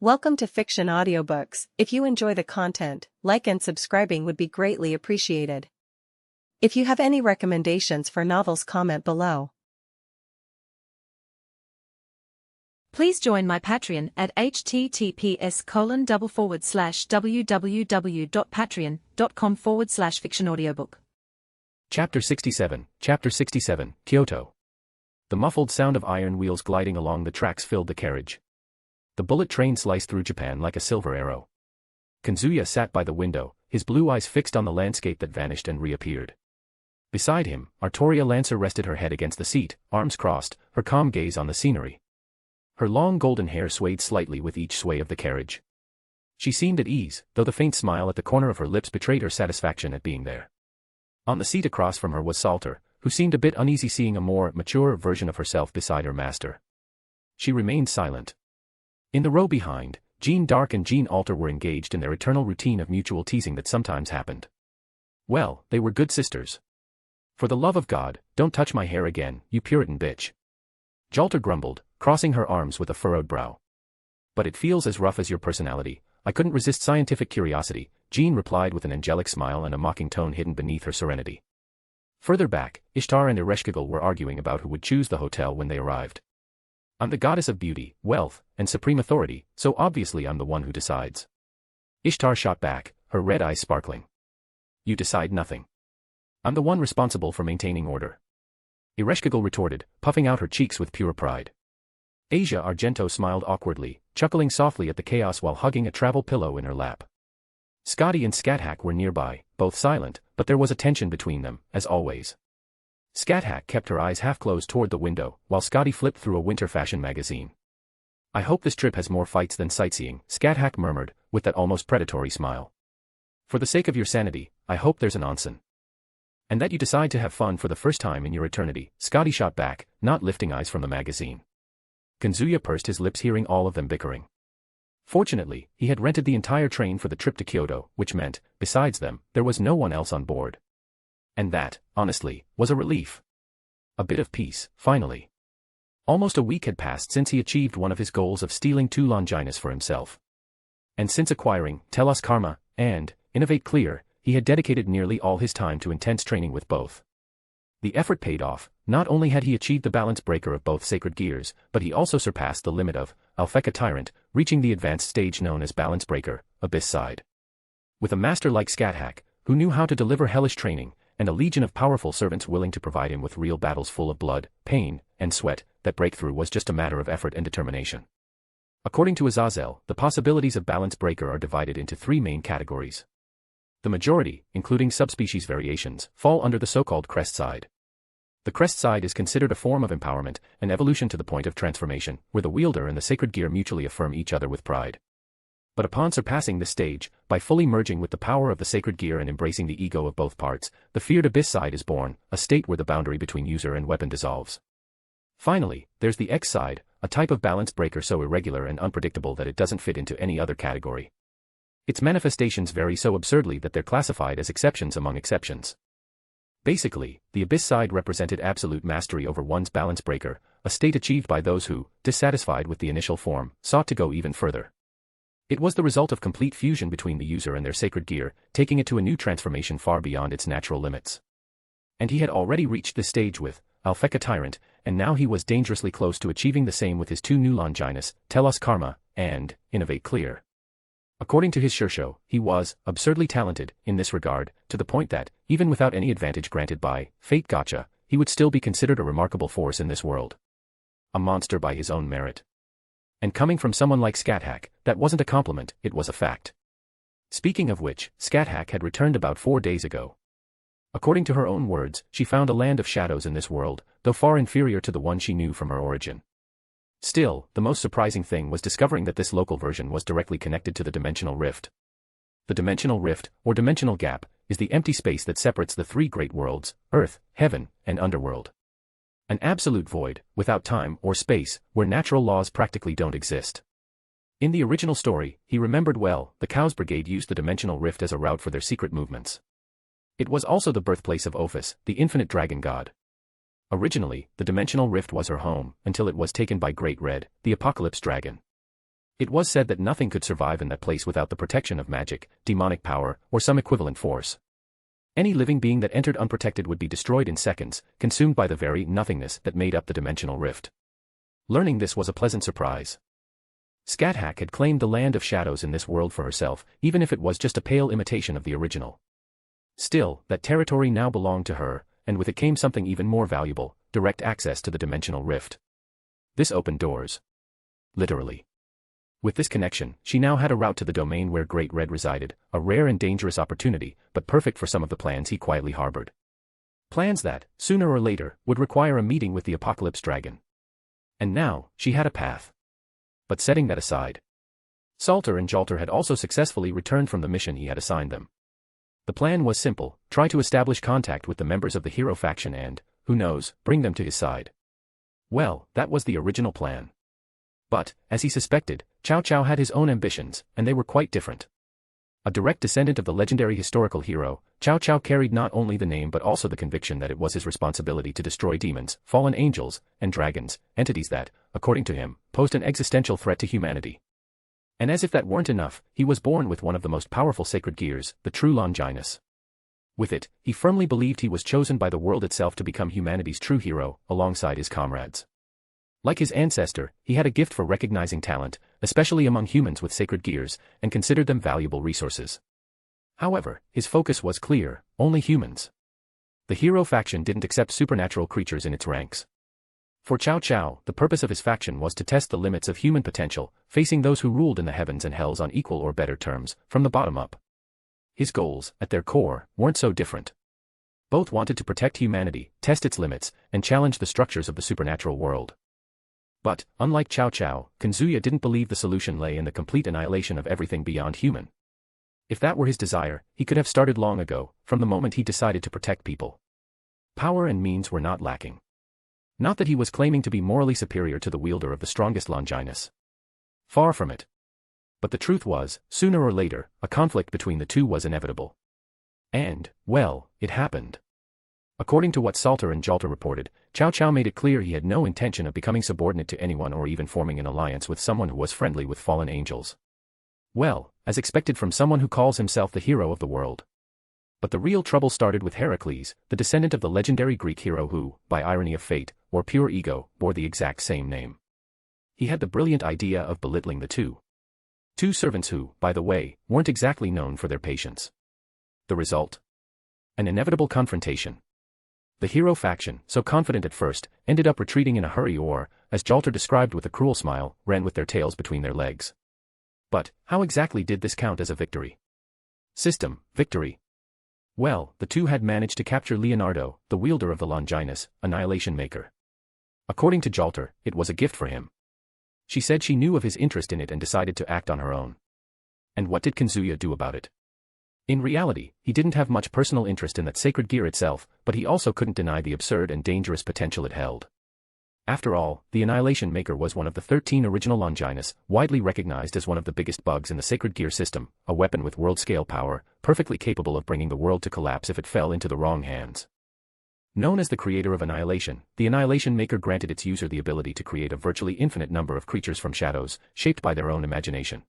Welcome to Fiction Audiobooks. If you enjoy the content, like and subscribing would be greatly appreciated. If you have any recommendations for novels, comment below. Please join my Patreon at https://www.patreon.com/fictionaudiobook. Chapter 67, Kyoto. The muffled sound of iron wheels gliding along the tracks filled the carriage. The bullet train sliced through Japan like a silver arrow. Kazuya sat by the window, his blue eyes fixed on the landscape that vanished and reappeared. Beside him, Artoria Lancer rested her head against the seat, arms crossed, her calm gaze on the scenery. Her long golden hair swayed slightly with each sway of the carriage. She seemed at ease, though the faint smile at the corner of her lips betrayed her satisfaction at being there. On the seat across from her was Salter, who seemed a bit uneasy seeing a more mature version of herself beside her master. She remained silent. In the row behind, Jean Dark and Jean Alter were engaged in their eternal routine of mutual teasing that sometimes happened. Well, they were good sisters. "For the love of God, don't touch my hair again, you Puritan bitch," Jalter grumbled, crossing her arms with a furrowed brow. "But it feels as rough as your personality. I couldn't resist scientific curiosity," Jean replied with an angelic smile and a mocking tone hidden beneath her serenity. Further back, Ishtar and Ereshkigal were arguing about who would choose the hotel when they arrived. "I'm the goddess of beauty, wealth, and supreme authority, so obviously I'm the one who decides." Ishtar shot back, her red eyes sparkling. "You decide nothing. I'm the one responsible for maintaining order." Ereshkigal retorted, puffing out her cheeks with pure pride. Asia Argento smiled awkwardly, chuckling softly at the chaos while hugging a travel pillow in her lap. Scotty and Scathach were nearby, both silent, but there was a tension between them, as always. Scathach kept her eyes half closed toward the window, while Scotty flipped through a winter fashion magazine. "I hope this trip has more fights than sightseeing," Scathach murmured, with that almost predatory smile. "For the sake of your sanity, I hope there's an onsen. And that you decide to have fun for the first time in your eternity," Scotty shot back, not lifting eyes from the magazine. Kazuya pursed his lips hearing all of them bickering. Fortunately, he had rented the entire train for the trip to Kyoto, which meant, besides them, there was no one else on board. And that, honestly, was a relief. A bit of peace, finally. Almost a week had passed since he achieved one of his goals of stealing 2 Longinus for himself. And since acquiring Telos Karma and Innovate Clear, he had dedicated nearly all his time to intense training with both. The effort paid off. Not only had he achieved the balance breaker of both sacred gears, but he also surpassed the limit of Alpheka Tyrant, reaching the advanced stage known as Balance Breaker, Abyss Side. With a master like Scathach, who knew how to deliver hellish training, and a legion of powerful servants willing to provide him with real battles full of blood, pain, and sweat, that breakthrough was just a matter of effort and determination. According to Azazel, the possibilities of Balance Breaker are divided into 3 main categories. The majority, including subspecies variations, fall under the so-called crest side. The crest side is considered a form of empowerment, an evolution to the point of transformation, where the wielder and the sacred gear mutually affirm each other with pride. But upon surpassing this stage, by fully merging with the power of the sacred gear and embracing the ego of both parts, the feared abyss side is born, a state where the boundary between user and weapon dissolves. Finally, there's the X side, a type of balance breaker so irregular and unpredictable that it doesn't fit into any other category. Its manifestations vary so absurdly that they're classified as exceptions among exceptions. Basically, the abyss side represented absolute mastery over one's balance breaker, a state achieved by those who, dissatisfied with the initial form, sought to go even further. It was the result of complete fusion between the user and their sacred gear, taking it to a new transformation far beyond its natural limits. And he had already reached this stage with Alpheka Tyrant, and now he was dangerously close to achieving the same with his 2 new Longinus, Telos Karma, and Innovate Clear. According to his Shirsho, he was absurdly talented in this regard, to the point that, even without any advantage granted by Fate Gacha, he would still be considered a remarkable force in this world. A monster by his own merit. And coming from someone like Scathach, that wasn't a compliment, it was a fact. Speaking of which, Scathach had returned about 4 days ago. According to her own words, she found a land of shadows in this world, though far inferior to the one she knew from her origin. Still, the most surprising thing was discovering that this local version was directly connected to the dimensional rift. The dimensional rift, or dimensional gap, is the empty space that separates the 3 great worlds, Earth, Heaven, and Underworld. An absolute void, without time or space, where natural laws practically don't exist. In the original story, he remembered well, the Chaos Brigade used the dimensional rift as a route for their secret movements. It was also the birthplace of Ophis, the infinite dragon god. Originally, the dimensional rift was her home, until it was taken by Great Red, the apocalypse dragon. It was said that nothing could survive in that place without the protection of magic, demonic power, or some equivalent force. Any living being that entered unprotected would be destroyed in seconds, consumed by the very nothingness that made up the dimensional rift. Learning this was a pleasant surprise. Scathach had claimed the land of shadows in this world for herself, even if it was just a pale imitation of the original. Still, that territory now belonged to her, and with it came something even more valuable, direct access to the dimensional rift. This opened doors. Literally. With this connection, she now had a route to the domain where Great Red resided, a rare and dangerous opportunity, but perfect for some of the plans he quietly harbored. Plans that, sooner or later, would require a meeting with the Apocalypse Dragon. And now, she had a path. But setting that aside, Salter and Jalter had also successfully returned from the mission he had assigned them. The plan was simple: try to establish contact with the members of the hero faction and, who knows, bring them to his side. Well, that was the original plan. But, as he suspected, Cao Cao had his own ambitions, and they were quite different. A direct descendant of the legendary historical hero, Cao Cao carried not only the name but also the conviction that it was his responsibility to destroy demons, fallen angels, and dragons, entities that, according to him, posed an existential threat to humanity. And as if that weren't enough, he was born with one of the most powerful sacred gears, the true Longinus. With it, he firmly believed he was chosen by the world itself to become humanity's true hero, alongside his comrades. Like his ancestor, he had a gift for recognizing talent, especially among humans with sacred gears, and considered them valuable resources. However, his focus was clear: only humans. The hero faction didn't accept supernatural creatures in its ranks. For Cao Cao, the purpose of his faction was to test the limits of human potential, facing those who ruled in the heavens and hells on equal or better terms, from the bottom up. His goals, at their core, weren't so different. Both wanted to protect humanity, test its limits, and challenge the structures of the supernatural world. But, unlike Cao Cao, Kazuya didn't believe the solution lay in the complete annihilation of everything beyond human. If that were his desire, he could have started long ago, from the moment he decided to protect people. Power and means were not lacking. Not that he was claiming to be morally superior to the wielder of the strongest Longinus. Far from it. But the truth was, sooner or later, a conflict between the two was inevitable. And, well, it happened. According to what Salter and Jalter reported, Cao Cao made it clear he had no intention of becoming subordinate to anyone or even forming an alliance with someone who was friendly with fallen angels. Well, as expected from someone who calls himself the hero of the world. But the real trouble started with Heracles, the descendant of the legendary Greek hero who, by irony of fate, or pure ego, bore the exact same name. He had the brilliant idea of belittling the two. Two servants who, by the way, weren't exactly known for their patience. The result? An inevitable confrontation. The hero faction, so confident at first, ended up retreating in a hurry or, as Jalter described with a cruel smile, ran with their tails between their legs. But, how exactly did this count as a victory? System, victory. Well, the two had managed to capture Leonardo, the wielder of the Longinus, Annihilation Maker. According to Jalter, it was a gift for him. She said she knew of his interest in it and decided to act on her own. And what did Kazuya do about it? In reality, he didn't have much personal interest in that sacred gear itself, but he also couldn't deny the absurd and dangerous potential it held. After all, the Annihilation Maker was one of the 13 original Longinus, widely recognized as one of the biggest bugs in the sacred gear system, a weapon with world-scale power, perfectly capable of bringing the world to collapse if it fell into the wrong hands. Known as the creator of Annihilation, the Annihilation Maker granted its user the ability to create a virtually infinite number of creatures from shadows, shaped by their own imagination.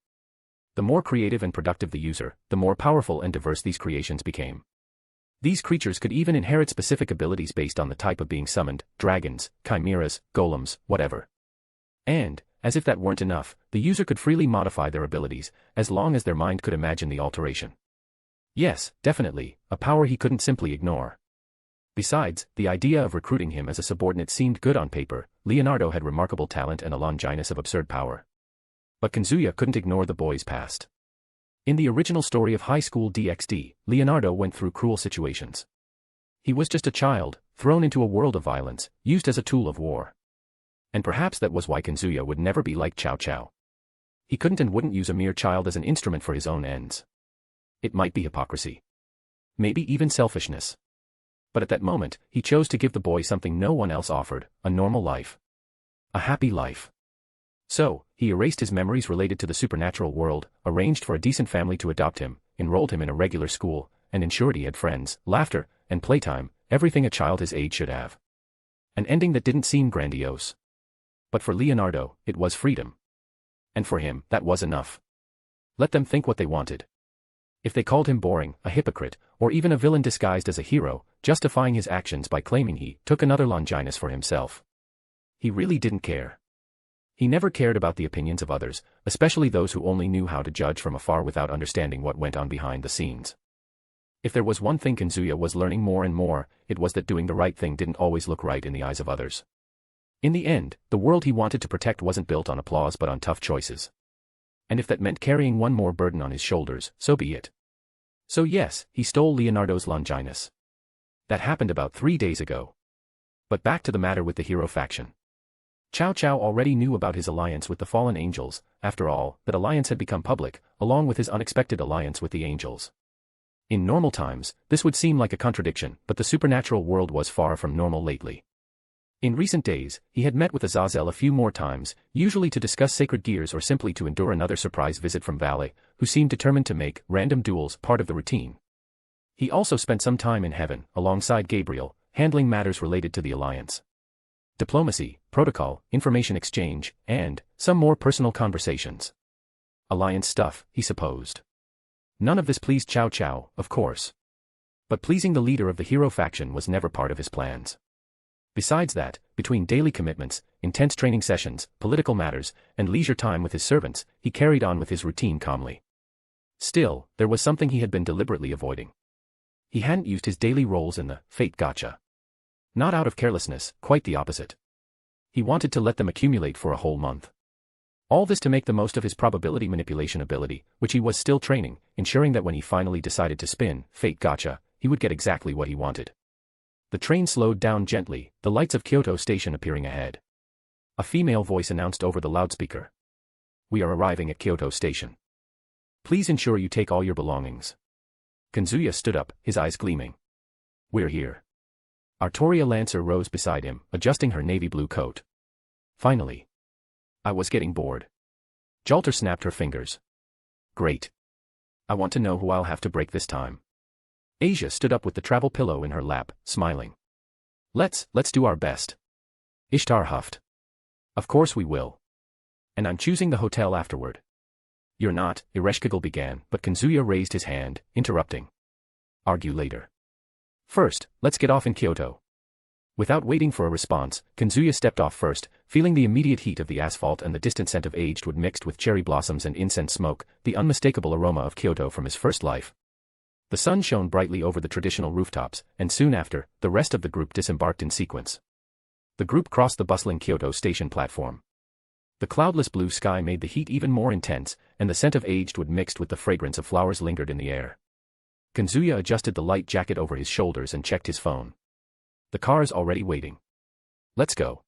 The more creative and productive the user, the more powerful and diverse these creations became. These creatures could even inherit specific abilities based on the type of being summoned: dragons, chimeras, golems, whatever. And, as if that weren't enough, the user could freely modify their abilities, as long as their mind could imagine the alteration. Yes, definitely, a power he couldn't simply ignore. Besides, the idea of recruiting him as a subordinate seemed good on paper. Leonardo had remarkable talent and a Longinus of absurd power. But Kazuya couldn't ignore the boy's past. In the original story of High School DxD, Leonardo went through cruel situations. He was just a child, thrown into a world of violence, used as a tool of war. And perhaps that was why Kazuya would never be like Cao Cao. He couldn't and wouldn't use a mere child as an instrument for his own ends. It might be hypocrisy. Maybe even selfishness. But at that moment, he chose to give the boy something no one else offered: a normal life. A happy life. So, he erased his memories related to the supernatural world, arranged for a decent family to adopt him, enrolled him in a regular school, and ensured he had friends, laughter, and playtime, everything a child his age should have. An ending that didn't seem grandiose. But for Leonardo, it was freedom. And for him, that was enough. Let them think what they wanted. If they called him boring, a hypocrite, or even a villain disguised as a hero, justifying his actions by claiming he took another Longinus for himself. He really didn't care. He never cared about the opinions of others, especially those who only knew how to judge from afar without understanding what went on behind the scenes. If there was one thing Kazuya was learning more and more, it was that doing the right thing didn't always look right in the eyes of others. In the end, the world he wanted to protect wasn't built on applause but on tough choices. And if that meant carrying one more burden on his shoulders, so be it. So yes, he stole Leonardo's Longinus. That happened about 3 days ago. But back to the matter with the hero faction. Cao Cao already knew about his alliance with the fallen angels. After all, that alliance had become public, along with his unexpected alliance with the angels. In normal times, this would seem like a contradiction, but the supernatural world was far from normal lately. In recent days, he had met with Azazel a few more times, usually to discuss sacred gears or simply to endure another surprise visit from Vale, who seemed determined to make random duels part of the routine. He also spent some time in heaven, alongside Gabriel, handling matters related to the alliance. Diplomacy, protocol, information exchange, and some more personal conversations. Alliance stuff, he supposed. None of this pleased Cao Cao, of course. But pleasing the leader of the hero faction was never part of his plans. Besides that, between daily commitments, intense training sessions, political matters, and leisure time with his servants, he carried on with his routine calmly. Still, there was something he had been deliberately avoiding. He hadn't used his daily roles in the Fate Gacha. Not out of carelessness, quite the opposite. He wanted to let them accumulate for a whole month. All this to make the most of his probability manipulation ability, which he was still training, ensuring that when he finally decided to spin Fate Gacha, he would get exactly what he wanted. The train slowed down gently, the lights of Kyoto station appearing ahead. A female voice announced over the loudspeaker. "We are arriving at Kyoto station. Please ensure you take all your belongings." Kazuya stood up, his eyes gleaming. "We're here." Artoria Lancer rose beside him, adjusting her navy blue coat. "Finally. I was getting bored." Jalter snapped her fingers. "Great. I want to know who I'll have to break this time." Asia stood up with the travel pillow in her lap, smiling. Let's do our best." Ishtar huffed. "Of course we will. And I'm choosing the hotel afterward." "You're not," Ereshkigal began, but Kazuya raised his hand, interrupting. "Argue later. First, let's get off in Kyoto." Without waiting for a response, Kazuya stepped off first, feeling the immediate heat of the asphalt and the distant scent of aged wood mixed with cherry blossoms and incense smoke, the unmistakable aroma of Kyoto from his first life. The sun shone brightly over the traditional rooftops, and soon after, the rest of the group disembarked in sequence. The group crossed the bustling Kyoto station platform. The cloudless blue sky made the heat even more intense, and the scent of aged wood mixed with the fragrance of flowers lingered in the air. Kazuya adjusted the light jacket over his shoulders and checked his phone. The car's already waiting. "Let's go."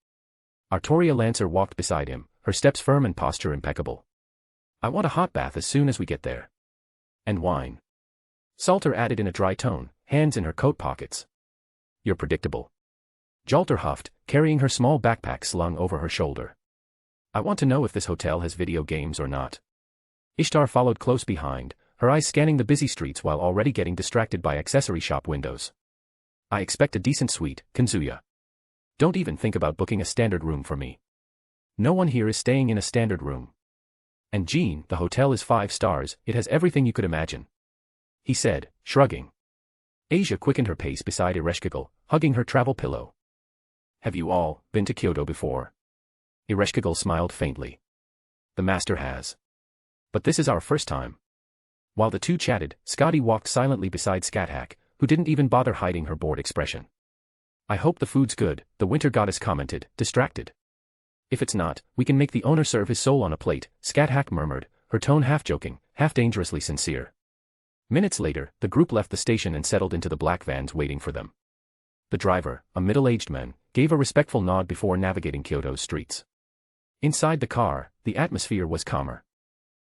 Artoria Lancer walked beside him, her steps firm and posture impeccable. "I want a hot bath as soon as we get there. And wine." Salter added in a dry tone, hands in her coat pockets. "You're predictable." Jalter huffed, carrying her small backpack slung over her shoulder. "I want to know if this hotel has video games or not." Ishtar followed close behind, her eyes scanning the busy streets while already getting distracted by accessory shop windows. "I expect a decent suite, Kazuya. Don't even think about booking a standard room for me. No one here is staying in a standard room. And Jean, the hotel is 5 stars, it has everything you could imagine," he said, shrugging. Asia quickened her pace beside Ereshkigal, hugging her travel pillow. "Have you all been to Kyoto before?" Ereshkigal smiled faintly. "The master has. But this is our first time." While the two chatted, Scotty walked silently beside Scathach, who didn't even bother hiding her bored expression. "I hope the food's good," the winter goddess commented, distracted. "If it's not, we can make the owner serve his soul on a plate," Scathach murmured, her tone half joking, half dangerously sincere. Minutes later, the group left the station and settled into the black vans waiting for them. The driver, a middle-aged man, gave a respectful nod before navigating Kyoto's streets. Inside the car, the atmosphere was calmer.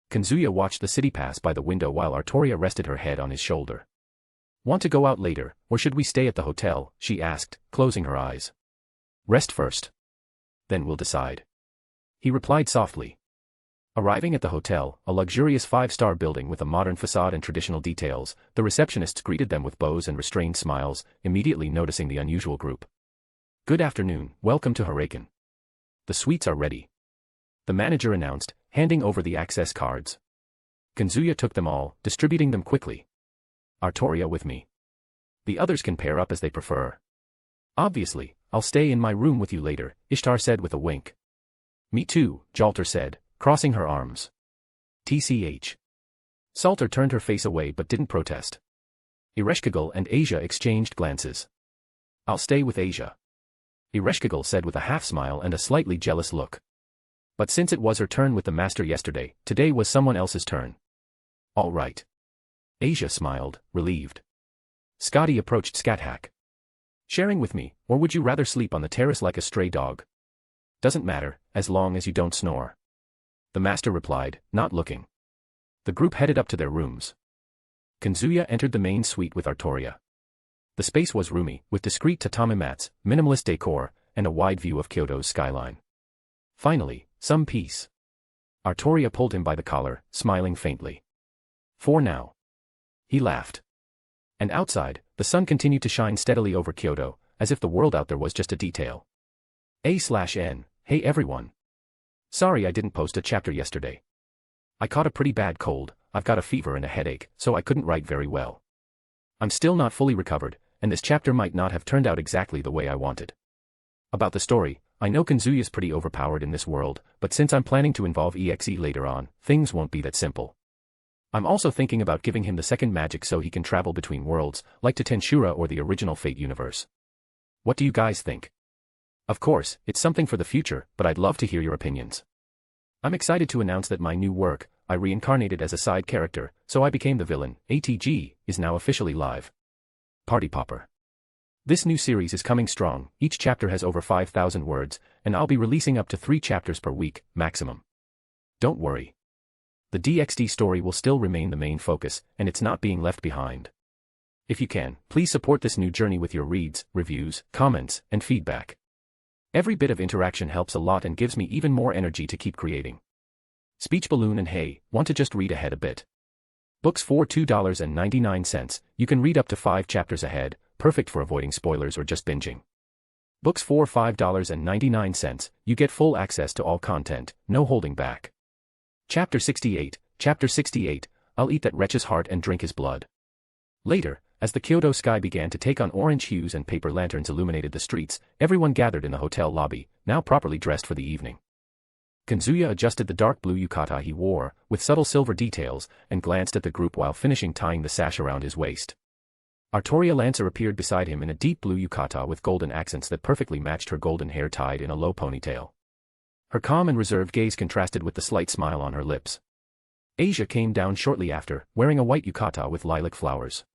Kazuya watched the city pass by the window while Artoria rested her head on his shoulder. "Want to go out later, or should we stay at the hotel?" she asked, closing her eyes. "Rest first. Then we'll decide," he replied softly. Arriving at the hotel, a luxurious 5-star building with a modern facade and traditional details, the receptionists greeted them with bows and restrained smiles, immediately noticing the unusual group. "Good afternoon, welcome to Heracles. The suites are ready," the manager announced, handing over the access cards. Kazuya took them all, distributing them quickly. Artoria with me. The others can pair up as they prefer. Obviously, I'll stay in my room with you later, Ishtar said with a wink. Me too, Jalter said, crossing her arms. TCH. Salter turned her face away but didn't protest. Ereshkigal and Asia exchanged glances. I'll stay with Asia. Ereshkigal said with a half-smile and a slightly jealous look. But since it was her turn with the master yesterday, today was someone else's turn. All right. Asia smiled, relieved. Scotty approached Scathach. Sharing with me, or would you rather sleep on the terrace like a stray dog? Doesn't matter, as long as you don't snore. The master replied, not looking. The group headed up to their rooms. Kazuya entered the main suite with Artoria. The space was roomy, with discreet tatami mats, minimalist decor, and a wide view of Kyoto's skyline. Finally, some peace. Artoria pulled him by the collar, smiling faintly. For now. He laughed. And outside, the sun continued to shine steadily over Kyoto, as if the world out there was just a detail. A/N, hey everyone. Sorry I didn't post a chapter yesterday. I caught a pretty bad cold, I've got a fever and a headache, so I couldn't write very well. I'm still not fully recovered, and this chapter might not have turned out exactly the way I wanted. About the story, I know Kazuya's pretty overpowered in this world, but since I'm planning to involve EXE later on, things won't be that simple. I'm also thinking about giving him the second magic so he can travel between worlds, like to Tenshura or the original Fate universe. What do you guys think? Of course, it's something for the future, but I'd love to hear your opinions. I'm excited to announce that my new work, I reincarnated as a side character, so I became the villain, ATG, is now officially live. Party Popper. This new series is coming strong, each chapter has over 5,000 words, and I'll be releasing up to 3 chapters per week, maximum. Don't worry. The DxD story will still remain the main focus, and it's not being left behind. If you can, please support this new journey with your reads, reviews, comments, and feedback. Every bit of interaction helps a lot and gives me even more energy to keep creating. Speech Balloon and Hey, want to just read ahead a bit? Books for $2.99, you can read up to 5 chapters ahead, perfect for avoiding spoilers or just binging. Books for $5.99, you get full access to all content, no holding back. Chapter 68, I'll eat that wretch's heart and drink his blood. Later, as the Kyoto sky began to take on orange hues and paper lanterns illuminated the streets, everyone gathered in the hotel lobby, now properly dressed for the evening. Kazuya adjusted the dark blue yukata he wore, with subtle silver details, and glanced at the group while finishing tying the sash around his waist. Artoria Lancer appeared beside him in a deep blue yukata with golden accents that perfectly matched her golden hair tied in a low ponytail. Her calm and reserved gaze contrasted with the slight smile on her lips. Asia came down shortly after, wearing a white yukata with lilac flowers.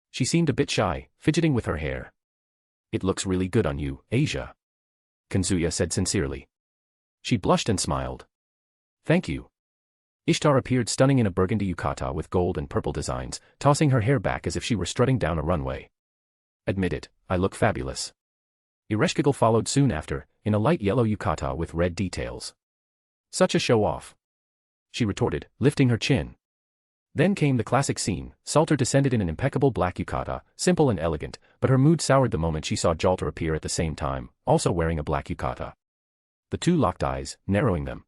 She seemed a bit shy, fidgeting with her hair. It looks really good on you, Asia. Kazuya said sincerely. She blushed and smiled. Thank you. Ishtar appeared stunning in a burgundy yukata with gold and purple designs, tossing her hair back as if she were strutting down a runway. Admit it, I look fabulous. Ereshkigal followed soon after, in a light yellow yukata with red details. Such a show-off. She retorted, lifting her chin. Then came the classic scene. Salter descended in an impeccable black yukata, simple and elegant, but her mood soured the moment she saw Jalter appear at the same time, also wearing a black yukata. The two locked eyes, narrowing them.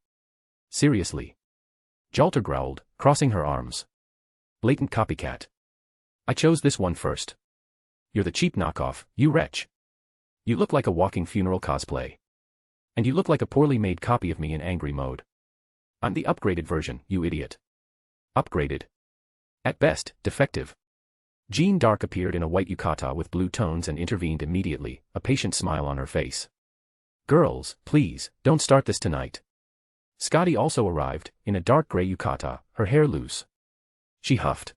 Seriously. Jalter growled, crossing her arms. Blatant copycat. I chose this one first. You're the cheap knockoff, you wretch. You look like a walking funeral cosplay. And you look like a poorly made copy of me in angry mode. I'm the upgraded version, you idiot. Upgraded. At best, defective. Jean Dark appeared in a white yukata with blue tones and intervened immediately, a patient smile on her face. Girls, please, don't start this tonight. Scotty also arrived, in a dark gray yukata, her hair loose. She huffed.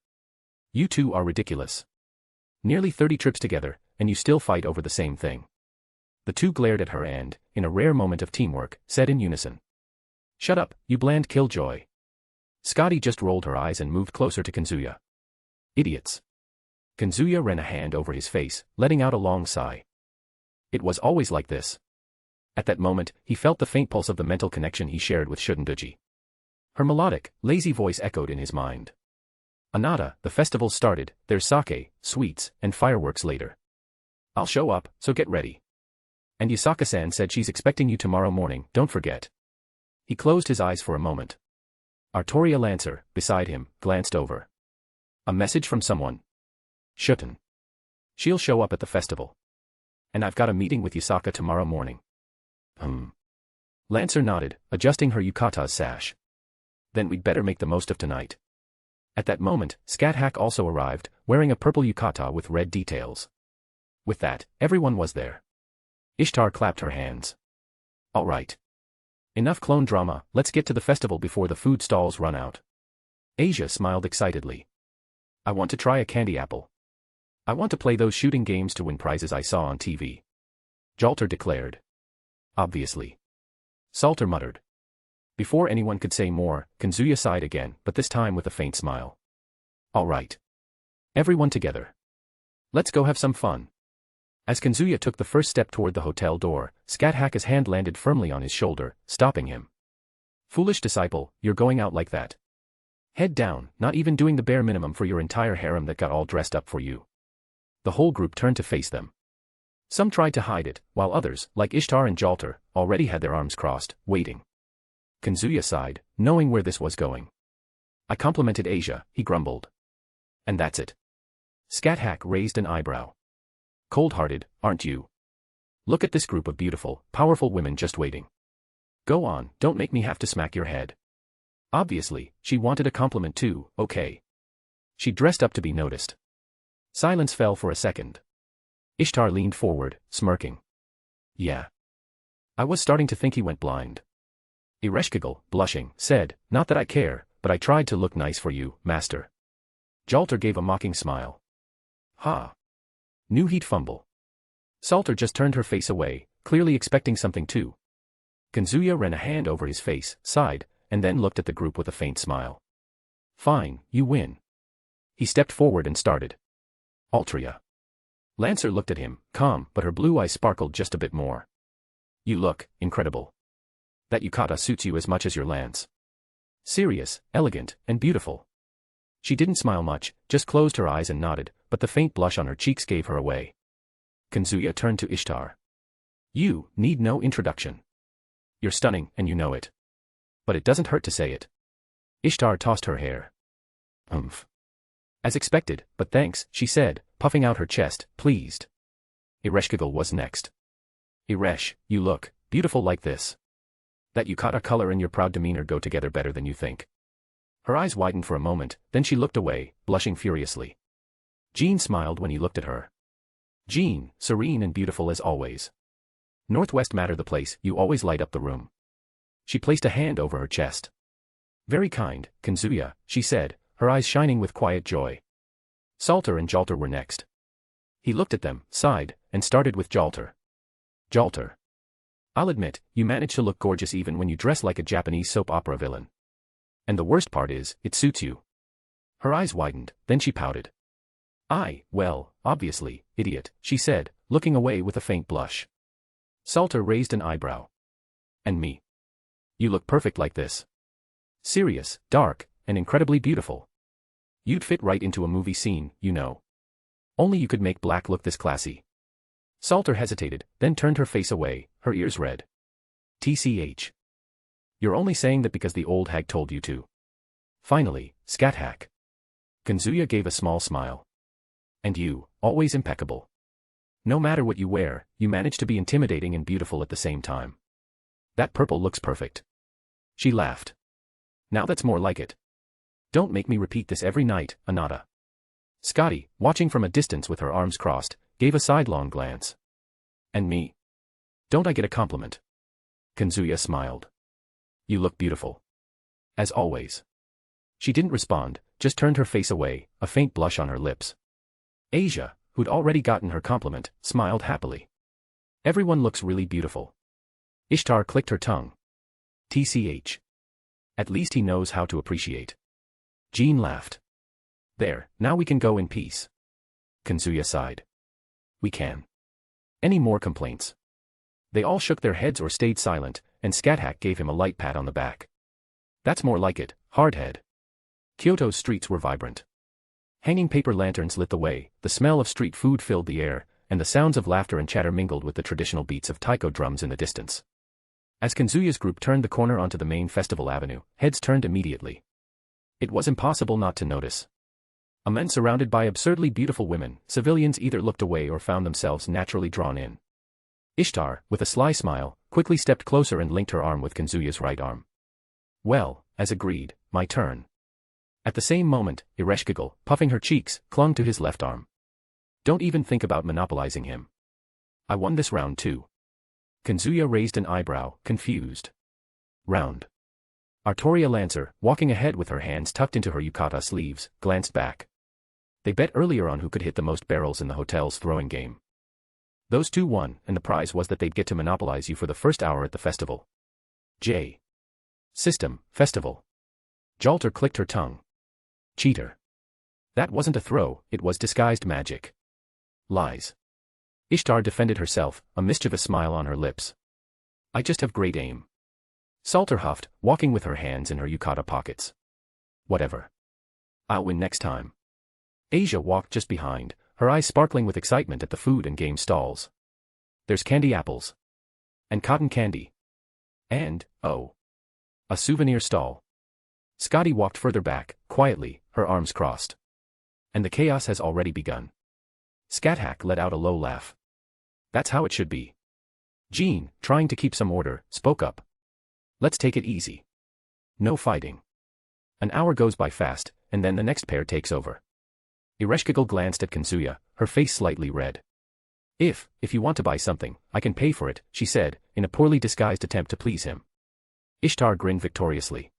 You two are ridiculous. Nearly 30 trips together, and you still fight over the same thing. The two glared at her and, in a rare moment of teamwork, said in unison. Shut up, you bland killjoy. Scotty just rolled her eyes and moved closer to Kazuya. Idiots. Kazuya ran a hand over his face, letting out a long sigh. It was always like this. At that moment, he felt the faint pulse of the mental connection he shared with Shunduji. Her melodic, lazy voice echoed in his mind. Anata, the festival started, there's sake, sweets, and fireworks later. I'll show up, so get ready. And Yasaka-san said she's expecting you tomorrow morning, don't forget. He closed his eyes for a moment. Artoria Lancer, beside him, glanced over. A message from someone. Shutten. She'll show up at the festival. And I've got a meeting with Yasaka tomorrow morning. Lancer nodded, adjusting her yukata's sash. Then we'd better make the most of tonight. At that moment, Scathach also arrived, wearing a purple yukata with red details. With that, everyone was there. Ishtar clapped her hands. All right. Enough clone drama, let's get to the festival before the food stalls run out. Asia smiled excitedly. I want to try a candy apple. I want to play those shooting games to win prizes I saw on TV. Jalter declared. Obviously. Salter muttered. Before anyone could say more, Kazuya sighed again, but this time with a faint smile. All right. Everyone together. Let's go have some fun. As Kazuya took the first step toward the hotel door, Scathach's hand landed firmly on his shoulder, stopping him. Foolish disciple, you're going out like that. Head down, not even doing the bare minimum for your entire harem that got all dressed up for you. The whole group turned to face them. Some tried to hide it, while others, like Ishtar and Jalter, already had their arms crossed, waiting. Kazuya sighed, knowing where this was going. I complimented Asia, he grumbled. And that's it. Scathach raised an eyebrow. Cold-hearted, aren't you? Look at this group of beautiful, powerful women just waiting. Go on, don't make me have to smack your head. Obviously, she wanted a compliment too, okay. She dressed up to be noticed. Silence fell for a second. Ishtar leaned forward, smirking. Yeah. I was starting to think he went blind. Ereshkigal, blushing, said, not that I care, but I tried to look nice for you, master. Jalter gave a mocking smile. Ha. Knew he'd fumble. Salter just turned her face away, clearly expecting something too. Kazuya ran a hand over his face, sighed, and then looked at the group with a faint smile. Fine, you win. He stepped forward and started. Altria. Lancer looked at him, calm, but her blue eyes sparkled just a bit more. You look incredible. That yukata suits you as much as your lance. Serious, elegant, and beautiful. She didn't smile much, just closed her eyes and nodded, but the faint blush on her cheeks gave her away. Kazuya turned to Ishtar. You need no introduction. You're stunning, and you know it. But it doesn't hurt to say it. Ishtar tossed her hair. As expected, but thanks, she said, puffing out her chest, pleased. Ereshkigal was next. Eresh, you look beautiful like this. That yukata color and your proud demeanor go together better than you think. Her eyes widened for a moment, then she looked away, blushing furiously. Jean smiled when he looked at her. Jean, serene and beautiful as always. Northwest Matter the place, you always light up the room. She placed a hand over her chest. Very kind, Kazuya, she said, her eyes shining with quiet joy. Salter and Jalter were next. He looked at them, sighed, and started with Jalter. Jalter. I'll admit, you manage to look gorgeous even when you dress like a Japanese soap opera villain. And the worst part is, it suits you. Her eyes widened, then she pouted. Well, obviously, idiot, she said, looking away with a faint blush. Salter raised an eyebrow. And me. You look perfect like this. Serious, dark, and incredibly beautiful. You'd fit right into a movie scene, you know. Only you could make black look this classy. Salter hesitated, then turned her face away, her ears red. TCH. You're only saying that because the old hag told you to. Finally, Scathach. Kazuya gave a small smile. And you, always impeccable. No matter what you wear, you manage to be intimidating and beautiful at the same time. That purple looks perfect. She laughed. Now that's more like it. Don't make me repeat this every night, Anata. Scotty, watching from a distance with her arms crossed, gave a sidelong glance. And me? Don't I get a compliment? Kazuya smiled. You look beautiful. As always. She didn't respond, just turned her face away, a faint blush on her lips. Asia, who'd already gotten her compliment, smiled happily. Everyone looks really beautiful. Ishtar clicked her tongue. TCH. At least he knows how to appreciate. Jean laughed. There, now we can go in peace. Kazuya sighed. We can. Any more complaints? They all shook their heads or stayed silent, and Scathach gave him a light pat on the back. That's more like it, hardhead. Kyoto's streets were vibrant. Hanging paper lanterns lit the way, the smell of street food filled the air, and the sounds of laughter and chatter mingled with the traditional beats of taiko drums in the distance. As Kazuya's group turned the corner onto the main festival avenue, heads turned immediately. It was impossible not to notice. A men surrounded by absurdly beautiful women, civilians either looked away or found themselves naturally drawn in. Ishtar, with a sly smile, quickly stepped closer and linked her arm with Kazuya's right arm. Well, as agreed, my turn. At the same moment, Ereshkigal, puffing her cheeks, clung to his left arm. Don't even think about monopolizing him. I won this round too. Kazuya raised an eyebrow, confused. Round. Artoria Lancer, walking ahead with her hands tucked into her yukata sleeves, glanced back. They bet earlier on who could hit the most barrels in the hotel's throwing game. Those two won, and the prize was that they'd get to monopolize you for the first hour at the festival. J. System, festival. Jalter clicked her tongue. Cheater. That wasn't a throw, it was disguised magic. Lies. Ishtar defended herself, a mischievous smile on her lips. I just have great aim. Salter huffed, walking with her hands in her yukata pockets. Whatever. I'll win next time. Asia walked just behind, her eyes sparkling with excitement at the food and game stalls. There's candy apples. And cotton candy. And, oh. A souvenir stall. Scotty walked further back, quietly, her arms crossed. And the chaos has already begun. Scathach let out a low laugh. That's how it should be. Jean, trying to keep some order, spoke up. Let's take it easy. No fighting. An hour goes by fast, and then the next pair takes over. Ereshkigal glanced at Kazuya, her face slightly red. If you want to buy something, I can pay for it, she said, in a poorly disguised attempt to please him. Ishtar grinned victoriously.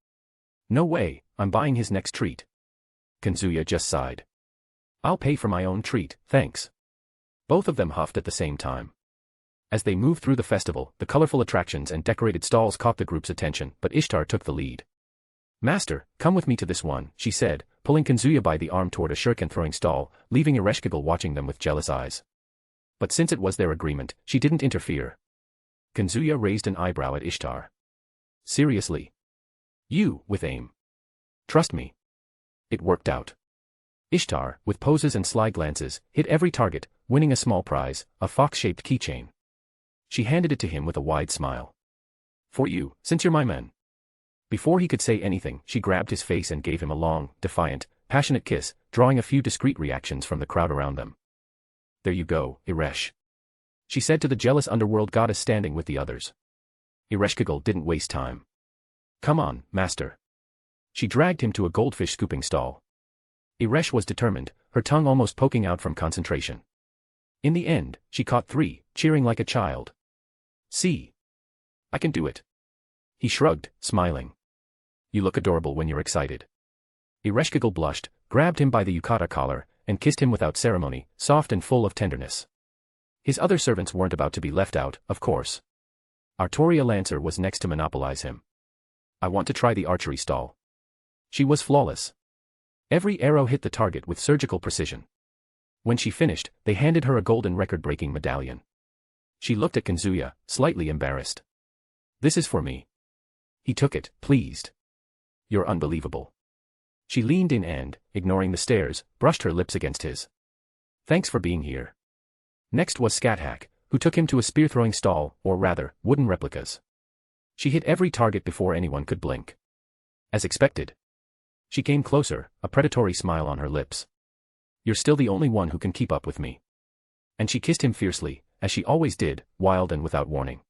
No way, I'm buying his next treat. Kazuya just sighed. I'll pay for my own treat, thanks. Both of them huffed at the same time. As they moved through the festival, the colorful attractions and decorated stalls caught the group's attention, but Ishtar took the lead. Master, come with me to this one, she said, pulling Kazuya by the arm toward a shuriken-throwing stall, leaving Ereshkigal watching them with jealous eyes. But since it was their agreement, she didn't interfere. Kazuya raised an eyebrow at Ishtar. Seriously? You, with aim. Trust me. It worked out. Ishtar, with poses and sly glances, hit every target, winning a small prize, a fox-shaped keychain. She handed it to him with a wide smile. For you, since you're my man. Before he could say anything, she grabbed his face and gave him a long, defiant, passionate kiss, drawing a few discreet reactions from the crowd around them. There you go, Eresh. She said to the jealous underworld goddess standing with the others. Ereshkigal didn't waste time. Come on, master. She dragged him to a goldfish scooping stall. Eresh was determined, her tongue almost poking out from concentration. In the end, she caught 3, cheering like a child. See? I can do it. He shrugged, smiling. You look adorable when you're excited. Ereshkigal blushed, grabbed him by the yukata collar, and kissed him without ceremony, soft and full of tenderness. His other servants weren't about to be left out, of course. Artoria Lancer was next to monopolize him. I want to try the archery stall. She was flawless. Every arrow hit the target with surgical precision. When she finished, they handed her a golden record-breaking medallion. She looked at Kazuya, slightly embarrassed. This is for me. He took it, pleased. You're unbelievable. She leaned in and, ignoring the stares, brushed her lips against his. Thanks for being here. Next was Scathach, who took him to a spear-throwing stall, or rather, wooden replicas. She hit every target before anyone could blink. As expected. She came closer, a predatory smile on her lips. You're still the only one who can keep up with me. And she kissed him fiercely, as she always did, wild and without warning.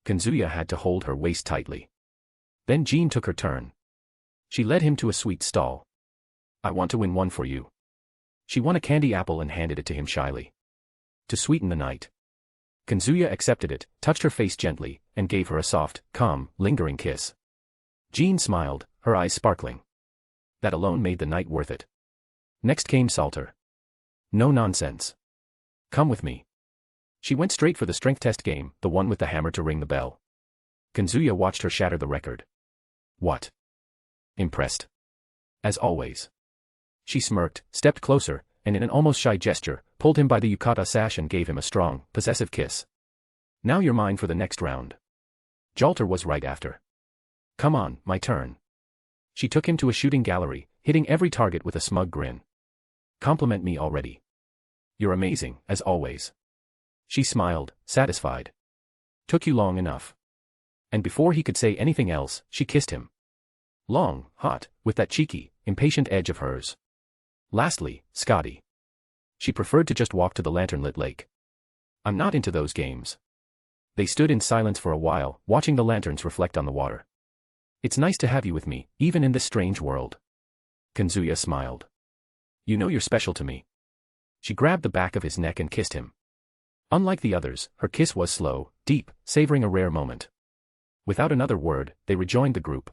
Kazuya had to hold her waist tightly. Then Jean took her turn. She led him to a sweet stall. I want to win one for you. She won a candy apple and handed it to him shyly. To sweeten the night. Kazuya accepted it, touched her face gently, and gave her a soft, calm, lingering kiss. Jean smiled, her eyes sparkling. That alone made the night worth it. Next came Salter. No nonsense. Come with me. She went straight for the strength test game, the one with the hammer to ring the bell. Kazuya watched her shatter the record. What? Impressed. As always. She smirked, stepped closer, and in an almost shy gesture, pulled him by the yukata sash and gave him a strong, possessive kiss. Now you're mine for the next round. Jalter was right after. Come on, my turn. She took him to a shooting gallery, hitting every target with a smug grin. Compliment me already. You're amazing, as always. She smiled, satisfied. Took you long enough. And before he could say anything else, she kissed him. Long, hot, with that cheeky, impatient edge of hers. Lastly, Scotty. She preferred to just walk to the lantern-lit lake. I'm not into those games. They stood in silence for a while, watching the lanterns reflect on the water. It's nice to have you with me, even in this strange world. Kazuya smiled. You know you're special to me. She grabbed the back of his neck and kissed him. Unlike the others, her kiss was slow, deep, savoring a rare moment. Without another word, they rejoined the group.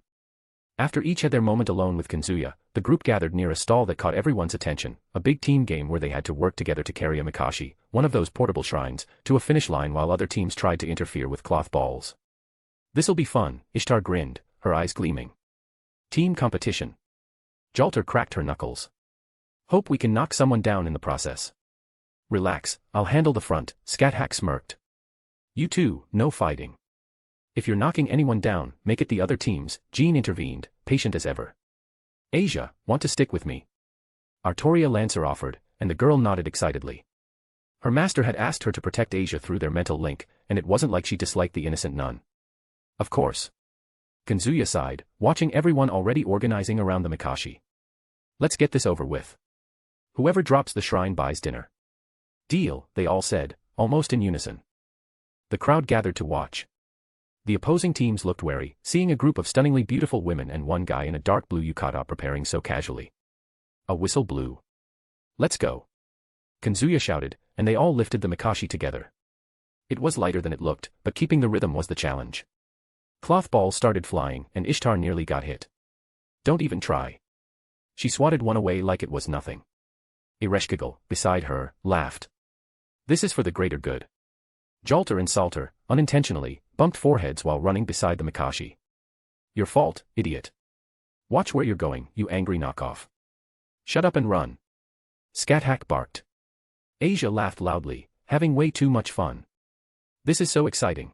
After each had their moment alone with Kazuya, the group gathered near a stall that caught everyone's attention, a big team game where they had to work together to carry a mikashi, one of those portable shrines, to a finish line while other teams tried to interfere with cloth balls. This'll be fun, Ishtar grinned, her eyes gleaming. Team competition. Jalter cracked her knuckles. Hope we can knock someone down in the process. Relax, I'll handle the front, Scathach smirked. You two, no fighting. If you're knocking anyone down, make it the other teams, Jean intervened, patient as ever. Asia, want to stick with me? Artoria Lancer offered, and the girl nodded excitedly. Her master had asked her to protect Asia through their mental link, and it wasn't like she disliked the innocent nun. Of course. Kazuya sighed, watching everyone already organizing around the mikashi. Let's get this over with. Whoever drops the shrine buys dinner. Deal, they all said, almost in unison. The crowd gathered to watch. The opposing teams looked wary, seeing a group of stunningly beautiful women and one guy in a dark blue yukata preparing so casually. A whistle blew. Let's go. Kazuya shouted, and they all lifted the mikashi together. It was lighter than it looked, but keeping the rhythm was the challenge. Cloth balls started flying, and Ishtar nearly got hit. Don't even try. She swatted one away like it was nothing. Ereshkigal, beside her, laughed. This is for the greater good. Jalter and Salter, unintentionally, bumped foreheads while running beside the mikashi. Your fault, idiot. Watch where you're going, you angry knockoff. Shut up and run. Scathach barked. Asia laughed loudly, having way too much fun. This is so exciting.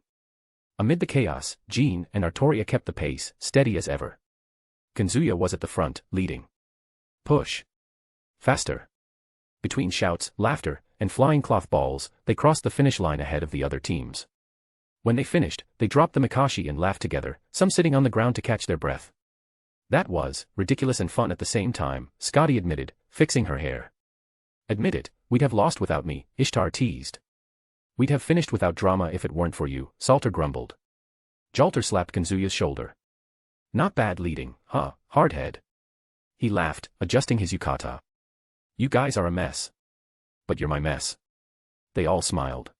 Amid the chaos, Jean and Artoria kept the pace, steady as ever. Kazuya was at the front, leading. Push. Faster. Between shouts, laughter, and flying cloth balls, they crossed the finish line ahead of the other teams. When they finished, they dropped the mikashi and laughed together, some sitting on the ground to catch their breath. That was ridiculous and fun at the same time, Scotty admitted, fixing her hair. Admit it, we'd have lost without me, Ishtar teased. We'd have finished without drama if it weren't for you, Salter grumbled. Jalter slapped Kazuya's shoulder. Not bad leading, huh, hardhead. He laughed, adjusting his yukata. You guys are a mess. But you're my mess. They all smiled.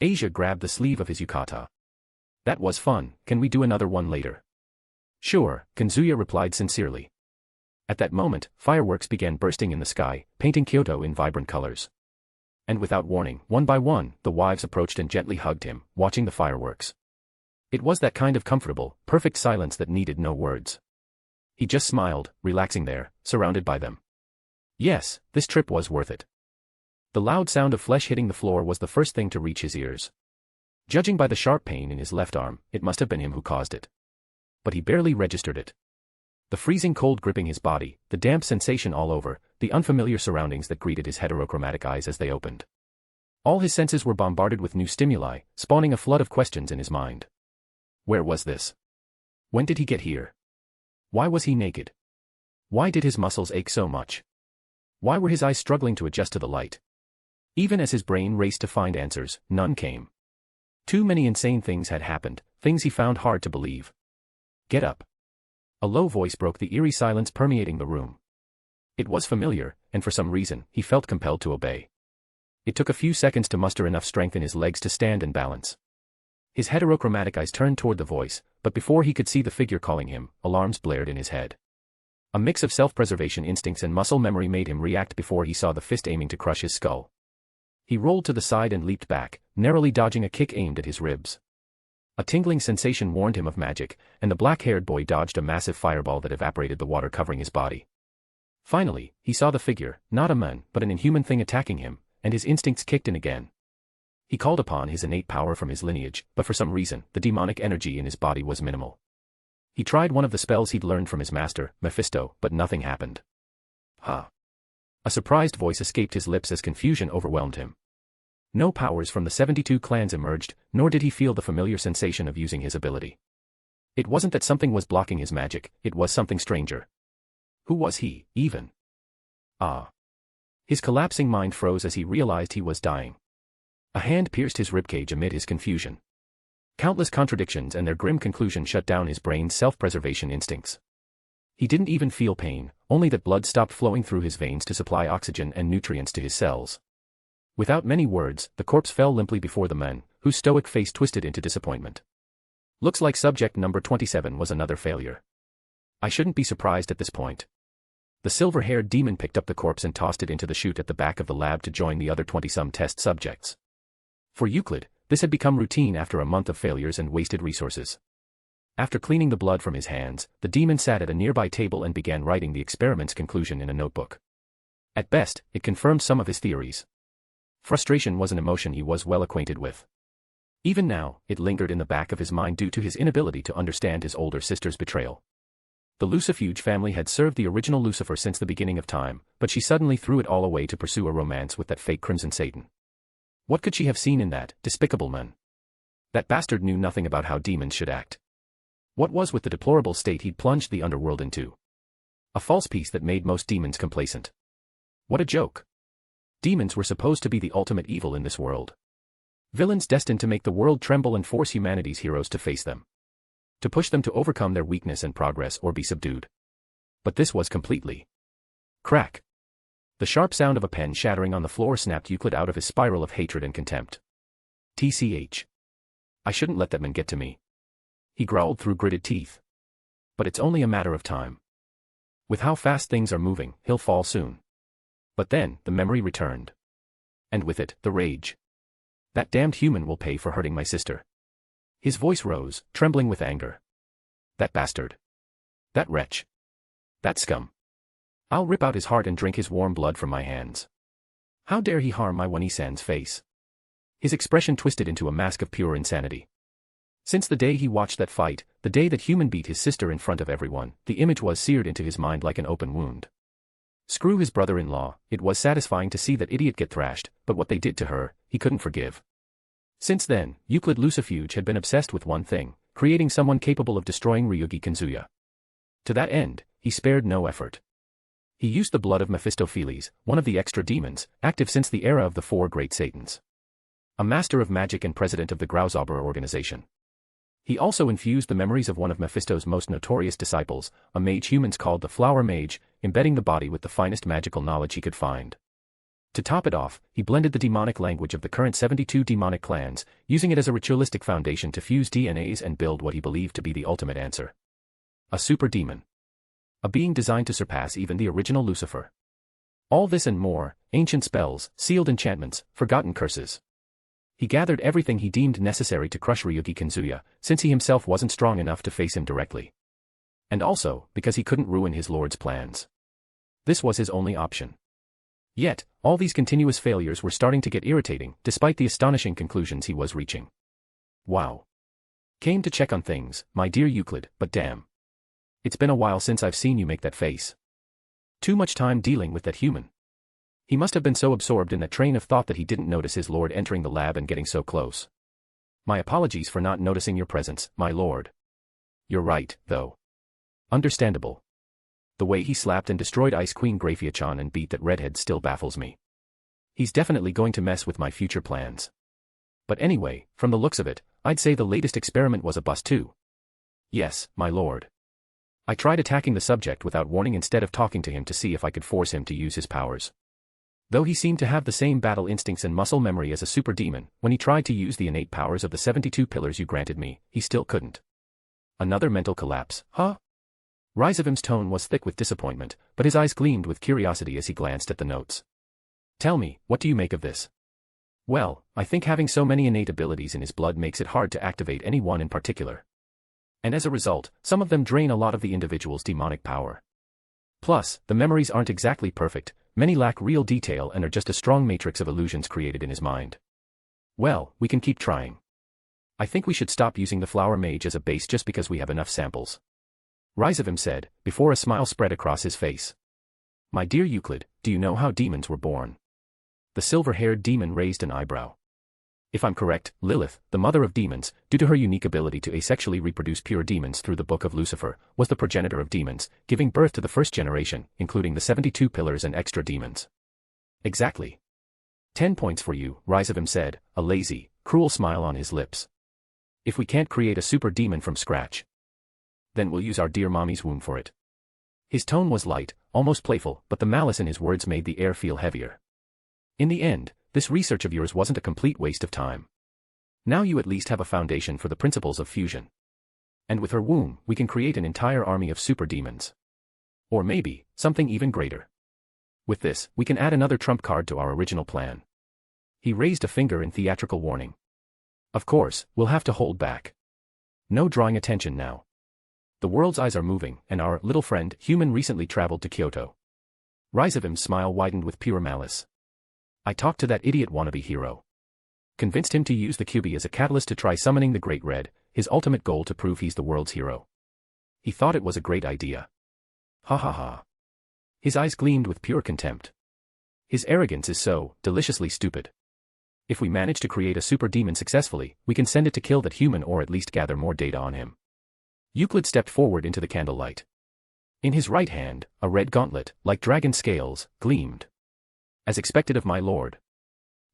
Asia grabbed the sleeve of his yukata. That was fun, can we do another one later? Sure, Kazuya replied sincerely. At that moment, fireworks began bursting in the sky, painting Kyoto in vibrant colors. And without warning, one by one, the wives approached and gently hugged him, watching the fireworks. It was that kind of comfortable, perfect silence that needed no words. He just smiled, relaxing there, surrounded by them. Yes, this trip was worth it. The loud sound of flesh hitting the floor was the first thing to reach his ears. Judging by the sharp pain in his left arm, it must have been him who caused it. But he barely registered it. The freezing cold gripping his body, the damp sensation all over, the unfamiliar surroundings that greeted his heterochromatic eyes as they opened. All his senses were bombarded with new stimuli, spawning a flood of questions in his mind. Where was this? When did he get here? Why was he naked? Why did his muscles ache so much? Why were his eyes struggling to adjust to the light? Even as his brain raced to find answers, none came. Too many insane things had happened, things he found hard to believe. Get up. A low voice broke the eerie silence permeating the room. It was familiar, and for some reason, he felt compelled to obey. It took a few seconds to muster enough strength in his legs to stand and balance. His heterochromatic eyes turned toward the voice, but before he could see the figure calling him, alarms blared in his head. A mix of self-preservation instincts and muscle memory made him react before he saw the fist aiming to crush his skull. He rolled to the side and leaped back, narrowly dodging a kick aimed at his ribs. A tingling sensation warned him of magic, and the black-haired boy dodged a massive fireball that evaporated the water covering his body. Finally, he saw the figure, not a man, but an inhuman thing attacking him, and his instincts kicked in again. He called upon his innate power from his lineage, but for some reason, the demonic energy in his body was minimal. He tried one of the spells he'd learned from his master, Mephisto, but nothing happened. Huh. A surprised voice escaped his lips as confusion overwhelmed him. No powers from the 72 clans emerged, nor did he feel the familiar sensation of using his ability. It wasn't that something was blocking his magic, it was something stranger. Who was he, even? Ah. His collapsing mind froze as he realized he was dying. A hand pierced his ribcage amid his confusion. Countless contradictions and their grim conclusion shut down his brain's self-preservation instincts. He didn't even feel pain, only that blood stopped flowing through his veins to supply oxygen and nutrients to his cells. Without many words, the corpse fell limply before the man, whose stoic face twisted into disappointment. Looks like subject number 27 was another failure. I shouldn't be surprised at this point. The silver-haired demon picked up the corpse and tossed it into the chute at the back of the lab to join the other 20-some test subjects. For Uklid, this had become routine after a month of failures and wasted resources. After cleaning the blood from his hands, the demon sat at a nearby table and began writing the experiment's conclusion in a notebook. At best, it confirmed some of his theories. Frustration was an emotion he was well acquainted with. Even now, it lingered in the back of his mind due to his inability to understand his older sister's betrayal. The Lucifuge family had served the original Lucifer since the beginning of time, but she suddenly threw it all away to pursue a romance with that fake Crimson Satan. What could she have seen in that despicable man? That bastard knew nothing about how demons should act. What was with the deplorable state he'd plunged the underworld into? A false peace that made most demons complacent. What a joke. Demons were supposed to be the ultimate evil in this world. Villains destined to make the world tremble and force humanity's heroes to face them. To push them to overcome their weakness and progress or be subdued. But this was completely. Crack. The sharp sound of a pen shattering on the floor snapped Uklid out of his spiral of hatred and contempt. TCH. I shouldn't let that man get to me. He growled through gritted teeth. But it's only a matter of time. With how fast things are moving, he'll fall soon. But then, the memory returned. And with it, the rage. That damned human will pay for hurting my sister. His voice rose, trembling with anger. That bastard. That wretch. That scum. I'll rip out his heart and drink his warm blood from my hands. How dare he harm my Wani-san's face? His expression twisted into a mask of pure insanity. Since the day he watched that fight, the day that human beat his sister in front of everyone, the image was seared into his mind like an open wound. Screw his brother-in-law, it was satisfying to see that idiot get thrashed, but what they did to her, he couldn't forgive. Since then, Uklid Lucifuge had been obsessed with one thing, creating someone capable of destroying Ryougi Kazuya. To that end, he spared no effort. He used the blood of Mephistopheles, one of the extra demons, active since the era of the four great Satans. A master of magic and president of the Grauzauber organization. He also infused the memories of one of Mephisto's most notorious disciples, a mage humans called the Flower Mage, embedding the body with the finest magical knowledge he could find. To top it off, he blended the demonic language of the current 72 demonic clans, using it as a ritualistic foundation to fuse DNAs and build what he believed to be the ultimate answer. A super demon. A being designed to surpass even the original Lucifer. All this and more, ancient spells, sealed enchantments, forgotten curses. He gathered everything he deemed necessary to crush Ryougi Kazuya, since he himself wasn't strong enough to face him directly. And also, because he couldn't ruin his lord's plans. This was his only option. Yet, all these continuous failures were starting to get irritating, despite the astonishing conclusions he was reaching. Wow. Came to check on things, my dear Uklid, but damn. It's been a while since I've seen you make that face. Too much time dealing with that human. He must have been so absorbed in that train of thought that he didn't notice his lord entering the lab and getting so close. My apologies for not noticing your presence, my lord. You're right, though. Understandable. The way he slapped and destroyed Ice Queen Grafia-chan and beat that redhead still baffles me. He's definitely going to mess with my future plans. But anyway, from the looks of it, I'd say the latest experiment was a bust too. Yes, my lord. I tried attacking the subject without warning instead of talking to him to see if I could force him to use his powers. Though he seemed to have the same battle instincts and muscle memory as a super demon, when he tried to use the innate powers of the 72 pillars you granted me, he still couldn't. Another mental collapse, huh? Ryzavim's tone was thick with disappointment, but his eyes gleamed with curiosity as he glanced at the notes. Tell me, what do you make of this? Well, I think having so many innate abilities in his blood makes it hard to activate any one in particular. And as a result, some of them drain a lot of the individual's demonic power. Plus, the memories aren't exactly perfect, many lack real detail and are just a strong matrix of illusions created in his mind. Well, we can keep trying. I think we should stop using the Flower Mage as a base just because we have enough samples. Ryzavim said, before a smile spread across his face. My dear Uklid, do you know how demons were born? The silver-haired demon raised an eyebrow. If I'm correct, Lilith, the mother of demons, due to her unique ability to asexually reproduce pure demons through the Book of Lucifer, was the progenitor of demons, giving birth to the first generation, including the 72 pillars and extra demons. Exactly. 10 points for you, Ryougi said, a lazy, cruel smile on his lips. If we can't create a super demon from scratch, then we'll use our dear mommy's womb for it. His tone was light, almost playful, but the malice in his words made the air feel heavier. In the end, this research of yours wasn't a complete waste of time. Now you at least have a foundation for the principles of fusion. And with her womb, we can create an entire army of super demons. Or maybe, something even greater. With this, we can add another trump card to our original plan. He raised a finger in theatrical warning. Of course, we'll have to hold back. No drawing attention now. The world's eyes are moving, and our little friend, human, recently traveled to Kyoto. Ryougi's smile widened with pure malice. I talked to that idiot wannabe hero. Convinced him to use the Kyuubi as a catalyst to try summoning the Great Red, his ultimate goal to prove he's the world's hero. He thought it was a great idea. Ha ha ha. His eyes gleamed with pure contempt. His arrogance is so deliciously stupid. If we manage to create a super demon successfully, we can send it to kill that human or at least gather more data on him. Uklid stepped forward into the candlelight. In his right hand, a red gauntlet, like dragon scales, gleamed. As expected of my lord.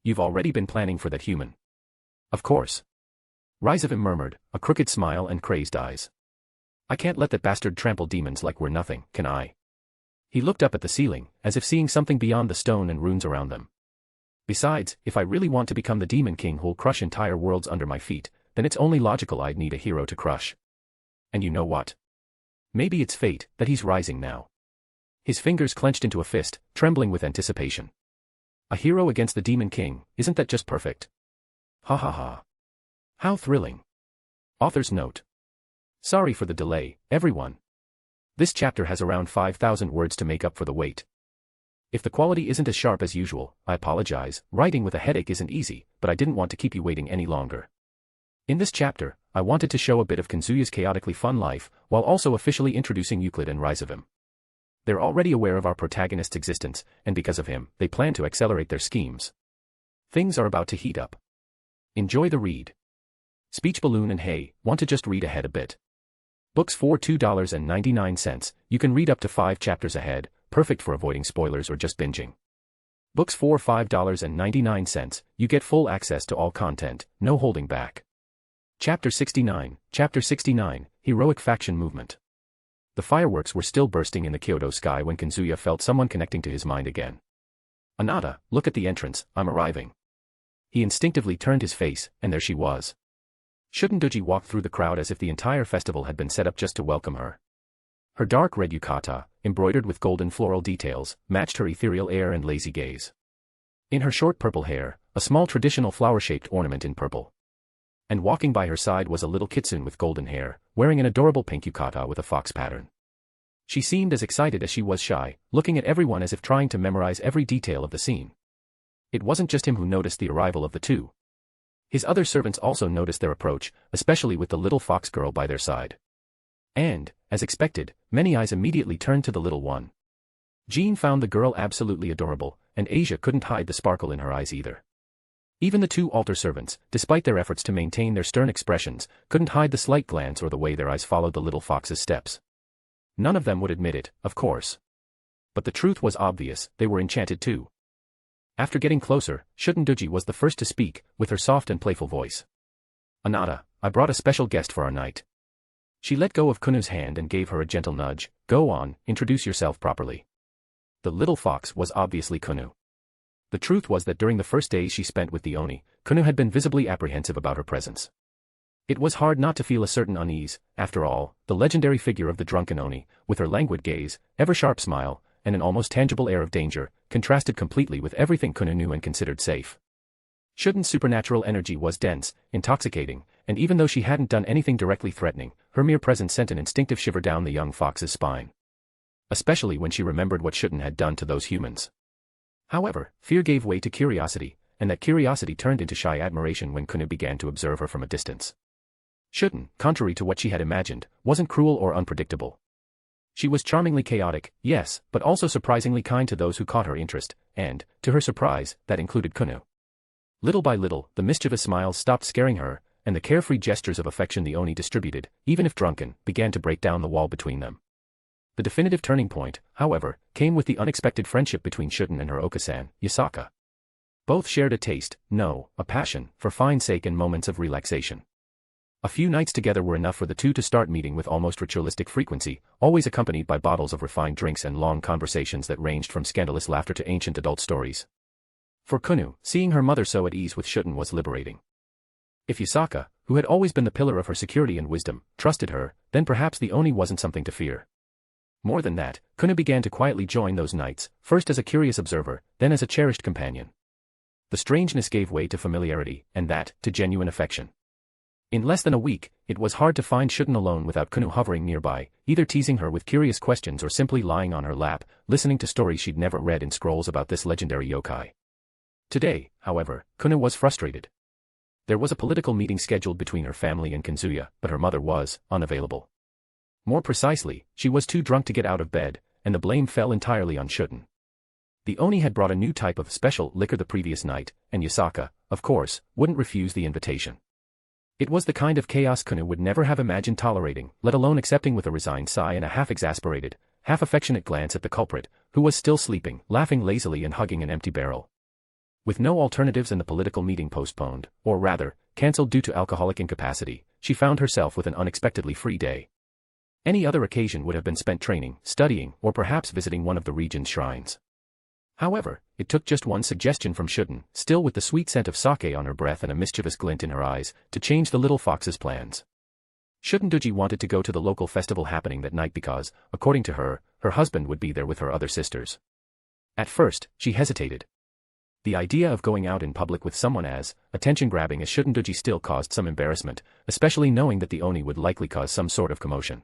You've already been planning for that human. Of course. Ryougi murmured, a crooked smile and crazed eyes. I can't let that bastard trample demons like we're nothing, can I? He looked up at the ceiling, as if seeing something beyond the stone and runes around them. Besides, if I really want to become the demon king who'll crush entire worlds under my feet, then it's only logical I'd need a hero to crush. And you know what? Maybe it's fate that he's rising now. His fingers clenched into a fist, trembling with anticipation. A hero against the demon king, isn't that just perfect? Ha ha ha. How thrilling. Author's note. Sorry for the delay, everyone. This chapter has around 5,000 words to make up for the wait. If the quality isn't as sharp as usual, I apologize. Writing with a headache isn't easy, but I didn't want to keep you waiting any longer. In this chapter, I wanted to show a bit of Kazuya's chaotically fun life, while also officially introducing Uklid and Ryougi. They're already aware of our protagonist's existence, and because of him, they plan to accelerate their schemes. Things are about to heat up. Enjoy the read. Speech balloon and hey, want to just read ahead a bit. Books for $2.99, you can read up to 5 chapters ahead, perfect for avoiding spoilers or just binging. Books for $5.99, you get full access to all content, no holding back. Chapter 69, Heroic Faction Movement. The fireworks were still bursting in the Kyoto sky when Kazuya felt someone connecting to his mind again. Anata, look at the entrance, I'm arriving. He instinctively turned his face, and there she was. Shundoji walked through the crowd as if the entire festival had been set up just to welcome her. Her dark red yukata, embroidered with golden floral details, matched her ethereal air and lazy gaze. In her short purple hair, a small traditional flower-shaped ornament in purple. And walking by her side was a little kitsune with golden hair, wearing an adorable pink yukata with a fox pattern. She seemed as excited as she was shy, looking at everyone as if trying to memorize every detail of the scene. It wasn't just him who noticed the arrival of the two. His other servants also noticed their approach, especially with the little fox girl by their side. And, as expected, many eyes immediately turned to the little one. Jean found the girl absolutely adorable, and Asia couldn't hide the sparkle in her eyes either. Even the 2 altar servants, despite their efforts to maintain their stern expressions, couldn't hide the slight glance or the way their eyes followed the little fox's steps. None of them would admit it, of course. But the truth was obvious, they were enchanted too. After getting closer, Shundoji was the first to speak, with her soft and playful voice. Anata, I brought a special guest for our night. She let go of Kunu's hand and gave her a gentle nudge. Go on, introduce yourself properly. The little fox was obviously Kunu. The truth was that during the first days she spent with the Oni, Kunu had been visibly apprehensive about her presence. It was hard not to feel a certain unease. After all, the legendary figure of the drunken Oni, with her languid gaze, ever-sharp smile, and an almost tangible air of danger, contrasted completely with everything Kunu knew and considered safe. Shun's supernatural energy was dense, intoxicating, and even though she hadn't done anything directly threatening, her mere presence sent an instinctive shiver down the young fox's spine. Especially when she remembered what Shun had done to those humans. However, fear gave way to curiosity, and that curiosity turned into shy admiration when Kunu began to observe her from a distance. Shun, contrary to what she had imagined, wasn't cruel or unpredictable. She was charmingly chaotic, yes, but also surprisingly kind to those who caught her interest, and, to her surprise, that included Kunu. Little by little, the mischievous smiles stopped scaring her, and the carefree gestures of affection the Oni distributed, even if drunken, began to break down the wall between them. The definitive turning point, however, came with the unexpected friendship between Shuten and her Oka-san, Yasaka. Both shared a taste, no, a passion, for fine sake and moments of relaxation. A few nights together were enough for the two to start meeting with almost ritualistic frequency, always accompanied by bottles of refined drinks and long conversations that ranged from scandalous laughter to ancient adult stories. For Kunu, seeing her mother so at ease with Shuten was liberating. If Yasaka, who had always been the pillar of her security and wisdom, trusted her, then perhaps the Oni wasn't something to fear. More than that, Kunu began to quietly join those nights, first as a curious observer, then as a cherished companion. The strangeness gave way to familiarity, and that, to genuine affection. In less than a week, it was hard to find Shuten alone without Kunu hovering nearby, either teasing her with curious questions or simply lying on her lap, listening to stories she'd never read in scrolls about this legendary yokai. Today, however, Kunu was frustrated. There was a political meeting scheduled between her family and Kazuya, but her mother was unavailable. More precisely, she was too drunk to get out of bed, and the blame fell entirely on Shuten. The Oni had brought a new type of special liquor the previous night, and Yasaka, of course, wouldn't refuse the invitation. It was the kind of chaos Kunu would never have imagined tolerating, let alone accepting with a resigned sigh and a half-exasperated, half-affectionate glance at the culprit, who was still sleeping, laughing lazily and hugging an empty barrel. With no alternatives and the political meeting postponed, or rather, cancelled due to alcoholic incapacity, she found herself with an unexpectedly free day. Any other occasion would have been spent training, studying, or perhaps visiting one of the region's shrines. However, it took just one suggestion from Shuten, still with the sweet scent of sake on her breath and a mischievous glint in her eyes, to change the little fox's plans. Shutendoji wanted to go to the local festival happening that night because, according to her, her husband would be there with her other sisters. At first, she hesitated. The idea of going out in public with someone as attention-grabbing as Shutendoji still caused some embarrassment, especially knowing that the Oni would likely cause some sort of commotion.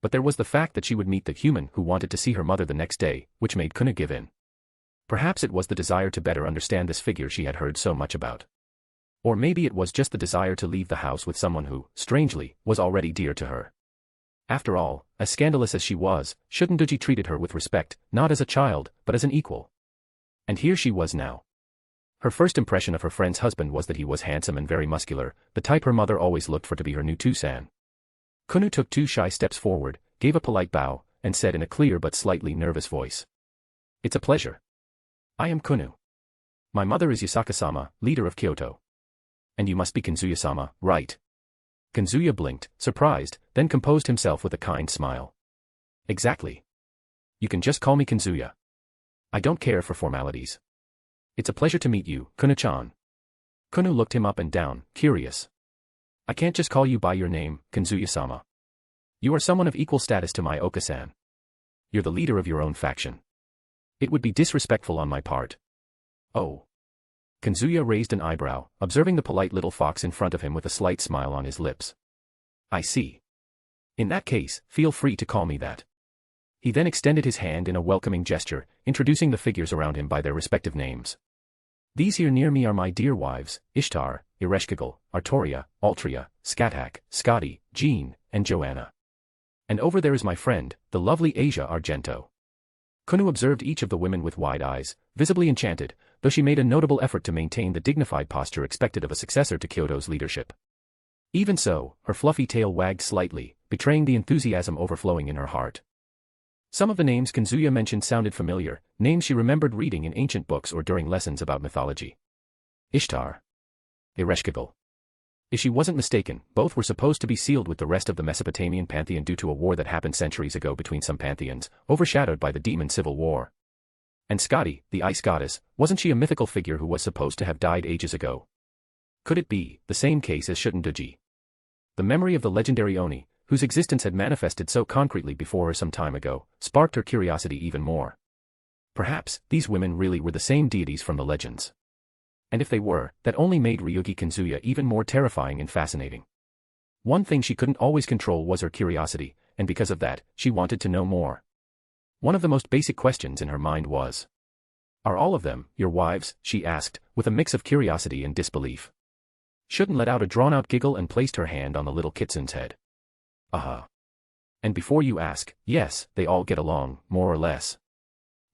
But there was the fact that she would meet the human who wanted to see her mother the next day, which made Kunu give in. Perhaps it was the desire to better understand this figure she had heard so much about. Or maybe it was just the desire to leave the house with someone who, strangely, was already dear to her. After all, as scandalous as she was, Shutendoji treated her with respect, not as a child, but as an equal. And here she was now. Her first impression of her friend's husband was that he was handsome and very muscular, the type her mother always looked for to be her new Tusan. Kunu took 2 shy steps forward, gave a polite bow, and said in a clear but slightly nervous voice. "It's a pleasure. I am Kunu. My mother is Yasaka-sama, leader of Kyoto. And you must be Kazuya-sama, right?" Kazuya blinked, surprised, then composed himself with a kind smile. "Exactly. You can just call me Kazuya. I don't care for formalities. It's a pleasure to meet you, Kunu-chan." Kunu looked him up and down, curious. "I can't just call you by your name, Kazuya-sama. You are someone of equal status to my Oka-san. You're the leader of your own faction. It would be disrespectful on my part." "Oh." Kazuya raised an eyebrow, observing the polite little fox in front of him with a slight smile on his lips. "I see. In that case, feel free to call me that." He then extended his hand in a welcoming gesture, introducing the figures around him by their respective names. "These here near me are my dear wives, Ishtar, Ereshkigal, Artoria, Altria, Scathach, Scotty, Jean, and Joanna. And over there is my friend, the lovely Asia Argento." Kunu observed each of the women with wide eyes, visibly enchanted, though she made a notable effort to maintain the dignified posture expected of a successor to Kyoto's leadership. Even so, her fluffy tail wagged slightly, betraying the enthusiasm overflowing in her heart. Some of the names Kazuya mentioned sounded familiar, names she remembered reading in ancient books or during lessons about mythology. Ishtar. Ereshkigal. If she wasn't mistaken, both were supposed to be sealed with the rest of the Mesopotamian pantheon due to a war that happened centuries ago between some pantheons, overshadowed by the demon civil war. And Scotty, the ice goddess, wasn't she a mythical figure who was supposed to have died ages ago? Could it be the same case as Shutendoji? The memory of the legendary Oni, whose existence had manifested so concretely before her some time ago, sparked her curiosity even more. Perhaps these women really were the same deities from the legends. And if they were, that only made Ryougi Kazuya even more terrifying and fascinating. One thing she couldn't always control was her curiosity, and because of that, she wanted to know more. One of the most basic questions in her mind was, "Are all of them your wives?" she asked, with a mix of curiosity and disbelief. Shuten let out a drawn-out giggle and placed her hand on the little kitsune's head. "Uh-huh. And before you ask, yes, they all get along, more or less."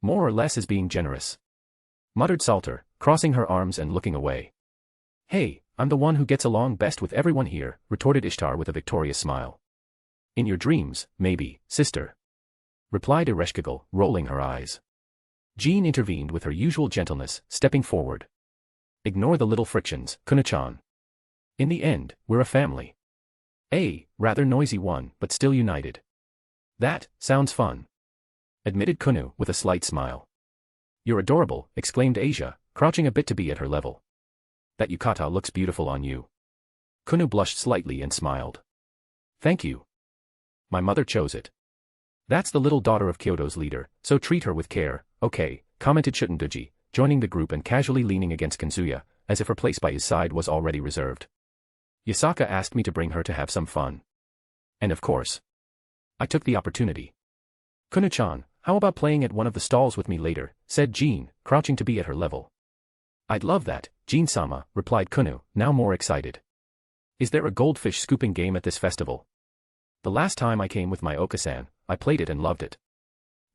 "More or less is being generous," muttered Salter, crossing her arms and looking away. Hey, I'm the one who gets along best with everyone here, retorted Ishtar with a victorious smile. In your dreams, maybe, sister, replied Ereshkigal, rolling her eyes. Jean intervened with her usual gentleness, stepping forward. Ignore the little frictions, Kunu-chan. In the end, we're a family. A rather noisy one, but still united. That sounds fun, admitted Kunu with a slight smile. You're adorable, exclaimed Asia, crouching a bit to be at her level. That yukata looks beautiful on you. Kunu blushed slightly and smiled. Thank you. My mother chose it. That's the little daughter of Kyoto's leader, so treat her with care, okay, commented Shutendoji, joining the group and casually leaning against Kazuya, as if her place by his side was already reserved. Yasaka asked me to bring her to have some fun. And of course, I took the opportunity. Kunu-chan, how about playing at one of the stalls with me later, said Jean, crouching to be at her level. I'd love that, Jean-sama, replied Kunu, now more excited. Is there a goldfish scooping game at this festival? The last time I came with my Oka-san, I played it and loved it.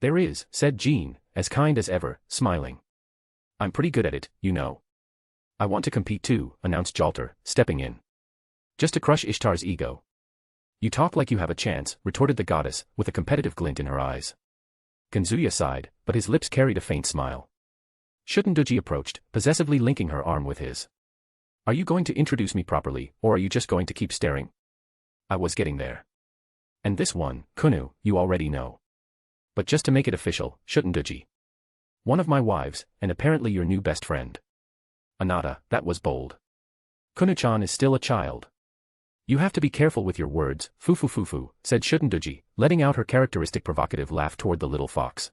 There is, said Jean, as kind as ever, smiling. I'm pretty good at it, you know. I want to compete too, announced Jalter, stepping in. Just to crush Ishtar's ego. You talk like you have a chance, retorted the goddess, with a competitive glint in her eyes. Kazuya sighed, but his lips carried a faint smile. Shutendoji approached, possessively linking her arm with his. Are you going to introduce me properly, or are you just going to keep staring? I was getting there. And this one, Kunu, you already know. But just to make it official, Shutendoji. One of my wives, and apparently your new best friend. Anata, that was bold. Kunu-chan is still a child. You have to be careful with your words, fufu, said Shutendoji, letting out her characteristic provocative laugh toward the little fox.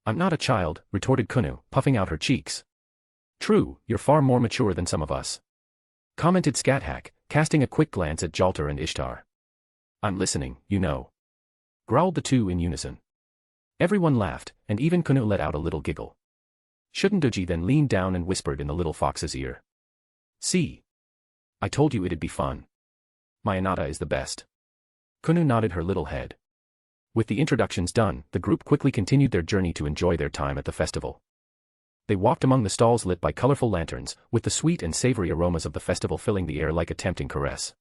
I'm not a child, retorted Kunu, puffing out her cheeks. True, you're far more mature than some of us. Commented Scathach, casting a quick glance at Jalter and Ishtar. I'm listening, you know. Growled the two in unison. Everyone laughed, and even Kunu let out a little giggle. Shutendoji then leaned down and whispered in the little fox's ear. See. I told you it'd be fun. My Anata is the best. Kunu nodded her little head. With the introductions done, the group quickly continued their journey to enjoy their time at the festival. They walked among the stalls lit by colorful lanterns, with the sweet and savory aromas of the festival filling the air like a tempting caress.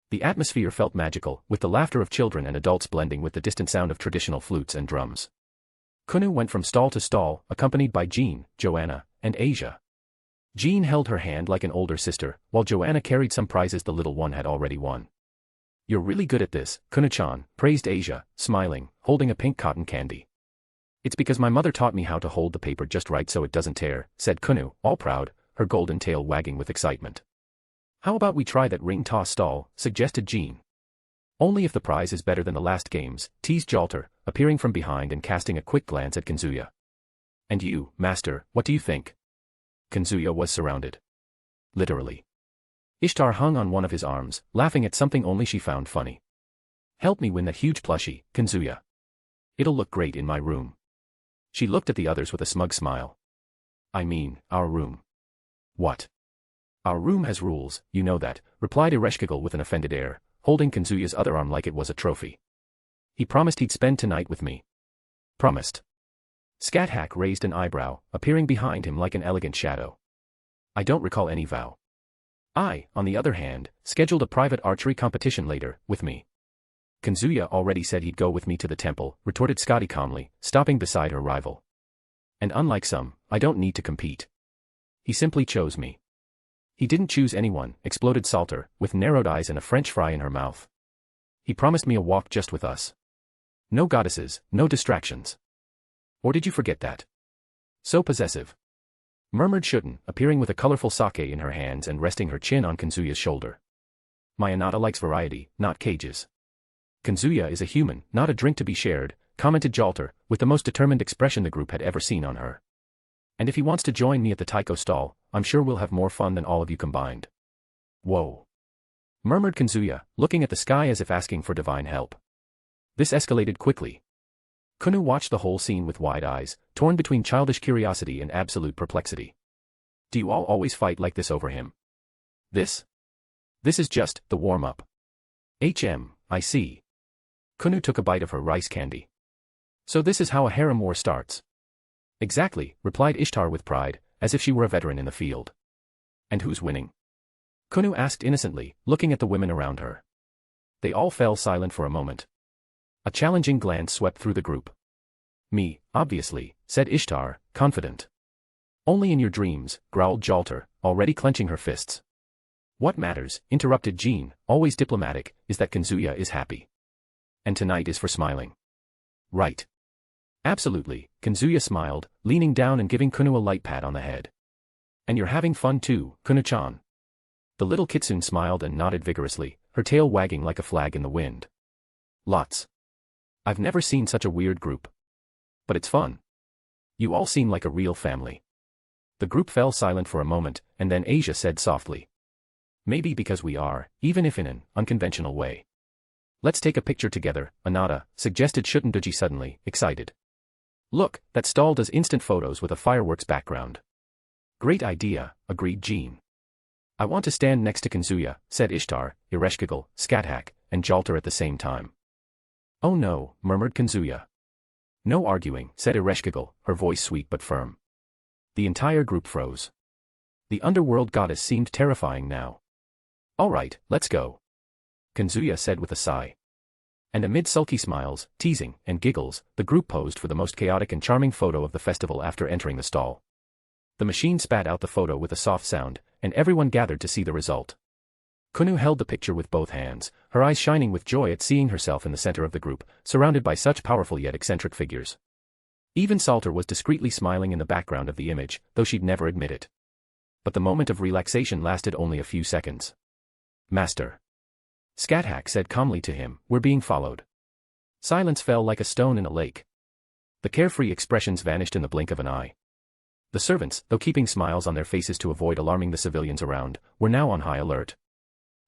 The atmosphere felt magical, with the laughter of children and adults blending with the distant sound of traditional flutes and drums. Kunu went from stall to stall, accompanied by Jean, Joanna, and Asia. Jean held her hand like an older sister, while Joanna carried some prizes the little one had already won. You're really good at this, Kunu-chan, praised Asia, smiling, holding a pink cotton candy. It's because my mother taught me how to hold the paper just right so it doesn't tear, said Kunu, all proud, her golden tail wagging with excitement. How about we try that ring toss stall, suggested Jean. Only if the prize is better than the last games, teased Jalter, appearing from behind and casting a quick glance at Kazuya. And you, master, what do you think? Kazuya was surrounded. Literally. Ishtar hung on one of his arms, laughing at something only she found funny. Help me win that huge plushie, Kazuya. It'll look great in my room. She looked at the others with a smug smile. I mean, our room. What? Our room has rules, you know that, replied Ereshkigal with an offended air, holding Kazuya's other arm like it was a trophy. He promised he'd spend tonight with me. Promised. Scathach raised an eyebrow, appearing behind him like an elegant shadow. I don't recall any vow. I, on the other hand, scheduled a private archery competition later, with me. Kazuya already said he'd go with me to the temple, retorted Scotty calmly, stopping beside her rival. And unlike some, I don't need to compete. He simply chose me. He didn't choose anyone, exploded Salter, with narrowed eyes and a French fry in her mouth. He promised me a walk just with us. No goddesses, no distractions. Or did you forget that? So possessive. Murmured Shuten, appearing with a colorful sake in her hands and resting her chin on Kazuya's shoulder. My Anata likes variety, not cages. Kazuya is a human, not a drink to be shared, commented Jalter, with the most determined expression the group had ever seen on her. And if he wants to join me at the taiko stall, I'm sure we'll have more fun than all of you combined. Whoa. Murmured Kazuya, looking at the sky as if asking for divine help. This escalated quickly. Kunu watched the whole scene with wide eyes, torn between childish curiosity and absolute perplexity. Do you all always fight like this over him? This is just the warm-up. I see. Kunu took a bite of her rice candy. So this is how a harem war starts. Exactly, replied Ishtar with pride, as if she were a veteran in the field. And who's winning? Kunu asked innocently, looking at the women around her. They all fell silent for a moment. A challenging glance swept through the group. Me, obviously, said Ishtar, confident. Only in your dreams, growled Jalter, already clenching her fists. What matters, interrupted Jean, always diplomatic, is that Kazuya is happy. And tonight is for smiling. Right. Absolutely, Kazuya smiled, leaning down and giving Kunu a light pat on the head. And you're having fun too, Kunu-chan. The little kitsune smiled and nodded vigorously, her tail wagging like a flag in the wind. Lots. I've never seen such a weird group. But it's fun. You all seem like a real family. The group fell silent for a moment, and then Asia said softly. Maybe because we are, even if in an unconventional way. Let's take a picture together, Anata, suggested Shutendoji suddenly, excited. Look, that stall does instant photos with a fireworks background. Great idea, agreed Jean. I want to stand next to Kazuya, said Ishtar, Ereshkigal, Scathach, and Jalter at the same time. Oh no, murmured Kazuya. No arguing, said Ereshkigal, her voice sweet but firm. The entire group froze. The underworld goddess seemed terrifying now. All right, let's go. Kazuya said with a sigh. And amid sulky smiles, teasing, and giggles, the group posed for the most chaotic and charming photo of the festival after entering the stall. The machine spat out the photo with a soft sound, and everyone gathered to see the result. Kunu held the picture with both hands, her eyes shining with joy at seeing herself in the center of the group, surrounded by such powerful yet eccentric figures. Even Salter was discreetly smiling in the background of the image, though she'd never admit it. But the moment of relaxation lasted only a few seconds. Master. Scathach said calmly to him, we're being followed. Silence fell like a stone in a lake. The carefree expressions vanished in the blink of an eye. The servants, though keeping smiles on their faces to avoid alarming the civilians around, were now on high alert.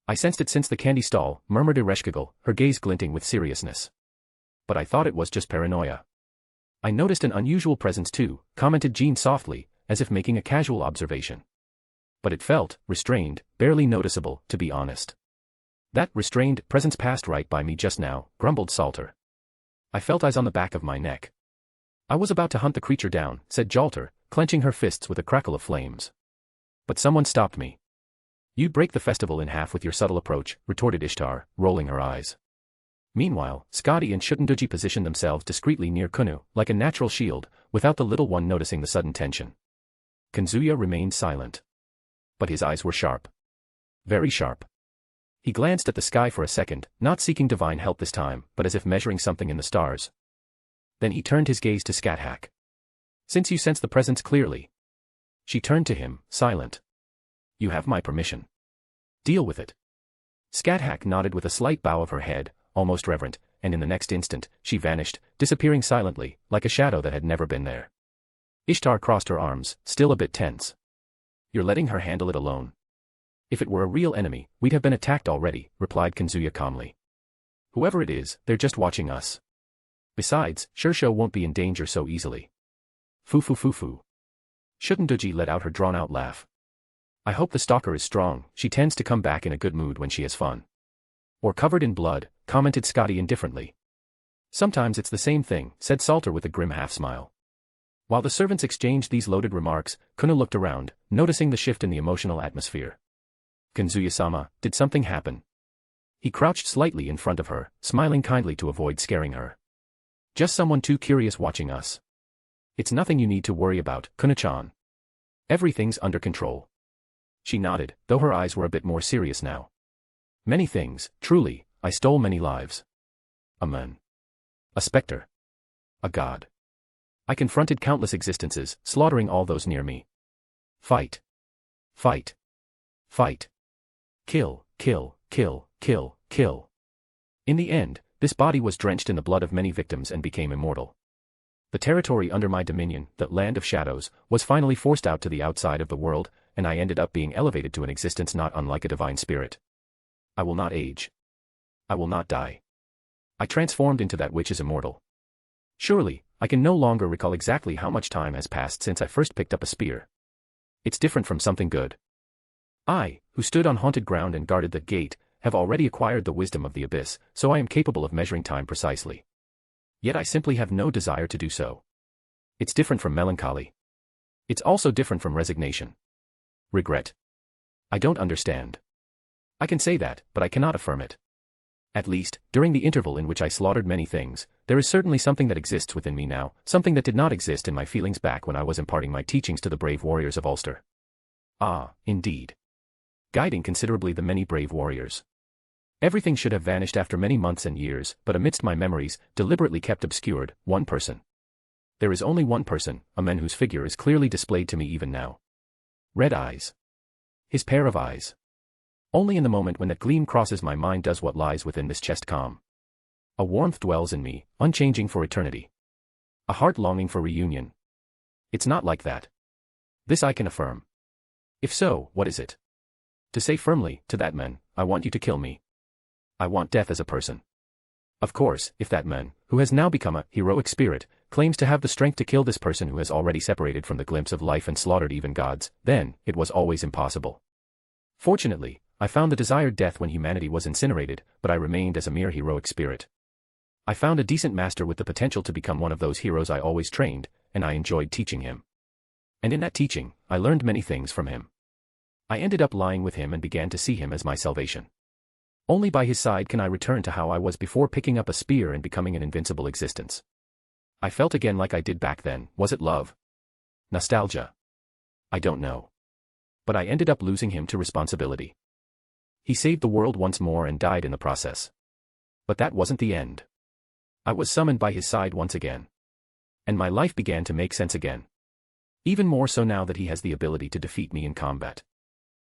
I sensed it since the candy stall, murmured Ereshkigal, her gaze glinting with seriousness. But I thought it was just paranoia. I noticed an unusual presence too, commented Jean softly, as if making a casual observation. But it felt restrained, barely noticeable, to be honest. That restrained presence passed right by me just now, grumbled Salter. I felt eyes on the back of my neck. I was about to hunt the creature down, said Jalter, clenching her fists with a crackle of flames. But someone stopped me. You'd break the festival in half with your subtle approach, retorted Ishtar, rolling her eyes. Meanwhile, Scotty and Shutendoji positioned themselves discreetly near Kunu, like a natural shield, without the little one noticing the sudden tension. Kazuya remained silent. But his eyes were sharp. Very sharp. He glanced at the sky for a second, not seeking divine help this time, but as if measuring something in the stars. Then he turned his gaze to Scathach. Since you sense the presence clearly. She turned to him, silent. You have my permission. Deal with it. Scathach nodded with a slight bow of her head, almost reverent, and in the next instant, she vanished, disappearing silently, like a shadow that had never been there. Ishtar crossed her arms, still a bit tense. You're letting her handle it alone. If it were a real enemy, we'd have been attacked already, replied Kazuya calmly. Whoever it is, they're just watching us. Besides, Shursho won't be in danger so easily. Foo. Shutendoji let out her drawn-out laugh. I hope the stalker is strong, she tends to come back in a good mood when she has fun. Or covered in blood, commented Scotty indifferently. Sometimes it's the same thing, said Salter with a grim half-smile. While the servants exchanged these loaded remarks, Kunu looked around, noticing the shift in the emotional atmosphere. Kazuya-sama, did something happen? He crouched slightly in front of her, smiling kindly to avoid scaring her. Just someone too curious watching us. It's nothing you need to worry about, Kunu-chan. Everything's under control. She nodded, though her eyes were a bit more serious now. Many things, truly, I stole many lives. A man. A specter. A god. I confronted countless existences, slaughtering all those near me. Fight. Fight. Fight. Kill. In the end, this body was drenched in the blood of many victims and became immortal. The territory under my dominion, the land of shadows, was finally forced out to the outside of the world, and I ended up being elevated to an existence not unlike a divine spirit. I will not age. I will not die. I transformed into that which is immortal. Surely, I can no longer recall exactly how much time has passed since I first picked up a spear. It's different from something good. I, who stood on haunted ground and guarded the gate, have already acquired the wisdom of the abyss, so I am capable of measuring time precisely. Yet I simply have no desire to do so. It's different from melancholy. It's also different from resignation. Regret. I don't understand. I can say that, but I cannot affirm it. At least, during the interval in which I slaughtered many things, there is certainly something that exists within me now, something that did not exist in my feelings back when I was imparting my teachings to the brave warriors of Ulster. Ah, indeed. Guiding considerably the many brave warriors. Everything should have vanished after many months and years, but amidst my memories, deliberately kept obscured, one person. There is only one person, a man whose figure is clearly displayed to me even now. Red eyes. His pair of eyes. Only in the moment when that gleam crosses my mind does what lies within this chest calm. A warmth dwells in me, unchanging for eternity. A heart longing for reunion. It's not like that. This I can affirm. If so, what is it? To say firmly, to that man, I want you to kill me. I want death as a person. Of course, if that man, who has now become a heroic spirit, claims to have the strength to kill this person who has already separated from the glimpse of life and slaughtered even gods, then, it was always impossible. Fortunately, I found the desired death when humanity was incinerated, but I remained as a mere heroic spirit. I found a decent master with the potential to become one of those heroes I always trained, and I enjoyed teaching him. And in that teaching, I learned many things from him. I ended up lying with him and began to see him as my salvation. Only by his side can I return to how I was before picking up a spear and becoming an invincible existence. I felt again like I did back then. Was it love? Nostalgia? I don't know. But I ended up losing him to responsibility. He saved the world once more and died in the process. But that wasn't the end. I was summoned by his side once again. And my life began to make sense again. Even more so now that he has the ability to defeat me in combat.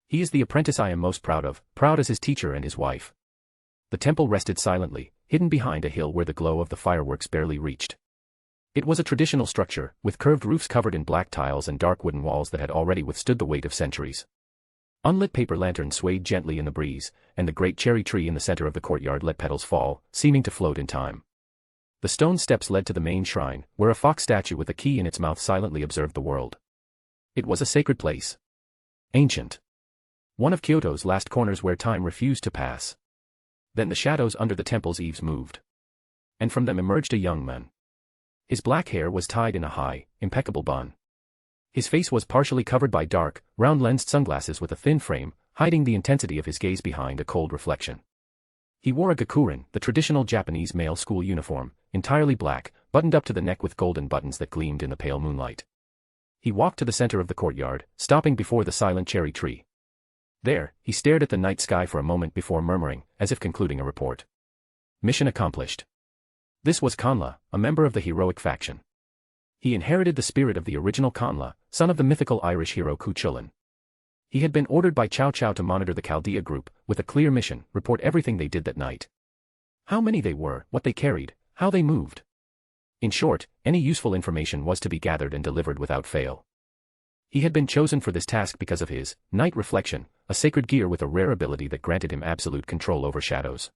He is the apprentice I am most proud of, proud as his teacher and his wife. The temple rested silently, hidden behind a hill where the glow of the fireworks barely reached. It was a traditional structure, with curved roofs covered in black tiles and dark wooden walls that had already withstood the weight of centuries. Unlit paper lanterns swayed gently in the breeze, and the great cherry tree in the center of the courtyard let petals fall, seeming to float in time. The stone steps led to the main shrine, where a fox statue with a key in its mouth silently observed the world. It was a sacred place. Ancient. One of Kyoto's last corners where time refused to pass. Then the shadows under the temple's eaves moved. And from them emerged a young man. His black hair was tied in a high, impeccable bun. His face was partially covered by dark, round-lensed sunglasses with a thin frame, hiding the intensity of his gaze behind a cold reflection. He wore a gakurin, the traditional Japanese male school uniform, entirely black, buttoned up to the neck with golden buttons that gleamed in the pale moonlight. He walked to the center of the courtyard, stopping before the silent cherry tree. There, he stared at the night sky for a moment before murmuring, as if concluding a report. Mission accomplished. This was Conla, a member of the heroic faction. He inherited the spirit of the original Conla, son of the mythical Irish hero Cuchulainn. He had been ordered by Chow Chow to monitor the Chaldea group, with a clear mission, report everything they did that night. How many they were, what they carried, how they moved. In short, any useful information was to be gathered and delivered without fail. He had been chosen for this task because of his night reflection, a sacred gear with a rare ability that granted him absolute control over shadows.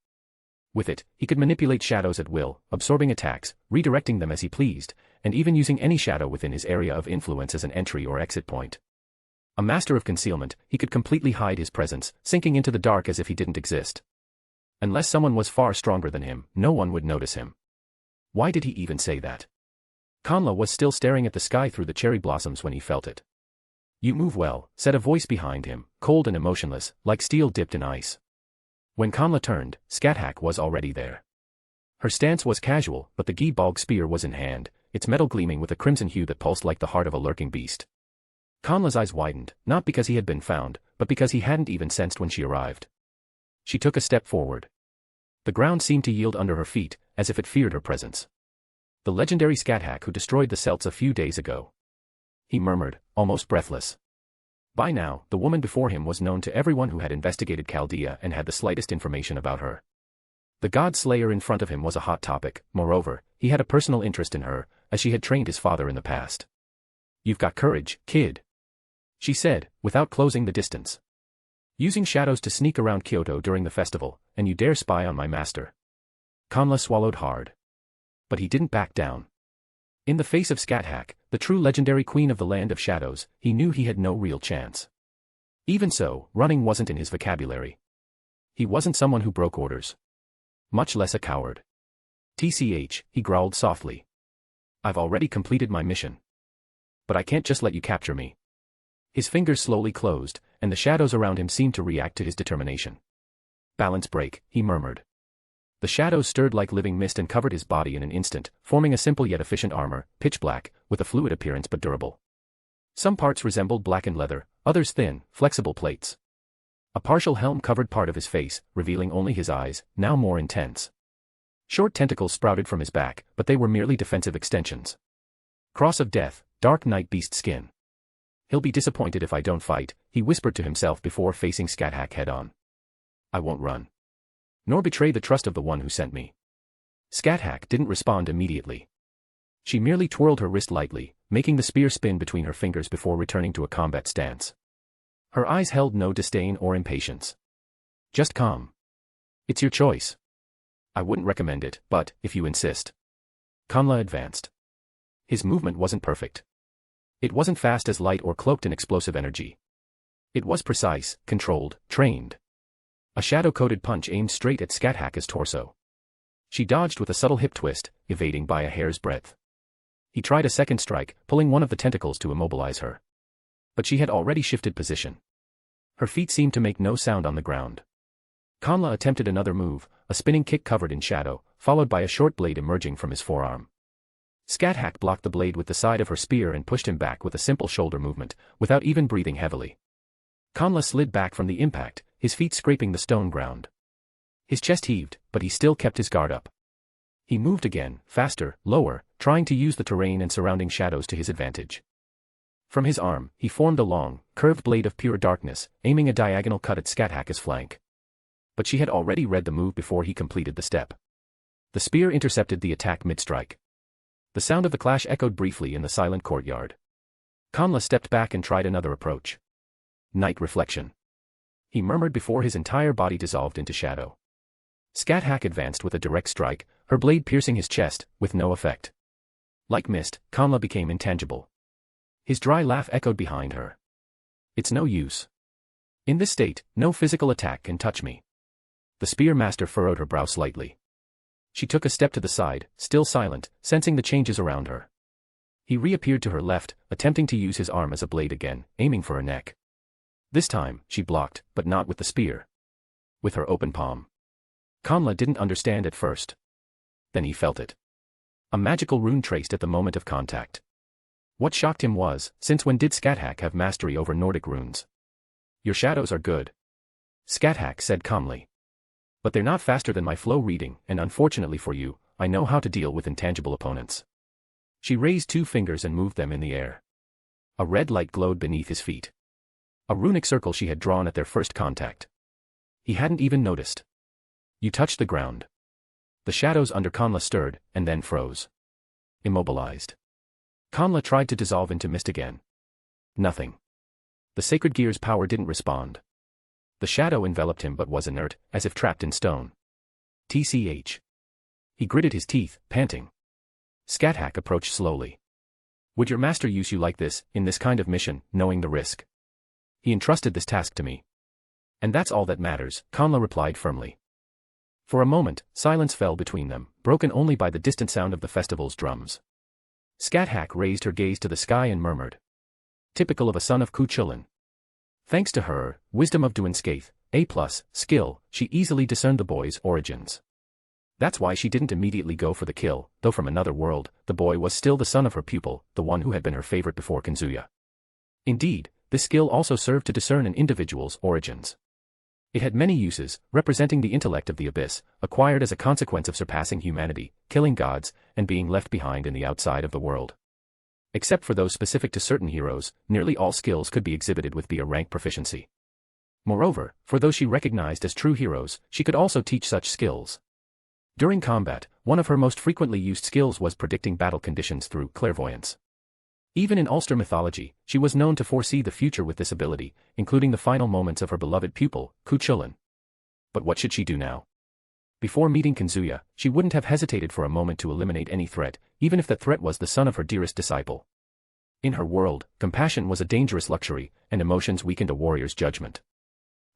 With it, he could manipulate shadows at will, absorbing attacks, redirecting them as he pleased, and even using any shadow within his area of influence as an entry or exit point. A master of concealment, he could completely hide his presence, sinking into the dark as if he didn't exist. Unless someone was far stronger than him, no one would notice him. Why did he even say that? Conla was still staring at the sky through the cherry blossoms when he felt it. You move well, said a voice behind him, cold and emotionless, like steel dipped in ice. When Conla turned, Scathach was already there. Her stance was casual, but the Gi-Bog spear was in hand, its metal gleaming with a crimson hue that pulsed like the heart of a lurking beast. Conla's eyes widened, not because he had been found, but because he hadn't even sensed when she arrived. She took a step forward. The ground seemed to yield under her feet, as if it feared her presence. The legendary Scathach who destroyed the Celts a few days ago. He murmured, almost breathless. By now, the woman before him was known to everyone who had investigated Chaldea and had the slightest information about her. The god slayer in front of him was a hot topic, moreover, he had a personal interest in her, as she had trained his father in the past. You've got courage, kid. She said, without closing the distance. Using shadows to sneak around Kyoto during the festival, and you dare spy on my master. Conla swallowed hard. But he didn't back down. In the face of Scathach, the true legendary queen of the land of shadows, he knew he had no real chance. Even so, running wasn't in his vocabulary. He wasn't someone who broke orders. Much less a coward. TCH, he growled softly. I've already completed my mission. But I can't just let you capture me. His fingers slowly closed, and the shadows around him seemed to react to his determination. Balance break, he murmured. The shadows stirred like living mist and covered his body in an instant, forming a simple yet efficient armor, pitch black, with a fluid appearance but durable. Some parts resembled blackened leather, others thin, flexible plates. A partial helm covered part of his face, revealing only his eyes, now more intense. Short tentacles sprouted from his back, but they were merely defensive extensions. Cross of death, dark night beast skin. He'll be disappointed if I don't fight, he whispered to himself before facing Scathach head-on. I won't run. Nor betray the trust of the one who sent me. Scathach didn't respond immediately. She merely twirled her wrist lightly, making the spear spin between her fingers before returning to a combat stance. Her eyes held no disdain or impatience. Just calm. It's your choice. I wouldn't recommend it, but, if you insist. Kanla advanced. His movement wasn't perfect. It wasn't fast as light or cloaked in explosive energy. It was precise, controlled, trained. A shadow-coated punch aimed straight at Scathach's torso. She dodged with a subtle hip twist, evading by a hair's breadth. He tried a second strike, pulling one of the tentacles to immobilize her. But she had already shifted position. Her feet seemed to make no sound on the ground. Kanla attempted another move, a spinning kick covered in shadow, followed by a short blade emerging from his forearm. Scathach blocked the blade with the side of her spear and pushed him back with a simple shoulder movement, without even breathing heavily. Kanla slid back from the impact, his feet scraping the stone ground. His chest heaved, but he still kept his guard up. He moved again, faster, lower, trying to use the terrain and surrounding shadows to his advantage. From his arm, he formed a long, curved blade of pure darkness, aiming a diagonal cut at Scathach's flank. But she had already read the move before he completed the step. The spear intercepted the attack mid-strike. The sound of the clash echoed briefly in the silent courtyard. Kanla stepped back and tried another approach. Night reflection. He murmured before his entire body dissolved into shadow. Scathach advanced with a direct strike, her blade piercing his chest, with no effect. Like mist, Kanla became intangible. His dry laugh echoed behind her. It's no use. In this state, no physical attack can touch me. The spear master furrowed her brow slightly. She took a step to the side, still silent, sensing the changes around her. He reappeared to her left, attempting to use his arm as a blade again, aiming for her neck. This time, she blocked, but not with the spear. With her open palm. Kanla didn't understand at first. Then he felt it. A magical rune traced at the moment of contact. What shocked him was, since when did Scathach have mastery over Nordic runes? Your shadows are good. Scathach said calmly. But they're not faster than my flow reading, and unfortunately for you, I know how to deal with intangible opponents. She raised two fingers and moved them in the air. A red light glowed beneath his feet. A runic circle she had drawn at their first contact. He hadn't even noticed. You touched the ground. The shadows under Kanla stirred, and then froze. Immobilized. Kanla tried to dissolve into mist again. Nothing. The sacred gear's power didn't respond. The shadow enveloped him but was inert, as if trapped in stone. TCH. He gritted his teeth, panting. Scathach approached slowly. Would your master use you like this, in this kind of mission, knowing the risk? He entrusted this task to me. And that's all that matters, Kanla replied firmly. For a moment, silence fell between them, broken only by the distant sound of the festival's drums. Scathach raised her gaze to the sky and murmured. Typical of a son of Kuchulin. Thanks to her, wisdom of Duinscaith, A+, skill, she easily discerned the boy's origins. That's why she didn't immediately go for the kill, though from another world, the boy was still the son of her pupil, the one who had been her favorite before Kazuya. Indeed, this skill also served to discern an individual's origins. It had many uses, representing the intellect of the abyss, acquired as a consequence of surpassing humanity, killing gods, and being left behind in the outside of the world. Except for those specific to certain heroes, nearly all skills could be exhibited with B rank proficiency. Moreover, for those she recognized as true heroes, she could also teach such skills. During combat, one of her most frequently used skills was predicting battle conditions through clairvoyance. Even in Ulster mythology, she was known to foresee the future with this ability, including the final moments of her beloved pupil, Kuchulin. But what should she do now? Before meeting Kazuya, she wouldn't have hesitated for a moment to eliminate any threat, even if that threat was the son of her dearest disciple. In her world, compassion was a dangerous luxury, and emotions weakened a warrior's judgment.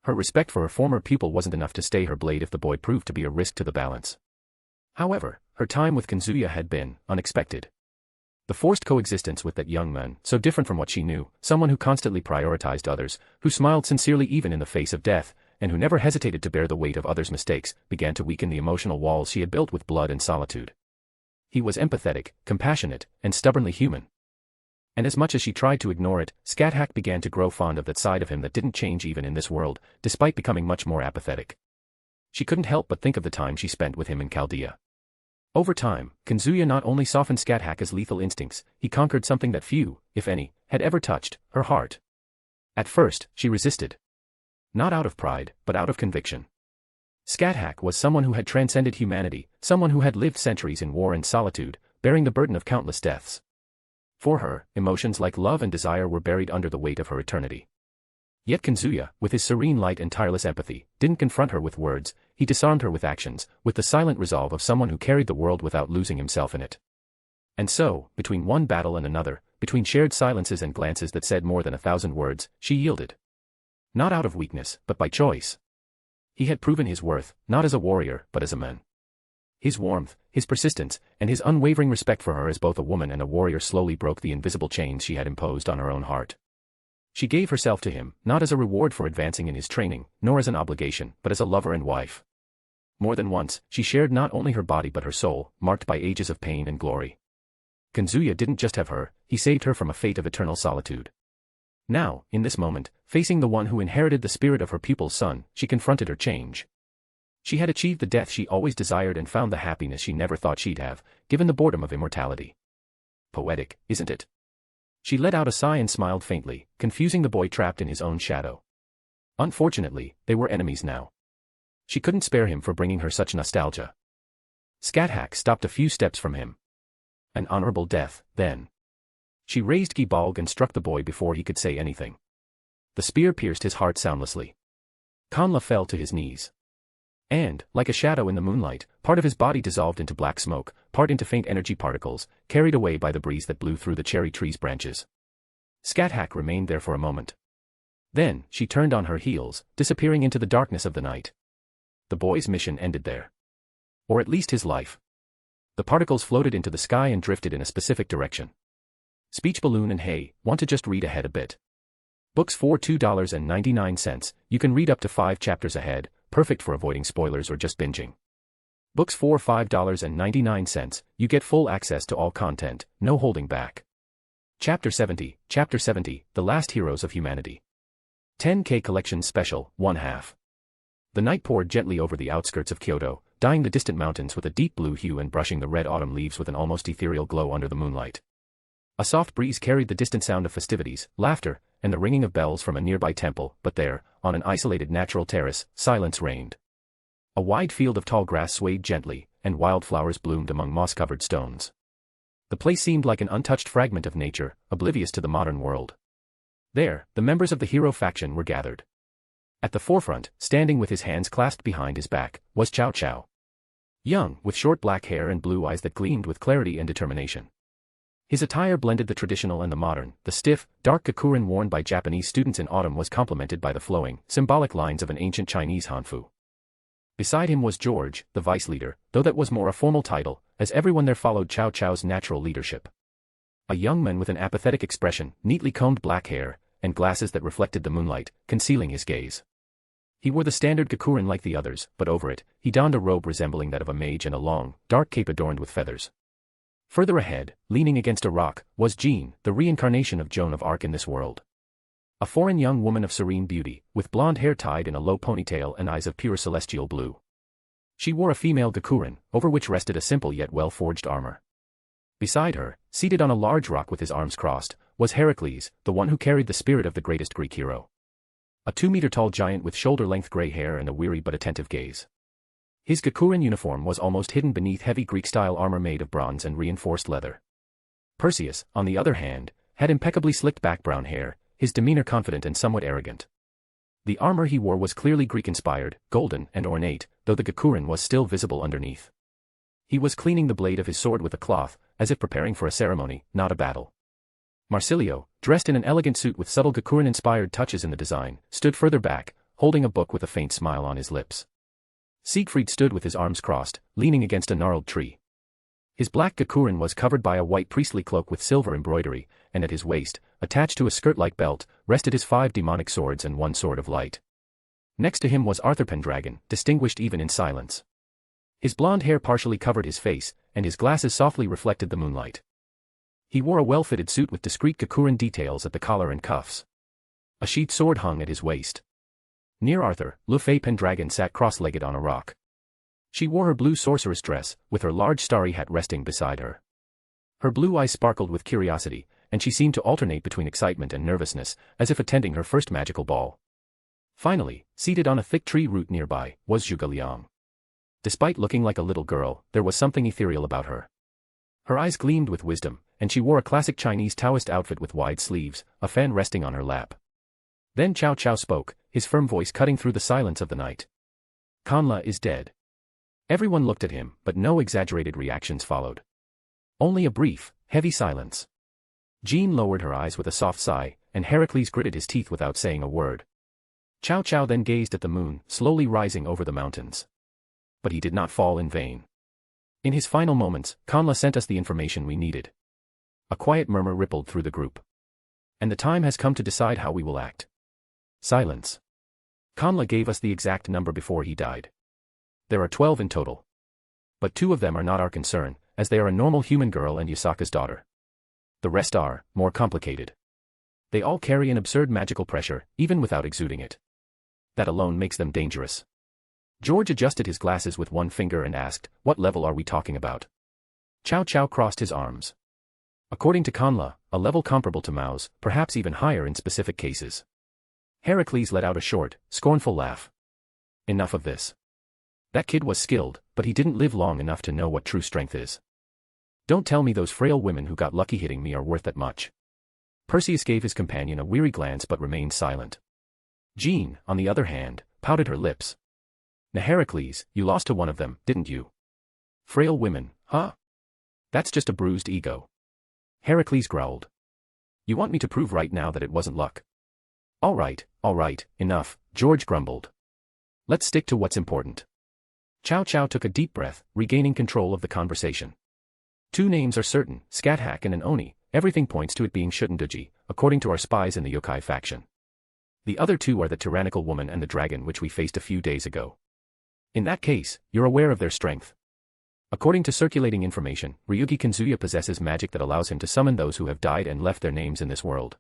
Her respect for her former pupil wasn't enough to stay her blade if the boy proved to be a risk to the balance. However, her time with Kazuya had been unexpected. The forced coexistence with that young man, so different from what she knew, someone who constantly prioritized others, who smiled sincerely even in the face of death, and who never hesitated to bear the weight of others' mistakes, began to weaken the emotional walls she had built with blood and solitude. He was empathetic, compassionate, and stubbornly human. And as much as she tried to ignore it, Scathach began to grow fond of that side of him that didn't change even in this world, despite becoming much more apathetic. She couldn't help but think of the time she spent with him in Chaldea. Over time, Kazuya not only softened Scathach's lethal instincts, he conquered something that few, if any, had ever touched, her heart. At first, she resisted. Not out of pride, but out of conviction. Scathach was someone who had transcended humanity, someone who had lived centuries in war and solitude, bearing the burden of countless deaths. For her, emotions like love and desire were buried under the weight of her eternity. Yet Kazuya, with his serene light and tireless empathy, didn't confront her with words, he disarmed her with actions, with the silent resolve of someone who carried the world without losing himself in it. And so, between one battle and another, between shared silences and glances that said more than 1,000 words, she yielded. Not out of weakness, but by choice. He had proven his worth, not as a warrior, but as a man. His warmth, his persistence, and his unwavering respect for her as both a woman and a warrior slowly broke the invisible chains she had imposed on her own heart. She gave herself to him, not as a reward for advancing in his training, nor as an obligation, but as a lover and wife. More than once, she shared not only her body but her soul, marked by ages of pain and glory. Kazuya didn't just have her, he saved her from a fate of eternal solitude. Now, in this moment, facing the one who inherited the spirit of her pupil's son, she confronted her change. She had achieved the death she always desired and found the happiness she never thought she'd have, given the boredom of immortality. Poetic, isn't it? She let out a sigh and smiled faintly, confusing the boy trapped in his own shadow. Unfortunately, they were enemies now. She couldn't spare him for bringing her such nostalgia. Scathach stopped a few steps from him. An honorable death, then. She raised Gibalg and struck the boy before he could say anything. The spear pierced his heart soundlessly. Kanla fell to his knees. And, like a shadow in the moonlight, part of his body dissolved into black smoke, part into faint energy particles, carried away by the breeze that blew through the cherry tree's branches. Scathach remained there for a moment. Then, she turned on her heels, disappearing into the darkness of the night. The boy's mission ended there. Or at least his life. The particles floated into the sky and drifted in a specific direction. Speech balloon and hey, want to just read ahead a bit? Books for $2.99, you can read up to 5 chapters ahead, perfect for avoiding spoilers or just binging. Books for $5.99, you get full access to all content, no holding back. Chapter 70, The Last Heroes of Humanity. 10K Collection Special, 1/2. The night poured gently over the outskirts of Kyoto, dyeing the distant mountains with a deep blue hue and brushing the red autumn leaves with an almost ethereal glow under the moonlight. A soft breeze carried the distant sound of festivities, laughter, and the ringing of bells from a nearby temple, but there, on an isolated natural terrace, silence reigned. A wide field of tall grass swayed gently, and wildflowers bloomed among moss-covered stones. The place seemed like an untouched fragment of nature, oblivious to the modern world. There, the members of the hero faction were gathered. At the forefront, standing with his hands clasped behind his back, was Cao Cao. Young, with short black hair and blue eyes that gleamed with clarity and determination. His attire blended the traditional and the modern. The stiff, dark gakurin worn by Japanese students in autumn was complemented by the flowing, symbolic lines of an ancient Chinese hanfu. Beside him was George, the vice leader, though that was more a formal title, as everyone there followed Cao Cao's natural leadership. A young man with an apathetic expression, neatly combed black hair, and glasses that reflected the moonlight, concealing his gaze. He wore the standard gakurin like the others, but over it, he donned a robe resembling that of a mage and a long, dark cape adorned with feathers. Further ahead, leaning against a rock, was Jean, the reincarnation of Joan of Arc in this world. A foreign young woman of serene beauty, with blonde hair tied in a low ponytail and eyes of pure celestial blue. She wore a female gakurin, over which rested a simple yet well-forged armor. Beside her, seated on a large rock with his arms crossed, was Heracles, the one who carried the spirit of the greatest Greek hero. A 2-meter-tall giant with shoulder-length gray hair and a weary but attentive gaze. His gakurin uniform was almost hidden beneath heavy Greek-style armor made of bronze and reinforced leather. Perseus, on the other hand, had impeccably slicked back brown hair, his demeanor confident and somewhat arrogant. The armor he wore was clearly Greek-inspired, golden and ornate, though the gakurin was still visible underneath. He was cleaning the blade of his sword with a cloth, as if preparing for a ceremony, not a battle. Marsilio, dressed in an elegant suit with subtle gakurin-inspired touches in the design, stood further back, holding a book with a faint smile on his lips. Siegfried stood with his arms crossed, leaning against a gnarled tree. His black gakurin was covered by a white priestly cloak with silver embroidery, and at his waist, attached to a skirt-like belt, rested his 5 demonic swords and 1 sword of light. Next to him was Arthur Pendragon, distinguished even in silence. His blonde hair partially covered his face, and his glasses softly reflected the moonlight. He wore a well-fitted suit with discreet gakurin details at the collar and cuffs. A sheathed sword hung at his waist. Near Arthur, Lugh Pendragon sat cross-legged on a rock. She wore her blue sorceress dress, with her large starry hat resting beside her. Her blue eyes sparkled with curiosity, and she seemed to alternate between excitement and nervousness, as if attending her first magical ball. Finally, seated on a thick tree root nearby, was Zhuge Liang. Despite looking like a little girl, there was something ethereal about her. Her eyes gleamed with wisdom, and she wore a classic Chinese Taoist outfit with wide sleeves, a fan resting on her lap. Then Cao Cao spoke, his firm voice cutting through the silence of the night. Kanla is dead. Everyone looked at him, but no exaggerated reactions followed. Only a brief, heavy silence. Jean lowered her eyes with a soft sigh, and Heracles gritted his teeth without saying a word. Cao Cao then gazed at the moon, slowly rising over the mountains. But he did not fall in vain. In his final moments, Kanla sent us the information we needed. A quiet murmur rippled through the group. And the time has come to decide how we will act. Silence. Kanla gave us the exact number before he died. There are 12 in total. But 2 of them are not our concern, as they are a normal human girl and Yasaka's daughter. The rest are more complicated. They all carry an absurd magical pressure, even without exuding it. That alone makes them dangerous. George adjusted his glasses with one finger and asked, "What level are we talking about?" Cao Cao crossed his arms. According to Kanla, a level comparable to Mao's, perhaps even higher in specific cases. Heracles let out a short, scornful laugh. Enough of this. That kid was skilled, but he didn't live long enough to know what true strength is. Don't tell me those frail women who got lucky hitting me are worth that much. Perseus gave his companion a weary glance but remained silent. Jean, on the other hand, pouted her lips. Now Heracles, you lost to one of them, didn't you? Frail women, huh? That's just a bruised ego. Heracles growled. You want me to prove right now that it wasn't luck? All right, enough, George grumbled. Let's stick to what's important. Cao Cao took a deep breath, regaining control of the conversation. 2 names are certain, Scathach and an Oni. Everything points to it being Shutenduji, according to our spies in the yokai faction. The other 2 are the tyrannical woman and the dragon which we faced a few days ago. In that case, you're aware of their strength. According to circulating information, Ryougi Kazuya possesses magic that allows him to summon those who have died and left their names in this world.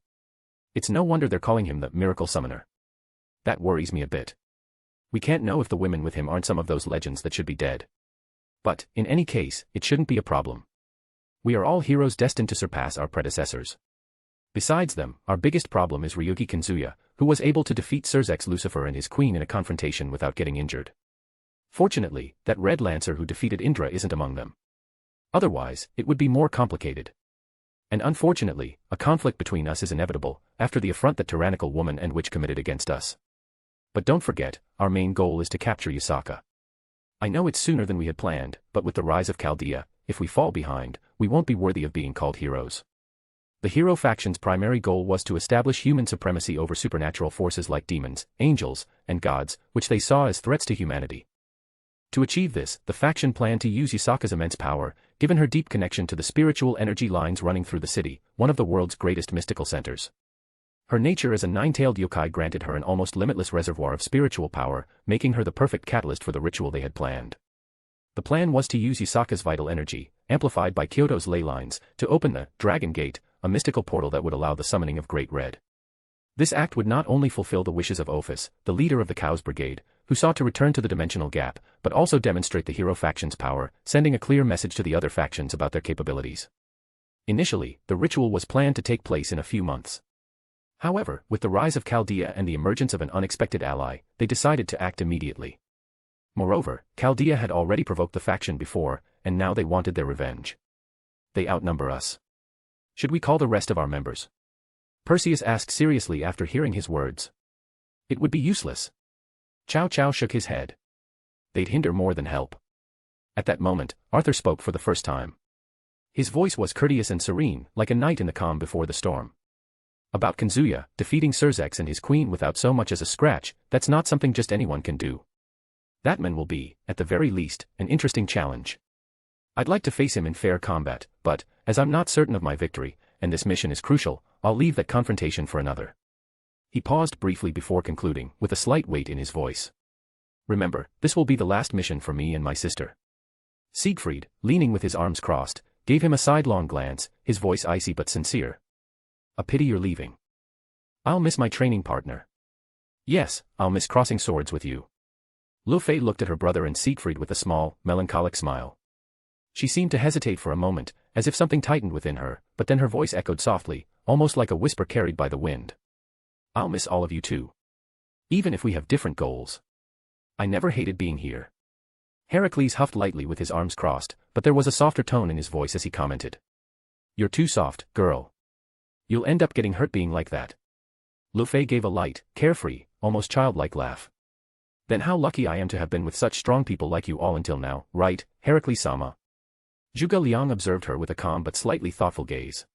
It's no wonder they're calling him the Miracle Summoner. That worries me a bit. We can't know if the women with him aren't some of those legends that should be dead. But, in any case, it shouldn't be a problem. We are all heroes destined to surpass our predecessors. Besides them, our biggest problem is Ryougi Kazuya, who was able to defeat Scathach Lucifer and his queen in a confrontation without getting injured. Fortunately, that Red Lancer who defeated Indra isn't among them. Otherwise, it would be more complicated. And unfortunately, a conflict between us is inevitable, after the affront that tyrannical woman and witch committed against us. But don't forget, our main goal is to capture Yasaka. I know it's sooner than we had planned, but with the rise of Chaldea, if we fall behind, we won't be worthy of being called heroes. The hero faction's primary goal was to establish human supremacy over supernatural forces like demons, angels, and gods, which they saw as threats to humanity. To achieve this, the faction planned to use Yasaka's immense power, given her deep connection to the spiritual energy lines running through the city, one of the world's greatest mystical centers. Her nature as a 9-tailed yokai granted her an almost limitless reservoir of spiritual power, making her the perfect catalyst for the ritual they had planned. The plan was to use Yasaka's vital energy, amplified by Kyoto's ley lines, to open the Dragon Gate, a mystical portal that would allow the summoning of Great Red. This act would not only fulfill the wishes of Ophis, the leader of the Cows Brigade, who sought to return to the dimensional gap, but also demonstrate the hero faction's power, sending a clear message to the other factions about their capabilities. Initially, the ritual was planned to take place in a few months. However, with the rise of Chaldea and the emergence of an unexpected ally, they decided to act immediately. Moreover, Chaldea had already provoked the faction before, and now they wanted their revenge. They outnumber us. Should we call the rest of our members? Perseus asked seriously after hearing his words. It would be useless. Cao Cao shook his head. They'd hinder more than help. At that moment, Arthur spoke for the first time. His voice was courteous and serene, like a night in the calm before the storm. About Kazuya, defeating Scathach and his queen without so much as a scratch, that's not something just anyone can do. That man will be, at the very least, an interesting challenge. I'd like to face him in fair combat, but, as I'm not certain of my victory, and this mission is crucial, I'll leave that confrontation for another. He paused briefly before concluding, with a slight weight in his voice. Remember, this will be the last mission for me and my sister. Siegfried, leaning with his arms crossed, gave him a sidelong glance, his voice icy but sincere. A pity you're leaving. I'll miss my training partner. Yes, I'll miss crossing swords with you. Lugh looked at her brother and Siegfried with a small, melancholic smile. She seemed to hesitate for a moment, as if something tightened within her, but then her voice echoed softly, almost like a whisper carried by the wind. I'll miss all of you too. Even if we have different goals. I never hated being here. Heracles huffed lightly with his arms crossed, but there was a softer tone in his voice as he commented. You're too soft, girl. You'll end up getting hurt being like that. Lugh gave a light, carefree, almost childlike laugh. Then how lucky I am to have been with such strong people like you all until now, right, Heracles-sama? Zhuge Liang observed her with a calm but slightly thoughtful gaze.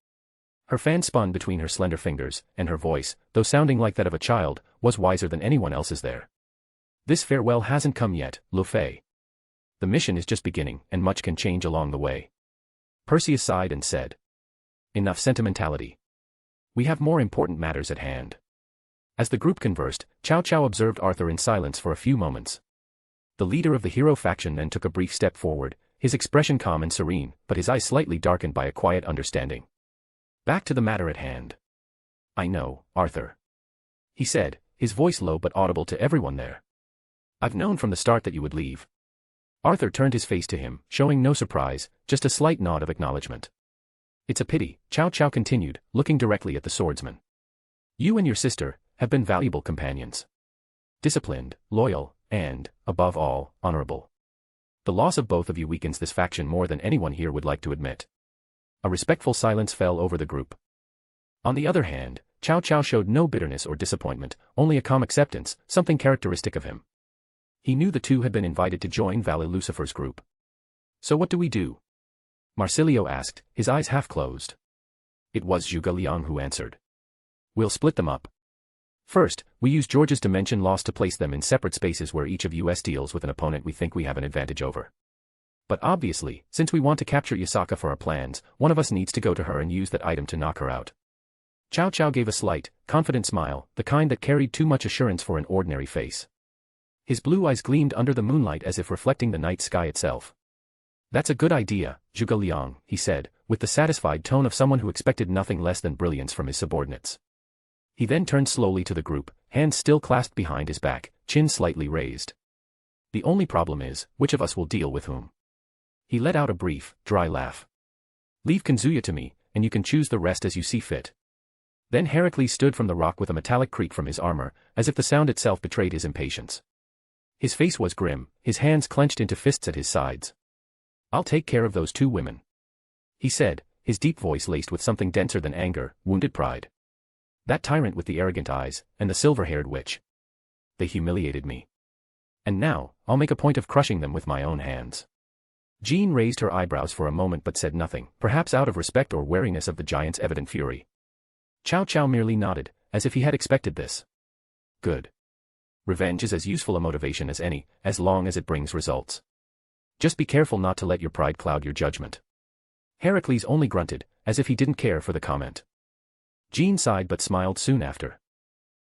Her fan spun between her slender fingers, and her voice, though sounding like that of a child, was wiser than anyone else's there. This farewell hasn't come yet, Lugh. The mission is just beginning, and much can change along the way. Perseus sighed and said. Enough sentimentality. We have more important matters at hand. As the group conversed, Cao Cao observed Arthur in silence for a few moments. The leader of the hero faction then took a brief step forward, his expression calm and serene, but his eyes slightly darkened by a quiet understanding. Back to the matter at hand. I know, Arthur. He said, his voice low but audible to everyone there. I've known from the start that you would leave. Arthur turned his face to him, showing no surprise, just a slight nod of acknowledgement. It's a pity, Cao Cao continued, looking directly at the swordsman. You and your sister have been valuable companions. Disciplined, loyal, and, above all, honorable. The loss of both of you weakens this faction more than anyone here would like to admit. A respectful silence fell over the group. On the other hand, Cao Cao showed no bitterness or disappointment, only a calm acceptance, something characteristic of him. He knew the two had been invited to join Valley Lucifer's group. So what do we do? Marsilio asked, his eyes half closed. It was Zhuge Liang who answered. We'll split them up. First, we use George's dimension loss to place them in separate spaces where each of us deals with an opponent we think we have an advantage over. But obviously, since we want to capture Yasaka for our plans, one of us needs to go to her and use that item to knock her out. Cao Cao gave a slight, confident smile, the kind that carried too much assurance for an ordinary face. His blue eyes gleamed under the moonlight as if reflecting the night sky itself. That's a good idea, Zhuge Liang, he said, with the satisfied tone of someone who expected nothing less than brilliance from his subordinates. He then turned slowly to the group, hands still clasped behind his back, chin slightly raised. The only problem is, which of us will deal with whom? He let out a brief, dry laugh. Leave Kazuya to me, and you can choose the rest as you see fit. Then Heracles stood from the rock with a metallic creak from his armor, as if the sound itself betrayed his impatience. His face was grim, his hands clenched into fists at his sides. I'll take care of those two women. He said, his deep voice laced with something denser than anger, wounded pride. That tyrant with the arrogant eyes, and the silver-haired witch. They humiliated me. And now, I'll make a point of crushing them with my own hands. Jean raised her eyebrows for a moment but said nothing, perhaps out of respect or wariness of the giant's evident fury. Cao Cao merely nodded, as if he had expected this. Good. Revenge is as useful a motivation as any, as long as it brings results. Just be careful not to let your pride cloud your judgment. Heracles only grunted, as if he didn't care for the comment. Jean sighed but smiled soon after.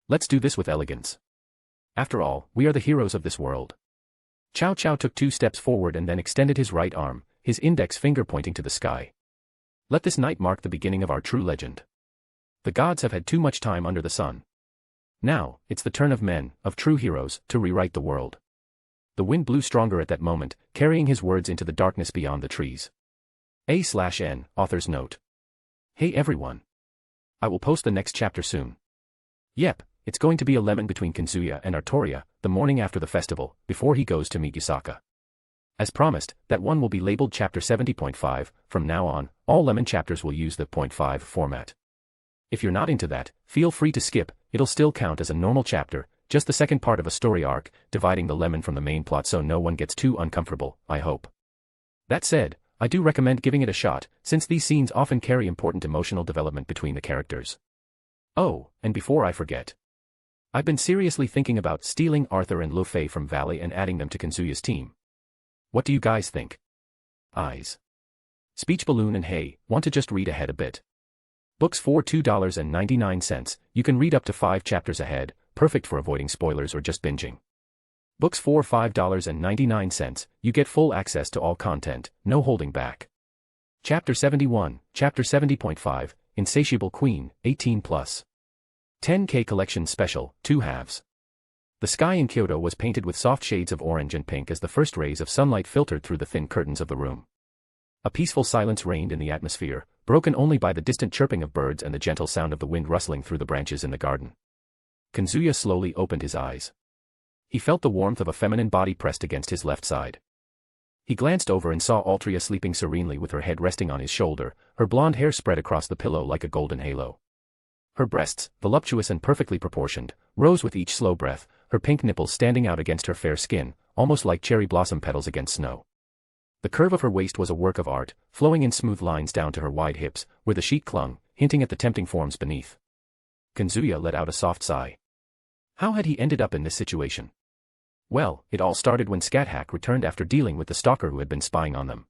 Let's do this with elegance. After all, we are the heroes of this world. Cao Cao took 2 steps forward and then extended his right arm, his index finger pointing to the sky. Let this night mark the beginning of our true legend. The gods have had too much time under the sun. Now, it's the turn of men, of true heroes, to rewrite the world. The wind blew stronger at that moment, carrying his words into the darkness beyond the trees. A/N, author's note. Hey everyone. I will post the next chapter soon. Yep, it's going to be a lemon between Kazuya and Artoria, the morning after the festival, before he goes to meet Yasaka. As promised, that one will be labeled chapter 70.5, from now on, all lemon chapters will use the .5 format. If you're not into that, feel free to skip, it'll still count as a normal chapter, just the second part of a story arc, dividing the lemon from the main plot so no one gets too uncomfortable, I hope. That said, I do recommend giving it a shot, since these scenes often carry important emotional development between the characters. Oh, and before I forget. I've been seriously thinking about stealing Arthur and Lugh from Valley and adding them to Kazuya's team. What do you guys think? eyes. Speech balloon and hey, want to just read ahead a bit. Books for $2.99, you can read up to 5 chapters ahead, perfect for avoiding spoilers or just binging. Books for $5.99, you get full access to all content, no holding back. Chapter 71, Chapter 70.5, Insatiable Queen, 18+. 10K Collection Special, 2 halves. The sky in Kyoto was painted with soft shades of orange and pink as the first rays of sunlight filtered through the thin curtains of the room. A peaceful silence reigned in the atmosphere, broken only by the distant chirping of birds and the gentle sound of the wind rustling through the branches in the garden. Kazuya slowly opened his eyes. He felt the warmth of a feminine body pressed against his left side. He glanced over and saw Altria sleeping serenely with her head resting on his shoulder, her blonde hair spread across the pillow like a golden halo. Her breasts, voluptuous and perfectly proportioned, rose with each slow breath, her pink nipples standing out against her fair skin, almost like cherry blossom petals against snow. The curve of her waist was a work of art, flowing in smooth lines down to her wide hips, where the sheet clung, hinting at the tempting forms beneath. Kazuya let out a soft sigh. How had he ended up in this situation? Well, it all started when Scathach returned after dealing with the stalker who had been spying on them.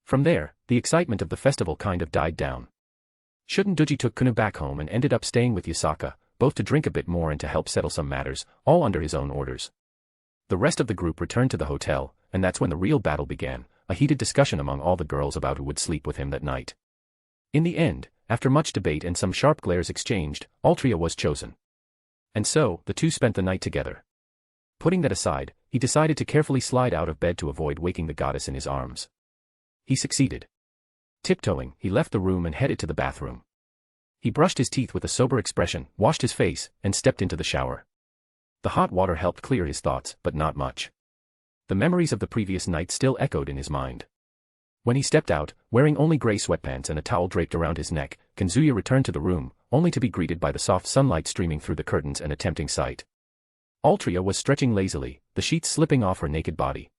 From there, the excitement of the festival kind of died down. Shunduji took Kunu back home and ended up staying with Yasaka, both to drink a bit more and to help settle some matters, all under his own orders. The rest of the group returned to the hotel, and that's when the real battle began, a heated discussion among all the girls about who would sleep with him that night. In the end, after much debate and some sharp glares exchanged, Altria was chosen. And so, the two spent the night together. Putting that aside, he decided to carefully slide out of bed to avoid waking the goddess in his arms. He succeeded. Tiptoeing, he left the room and headed to the bathroom. He brushed his teeth with a sober expression, washed his face, and stepped into the shower. The hot water helped clear his thoughts, but not much. The memories of the previous night still echoed in his mind. When he stepped out, wearing only gray sweatpants and a towel draped around his neck, Kazuya returned to the room, only to be greeted by the soft sunlight streaming through the curtains and a tempting sight. Altria was stretching lazily, the sheets slipping off her naked body.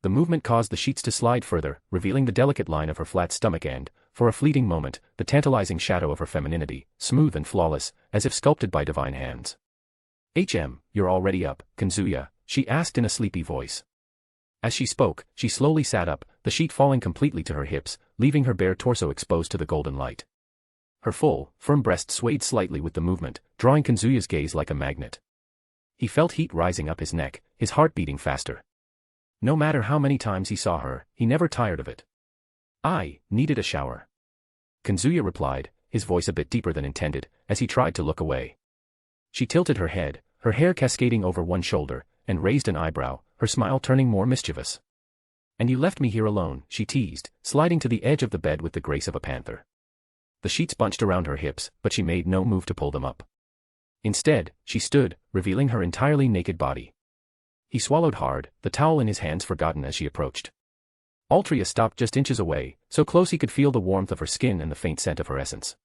The movement caused the sheets to slide further, revealing the delicate line of her flat stomach and, for a fleeting moment, the tantalizing shadow of her femininity, smooth and flawless, as if sculpted by divine hands. You're already up, Kazuya?" she asked in a sleepy voice. As she spoke, she slowly sat up, the sheet falling completely to her hips, leaving her bare torso exposed to the golden light. Her full, firm breast swayed slightly with the movement, drawing Kazuya's gaze like a magnet. He felt heat rising up his neck, his heart beating faster. No matter how many times he saw her, he never tired of it. "I needed a shower," Kazuya replied, his voice a bit deeper than intended, as he tried to look away. She tilted her head, her hair cascading over one shoulder, and raised an eyebrow, her smile turning more mischievous. "And you left me here alone," she teased, sliding to the edge of the bed with the grace of a panther. The sheets bunched around her hips, but she made no move to pull them up. Instead, she stood, revealing her entirely naked body. He swallowed hard, the towel in his hands forgotten as she approached. Altria stopped just inches away, so close he could feel the warmth of her skin and the faint scent of her essence.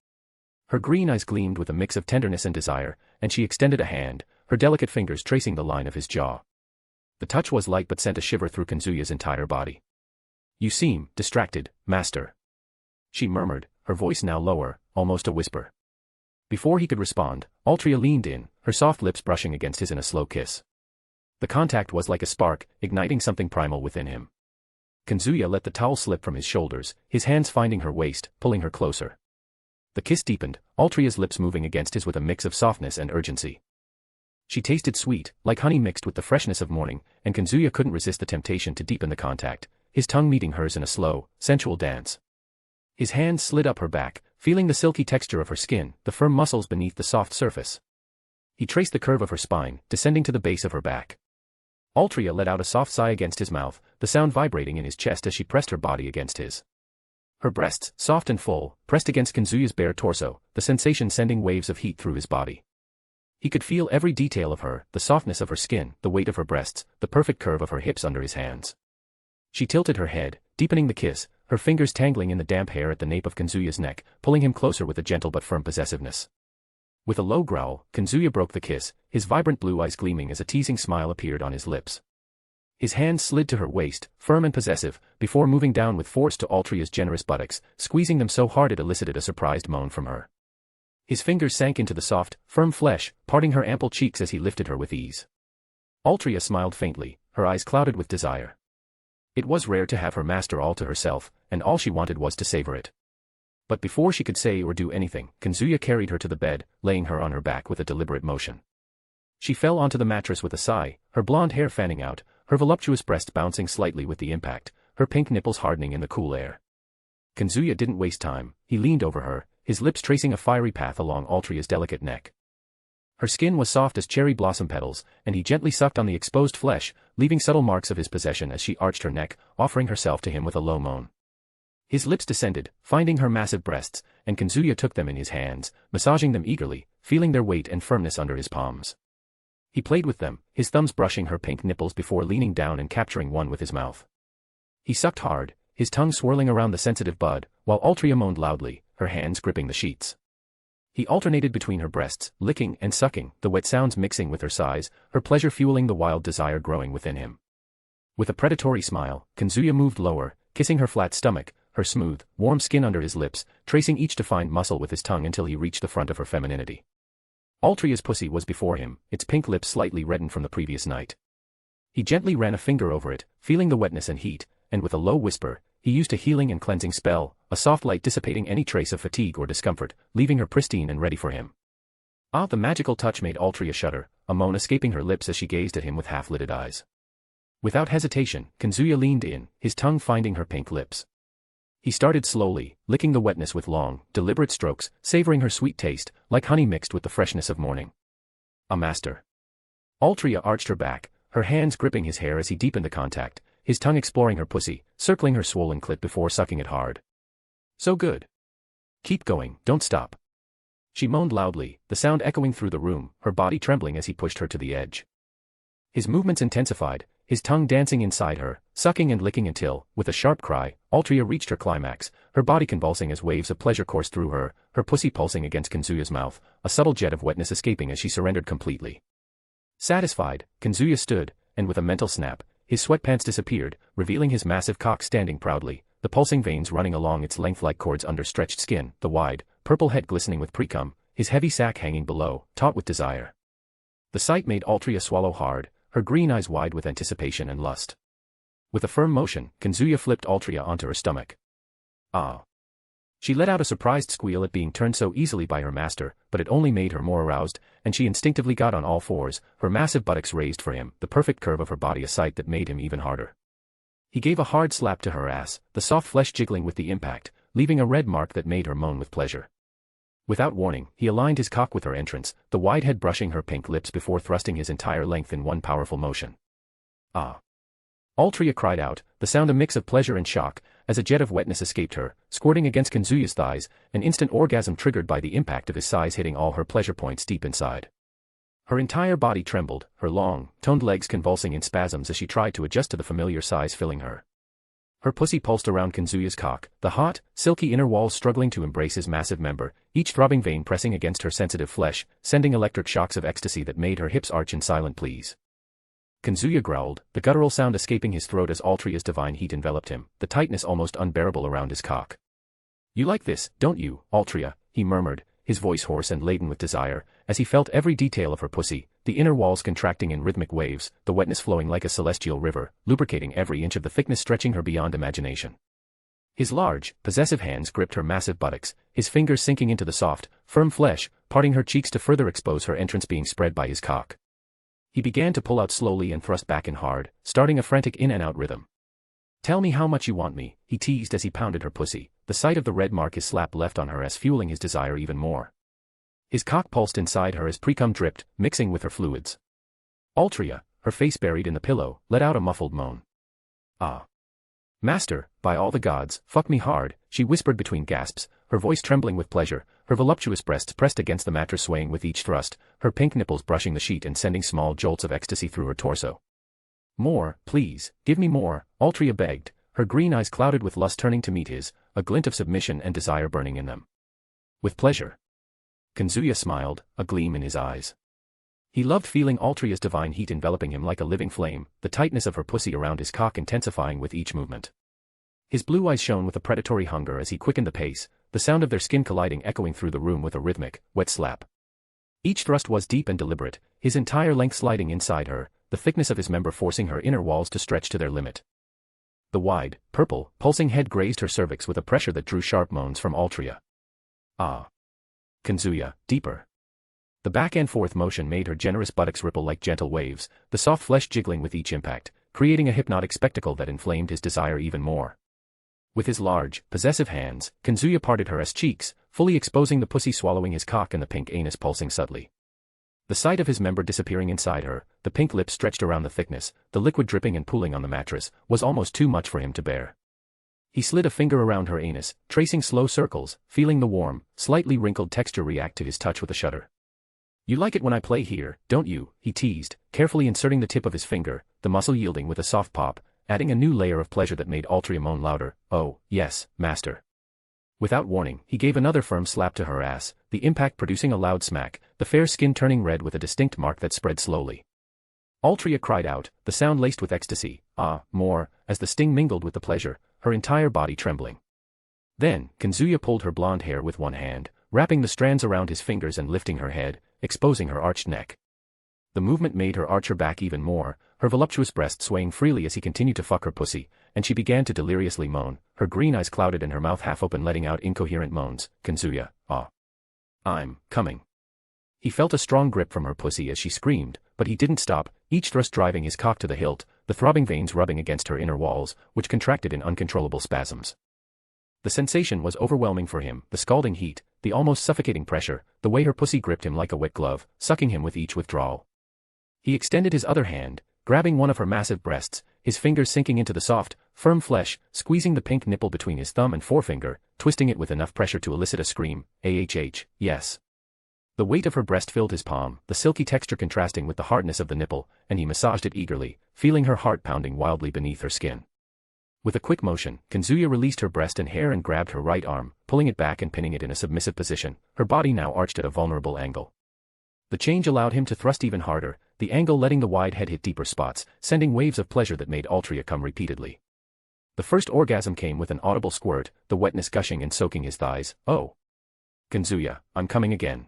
Her green eyes gleamed with a mix of tenderness and desire, and she extended a hand, her delicate fingers tracing the line of his jaw. The touch was light but sent a shiver through Kazuya's entire body. "You seem distracted, master," she murmured, her voice now lower, almost a whisper. Before he could respond, Altria leaned in, her soft lips brushing against his in a slow kiss. The contact was like a spark, igniting something primal within him. Kazuya let the towel slip from his shoulders, his hands finding her waist, pulling her closer. The kiss deepened, Altria's lips moving against his with a mix of softness and urgency. She tasted sweet, like honey mixed with the freshness of morning, and Kazuya couldn't resist the temptation to deepen the contact, his tongue meeting hers in a slow, sensual dance. His hands slid up her back, feeling the silky texture of her skin, the firm muscles beneath the soft surface. He traced the curve of her spine, descending to the base of her back. Altria let out a soft sigh against his mouth, the sound vibrating in his chest as she pressed her body against his. Her breasts, soft and full, pressed against Kazuya's bare torso, the sensation sending waves of heat through his body. He could feel every detail of her, the softness of her skin, the weight of her breasts, the perfect curve of her hips under his hands. She tilted her head, deepening the kiss, her fingers tangling in the damp hair at the nape of Kazuya's neck, pulling him closer with a gentle but firm possessiveness. With a low growl, Kazuya broke the kiss, his vibrant blue eyes gleaming as a teasing smile appeared on his lips. His hands slid to her waist, firm and possessive, before moving down with force to Altria's generous buttocks, squeezing them so hard it elicited a surprised moan from her. His fingers sank into the soft, firm flesh, parting her ample cheeks as he lifted her with ease. Altria smiled faintly, her eyes clouded with desire. It was rare to have her master all to herself, and all she wanted was to savor it. But before she could say or do anything, Kazuya carried her to the bed, laying her on her back with a deliberate motion. She fell onto the mattress with a sigh, her blonde hair fanning out, her voluptuous breast bouncing slightly with the impact, her pink nipples hardening in the cool air. Kazuya didn't waste time, he leaned over her, his lips tracing a fiery path along Altria's delicate neck. Her skin was soft as cherry blossom petals, and he gently sucked on the exposed flesh, leaving subtle marks of his possession as she arched her neck, offering herself to him with a low moan. His lips descended, finding her massive breasts, and Kazuya took them in his hands, massaging them eagerly, feeling their weight and firmness under his palms. He played with them, his thumbs brushing her pink nipples before leaning down and capturing one with his mouth. He sucked hard, his tongue swirling around the sensitive bud, while Altria moaned loudly, her hands gripping the sheets. He alternated between her breasts, licking and sucking, the wet sounds mixing with her sighs, her pleasure fueling the wild desire growing within him. With a predatory smile, Kazuya moved lower, kissing her flat stomach, her smooth, warm skin under his lips, tracing each defined muscle with his tongue until he reached the front of her femininity. Altria's pussy was before him, its pink lips slightly reddened from the previous night. He gently ran a finger over it, feeling the wetness and heat, and with a low whisper, he used a healing and cleansing spell, a soft light dissipating any trace of fatigue or discomfort, leaving her pristine and ready for him. Ah, the magical touch made Altria shudder, a moan escaping her lips as she gazed at him with half-lidded eyes. Without hesitation, Kazuya leaned in, his tongue finding her pink lips. He started slowly, licking the wetness with long, deliberate strokes, savoring her sweet taste, like honey mixed with the freshness of morning. A master. Altria arched her back, her hands gripping his hair as he deepened the contact, his tongue exploring her pussy, circling her swollen clit before sucking it hard. So good. Keep going, don't stop. She moaned loudly, the sound echoing through the room, her body trembling as he pushed her to the edge. His movements intensified, his tongue dancing inside her, sucking and licking until, with a sharp cry, Altria reached her climax, her body convulsing as waves of pleasure coursed through her, her pussy pulsing against Kazuya's mouth, a subtle jet of wetness escaping as she surrendered completely. Satisfied, Kazuya stood, and with a mental snap, his sweatpants disappeared, revealing his massive cock standing proudly, the pulsing veins running along its length like cords under stretched skin, the wide, purple head glistening with precum, his heavy sack hanging below, taut with desire. The sight made Altria swallow hard, her green eyes wide with anticipation and lust. With a firm motion, Kazuya flipped Altria onto her stomach. Ah. She let out a surprised squeal at being turned so easily by her master, but it only made her more aroused, and she instinctively got on all fours, her massive buttocks raised for him, the perfect curve of her body a sight that made him even harder. He gave a hard slap to her ass, the soft flesh jiggling with the impact, leaving a red mark that made her moan with pleasure. Without warning, he aligned his cock with her entrance, the wide head brushing her pink lips before thrusting his entire length in one powerful motion. Ah. Altria cried out, the sound a mix of pleasure and shock, as a jet of wetness escaped her, squirting against Kazuya's thighs, an instant orgasm triggered by the impact of his sighs hitting all her pleasure points deep inside. Her entire body trembled, her long, toned legs convulsing in spasms as she tried to adjust to the familiar size filling her. Her pussy pulsed around Kazuya's cock, the hot, silky inner walls struggling to embrace his massive member, each throbbing vein pressing against her sensitive flesh, sending electric shocks of ecstasy that made her hips arch in silent pleas. Kazuya growled, the guttural sound escaping his throat as Altria's divine heat enveloped him, the tightness almost unbearable around his cock. You like this, don't you, Altria? He murmured, his voice hoarse and laden with desire, as he felt every detail of her pussy, the inner walls contracting in rhythmic waves, the wetness flowing like a celestial river, lubricating every inch of the thickness stretching her beyond imagination. His large, possessive hands gripped her massive buttocks, his fingers sinking into the soft, firm flesh, parting her cheeks to further expose her entrance being spread by his cock. He began to pull out slowly and thrust back in hard, starting a frantic in and out rhythm. Tell me how much you want me, he teased as he pounded her pussy, the sight of the red mark his slap left on her as fueling his desire even more. His cock pulsed inside her as precum dripped, mixing with her fluids. Altria, her face buried in the pillow, let out a muffled moan. Ah. Master, by all the gods, fuck me hard, she whispered between gasps, her voice trembling with pleasure, her voluptuous breasts pressed against the mattress swaying with each thrust, her pink nipples brushing the sheet and sending small jolts of ecstasy through her torso. More, please, give me more, Altria begged, her green eyes clouded with lust turning to meet his, a glint of submission and desire burning in them. With pleasure. Kazuya smiled, a gleam in his eyes. He loved feeling Altria's divine heat enveloping him like a living flame, the tightness of her pussy around his cock intensifying with each movement. His blue eyes shone with a predatory hunger as he quickened the pace, the sound of their skin colliding echoing through the room with a rhythmic, wet slap. Each thrust was deep and deliberate, his entire length sliding inside her, the thickness of his member forcing her inner walls to stretch to their limit. The wide, purple, pulsing head grazed her cervix with a pressure that drew sharp moans from Altria. Ah. Kazuya, deeper. The back and forth motion made her generous buttocks ripple like gentle waves, the soft flesh jiggling with each impact, creating a hypnotic spectacle that inflamed his desire even more. With his large, possessive hands, Kazuya parted her cheeks, fully exposing the pussy swallowing his cock and the pink anus pulsing subtly. The sight of his member disappearing inside her, the pink lips stretched around the thickness, the liquid dripping and pooling on the mattress, was almost too much for him to bear. He slid a finger around her anus, tracing slow circles, feeling the warm, slightly wrinkled texture react to his touch with a shudder. "You like it when I play here, don't you?" he teased, carefully inserting the tip of his finger, the muscle yielding with a soft pop, adding a new layer of pleasure that made Altria moan louder. "Oh, yes, master." Without warning, he gave another firm slap to her ass, the impact producing a loud smack, the fair skin turning red with a distinct mark that spread slowly. Altria cried out, the sound laced with ecstasy, more, as the sting mingled with the pleasure, her entire body trembling. Then, Kazuya pulled her blonde hair with one hand, wrapping the strands around his fingers and lifting her head, exposing her arched neck. The movement made her arch her back even more, her voluptuous breast swaying freely as he continued to fuck her pussy, and she began to deliriously moan, her green eyes clouded and her mouth half open letting out incoherent moans. "Kazuya, I'm coming." He felt a strong grip from her pussy as she screamed, but he didn't stop, each thrust driving his cock to the hilt, the throbbing veins rubbing against her inner walls, which contracted in uncontrollable spasms. The sensation was overwhelming for him, the scalding heat, the almost suffocating pressure, the way her pussy gripped him like a wet glove, sucking him with each withdrawal. He extended his other hand, grabbing one of her massive breasts, his fingers sinking into the soft, firm flesh, squeezing the pink nipple between his thumb and forefinger, twisting it with enough pressure to elicit a scream. Yes. The weight of her breast filled his palm, the silky texture contrasting with the hardness of the nipple, and he massaged it eagerly, feeling her heart pounding wildly beneath her skin. With a quick motion, Kazuya released her breast and hair and grabbed her right arm, pulling it back and pinning it in a submissive position, her body now arched at a vulnerable angle. The change allowed him to thrust even harder, the angle letting the wide head hit deeper spots, sending waves of pleasure that made Altria come repeatedly. The first orgasm came with an audible squirt, the wetness gushing and soaking his thighs. "Oh. Kazuya, I'm coming again."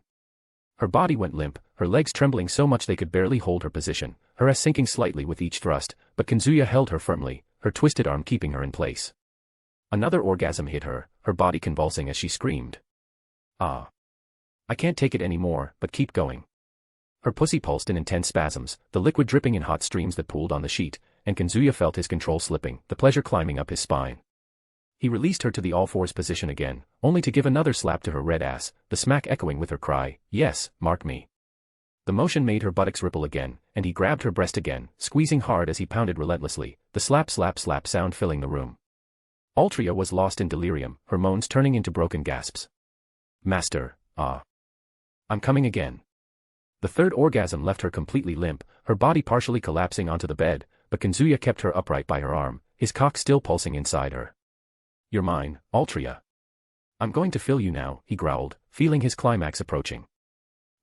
Her body went limp, her legs trembling so much they could barely hold her position, her ass sinking slightly with each thrust, but Kazuya held her firmly, her twisted arm keeping her in place. Another orgasm hit her, her body convulsing as she screamed. "Ah. I can't take it anymore, but keep going." Her pussy pulsed in intense spasms, the liquid dripping in hot streams that pooled on the sheet, and Kazuya felt his control slipping, the pleasure climbing up his spine. He released her to the all-fours position again, only to give another slap to her red ass, the smack echoing with her cry, "Yes, mark me." The motion made her buttocks ripple again, and he grabbed her breast again, squeezing hard as he pounded relentlessly, the slap slap slap sound filling the room. Altria was lost in delirium, her moans turning into broken gasps. "Master, I'm coming again." The third orgasm left her completely limp, her body partially collapsing onto the bed, but Kazuya kept her upright by her arm, his cock still pulsing inside her. "You're mine, Altria. I'm going to fill you now," he growled, feeling his climax approaching.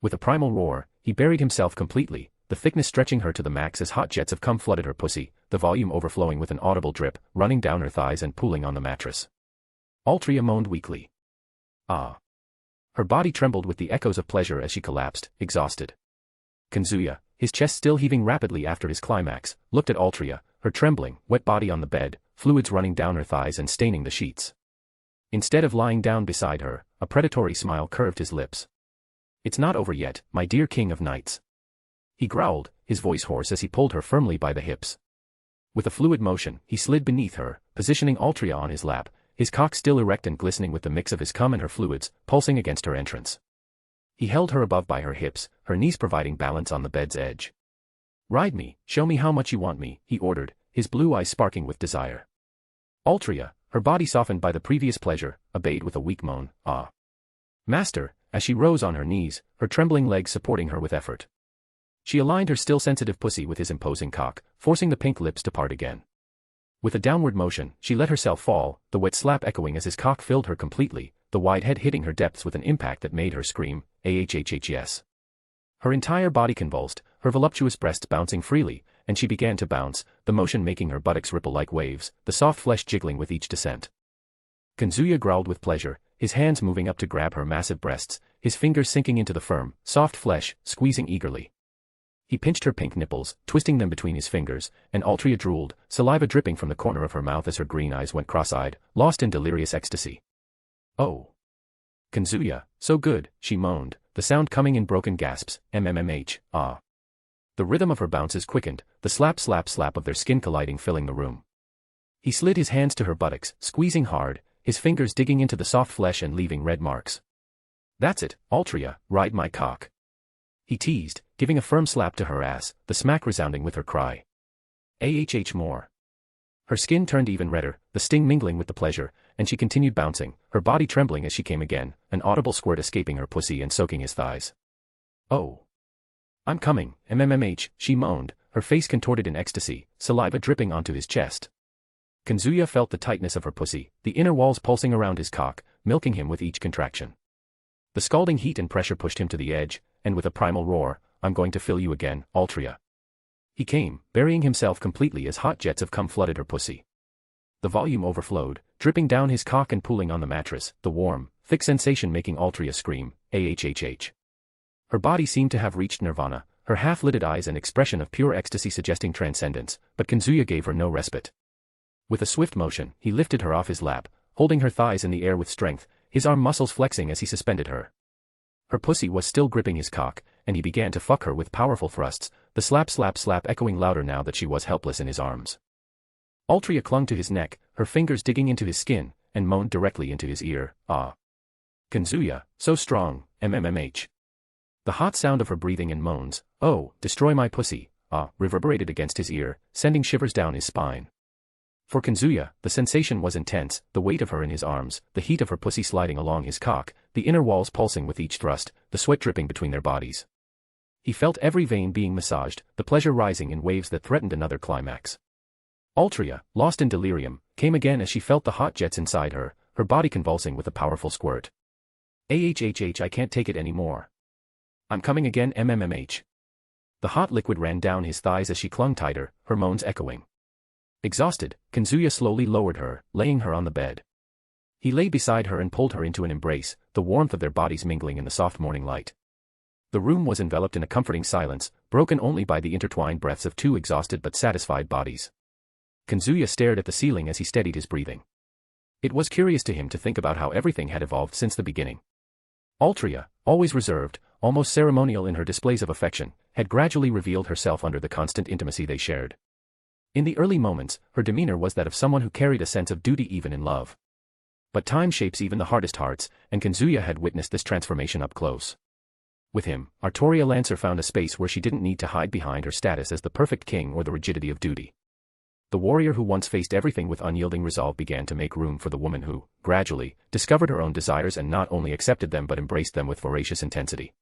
With a primal roar, he buried himself completely, the thickness stretching her to the max as hot jets of cum flooded her pussy, the volume overflowing with an audible drip, running down her thighs and pooling on the mattress. Altria moaned weakly. "Ah." Her body trembled with the echoes of pleasure as she collapsed, exhausted. Kazuya, his chest still heaving rapidly after his climax, looked at Altria, her trembling, wet body on the bed, fluids running down her thighs and staining the sheets. Instead of lying down beside her, a predatory smile curved his lips. "It's not over yet, my dear king of knights." He growled, his voice hoarse as he pulled her firmly by the hips. With a fluid motion, he slid beneath her, positioning Altria on his lap, his cock still erect and glistening with the mix of his cum and her fluids, pulsing against her entrance. He held her above by her hips, her knees providing balance on the bed's edge. "Ride me, show me how much you want me," he ordered, his blue eyes sparking with desire. Altria, her body softened by the previous pleasure, obeyed with a weak moan, "Ah." "Master," as she rose on her knees, her trembling legs supporting her with effort. She aligned her still sensitive pussy with his imposing cock, forcing the pink lips to part again. With a downward motion, she let herself fall, the wet slap echoing as his cock filled her completely, the wide head hitting her depths with an impact that made her scream, "Yes." Her entire body convulsed, her voluptuous breasts bouncing freely, and she began to bounce, the motion making her buttocks ripple like waves, the soft flesh jiggling with each descent. Kazuya growled with pleasure, his hands moving up to grab her massive breasts, his fingers sinking into the firm, soft flesh, squeezing eagerly. He pinched her pink nipples, twisting them between his fingers, and Altria drooled, saliva dripping from the corner of her mouth as her green eyes went cross-eyed, lost in delirious ecstasy. "Oh. Kazuya, so good," she moaned, the sound coming in broken gasps, mmh, ah. The rhythm of her bounces quickened, the slap slap slap of their skin colliding filling the room. He slid his hands to her buttocks, squeezing hard, his fingers digging into the soft flesh and leaving red marks. "That's it, Altria, ride my cock," he teased, giving a firm slap to her ass, the smack resounding with her cry. More. Her skin turned even redder, the sting mingling with the pleasure, and she continued bouncing, her body trembling as she came again, an audible squirt escaping her pussy and soaking his thighs. "Oh. I'm coming, mmh, she moaned, her face contorted in ecstasy, saliva dripping onto his chest. Kazuya felt the tightness of her pussy, the inner walls pulsing around his cock, milking him with each contraction. The scalding heat and pressure pushed him to the edge, and with a primal roar, "I'm going to fill you again, Altria." He came, burying himself completely as hot jets of cum flooded her pussy. The volume overflowed, dripping down his cock and pooling on the mattress, the warm, thick sensation making Altria scream, ahhh. Her body seemed to have reached nirvana, her half-lidded eyes an expression of pure ecstasy suggesting transcendence, but Kazuya gave her no respite. With a swift motion, he lifted her off his lap, holding her thighs in the air with strength, his arm muscles flexing as he suspended her. Her pussy was still gripping his cock, and he began to fuck her with powerful thrusts, the slap slap slap echoing louder now that she was helpless in his arms. Altria clung to his neck, her fingers digging into his skin, and moaned directly into his ear, "Ah. Kazuya, so strong, mmh." The hot sound of her breathing and moans, "Oh, destroy my pussy, ah," reverberated against his ear, sending shivers down his spine. For Kazuya, the sensation was intense, the weight of her in his arms, the heat of her pussy sliding along his cock, the inner walls pulsing with each thrust, the sweat dripping between their bodies. He felt every vein being massaged, the pleasure rising in waves that threatened another climax. Altria, lost in delirium, came again as she felt the hot jets inside her body convulsing with a powerful squirt. "Ahhh, I can't take it anymore. I'm coming again, mmh." The hot liquid ran down his thighs as she clung tighter, her moans echoing. Exhausted, Kazuya slowly lowered her, laying her on the bed. He lay beside her and pulled her into an embrace, the warmth of their bodies mingling in the soft morning light. The room was enveloped in a comforting silence, broken only by the intertwined breaths of two exhausted but satisfied bodies. Kazuya stared at the ceiling as he steadied his breathing. It was curious to him to think about how everything had evolved since the beginning. Altria, always reserved, almost ceremonial in her displays of affection, had gradually revealed herself under the constant intimacy they shared. In the early moments, her demeanor was that of someone who carried a sense of duty even in love. But time shapes even the hardest hearts, and Kazuya had witnessed this transformation up close. With him, Artoria Lancer found a space where she didn't need to hide behind her status as the perfect king or the rigidity of duty. The warrior who once faced everything with unyielding resolve began to make room for the woman who, gradually, discovered her own desires and not only accepted them but embraced them with voracious intensity.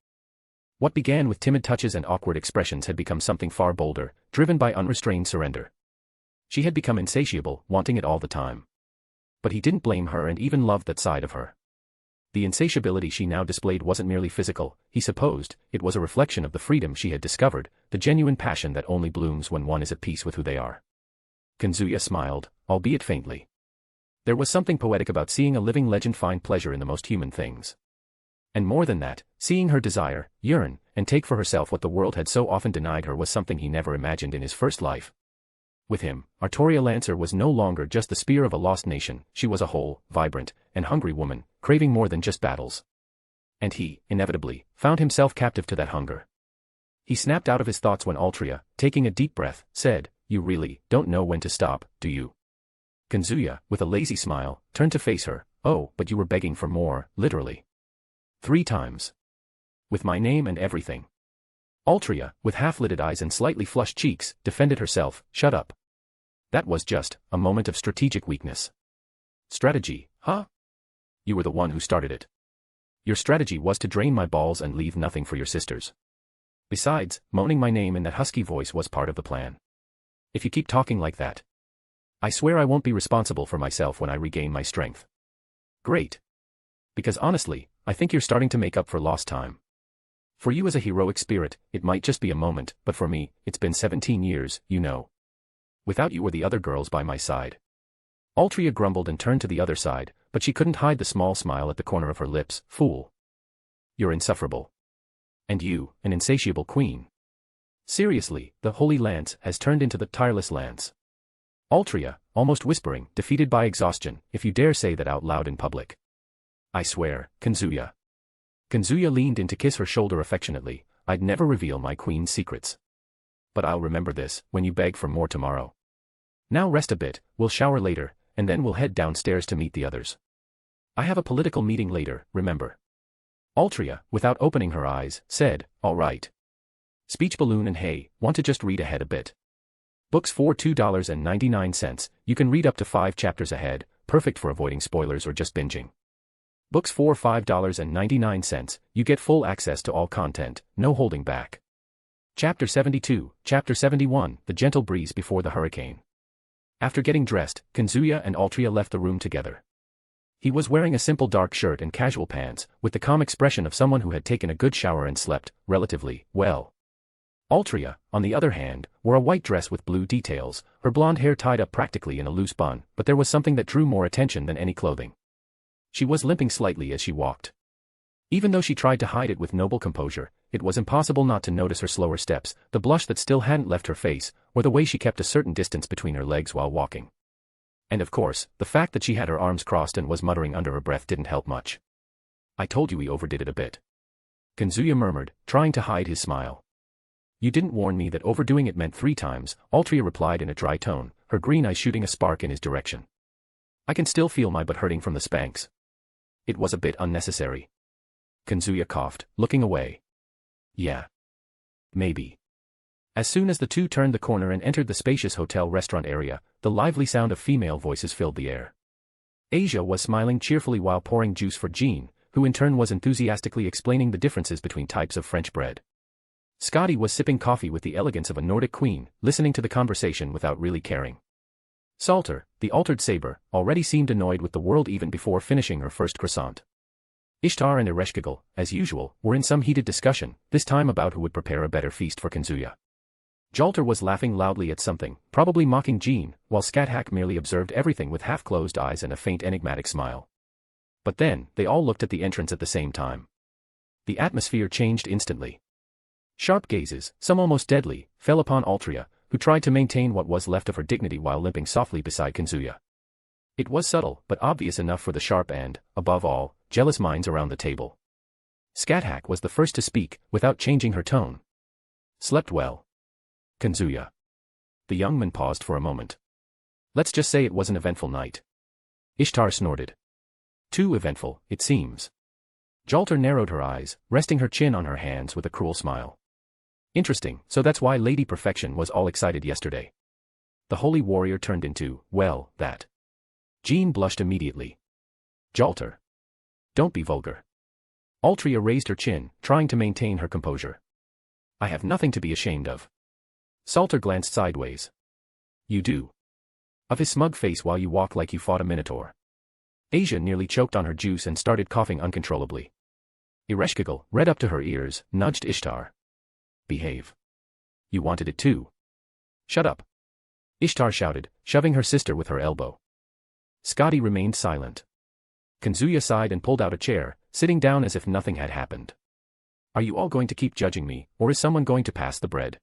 What began with timid touches and awkward expressions had become something far bolder, driven by unrestrained surrender. She had become insatiable, wanting it all the time. But he didn't blame her and even loved that side of her. The insatiability she now displayed wasn't merely physical, he supposed, it was a reflection of the freedom she had discovered, the genuine passion that only blooms when one is at peace with who they are. Kazuya smiled, albeit faintly. There was something poetic about seeing a living legend find pleasure in the most human things. And more than that, seeing her desire, yearn, and take for herself what the world had so often denied her was something he never imagined in his first life. With him, Artoria Lancer was no longer just the spear of a lost nation, she was a whole, vibrant, and hungry woman, craving more than just battles. And he, inevitably, found himself captive to that hunger. He snapped out of his thoughts when Altria, taking a deep breath, said, "You really don't know when to stop, do you?" Kazuya, with a lazy smile, turned to face her. "Oh, but you were begging for more, literally. 3 times. With my name and everything." Altria, with half-lidded eyes and slightly flushed cheeks, defended herself, "Shut up. That was just a moment of strategic weakness." "Strategy, huh? You were the one who started it. Your strategy was to drain my balls and leave nothing for your sisters. Besides, moaning my name in that husky voice was part of the plan. If you keep talking like that, I swear I won't be responsible for myself when I regain my strength." "Great. Because honestly, I think you're starting to make up for lost time. For you as a heroic spirit, it might just be a moment, but for me, it's been 17 years, you know. Without you or the other girls by my side." Altria grumbled and turned to the other side, but she couldn't hide the small smile at the corner of her lips. "Fool. You're insufferable. And you, an insatiable queen. Seriously, the Holy Lance has turned into the Tireless Lance. Altria, almost whispering, defeated by exhaustion, if you dare say that out loud in public. I swear, Kazuya. Kazuya leaned in to kiss her shoulder affectionately. I'd never reveal my queen's secrets. But I'll remember this, when you beg for more tomorrow. Now rest a bit, we'll shower later, and then we'll head downstairs to meet the others. I have a political meeting later, remember. Altria, without opening her eyes, said, all right. Speech balloon and hey, want to just read ahead a bit. Books for $2.99, you can read up to 5 chapters ahead, perfect for avoiding spoilers or just binging. Books for $5.99, you get full access to all content, no holding back. Chapter 72, Chapter 71, The Gentle Breeze Before the Hurricane. After getting dressed, Kazuya and Altria left the room together. He was wearing a simple dark shirt and casual pants, with the calm expression of someone who had taken a good shower and slept, relatively, well. Altria, on the other hand, wore a white dress with blue details, her blonde hair tied up practically in a loose bun, but there was something that drew more attention than any clothing. She was limping slightly as she walked. Even though she tried to hide it with noble composure, it was impossible not to notice her slower steps, the blush that still hadn't left her face, or the way she kept a certain distance between her legs while walking. And of course, the fact that she had her arms crossed and was muttering under her breath didn't help much. I told you we overdid it a bit. Kazuya murmured, trying to hide his smile. You didn't warn me that overdoing it meant 3 times, Altria replied in a dry tone, her green eyes shooting a spark in his direction. I can still feel my butt hurting from the spanks. It was a bit unnecessary. Kazuya coughed, looking away. Yeah. Maybe. As soon as the two turned the corner and entered the spacious hotel restaurant area, the lively sound of female voices filled the air. Asia was smiling cheerfully while pouring juice for Jean, who in turn was enthusiastically explaining the differences between types of French bread. Scotty was sipping coffee with the elegance of a Nordic queen, listening to the conversation without really caring. Salter, the altered saber, already seemed annoyed with the world even before finishing her first croissant. Ishtar and Ereshkigal, as usual, were in some heated discussion, this time about who would prepare a better feast for Kazuya. Jalter was laughing loudly at something, probably mocking Jean, while Scathach merely observed everything with half-closed eyes and a faint enigmatic smile. But then, they all looked at the entrance at the same time. The atmosphere changed instantly. Sharp gazes, some almost deadly, fell upon Altria, who tried to maintain what was left of her dignity while limping softly beside Kazuya. It was subtle, but obvious enough for the sharp and, above all, jealous minds around the table. Scathach was the first to speak, without changing her tone. Slept well. Kazuya. The young man paused for a moment. Let's just say it was an eventful night. Ishtar snorted. Too eventful, it seems. Jalter narrowed her eyes, resting her chin on her hands with a cruel smile. Interesting, so that's why Lady Perfection was all excited yesterday. The holy warrior turned into, well, that. Jean blushed immediately. Jalter. Don't be vulgar. Altria raised her chin, trying to maintain her composure. I have nothing to be ashamed of. Salter glanced sideways. You do. Of his smug face while you walk like you fought a minotaur. Asia nearly choked on her juice and started coughing uncontrollably. Ereshkigal, red up to her ears, nudged Ishtar. Behave. You wanted it too. Shut up. Ishtar shouted, shoving her sister with her elbow. Scotty remained silent. Kazuya sighed and pulled out a chair, sitting down as if nothing had happened. Are you all going to keep judging me, or is someone going to pass the bread?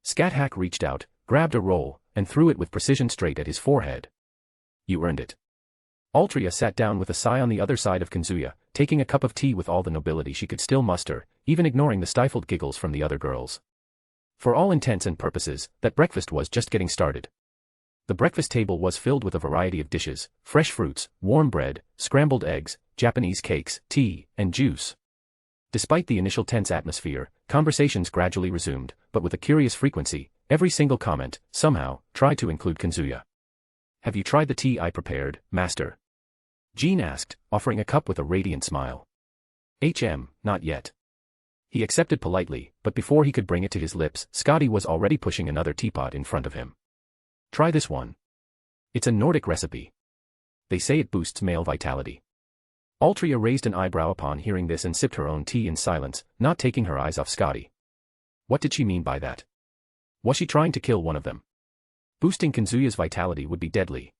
Scathach reached out, grabbed a roll, and threw it with precision straight at his forehead. You earned it. Altria sat down with a sigh on the other side of Kazuya, taking a cup of tea with all the nobility she could still muster, even ignoring the stifled giggles from the other girls. For all intents and purposes, that breakfast was just getting started. The breakfast table was filled with a variety of dishes, fresh fruits, warm bread, scrambled eggs, Japanese cakes, tea, and juice. Despite the initial tense atmosphere, conversations gradually resumed, but with a curious frequency, every single comment, somehow, tried to include Kazuya. Have you tried the tea I prepared, master? Jean asked, offering a cup with a radiant smile. Not yet. He accepted politely, but before he could bring it to his lips, Scotty was already pushing another teapot in front of him. Try this one. It's a Nordic recipe. They say it boosts male vitality. Altria raised an eyebrow upon hearing this and sipped her own tea in silence, not taking her eyes off Scotty. What did she mean by that? Was she trying to kill one of them? Boosting Kazuya's vitality would be deadly.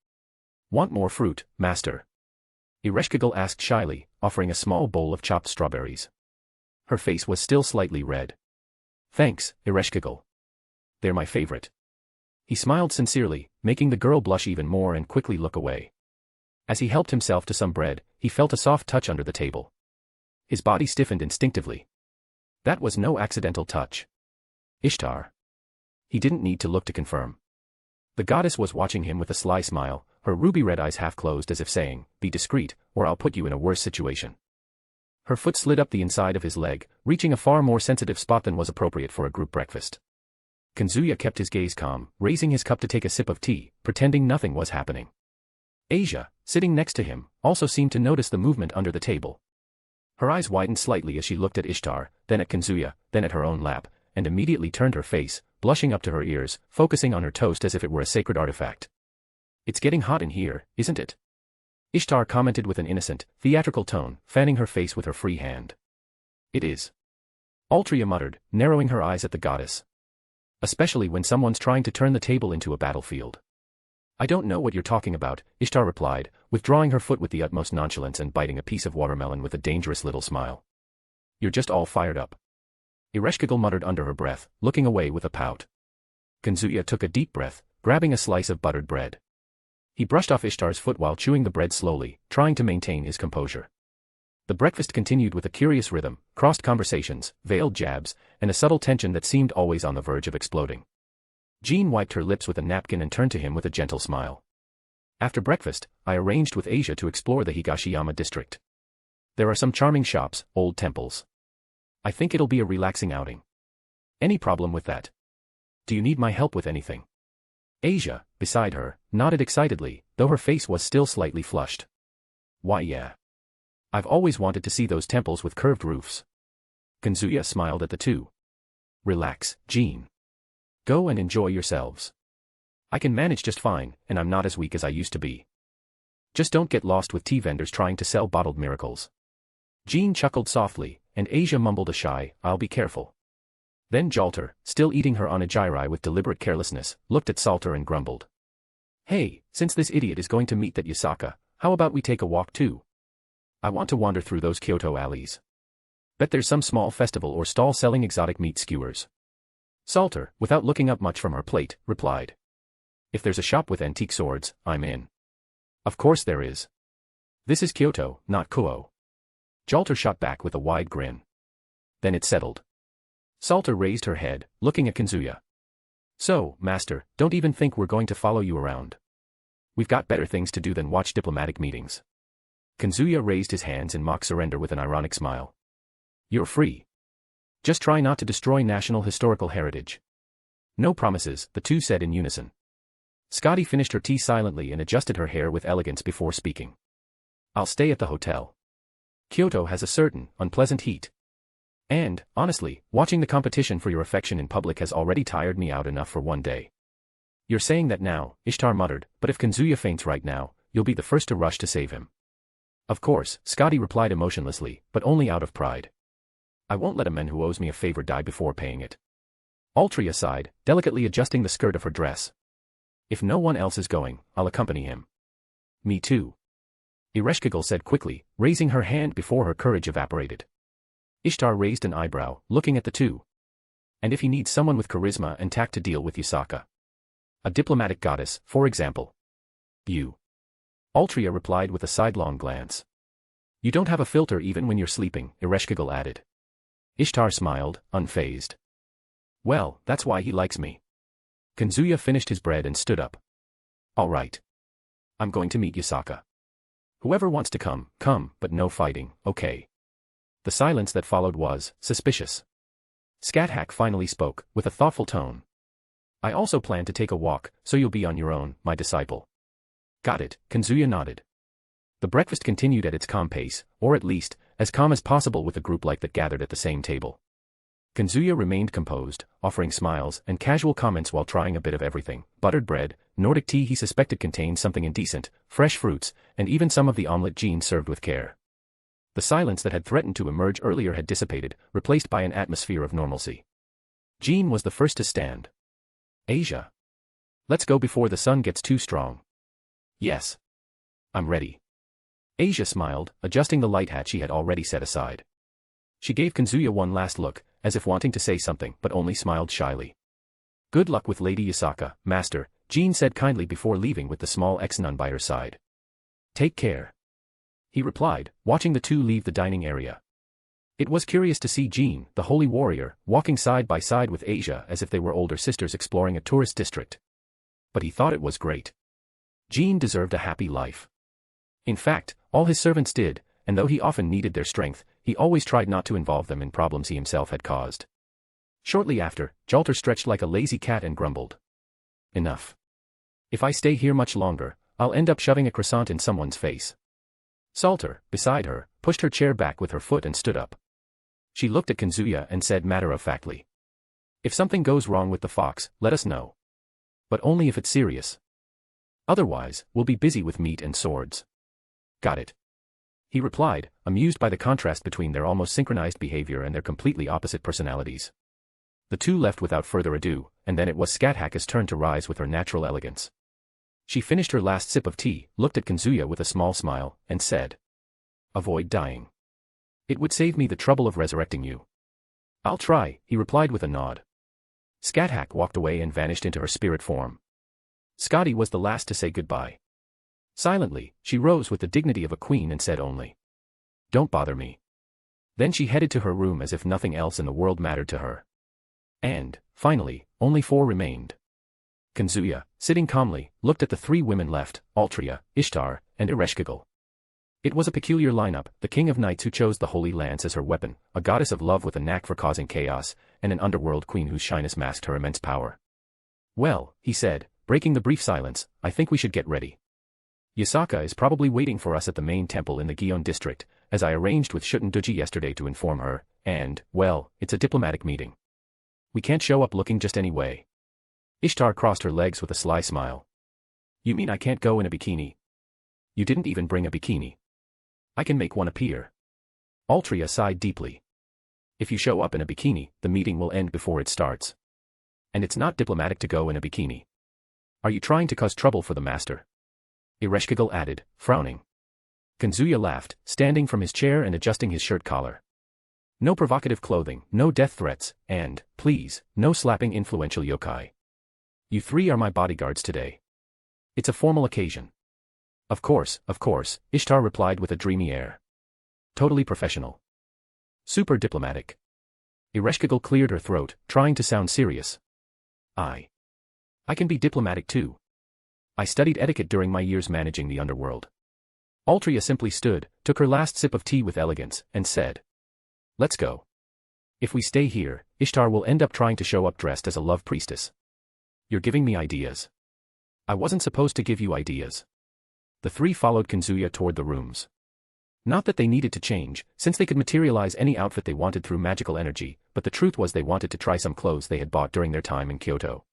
Want more fruit, master? Ereshkigal asked shyly, offering a small bowl of chopped strawberries. Her face was still slightly red. Thanks, Ereshkigal. They're my favorite. He smiled sincerely, making the girl blush even more and quickly look away. As he helped himself to some bread, he felt a soft touch under the table. His body stiffened instinctively. That was no accidental touch. Ishtar. He didn't need to look to confirm. The goddess was watching him with a sly smile, her ruby-red eyes half closed as if saying, "Be discreet, or I'll put you in a worse situation." Her foot slid up the inside of his leg, reaching a far more sensitive spot than was appropriate for a group breakfast. Kazuya kept his gaze calm, raising his cup to take a sip of tea, pretending nothing was happening. Asia, sitting next to him, also seemed to notice the movement under the table. Her eyes widened slightly as she looked at Ishtar, then at Kazuya, then at her own lap, and immediately turned her face, blushing up to her ears, focusing on her toast as if it were a sacred artifact. "It's getting hot in here, isn't it?" Ishtar commented with an innocent, theatrical tone, fanning her face with her free hand. "It is." Altria muttered, narrowing her eyes at the goddess. "Especially when someone's trying to turn the table into a battlefield." "I don't know what you're talking about," Ishtar replied, withdrawing her foot with the utmost nonchalance and biting a piece of watermelon with a dangerous little smile. "You're just all fired up." Ereshkigal muttered under her breath, looking away with a pout. Kazuya took a deep breath, grabbing a slice of buttered bread. He brushed off Ishtar's foot while chewing the bread slowly, trying to maintain his composure. The breakfast continued with a curious rhythm, crossed conversations, veiled jabs, and a subtle tension that seemed always on the verge of exploding. Jean wiped her lips with a napkin and turned to him with a gentle smile. "After breakfast, I arranged with Asia to explore the Higashiyama district. There are some charming shops, old temples. I think it'll be a relaxing outing. Any problem with that? Do you need my help with anything?" Asia, beside her, nodded excitedly, though her face was still slightly flushed. "Why yeah. I've always wanted to see those temples with curved roofs." Kazuya smiled at the two. "Relax, Jean. Go and enjoy yourselves. I can manage just fine, and I'm not as weak as I used to be. Just don't get lost with tea vendors trying to sell bottled miracles." Jean chuckled softly, and Asia mumbled a shy, "I'll be careful." Then Jalter, still eating her onigiri with deliberate carelessness, looked at Salter and grumbled. "Hey, since this idiot is going to meet that Yasaka, how about we take a walk too? I want to wander through those Kyoto alleys. Bet there's some small festival or stall selling exotic meat skewers." Salter, without looking up much from her plate, replied. "If there's a shop with antique swords, I'm in." "Of course there is. This is Kyoto, not Kuoh." Jalter shot back with a wide grin. Then it settled. Salter raised her head, looking at Kazuya. "So, master, don't even think we're going to follow you around. We've got better things to do than watch diplomatic meetings." Kazuya raised his hands in mock surrender with an ironic smile. "You're free. Just try not to destroy national historical heritage." "No promises," the two said in unison. Scotty finished her tea silently and adjusted her hair with elegance before speaking. "I'll stay at the hotel. Kyoto has a certain, unpleasant heat. And, honestly, watching the competition for your affection in public has already tired me out enough for one day." "You're saying that now," Ishtar muttered, "but if Kazuya faints right now, you'll be the first to rush to save him." "Of course," Scotty replied emotionlessly, but only out of pride. "I won't let a man who owes me a favor die before paying it." Altria sighed, delicately adjusting the skirt of her dress. "If no one else is going, I'll accompany him." "Me too," Ereshkigal said quickly, raising her hand before her courage evaporated. Ishtar raised an eyebrow, looking at the two. "And if he needs someone with charisma and tact to deal with Yasaka? A diplomatic goddess, for example?" "You." Altria replied with a sidelong glance. "You don't have a filter even when you're sleeping," Ereshkigal added. Ishtar smiled, unfazed. "Well, that's why he likes me." Kazuya finished his bread and stood up. "All right. I'm going to meet Yasaka. Whoever wants to come, come, but no fighting, okay?" The silence that followed was suspicious. Scathach finally spoke, with a thoughtful tone. "I also plan to take a walk, so you'll be on your own, my disciple." "Got it," Kazuya nodded. The breakfast continued at its calm pace, or at least, as calm as possible with a group like that gathered at the same table. Kazuya remained composed, offering smiles and casual comments while trying a bit of everything: buttered bread, Nordic tea he suspected contained something indecent, fresh fruits, and even some of the omelette Jean served with care. The silence that had threatened to emerge earlier had dissipated, replaced by an atmosphere of normalcy. Jean was the first to stand. "Asia. Let's go before the sun gets too strong." "Yes. I'm ready." Asia smiled, adjusting the light hat she had already set aside. She gave Kazuya one last look, as if wanting to say something but only smiled shyly. "Good luck with Lady Yasaka, Master," Jean said kindly before leaving with the small ex-nun by her side. "Take care," he replied, watching the two leave the dining area. It was curious to see Jean, the holy warrior, walking side by side with Asia as if they were older sisters exploring a tourist district. But he thought it was great. Jean deserved a happy life. In fact, all his servants did, and though he often needed their strength, he always tried not to involve them in problems he himself had caused. Shortly after, Jalter stretched like a lazy cat and grumbled. "Enough. If I stay here much longer, I'll end up shoving a croissant in someone's face." Salter, beside her, pushed her chair back with her foot and stood up. She looked at Kazuya and said matter-of-factly, "If something goes wrong with the fox, let us know. But only if it's serious. Otherwise, we'll be busy with meat and swords." "Got it," he replied, amused by the contrast between their almost synchronized behavior and their completely opposite personalities. The two left without further ado, and then it was Scathach's turn to rise with her natural elegance. She finished her last sip of tea, looked at Kazuya with a small smile, and said, "Avoid dying. It would save me the trouble of resurrecting you." "I'll try," he replied with a nod. Scathach walked away and vanished into her spirit form. Scotty was the last to say goodbye. Silently, she rose with the dignity of a queen and said only, "Don't bother me." Then she headed to her room as if nothing else in the world mattered to her. And, finally, only 4 remained. Kazuya, sitting calmly, looked at the 3 women left, Altria, Ishtar, and Ereshkigal. It was a peculiar lineup, the king of knights who chose the holy lance as her weapon, a goddess of love with a knack for causing chaos, and an underworld queen whose shyness masked her immense power. "Well," he said, breaking the brief silence, "I think we should get ready. Yasaka is probably waiting for us at the main temple in the Gion district, as I arranged with Shutten Duji yesterday to inform her, and, well, it's a diplomatic meeting. We can't show up looking just any way." Ishtar crossed her legs with a sly smile. "You mean I can't go in a bikini? You didn't even bring a bikini. I can make one appear." Altria sighed deeply. "If you show up in a bikini, the meeting will end before it starts. And it's not diplomatic to go in a bikini. Are you trying to cause trouble for the master?" Ereshkigal added, frowning. Kazuya laughed, standing from his chair and adjusting his shirt collar. "No provocative clothing, no death threats, and, please, no slapping influential yokai. You 3 are my bodyguards today. It's a formal occasion." Of course," Ishtar replied with a dreamy air. "Totally professional. Super diplomatic." Ereshkigal cleared her throat, trying to sound serious. I can be diplomatic too. I studied etiquette during my years managing the underworld." Altria simply stood, took her last sip of tea with elegance, and said, "Let's go. If we stay here, Ishtar will end up trying to show up dressed as a love priestess. You're giving me ideas." "I wasn't supposed to give you ideas." The 3 followed Kazuya toward the rooms. Not that they needed to change, since they could materialize any outfit they wanted through magical energy, but the truth was they wanted to try some clothes they had bought during their time in Kyoto.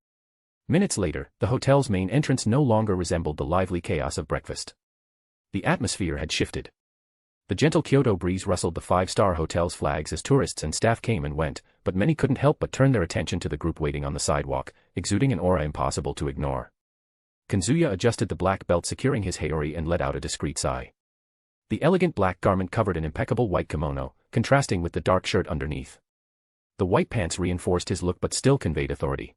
Minutes later, the hotel's main entrance no longer resembled the lively chaos of breakfast. The atmosphere had shifted. The gentle Kyoto breeze rustled the 5-star hotel's flags as tourists and staff came and went, but many couldn't help but turn their attention to the group waiting on the sidewalk, exuding an aura impossible to ignore. Kazuya adjusted the black belt securing his haori and let out a discreet sigh. The elegant black garment covered an impeccable white kimono, contrasting with the dark shirt underneath. The white pants reinforced his look but still conveyed authority.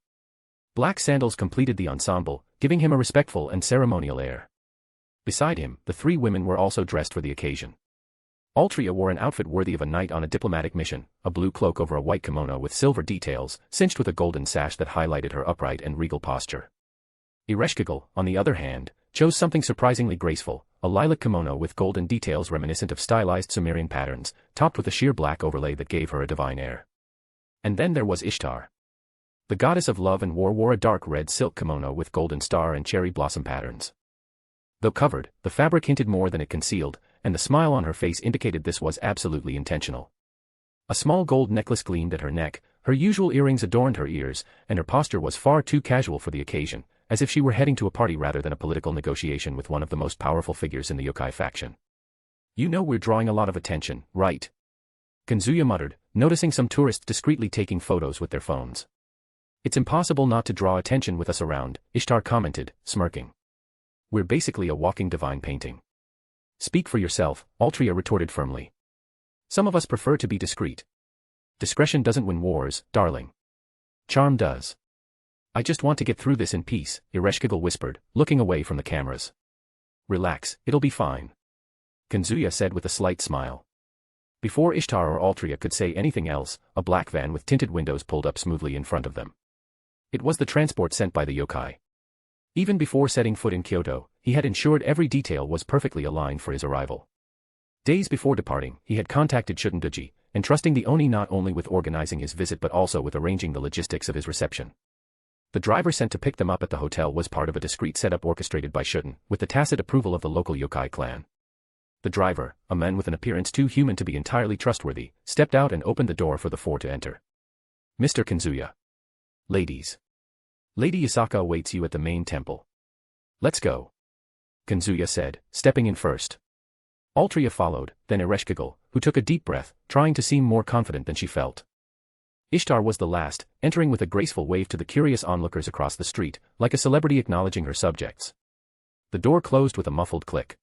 Black sandals completed the ensemble, giving him a respectful and ceremonial air. Beside him, the 3 women were also dressed for the occasion. Altria wore an outfit worthy of a knight on a diplomatic mission, a blue cloak over a white kimono with silver details, cinched with a golden sash that highlighted her upright and regal posture. Ereshkigal, on the other hand, chose something surprisingly graceful, a lilac kimono with golden details reminiscent of stylized Sumerian patterns, topped with a sheer black overlay that gave her a divine air. And then there was Ishtar. The goddess of love and war wore a dark red silk kimono with golden star and cherry blossom patterns. Though covered, the fabric hinted more than it concealed, and the smile on her face indicated this was absolutely intentional. A small gold necklace gleamed at her neck, her usual earrings adorned her ears, and her posture was far too casual for the occasion, as if she were heading to a party rather than a political negotiation with one of the most powerful figures in the yokai faction. "You know we're drawing a lot of attention, right?" Kazuya muttered, noticing some tourists discreetly taking photos with their phones. "It's impossible not to draw attention with us around," Ishtar commented, smirking. "We're basically a walking divine painting." "Speak for yourself," Altria retorted firmly. "Some of us prefer to be discreet." Discretion doesn't win wars, darling. Charm does. I just want to get through this in peace, Ereshkigal whispered, looking away from the cameras. Relax, it'll be fine. Kazuya said with a slight smile. Before Ishtar or Altria could say anything else, a black van with tinted windows pulled up smoothly in front of them. It was the transport sent by the yokai. Even before setting foot in Kyoto, he had ensured every detail was perfectly aligned for his arrival. Days before departing, he had contacted Shutendoji, entrusting the Oni not only with organizing his visit but also with arranging the logistics of his reception. The driver sent to pick them up at the hotel was part of a discreet setup orchestrated by Shuten, with the tacit approval of the local yokai clan. The driver, a man with an appearance too human to be entirely trustworthy, stepped out and opened the door for the four to enter. Mr. Kazuya. Ladies. Lady Yasaka awaits you at the main temple. Let's go. Kazuya said, stepping in first. Altria followed, then Ereshkigal, who took a deep breath, trying to seem more confident than she felt. Ishtar was the last, entering with a graceful wave to the curious onlookers across the street, like a celebrity acknowledging her subjects. The door closed with a muffled click.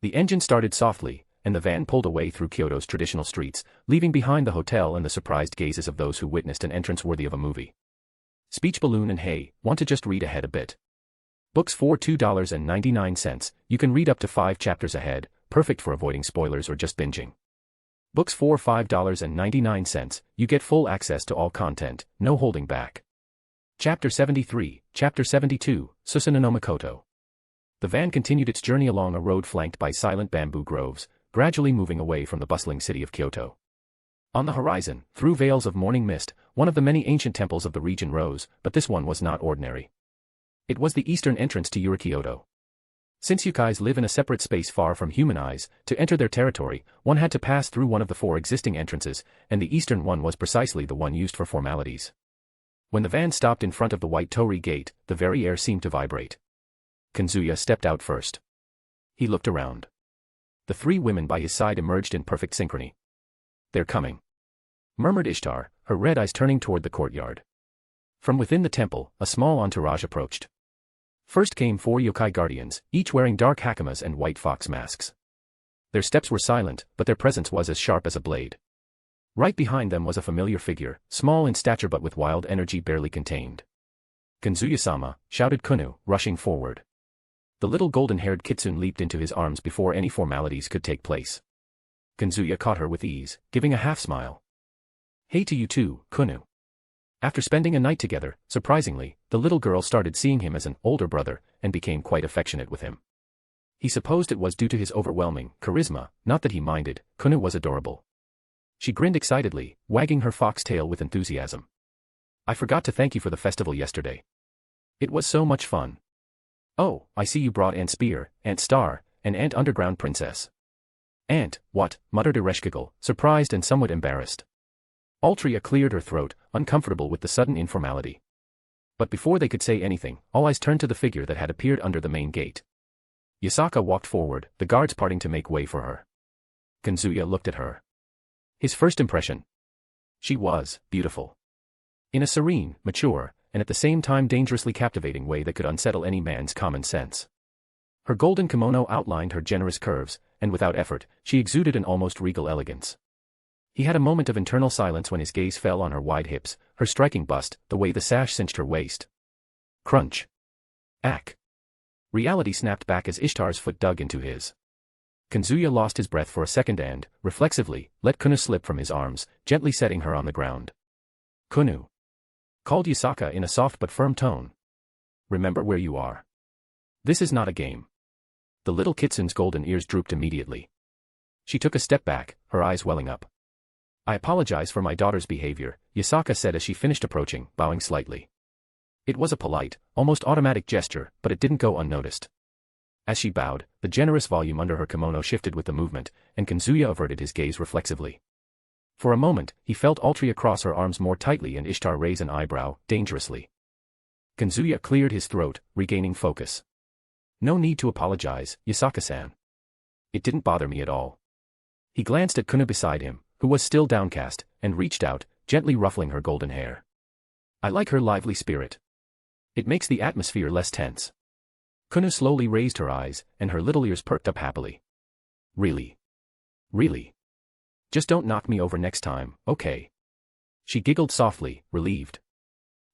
The engine started softly, and the van pulled away through Kyoto's traditional streets, leaving behind the hotel and the surprised gazes of those who witnessed an entrance worthy of a movie. Speech balloon and hey, want to just read ahead a bit? Books for $2.99, you can read up to 5 chapters ahead, perfect for avoiding spoilers or just binging. Books for $5.99, you get full access to all content, no holding back. Chapter 73, Chapter 72, Susanoo no Makoto. The van continued its journey along a road flanked by silent bamboo groves, gradually moving away from the bustling city of Kyoto. On the horizon, through veils of morning mist, one of the many ancient temples of the region rose, but this one was not ordinary. It was the eastern entrance to Kyoto. Since yokais live in a separate space far from human eyes, to enter their territory, one had to pass through one of the 4 existing entrances, and the eastern one was precisely the one used for formalities. When the van stopped in front of the white torii gate, the very air seemed to vibrate. Kazuya stepped out first. He looked around. The 3 women by his side emerged in perfect synchrony. They're coming, murmured Ishtar, her red eyes turning toward the courtyard. From within the temple, a small entourage approached. First came 4 yokai guardians, each wearing dark hakamas and white fox masks. Their steps were silent, but their presence was as sharp as a blade. Right behind them was a familiar figure, small in stature but with wild energy barely contained. Kazuya-sama, shouted Kunu, rushing forward. The little golden-haired kitsune leaped into his arms before any formalities could take place. Kazuya caught her with ease, giving a half-smile. Hey to you too, Kunu. After spending a night together, surprisingly, the little girl started seeing him as an older brother, and became quite affectionate with him. He supposed it was due to his overwhelming charisma, not that he minded. Kunu was adorable. She grinned excitedly, wagging her fox tail with enthusiasm. I forgot to thank you for the festival yesterday. It was so much fun. Oh, I see you brought Aunt Spear, Aunt Star, and Aunt Underground Princess. Aunt, what? Muttered Ereshkigal, surprised and somewhat embarrassed. Altria cleared her throat, uncomfortable with the sudden informality. But before they could say anything, all eyes turned to the figure that had appeared under the main gate. Yasaka walked forward, the guards parting to make way for her. Kazuya looked at her. His first impression. She was beautiful. In a serene, mature, and at the same time dangerously captivating way that could unsettle any man's common sense. Her golden kimono outlined her generous curves, and without effort, she exuded an almost regal elegance. He had a moment of internal silence when his gaze fell on her wide hips, her striking bust, the way the sash cinched her waist. Crunch. Ack. Reality snapped back as Ishtar's foot dug into his. Kazuya lost his breath for a second and, reflexively, let Kunu slip from his arms, gently setting her on the ground. Kunu. Called Yasaka in a soft but firm tone. Remember where you are. This is not a game. The little kitsune's golden ears drooped immediately. She took a step back, her eyes welling up. I apologize for my daughter's behavior, Yasaka said as she finished approaching, bowing slightly. It was a polite, almost automatic gesture, but it didn't go unnoticed. As she bowed, the generous volume under her kimono shifted with the movement, and Kazuya averted his gaze reflexively. For a moment, he felt Altria cross her arms more tightly and Ishtar raise an eyebrow, dangerously. Kazuya cleared his throat, regaining focus. No need to apologize, Yasaka-san. It didn't bother me at all. He glanced at Kunu beside him, who was still downcast, and reached out, gently ruffling her golden hair. I like her lively spirit. It makes the atmosphere less tense. Kunu slowly raised her eyes, and her little ears perked up happily. Really? Really? Just don't knock me over next time, okay? She giggled softly, relieved.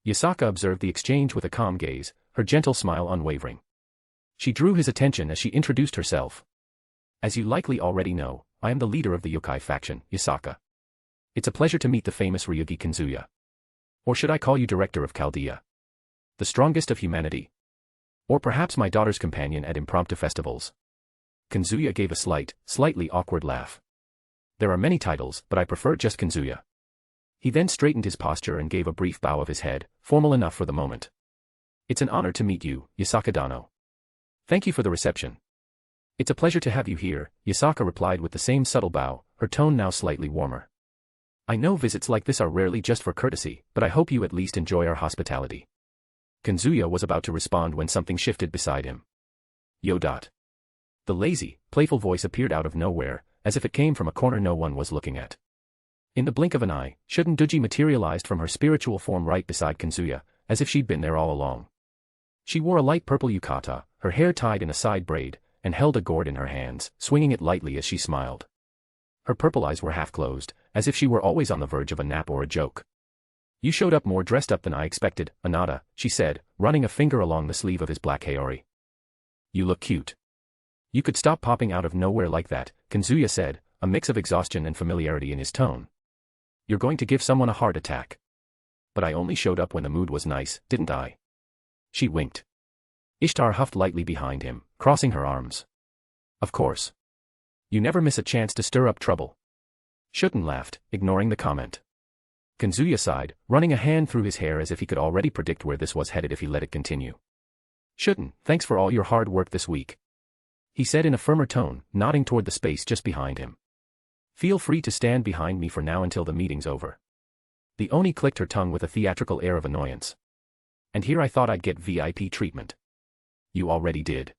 Yasaka observed the exchange with a calm gaze, her gentle smile unwavering. She drew his attention as she introduced herself. As you likely already know, I am the leader of the yokai faction, Yasaka. It's a pleasure to meet the famous Ryougi Kazuya. Or should I call you Director of Chaldea? The strongest of humanity. Or perhaps my daughter's companion at impromptu festivals. Kazuya gave a slightly awkward laugh. There are many titles, but I prefer just Kazuya. He then straightened his posture and gave a brief bow of his head, formal enough for the moment. It's an honor to meet you, Yasaka Dano. Thank you for the reception. It's a pleasure to have you here, Yasaka replied with the same subtle bow, her tone now slightly warmer. I know visits like this are rarely just for courtesy, but I hope you at least enjoy our hospitality. Kazuya was about to respond when something shifted beside him. Yo. The lazy, playful voice appeared out of nowhere, as if it came from a corner no one was looking at. In the blink of an eye, Shunduji materialized from her spiritual form right beside Kazuya, as if she'd been there all along. She wore a light purple yukata, her hair tied in a side braid, and held a gourd in her hands, swinging it lightly as she smiled. Her purple eyes were half closed, as if she were always on the verge of a nap or a joke. You showed up more dressed up than I expected, Anada, she said, running a finger along the sleeve of his black haori. You look cute. You could stop popping out of nowhere like that, Kazuya said, a mix of exhaustion and familiarity in his tone. You're going to give someone a heart attack. But I only showed up when the mood was nice, didn't I? She winked. Ishtar huffed lightly behind him, crossing her arms. Of course. You never miss a chance to stir up trouble. Shuten laughed, ignoring the comment. Kazuya sighed, running a hand through his hair as if he could already predict where this was headed if he let it continue. Shuten, thanks for all your hard work this week. He said in a firmer tone, nodding toward the space just behind him. Feel free to stand behind me for now until the meeting's over. The Oni clicked her tongue with a theatrical air of annoyance. And here I thought I'd get VIP treatment. You already did.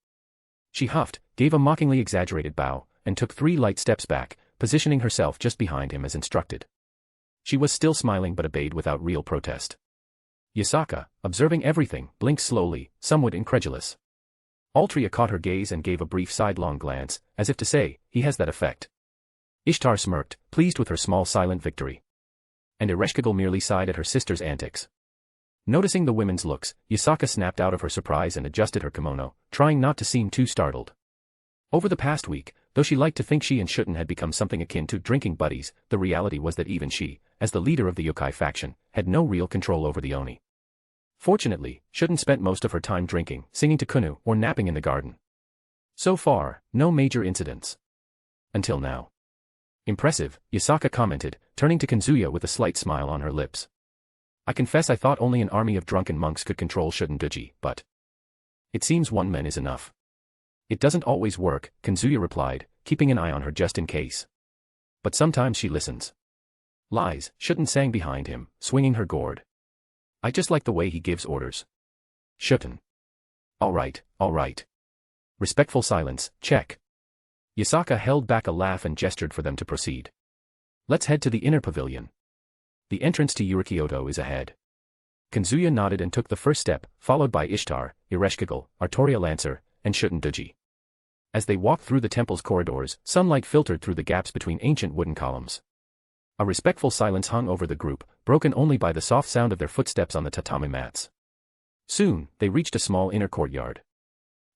She huffed, gave a mockingly exaggerated bow, and took 3 light steps back, positioning herself just behind him as instructed. She was still smiling but obeyed without real protest. Yasaka, observing everything, blinked slowly, somewhat incredulous. Altria caught her gaze and gave a brief sidelong glance, as if to say, he has that effect. Ishtar smirked, pleased with her small silent victory. And Ereshkigal merely sighed at her sister's antics. Noticing the women's looks, Yasaka snapped out of her surprise and adjusted her kimono, trying not to seem too startled. Over the past week, though she liked to think she and Shuten had become something akin to drinking buddies, the reality was that even she, as the leader of the yokai faction, had no real control over the Oni. Fortunately, Shuten spent most of her time drinking, singing to Kunu, or napping in the garden. So far, no major incidents. Until now. Impressive, Yasaka commented, turning to Kazuya with a slight smile on her lips. I confess I thought only an army of drunken monks could control Shunduji, but it seems one man is enough. It doesn't always work, Kazuya replied, keeping an eye on her just in case. But sometimes she listens. Lies, Shuten sang behind him, swinging her gourd. I just like the way he gives orders. Shuten. All right. Respectful silence, check. Yasaka held back a laugh and gestured for them to proceed. Let's head to the inner pavilion. The entrance to Kyoto is ahead. Kazuya nodded and took the first step, followed by Ishtar, Ereshkigal, Artoria Lancer, and Shunduji. As they walked through the temple's corridors, sunlight filtered through the gaps between ancient wooden columns. A respectful silence hung over the group, broken only by the soft sound of their footsteps on the tatami mats. Soon, they reached a small inner courtyard.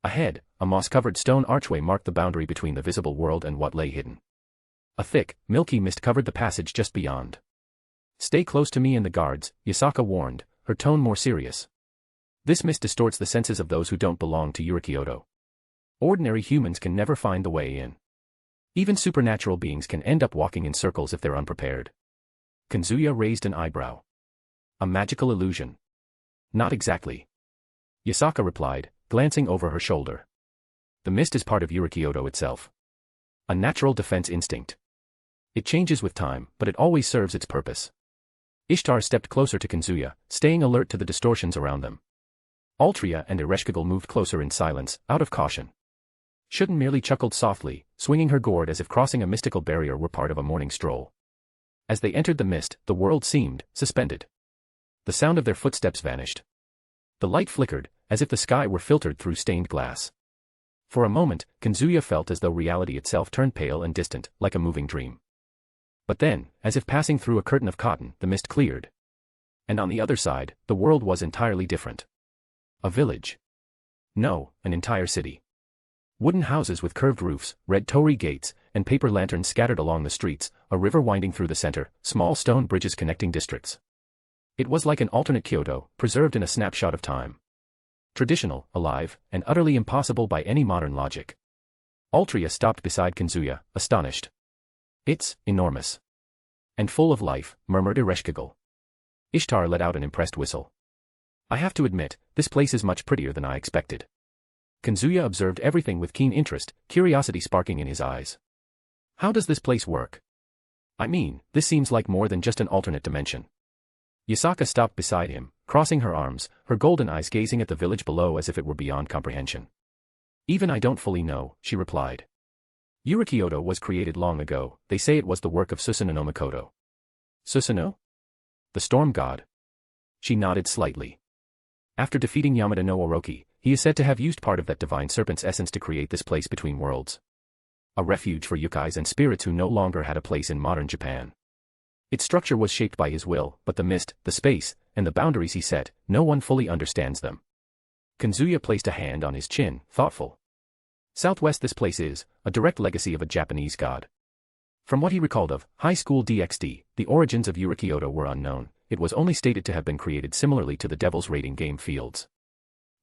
Ahead, a moss-covered stone archway marked the boundary between the visible world and what lay hidden. A thick, milky mist covered the passage just beyond. Stay close to me and the guards, Yasaka warned, her tone more serious. This mist distorts the senses of those who don't belong to Kyoto. Ordinary humans can never find the way in. Even supernatural beings can end up walking in circles if they're unprepared. Kazuya raised an eyebrow. A magical illusion? Not exactly. Yasaka replied, glancing over her shoulder. The mist is part of Kyoto itself. A natural defense instinct. It changes with time, but it always serves its purpose. Ishtar stepped closer to Kazuya, staying alert to the distortions around them. Altria and Ereshkigal moved closer in silence, out of caution. Shuten merely chuckled softly, swinging her gourd as if crossing a mystical barrier were part of a morning stroll. As they entered the mist, the world seemed suspended. The sound of their footsteps vanished. The light flickered, as if the sky were filtered through stained glass. For a moment, Kazuya felt as though reality itself turned pale and distant, like a moving dream. But then, as if passing through a curtain of cotton, the mist cleared. And on the other side, the world was entirely different. A village. No, an entire city. Wooden houses with curved roofs, red torii gates, and paper lanterns scattered along the streets, a river winding through the center, small stone bridges connecting districts. It was like an alternate Kyoto, preserved in a snapshot of time. Traditional, alive, and utterly impossible by any modern logic. Altria stopped beside Kazuya, astonished. "It's enormous. And full of life," murmured Ereshkigal. Ishtar let out an impressed whistle. "I have to admit, this place is much prettier than I expected." Kazuya observed everything with keen interest, curiosity sparking in his eyes. "How does this place work? I mean, this seems like more than just an alternate dimension." Yasaka stopped beside him, crossing her arms, her golden eyes gazing at the village below as if it were beyond comprehension. "Even I don't fully know," she replied. "Kyoto was created long ago. They say it was the work of Susanoo no Mikoto." "Susanoo? The storm god?" She nodded slightly. After defeating Yamada no Orochi, he is said to have used part of that divine serpent's essence to create this place between worlds. A refuge for yokais and spirits who no longer had a place in modern Japan. Its structure was shaped by his will, but the mist, the space, and the boundaries he set, no one fully understands them. Kazuya placed a hand on his chin, thoughtful. Southwest, this place is a direct legacy of a Japanese god. From what he recalled of High School DxD, the origins of Kyoto were unknown. It was only stated to have been created similarly to the Devil's rating game fields.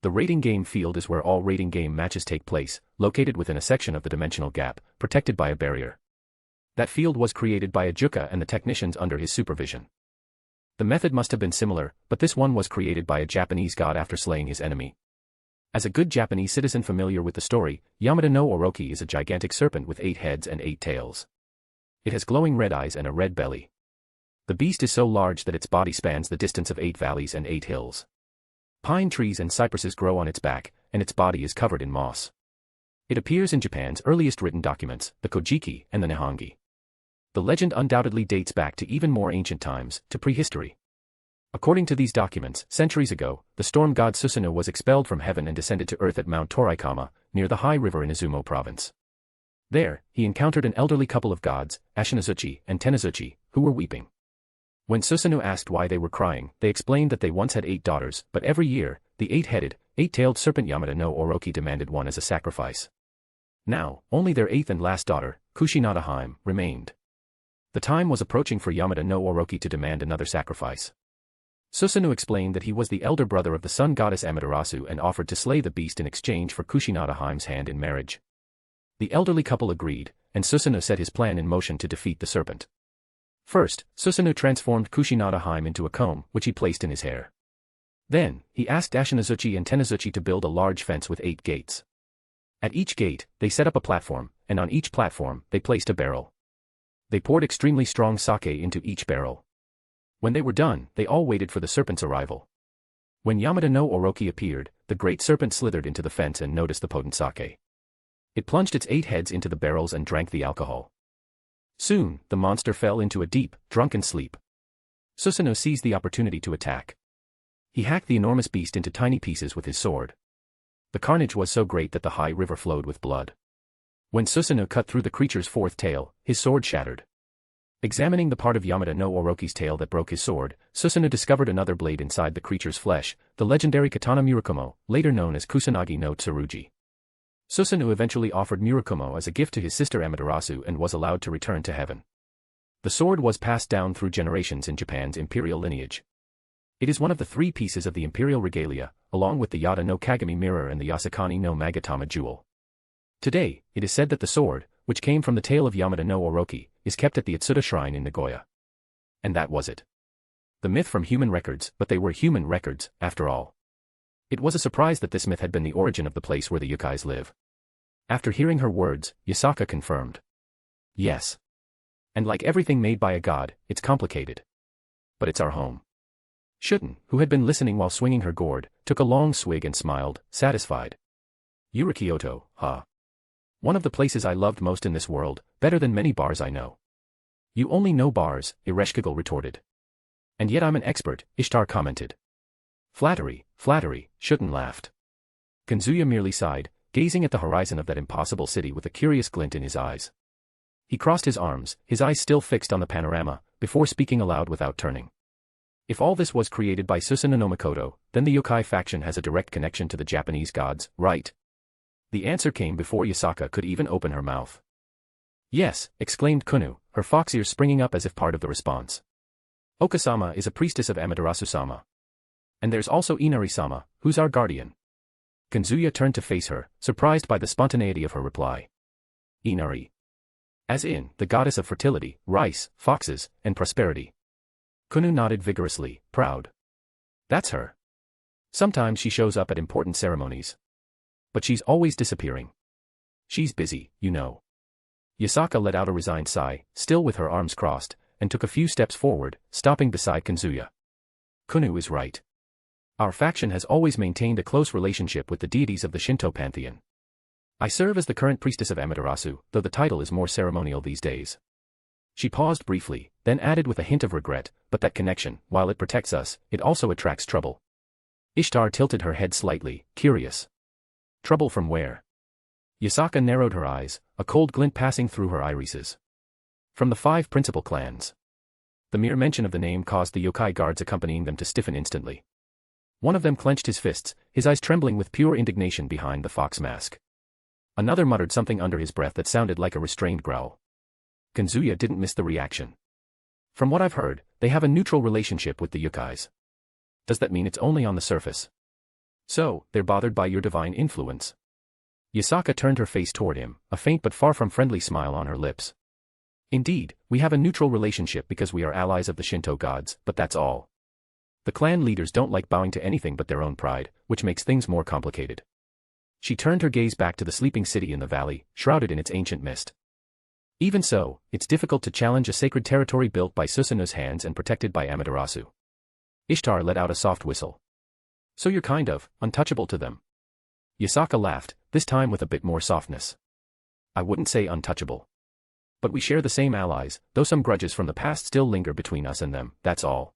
The rating game field is where all rating game matches take place, located within a section of the dimensional gap, protected by a barrier. That field was created by a Juka and the technicians under his supervision. The method must have been similar, but this one was created by a Japanese god after slaying his enemy. As a good Japanese citizen familiar with the story, Yamada no Orochi is a gigantic serpent with 8 heads and 8 tails. It has glowing red eyes and a red belly. The beast is so large that its body spans the distance of 8 valleys and 8 hills. Pine trees and cypresses grow on its back, and its body is covered in moss. It appears in Japan's earliest written documents, the Kojiki and the Nihongi. The legend undoubtedly dates back to even more ancient times, to prehistory. According to these documents, centuries ago, the storm god Susanoo was expelled from heaven and descended to earth at Mount Toraikama, near the high river in Izumo province. There, he encountered an elderly couple of gods, Ashinazuchi and Tenazuchi, who were weeping. When Susanoo asked why they were crying, they explained that they once had 8 daughters, but every year, the 8-headed, 8-tailed serpent Yamada no Orochi demanded one as a sacrifice. Now, only their 8th and last daughter, Kushinada Hime, remained. The time was approaching for Yamada no Orochi to demand another sacrifice. Susanoo explained that he was the elder brother of the sun goddess Amaterasu and offered to slay the beast in exchange for Kushinada Hime's hand in marriage. The elderly couple agreed, and Susanoo set his plan in motion to defeat the serpent. First, Susanoo transformed Kushinada Hime into a comb, which he placed in his hair. Then, he asked Ashinazuchi and Tenazuchi to build a large fence with 8 gates. At each gate, they set up a platform, and on each platform, they placed a barrel. They poured extremely strong sake into each barrel. When they were done, they all waited for the serpent's arrival. When Yamada no Orochi appeared, the great serpent slithered into the fence and noticed the potent sake. It plunged its 8 heads into the barrels and drank the alcohol. Soon, the monster fell into a deep, drunken sleep. Susanoo seized the opportunity to attack. He hacked the enormous beast into tiny pieces with his sword. The carnage was so great that the high river flowed with blood. When Susanoo cut through the creature's 4th tail, his sword shattered. Examining the part of Yamada no Orochi's tail that broke his sword, Susanoo discovered another blade inside the creature's flesh, the legendary katana Murakumo, later known as Kusanagi no Tsurugi. Susanoo eventually offered Murakumo as a gift to his sister Amaterasu and was allowed to return to heaven. The sword was passed down through generations in Japan's imperial lineage. It is one of the 3 pieces of the imperial regalia, along with the Yada no Kagami mirror and the Yasakani no Magatama jewel. Today, it is said that the sword, which came from the tail of Yamada no Orochi, is kept at the Itsuda Shrine in Nagoya. And that was it. The myth from human records, but they were human records, after all. It was a surprise that this myth had been the origin of the place where the yokais live. After hearing her words, Yasaka confirmed. Yes. And like everything made by a god, it's complicated. But it's our home. Shuten, who had been listening while swinging her gourd, took a long swig and smiled, satisfied. Kyoto, huh? One of the places I loved most in this world, better than many bars I know. You only know bars, Ereshkigal retorted. And yet I'm an expert, Ishtar commented. Flattery, flattery, Shuten laughed. Kazuya merely sighed, gazing at the horizon of that impossible city with a curious glint in his eyes. He crossed his arms, his eyes still fixed on the panorama, before speaking aloud without turning. If all this was created by Susanoo no Mikoto, then the yokai faction has a direct connection to the Japanese gods, right? The answer came before Yasaka could even open her mouth. Yes, exclaimed Kunu, her fox ears springing up as if part of the response. Okasama is a priestess of Amaterasu-sama. And there's also Inari-sama, who's our guardian. Kazuya turned to face her, surprised by the spontaneity of her reply. Inari. As in, the goddess of fertility, rice, foxes, and prosperity. Kunu nodded vigorously, proud. That's her. Sometimes she shows up at important ceremonies. But she's always disappearing. She's busy, you know. Yasaka let out a resigned sigh, still with her arms crossed, and took a few steps forward, stopping beside Kazuya. Kunu is right. Our faction has always maintained a close relationship with the deities of the Shinto pantheon. I serve as the current priestess of Amaterasu, though the title is more ceremonial these days. She paused briefly, then added with a hint of regret, but that connection, while it protects us, it also attracts trouble. Ishtar tilted her head slightly, curious. Trouble from where? Yasaka narrowed her eyes, a cold glint passing through her irises. From the 5 principal clans. The mere mention of the name caused the yokai guards accompanying them to stiffen instantly. One of them clenched his fists, his eyes trembling with pure indignation behind the fox mask. Another muttered something under his breath that sounded like a restrained growl. Kazuya didn't miss the reaction. From what I've heard, they have a neutral relationship with the yokais. Does that mean it's only on the surface? So, they're bothered by your divine influence. Yasaka turned her face toward him, a faint but far from friendly smile on her lips. Indeed, we have a neutral relationship because we are allies of the Shinto gods, but that's all. The clan leaders don't like bowing to anything but their own pride, which makes things more complicated. She turned her gaze back to the sleeping city in the valley, shrouded in its ancient mist. Even so, it's difficult to challenge a sacred territory built by Susanoo's hands and protected by Amaterasu. Ishtar let out a soft whistle. So you're kind of untouchable to them. Yasaka laughed, this time with a bit more softness. I wouldn't say untouchable. But we share the same allies, though some grudges from the past still linger between us and them, that's all.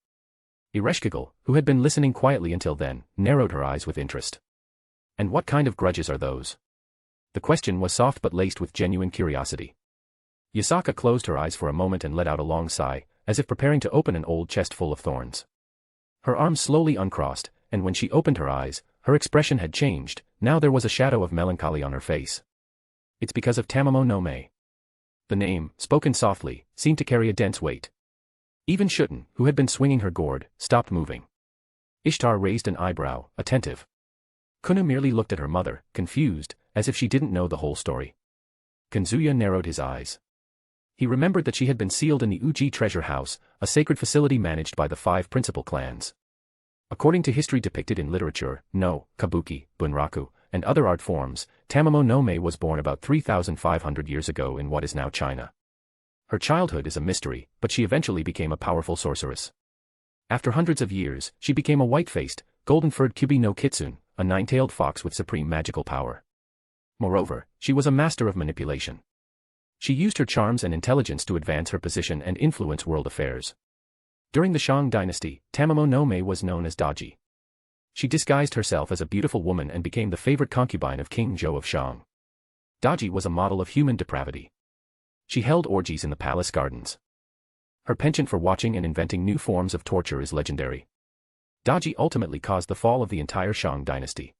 Ereshkigal, who had been listening quietly until then, narrowed her eyes with interest. And what kind of grudges are those? The question was soft but laced with genuine curiosity. Yasaka closed her eyes for a moment and let out a long sigh, as if preparing to open an old chest full of thorns. Her arms slowly uncrossed, and when she opened her eyes, her expression had changed, now there was a shadow of melancholy on her face. It's because of Tamamo no Mae. The name, spoken softly, seemed to carry a dense weight. Even Shutten, who had been swinging her gourd, stopped moving. Ishtar raised an eyebrow, attentive. Kunu merely looked at her mother, confused, as if she didn't know the whole story. Kazuya narrowed his eyes. He remembered that she had been sealed in the Uji treasure house, a sacred facility managed by the 5 principal clans. According to history depicted in literature, no, kabuki, bunraku, and other art forms, Tamamo no Mae was born about 3,500 years ago in what is now China. Her childhood is a mystery, but she eventually became a powerful sorceress. After hundreds of years, she became a white-faced, golden-furred Kyubi no Kitsune, a 9-tailed fox with supreme magical power. Moreover, she was a master of manipulation. She used her charms and intelligence to advance her position and influence world affairs. During the Shang dynasty, Tamamo no Mae was known as Daji. She disguised herself as a beautiful woman and became the favorite concubine of King Zhou of Shang. Daji was a model of human depravity. She held orgies in the palace gardens. Her penchant for watching and inventing new forms of torture is legendary. Daji ultimately caused the fall of the entire Shang dynasty.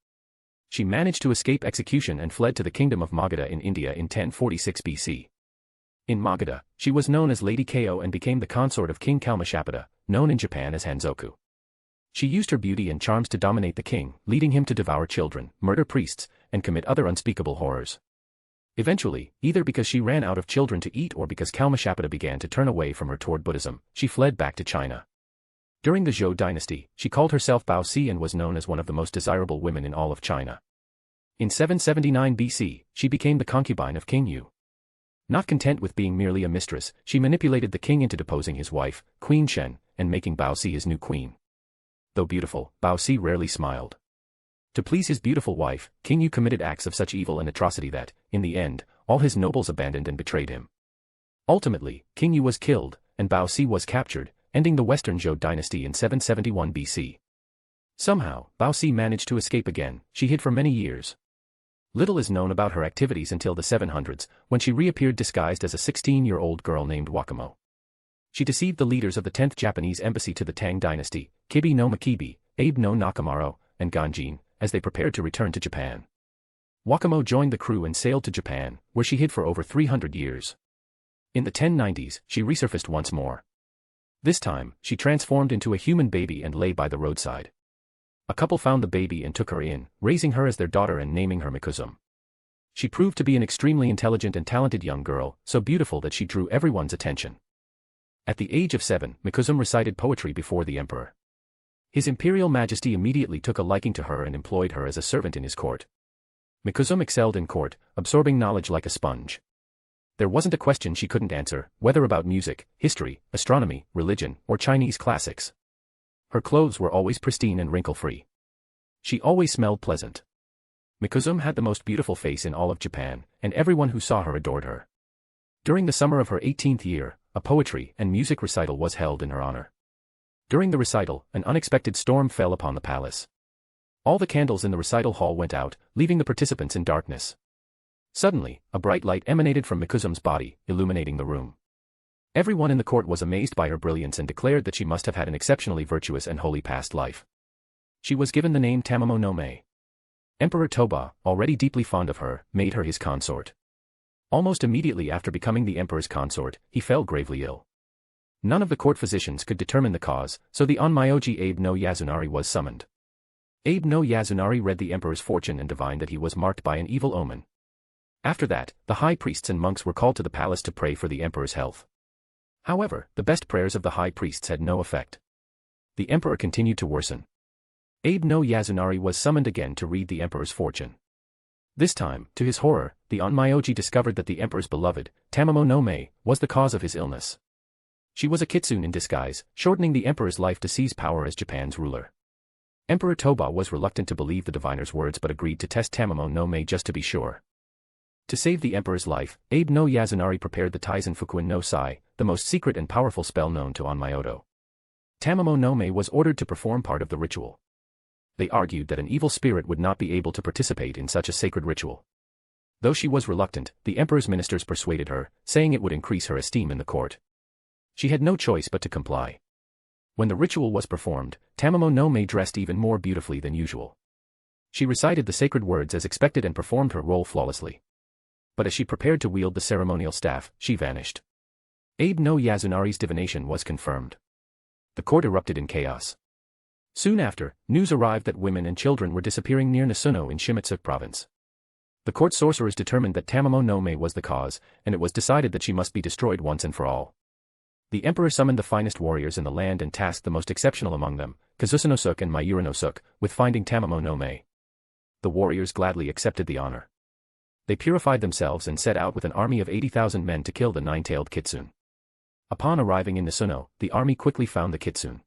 She managed to escape execution and fled to the kingdom of Magadha in India in 1046 BC. In Magadha, she was known as Lady Kyoto and became the consort of King Kalmashapada, known in Japan as Hanzoku. She used her beauty and charms to dominate the king, leading him to devour children, murder priests, and commit other unspeakable horrors. Eventually, either because she ran out of children to eat or because Kalmashapada began to turn away from her toward Buddhism, she fled back to China. During the Zhou dynasty, she called herself Bao Si and was known as one of the most desirable women in all of China. In 779 BC, she became the concubine of King Yu. Not content with being merely a mistress, she manipulated the king into deposing his wife, Queen Shen, and making Bao Si his new queen. Though beautiful, Bao Si rarely smiled. To please his beautiful wife, King Yu committed acts of such evil and atrocity that, in the end, all his nobles abandoned and betrayed him. Ultimately, King Yu was killed, and Bao Si was captured, ending the Western Zhou dynasty in 771 BC. Somehow, Bao Si managed to escape again. She hid for many years. Little is known about her activities until the 700s, when she reappeared disguised as a 16-year-old girl named Wakamo. She deceived the leaders of the 10th Japanese embassy to the Tang dynasty, Kibi no Makibi, Abe no Nakamaro, and Ganjin, as they prepared to return to Japan. Wakamo joined the crew and sailed to Japan, where she hid for over 300 years. In the 1090s, she resurfaced once more. This time, she transformed into a human baby and lay by the roadside. A couple found the baby and took her in, raising her as their daughter and naming her Mikuzum. She proved to be an extremely intelligent and talented young girl, so beautiful that she drew everyone's attention. At the age of 7, Mikuzum recited poetry before the emperor. His imperial majesty immediately took a liking to her and employed her as a servant in his court. Mikuzum excelled in court, absorbing knowledge like a sponge. There wasn't a question she couldn't answer, whether about music, history, astronomy, religion, or Chinese classics. Her clothes were always pristine and wrinkle-free. She always smelled pleasant. Mikuzum had the most beautiful face in all of Japan, and everyone who saw her adored her. During the summer of her 18th year, a poetry and music recital was held in her honor. During the recital, an unexpected storm fell upon the palace. All the candles in the recital hall went out, leaving the participants in darkness. Suddenly, a bright light emanated from Mikuzum's body, illuminating the room. Everyone in the court was amazed by her brilliance and declared that she must have had an exceptionally virtuous and holy past life. She was given the name Tamamo no Mae. Emperor Toba, already deeply fond of her, made her his consort. Almost immediately after becoming the emperor's consort, he fell gravely ill. None of the court physicians could determine the cause, so the onmyoji Abe no Yazunari was summoned. Abe no Yazunari read the emperor's fortune and divined that he was marked by an evil omen. After that, the high priests and monks were called to the palace to pray for the emperor's health. However, the best prayers of the high priests had no effect. The emperor continued to worsen. Abe no Yazunari was summoned again to read the emperor's fortune. This time, to his horror, the onmyoji discovered that the emperor's beloved, Tamamo no Mae, was the cause of his illness. She was a kitsune in disguise, shortening the emperor's life to seize power as Japan's ruler. Emperor Toba was reluctant to believe the diviner's words but agreed to test Tamamo no Mae just to be sure. To save the emperor's life, Abe no Yazunari prepared the Taizen Fukuin no Sai, the most secret and powerful spell known to Onmyoto. Tamamo no Mae was ordered to perform part of the ritual. They argued that an evil spirit would not be able to participate in such a sacred ritual. Though she was reluctant, the emperor's ministers persuaded her, saying it would increase her esteem in the court. She had no choice but to comply. When the ritual was performed, Tamamo no Mae dressed even more beautifully than usual. She recited the sacred words as expected and performed her role flawlessly. But as she prepared to wield the ceremonial staff, she vanished. Abe no Yazunari's divination was confirmed. The court erupted in chaos. Soon after, news arrived that women and children were disappearing near Nasuno in Shimizu province. The court sorcerers determined that Tamamo no Mae was the cause, and it was decided that she must be destroyed once and for all. The emperor summoned the finest warriors in the land and tasked the most exceptional among them, Kazusanosuk and Mayuranosuk, with finding Tamamo no Mae. The warriors gladly accepted the honor. They purified themselves and set out with an army of 80,000 men to kill the nine-tailed kitsune. Upon arriving in Nasuno, the army quickly found the kitsune.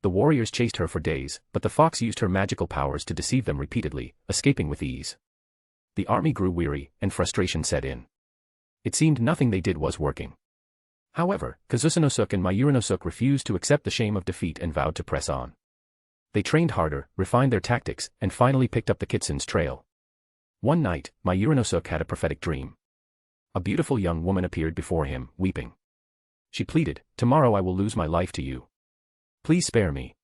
The warriors chased her for days, but the fox used her magical powers to deceive them repeatedly, escaping with ease. The army grew weary, and frustration set in. It seemed nothing they did was working. However, Kazusanosuk and Mayuranosuk refused to accept the shame of defeat and vowed to press on. They trained harder, refined their tactics, and finally picked up the kitsune's trail. One night, Mayuranosuk had a prophetic dream. A beautiful young woman appeared before him, weeping. She pleaded, "Tomorrow I will lose my life to you. Please spare me."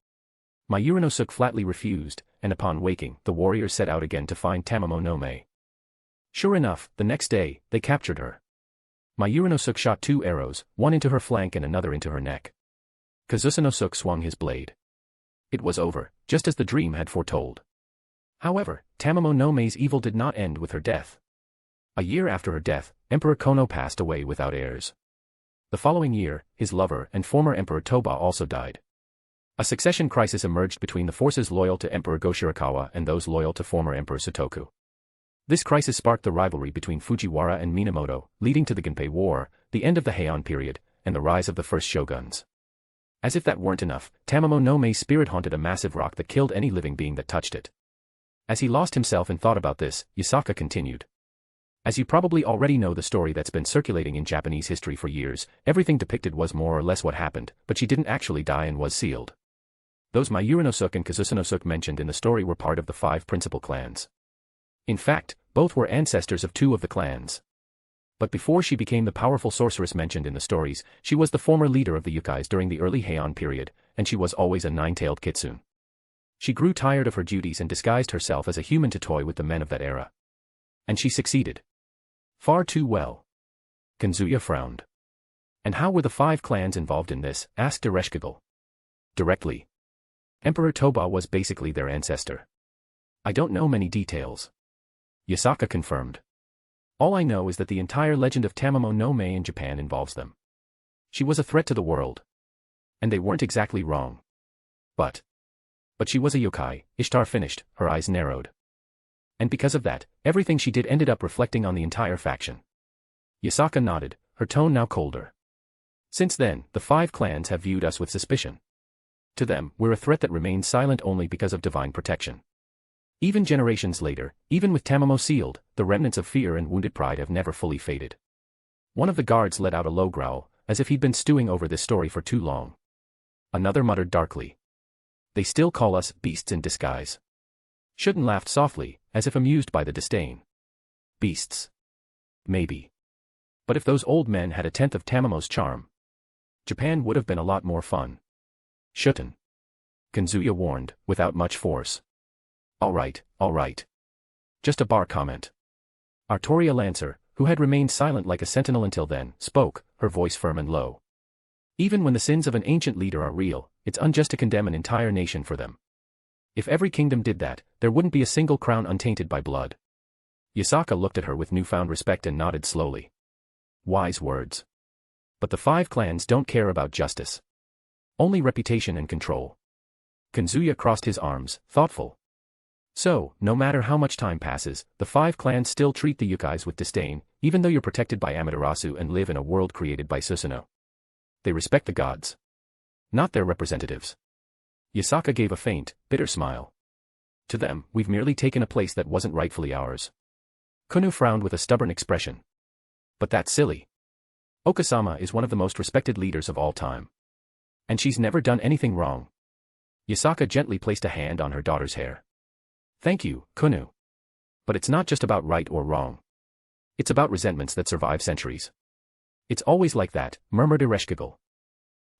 Mayuranosuk flatly refused, and upon waking, the warriors set out again to find Tamamo no Mae. Sure enough, the next day, they captured her. Mayuranosuk shot 2 arrows, one into her flank and another into her neck. Kazusanosuk swung his blade. It was over, just as the dream had foretold. However, Tamamo no Mae's evil did not end with her death. A year after her death, Emperor Kunu passed away without heirs. The following year, his lover and former Emperor Toba also died. A succession crisis emerged between the forces loyal to Emperor Go-Shirakawa and those loyal to former Emperor Sutoku. This crisis sparked the rivalry between Fujiwara and Minamoto, leading to the Gunpei War, the end of the Heian period, and the rise of the first shoguns. As if that weren't enough, Tamamo no Mae's spirit haunted a massive rock that killed any living being that touched it. As he lost himself in thought about this, Yasaka continued. As you probably already know the story that's been circulating in Japanese history for years, everything depicted was more or less what happened, but she didn't actually die and was sealed. Those Mayuranosuk and Kazusanosuk mentioned in the story were part of the 5 principal clans. In fact, Both were ancestors of two of the clans. But before she became the powerful sorceress mentioned in the stories, she was the former leader of the yokais during the early Heian period, and she was always a nine-tailed kitsune. She grew tired of her duties and disguised herself as a human to toy with the men of that era. And she succeeded. Far too well. Kazuya frowned. And how were the 5 clans involved in this? Asked Ereshkigal. Directly. Emperor Toba was basically their ancestor. I don't know many details. Yasaka confirmed. All I know is that the entire legend of Tamamo no Mae in Japan involves them. She was a threat to the world. And they weren't exactly wrong. But she was a yokai, Ishtar finished, her eyes narrowed. And because of that, everything she did ended up reflecting on the entire faction. Yasaka nodded, her tone now colder. Since then, the 5 clans have viewed us with suspicion. To them, we're a threat that remains silent only because of divine protection. Even generations later, even with Tamamo sealed, the remnants of fear and wounded pride have never fully faded. One of the guards let out a low growl, as if he'd been stewing over this story for too long. Another muttered darkly. They still call us beasts in disguise. Shouldn't laughed softly, as if amused by the disdain. Beasts. Maybe. But if those old men had a tenth of Tamamo's charm, Japan would have been a lot more fun. Shouldn't. Kazuya warned, without much force. All right. Just a bar comment. Artoria Lancer, who had remained silent like a sentinel until then, spoke, her voice firm and low. Even when the sins of an ancient leader are real, it's unjust to condemn an entire nation for them. If every kingdom did that, there wouldn't be a single crown untainted by blood. Yasaka looked at her with newfound respect and nodded slowly. Wise words. But the 5 clans don't care about justice. Only reputation and control. Kazuya crossed his arms, thoughtful. So, no matter how much time passes, the 5 clans still treat the yokais with disdain, even though you're protected by Amaterasu and live in a world created by Susanoo. They respect the gods. Not their representatives. Yasaka gave a faint, bitter smile. To them, we've merely taken a place that wasn't rightfully ours. Kunu frowned with a stubborn expression. But that's silly. Okasama is one of the most respected leaders of all time. And she's never done anything wrong. Yasaka gently placed a hand on her daughter's hair. Thank you, Kunu. But it's not just about right or wrong. It's about resentments that survive centuries. It's always like that, murmured Ereshkigal.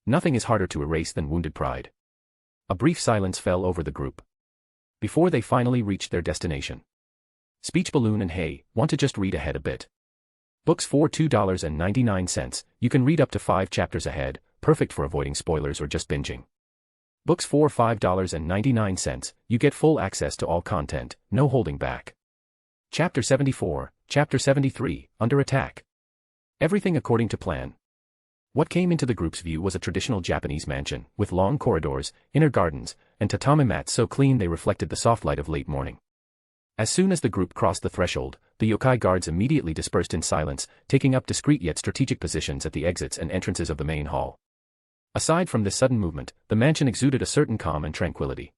Nothing is harder to erase than wounded pride. A brief silence fell over the group. Before they finally reached their destination. Speech Balloon and Hey, want to just read ahead a bit. Books for $2.99, you can read up to 5 chapters ahead, perfect for avoiding spoilers or just binging. Books for $5.99, you get full access to all content, no holding back. Chapter 74, Chapter 73, Under Attack. Everything according to plan. What came into the group's view was a traditional Japanese mansion, with long corridors, inner gardens, and tatami mats so clean they reflected the soft light of late morning. As soon as the group crossed the threshold, the yokai guards immediately dispersed in silence, taking up discreet yet strategic positions at the exits and entrances of the main hall. Aside from this sudden movement, the mansion exuded a certain calm and tranquility.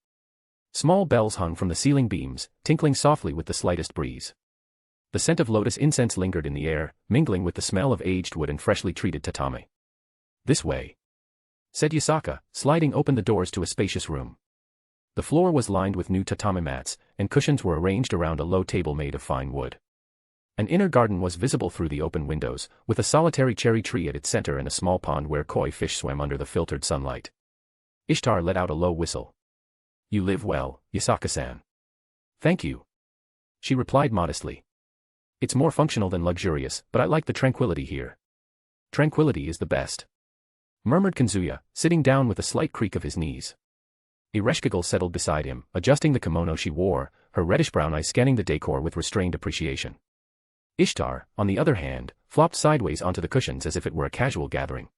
Small bells hung from the ceiling beams, tinkling softly with the slightest breeze. The scent of lotus incense lingered in the air, mingling with the smell of aged wood and freshly treated tatami. This way, said Yasaka, sliding open the doors to a spacious room. The floor was lined with new tatami mats, and cushions were arranged around a low table made of fine wood. An inner garden was visible through the open windows, with a solitary cherry tree at its center and a small pond where koi fish swam under the filtered sunlight. Ishtar let out a low whistle. You live well, Yasaka-san. Thank you. She replied modestly. It's more functional than luxurious, but I like the tranquility here. Tranquility is the best. Murmured Kazuya, sitting down with a slight creak of his knees. Ereshkigal settled beside him, adjusting the kimono she wore, her reddish-brown eyes scanning the decor with restrained appreciation. Ishtar, on the other hand, flopped sideways onto the cushions as if it were a casual gathering.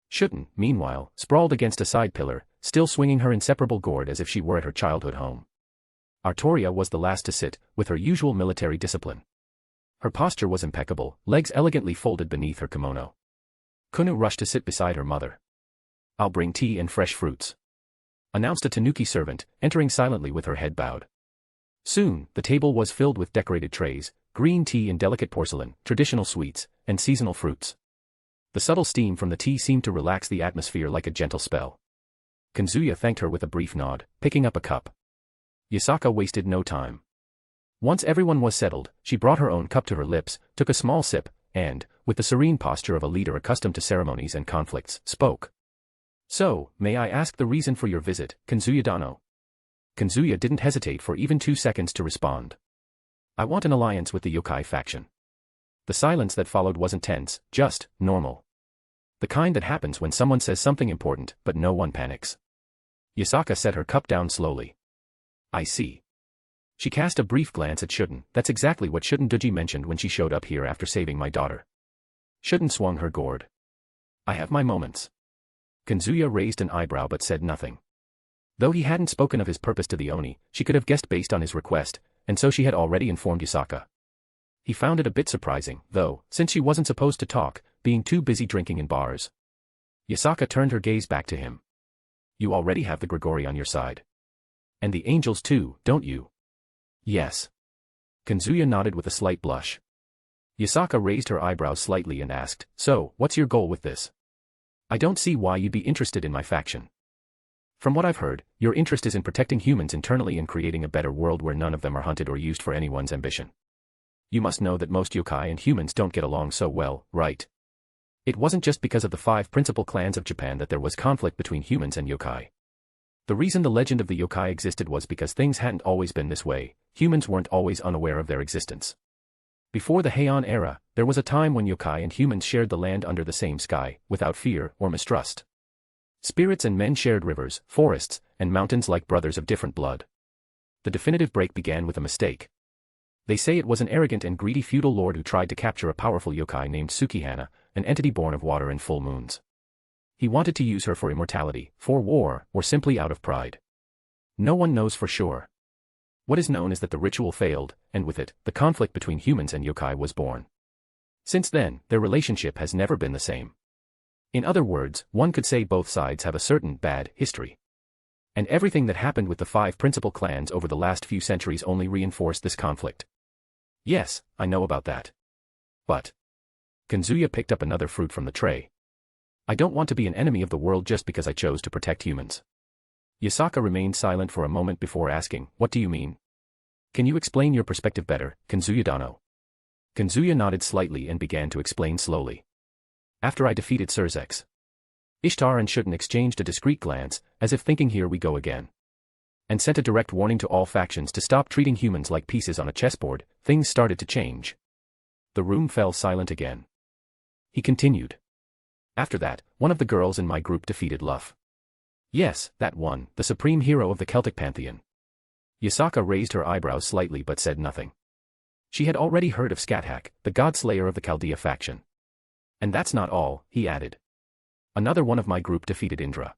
Shouldn't, meanwhile, sprawled against a side pillar, still swinging her inseparable gourd as if she were at her childhood home. Artoria was the last to sit, with her usual military discipline. Her posture was impeccable, legs elegantly folded beneath her kimono. Kunu rushed to sit beside her mother. I'll bring tea and fresh fruits, announced a tanuki servant, entering silently with her head bowed. Soon, the table was filled with decorated trays, green tea in delicate porcelain, traditional sweets, and seasonal fruits. The subtle steam from the tea seemed to relax the atmosphere like a gentle spell. Kazuya thanked her with a brief nod, picking up a cup. Yasaka wasted no time. Once everyone was settled, she brought her own cup to her lips, took a small sip, and, with the serene posture of a leader accustomed to ceremonies and conflicts, spoke. So, may I ask the reason for your visit, Kazuya-dano? Kazuya didn't hesitate for even 2 seconds to respond. I want an alliance with the yokai faction. The silence that followed wasn't tense, just normal. The kind that happens when someone says something important, but no one panics. Yasaka set her cup down slowly. I see. She cast a brief glance at Shuden. That's exactly what Shuden Duji mentioned when she showed up here after saving my daughter. Shuden swung her gourd. I have my moments. Kazuya raised an eyebrow but said nothing. Though he hadn't spoken of his purpose to the Oni, she could have guessed based on his request, and so she had already informed Yasaka. He found it a bit surprising, though, since she wasn't supposed to talk, being too busy drinking in bars. Yasaka turned her gaze back to him. You already have the Grigori on your side. And the angels too, don't you? Yes. Kazuya nodded with a slight blush. Yasaka raised her eyebrows slightly and asked, so, what's your goal with this? I don't see why you'd be interested in my faction. From what I've heard, your interest is in protecting humans internally and creating a better world where none of them are hunted or used for anyone's ambition. You must know that most yokai and humans don't get along so well, right? It wasn't just because of the 5 principal clans of Japan that there was conflict between humans and yokai. The reason the legend of the yokai existed was because things hadn't always been this way, humans weren't always unaware of their existence. Before the Heian era, there was a time when yokai and humans shared the land under the same sky, without fear or mistrust. Spirits and men shared rivers, forests, and mountains like brothers of different blood. The definitive break began with a mistake. They say it was an arrogant and greedy feudal lord who tried to capture a powerful yokai named Tsukihana, an entity born of water and full moons. He wanted to use her for immortality, for war, or simply out of pride. No one knows for sure. What is known is that the ritual failed, and with it, the conflict between humans and yokai was born. Since then, their relationship has never been the same. In other words, one could say both sides have a certain bad history. And everything that happened with the 5 principal clans over the last few centuries only reinforced this conflict. Yes, I know about that. But Kazuya picked up another fruit from the tray. I don't want to be an enemy of the world just because I chose to protect humans. Yasaka remained silent for a moment before asking, what do you mean? Can you explain your perspective better, Kazuya-dano? Kazuya nodded slightly and began to explain slowly. After I defeated Serzex, Ishtar and Shuden exchanged a discreet glance, as if thinking here we go again. And sent a direct warning to all factions to stop treating humans like pieces on a chessboard. Things started to change. The room fell silent again. He continued. After that, one of the girls in my group defeated Lugh. Yes, that one, the supreme hero of the Celtic pantheon. Yasaka raised her eyebrows slightly but said nothing. She had already heard of Scathach, the god-slayer of the Chaldea faction. And that's not all, he added. Another one of my group defeated Indra.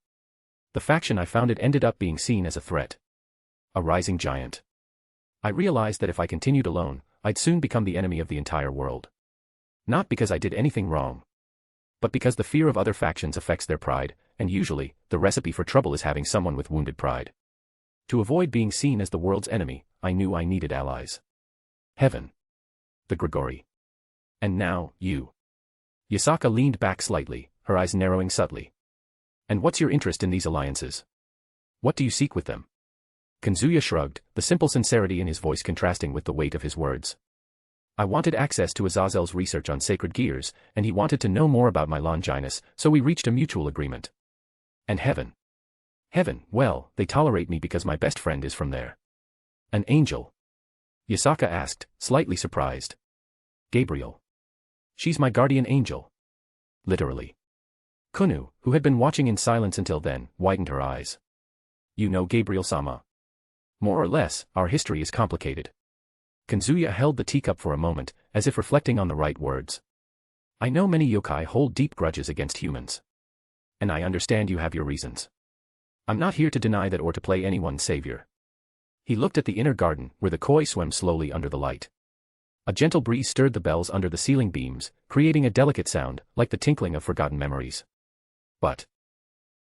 The faction I founded ended up being seen as a threat. A rising giant. I realized that if I continued alone, I'd soon become the enemy of the entire world. Not because I did anything wrong, but because the fear of other factions affects their pride, and usually, the recipe for trouble is having someone with wounded pride. To avoid being seen as the world's enemy, I knew I needed allies. Heaven. The Grigori. And now, you. Yasaka leaned back slightly, her eyes narrowing subtly. And what's your interest in these alliances? What do you seek with them? Kazuya shrugged, the simple sincerity in his voice contrasting with the weight of his words. I wanted access to Azazel's research on sacred gears, and he wanted to know more about my Longinus, so we reached a mutual agreement. And heaven. Heaven, well, they tolerate me because my best friend is from there. An angel? Yasaka asked, slightly surprised. Gabriel. She's my guardian angel. Literally. Kunu, who had been watching in silence until then, widened her eyes. You know Gabriel-sama. More or less, our history is complicated. Kazuya held the teacup for a moment, as if reflecting on the right words. I know many yokai hold deep grudges against humans. And I understand you have your reasons. I'm not here to deny that or to play anyone's savior. He looked at the inner garden, where the koi swam slowly under the light. A gentle breeze stirred the bells under the ceiling beams, creating a delicate sound, like the tinkling of forgotten memories. But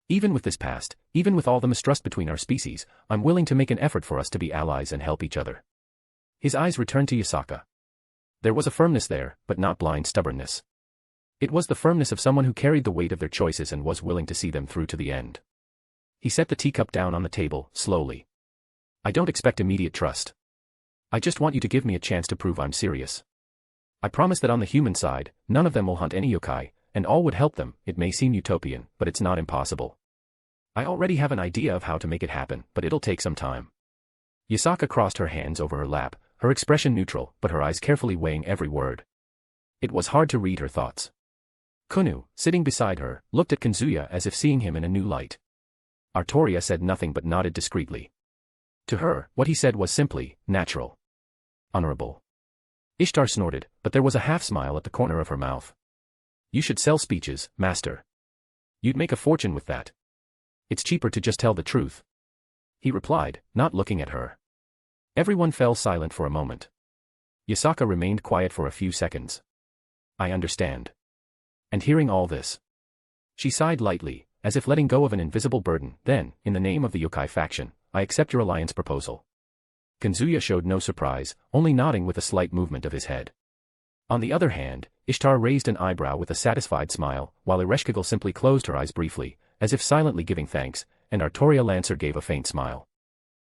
even with this past, even with all the mistrust between our species, I'm willing to make an effort for us to be allies and help each other. His eyes returned to Yasaka. There was a firmness there, but not blind stubbornness. It was the firmness of someone who carried the weight of their choices and was willing to see them through to the end. He set the teacup down on the table, slowly. I don't expect immediate trust. I just want you to give me a chance to prove I'm serious. I promise that on the human side, none of them will hunt any yokai, and all would help them. It may seem utopian, but it's not impossible. I already have an idea of how to make it happen, but it'll take some time. Yasaka crossed her hands over her lap, her expression neutral, but her eyes carefully weighing every word. It was hard to read her thoughts. Kunu, sitting beside her, looked at Kazuya as if seeing him in a new light. Artoria said nothing but nodded discreetly. To her, what he said was simply, natural. Honorable. Ishtar snorted, but there was a half-smile at the corner of her mouth. You should sell speeches, master. You'd make a fortune with that. It's cheaper to just tell the truth. He replied, not looking at her. Everyone fell silent for a moment. Yasaka remained quiet for a few seconds. I understand. And hearing all this, she sighed lightly, as if letting go of an invisible burden. Then, in the name of the yokai faction, I accept your alliance proposal. Kazuya showed no surprise, only nodding with a slight movement of his head. On the other hand, Ishtar raised an eyebrow with a satisfied smile, while Ereshkigal simply closed her eyes briefly, as if silently giving thanks, and Artoria Lancer gave a faint smile.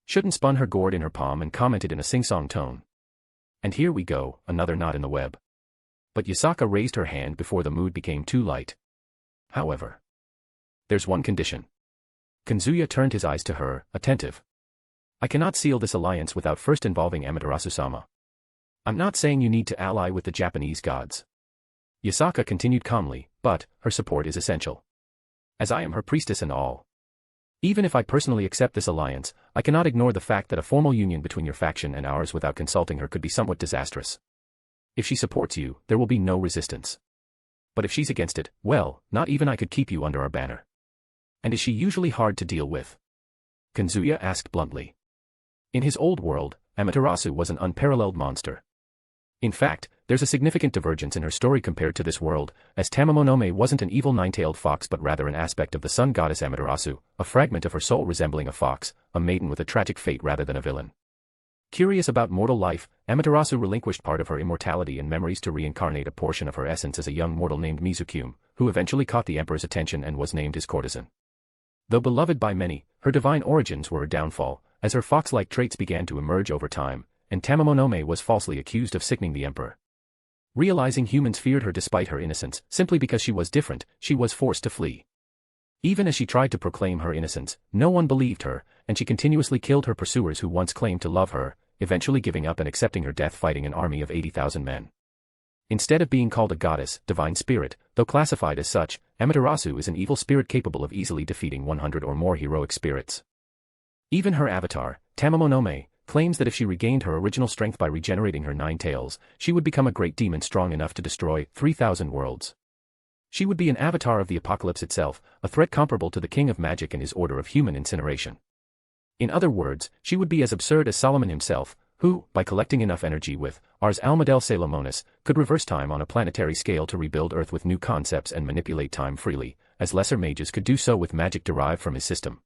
Shouldn't spun her gourd in her palm and commented in a sing-song tone. And here we go, another knot in the web. But Yasaka raised her hand before the mood became too light. However, there's one condition. Kazuya turned his eyes to her, attentive. I cannot seal this alliance without first involving Amaterasu-sama. I'm not saying you need to ally with the Japanese gods. Yasaka continued calmly, but her support is essential. As I am her priestess and all. Even if I personally accept this alliance, I cannot ignore the fact that a formal union between your faction and ours without consulting her could be somewhat disastrous. If she supports you, there will be no resistance. But if she's against it, well, not even I could keep you under our banner. And is she usually hard to deal with? Kazuya asked bluntly. In his old world, Amaterasu was an unparalleled monster. In fact, there's a significant divergence in her story compared to this world, as Tamamonome wasn't an evil nine-tailed fox but rather an aspect of the sun goddess Amaterasu, a fragment of her soul resembling a fox, a maiden with a tragic fate rather than a villain. Curious about mortal life, Amaterasu relinquished part of her immortality and memories to reincarnate a portion of her essence as a young mortal named Mizukume, who eventually caught the emperor's attention and was named his courtesan. Though beloved by many, her divine origins were a downfall, as her fox-like traits began to emerge over time, and Tamamonome was falsely accused of sickening the emperor. Realizing humans feared her despite her innocence, simply because she was different, she was forced to flee. Even as she tried to proclaim her innocence, no one believed her, and she continuously killed her pursuers who once claimed to love her, eventually giving up and accepting her death fighting an army of 80,000 men. Instead of being called a goddess, divine spirit, though classified as such, Amaterasu is an evil spirit capable of easily defeating 100 or more heroic spirits. Even her avatar, Tamamonome, claims that if she regained her original strength by regenerating her 9 tails, she would become a great demon strong enough to destroy 3,000 worlds. She would be an avatar of the apocalypse itself, a threat comparable to the king of magic and his order of human incineration. In other words, she would be as absurd as Solomon himself, who, by collecting enough energy with Ars Almadel Salomonis, could reverse time on a planetary scale to rebuild Earth with new concepts and manipulate time freely, as lesser mages could do so with magic derived from his system.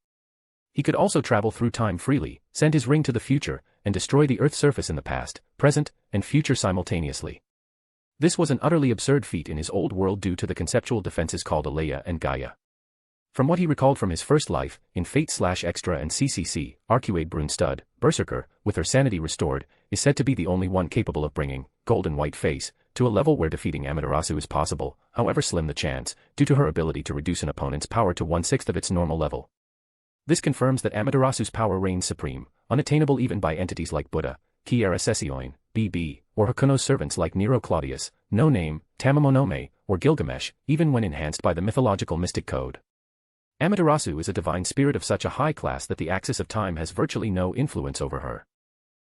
He could also travel through time freely, send his ring to the future, and destroy the Earth's surface in the past, present, and future simultaneously. This was an utterly absurd feat in his old world due to the conceptual defenses called Aleia and Gaia. From what he recalled from his first life, in Fate/Extra and CCC, Arcuade Brunstud, Berserker, with her sanity restored, is said to be the only one capable of bringing Golden White Face to a level where defeating Amaterasu is possible, however slim the chance, due to her ability to reduce an opponent's power to 1/6 of its normal level. This confirms that Amaterasu's power reigns supreme, unattainable even by entities like Buddha, Kiera Sesioin, BB, or Hakuno's servants like Nero Claudius, No Name, Tamamonome, or Gilgamesh, even when enhanced by the mythological mystic code. Amaterasu is a divine spirit of such a high class that the axis of time has virtually no influence over her.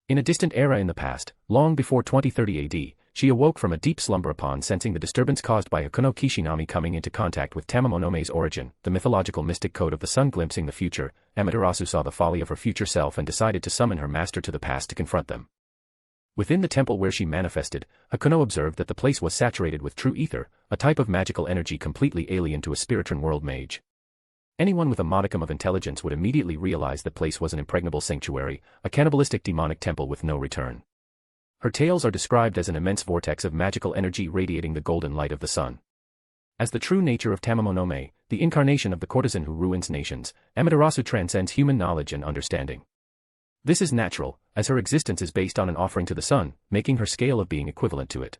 In a distant era in the past, long before 2030 AD, she awoke from a deep slumber upon sensing the disturbance caused by Hakuno Kishinami coming into contact with Tamamonome's origin, the mythological mystic code of the sun glimpsing the future. Amaterasu saw the folly of her future self and decided to summon her master to the past to confront them. Within the temple where she manifested, Hakuno observed that the place was saturated with true ether, a type of magical energy completely alien to a Spiritron world mage. Anyone with a modicum of intelligence would immediately realize that place was an impregnable sanctuary, a cannibalistic demonic temple with no return. Her tales are described as an immense vortex of magical energy radiating the golden light of the sun. As the true nature of Tamamonome, the incarnation of the courtesan who ruins nations, Amaterasu transcends human knowledge and understanding. This is natural, as her existence is based on an offering to the sun, making her scale of being equivalent to it.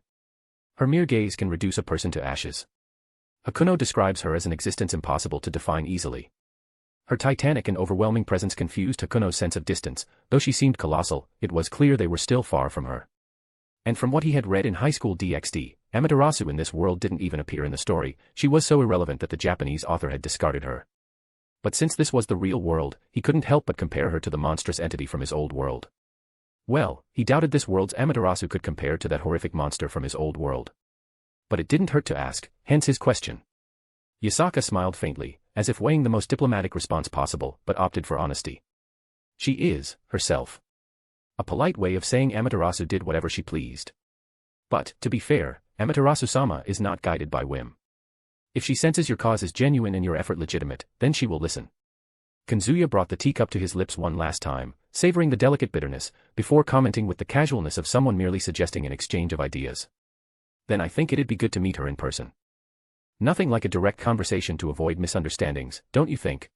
Her mere gaze can reduce a person to ashes. Kuno describes her as an existence impossible to define easily. Her titanic and overwhelming presence confused Kuno's sense of distance. Though she seemed colossal, it was clear they were still far from her. And from what he had read in High School DxD, Amaterasu in this world didn't even appear in the story. She was so irrelevant that the Japanese author had discarded her. But since this was the real world, he couldn't help but compare her to the monstrous entity from his old world. Well, he doubted this world's Amaterasu could compare to that horrific monster from his old world. But it didn't hurt to ask, hence his question. Yasaka smiled faintly, as if weighing the most diplomatic response possible, but opted for honesty. She is, herself. A polite way of saying Amaterasu did whatever she pleased. But, to be fair, Amaterasu-sama is not guided by whim. If she senses your cause is genuine and your effort legitimate, then she will listen. Kazuya brought the teacup to his lips one last time, savoring the delicate bitterness, before commenting with the casualness of someone merely suggesting an exchange of ideas. Then I think it'd be good to meet her in person. Nothing like a direct conversation to avoid misunderstandings, don't you think?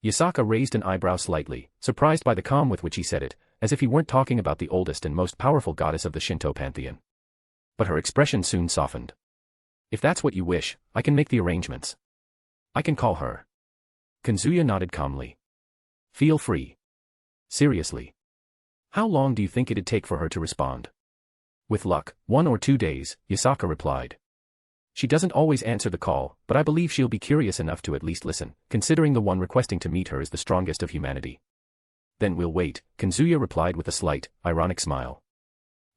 Yasaka raised an eyebrow slightly, surprised by the calm with which he said it, as if he weren't talking about the oldest and most powerful goddess of the Shinto pantheon. But her expression soon softened. If that's what you wish, I can make the arrangements. I can call her. Kazuya nodded calmly. Feel free. Seriously. How long do you think it'd take for her to respond? With luck, 1 or 2 days, Yasaka replied. She doesn't always answer the call, but I believe she'll be curious enough to at least listen, considering the one requesting to meet her is the strongest of humanity. Then we'll wait, Kazuya replied with a slight, ironic smile.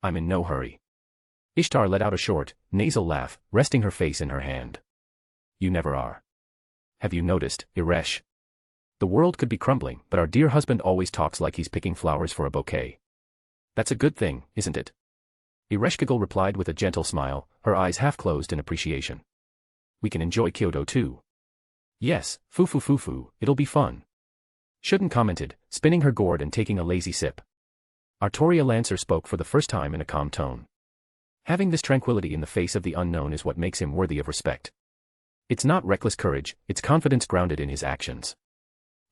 I'm in no hurry. Ishtar let out a short, nasal laugh, resting her face in her hand. You never are. Have you noticed, Iresh? The world could be crumbling, but our dear husband always talks like he's picking flowers for a bouquet. That's a good thing, isn't it? Ereshkigal replied with a gentle smile, her eyes half closed in appreciation. We can enjoy Kyoto too. Yes, fufu, it'll be fun. Shouldn't commented, spinning her gourd and taking a lazy sip. Artoria Lancer spoke for the first time in a calm tone. Having this tranquility in the face of the unknown is what makes him worthy of respect. It's not reckless courage, it's confidence grounded in his actions.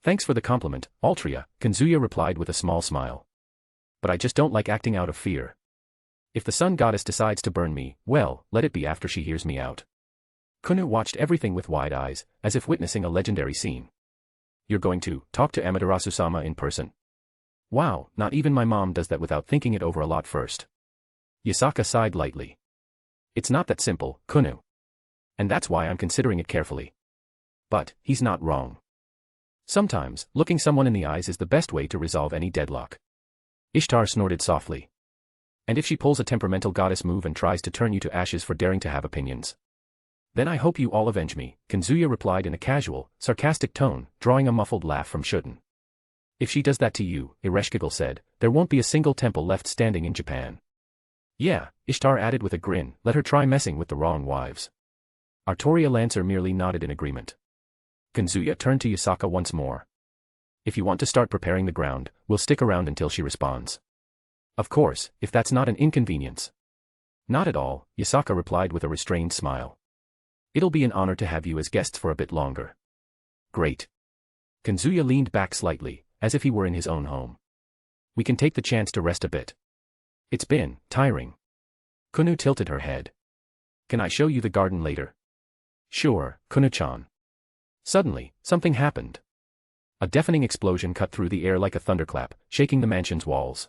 Thanks for the compliment, Altria, Kazuya replied with a small smile. But I just don't like acting out of fear. If the sun goddess decides to burn me, well, let it be after she hears me out. Kunu watched everything with wide eyes, as if witnessing a legendary scene. You're going to talk to Amaterasu-sama in person? Wow, not even my mom does that without thinking it over a lot first. Yasaka sighed lightly. It's not that simple, Kunu. And that's why I'm considering it carefully. But, he's not wrong. Sometimes, looking someone in the eyes is the best way to resolve any deadlock. Ishtar snorted softly. And if she pulls a temperamental goddess move and tries to turn you to ashes for daring to have opinions? Then I hope you all avenge me, Kazuya replied in a casual, sarcastic tone, drawing a muffled laugh from Shuden. If she does that to you, Ereshkigal said, there won't be a single temple left standing in Japan. Yeah, Ishtar added with a grin, let her try messing with the wrong wives. Artoria Lancer merely nodded in agreement. Kazuya turned to Yasaka once more. If you want to start preparing the ground, we'll stick around until she responds. Of course, if that's not an inconvenience. Not at all, Yasaka replied with a restrained smile. It'll be an honor to have you as guests for a bit longer. Great. Kazuya leaned back slightly, as if he were in his own home. We can take the chance to rest a bit. It's been tiring. Kunu tilted her head. Can I show you the garden later? Sure, Kunu-chan. Suddenly, something happened. A deafening explosion cut through the air like a thunderclap, shaking the mansion's walls.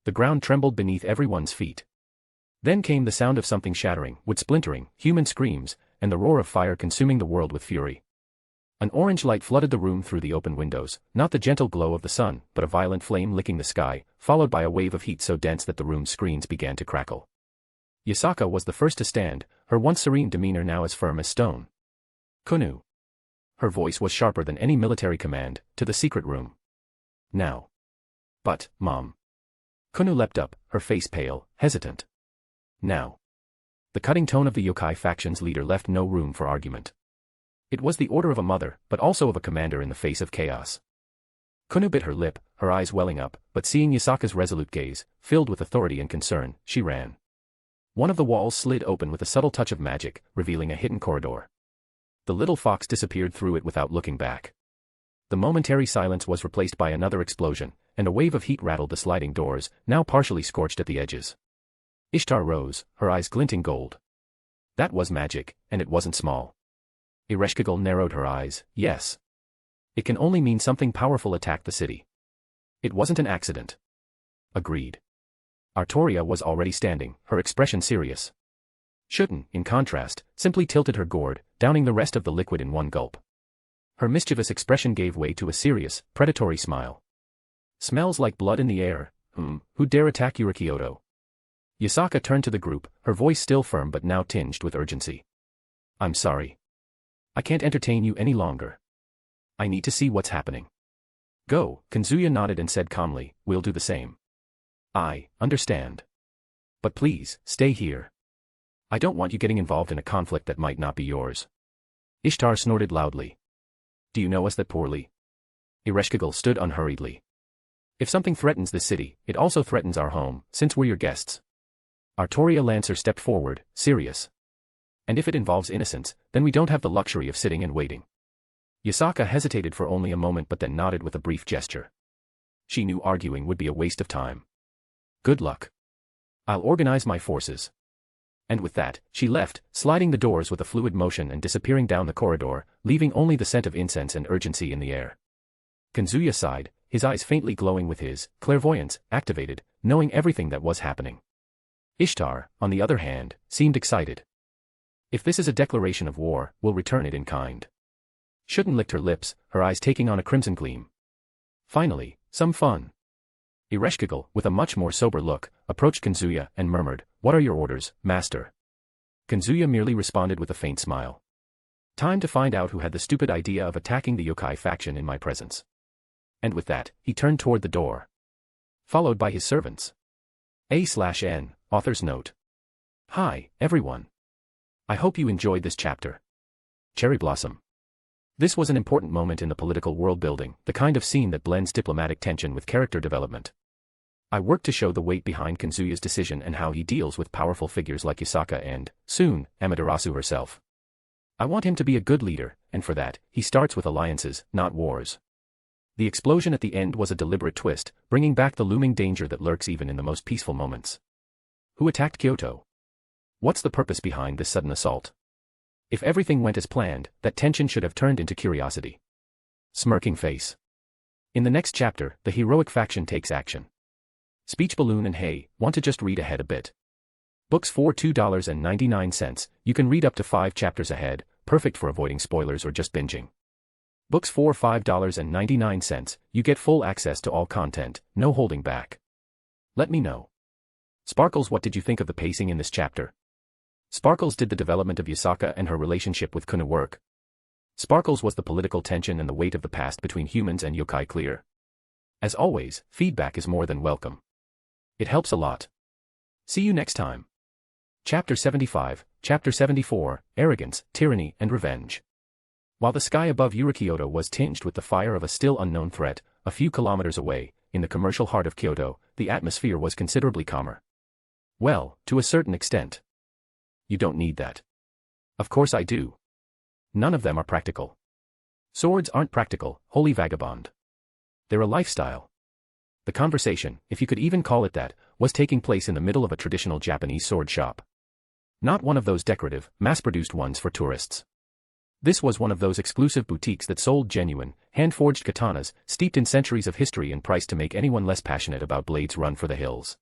The ground trembled beneath everyone's feet. Then came the sound of something shattering, wood splintering, human screams, and the roar of fire consuming the world with fury. An orange light flooded the room through the open windows, not the gentle glow of the sun, but a violent flame licking the sky, followed by a wave of heat so dense that the room's screens began to crackle. Yasaka was the first to stand, her once serene demeanor now as firm as stone. Kunu. Her voice was sharper than any military command, to the secret room. Now. But, Mom. Kunu leapt up, her face pale, hesitant. Now. The cutting tone of the yokai faction's leader left no room for argument. It was the order of a mother, but also of a commander in the face of chaos. Kunu bit her lip, her eyes welling up, but seeing Yasaka's resolute gaze, filled with authority and concern, she ran. One of the walls slid open with a subtle touch of magic, revealing a hidden corridor. The little fox disappeared through it without looking back. The momentary silence was replaced by another explosion, and a wave of heat rattled the sliding doors, now partially scorched at the edges. Ishtar rose, her eyes glinting gold. That was magic, and it wasn't small. Ereshkigal narrowed her eyes. Yes. It can only mean something powerful attacked the city. It wasn't an accident. Agreed. Artoria was already standing, her expression serious. Shouldn't, in contrast, simply tilted her gourd, downing the rest of the liquid in one gulp. Her mischievous expression gave way to a serious, predatory smile. Smells like blood in the air. Who dare attack Kyoto? Yasaka turned to the group, her voice still firm but now tinged with urgency. I'm sorry. I can't entertain you any longer. I need to see what's happening. Go, Kazuya nodded and said calmly, we'll do the same. I understand. But please, stay here. I don't want you getting involved in a conflict that might not be yours. Ishtar snorted loudly. Do you know us that poorly? Ereshkigal stood unhurriedly. If something threatens this city, it also threatens our home, since we're your guests. Artoria Lancer stepped forward, serious. And if it involves innocence, then we don't have the luxury of sitting and waiting. Yasaka hesitated for only a moment but then nodded with a brief gesture. She knew arguing would be a waste of time. Good luck. I'll organize my forces. And with that, she left, sliding the doors with a fluid motion and disappearing down the corridor, leaving only the scent of incense and urgency in the air. Kazuya sighed, his eyes faintly glowing with his clairvoyance activated, knowing everything that was happening. Ishtar, on the other hand, seemed excited. If this is a declaration of war, we'll return it in kind. Shouldn't licked her lips, her eyes taking on a crimson gleam. Finally, some fun. Ereshkigal, with a much more sober look, approached Kazuya and murmured, What are your orders, master? Kazuya merely responded with a faint smile. Time to find out who had the stupid idea of attacking the yokai faction in my presence. And with that, he turned toward the door. Followed by his servants. A/N, author's note. Hi, everyone. I hope you enjoyed this chapter. Cherry Blossom. This was an important moment in the political world building, the kind of scene that blends diplomatic tension with character development. I worked to show the weight behind Kazuya's decision and how he deals with powerful figures like Yasaka and, soon, Amaterasu herself. I want him to be a good leader, and for that, he starts with alliances, not wars. The explosion at the end was a deliberate twist, bringing back the looming danger that lurks even in the most peaceful moments. Who attacked Kyoto? What's the purpose behind this sudden assault? If everything went as planned, that tension should have turned into curiosity. Smirking face. In the next chapter, the heroic faction takes action. Speech Balloon and Hey, want to just read ahead a bit? Books for $2.99, you can read up to 5 chapters ahead, perfect for avoiding spoilers or just binging. Books for $5.99, you get full access to all content, no holding back. Let me know. Sparkles, what did you think of the pacing in this chapter? Sparkles, did the development of Yasaka and her relationship with Kunu work? Sparkles, was the political tension and the weight of the past between humans and yokai clear? As always, feedback is more than welcome. It helps a lot. See you next time. Chapter 75, Chapter 74, Arrogance, Tyranny, and Revenge. While the sky above Kyoto was tinged with the fire of a still unknown threat, a few kilometers away, in the commercial heart of Kyoto, the atmosphere was considerably calmer. Well, to a certain extent. You don't need that. Of course I do. None of them are practical. Swords aren't practical, holy vagabond. They're a lifestyle. The conversation, if you could even call it that, was taking place in the middle of a traditional Japanese sword shop. Not one of those decorative, mass-produced ones for tourists. This was one of those exclusive boutiques that sold genuine, hand-forged katanas, steeped in centuries of history and priced to make anyone less passionate about blades run for the hills.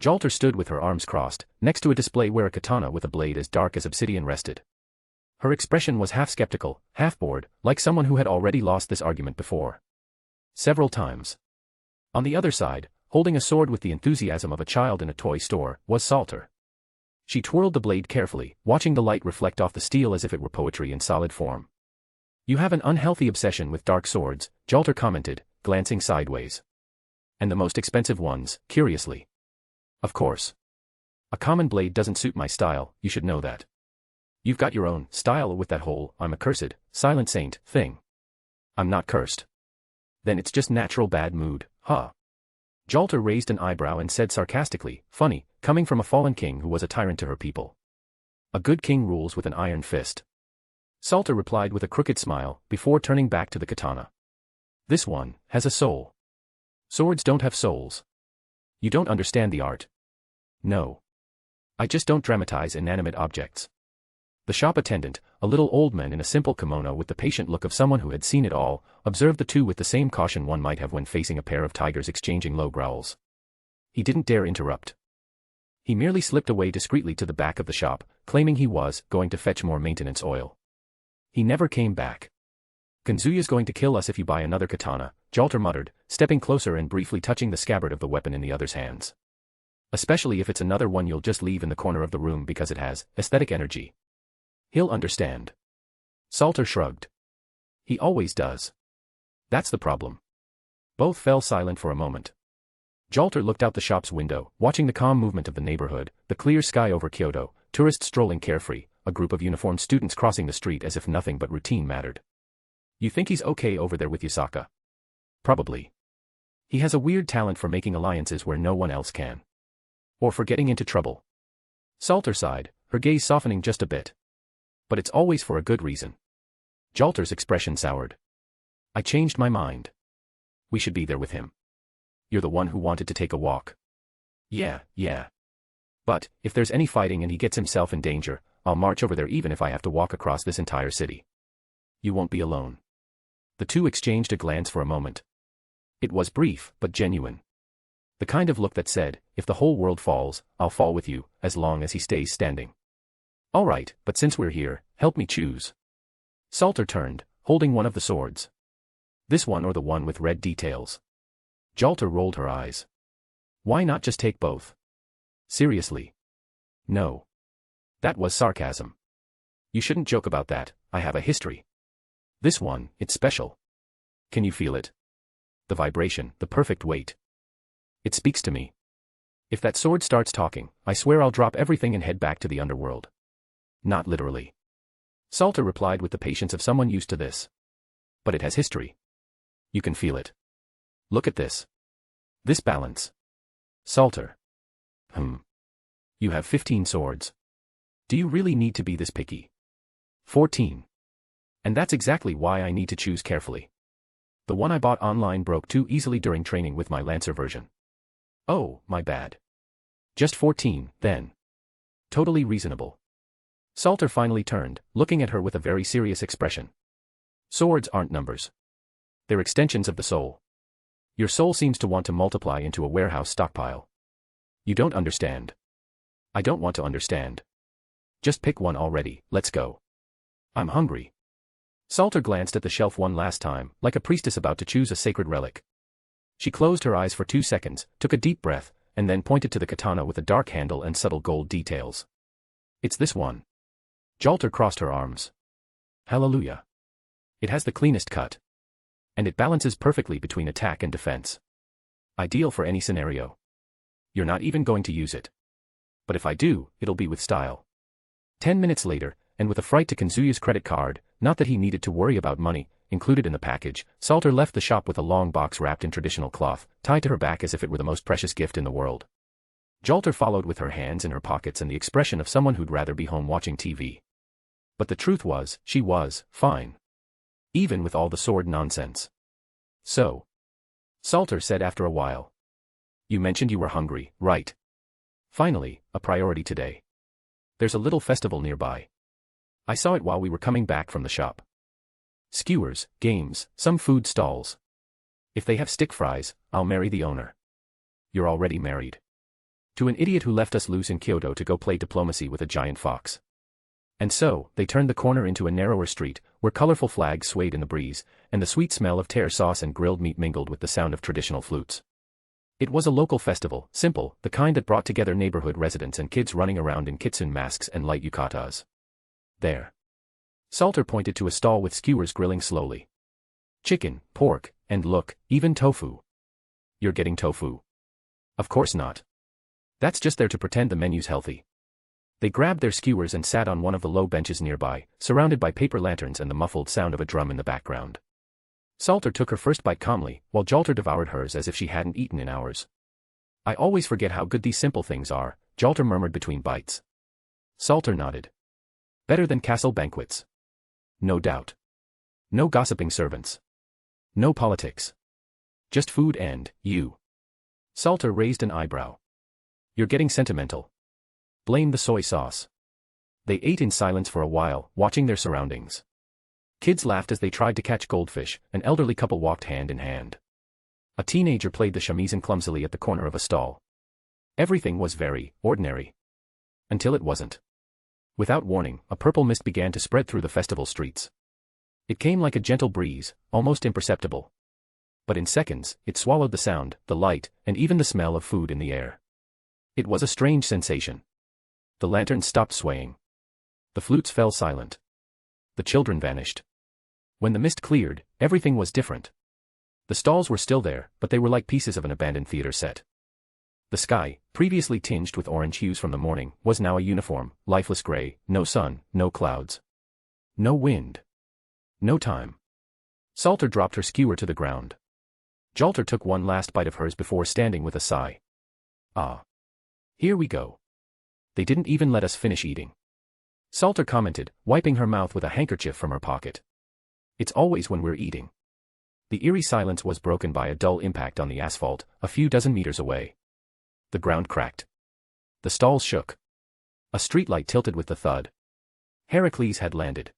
Jalter stood with her arms crossed, next to a display where a katana with a blade as dark as obsidian rested. Her expression was half skeptical, half bored, like someone who had already lost this argument before. Several times. On the other side, holding a sword with the enthusiasm of a child in a toy store, was Salter. She twirled the blade carefully, watching the light reflect off the steel as if it were poetry in solid form. You have an unhealthy obsession with dark swords, Jalter commented, glancing sideways. And the most expensive ones, curiously. Of course. A common blade doesn't suit my style, you should know that. You've got your own style with that whole, I'm a cursed, silent saint, thing. I'm not cursed. Then it's just natural bad mood, huh? Jalter raised an eyebrow and said sarcastically, funny, coming from a fallen king who was a tyrant to her people. A good king rules with an iron fist. Salter replied with a crooked smile, before turning back to the katana. This one has a soul. Swords don't have souls. You don't understand the art. No. I just don't dramatize inanimate objects. The shop attendant, a little old man in a simple kimono with the patient look of someone who had seen it all, observed the two with the same caution one might have when facing a pair of tigers exchanging low growls. He didn't dare interrupt. He merely slipped away discreetly to the back of the shop, claiming he was going to fetch more maintenance oil. He never came back. Kazuya's going to kill us if you buy another katana, Jalter muttered, stepping closer and briefly touching the scabbard of the weapon in the other's hands. Especially if it's another one you'll just leave in the corner of the room because it has aesthetic energy. He'll understand. Salter shrugged. He always does. That's the problem. Both fell silent for a moment. Jalter looked out the shop's window, watching the calm movement of the neighborhood, the clear sky over Kyoto, tourists strolling carefree, a group of uniformed students crossing the street as if nothing but routine mattered. You think he's okay over there with Yasaka? Probably. He has a weird talent for making alliances where no one else can. Or for getting into trouble. Salter sighed, her gaze softening just a bit. But it's always for a good reason. Jalter's expression soured. I changed my mind. We should be there with him. You're the one who wanted to take a walk. Yeah. But, if there's any fighting and he gets himself in danger, I'll march over there even if I have to walk across this entire city. You won't be alone. The two exchanged a glance for a moment. It was brief, but genuine. The kind of look that said, if the whole world falls, I'll fall with you, as long as he stays standing. All right, but since we're here, help me choose. Salter turned, holding one of the swords. This one or the one with red details? Jalter rolled her eyes. Why not just take both? Seriously? No. That was sarcasm. You shouldn't joke about that, I have a history. This one, it's special. Can you feel it? The vibration, the perfect weight. It speaks to me. If that sword starts talking, I swear I'll drop everything and head back to the underworld. Not literally. Salter replied with the patience of someone used to this. But it has history. You can feel it. Look at this. This balance. Salter. You have 15 swords. Do you really need to be this picky? 14. And that's exactly why I need to choose carefully. The one I bought online broke too easily during training with my Lancer version. Oh, my bad. Just 14, then. Totally reasonable. Salter finally turned, looking at her with a very serious expression. Swords aren't numbers. They're extensions of the soul. Your soul seems to want to multiply into a warehouse stockpile. You don't understand. I don't want to understand. Just pick one already, let's go. I'm hungry. Salter glanced at the shelf one last time, like a priestess about to choose a sacred relic. She closed her eyes for 2 seconds, took a deep breath, and then pointed to the katana with a dark handle and subtle gold details. It's this one. Jalter crossed her arms. Hallelujah. It has the cleanest cut. And it balances perfectly between attack and defense. Ideal for any scenario. You're not even going to use it. But if I do, it'll be with style. 10 minutes later, and with a fright to Kazuya's credit card, not that he needed to worry about money, included in the package, Salter left the shop with a long box wrapped in traditional cloth, tied to her back as if it were the most precious gift in the world. Jalter followed with her hands in her pockets and the expression of someone who'd rather be home watching TV. But the truth was, she was fine. Even with all the sword nonsense. So. Salter said after a while. You mentioned you were hungry, right? Finally, a priority today. There's a little festival nearby. I saw it while we were coming back from the shop. Skewers, games, some food stalls. If they have stick fries, I'll marry the owner. You're already married. To an idiot who left us loose in Kyoto to go play diplomacy with a giant fox. And so, they turned the corner into a narrower street, where colorful flags swayed in the breeze, and the sweet smell of tare sauce and grilled meat mingled with the sound of traditional flutes. It was a local festival, simple, the kind that brought together neighborhood residents and kids running around in kitsune masks and light yukatas. There. Salter pointed to a stall with skewers grilling slowly. Chicken, pork, and look, even tofu. You're getting tofu. Of course not. That's just there to pretend the menu's healthy. They grabbed their skewers and sat on one of the low benches nearby, surrounded by paper lanterns and the muffled sound of a drum in the background. Salter took her first bite calmly, while Jalter devoured hers as if she hadn't eaten in hours. I always forget how good these simple things are, Jalter murmured between bites. Salter nodded. Better than castle banquets. No doubt. No gossiping servants. No politics. Just food and, you. Salter raised an eyebrow. You're getting sentimental. Blame the soy sauce. They ate in silence for a while, watching their surroundings. Kids laughed as they tried to catch goldfish, an elderly couple walked hand in hand. A teenager played the shamisen clumsily at the corner of a stall. Everything was very ordinary. Until it wasn't. Without warning, a purple mist began to spread through the festival streets. It came like a gentle breeze, almost imperceptible. But in seconds, it swallowed the sound, the light, and even the smell of food in the air. It was a strange sensation. The lanterns stopped swaying. The flutes fell silent. The children vanished. When the mist cleared, everything was different. The stalls were still there, but they were like pieces of an abandoned theater set. The sky, previously tinged with orange hues from the morning, was now a uniform, lifeless gray, no sun, no clouds. No wind. No time. Salter dropped her skewer to the ground. Jalter took one last bite of hers before standing with a sigh. Ah. Here we go. They didn't even let us finish eating. Salter commented, wiping her mouth with a handkerchief from her pocket. It's always when we're eating. The eerie silence was broken by a dull impact on the asphalt, a few dozen meters away. The ground cracked. The stalls shook. A streetlight tilted with the thud. Heracles had landed.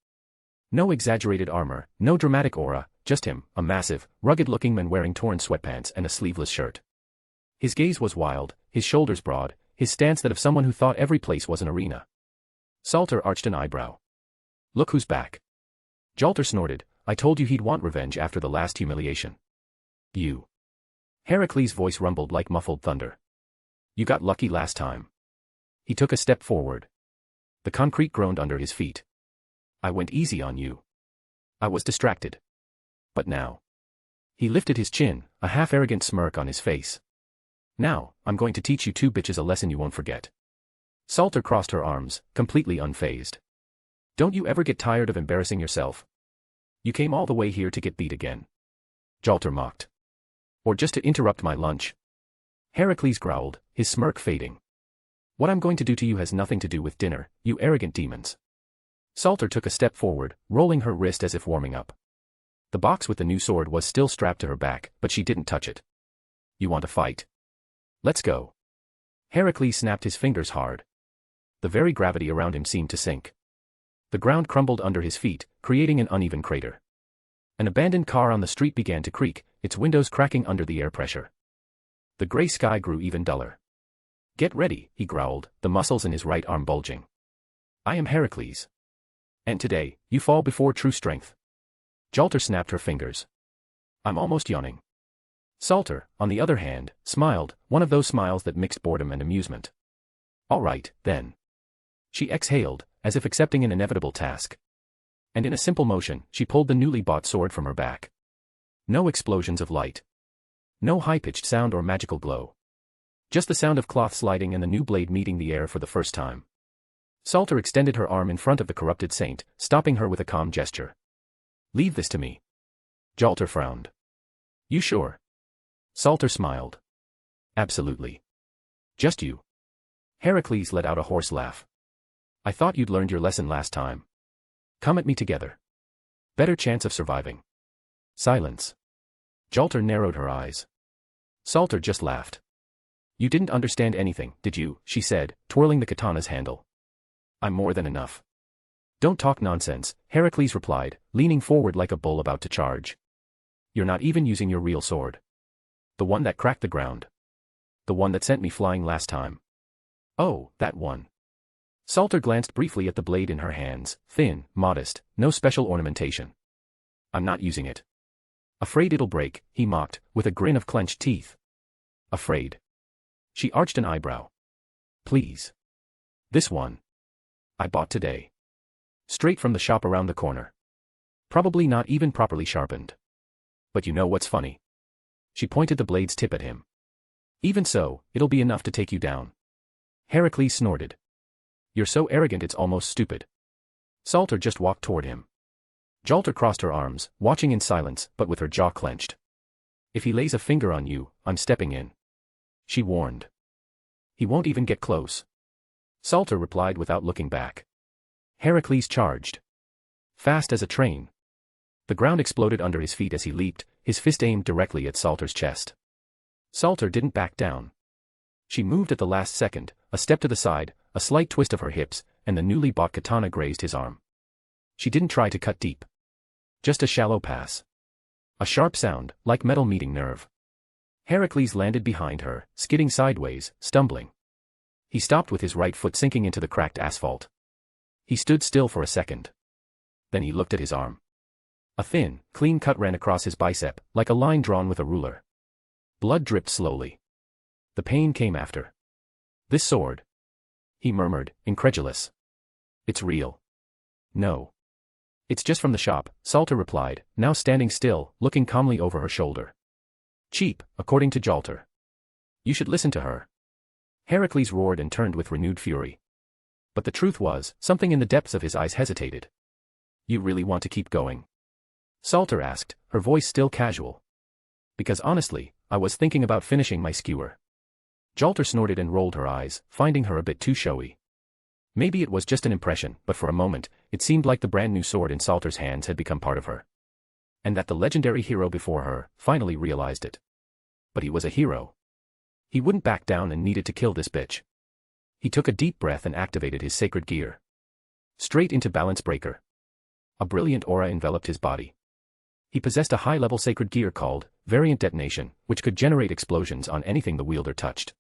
No exaggerated armor, no dramatic aura, just him, a massive, rugged-looking man wearing torn sweatpants and a sleeveless shirt. His gaze was wild, his shoulders broad, his stance that of someone who thought every place was an arena. Salter arched an eyebrow. Look who's back. Jalter snorted, I told you he'd want revenge after the last humiliation. You. Heracles' voice rumbled like muffled thunder. You got lucky last time. He took a step forward. The concrete groaned under his feet. I went easy on you. I was distracted. But now. He lifted his chin, a half-arrogant smirk on his face. Now, I'm going to teach you two bitches a lesson you won't forget. Salter crossed her arms, completely unfazed. Don't you ever get tired of embarrassing yourself? You came all the way here to get beat again. Jalter mocked. Or just to interrupt my lunch. Heracles growled, his smirk fading. What I'm going to do to you has nothing to do with dinner, you arrogant demons. Salter took a step forward, rolling her wrist as if warming up. The box with the new sword was still strapped to her back, but she didn't touch it. You want to fight? Let's go. Heracles snapped his fingers hard. The very gravity around him seemed to sink. The ground crumbled under his feet, creating an uneven crater. An abandoned car on the street began to creak, its windows cracking under the air pressure. The gray sky grew even duller. Get ready, he growled, the muscles in his right arm bulging. I am Heracles. And today, you fall before true strength. Jalter snapped her fingers. I'm almost yawning. Salter, on the other hand, smiled, one of those smiles that mixed boredom and amusement. All right, then. She exhaled, as if accepting an inevitable task. And in a simple motion, she pulled the newly bought sword from her back. No explosions of light. No high-pitched sound or magical glow. Just the sound of cloth sliding and the new blade meeting the air for the first time. Salter extended her arm in front of the corrupted saint, stopping her with a calm gesture. Leave this to me. Jalter frowned. You sure? Salter smiled. Absolutely. Just you. Heracles let out a hoarse laugh. I thought you'd learned your lesson last time. Come at me together. Better chance of surviving. Silence. Jalter narrowed her eyes. Salter just laughed. You didn't understand anything, did you? She said, twirling the katana's handle. I'm more than enough. Don't talk nonsense, Heracles replied, leaning forward like a bull about to charge. You're not even using your real sword. The one that cracked the ground. The one that sent me flying last time. Oh, that one. Salter glanced briefly at the blade in her hands, thin, modest, no special ornamentation. I'm not using it. Afraid it'll break, he mocked, with a grin of clenched teeth. Afraid. She arched an eyebrow. Please. This one. I bought today. Straight from the shop around the corner. Probably not even properly sharpened. But you know what's funny? She pointed the blade's tip at him. Even so, it'll be enough to take you down. Heracles snorted. You're so arrogant it's almost stupid. Salter just walked toward him. Jalter crossed her arms, watching in silence, but with her jaw clenched. If he lays a finger on you, I'm stepping in. She warned. He won't even get close. Salter replied without looking back. Heracles charged. Fast as a train. The ground exploded under his feet as he leaped, his fist aimed directly at Salter's chest. Salter didn't back down. She moved at the last second, a step to the side, a slight twist of her hips, and the newly bought katana grazed his arm. She didn't try to cut deep. Just a shallow pass. A sharp sound, like metal meeting nerve. Heracles landed behind her, skidding sideways, stumbling. He stopped with his right foot sinking into the cracked asphalt. He stood still for a second. Then he looked at his arm. A thin, clean cut ran across his bicep, like a line drawn with a ruler. Blood dripped slowly. The pain came after. This sword? He murmured, incredulous. It's real. No. It's just from the shop, Salter replied, now standing still, looking calmly over her shoulder. Cheap, according to Jalter. You should listen to her. Heracles roared and turned with renewed fury. But the truth was, something in the depths of his eyes hesitated. You really want to keep going? Salter asked, her voice still casual. Because honestly, I was thinking about finishing my skewer. Jalter snorted and rolled her eyes, finding her a bit too showy. Maybe it was just an impression, but for a moment, it seemed like the brand new sword in Salter's hands had become part of her. And that the legendary hero before her finally realized it. But he was a hero. He wouldn't back down and needed to kill this bitch. He took a deep breath and activated his sacred gear. Straight into Balance Breaker. A brilliant aura enveloped his body. He possessed a high-level sacred gear called Variant Detonation, which could generate explosions on anything the wielder touched.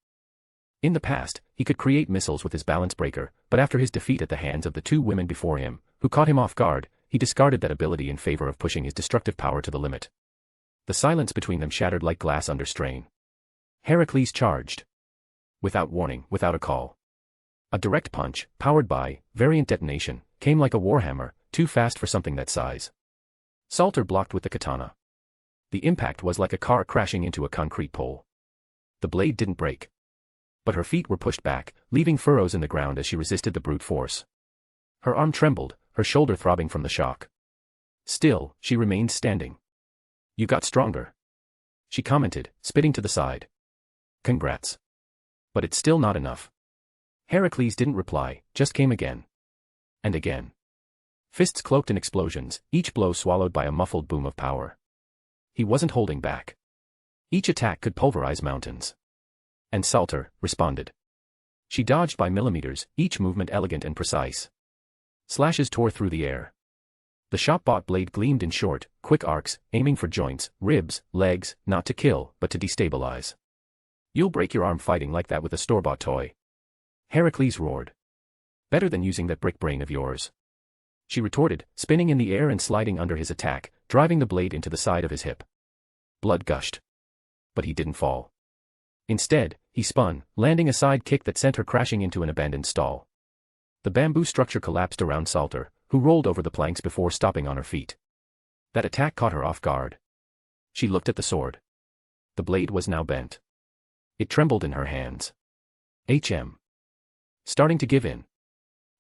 In the past, he could create missiles with his Balance Breaker, but after his defeat at the hands of the two women before him, who caught him off guard, he discarded that ability in favor of pushing his destructive power to the limit. The silence between them shattered like glass under strain. Heracles charged. Without warning, without a call. A direct punch, powered by Variant Detonation, came like a warhammer, too fast for something that size. Salter blocked with the katana. The impact was like a car crashing into a concrete pole. The blade didn't break. But her feet were pushed back, leaving furrows in the ground as she resisted the brute force. Her arm trembled, her shoulder throbbing from the shock. Still, she remained standing. You got stronger. She commented, spitting to the side. Congrats. But it's still not enough. Heracles didn't reply, just came again. And again. Fists cloaked in explosions, each blow swallowed by a muffled boom of power. He wasn't holding back. Each attack could pulverize mountains. And Salter responded. She dodged by millimeters, each movement elegant and precise. Slashes tore through the air. The shop-bought blade gleamed in short, quick arcs, aiming for joints, ribs, legs, not to kill, but to destabilize. You'll break your arm fighting like that with a store-bought toy. Heracles roared. Better than using that brick brain of yours. She retorted, spinning in the air and sliding under his attack, driving the blade into the side of his hip. Blood gushed. But he didn't fall. Instead, he spun, landing a side kick that sent her crashing into an abandoned stall. The bamboo structure collapsed around Salter, who rolled over the planks before stopping on her feet. That attack caught her off guard. She looked at the sword. The blade was now bent. It trembled in her hands. Starting to give in.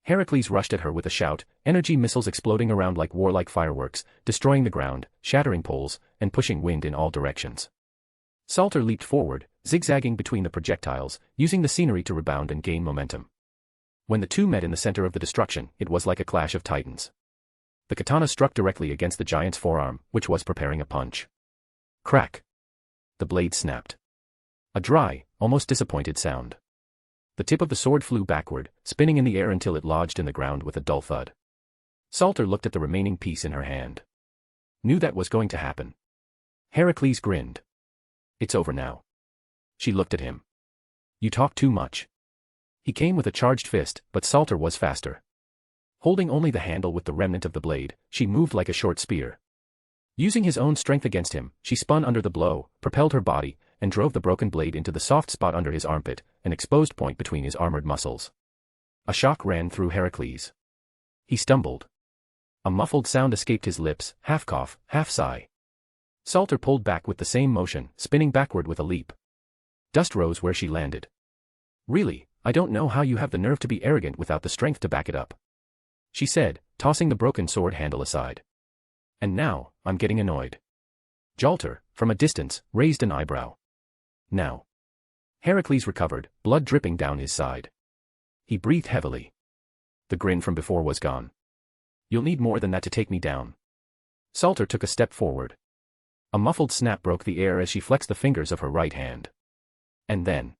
Heracles rushed at her with a shout, energy missiles exploding around like warlike fireworks, destroying the ground, shattering poles, and pushing wind in all directions. Salter leaped forward, zigzagging between the projectiles, using the scenery to rebound and gain momentum. When the two met in the center of the destruction, it was like a clash of titans. The katana struck directly against the giant's forearm, which was preparing a punch. Crack. The blade snapped. A dry, almost disappointed sound. The tip of the sword flew backward, spinning in the air until it lodged in the ground with a dull thud. Salter looked at the remaining piece in her hand. Knew that was going to happen. Heracles grinned. It's over now. She looked at him. You talk too much. He came with a charged fist, but Salter was faster. Holding only the handle with the remnant of the blade, she moved like a short spear. Using his own strength against him, she spun under the blow, propelled her body, and drove the broken blade into the soft spot under his armpit, an exposed point between his armored muscles. A shock ran through Heracles. He stumbled. A muffled sound escaped his lips, half cough, half sigh. Salter pulled back with the same motion, spinning backward with a leap. Dust rose where she landed. Really, I don't know how you have the nerve to be arrogant without the strength to back it up. She said, tossing the broken sword handle aside. And now, I'm getting annoyed. Jalter, from a distance, raised an eyebrow. Now. Heracles recovered, blood dripping down his side. He breathed heavily. The grin from before was gone. You'll need more than that to take me down. Salter took a step forward. A muffled snap broke the air as she flexed the fingers of her right hand. And then,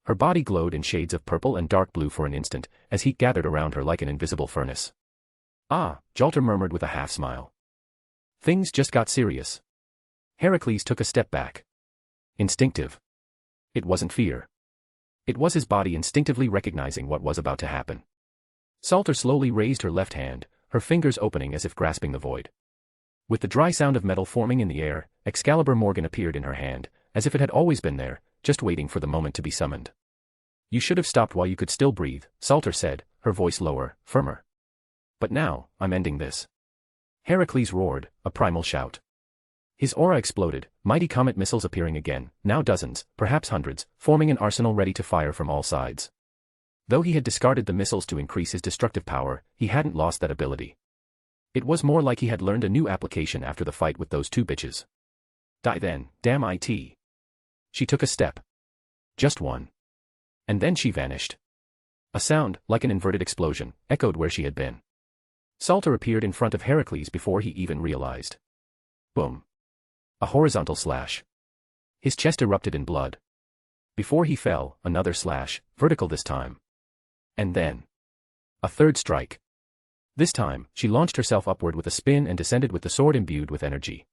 her body glowed in shades of purple and dark blue for an instant, as heat gathered around her like an invisible furnace. Ah, Jalter murmured with a half-smile. Things just got serious. Heracles took a step back. Instinctive. It wasn't fear. It was his body instinctively recognizing what was about to happen. Salter slowly raised her left hand, her fingers opening as if grasping the void. With the dry sound of metal forming in the air, Excalibur Morgan appeared in her hand, as if it had always been there, just waiting for the moment to be summoned. You should have stopped while you could still breathe, Salter said, her voice lower, firmer. But now, I'm ending this. Heracles roared, a primal shout. His aura exploded, mighty comet missiles appearing again, now dozens, perhaps hundreds, forming an arsenal ready to fire from all sides. Though he had discarded the missiles to increase his destructive power, he hadn't lost that ability. It was more like he had learned a new application after the fight with those two bitches. Die then, damn it. She took a step. Just one. And then she vanished. A sound, like an inverted explosion, echoed where she had been. Salter appeared in front of Heracles before he even realized. Boom. A horizontal slash. His chest erupted in blood. Before he fell, another slash, vertical this time. And then, a third strike. This time, she launched herself upward with a spin and descended with the sword imbued with energy.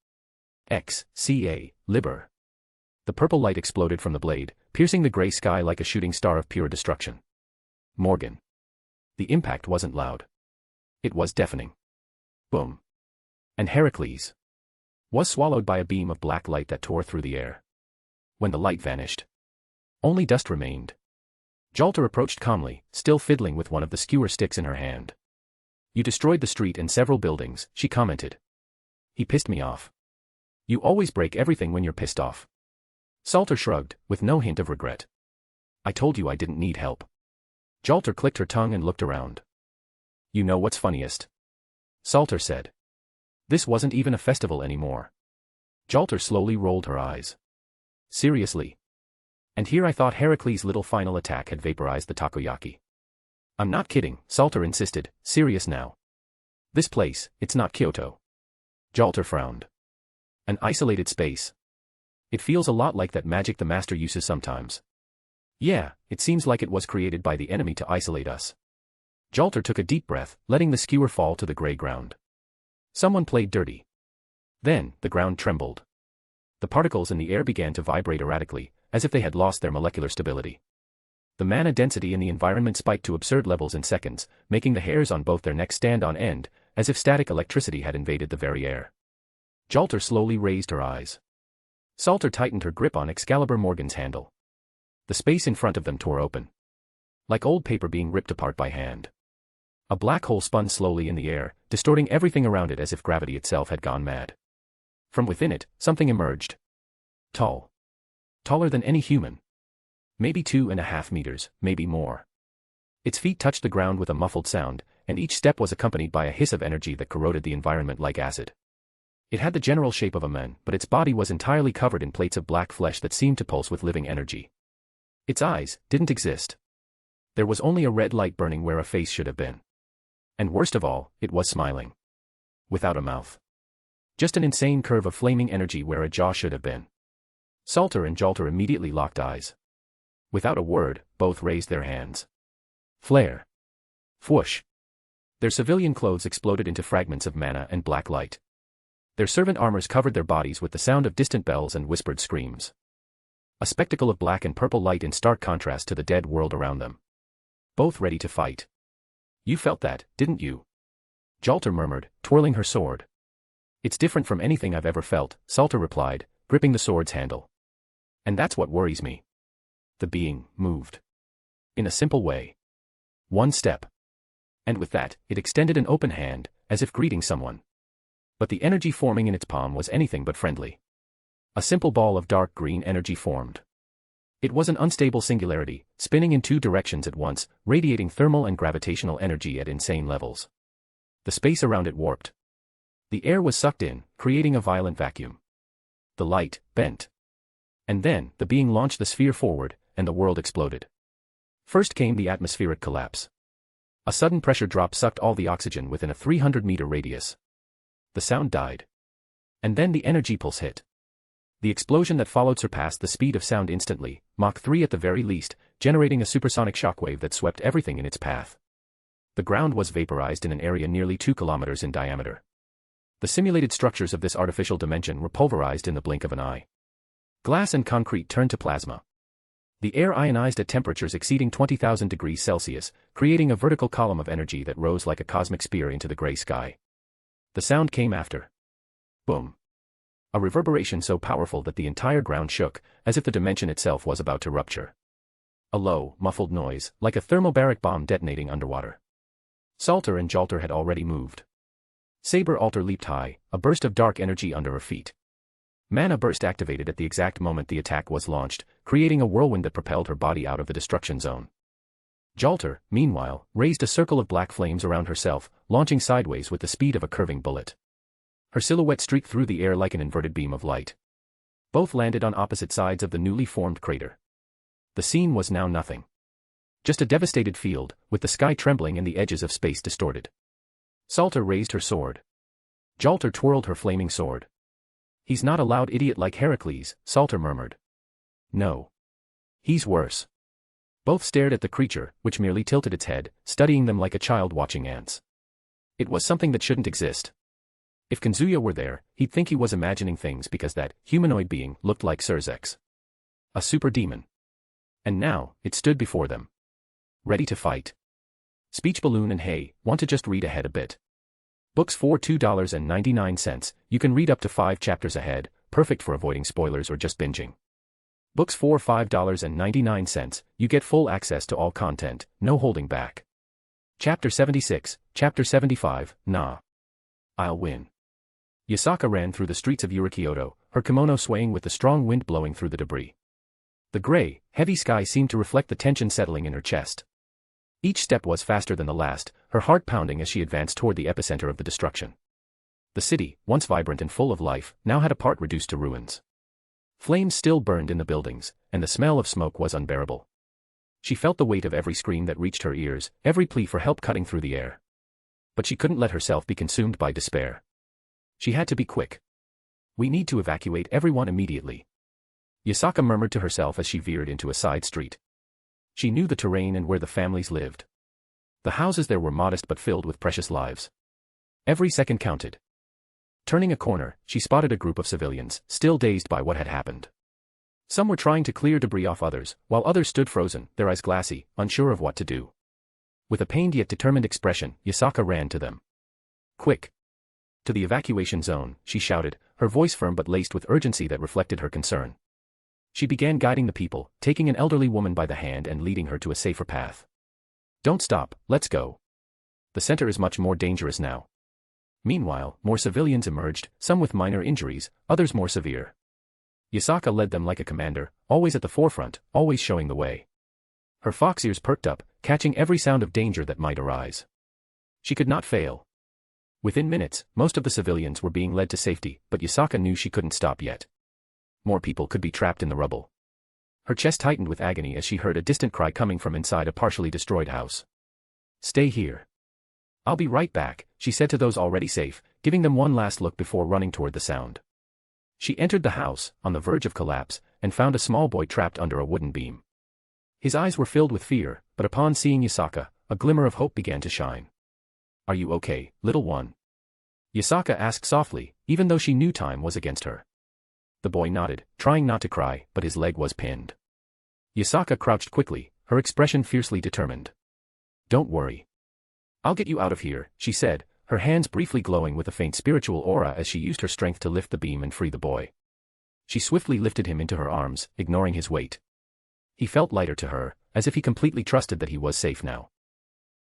X.C.A. Liber. The purple light exploded from the blade, piercing the gray sky like a shooting star of pure destruction. Morgan. The impact wasn't loud. It was deafening. Boom. And Heracles was swallowed by a beam of black light that tore through the air. When the light vanished, only dust remained. Jalter approached calmly, still fiddling with one of the skewer sticks in her hand. You destroyed the street and several buildings, she commented. He pissed me off. You always break everything when you're pissed off. Salter shrugged, with no hint of regret. I told you I didn't need help. Jalter clicked her tongue and looked around. You know what's funniest? Salter said. This wasn't even a festival anymore. Jalter slowly rolled her eyes. Seriously? And here I thought Heracles' little final attack had vaporized the takoyaki. I'm not kidding, Salter insisted, serious now. This place, it's not Kyoto. Jalter frowned. An isolated space. It feels a lot like that magic the master uses sometimes. Yeah, it seems like it was created by the enemy to isolate us. Jalter took a deep breath, letting the skewer fall to the gray ground. Someone played dirty. Then, the ground trembled. The particles in the air began to vibrate erratically, as if they had lost their molecular stability. The mana density in the environment spiked to absurd levels in seconds, making the hairs on both their necks stand on end, as if static electricity had invaded the very air. Jalter slowly raised her eyes. Salter tightened her grip on Excalibur Morgan's handle. The space in front of them tore open. Like old paper being ripped apart by hand. A black hole spun slowly in the air, distorting everything around it as if gravity itself had gone mad. From within it, something emerged. Tall. Taller than any human. Maybe 2.5 meters, maybe more. Its feet touched the ground with a muffled sound, and each step was accompanied by a hiss of energy that corroded the environment like acid. It had the general shape of a man, but its body was entirely covered in plates of black flesh that seemed to pulse with living energy. Its eyes didn't exist. There was only a red light burning where a face should have been. And worst of all, it was smiling. Without a mouth. Just an insane curve of flaming energy where a jaw should have been. Salter and Jalter immediately locked eyes. Without a word, both raised their hands. Flare. Whoosh. Their civilian clothes exploded into fragments of mana and black light. Their servant armors covered their bodies with the sound of distant bells and whispered screams. A spectacle of black and purple light in stark contrast to the dead world around them. Both ready to fight. You felt that, didn't you? Jalter murmured, twirling her sword. It's different from anything I've ever felt, Salter replied, gripping the sword's handle. And that's what worries me. The being moved. In a simple way. One step. And with that, it extended an open hand, as if greeting someone. But the energy forming in its palm was anything but friendly. A simple ball of dark green energy formed. It was an unstable singularity, spinning in two directions at once, radiating thermal and gravitational energy at insane levels. The space around it warped. The air was sucked in, creating a violent vacuum. The light bent. And then, the being launched the sphere forward, and the world exploded. First came the atmospheric collapse. A sudden pressure drop sucked all the oxygen within a 300-meter radius. The sound died. And then the energy pulse hit. The explosion that followed surpassed the speed of sound instantly, Mach 3 at the very least, generating a supersonic shockwave that swept everything in its path. The ground was vaporized in an area nearly 2 kilometers in diameter. The simulated structures of this artificial dimension were pulverized in the blink of an eye. Glass and concrete turned to plasma. The air ionized at temperatures exceeding 20,000 degrees Celsius, creating a vertical column of energy that rose like a cosmic spear into the gray sky. The sound came after. Boom. A reverberation so powerful that the entire ground shook, as if the dimension itself was about to rupture. A low, muffled noise, like a thermobaric bomb detonating underwater. Salter and Jalter had already moved. Saber Alter leaped high, a burst of dark energy under her feet. Mana burst activated at the exact moment the attack was launched, creating a whirlwind that propelled her body out of the destruction zone. Jalter, meanwhile, raised a circle of black flames around herself, launching sideways with the speed of a curving bullet. Her silhouette streaked through the air like an inverted beam of light. Both landed on opposite sides of the newly formed crater. The scene was now nothing. Just a devastated field, with the sky trembling and the edges of space distorted. Salter raised her sword. Jalter twirled her flaming sword. He's not a loud idiot like Heracles, Salter murmured. No. He's worse. Both stared at the creature, which merely tilted its head, studying them like a child watching ants. It was something that shouldn't exist. If Kazuya were there, he'd think he was imagining things because that humanoid being looked like Scathach. A super demon. And now, it stood before them. Ready to fight. Speech balloon and hey, want to just read ahead a bit. Books for $2.99, you can read up to 5 chapters ahead, perfect for avoiding spoilers or just binging. Books for $5.99, you get full access to all content, no holding back. Chapter 76, Chapter 75, nah. I'll win. Yasaka ran through the streets of Kyoto, her kimono swaying with the strong wind blowing through the debris. The gray, heavy sky seemed to reflect the tension settling in her chest. Each step was faster than the last, her heart pounding as she advanced toward the epicenter of the destruction. The city, once vibrant and full of life, now had a part reduced to ruins. Flames still burned in the buildings, and the smell of smoke was unbearable. She felt the weight of every scream that reached her ears, every plea for help cutting through the air. But she couldn't let herself be consumed by despair. She had to be quick. We need to evacuate everyone immediately. Yasaka murmured to herself as she veered into a side street. She knew the terrain and where the families lived. The houses there were modest but filled with precious lives. Every second counted. Turning a corner, she spotted a group of civilians, still dazed by what had happened. Some were trying to clear debris off others, while others stood frozen, their eyes glassy, unsure of what to do. With a pained yet determined expression, Yasaka ran to them. Quick! To the evacuation zone, she shouted, her voice firm but laced with urgency that reflected her concern. She began guiding the people, taking an elderly woman by the hand and leading her to a safer path. Don't stop, let's go. The center is much more dangerous now. Meanwhile, more civilians emerged, some with minor injuries, others more severe. Yasaka led them like a commander, always at the forefront, always showing the way. Her fox ears perked up, catching every sound of danger that might arise. She could not fail. Within minutes, most of the civilians were being led to safety, but Yasaka knew she couldn't stop yet. More people could be trapped in the rubble. Her chest tightened with agony as she heard a distant cry coming from inside a partially destroyed house. Stay here. I'll be right back, she said to those already safe, giving them one last look before running toward the sound. She entered the house, on the verge of collapse, and found a small boy trapped under a wooden beam. His eyes were filled with fear, but upon seeing Yasaka, a glimmer of hope began to shine. Are you okay, little one? Yasaka asked softly, even though she knew time was against her. The boy nodded, trying not to cry, but his leg was pinned. Yasaka crouched quickly, her expression fiercely determined. Don't worry. I'll get you out of here, she said, her hands briefly glowing with a faint spiritual aura as she used her strength to lift the beam and free the boy. She swiftly lifted him into her arms, ignoring his weight. He felt lighter to her, as if he completely trusted that he was safe now.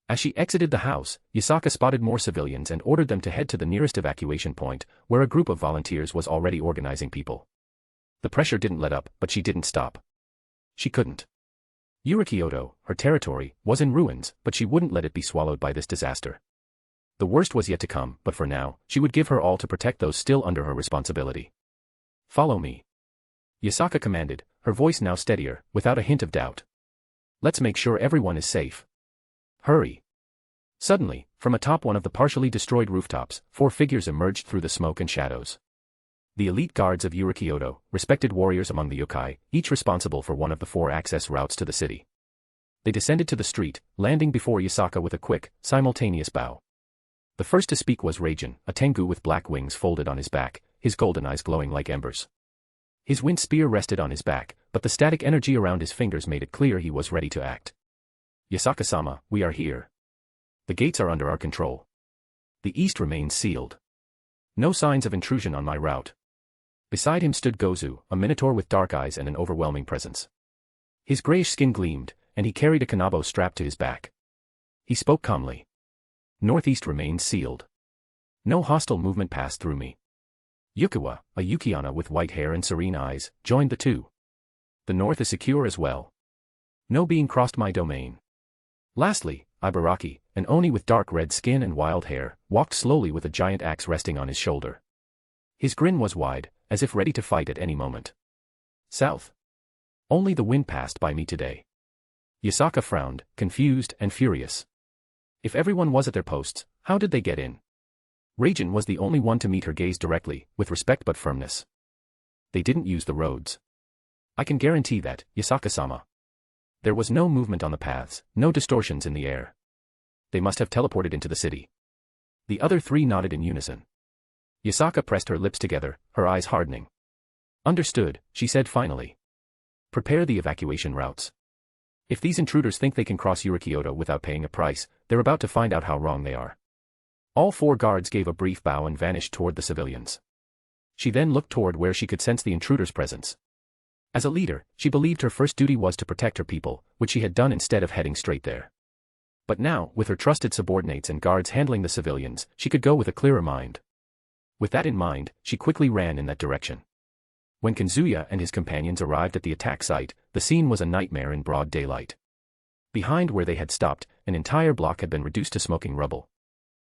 As she exited the house, Yasaka spotted more civilians and ordered them to head to the nearest evacuation point, where a group of volunteers was already organizing people. The pressure didn't let up, but she didn't stop. She couldn't. Kyoto, her territory, was in ruins, but she wouldn't let it be swallowed by this disaster. The worst was yet to come, but for now, she would give her all to protect those still under her responsibility. Follow me. Yasaka commanded, her voice now steadier, without a hint of doubt. Let's make sure everyone is safe. Hurry. Suddenly, from atop one of the partially destroyed rooftops, 4 figures emerged through the smoke and shadows. The elite guards of Kyoto, respected warriors among the yokai, each responsible for one of the 4 access routes to the city. They descended to the street, landing before Yasaka with a quick, simultaneous bow. The first to speak was Raijin, a tengu with black wings folded on his back, his golden eyes glowing like embers. His wind spear rested on his back, but the static energy around his fingers made it clear he was ready to act. Yasaka-sama, we are here. The gates are under our control. The east remains sealed. No signs of intrusion on my route. Beside him stood Gozu, a minotaur with dark eyes and an overwhelming presence. His grayish skin gleamed, and he carried a kanabo strapped to his back. He spoke calmly. Northeast remains sealed. No hostile movement passed through me. Yukawa, a Yukiana with white hair and serene eyes, joined the two. The north is secure as well. No being crossed my domain. Lastly, Ibaraki, an Oni with dark red skin and wild hair, walked slowly with a giant axe resting on his shoulder. His grin was wide, as if ready to fight at any moment. South. Only the wind passed by me today. Yasaka frowned, confused and furious. If everyone was at their posts, how did they get in? Raijin was the only one to meet her gaze directly, with respect but firmness. They didn't use the roads. I can guarantee that, Yasaka-sama. There was no movement on the paths, no distortions in the air. They must have teleported into the city. The other 3 nodded in unison. Yasaka pressed her lips together, her eyes hardening. Understood, she said finally. Prepare the evacuation routes. If these intruders think they can cross Kyoto without paying a price, they're about to find out how wrong they are. All 4 guards gave a brief bow and vanished toward the civilians. She then looked toward where she could sense the intruder's presence. As a leader, she believed her first duty was to protect her people, which she had done instead of heading straight there. But now, with her trusted subordinates and guards handling the civilians, she could go with a clearer mind. With that in mind, she quickly ran in that direction. When Kazuya and his companions arrived at the attack site, the scene was a nightmare in broad daylight. Behind where they had stopped, an entire block had been reduced to smoking rubble.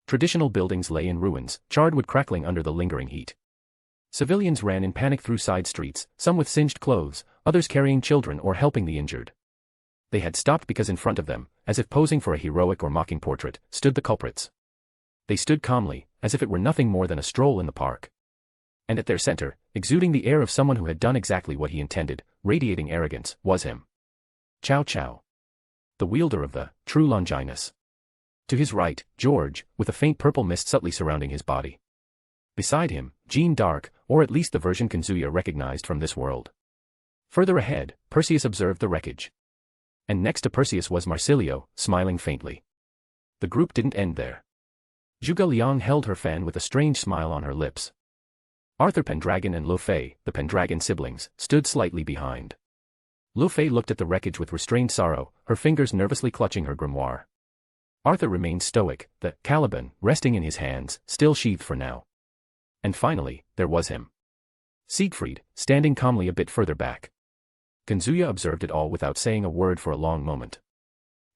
Traditional buildings lay in ruins, charred wood crackling under the lingering heat. Civilians ran in panic through side streets, some with singed clothes, others carrying children or helping the injured. They had stopped because in front of them, as if posing for a heroic or mocking portrait, stood the culprits. They stood calmly, as if it were nothing more than a stroll in the park. And at their center, exuding the air of someone who had done exactly what he intended, radiating arrogance, was him. Chow Chow. The wielder of the true Longinus. To his right, George, with a faint purple mist subtly surrounding his body. Beside him, Jean d'Arc, or at least the version Kazuya recognized from this world. Further ahead, Perseus observed the wreckage. And next to Perseus was Marsilio, smiling faintly. The group didn't end there. Zhuge Liang held her fan with a strange smile on her lips. Arthur Pendragon and Lu Fei, the Pendragon siblings, stood slightly behind. Lu Fei looked at the wreckage with restrained sorrow, her fingers nervously clutching her grimoire. Arthur remained stoic, the Caliban, resting in his hands, still sheathed for now. And finally, there was him. Siegfried, standing calmly a bit further back. Kazuya observed it all without saying a word for a long moment.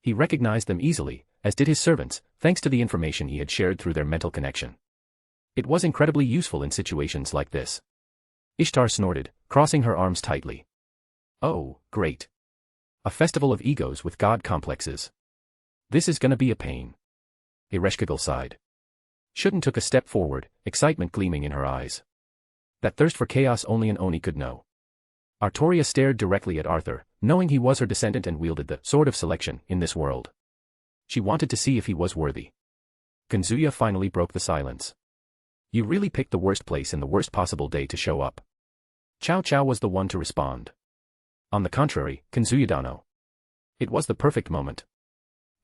He recognized them easily, as did his servants, thanks to the information he had shared through their mental connection. It was incredibly useful in situations like this. Ishtar snorted, crossing her arms tightly. Oh, great. A festival of egos with god complexes. This is gonna be a pain. Ereshkigal sighed. Shuten took a step forward, excitement gleaming in her eyes. That thirst for chaos only an Oni could know. Artoria stared directly at Arthur, knowing he was her descendant and wielded the sword of selection in this world. She wanted to see if he was worthy. Kazuya finally broke the silence. You really picked the worst place and the worst possible day to show up. Chow Chow was the one to respond. On the contrary, Kazuya-dano. It was the perfect moment.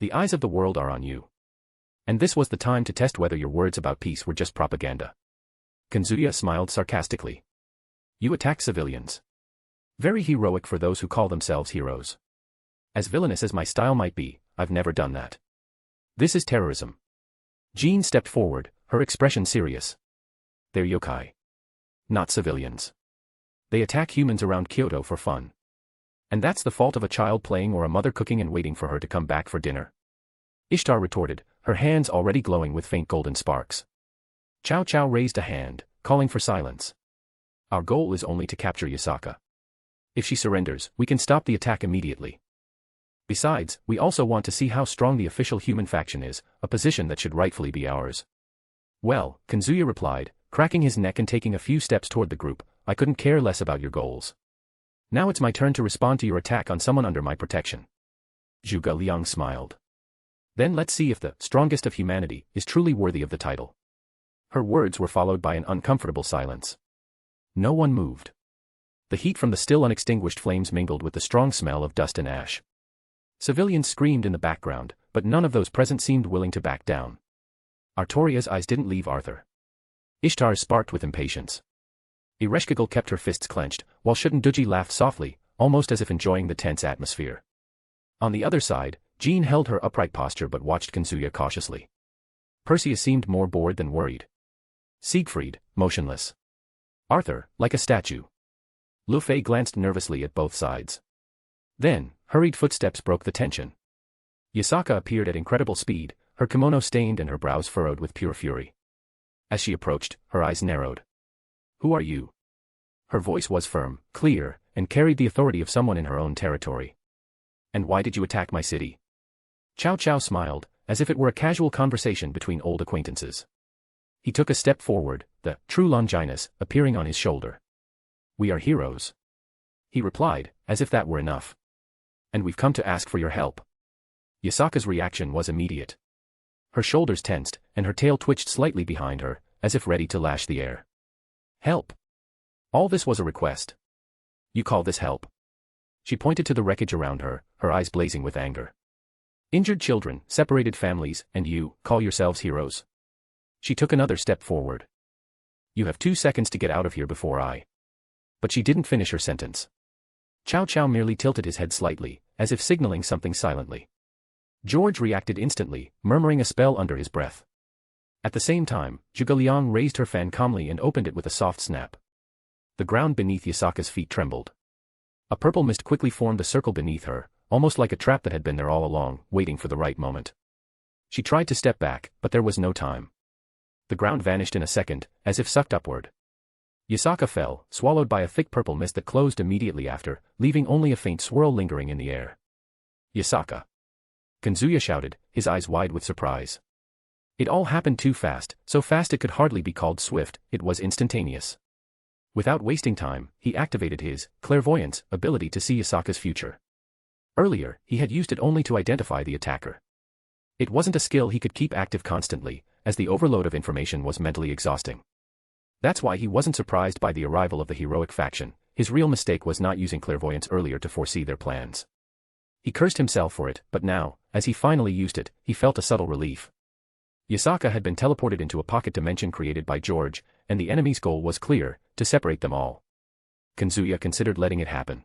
The eyes of the world are on you. And this was the time to test whether your words about peace were just propaganda. Kazuya smiled sarcastically. You attack civilians. Very heroic for those who call themselves heroes. As villainous as my style might be, I've never done that. This is terrorism. Jean stepped forward, her expression serious. They're yokai. Not civilians. They attack humans around Kyoto for fun. And that's the fault of a child playing or a mother cooking and waiting for her to come back for dinner. Ishtar retorted, her hands already glowing with faint golden sparks. Chow Chow raised a hand, calling for silence. Our goal is only to capture Yasaka. If she surrenders, we can stop the attack immediately. Besides, we also want to see how strong the official human faction is, a position that should rightfully be ours. Well, Kazuya replied, cracking his neck and taking a few steps toward the group. I couldn't care less about your goals. Now it's my turn to respond to your attack on someone under my protection. Zhuge Liang smiled. Then let's see if the strongest of humanity is truly worthy of the title. Her words were followed by an uncomfortable silence. No one moved. The heat from the still unextinguished flames mingled with the strong smell of dust and ash. Civilians screamed in the background, but none of those present seemed willing to back down. Artoria's eyes didn't leave Arthur. Ishtar's sparked with impatience. Ereshkigal kept her fists clenched, while Shutenduji laughed softly, almost as if enjoying the tense atmosphere. On the other side, Jean held her upright posture but watched Kazuya cautiously. Perseus seemed more bored than worried. Siegfried, motionless. Arthur, like a statue. Lu Fei glanced nervously at both sides. Then, hurried footsteps broke the tension. Yasaka appeared at incredible speed, her kimono stained and her brows furrowed with pure fury. As she approached, her eyes narrowed. Who are you? Her voice was firm, clear, and carried the authority of someone in her own territory. And why did you attack my city? Cao Cao smiled, as if it were a casual conversation between old acquaintances. He took a step forward, the true Longinus appearing on his shoulder. We are heroes. He replied, as if that were enough. And we've come to ask for your help. Yasaka's reaction was immediate. Her shoulders tensed, and her tail twitched slightly behind her, as if ready to lash the air. Help! All this was a request. You call this help? She pointed to the wreckage around her, her eyes blazing with anger. Injured children, separated families, and you call yourselves heroes? She took another step forward. You have 2 seconds to get out of here before I... But she didn't finish her sentence. Cao Cao merely tilted his head slightly, as if signaling something silently. George reacted instantly, murmuring a spell under his breath. At the same time, Zhuge Liang raised her fan calmly and opened it with a soft snap. The ground beneath Yasaka's feet trembled. A purple mist quickly formed a circle beneath her, almost like a trap that had been there all along, waiting for the right moment. She tried to step back, but there was no time. The ground vanished in a second, as if sucked upward. Yasaka fell, swallowed by a thick purple mist that closed immediately after, leaving only a faint swirl lingering in the air. Yasaka! Kazuya shouted, his eyes wide with surprise. It all happened too fast, so fast it could hardly be called swift, it was instantaneous. Without wasting time, he activated his clairvoyance ability to see Yasaka's future. Earlier, he had used it only to identify the attacker. It wasn't a skill he could keep active constantly, as the overload of information was mentally exhausting. That's why he wasn't surprised by the arrival of the heroic faction. His real mistake was not using clairvoyance earlier to foresee their plans. He cursed himself for it, but now, as he finally used it, he felt a subtle relief. Yasaka had been teleported into a pocket dimension created by George, and the enemy's goal was clear, to separate them all. Kazuya considered letting it happen.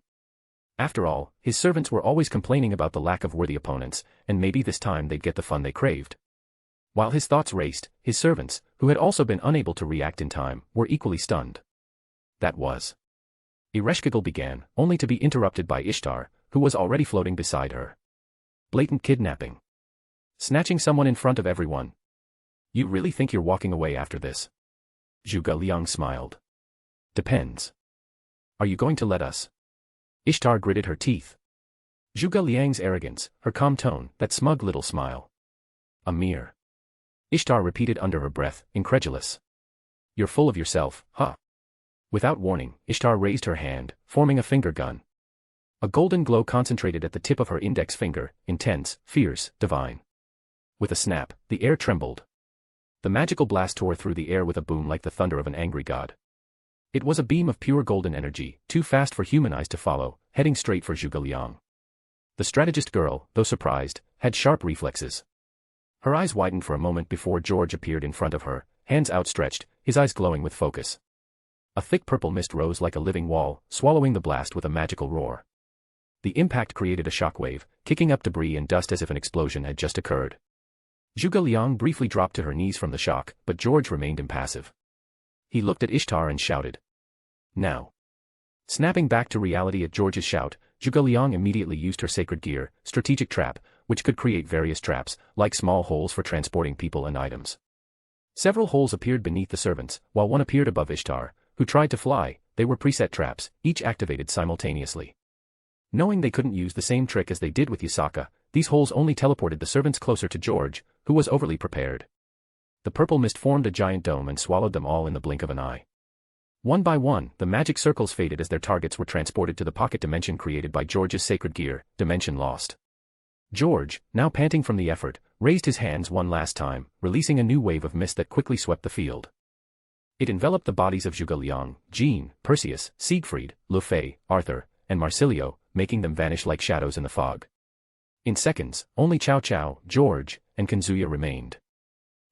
After all, his servants were always complaining about the lack of worthy opponents, and maybe this time they'd get the fun they craved. While his thoughts raced, his servants, who had also been unable to react in time, were equally stunned. That was. Ereshkigal began, only to be interrupted by Ishtar, who was already floating beside her. Blatant kidnapping. Snatching someone in front of everyone. You really think you're walking away after this? Zhuge Liang smiled. Depends. Are you going to let us? Ishtar gritted her teeth. Zhuge Liang's arrogance, her calm tone, that smug little smile. A mere. Ishtar repeated under her breath, incredulous. You're full of yourself, huh? Without warning, Ishtar raised her hand, forming a finger gun. A golden glow concentrated at the tip of her index finger, intense, fierce, divine. With a snap, the air trembled. The magical blast tore through the air with a boom like the thunder of an angry god. It was a beam of pure golden energy, too fast for human eyes to follow, heading straight for Zhuge Liang. The strategist girl, though surprised, had sharp reflexes. Her eyes widened for a moment before George appeared in front of her, hands outstretched, his eyes glowing with focus. A thick purple mist rose like a living wall, swallowing the blast with a magical roar. The impact created a shockwave, kicking up debris and dust as if an explosion had just occurred. Zhuge Liang briefly dropped to her knees from the shock, but George remained impassive. He looked at Ishtar and shouted. Now. Snapping back to reality at George's shout, Zhuge Liang immediately used her sacred gear, strategic trap, which could create various traps, like small holes for transporting people and items. Several holes appeared beneath the servants, while one appeared above Ishtar, who tried to fly. They were preset traps, each activated simultaneously. Knowing they couldn't use the same trick as they did with Yasaka, these holes only teleported the servants closer to George, who was overly prepared. The purple mist formed a giant dome and swallowed them all in the blink of an eye. One by one, the magic circles faded as their targets were transported to the pocket dimension created by George's sacred gear, Dimension Lost. George, now panting from the effort, raised his hands one last time, releasing a new wave of mist that quickly swept the field. It enveloped the bodies of Zhuge Liang, Jean, Perseus, Siegfried, Lu Fei, Arthur, and Marsilio, making them vanish like shadows in the fog. In seconds, only Cao Cao, George, and Kazuya remained.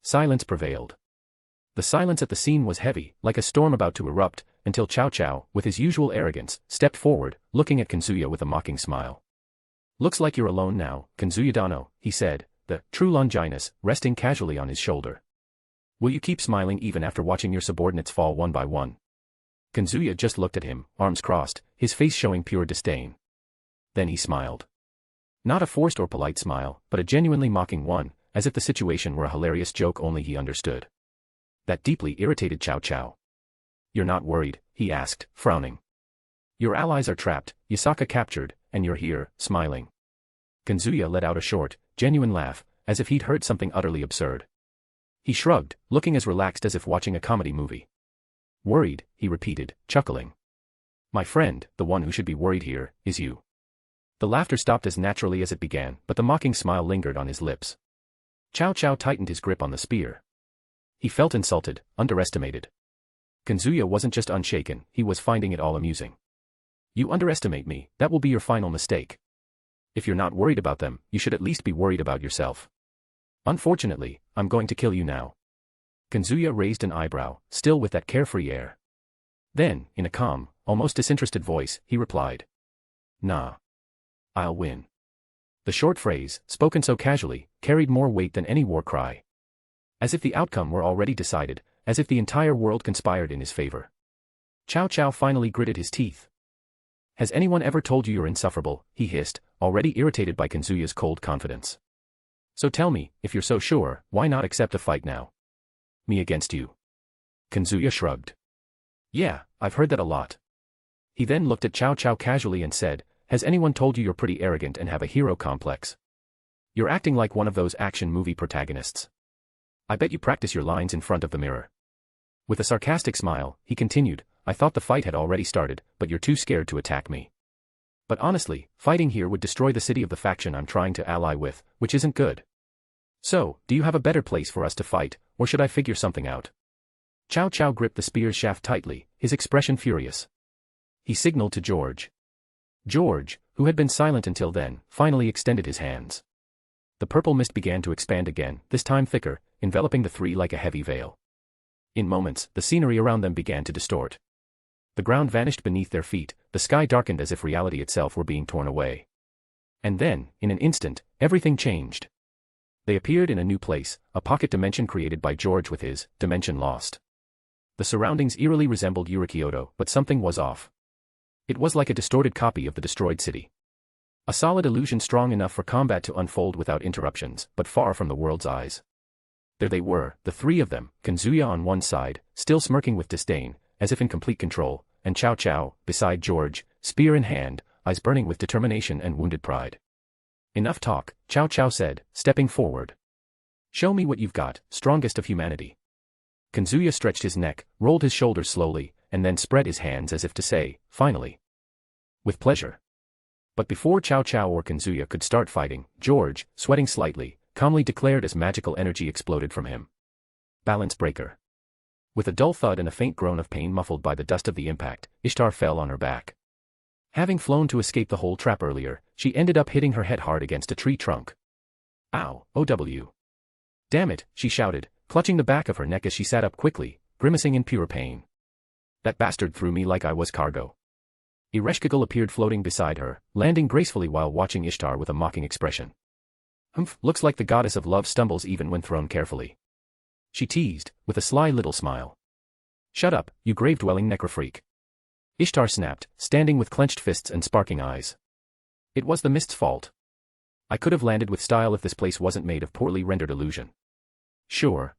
Silence prevailed. The silence at the scene was heavy, like a storm about to erupt, until Cao Cao, with his usual arrogance, stepped forward, looking at Kazuya with a mocking smile. "Looks like you're alone now, Kazuya-dano," he said, the true Longinus resting casually on his shoulder. "Will you keep smiling even after watching your subordinates fall one by one?" Kazuya just looked at him, arms crossed, his face showing pure disdain. Then he smiled. Not a forced or polite smile, but a genuinely mocking one, as if the situation were a hilarious joke only he understood. That deeply irritated Cao Cao. "You're not worried?" he asked, frowning. "Your allies are trapped, Yasaka captured, and you're here, smiling." Kazuya let out a short, genuine laugh, as if he'd heard something utterly absurd. He shrugged, looking as relaxed as if watching a comedy movie. "Worried," he repeated, chuckling. "My friend, the one who should be worried here, is you." The laughter stopped as naturally as it began, but the mocking smile lingered on his lips. Cao Cao tightened his grip on the spear. He felt insulted, underestimated. Kazuya wasn't just unshaken, he was finding it all amusing. "You underestimate me, that will be your final mistake. If you're not worried about them, you should at least be worried about yourself. Unfortunately, I'm going to kill you now." Kazuya raised an eyebrow, still with that carefree air. Then, in a calm, almost disinterested voice, he replied. "Nah. I'll win." The short phrase, spoken so casually, carried more weight than any war cry. As if the outcome were already decided, as if the entire world conspired in his favor. Cao Cao finally gritted his teeth. "Has anyone ever told you you're insufferable?" he hissed, already irritated by Kazuya's cold confidence. "So tell me, if you're so sure, why not accept a fight now? Me against you." Kazuya shrugged. "Yeah, I've heard that a lot." He then looked at Cao Cao casually and said, "Has anyone told you you're pretty arrogant and have a hero complex? You're acting like one of those action movie protagonists. I bet you practice your lines in front of the mirror." With a sarcastic smile, he continued, "I thought the fight had already started, but you're too scared to attack me. But honestly, fighting here would destroy the city of the faction I'm trying to ally with, which isn't good. So, do you have a better place for us to fight, or should I figure something out?" Cao Cao gripped the spear's shaft tightly, his expression furious. He signaled to George. George, who had been silent until then, finally extended his hands. The purple mist began to expand again, this time thicker, enveloping the three like a heavy veil. In moments, the scenery around them began to distort. The ground vanished beneath their feet, the sky darkened as if reality itself were being torn away. And then, in an instant, everything changed. They appeared in a new place, a pocket dimension created by George with his Dimension Lost. The surroundings eerily resembled Kyoto, but something was off. It was like a distorted copy of the destroyed city. A solid illusion strong enough for combat to unfold without interruptions, but far from the world's eyes. There they were, the three of them, Kazuya on one side, still smirking with disdain, as if in complete control, and Cao Cao, beside George, spear in hand, eyes burning with determination and wounded pride. "Enough talk," Cao Cao said, stepping forward. "Show me what you've got, strongest of humanity." Kazuya stretched his neck, rolled his shoulders slowly, and then spread his hands as if to say, "Finally." "With pleasure." But before Cao Cao or Kazuya could start fighting, George, sweating slightly, calmly declared as magical energy exploded from him. "Balance breaker." With a dull thud and a faint groan of pain muffled by the dust of the impact, Ishtar fell on her back. Having flown to escape the whole trap earlier, she ended up hitting her head hard against a tree trunk. "Ow, OW. Damn it," she shouted, clutching the back of her neck as she sat up quickly, grimacing in pure pain. "That bastard threw me like I was cargo." Ereshkigal appeared floating beside her, landing gracefully while watching Ishtar with a mocking expression. "Humph, looks like the goddess of love stumbles even when thrown carefully," she teased, with a sly little smile. "Shut up, you grave-dwelling necrofreak," Ishtar snapped, standing with clenched fists and sparking eyes. "It was the mist's fault. I could have landed with style if this place wasn't made of poorly rendered illusion." Sure.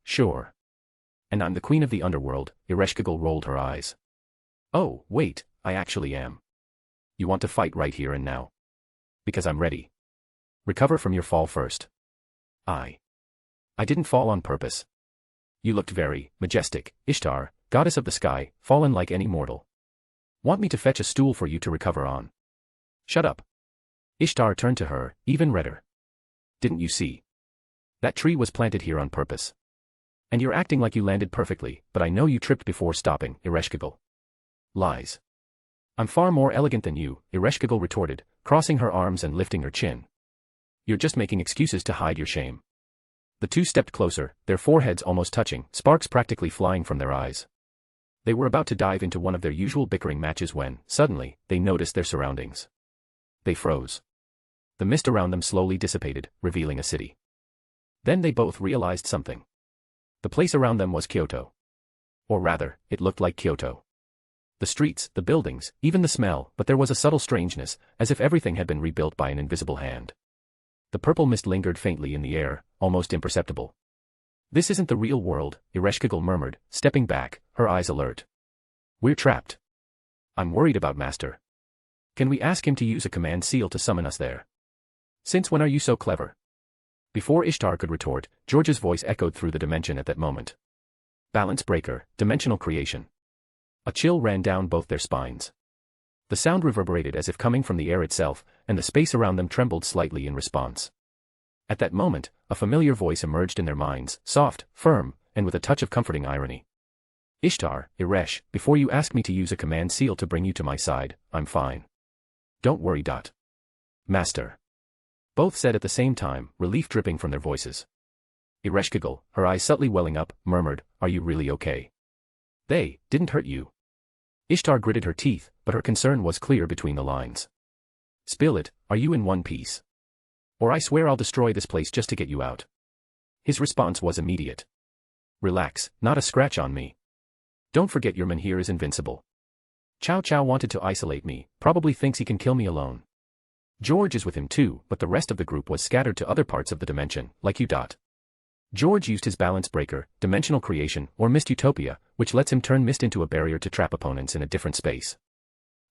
"And I'm the queen of the underworld," Ereshkigal rolled her eyes. "Oh, wait, I actually am. You want to fight right here and now?" "Because I'm ready." "Recover from your fall first." I didn't fall on purpose." You looked very majestic, Ishtar, goddess of the sky, fallen like any mortal. Want me to fetch a stool for you to recover on? Shut up. Ishtar turned to her, even redder. Didn't you see? That tree was planted here on purpose. And you're acting like you landed perfectly, but I know you tripped before stopping, Ereshkigal. Lies. I'm far more elegant than you, Ereshkigal retorted, crossing her arms and lifting her chin. You're just making excuses to hide your shame. The two stepped closer, their foreheads almost touching, sparks practically flying from their eyes. They were about to dive into one of their usual bickering matches when, suddenly, they noticed their surroundings. They froze. The mist around them slowly dissipated, revealing a city. Then they both realized something. The place around them was Kyoto. Or rather, it looked like Kyoto. The streets, the buildings, even the smell, but there was a subtle strangeness, as if everything had been rebuilt by an invisible hand. The purple mist lingered faintly in the air, almost imperceptible. This isn't the real world, Ereshkigal murmured, stepping back, her eyes alert. We're trapped. I'm worried about Master. Can we ask him to use a command seal to summon us there? Since when are you so clever? Before Ishtar could retort, George's voice echoed through the dimension at that moment. Balance breaker, dimensional creation. A chill ran down both their spines. The sound reverberated as if coming from the air itself, and the space around them trembled slightly in response. At that moment, a familiar voice emerged in their minds, soft, firm, and with a touch of comforting irony. Ishtar, Eresh, before you ask me to use a command seal to bring you to my side, I'm fine. Don't worry. Master. Both said at the same time, relief dripping from their voices. Ereshkigal, her eyes subtly welling up, murmured, Are you really okay? They didn't hurt you. Ishtar gritted her teeth, but her concern was clear between the lines. Spill it, are you in one piece? Or I swear I'll destroy this place just to get you out. His response was immediate. Relax, not a scratch on me. Don't forget your man here is invincible. Chow Chow wanted to isolate me, probably thinks he can kill me alone. George is with him too, but the rest of the group was scattered to other parts of the dimension, like you. George used his balance breaker, dimensional creation, or mist utopia, which lets him turn mist into a barrier to trap opponents in a different space.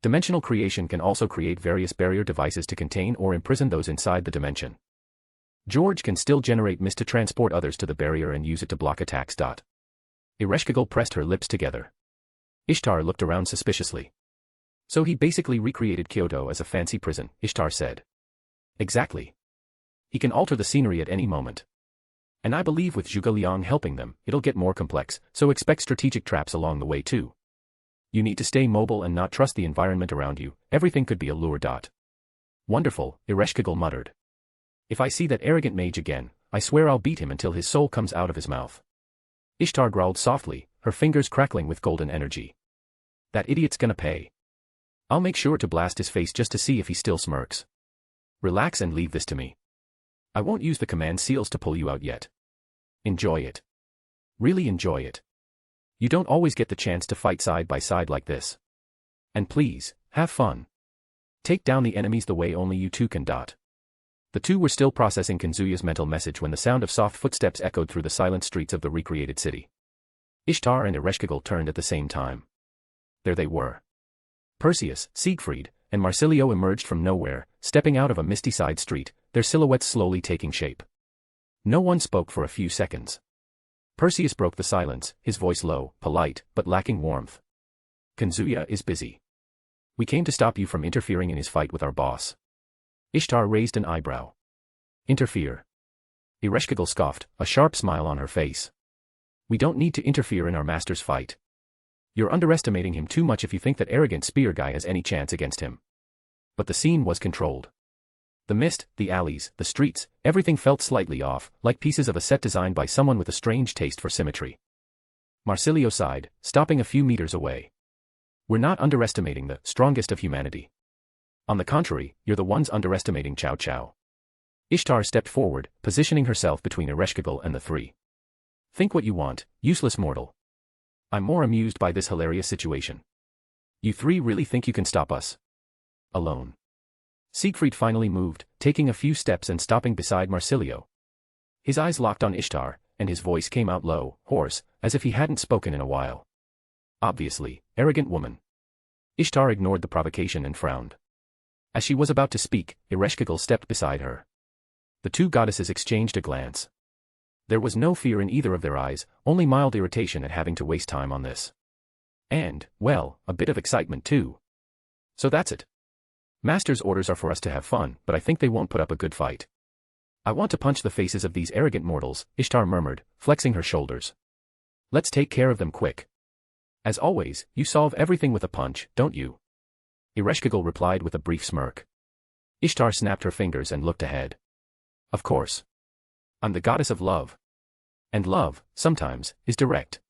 Dimensional creation can also create various barrier devices to contain or imprison those inside the dimension. George can still generate mist to transport others to the barrier and use it to block attacks. Ereshkigal pressed her lips together. Ishtar looked around suspiciously. So he basically recreated Kyoto as a fancy prison, Ishtar said. Exactly. He can alter the scenery at any moment. And I believe with Zhuge Liang helping them, it'll get more complex, so expect strategic traps along the way too. You need to stay mobile and not trust the environment around you, everything could be a lure. Wonderful, Ereshkigal muttered. If I see that arrogant mage again, I swear I'll beat him until his soul comes out of his mouth. Ishtar growled softly, her fingers crackling with golden energy. That idiot's gonna pay. I'll make sure to blast his face just to see if he still smirks. Relax and leave this to me. I won't use the command seals to pull you out yet. Enjoy it. Really enjoy it. You don't always get the chance to fight side by side like this. And please, have fun. Take down the enemies the way only you two can. The two were still processing Kazuya's mental message when the sound of soft footsteps echoed through the silent streets of the recreated city. Ishtar and Ereshkigal turned at the same time. There they were. Perseus, Siegfried, and Marsilio emerged from nowhere, stepping out of a misty side street, their silhouettes slowly taking shape. No one spoke for a few seconds. Perseus broke the silence, his voice low, polite, but lacking warmth. Kazuya is busy. We came to stop you from interfering in his fight with our boss. Ishtar raised an eyebrow. Interfere? Ereshkigal scoffed, a sharp smile on her face. We don't need to interfere in our master's fight. You're underestimating him too much if you think that arrogant spear guy has any chance against him. But the scene was controlled. The mist, the alleys, the streets, everything felt slightly off, like pieces of a set designed by someone with a strange taste for symmetry. Marsilio sighed, stopping a few meters away. We're not underestimating the strongest of humanity. On the contrary, you're the ones underestimating Chow Chow. Ishtar stepped forward, positioning herself between Ereshkigal and the three. Think what you want, useless mortal. I'm more amused by this hilarious situation. You three really think you can stop us? Alone. Siegfried finally moved, taking a few steps and stopping beside Marsilio. His eyes locked on Ishtar, and his voice came out low, hoarse, as if he hadn't spoken in a while. Obviously, arrogant woman. Ishtar ignored the provocation and frowned. As she was about to speak, Ereshkigal stepped beside her. The two goddesses exchanged a glance. There was no fear in either of their eyes, only mild irritation at having to waste time on this. And, well, a bit of excitement too. So that's it. Master's orders are for us to have fun, but I think they won't put up a good fight. I want to punch the faces of these arrogant mortals, Ishtar murmured, flexing her shoulders. Let's take care of them quick. As always, you solve everything with a punch, don't you? Ereshkigal replied with a brief smirk. Ishtar snapped her fingers and looked ahead. Of course. I'm the goddess of love. And love, sometimes, is direct.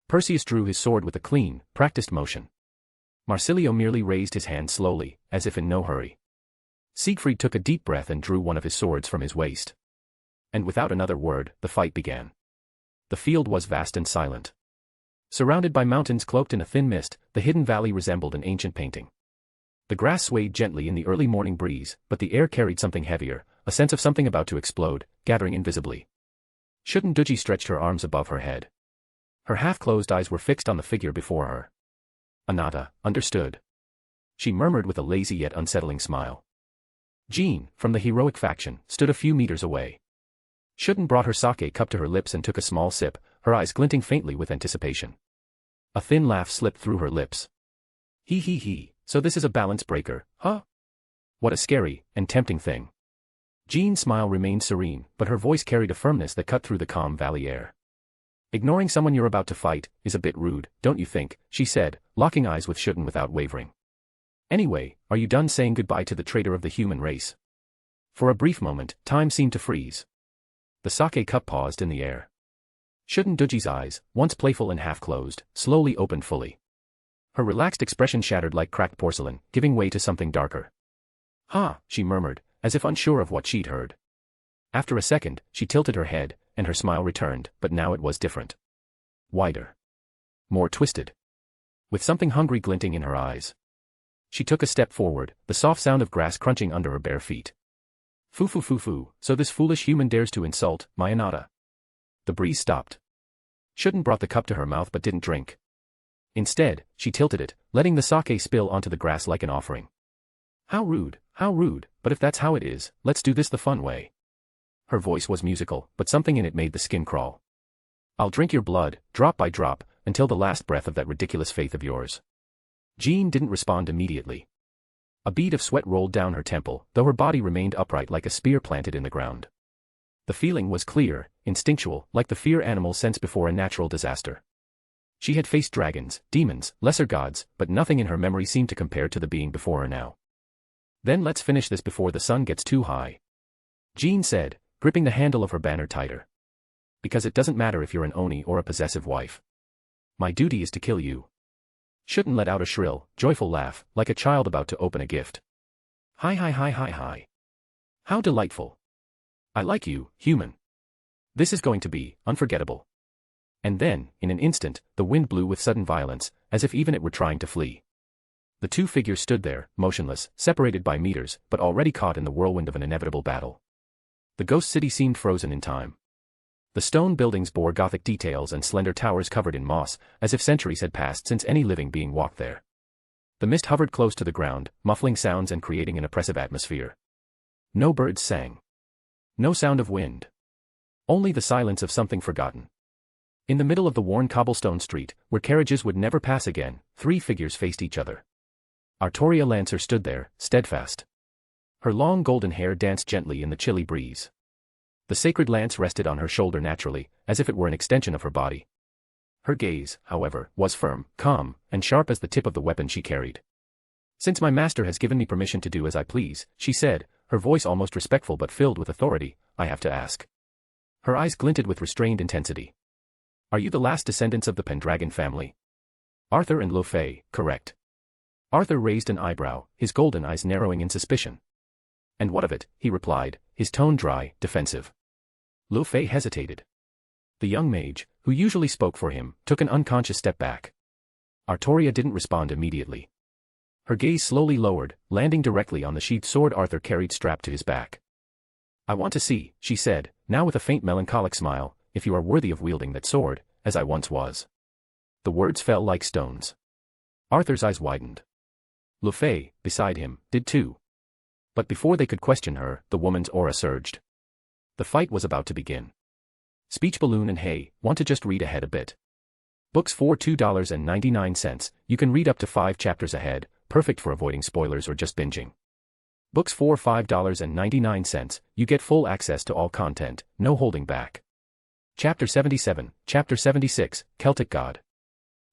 Perseus drew his sword with a clean, practiced motion. Marsilio merely raised his hand slowly, as if in no hurry. Siegfried took a deep breath and drew one of his swords from his waist. And without another word, the fight began. The field was vast and silent. Surrounded by mountains cloaked in a thin mist, the hidden valley resembled an ancient painting. The grass swayed gently in the early morning breeze, but the air carried something heavier, a sense of something about to explode, gathering invisibly. Shunduji stretched her arms above her head. Her half-closed eyes were fixed on the figure before her. Anata, understood. She murmured with a lazy yet unsettling smile. Jean, from the heroic faction, stood a few meters away. Shun'en brought her sake cup to her lips and took a small sip, her eyes glinting faintly with anticipation. A thin laugh slipped through her lips. He, so this is a balance breaker, huh? What a scary and tempting thing. Jean's smile remained serene, but her voice carried a firmness that cut through the calm valley air. Ignoring someone you're about to fight is a bit rude, don't you think, she said, locking eyes with Shun'en without wavering. Anyway, are you done saying goodbye to the traitor of the human race? For a brief moment, time seemed to freeze. The sake cup paused in the air. Shunduji's eyes, once playful and half-closed, slowly opened fully. Her relaxed expression shattered like cracked porcelain, giving way to something darker. Ha, she murmured, as if unsure of what she'd heard. After a second, she tilted her head, and her smile returned, but now it was different. Wider. More twisted. With something hungry glinting in her eyes. She took a step forward, the soft sound of grass crunching under her bare feet. Foo, so this foolish human dares to insult my Anata. The breeze stopped. Shun'en brought the cup to her mouth but didn't drink. Instead, she tilted it, letting the sake spill onto the grass like an offering. How rude, but if that's how it is, let's do this the fun way. Her voice was musical, but something in it made the skin crawl. I'll drink your blood, drop by drop, until the last breath of that ridiculous faith of yours. Jean didn't respond immediately. A bead of sweat rolled down her temple, though her body remained upright like a spear planted in the ground. The feeling was clear, instinctual, like the fear animals sense before a natural disaster. She had faced dragons, demons, lesser gods, but nothing in her memory seemed to compare to the being before her now. Then let's finish this before the sun gets too high. Jean said, gripping the handle of her banner tighter. Because it doesn't matter if you're an oni or a possessive wife. My duty is to kill you. Shun'en let out a shrill, joyful laugh, like a child about to open a gift. Hi. How delightful. I like you, human. This is going to be unforgettable. And then, in an instant, the wind blew with sudden violence, as if even it were trying to flee. The two figures stood there, motionless, separated by meters, but already caught in the whirlwind of an inevitable battle. The ghost city seemed frozen in time. The stone buildings bore Gothic details and slender towers covered in moss, as if centuries had passed since any living being walked there. The mist hovered close to the ground, muffling sounds and creating an oppressive atmosphere. No birds sang. No sound of wind. Only the silence of something forgotten. In the middle of the worn cobblestone street, where carriages would never pass again, three figures faced each other. Artoria Lancer stood there, steadfast. Her long golden hair danced gently in the chilly breeze. The sacred lance rested on her shoulder naturally, as if it were an extension of her body. Her gaze, however, was firm, calm, and sharp as the tip of the weapon she carried. Since my master has given me permission to do as I please, she said, her voice almost respectful but filled with authority, I have to ask. Her eyes glinted with restrained intensity. Are you the last descendants of the Pendragon family? Arthur and Lugh, correct. Arthur raised an eyebrow, his golden eyes narrowing in suspicion. And what of it, he replied, his tone dry, defensive. Lugh hesitated. The young mage, who usually spoke for him, took an unconscious step back. Artoria didn't respond immediately. Her gaze slowly lowered, landing directly on the sheathed sword Arthur carried strapped to his back. I want to see, she said, now with a faint melancholic smile, if you are worthy of wielding that sword, as I once was. The words fell like stones. Arthur's eyes widened. Lugh, beside him, did too. But before they could question her, the woman's aura surged. The fight was about to begin. Speech balloon and hey, want to just read ahead a bit. Books for $2.99, you can read up to 5 chapters ahead, perfect for avoiding spoilers or just binging. Books for $5.99, you get full access to all content, no holding back. Chapter 77, Chapter 76, Celtic God.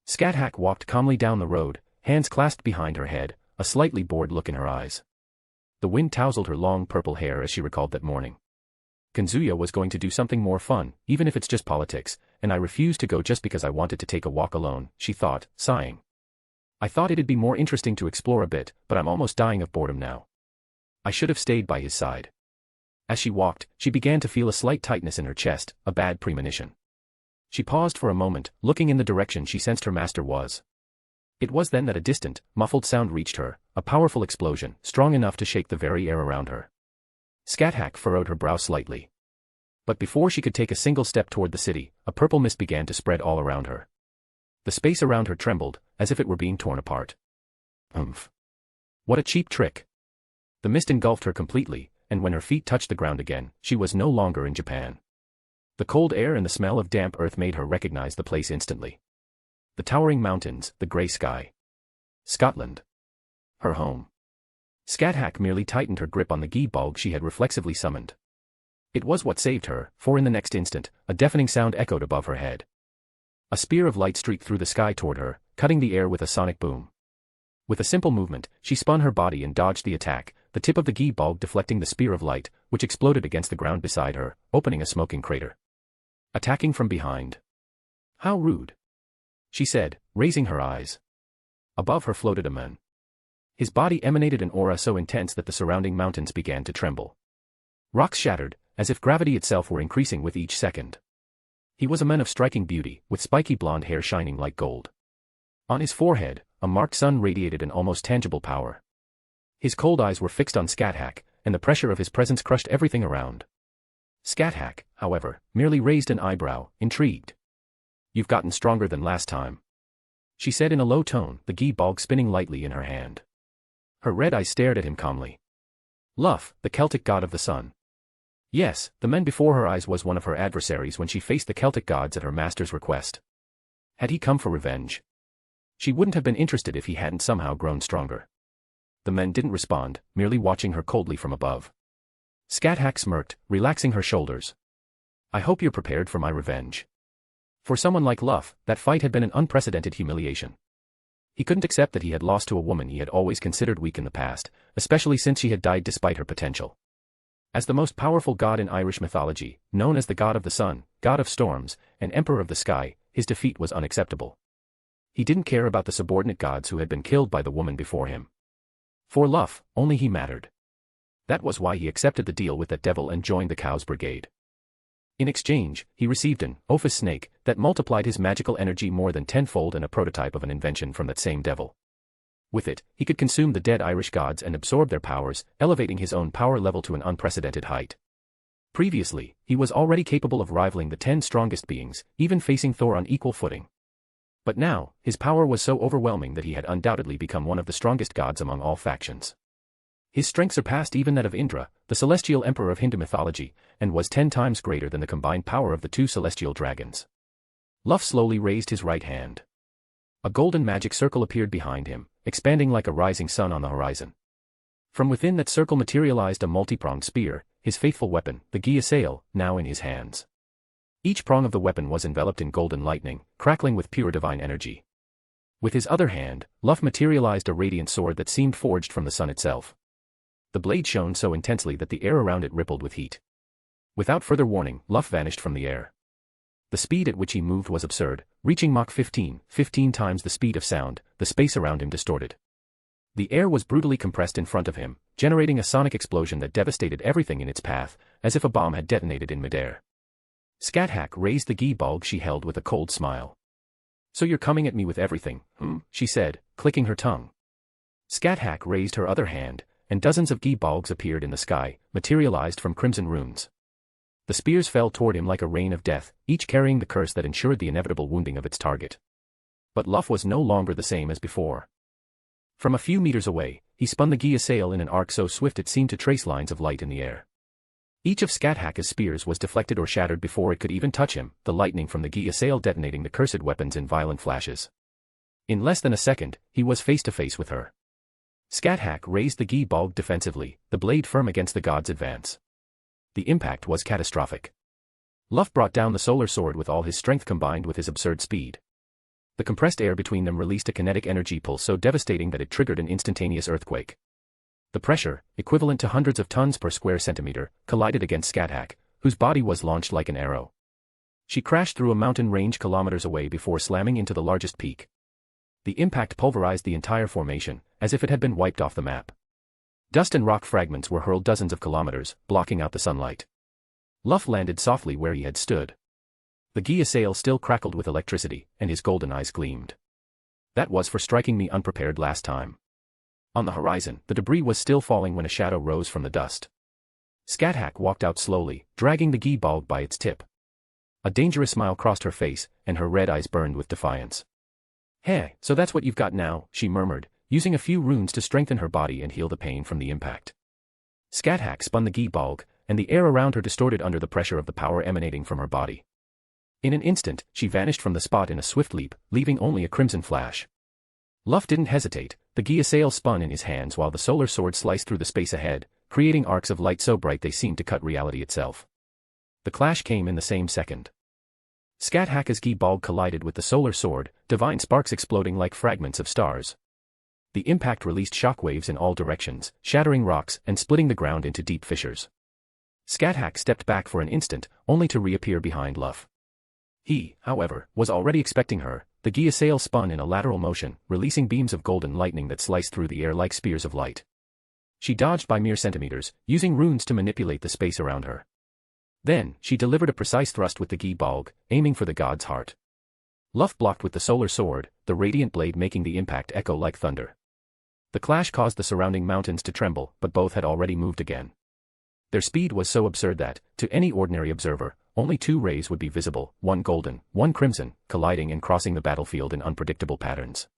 Scathach walked calmly down the road, hands clasped behind her head, a slightly bored look in her eyes. The wind tousled her long purple hair as she recalled that morning. Kazuya was going to do something more fun, even if it's just politics, and I refused to go just because I wanted to take a walk alone, she thought, sighing. I thought it'd be more interesting to explore a bit, but I'm almost dying of boredom now. I should have stayed by his side. As she walked, she began to feel a slight tightness in her chest, a bad premonition. She paused for a moment, looking in the direction she sensed her master was. It was then that a distant, muffled sound reached her, a powerful explosion, strong enough to shake the very air around her. Scathach furrowed her brow slightly. But before she could take a single step toward the city, a purple mist began to spread all around her. The space around her trembled, as if it were being torn apart. Umph. What a cheap trick. The mist engulfed her completely, and when her feet touched the ground again, she was no longer in Japan. The cold air and the smell of damp earth made her recognize the place instantly. The towering mountains, the grey sky. Scotland. Her home. Scathach merely tightened her grip on the gi bulg she had reflexively summoned. It was what saved her, for in the next instant, a deafening sound echoed above her head. A spear of light streaked through the sky toward her, cutting the air with a sonic boom. With a simple movement, she spun her body and dodged the attack, the tip of the gi bulg deflecting the spear of light, which exploded against the ground beside her, opening a smoking crater. Attacking from behind. How rude, she said, raising her eyes. Above her floated a man. His body emanated an aura so intense that the surrounding mountains began to tremble. Rocks shattered, as if gravity itself were increasing with each second. He was a man of striking beauty, with spiky blonde hair shining like gold. On his forehead, a marked sun radiated an almost tangible power. His cold eyes were fixed on Scathach, and the pressure of his presence crushed everything around. Scathach, however, merely raised an eyebrow, intrigued. You've gotten stronger than last time, she said in a low tone, the gi bulg spinning lightly in her hand. Her red eyes stared at him calmly. Lugh, the Celtic god of the sun. Yes, the man before her eyes was one of her adversaries when she faced the Celtic gods at her master's request. Had he come for revenge? She wouldn't have been interested if he hadn't somehow grown stronger. The man didn't respond, merely watching her coldly from above. Scathach smirked, relaxing her shoulders. I hope you're prepared for my revenge. For someone like Lugh, that fight had been an unprecedented humiliation. He couldn't accept that he had lost to a woman he had always considered weak in the past, especially since she had died despite her potential. As the most powerful god in Irish mythology, known as the god of the sun, god of storms, and emperor of the sky, his defeat was unacceptable. He didn't care about the subordinate gods who had been killed by the woman before him. For Lugh, only he mattered. That was why he accepted the deal with that devil and joined the Cow's Brigade. In exchange, he received an Ophis snake that multiplied his magical energy more than tenfold and a prototype of an invention from that same devil. With it, he could consume the dead Irish gods and absorb their powers, elevating his own power level to an unprecedented height. Previously, he was already capable of rivaling the 10 strongest beings, even facing Thor on equal footing. But now, his power was so overwhelming that he had undoubtedly become one of the strongest gods among all factions. His strength surpassed even that of Indra, the celestial emperor of Hindu mythology, and was 10 times greater than the combined power of the 2 celestial dragons. Lugh slowly raised his right hand. A golden magic circle appeared behind him, expanding like a rising sun on the horizon. From within that circle materialized a multi-pronged spear, his faithful weapon, the gi assail, now in his hands. Each prong of the weapon was enveloped in golden lightning, crackling with pure divine energy. With his other hand, Lugh materialized a radiant sword that seemed forged from the sun itself. The blade shone so intensely that the air around it rippled with heat. Without further warning, Lugh vanished from the air. The speed at which he moved was absurd, reaching Mach 15 times the speed of sound, the space around him distorted. The air was brutally compressed in front of him, generating a sonic explosion that devastated everything in its path, as if a bomb had detonated in midair. Scathach raised the gi bulg she held with a cold smile. So you're coming at me with everything, she said, clicking her tongue. Scathach raised her other hand, and dozens of gi bulgs appeared in the sky, materialized from crimson runes. The spears fell toward him like a rain of death, each carrying the curse that ensured the inevitable wounding of its target. But Lugh was no longer the same as before. From a few meters away, he spun the gi assail in an arc so swift it seemed to trace lines of light in the air. Each of Scathach's spears was deflected or shattered before it could even touch him, the lightning from the gi assail detonating the cursed weapons in violent flashes. In less than a second, he was face to face with her. Scathach raised the gi bulg defensively, the blade firm against the god's advance. The impact was catastrophic. Lugh brought down the solar sword with all his strength combined with his absurd speed. The compressed air between them released a kinetic energy pulse so devastating that it triggered an instantaneous earthquake. The pressure, equivalent to hundreds of tons per square centimeter, collided against Scathach, whose body was launched like an arrow. She crashed through a mountain range kilometers away before slamming into the largest peak. The impact pulverized the entire formation, as if it had been wiped off the map. Dust and rock fragments were hurled dozens of kilometers, blocking out the sunlight. Lugh landed softly where he had stood. The gi assail still crackled with electricity, and his golden eyes gleamed. That was for striking me unprepared last time. On the horizon, the debris was still falling when a shadow rose from the dust. Scathach walked out slowly, dragging the gi bulg by its tip. A dangerous smile crossed her face, and her red eyes burned with defiance. "Hey, so that's what you've got now," she murmured, using a few runes to strengthen her body and heal the pain from the impact. Scathach spun the gi bulg, and the air around her distorted under the pressure of the power emanating from her body. In an instant, she vanished from the spot in a swift leap, leaving only a crimson flash. Lugh didn't hesitate, the gi assail spun in his hands while the solar sword sliced through the space ahead, creating arcs of light so bright they seemed to cut reality itself. The clash came in the same second. Scathach's gi bulg collided with the solar sword, divine sparks exploding like fragments of stars. The impact released shockwaves in all directions, shattering rocks and splitting the ground into deep fissures. Scathach stepped back for an instant, only to reappear behind Lugh. He, however, was already expecting her. The gi assail spun in a lateral motion, releasing beams of golden lightning that sliced through the air like spears of light. She dodged by mere centimeters, using runes to manipulate the space around her. Then, she delivered a precise thrust with the gi bulg, aiming for the god's heart. Lugh blocked with the solar sword, the radiant blade making the impact echo like thunder. The clash caused the surrounding mountains to tremble, but both had already moved again. Their speed was so absurd that, to any ordinary observer, only two rays would be visible, one golden, one crimson, colliding and crossing the battlefield in unpredictable patterns.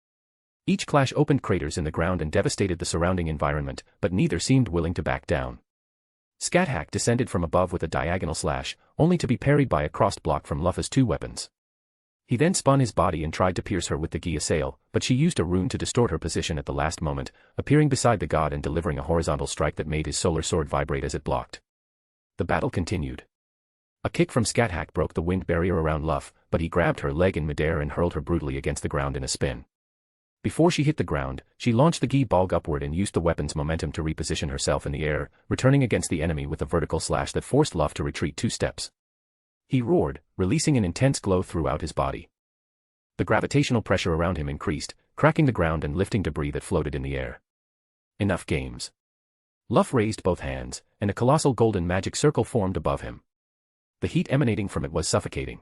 Each clash opened craters in the ground and devastated the surrounding environment, but neither seemed willing to back down. Scathach descended from above with a diagonal slash, only to be parried by a crossed block from Lugh's two weapons. He then spun his body and tried to pierce her with the gi assail, but she used a rune to distort her position at the last moment, appearing beside the god and delivering a horizontal strike that made his solar sword vibrate as it blocked. The battle continued. A kick from Scathach broke the wind barrier around Lugh, but he grabbed her leg in midair and hurled her brutally against the ground in a spin. Before she hit the ground, she launched the gi bulg upward and used the weapon's momentum to reposition herself in the air, returning against the enemy with a vertical slash that forced Lugh to retreat 2 steps. He roared, releasing an intense glow throughout his body. The gravitational pressure around him increased, cracking the ground and lifting debris that floated in the air. Enough games. Lugh raised both hands, and a colossal golden magic circle formed above him. The heat emanating from it was suffocating.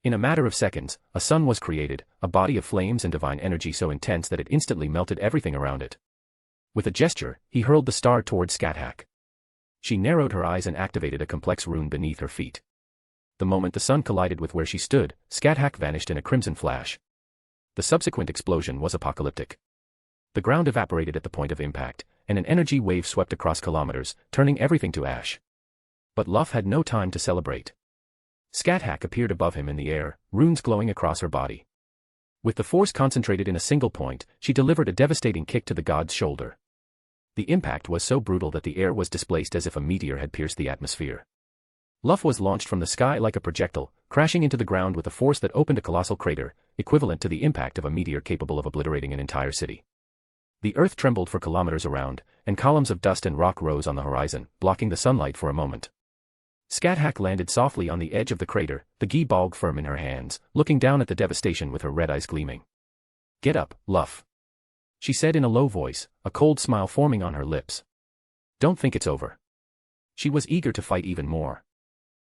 In a matter of seconds, a sun was created, a body of flames and divine energy so intense that it instantly melted everything around it. With a gesture, he hurled the star towards Scathach. She narrowed her eyes and activated a complex rune beneath her feet. The moment the sun collided with where she stood, Scathach vanished in a crimson flash. The subsequent explosion was apocalyptic. The ground evaporated at the point of impact, and an energy wave swept across kilometers, turning everything to ash. But Lugh had no time to celebrate. Scathach appeared above him in the air, runes glowing across her body. With the force concentrated in a single point, she delivered a devastating kick to the god's shoulder. The impact was so brutal that the air was displaced as if a meteor had pierced the atmosphere. Lugh was launched from the sky like a projectile, crashing into the ground with a force that opened a colossal crater, equivalent to the impact of a meteor capable of obliterating an entire city. The earth trembled for kilometers around, and columns of dust and rock rose on the horizon, blocking the sunlight for a moment. Scathach landed softly on the edge of the crater, the gi bulg firm in her hands, looking down at the devastation with her red eyes gleaming. "Get up, Lugh," she said in a low voice, a cold smile forming on her lips. "Don't think it's over." She was eager to fight even more.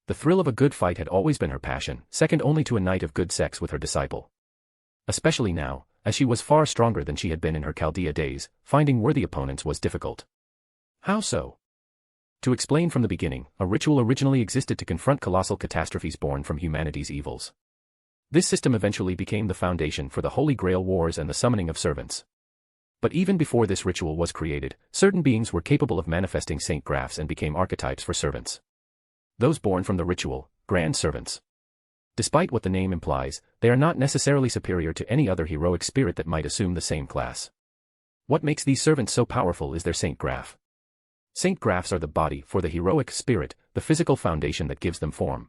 The thrill of a good fight had always been her passion, second only to a night of good sex with her disciple. Especially now, as she was far stronger than she had been in her Chaldea days, finding worthy opponents was difficult. How so? To explain from the beginning, a ritual originally existed to confront colossal catastrophes born from humanity's evils. This system eventually became the foundation for the Holy Grail Wars and the summoning of servants. But even before this ritual was created, certain beings were capable of manifesting saint graphs and became archetypes for servants. Those born from the ritual, grand servants. Despite what the name implies, they are not necessarily superior to any other heroic spirit that might assume the same class. What makes these servants so powerful is their saint graph. Saint graphs are the body for the heroic spirit, the physical foundation that gives them form.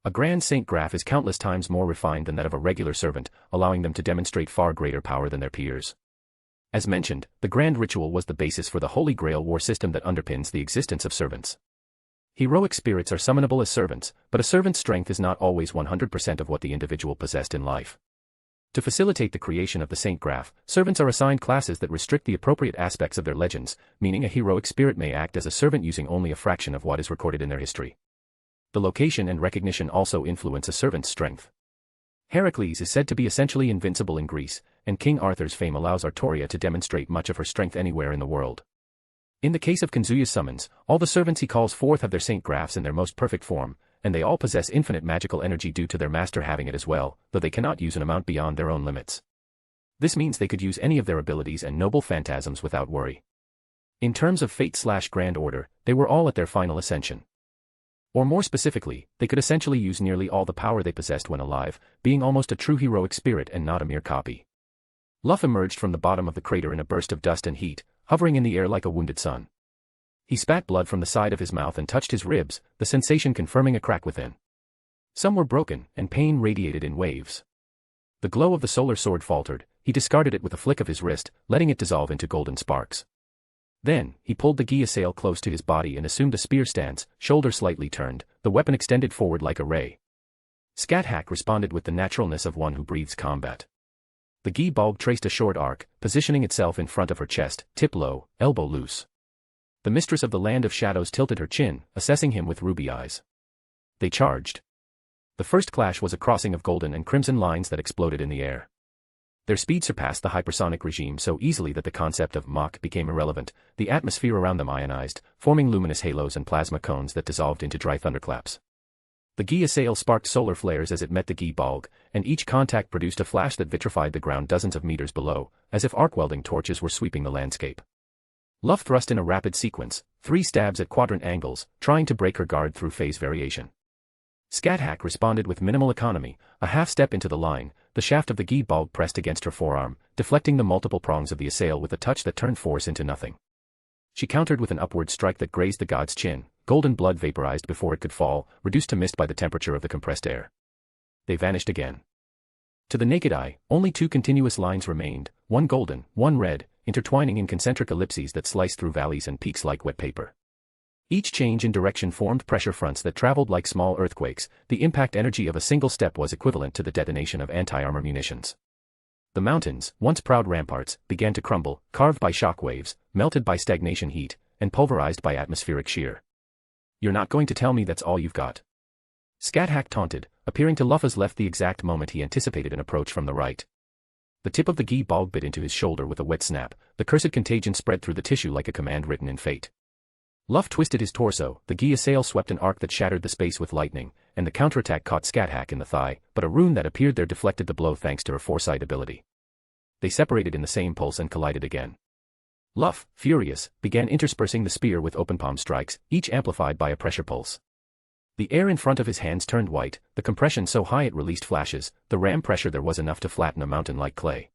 A grand saint graph is countless times more refined than that of a regular servant, allowing them to demonstrate far greater power than their peers. As mentioned, the grand ritual was the basis for the Holy Grail war system that underpins the existence of servants. Heroic spirits are summonable as servants, but a servant's strength is not always 100% of what the individual possessed in life. To facilitate the creation of the saint graph, servants are assigned classes that restrict the appropriate aspects of their legends, meaning a heroic spirit may act as a servant using only a fraction of what is recorded in their history. The location and recognition also influence a servant's strength. Heracles is said to be essentially invincible in Greece, and King Arthur's fame allows Artoria to demonstrate much of her strength anywhere in the world. In the case of Kazuya's summons, all the servants he calls forth have their saint graphs in their most perfect form, and they all possess infinite magical energy due to their master having it as well, though they cannot use an amount beyond their own limits. This means they could use any of their abilities and noble phantasms without worry. In terms of fate/grand order, they were all at their final ascension. Or more specifically, they could essentially use nearly all the power they possessed when alive, being almost a true heroic spirit and not a mere copy. Lugh emerged from the bottom of the crater in a burst of dust and heat, hovering in the air like a wounded sun. He spat blood from the side of his mouth and touched his ribs, the sensation confirming a crack within. Some were broken, and pain radiated in waves. The glow of the solar sword faltered, he discarded it with a flick of his wrist, letting it dissolve into golden sparks. Then, he pulled the Gia sail close to his body and assumed a spear stance, shoulder slightly turned, the weapon extended forward like a ray. Scathach responded with the naturalness of one who breathes combat. The Gi bulb traced a short arc, positioning itself in front of her chest, tip low, elbow loose. The mistress of the land of shadows tilted her chin, assessing him with ruby eyes. They charged. The first clash was a crossing of golden and crimson lines that exploded in the air. Their speed surpassed the hypersonic regime so easily that the concept of Mach became irrelevant, the atmosphere around them ionized, forming luminous halos and plasma cones that dissolved into dry thunderclaps. The Gia sail sparked solar flares as it met the Gi bulb, and each contact produced a flash that vitrified the ground dozens of meters below, as if arc welding torches were sweeping the landscape. Lugh thrust in a rapid sequence, 3 stabs at quadrant angles, trying to break her guard through phase variation. Scathach responded with minimal economy, a half step into the line, the shaft of the Gi bulb pressed against her forearm, deflecting the multiple prongs of the assail with a touch that turned force into nothing. She countered with an upward strike that grazed the god's chin, golden blood vaporized before it could fall, reduced to mist by the temperature of the compressed air. They vanished again. To the naked eye, only 2 continuous lines remained, one golden, one red, intertwining in concentric ellipses that sliced through valleys and peaks like wet paper. Each change in direction formed pressure fronts that traveled like small earthquakes. The impact energy of a single step was equivalent to the detonation of anti-armor munitions. The mountains, once proud ramparts, began to crumble, carved by shock waves, melted by stagnation heat, and pulverized by atmospheric shear. "You're not going to tell me that's all you've got?" Scathach taunted, appearing to Lugh's left the exact moment he anticipated an approach from the right. The tip of the Gi bulb bit into his shoulder with a wet snap, the cursed contagion spread through the tissue like a command written in fate. Lugh twisted his torso, the Gia sail swept an arc that shattered the space with lightning, and the counterattack caught Scathach in the thigh, but a rune that appeared there deflected the blow thanks to her foresight ability. They separated in the same pulse and collided again. Lugh, furious, began interspersing the spear with open palm strikes, each amplified by a pressure pulse. The air in front of his hands turned white, the compression so high it released flashes, the ram pressure there was enough to flatten a mountain like clay.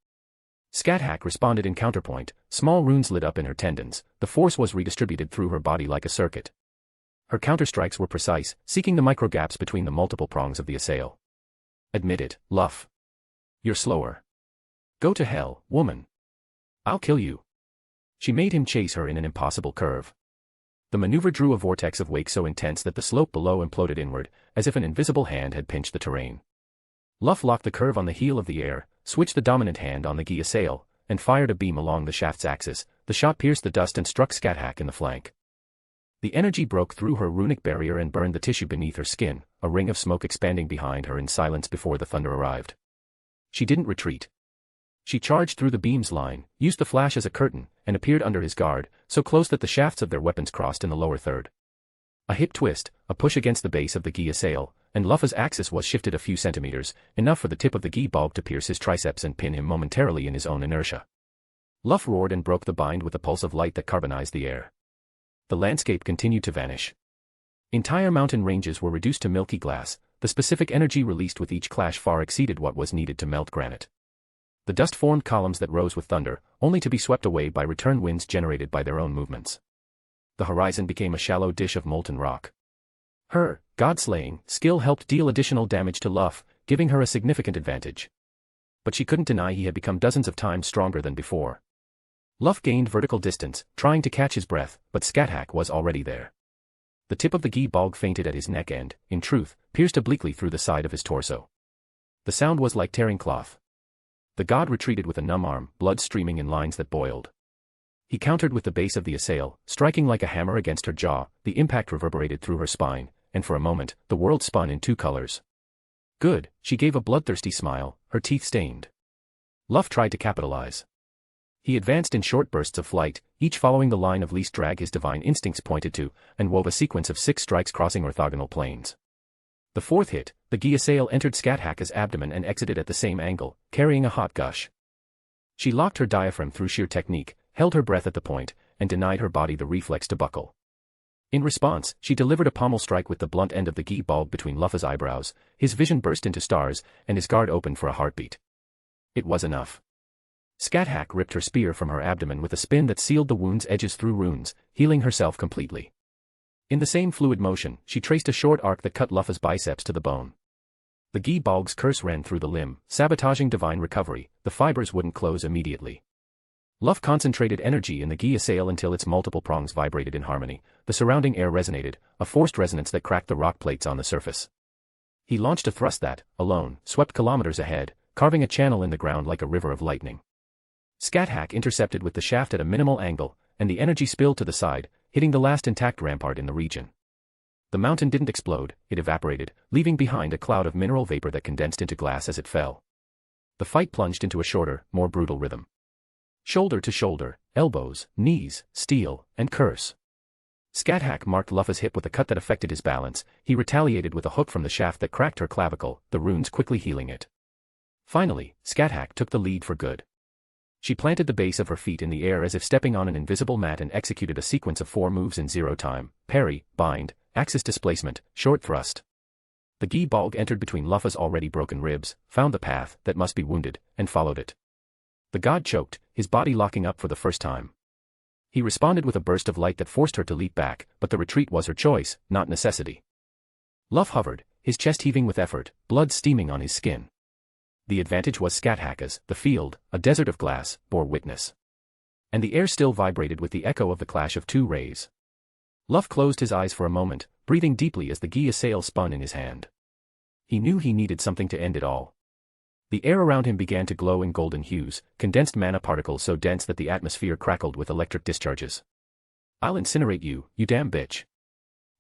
Scathach responded in counterpoint, small runes lit up in her tendons, the force was redistributed through her body like a circuit. Her counterstrikes were precise, seeking the micro gaps between the multiple prongs of the assail. "Admit it, Lugh. You're slower. Go to hell, woman. I'll kill you." She made him chase her in an impossible curve. The maneuver drew a vortex of wake so intense that the slope below imploded inward, as if an invisible hand had pinched the terrain. Lugh locked the curve on the heel of the air, switched the dominant hand on the Gia sail, and fired a beam along the shaft's axis. The shot pierced the dust and struck Scathach in the flank. The energy broke through her runic barrier and burned the tissue beneath her skin, a ring of smoke expanding behind her in silence before the thunder arrived. She didn't retreat. She charged through the beam's line, used the flash as a curtain, and appeared under his guard, so close that the shafts of their weapons crossed in the lower third. A hip twist, a push against the base of the Gia sail, and Lugh's axis was shifted a few centimeters, enough for the tip of the Gi bulb to pierce his triceps and pin him momentarily in his own inertia. Lugh roared and broke the bind with a pulse of light that carbonized the air. The landscape continued to vanish. Entire mountain ranges were reduced to milky glass. The specific energy released with each clash far exceeded what was needed to melt granite. The dust formed columns that rose with thunder, only to be swept away by return winds generated by their own movements. The horizon became a shallow dish of molten rock. Her god-slaying skill helped deal additional damage to Lugh, giving her a significant advantage. But she couldn't deny he had become dozens of times stronger than before. Lugh gained vertical distance, trying to catch his breath, but Scathach was already there. The tip of the gi bog fainted at his neck and, in truth, pierced obliquely through the side of his torso. The sound was like tearing cloth. The god retreated with a numb arm, blood streaming in lines that boiled. He countered with the base of the assail, striking like a hammer against her jaw. The impact reverberated through her spine, and for a moment, the world spun in two colors. Good, she gave a bloodthirsty smile, her teeth stained. Lugh tried to capitalize. He advanced in short bursts of flight, each following the line of least drag his divine instincts pointed to, and wove a sequence of 6 strikes crossing orthogonal planes. The fourth hit, the gi assail entered Scathach's abdomen and exited at the same angle, carrying a hot gush. She locked her diaphragm through sheer technique, held her breath at the point, and denied her body the reflex to buckle. In response, she delivered a pommel strike with the blunt end of the gi bulb between Lugh's eyebrows. His vision burst into stars, and his guard opened for a heartbeat. It was enough. Scathach ripped her spear from her abdomen with a spin that sealed the wound's edges through runes, healing herself completely. In the same fluid motion, she traced a short arc that cut Lugh's biceps to the bone. The gi bulb's curse ran through the limb, sabotaging divine recovery. The fibers wouldn't close immediately. Lugh concentrated energy in the gi assail until its multiple prongs vibrated in harmony. The surrounding air resonated, a forced resonance that cracked the rock plates on the surface. He launched a thrust that, alone, swept kilometers ahead, carving a channel in the ground like a river of lightning. Scathach intercepted with the shaft at a minimal angle, and the energy spilled to the side, hitting the last intact rampart in the region. The mountain didn't explode, it evaporated, leaving behind a cloud of mineral vapor that condensed into glass as it fell. The fight plunged into a shorter, more brutal rhythm. Shoulder to shoulder, elbows, knees, steel, and curse. Scathach marked Lugh's hip with a cut that affected his balance. He retaliated with a hook from the shaft that cracked her clavicle, the runes quickly healing it. Finally, Scathach took the lead for good. She planted the base of her feet in the air as if stepping on an invisible mat and executed a sequence of 4 moves in 0 time: parry, bind, axis displacement, short thrust. The gi bulb entered between Lugh's already broken ribs, found the path that must be wounded, and followed it. The god choked, his body locking up for the first time. He responded with a burst of light that forced her to leap back, but the retreat was her choice, not necessity. Lugh hovered, his chest heaving with effort, blood steaming on his skin. The advantage was Scathach's. The field, a desert of glass, bore witness. And the air still vibrated with the echo of the clash of 2 rays. Lugh closed his eyes for a moment, breathing deeply as the gi assail spun in his hand. He knew he needed something to end it all. The air around him began to glow in golden hues, condensed mana particles so dense that the atmosphere crackled with electric discharges. "I'll incinerate you, you damn bitch."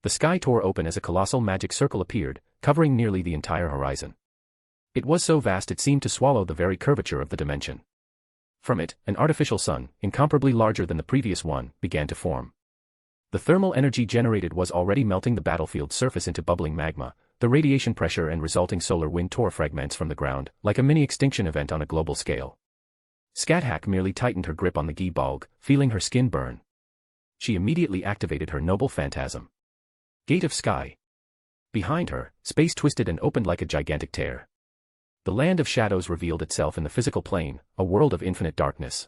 The sky tore open as a colossal magic circle appeared, covering nearly the entire horizon. It was so vast it seemed to swallow the very curvature of the dimension. From it, an artificial sun, incomparably larger than the previous one, began to form. The thermal energy generated was already melting the battlefield's surface into bubbling magma. The radiation pressure and resulting solar wind tore fragments from the ground, like a mini-extinction event on a global scale. Scathach merely tightened her grip on the gi bulb, feeling her skin burn. She immediately activated her noble phantasm. Gate of Sky. Behind her, space twisted and opened like a gigantic tear. The land of shadows revealed itself in the physical plane, a world of infinite darkness.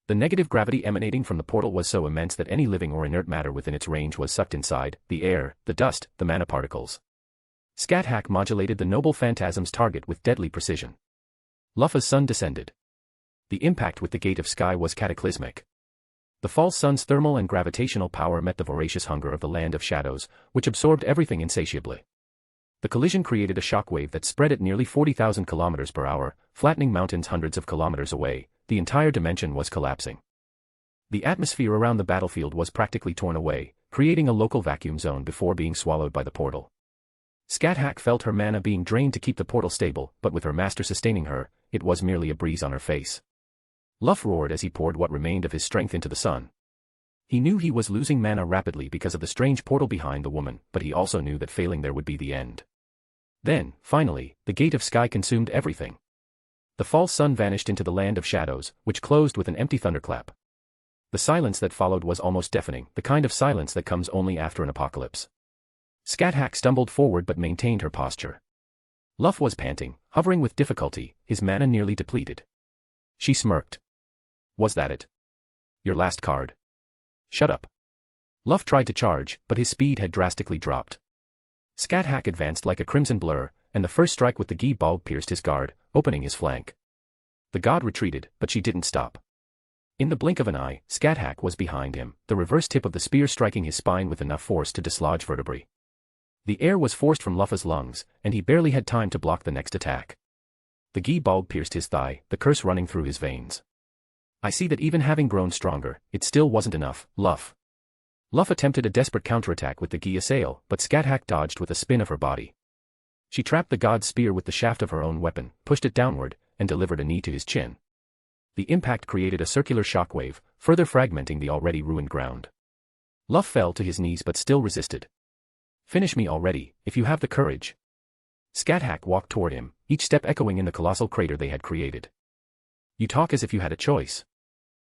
The negative gravity emanating from the portal was so immense that any living or inert matter within its range was sucked inside: the air, the dust, the mana particles. Scathach modulated the noble phantasm's target with deadly precision. Lugh's sun descended. The impact with the Gate of Sky was cataclysmic. The false sun's thermal and gravitational power met the voracious hunger of the land of shadows, which absorbed everything insatiably. The collision created a shockwave that spread at nearly 40,000 kilometers per hour, flattening mountains hundreds of kilometers away. The entire dimension was collapsing. The atmosphere around the battlefield was practically torn away, creating a local vacuum zone before being swallowed by the portal. Scathach felt her mana being drained to keep the portal stable, but with her master sustaining her, it was merely a breeze on her face. Lugh roared as he poured what remained of his strength into the sun. He knew he was losing mana rapidly because of the strange portal behind the woman, but he also knew that failing there would be the end. Then, finally, the Gate of Sky consumed everything. The false sun vanished into the land of shadows, which closed with an empty thunderclap. The silence that followed was almost deafening, the kind of silence that comes only after an apocalypse. Scathach stumbled forward but maintained her posture. Lugh was panting, hovering with difficulty, his mana nearly depleted. She smirked. Was that it? Your last card? Shut up. Lugh tried to charge, but his speed had drastically dropped. Scathach advanced like a crimson blur, and the first strike with the gi bulb pierced his guard, opening his flank. The god retreated, but she didn't stop. In the blink of an eye, Scathach was behind him, the reverse tip of the spear striking his spine with enough force to dislodge vertebrae. The air was forced from Lugh's lungs, and he barely had time to block the next attack. The gi bulb pierced his thigh, the curse running through his veins. I see that even having grown stronger, it still wasn't enough, Lugh. Lugh attempted a desperate counterattack with the gi assail, but Scathach dodged with a spin of her body. She trapped the god's spear with the shaft of her own weapon, pushed it downward, and delivered a knee to his chin. The impact created a circular shockwave, further fragmenting the already ruined ground. Lugh fell to his knees but still resisted. Finish me already, if you have the courage. Scathach walked toward him, each step echoing in the colossal crater they had created. You talk as if you had a choice.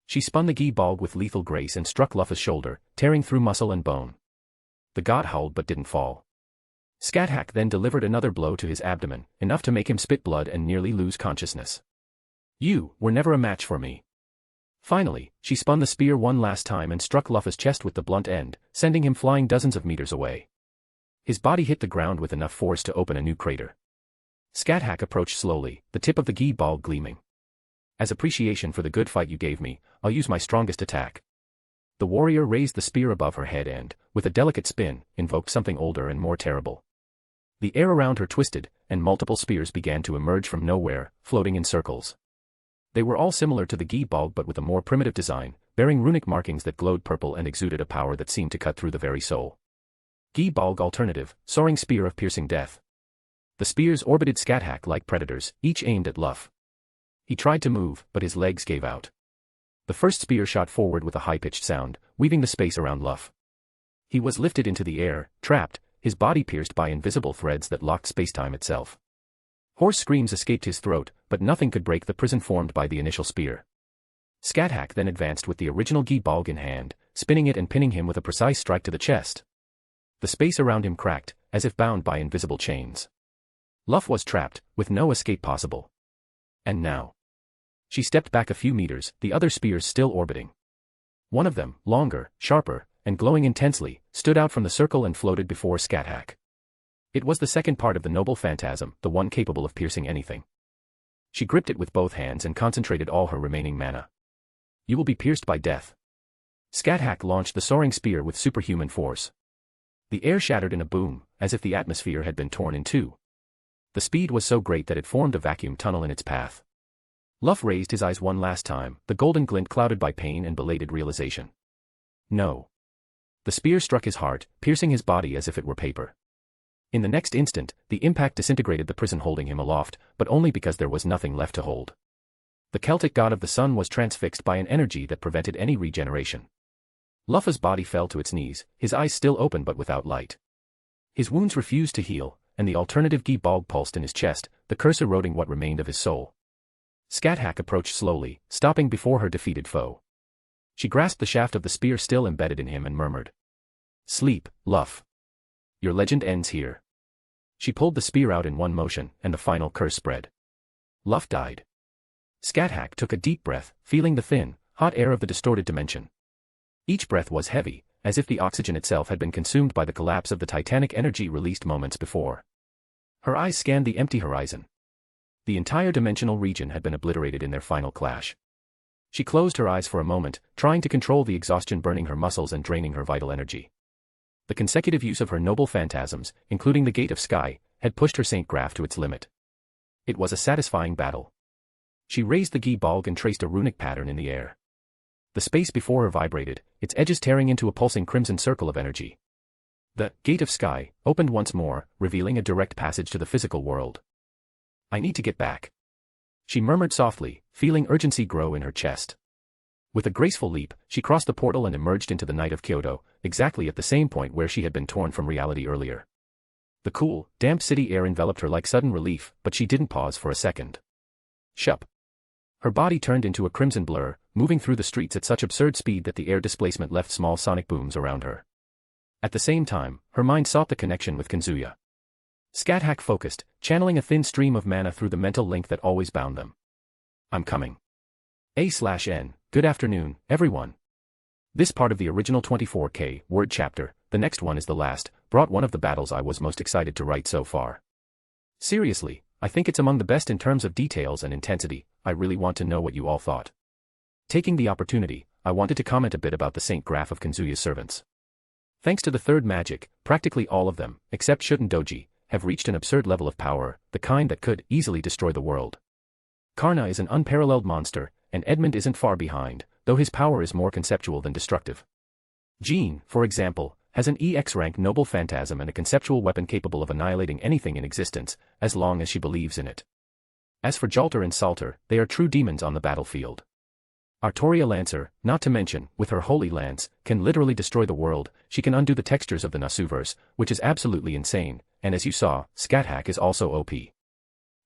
She spun the gi bulb with lethal grace and struck Lugh's shoulder, tearing through muscle and bone. The god howled but didn't fall. Scathach then delivered another blow to his abdomen, enough to make him spit blood and nearly lose consciousness. You were never a match for me. Finally, she spun the spear one last time and struck Lugh's chest with the blunt end, sending him flying dozens of meters away. His body hit the ground with enough force to open a new crater. Scathach approached slowly, the tip of the gi bulb gleaming. As appreciation for the good fight you gave me, I'll use my strongest attack. The warrior raised the spear above her head and, with a delicate spin, invoked something older and more terrible. The air around her twisted, and multiple spears began to emerge from nowhere, floating in circles. They were all similar to the gi bulb but with a more primitive design, bearing runic markings that glowed purple and exuded a power that seemed to cut through the very soul. Gi bulb alternative, soaring spear of piercing death. The spears orbited Scathach like predators, each aimed at Lugh. He tried to move, but his legs gave out. The first spear shot forward with a high-pitched sound, weaving the space around Lugh. He was lifted into the air, trapped, his body pierced by invisible threads that locked spacetime itself. Hoarse screams escaped his throat, but nothing could break the prison formed by the initial spear. Scathach then advanced with the original gi bulb in hand, spinning it and pinning him with a precise strike to the chest. The space around him cracked, as if bound by invisible chains. Lugh was trapped, with no escape possible. And now. She stepped back a few meters, the other spears still orbiting. One of them, longer, sharper, and glowing intensely, stood out from the circle and floated before Scathach. It was the second part of the noble phantasm, the one capable of piercing anything. She gripped it with both hands and concentrated all her remaining mana. You will be pierced by death. Scathach launched the soaring spear with superhuman force. The air shattered in a boom, as if the atmosphere had been torn in two. The speed was so great that it formed a vacuum tunnel in its path. Lugh raised his eyes one last time, the golden glint clouded by pain and belated realization. No. The spear struck his heart, piercing his body as if it were paper. In the next instant, the impact disintegrated the prison holding him aloft, but only because there was nothing left to hold. The Celtic god of the sun was transfixed by an energy that prevented any regeneration. Lugh's body fell to its knees, his eyes still open but without light. His wounds refused to heal, and the alternative gi bulb pulsed in his chest, the curse eroding what remained of his soul. Scathach approached slowly, stopping before her defeated foe. She grasped the shaft of the spear still embedded in him and murmured. Sleep, Lugh. Your legend ends here. She pulled the spear out in one motion, and the final curse spread. Lugh died. Scathach took a deep breath, feeling the thin, hot air of the distorted dimension. Each breath was heavy, as if the oxygen itself had been consumed by the collapse of the titanic energy released moments before. Her eyes scanned the empty horizon. The entire dimensional region had been obliterated in their final clash. She closed her eyes for a moment, trying to control the exhaustion burning her muscles and draining her vital energy. The consecutive use of her noble phantasms, including the Gate of Sky, had pushed her Saint Graph to its limit. It was a satisfying battle. She raised the gi bulb and traced a runic pattern in the air. The space before her vibrated, its edges tearing into a pulsing crimson circle of energy. The Gate of Sky opened once more, revealing a direct passage to the physical world. I need to get back. She murmured softly, feeling urgency grow in her chest. With a graceful leap, she crossed the portal and emerged into the night of Kyoto, exactly at the same point where she had been torn from reality earlier. The cool, damp city air enveloped her like sudden relief, but she didn't pause for a second. Shup. Her body turned into a crimson blur, moving through the streets at such absurd speed that the air displacement left small sonic booms around her. At the same time, her mind sought the connection with Kazuya. Scathach focused, channeling a thin stream of mana through the mental link that always bound them. I'm coming. A/N, good afternoon, everyone. This part of the original 24K word chapter, the next one is the last, brought one of the battles I was most excited to write so far. Seriously, I think it's among the best in terms of details and intensity. I really want to know what you all thought. Taking the opportunity, I wanted to comment a bit about the Saint Graph of Kazuya's servants. Thanks to the third magic, practically all of them, except Shuten Doji, have reached an absurd level of power, the kind that could easily destroy the world. Karna is an unparalleled monster, and Edmund isn't far behind, though his power is more conceptual than destructive. Jean, for example, has an EX rank noble phantasm and a conceptual weapon capable of annihilating anything in existence, as long as she believes in it. As for Jalter and Salter, they are true demons on the battlefield. Artoria Lancer, not to mention, with her holy lance, can literally destroy the world. She can undo the textures of the Nasuverse, which is absolutely insane, and as you saw, Scathach is also OP.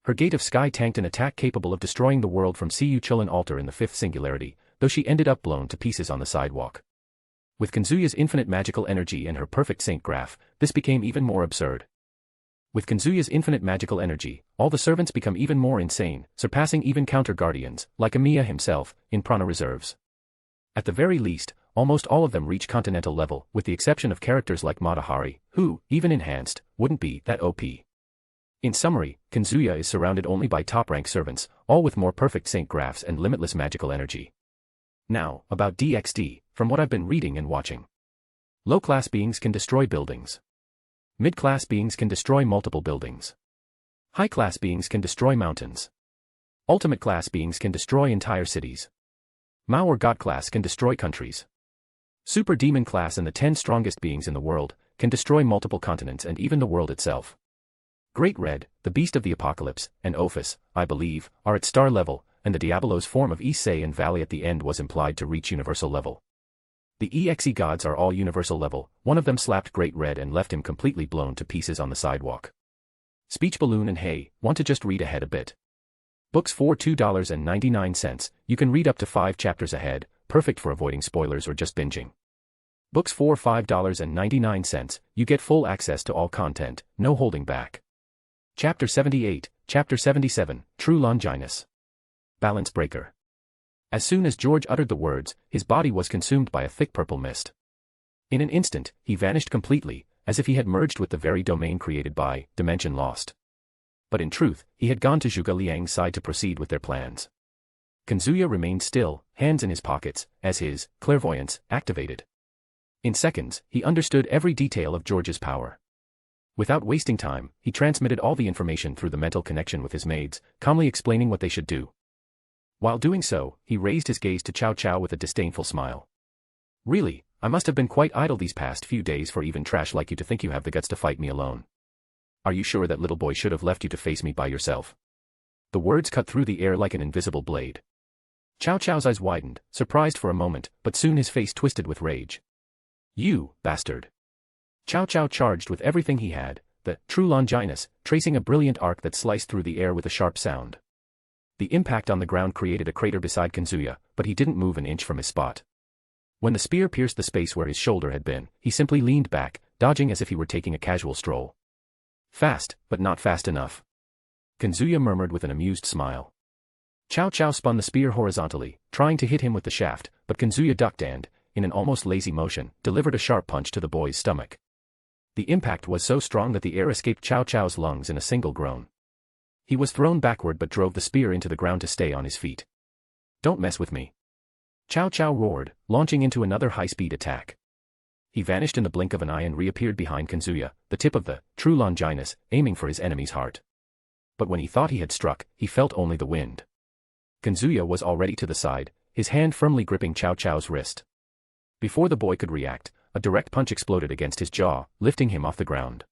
Her Gate of Sky tanked an attack capable of destroying the world from Cu Chulin Altar in the fifth singularity, though she ended up blown to pieces on the sidewalk. With Kazuya's infinite magical energy and her perfect Saint Graph, this became even more absurd. With Kazuya's infinite magical energy, all the servants become even more insane, surpassing even counter-guardians, like Amiya himself, in prana reserves. At the very least, almost all of them reach continental level, with the exception of characters like Matahari, who, even enhanced, wouldn't be that OP. In summary, Kazuya is surrounded only by top-rank servants, all with more perfect Saint Graphs and limitless magical energy. Now, about DxD, from what I've been reading and watching. Low-class beings can destroy buildings. Mid-class beings can destroy multiple buildings. High-class beings can destroy mountains. Ultimate-class beings can destroy entire cities. Mao or God class can destroy countries. Super Demon class and the 10 strongest beings in the world can destroy multiple continents and even the world itself. Great Red, the Beast of the Apocalypse, and Ophis, I believe, are at star level, and the Diabolos form of Issei and Valley at the end was implied to reach universal level. The EXE gods are all universal level, one of them slapped Great Red and left him completely blown to pieces on the sidewalk. Speech Balloon and Hey, want to just read ahead a bit. Books for $2.99, you can read up to 5 chapters ahead, perfect for avoiding spoilers or just binging. Books for $5.99, you get full access to all content, no holding back. Chapter 78, Chapter 77, True Longinus. Balance Breaker. As soon as George uttered the words, his body was consumed by a thick purple mist. In an instant, he vanished completely, as if he had merged with the very domain created by Dimension Lost. But in truth, he had gone to Zhuge Liang's side to proceed with their plans. Kazuya remained still, hands in his pockets, as his clairvoyance activated. In seconds, he understood every detail of George's power. Without wasting time, he transmitted all the information through the mental connection with his maids, calmly explaining what they should do. While doing so, he raised his gaze to Chow Chow with a disdainful smile. Really, I must have been quite idle these past few days for even trash like you to think you have the guts to fight me alone. Are you sure that little boy should have left you to face me by yourself? The words cut through the air like an invisible blade. Chow Chow's eyes widened, surprised for a moment, but soon his face twisted with rage. You, bastard. Chow Chow charged with everything he had, the true Longinus, tracing a brilliant arc that sliced through the air with a sharp sound. The impact on the ground created a crater beside Kazuya, but he didn't move an inch from his spot. When the spear pierced the space where his shoulder had been, he simply leaned back, dodging as if he were taking a casual stroll. Fast, but not fast enough. Kazuya murmured with an amused smile. Chow Chow spun the spear horizontally, trying to hit him with the shaft, but Kazuya ducked and, in an almost lazy motion, delivered a sharp punch to the boy's stomach. The impact was so strong that the air escaped Chow Chow's lungs in a single groan. He was thrown backward but drove the spear into the ground to stay on his feet. Don't mess with me. Chow Chow roared, launching into another high-speed attack. He vanished in the blink of an eye and reappeared behind Kazuya, the tip of the true Longinus, aiming for his enemy's heart. But when he thought he had struck, he felt only the wind. Kazuya was already to the side, his hand firmly gripping Chow Chow's wrist. Before the boy could react, a direct punch exploded against his jaw, lifting him off the ground.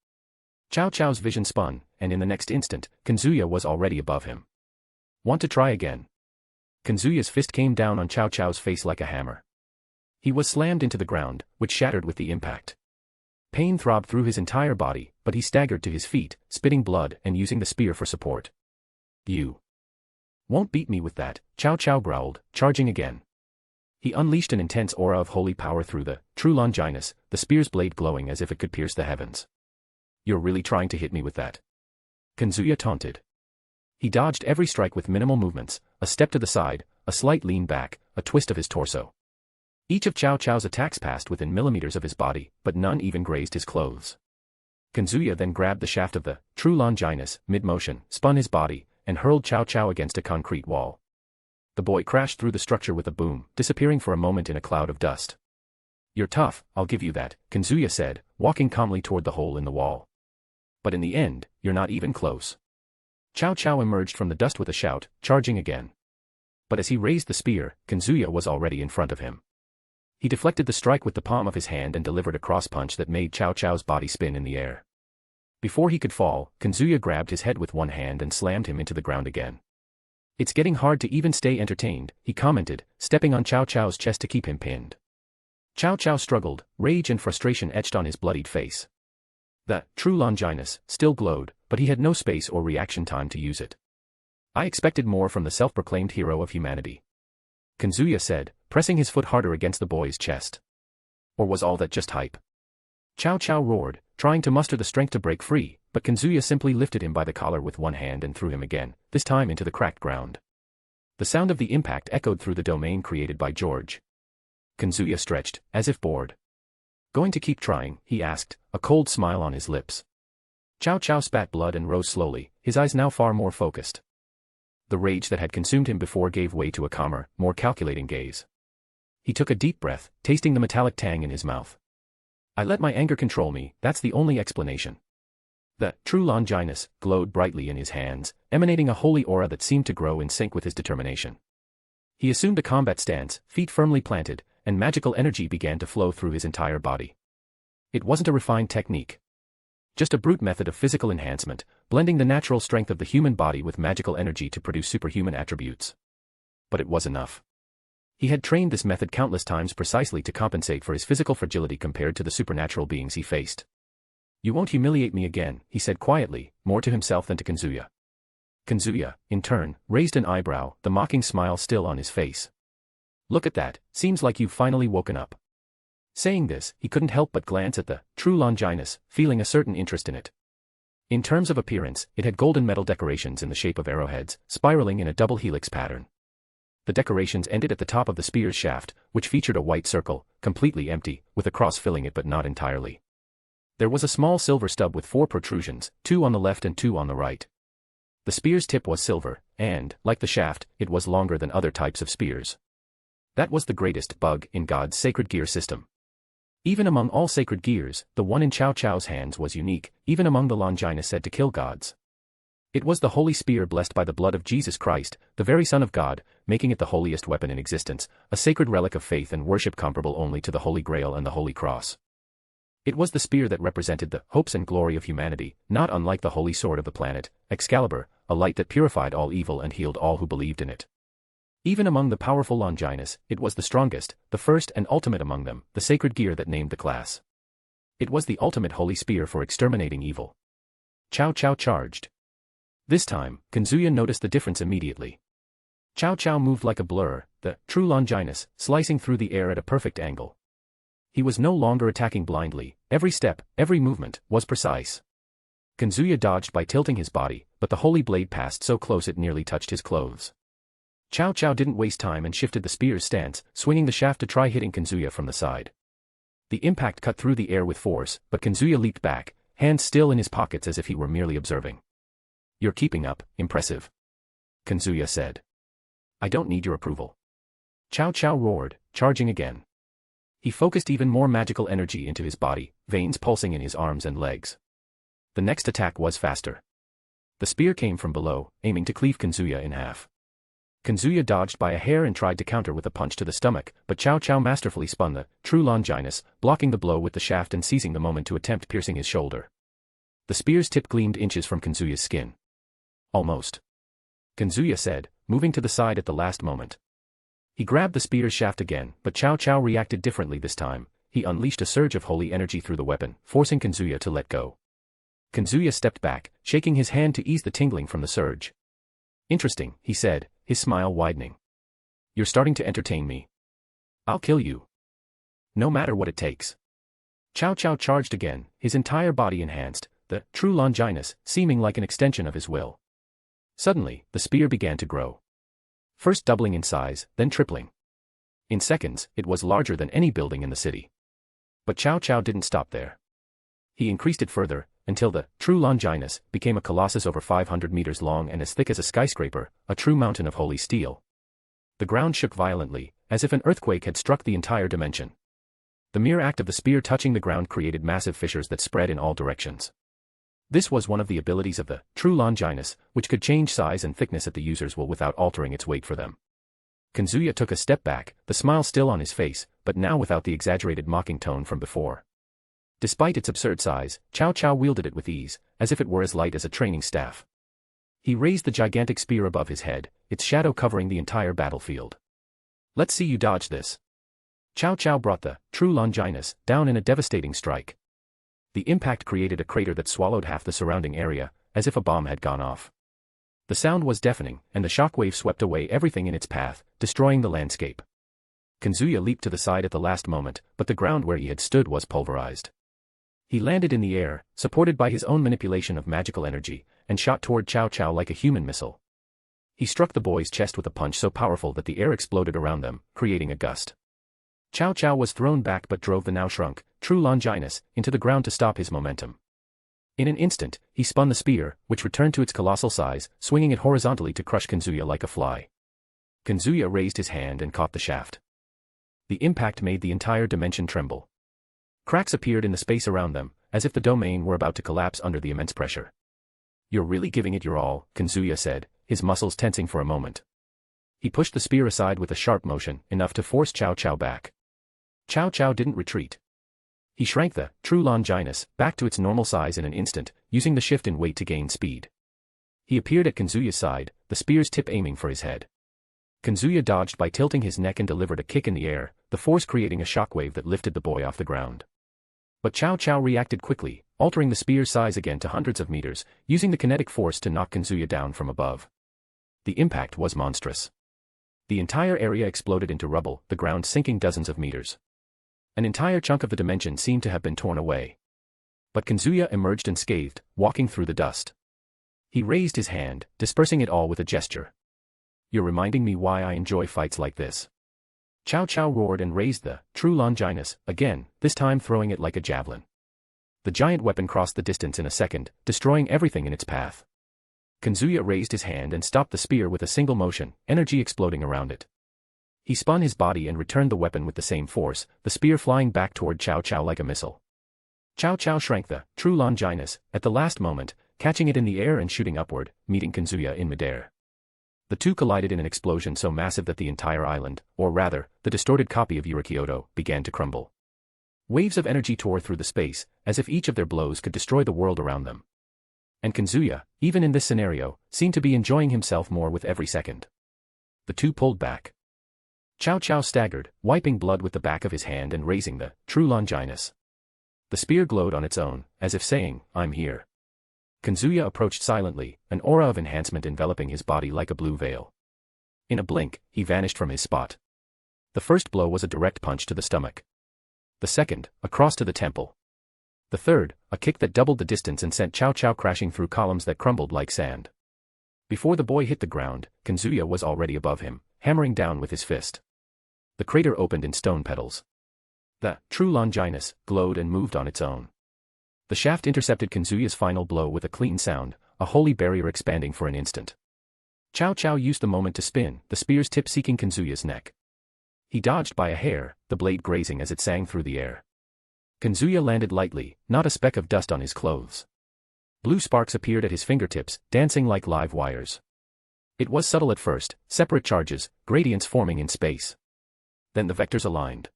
Chow Chow's vision spun, and in the next instant, Kazuya was already above him. Want to try again? Kazuya's fist came down on Chow Chow's face like a hammer. He was slammed into the ground, which shattered with the impact. Pain throbbed through his entire body, but he staggered to his feet, spitting blood and using the spear for support. You. Won't beat me with that, Cao Cao growled, charging again. He unleashed an intense aura of holy power through the true Longinus, the spear's blade glowing as if it could pierce the heavens. You're really trying to hit me with that? Kazuya taunted. He dodged every strike with minimal movements, a step to the side, a slight lean back, a twist of his torso. Each of Cao Cao's attacks passed within millimeters of his body, but none even grazed his clothes. Kazuya then grabbed the shaft of the true Longinus, mid-motion, spun his body, and hurled Cao Cao against a concrete wall. The boy crashed through the structure with a boom, disappearing for a moment in a cloud of dust. You're tough, I'll give you that, Kazuya said, walking calmly toward the hole in the wall. But in the end, you're not even close. Cao Cao emerged from the dust with a shout, charging again. But as he raised the spear, Kazuya was already in front of him. He deflected the strike with the palm of his hand and delivered a cross-punch that made Cao Cao's body spin in the air. Before he could fall, Kazuya grabbed his head with one hand and slammed him into the ground again. It's getting hard to even stay entertained, he commented, stepping on Cao Cao's chest to keep him pinned. Cao Cao struggled, rage and frustration etched on his bloodied face. The true Longinus still glowed, but he had no space or reaction time to use it. I expected more from the self-proclaimed hero of humanity, Kazuya said, pressing his foot harder against the boy's chest. Or was all that just hype? Cao Cao roared, trying to muster the strength to break free, but Kazuya simply lifted him by the collar with one hand and threw him again, this time into the cracked ground. The sound of the impact echoed through the domain created by George. Kazuya stretched, as if bored. Going to keep trying, he asked, a cold smile on his lips. Cao Cao spat blood and rose slowly, his eyes now far more focused. The rage that had consumed him before gave way to a calmer, more calculating gaze. He took a deep breath, tasting the metallic tang in his mouth. I let my anger control me, that's the only explanation. The true Longinus glowed brightly in his hands, emanating a holy aura that seemed to grow in sync with his determination. He assumed a combat stance, feet firmly planted, and magical energy began to flow through his entire body. It wasn't a refined technique. Just a brute method of physical enhancement, blending the natural strength of the human body with magical energy to produce superhuman attributes. But it was enough. He had trained this method countless times precisely to compensate for his physical fragility compared to the supernatural beings he faced. You won't humiliate me again, he said quietly, more to himself than to Kazuya. Kazuya, in turn, raised an eyebrow, the mocking smile still on his face. Look at that, seems like you've finally woken up. Saying this, he couldn't help but glance at the true Longinus, feeling a certain interest in it. In terms of appearance, it had golden metal decorations in the shape of arrowheads, spiraling in a double helix pattern. The decorations ended at the top of the spear's shaft, which featured a white circle, completely empty, with a cross filling it but not entirely. There was a small silver stub with 4 protrusions, 2 on the left and 2 on the right. The spear's tip was silver, and, like the shaft, it was longer than other types of spears. That was the greatest bug in God's sacred gear system. Even among all sacred gears, the one in Cao Cao's hands was unique, even among the Longinus said to kill gods. It was the holy spear blessed by the blood of Jesus Christ, the very Son of God, making it the holiest weapon in existence, a sacred relic of faith and worship comparable only to the Holy Grail and the Holy Cross. It was the spear that represented the hopes and glory of humanity, not unlike the holy sword of the planet, Excalibur, a light that purified all evil and healed all who believed in it. Even among the powerful Longinus, it was the strongest, the first and ultimate among them, the sacred gear that named the class. It was the ultimate holy spear for exterminating evil. Cao Cao charged. This time, Kazuya noticed the difference immediately. Cao Cao moved like a blur, the true Longinus, slicing through the air at a perfect angle. He was no longer attacking blindly, every step, every movement, was precise. Kazuya dodged by tilting his body, but the holy blade passed so close it nearly touched his clothes. Cao Cao didn't waste time and shifted the spear's stance, swinging the shaft to try hitting Kazuya from the side. The impact cut through the air with force, but Kazuya leaped back, hands still in his pockets as if he were merely observing. You're keeping up, impressive, Kazuya said. I don't need your approval. Cao Cao roared, charging again. He focused even more magical energy into his body, veins pulsing in his arms and legs. The next attack was faster. The spear came from below, aiming to cleave Kazuya in half. Kazuya dodged by a hair and tried to counter with a punch to the stomach, but Cao Cao masterfully spun the true Longinus, blocking the blow with the shaft and seizing the moment to attempt piercing his shoulder. The spear's tip gleamed inches from Kazuya's skin. Almost, Kazuya said, moving to the side at the last moment. He grabbed the spear's shaft again, but Cao Cao reacted differently this time. He unleashed a surge of holy energy through the weapon, forcing Kazuya to let go. Kazuya stepped back, shaking his hand to ease the tingling from the surge. Interesting, he said, his smile widening. You're starting to entertain me. I'll kill you. No matter what it takes. Cao Cao charged again, his entire body enhanced, the true Longinus seeming like an extension of his will. Suddenly, the spear began to grow. First doubling in size, then tripling. In seconds, it was larger than any building in the city. But Cao Cao didn't stop there. He increased it further, until the true Longinus became a colossus over 500 meters long and as thick as a skyscraper, a true mountain of holy steel. The ground shook violently, as if an earthquake had struck the entire dimension. The mere act of the spear touching the ground created massive fissures that spread in all directions. This was one of the abilities of the true Longinus, which could change size and thickness at the user's will without altering its weight for them. Kazuya took a step back, the smile still on his face, but now without the exaggerated mocking tone from before. Despite its absurd size, Cao Cao wielded it with ease, as if it were as light as a training staff. He raised the gigantic spear above his head, its shadow covering the entire battlefield. Let's see you dodge this. Cao Cao brought the true Longinus down in a devastating strike. The impact created a crater that swallowed half the surrounding area, as if a bomb had gone off. The sound was deafening, and the shockwave swept away everything in its path, destroying the landscape. Kazuya leaped to the side at the last moment, but the ground where he had stood was pulverized. He landed in the air, supported by his own manipulation of magical energy, and shot toward Cao Cao like a human missile. He struck the boy's chest with a punch so powerful that the air exploded around them, creating a gust. Cao Cao was thrown back but drove the now shrunk, true Longinus, into the ground to stop his momentum. In an instant, he spun the spear, which returned to its colossal size, swinging it horizontally to crush Kazuya like a fly. Kazuya raised his hand and caught the shaft. The impact made the entire dimension tremble. Cracks appeared in the space around them, as if the domain were about to collapse under the immense pressure. You're really giving it your all, Kazuya said, his muscles tensing for a moment. He pushed the spear aside with a sharp motion, enough to force Cao Cao back. Cao Cao didn't retreat. He shrank the true Longinus back to its normal size in an instant, using the shift in weight to gain speed. He appeared at Kazuya's side, the spear's tip aiming for his head. Kazuya dodged by tilting his neck and delivered a kick in the air, the force creating a shockwave that lifted the boy off the ground. But Cao Cao reacted quickly, altering the spear's size again to hundreds of meters, using the kinetic force to knock Kazuya down from above. The impact was monstrous. The entire area exploded into rubble, the ground sinking dozens of meters. An entire chunk of the dimension seemed to have been torn away. But Kazuya emerged unscathed, walking through the dust. He raised his hand, dispersing it all with a gesture. You're reminding me why I enjoy fights like this. Cao Cao roared and raised the true Longinus, again, this time throwing it like a javelin. The giant weapon crossed the distance in a second, destroying everything in its path. Kazuya raised his hand and stopped the spear with a single motion, energy exploding around it. He spun his body and returned the weapon with the same force, the spear flying back toward Cao Cao like a missile. Cao Cao shrank the true Longinus, at the last moment, catching it in the air and shooting upward, meeting Kazuya in midair. The two collided in an explosion so massive that the entire island, or rather, the distorted copy of Kyoto, began to crumble. Waves of energy tore through the space, as if each of their blows could destroy the world around them. And Kazuya, even in this scenario, seemed to be enjoying himself more with every second. The two pulled back. Cao Cao staggered, wiping blood with the back of his hand and raising the true Longinus. The spear glowed on its own, as if saying, I'm here. Kazuya approached silently, an aura of enhancement enveloping his body like a blue veil. In a blink, he vanished from his spot. The first blow was a direct punch to the stomach. The second, a cross to the temple. The third, a kick that doubled the distance and sent Cao Cao crashing through columns that crumbled like sand. Before the boy hit the ground, Kazuya was already above him, hammering down with his fist. The crater opened in stone petals. The true Longinus glowed and moved on its own. The shaft intercepted Kazuya's final blow with a clean sound, a holy barrier expanding for an instant. Cao Cao used the moment to spin, the spear's tip seeking Kazuya's neck. He dodged by a hair, the blade grazing as it sang through the air. Kazuya landed lightly, not a speck of dust on his clothes. Blue sparks appeared at his fingertips, dancing like live wires. It was subtle at first, separate charges, gradients forming in space. Then the vectors aligned.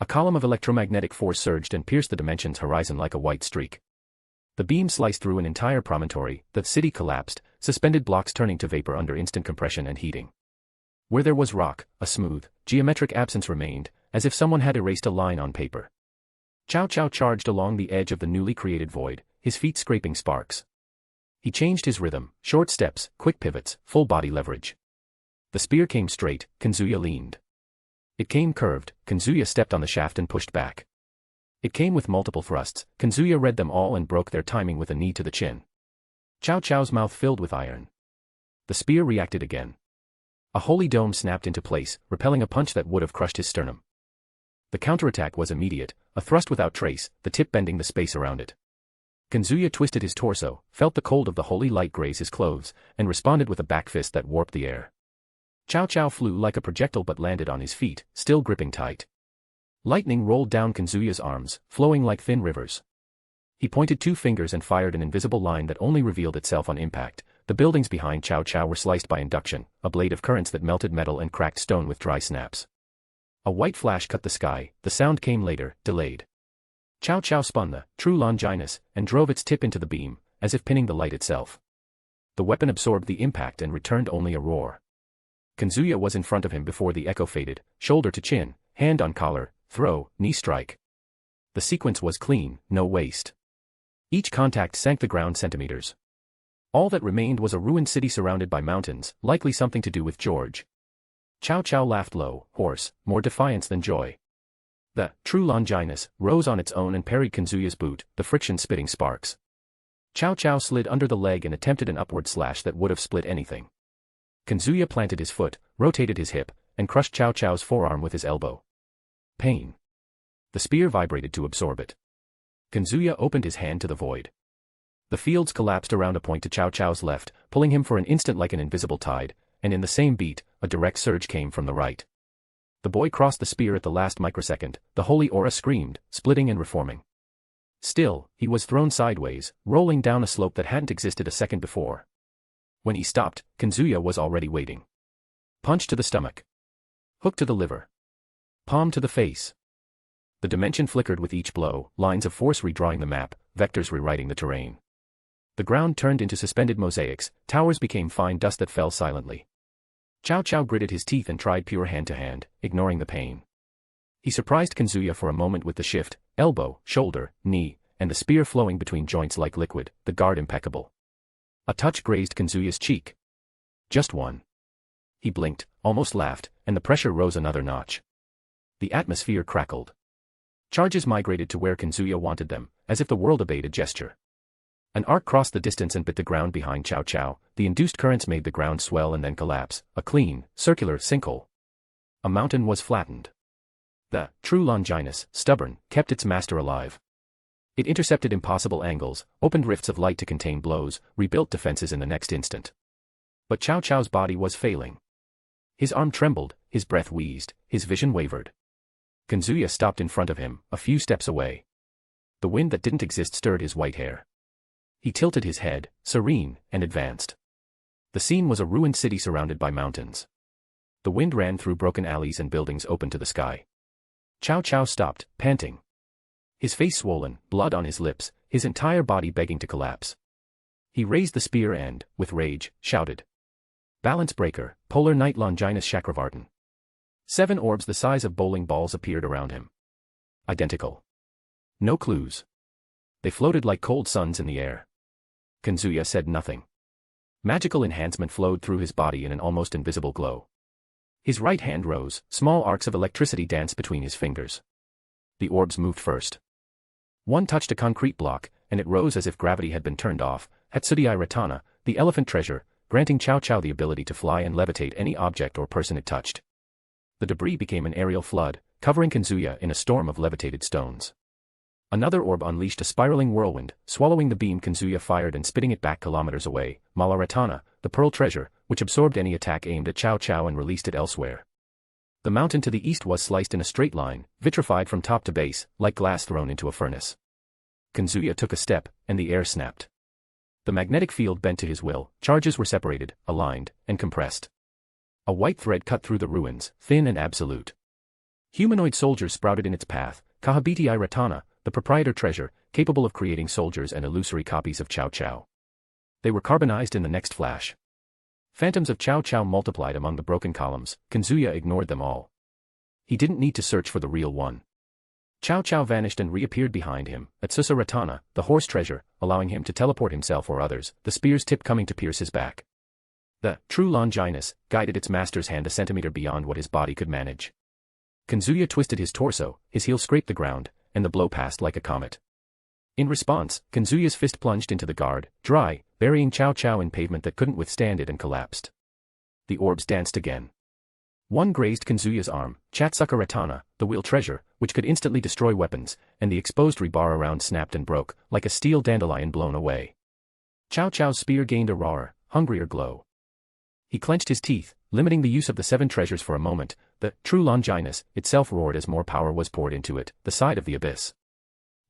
A column of electromagnetic force surged and pierced the dimension's horizon like a white streak. The beam sliced through an entire promontory, the city collapsed, suspended blocks turning to vapor under instant compression and heating. Where there was rock, a smooth, geometric absence remained, as if someone had erased a line on paper. Cao Cao charged along the edge of the newly created void, his feet scraping sparks. He changed his rhythm, short steps, quick pivots, full body leverage. The spear came straight, Kazuya leaned. It came curved, Kazuya stepped on the shaft and pushed back. It came with multiple thrusts, Kazuya read them all and broke their timing with a knee to the chin. Cao Cao's mouth filled with iron. The spear reacted again. A holy dome snapped into place, repelling a punch that would have crushed his sternum. The counterattack was immediate, a thrust without trace, the tip bending the space around it. Kazuya twisted his torso, felt the cold of the holy light graze his clothes, and responded with a back fist that warped the air. Cao Cao flew like a projectile but landed on his feet, still gripping tight. Lightning rolled down Kazuya's arms, flowing like thin rivers. He pointed 2 fingers and fired an invisible line that only revealed itself on impact. The buildings behind Cao Cao were sliced by induction, a blade of currents that melted metal and cracked stone with dry snaps. A white flash cut the sky, the sound came later, delayed. Cao Cao spun the true Longinus and drove its tip into the beam, as if pinning the light itself. The weapon absorbed the impact and returned only a roar. Kazuya was in front of him before the echo faded, shoulder to chin, hand on collar, throw, knee strike. The sequence was clean, no waste. Each contact sank the ground centimeters. All that remained was a ruined city surrounded by mountains, likely something to do with George. Cao Cao laughed low, hoarse, more defiance than joy. The true Longinus rose on its own and parried Kazuya's boot, the friction spitting sparks. Cao Cao slid under the leg and attempted an upward slash that would have split anything. Kazuya planted his foot, rotated his hip, and crushed Cao Cao's forearm with his elbow. Pain. The spear vibrated to absorb it. Kazuya opened his hand to the void. The fields collapsed around a point to Cao Cao's left, pulling him for an instant like an invisible tide, and in the same beat, a direct surge came from the right. The boy crossed the spear at the last microsecond, the holy aura screamed, splitting and reforming. Still, he was thrown sideways, rolling down a slope that hadn't existed a second before. When he stopped, Kazuya was already waiting. Punch to the stomach. Hook to the liver. Palm to the face. The dimension flickered with each blow, lines of force redrawing the map, vectors rewriting the terrain. The ground turned into suspended mosaics, towers became fine dust that fell silently. Cao Cao gritted his teeth and tried pure hand-to-hand, ignoring the pain. He surprised Kazuya for a moment with the shift, elbow, shoulder, knee, and the spear flowing between joints like liquid, the guard impeccable. A touch grazed Kazuya's cheek. Just one. He blinked, almost laughed, and the pressure rose another notch. The atmosphere crackled. Charges migrated to where Kazuya wanted them, as if the world obeyed a gesture. An arc crossed the distance and bit the ground behind Cao Cao. The induced currents made the ground swell and then collapse, a clean, circular sinkhole. A mountain was flattened. The true Longinus, stubborn, kept its master alive. It intercepted impossible angles, opened rifts of light to contain blows, rebuilt defenses in the next instant. But Cao Cao's body was failing. His arm trembled, his breath wheezed, his vision wavered. Kazuya stopped in front of him, a few steps away. The wind that didn't exist stirred his white hair. He tilted his head, serene, and advanced. The scene was a ruined city surrounded by mountains. The wind ran through broken alleys and buildings open to the sky. Cao Cao stopped, panting. His face swollen, blood on his lips, his entire body begging to collapse. He raised the spear and, with rage, shouted. Balance breaker, polar night Longinus Chakravartin. 7 orbs the size of bowling balls appeared around him. Identical. No clues. They floated like cold suns in the air. Kazuya said nothing. Magical enhancement flowed through his body in an almost invisible glow. His right hand rose, small arcs of electricity danced between his fingers. The orbs moved first. One touched a concrete block, and it rose as if gravity had been turned off, Hatsudai Ratana, the elephant treasure, granting Cao Cao the ability to fly and levitate any object or person it touched. The debris became an aerial flood, covering Kazuya in a storm of levitated stones. Another orb unleashed a spiraling whirlwind, swallowing the beam Kazuya fired and spitting it back kilometers away, Malaratana, the pearl treasure, which absorbed any attack aimed at Cao Cao and released it elsewhere. The mountain to the east was sliced in a straight line, vitrified from top to base, like glass thrown into a furnace. Kazuya took a step, and the air snapped. The magnetic field bent to his will, charges were separated, aligned, and compressed. A white thread cut through the ruins, thin and absolute. Humanoid soldiers sprouted in its path, Kahabiti Ratana, the proprietor treasure, capable of creating soldiers and illusory copies of Cao Cao. They were carbonized in the next flash. Phantoms of Cao Cao multiplied among the broken columns, Kazuya ignored them all. He didn't need to search for the real one. Cao Cao vanished and reappeared behind him, Atsusa Ratana, the horse treasure, allowing him to teleport himself or others, the spear's tip coming to pierce his back. The true Longinus guided its master's hand a centimeter beyond what his body could manage. Kazuya twisted his torso, his heel scraped the ground, and the blow passed like a comet. In response, Kazuya's fist plunged into the guard, dry, burying Cao Cao in pavement that couldn't withstand it and collapsed. The orbs danced again. One grazed Kazuya's arm, Yasaka Ratana, the wheel treasure, which could instantly destroy weapons, and the exposed rebar around snapped and broke, like a steel dandelion blown away. Cao Cao's spear gained a rawer, hungrier glow. He clenched his teeth, limiting the use of the 7 treasures for a moment. The true Longinus itself roared as more power was poured into it, the side of the abyss.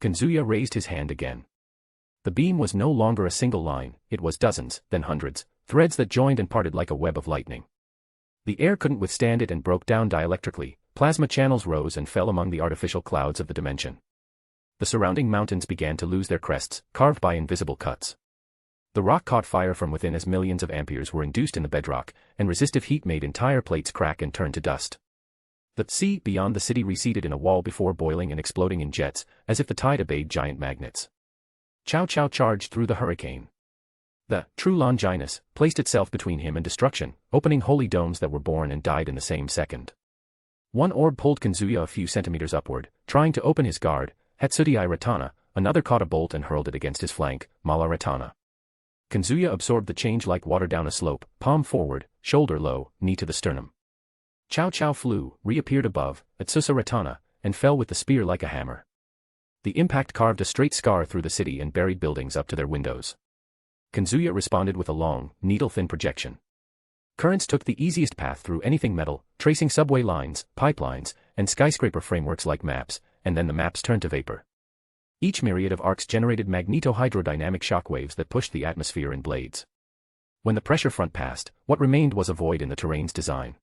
Kazuya raised his hand again. The beam was no longer a single line, it was dozens, then hundreds, threads that joined and parted like a web of lightning. The air couldn't withstand it and broke down dielectrically, plasma channels rose and fell among the artificial clouds of the dimension. The surrounding mountains began to lose their crests, carved by invisible cuts. The rock caught fire from within as millions of amperes were induced in the bedrock, and resistive heat made entire plates crack and turn to dust. The sea beyond the city receded in a wall before boiling and exploding in jets, as if the tide obeyed giant magnets. Cao Cao charged through the hurricane. The true Longinus placed itself between him and destruction, opening holy domes that were born and died in the same second. One orb pulled Kazuya a few centimeters upward, trying to open his guard. Hatsudiai Ratana, another caught a bolt and hurled it against his flank, Mala Ratana. Kazuya absorbed the change like water down a slope, palm forward, shoulder low, knee to the sternum. Cao Cao flew, reappeared above, Atsusa Ratana, and fell with the spear like a hammer. The impact carved a straight scar through the city and buried buildings up to their windows. Kazuya responded with a long, needle-thin projection. Currents took the easiest path through anything metal, tracing subway lines, pipelines, and skyscraper frameworks like maps, and then the maps turned to vapor. Each myriad of arcs generated magneto-hydrodynamic shockwaves that pushed the atmosphere in blades. When the pressure front passed, what remained was a void in the terrain's design.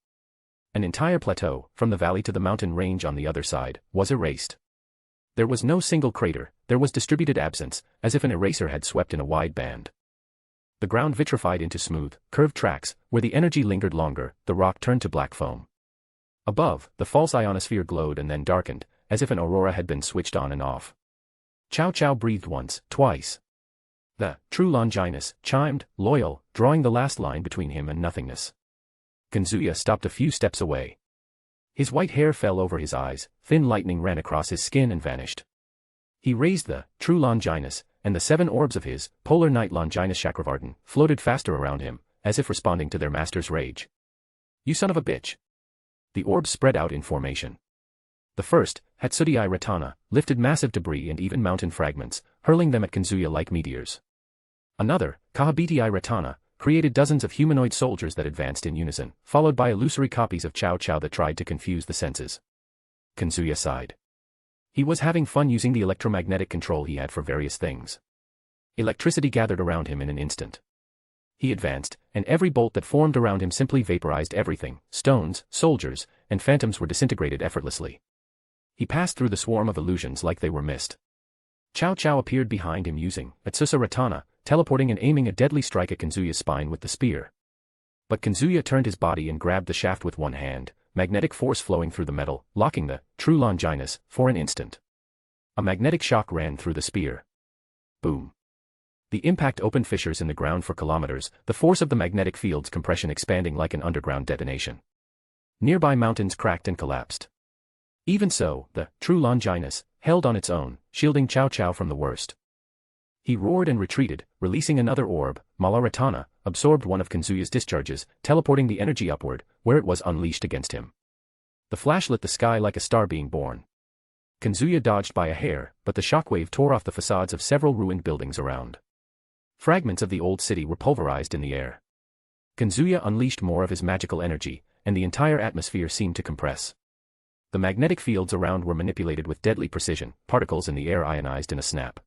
An entire plateau, from the valley to the mountain range on the other side, was erased. There was no single crater, there was distributed absence, as if an eraser had swept in a wide band. The ground vitrified into smooth, curved tracks, where the energy lingered longer, the rock turned to black foam. Above, the false ionosphere glowed and then darkened, as if an aurora had been switched on and off. Cao Cao breathed once, twice. The true Longinus chimed, loyal, drawing the last line between him and nothingness. Kazuya stopped a few steps away. His white hair fell over his eyes, thin lightning ran across his skin and vanished. He raised the true Longinus, and the 7 orbs of his polar night Longinus Chakravartin floated faster around him, as if responding to their master's rage. You son of a bitch. The orbs spread out in formation. The first, Hatsudiai Ratana, lifted massive debris and even mountain fragments, hurling them at Kazuya like meteors. Another, Kahabitiai Ratana, created dozens of humanoid soldiers that advanced in unison, followed by illusory copies of Cao Cao that tried to confuse the senses. Kazuya sighed. He was having fun using the electromagnetic control he had for various things. Electricity gathered around him in an instant. He advanced, and every bolt that formed around him simply vaporized everything. Stones, soldiers, and phantoms were disintegrated effortlessly. He passed through the swarm of illusions like they were mist. Cao Cao appeared behind him using Atsusa Ratana, teleporting and aiming a deadly strike at Kazuya's spine with the spear. But Kazuya turned his body and grabbed the shaft with one hand, magnetic force flowing through the metal, locking the true Longinus for an instant. A magnetic shock ran through the spear. Boom. The impact opened fissures in the ground for kilometers, the force of the magnetic field's compression expanding like an underground detonation. Nearby mountains cracked and collapsed. Even so, the true Longinus held on its own, shielding Cao Cao from the worst. He roared and retreated, releasing another orb. Mala Ratana absorbed one of Kazuya's discharges, teleporting the energy upward, where it was unleashed against him. The flash lit the sky like a star being born. Kazuya dodged by a hair, but the shockwave tore off the facades of several ruined buildings around. Fragments of the old city were pulverized in the air. Kazuya unleashed more of his magical energy, and the entire atmosphere seemed to compress. The magnetic fields around were manipulated with deadly precision, particles in the air ionized in a snap.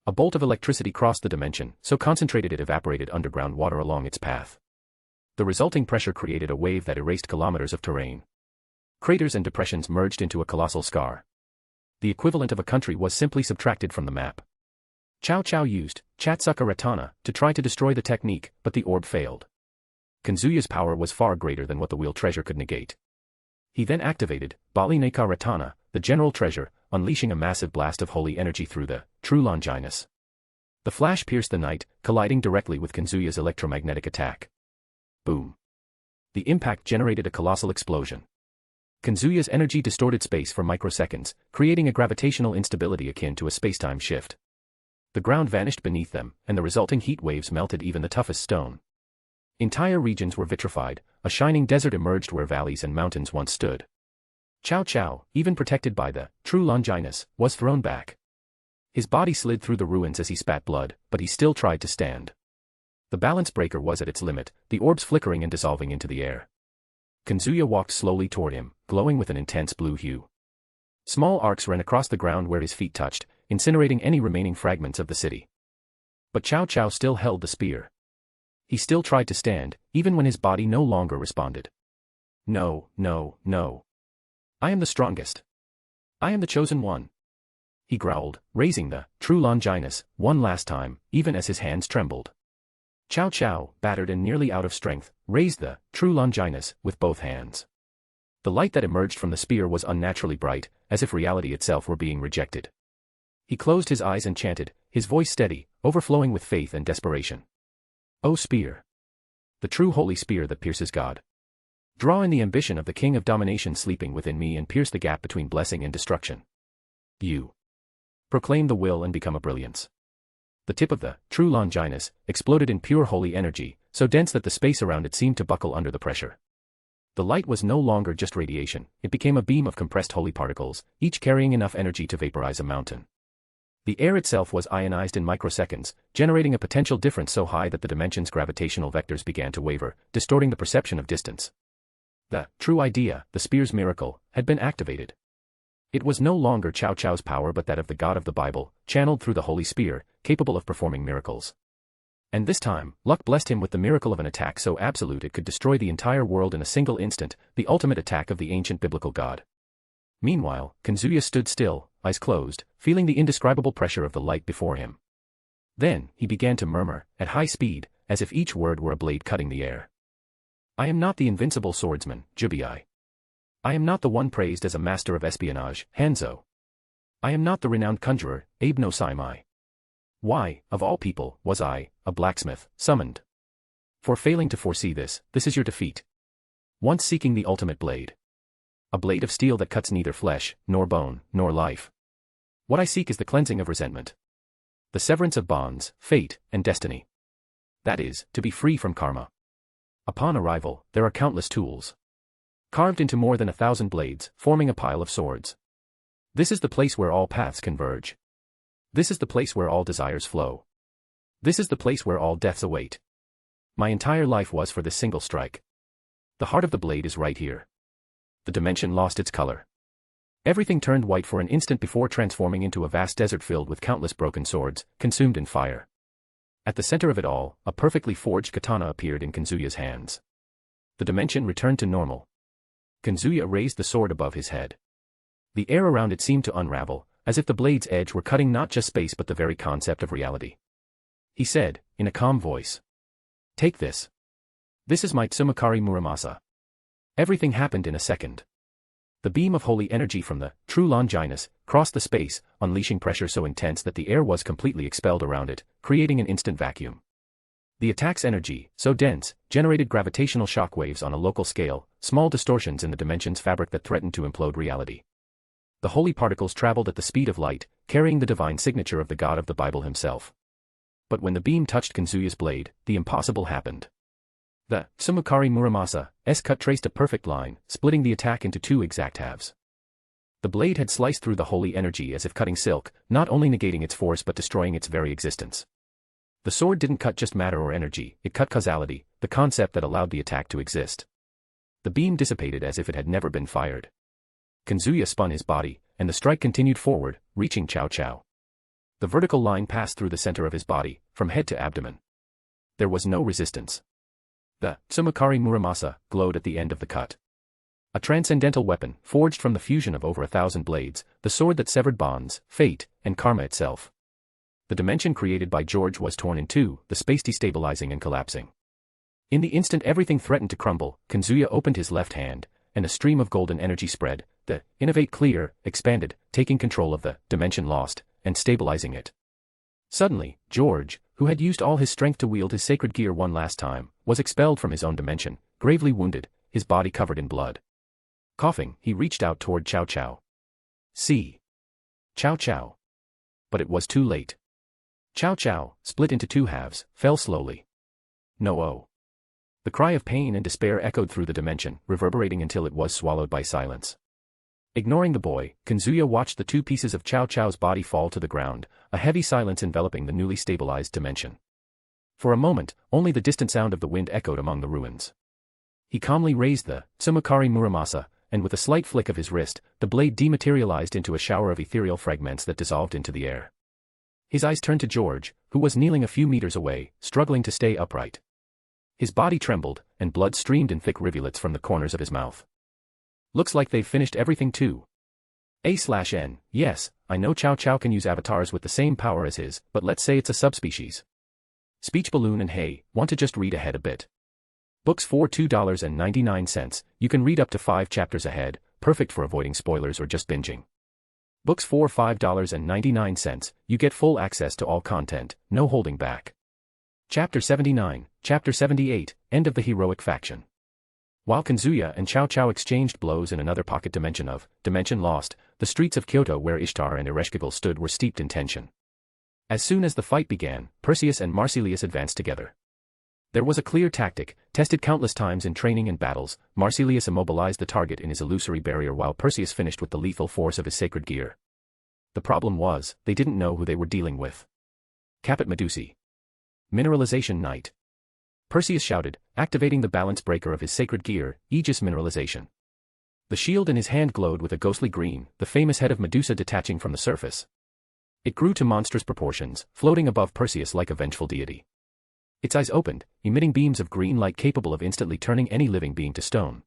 A bolt of electricity crossed the dimension, so concentrated it evaporated underground water along its path. The resulting pressure created a wave that erased kilometers of terrain. Craters and depressions merged into a colossal scar. The equivalent of a country was simply subtracted from the map. Cao Cao used Yasaka Ratana to try to destroy the technique, but the orb failed. Kazuya's power was far greater than what the wheel treasure could negate. He then activated Balineka Ratana, the general treasure, unleashing a massive blast of holy energy through the true Longinus. The flash pierced the night, colliding directly with Kazuya's electromagnetic attack. Boom. The impact generated a colossal explosion. Kazuya's energy distorted space for microseconds, creating a gravitational instability akin to a spacetime shift. The ground vanished beneath them, and the resulting heat waves melted even the toughest stone. Entire regions were vitrified, a shining desert emerged where valleys and mountains once stood. Cao Cao, even protected by the true Longinus, was thrown back. His body slid through the ruins as he spat blood, but he still tried to stand. The balance breaker was at its limit, the orbs flickering and dissolving into the air. Kazuya walked slowly toward him, glowing with an intense blue hue. Small arcs ran across the ground where his feet touched, incinerating any remaining fragments of the city. But Cao Cao still held the spear. He still tried to stand, even when his body no longer responded. No, no, no. I am the strongest. I am the chosen one. He growled, raising the true Longinus one last time, even as his hands trembled. Cao Cao, battered and nearly out of strength, raised the true Longinus with both hands. The light that emerged from the spear was unnaturally bright, as if reality itself were being rejected. He closed his eyes and chanted, his voice steady, overflowing with faith and desperation. O spear! The true holy spear that pierces God. Draw in the ambition of the king of domination sleeping within me and pierce the gap between blessing and destruction. You. Proclaim the will and become a brilliance. The tip of the true Longinus exploded in pure holy energy, so dense that the space around it seemed to buckle under the pressure. The light was no longer just radiation, it became a beam of compressed holy particles, each carrying enough energy to vaporize a mountain. The air itself was ionized in microseconds, generating a potential difference so high that the dimension's gravitational vectors began to waver, distorting the perception of distance. The true idea, the spear's miracle, had been activated. It was no longer Cao Cao's power but that of the God of the Bible, channeled through the holy spear, capable of performing miracles. And this time, luck blessed him with the miracle of an attack so absolute it could destroy the entire world in a single instant, the ultimate attack of the ancient biblical God. Meanwhile, Kazuya stood still, eyes closed, feeling the indescribable pressure of the light before him. Then, he began to murmur, at high speed, as if each word were a blade cutting the air. I am not the invincible swordsman, Jubai. I am not the one praised as a master of espionage, Hanzo. I am not the renowned conjurer, Abe no Saimai. Why, of all people, was I, a blacksmith, summoned? For failing to foresee this is your defeat. Once seeking the ultimate blade. A blade of steel that cuts neither flesh, nor bone, nor life. What I seek is the cleansing of resentment. The severance of bonds, fate, and destiny. That is, to be free from karma. Upon arrival, there are countless tools. Carved into more than 1,000 blades, forming a pile of swords. This is the place where all paths converge. This is the place where all desires flow. This is the place where all deaths await. My entire life was for this single strike. The heart of the blade is right here. The dimension lost its color. Everything turned white for an instant before transforming into a vast desert filled with countless broken swords, consumed in fire. At the center of it all, a perfectly forged katana appeared in Kazuya's hands. The dimension returned to normal. Kazuya raised the sword above his head. The air around it seemed to unravel, as if the blade's edge were cutting not just space but the very concept of reality. He said, in a calm voice. Take this. This is my Tsumakari Muramasa. Everything happened in a second. The beam of holy energy from the true Longinus crossed the space, unleashing pressure so intense that the air was completely expelled around it, creating an instant vacuum. The attack's energy, so dense, generated gravitational shock waves on a local scale, small distortions in the dimension's fabric that threatened to implode reality. The holy particles traveled at the speed of light, carrying the divine signature of the God of the Bible himself. But when the beam touched Kazuya's blade, the impossible happened. The Tsumukari Muramasa cut traced a perfect line, splitting the attack into two exact halves. The blade had sliced through the holy energy as if cutting silk, not only negating its force but destroying its very existence. The sword didn't cut just matter or energy, it cut causality, the concept that allowed the attack to exist. The beam dissipated as if it had never been fired. Kazuya spun his body, and the strike continued forward, reaching Cao Cao. The vertical line passed through the center of his body, from head to abdomen. There was no resistance. The Tsumukari Muramasa glowed at the end of the cut. A transcendental weapon, forged from the fusion of over 1,000 blades, the sword that severed bonds, fate, and karma itself. The dimension created by George was torn in two, the space destabilizing and collapsing. In the instant everything threatened to crumble, Kazuya opened his left hand, and a stream of golden energy spread, the innovate clear, expanded, taking control of the dimension lost, and stabilizing it. Suddenly, George, who had used all his strength to wield his sacred gear one last time, was expelled from his own dimension, gravely wounded, his body covered in blood. Coughing, he reached out toward Cao Cao. See. Cao Cao. But it was too late. Cao Cao, split into two halves, fell slowly. No-oh. The cry of pain and despair echoed through the dimension, reverberating until it was swallowed by silence. Ignoring the boy, Kazuya watched the two pieces of Cao Cao's body fall to the ground, a heavy silence enveloping the newly stabilized dimension. For a moment, only the distant sound of the wind echoed among the ruins. He calmly raised the Tsumikari Muramasa, and with a slight flick of his wrist, the blade dematerialized into a shower of ethereal fragments that dissolved into the air. His eyes turned to George, who was kneeling a few meters away, struggling to stay upright. His body trembled, and blood streamed in thick rivulets from the corners of his mouth. Looks like they've finished everything too. A/N, yes, I know Cao Cao can use avatars with the same power as his, but let's say it's a subspecies. Speech balloon and hey, want to just read ahead a bit. Books for $2.99, you can read up to 5 chapters ahead, perfect for avoiding spoilers or just binging. Books for $5.99, you get full access to all content, no holding back. Chapter 79, Chapter 78, End of the Heroic Faction. While Kazuya and Cao Cao exchanged blows in another pocket dimension of Dimension Lost, the streets of Kyoto where Ishtar and Ereshkigal stood were steeped in tension. As soon as the fight began, Perseus and Marsilius advanced together. There was a clear tactic, tested countless times in training and battles. Marsilius immobilized the target in his illusory barrier while Perseus finished with the lethal force of his sacred gear. The problem was, they didn't know who they were dealing with. Caput Medusae. Mineralization Knight. Perseus shouted, activating the balance breaker of his sacred gear, Aegis Mineralization. The shield in his hand glowed with a ghostly green, the famous head of Medusa detaching from the surface. It grew to monstrous proportions, floating above Perseus like a vengeful deity. Its eyes opened, emitting beams of green light capable of instantly turning any living being to stone.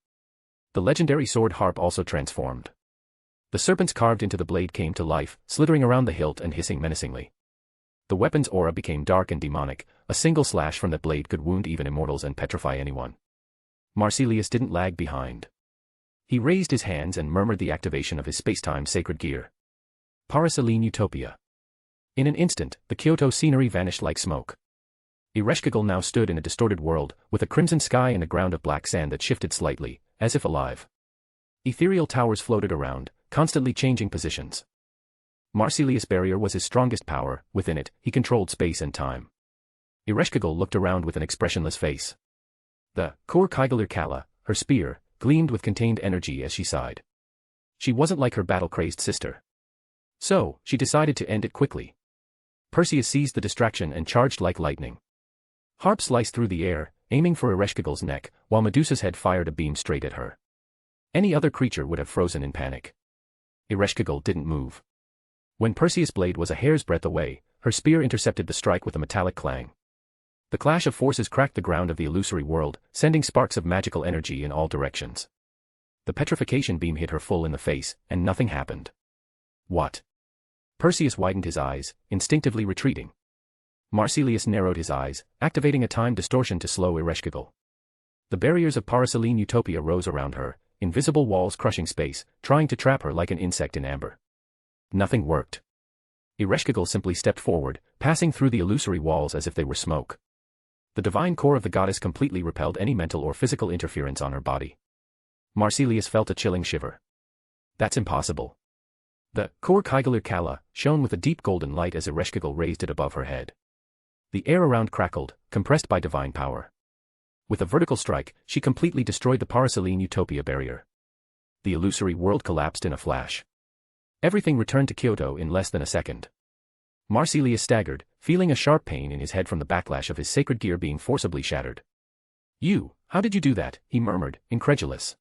The legendary sword harp also transformed. The serpents carved into the blade came to life, slithering around the hilt and hissing menacingly. The weapon's aura became dark and demonic, a single slash from that blade could wound even immortals and petrify anyone. Marsilius didn't lag behind. He raised his hands and murmured the activation of his spacetime sacred gear. Paraselene Utopia. In an instant, the Kyoto scenery vanished like smoke. Ereshkigal now stood in a distorted world, with a crimson sky and a ground of black sand that shifted slightly, as if alive. Ethereal towers floated around, constantly changing positions. Marsilius' barrier was his strongest power, within it, he controlled space and time. Ereshkigal looked around with an expressionless face. The Kuoh Kaigalir Kala, her spear, gleamed with contained energy as she sighed. She wasn't like her battle-crazed sister. So, she decided to end it quickly. Perseus seized the distraction and charged like lightning. Harp sliced through the air, aiming for Ereshkigal's neck, while Medusa's head fired a beam straight at her. Any other creature would have frozen in panic. Ereshkigal didn't move. When Perseus' blade was a hair's breadth away, her spear intercepted the strike with a metallic clang. The clash of forces cracked the ground of the illusory world, sending sparks of magical energy in all directions. The petrification beam hit her full in the face, and nothing happened. What? Perseus widened his eyes, instinctively retreating. Marsilius narrowed his eyes, activating a time distortion to slow Ereshkigal. The barriers of Paraselene Utopia rose around her, invisible walls crushing space, trying to trap her like an insect in amber. Nothing worked. Ereshkigal simply stepped forward, passing through the illusory walls as if they were smoke. The divine core of the goddess completely repelled any mental or physical interference on her body. Marsilius felt a chilling shiver. That's impossible. The Kuoh Kaigalir Kala shone with a deep golden light as Ereshkigal raised it above her head. The air around crackled, compressed by divine power. With a vertical strike, she completely destroyed the Paraselene Utopia barrier. The illusory world collapsed in a flash. Everything returned to Kyoto in less than a second. Marsilius staggered, feeling a sharp pain in his head from the backlash of his sacred gear being forcibly shattered. How did you do that? He murmured, incredulous.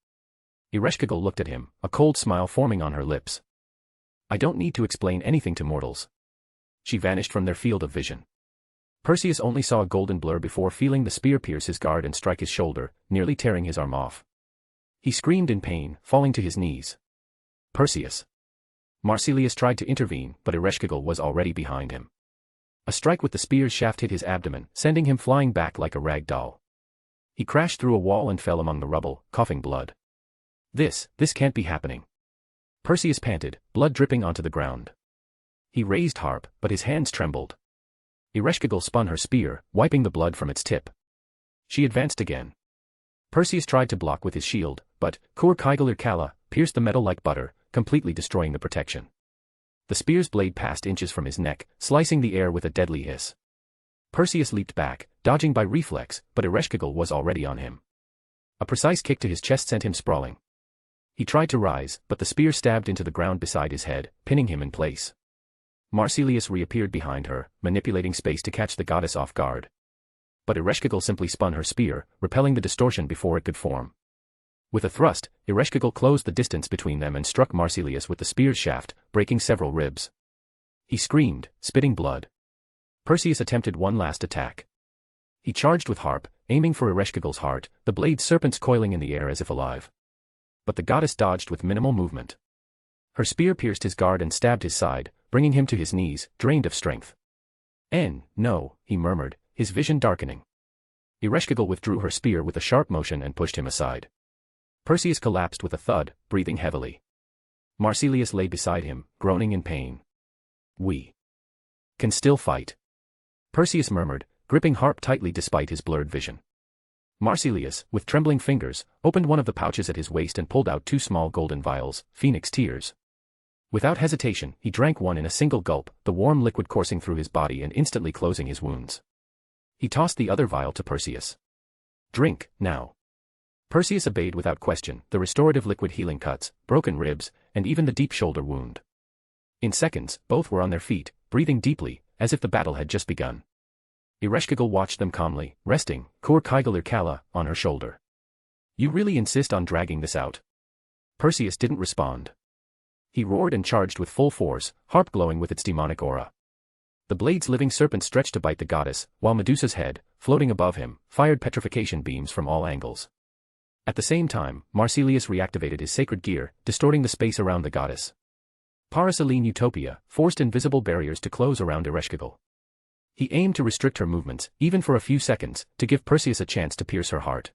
Ereshkigal looked at him, a cold smile forming on her lips. I don't need to explain anything to mortals. She vanished from their field of vision. Perseus only saw a golden blur before feeling the spear pierce his guard and strike his shoulder, nearly tearing his arm off. He screamed in pain, falling to his knees. Perseus. Marsilius tried to intervene, but Ereshkigal was already behind him. A strike with the spear's shaft hit his abdomen, sending him flying back like a rag doll. He crashed through a wall and fell among the rubble, coughing blood. This can't be happening. Perseus panted, blood dripping onto the ground. He raised harp, but his hands trembled. Ereshkigal spun her spear, wiping the blood from its tip. She advanced again. Perseus tried to block with his shield, but Kuoh pierced the metal like butter, completely destroying the protection. The spear's blade passed inches from his neck, slicing the air with a deadly hiss. Perseus leaped back, dodging by reflex, but Ereshkigal was already on him. A precise kick to his chest sent him sprawling. He tried to rise, but the spear stabbed into the ground beside his head, pinning him in place. Marsilius reappeared behind her, manipulating space to catch the goddess off guard. But Ereshkigal simply spun her spear, repelling the distortion before it could form. With a thrust, Ereshkigal closed the distance between them and struck Marsilius with the spear's shaft, breaking several ribs. He screamed, spitting blood. Perseus attempted one last attack. He charged with harp, aiming for Ereshkigal's heart, the blade serpents coiling in the air as if alive. But the goddess dodged with minimal movement. Her spear pierced his guard and stabbed his side, bringing him to his knees, drained of strength. No, he murmured, his vision darkening. Ereshkigal withdrew her spear with a sharp motion and pushed him aside. Perseus collapsed with a thud, breathing heavily. Marsilius lay beside him, groaning in pain. "We can still fight," Perseus murmured, gripping harp tightly despite his blurred vision. Marsilius, with trembling fingers, opened one of the pouches at his waist and pulled out 2 small golden vials, phoenix tears. Without hesitation, he drank one in a single gulp, the warm liquid coursing through his body and instantly closing his wounds. He tossed the other vial to Perseus. "Drink, now." Perseus obeyed without question, the restorative liquid healing cuts, broken ribs, and even the deep shoulder wound. In seconds, both were on their feet, breathing deeply, as if the battle had just begun. Ereshkigal watched them calmly, resting, Kuoh on her shoulder. "You really insist on dragging this out?" Perseus didn't respond. He roared and charged with full force, harp glowing with its demonic aura. The blade's living serpent stretched to bite the goddess, while Medusa's head, floating above him, fired petrification beams from all angles. At the same time, Marsilius reactivated his sacred gear, distorting the space around the goddess. Parasaline Utopia forced invisible barriers to close around Ereshkigal. He aimed to restrict her movements, even for a few seconds, to give Perseus a chance to pierce her heart.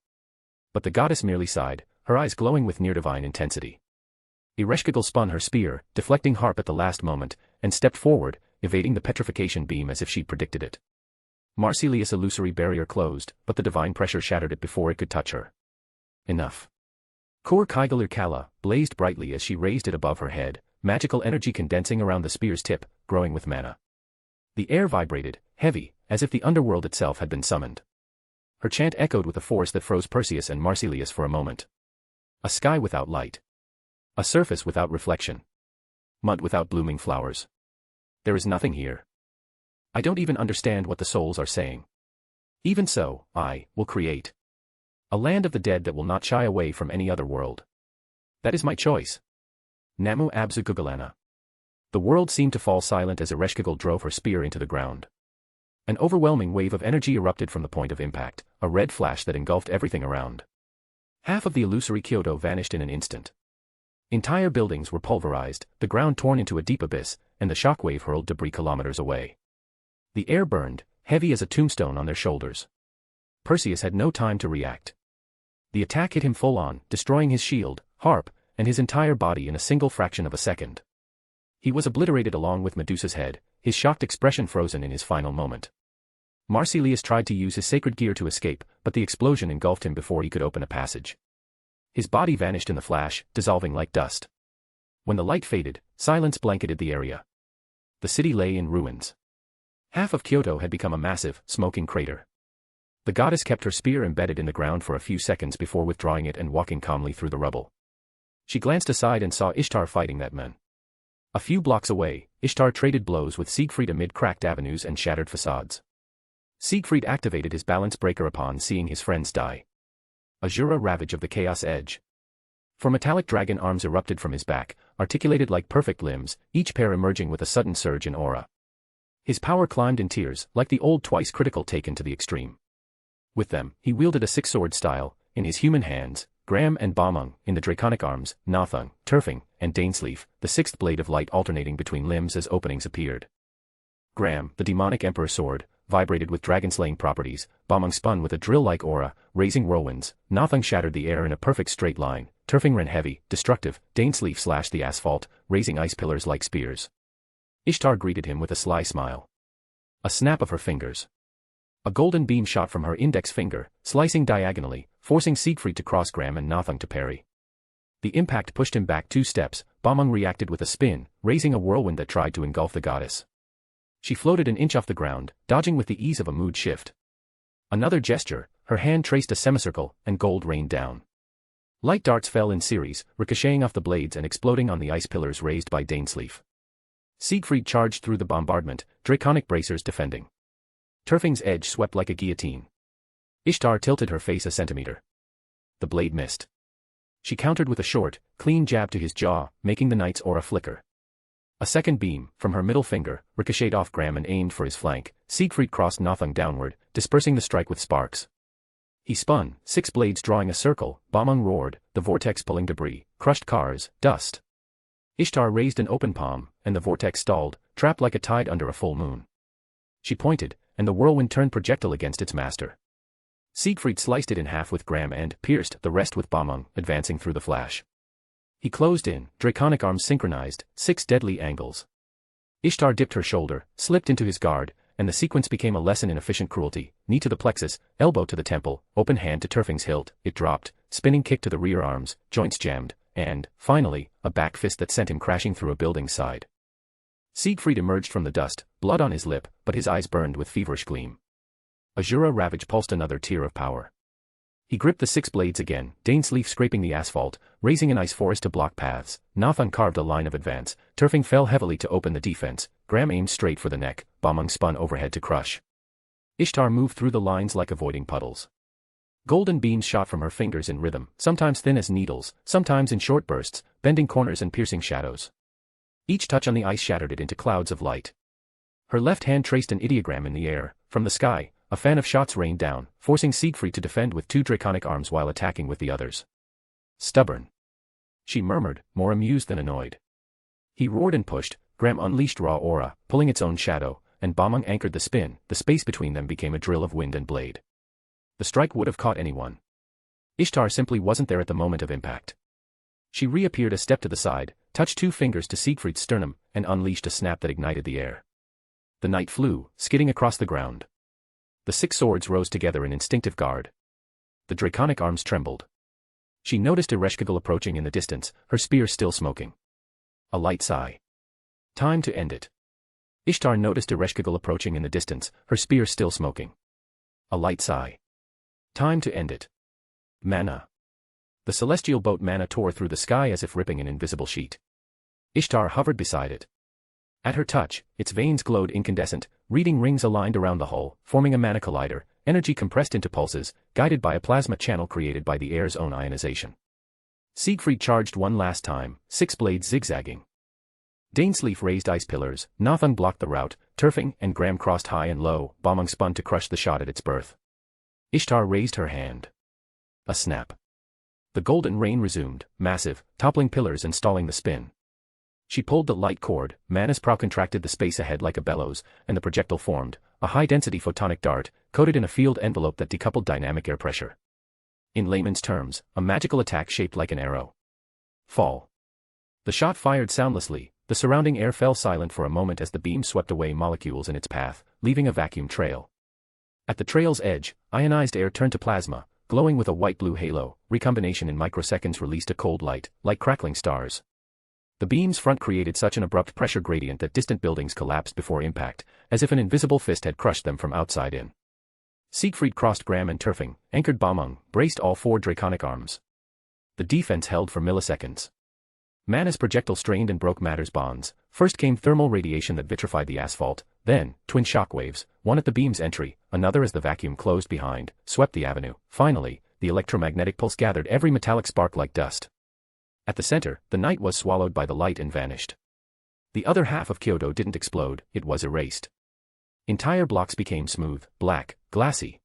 But the goddess merely sighed, her eyes glowing with near-divine intensity. Ereshkigal spun her spear, deflecting harp at the last moment, and stepped forward, evading the petrification beam as if she'd predicted it. Marsilius' illusory barrier closed, but the divine pressure shattered it before it could touch her. Enough. Kuoh blazed brightly as she raised it above her head, magical energy condensing around the spear's tip, growing with mana. The air vibrated, heavy, as if the underworld itself had been summoned. Her chant echoed with a force that froze Perseus and Marsilius for a moment. A sky without light. A surface without reflection. Mud without blooming flowers. There is nothing here. I don't even understand what the souls are saying. Even so, I will create a land of the dead that will not shy away from any other world. That is my choice. Namu Abzu Gugalana. The world seemed to fall silent as Ereshkigal drove her spear into the ground. An overwhelming wave of energy erupted from the point of impact, a red flash that engulfed everything around. Half of the illusory Kyoto vanished in an instant. Entire buildings were pulverized, the ground torn into a deep abyss, and the shockwave hurled debris kilometers away. The air burned, heavy as a tombstone on their shoulders. Perseus had no time to react. The attack hit him full on, destroying his shield, harp, and his entire body in a single fraction of a second. He was obliterated along with Medusa's head, his shocked expression frozen in his final moment. Marsilius tried to use his sacred gear to escape, but the explosion engulfed him before he could open a passage. His body vanished in the flash, dissolving like dust. When the light faded, silence blanketed the area. The city lay in ruins. Half of Kyoto had become a massive, smoking crater. The goddess kept her spear embedded in the ground for a few seconds before withdrawing it and walking calmly through the rubble. She glanced aside and saw Ishtar fighting that man. A few blocks away, Ishtar traded blows with Siegfried amid cracked avenues and shattered facades. Siegfried activated his balance breaker upon seeing his friends die. Azura ravage of the Chaos Edge. Four metallic dragon arms erupted from his back, articulated like perfect limbs, each pair emerging with a sudden surge in aura. His power climbed in tiers, like the old twice critical taken to the extreme. With them, he wielded a six-sword style, in his human hands, Gram and Bomung, in the draconic arms, Nothung, Turfing, and Dainsleif, the sixth blade of light alternating between limbs as openings appeared. Gram, the demonic emperor sword, vibrated with dragon-slaying properties, Bomung spun with a drill-like aura, raising whirlwinds, Nothung shattered the air in a perfect straight line, Turfing ran heavy, destructive, Dainsleif slashed the asphalt, raising ice pillars like spears. Ishtar greeted him with a sly smile. A snap of her fingers. A golden beam shot from her index finger, slicing diagonally, forcing Siegfried to cross Graham and Nothung to parry. The impact pushed him back 2 steps. Bamung reacted with a spin, raising a whirlwind that tried to engulf the goddess. She floated an inch off the ground, dodging with the ease of a mood shift. Another gesture, her hand traced a semicircle, and gold rained down. Light darts fell in series, ricocheting off the blades and exploding on the ice pillars raised by Dainsleif. Siegfried charged through the bombardment, draconic bracers defending. Turfing's edge swept like a guillotine. Ishtar tilted her face a centimeter. The blade missed. She countered with a short, clean jab to his jaw, making the knight's aura flicker. A second beam, from her middle finger, ricocheted off Graham and aimed for his flank. Siegfried crossed Nothung downward, dispersing the strike with sparks. He spun, 6 blades drawing a circle. Bamung roared, the vortex pulling debris, crushed cars, dust. Ishtar raised an open palm, and the vortex stalled, trapped like a tide under a full moon. She pointed, and the whirlwind turned projectile against its master. Siegfried sliced it in half with Graham and pierced the rest with Bamung, advancing through the flash. He closed in, draconic arms synchronized, 6 deadly angles. Ishtar dipped her shoulder, slipped into his guard, and the sequence became a lesson in efficient cruelty. Knee to the plexus, elbow to the temple, open hand to Turfing's hilt. It dropped, spinning kick to the rear arms, joints jammed, and, finally, a back fist that sent him crashing through a building's side. Siegfried emerged from the dust, blood on his lip, but his eyes burned with feverish gleam. Azura Ravage pulsed another tear of power. He gripped the 6 blades again, Dainsleif scraping the asphalt, raising an ice forest to block paths. Nothung carved a line of advance. Turfing fell heavily to open the defense. Graham aimed straight for the neck. Bamung spun overhead to crush. Ishtar moved through the lines like avoiding puddles. Golden beams shot from her fingers in rhythm, sometimes thin as needles, sometimes in short bursts, bending corners and piercing shadows. Each touch on the ice shattered it into clouds of light. Her left hand traced an ideogram in the air. From the sky, a fan of shots rained down, forcing Siegfried to defend with 2 draconic arms while attacking with the others. Stubborn. She murmured, more amused than annoyed. He roared and pushed. Graham unleashed raw aura, pulling its own shadow, and Bamung anchored the spin. The space between them became a drill of wind and blade. The strike would have caught anyone. Ishtar simply wasn't there at the moment of impact. She reappeared a step to the side, touched 2 fingers to Siegfried's sternum, and unleashed a snap that ignited the air. The knight flew, skidding across the ground. The 6 swords rose together in instinctive guard. The draconic arms trembled. She noticed Ereshkigal approaching in the distance, her spear still smoking. A light sigh. Time to end it. Ishtar noticed Ereshkigal approaching in the distance, her spear still smoking. A light sigh. Time to end it. Mana. The celestial boat Mana tore through the sky as if ripping an invisible sheet. Ishtar hovered beside it. At her touch, its veins glowed incandescent, reading rings aligned around the hull, forming a mana collider, energy compressed into pulses, guided by a plasma channel created by the air's own ionization. Siegfried charged one last time, 6 blades zigzagging. Dainsleif raised ice pillars, Nothung blocked the route, Turfing and Graham crossed high and low. Bamung spun to crush the shot at its birth. Ishtar raised her hand. A snap. The golden rain resumed, massive, toppling pillars and stalling the spin. She pulled the light cord, Mana's prow contracted the space ahead like a bellows, and the projectile formed, a high-density photonic dart, coated in a field envelope that decoupled dynamic air pressure. In layman's terms, a magical attack shaped like an arrow. Fall. The shot fired soundlessly, the surrounding air fell silent for a moment as the beam swept away molecules in its path, leaving a vacuum trail. At the trail's edge, ionized air turned to plasma, glowing with a white-blue halo. Recombination in microseconds released a cold light, like crackling stars. The beam's front created such an abrupt pressure gradient that distant buildings collapsed before impact, as if an invisible fist had crushed them from outside in. Siegfried crossed Graham and Turfing, anchored Bamung, braced all 4 draconic arms. The defense held for milliseconds. Mana's projectile strained and broke matter's bonds. First came thermal radiation that vitrified the asphalt, then, twin shockwaves, one at the beam's entry, another as the vacuum closed behind, swept the avenue. Finally, the electromagnetic pulse gathered every metallic spark like dust. At the center, the night was swallowed by the light and vanished. The other half of Kyoto didn't explode, it was erased. Entire blocks became smooth, black, glassy.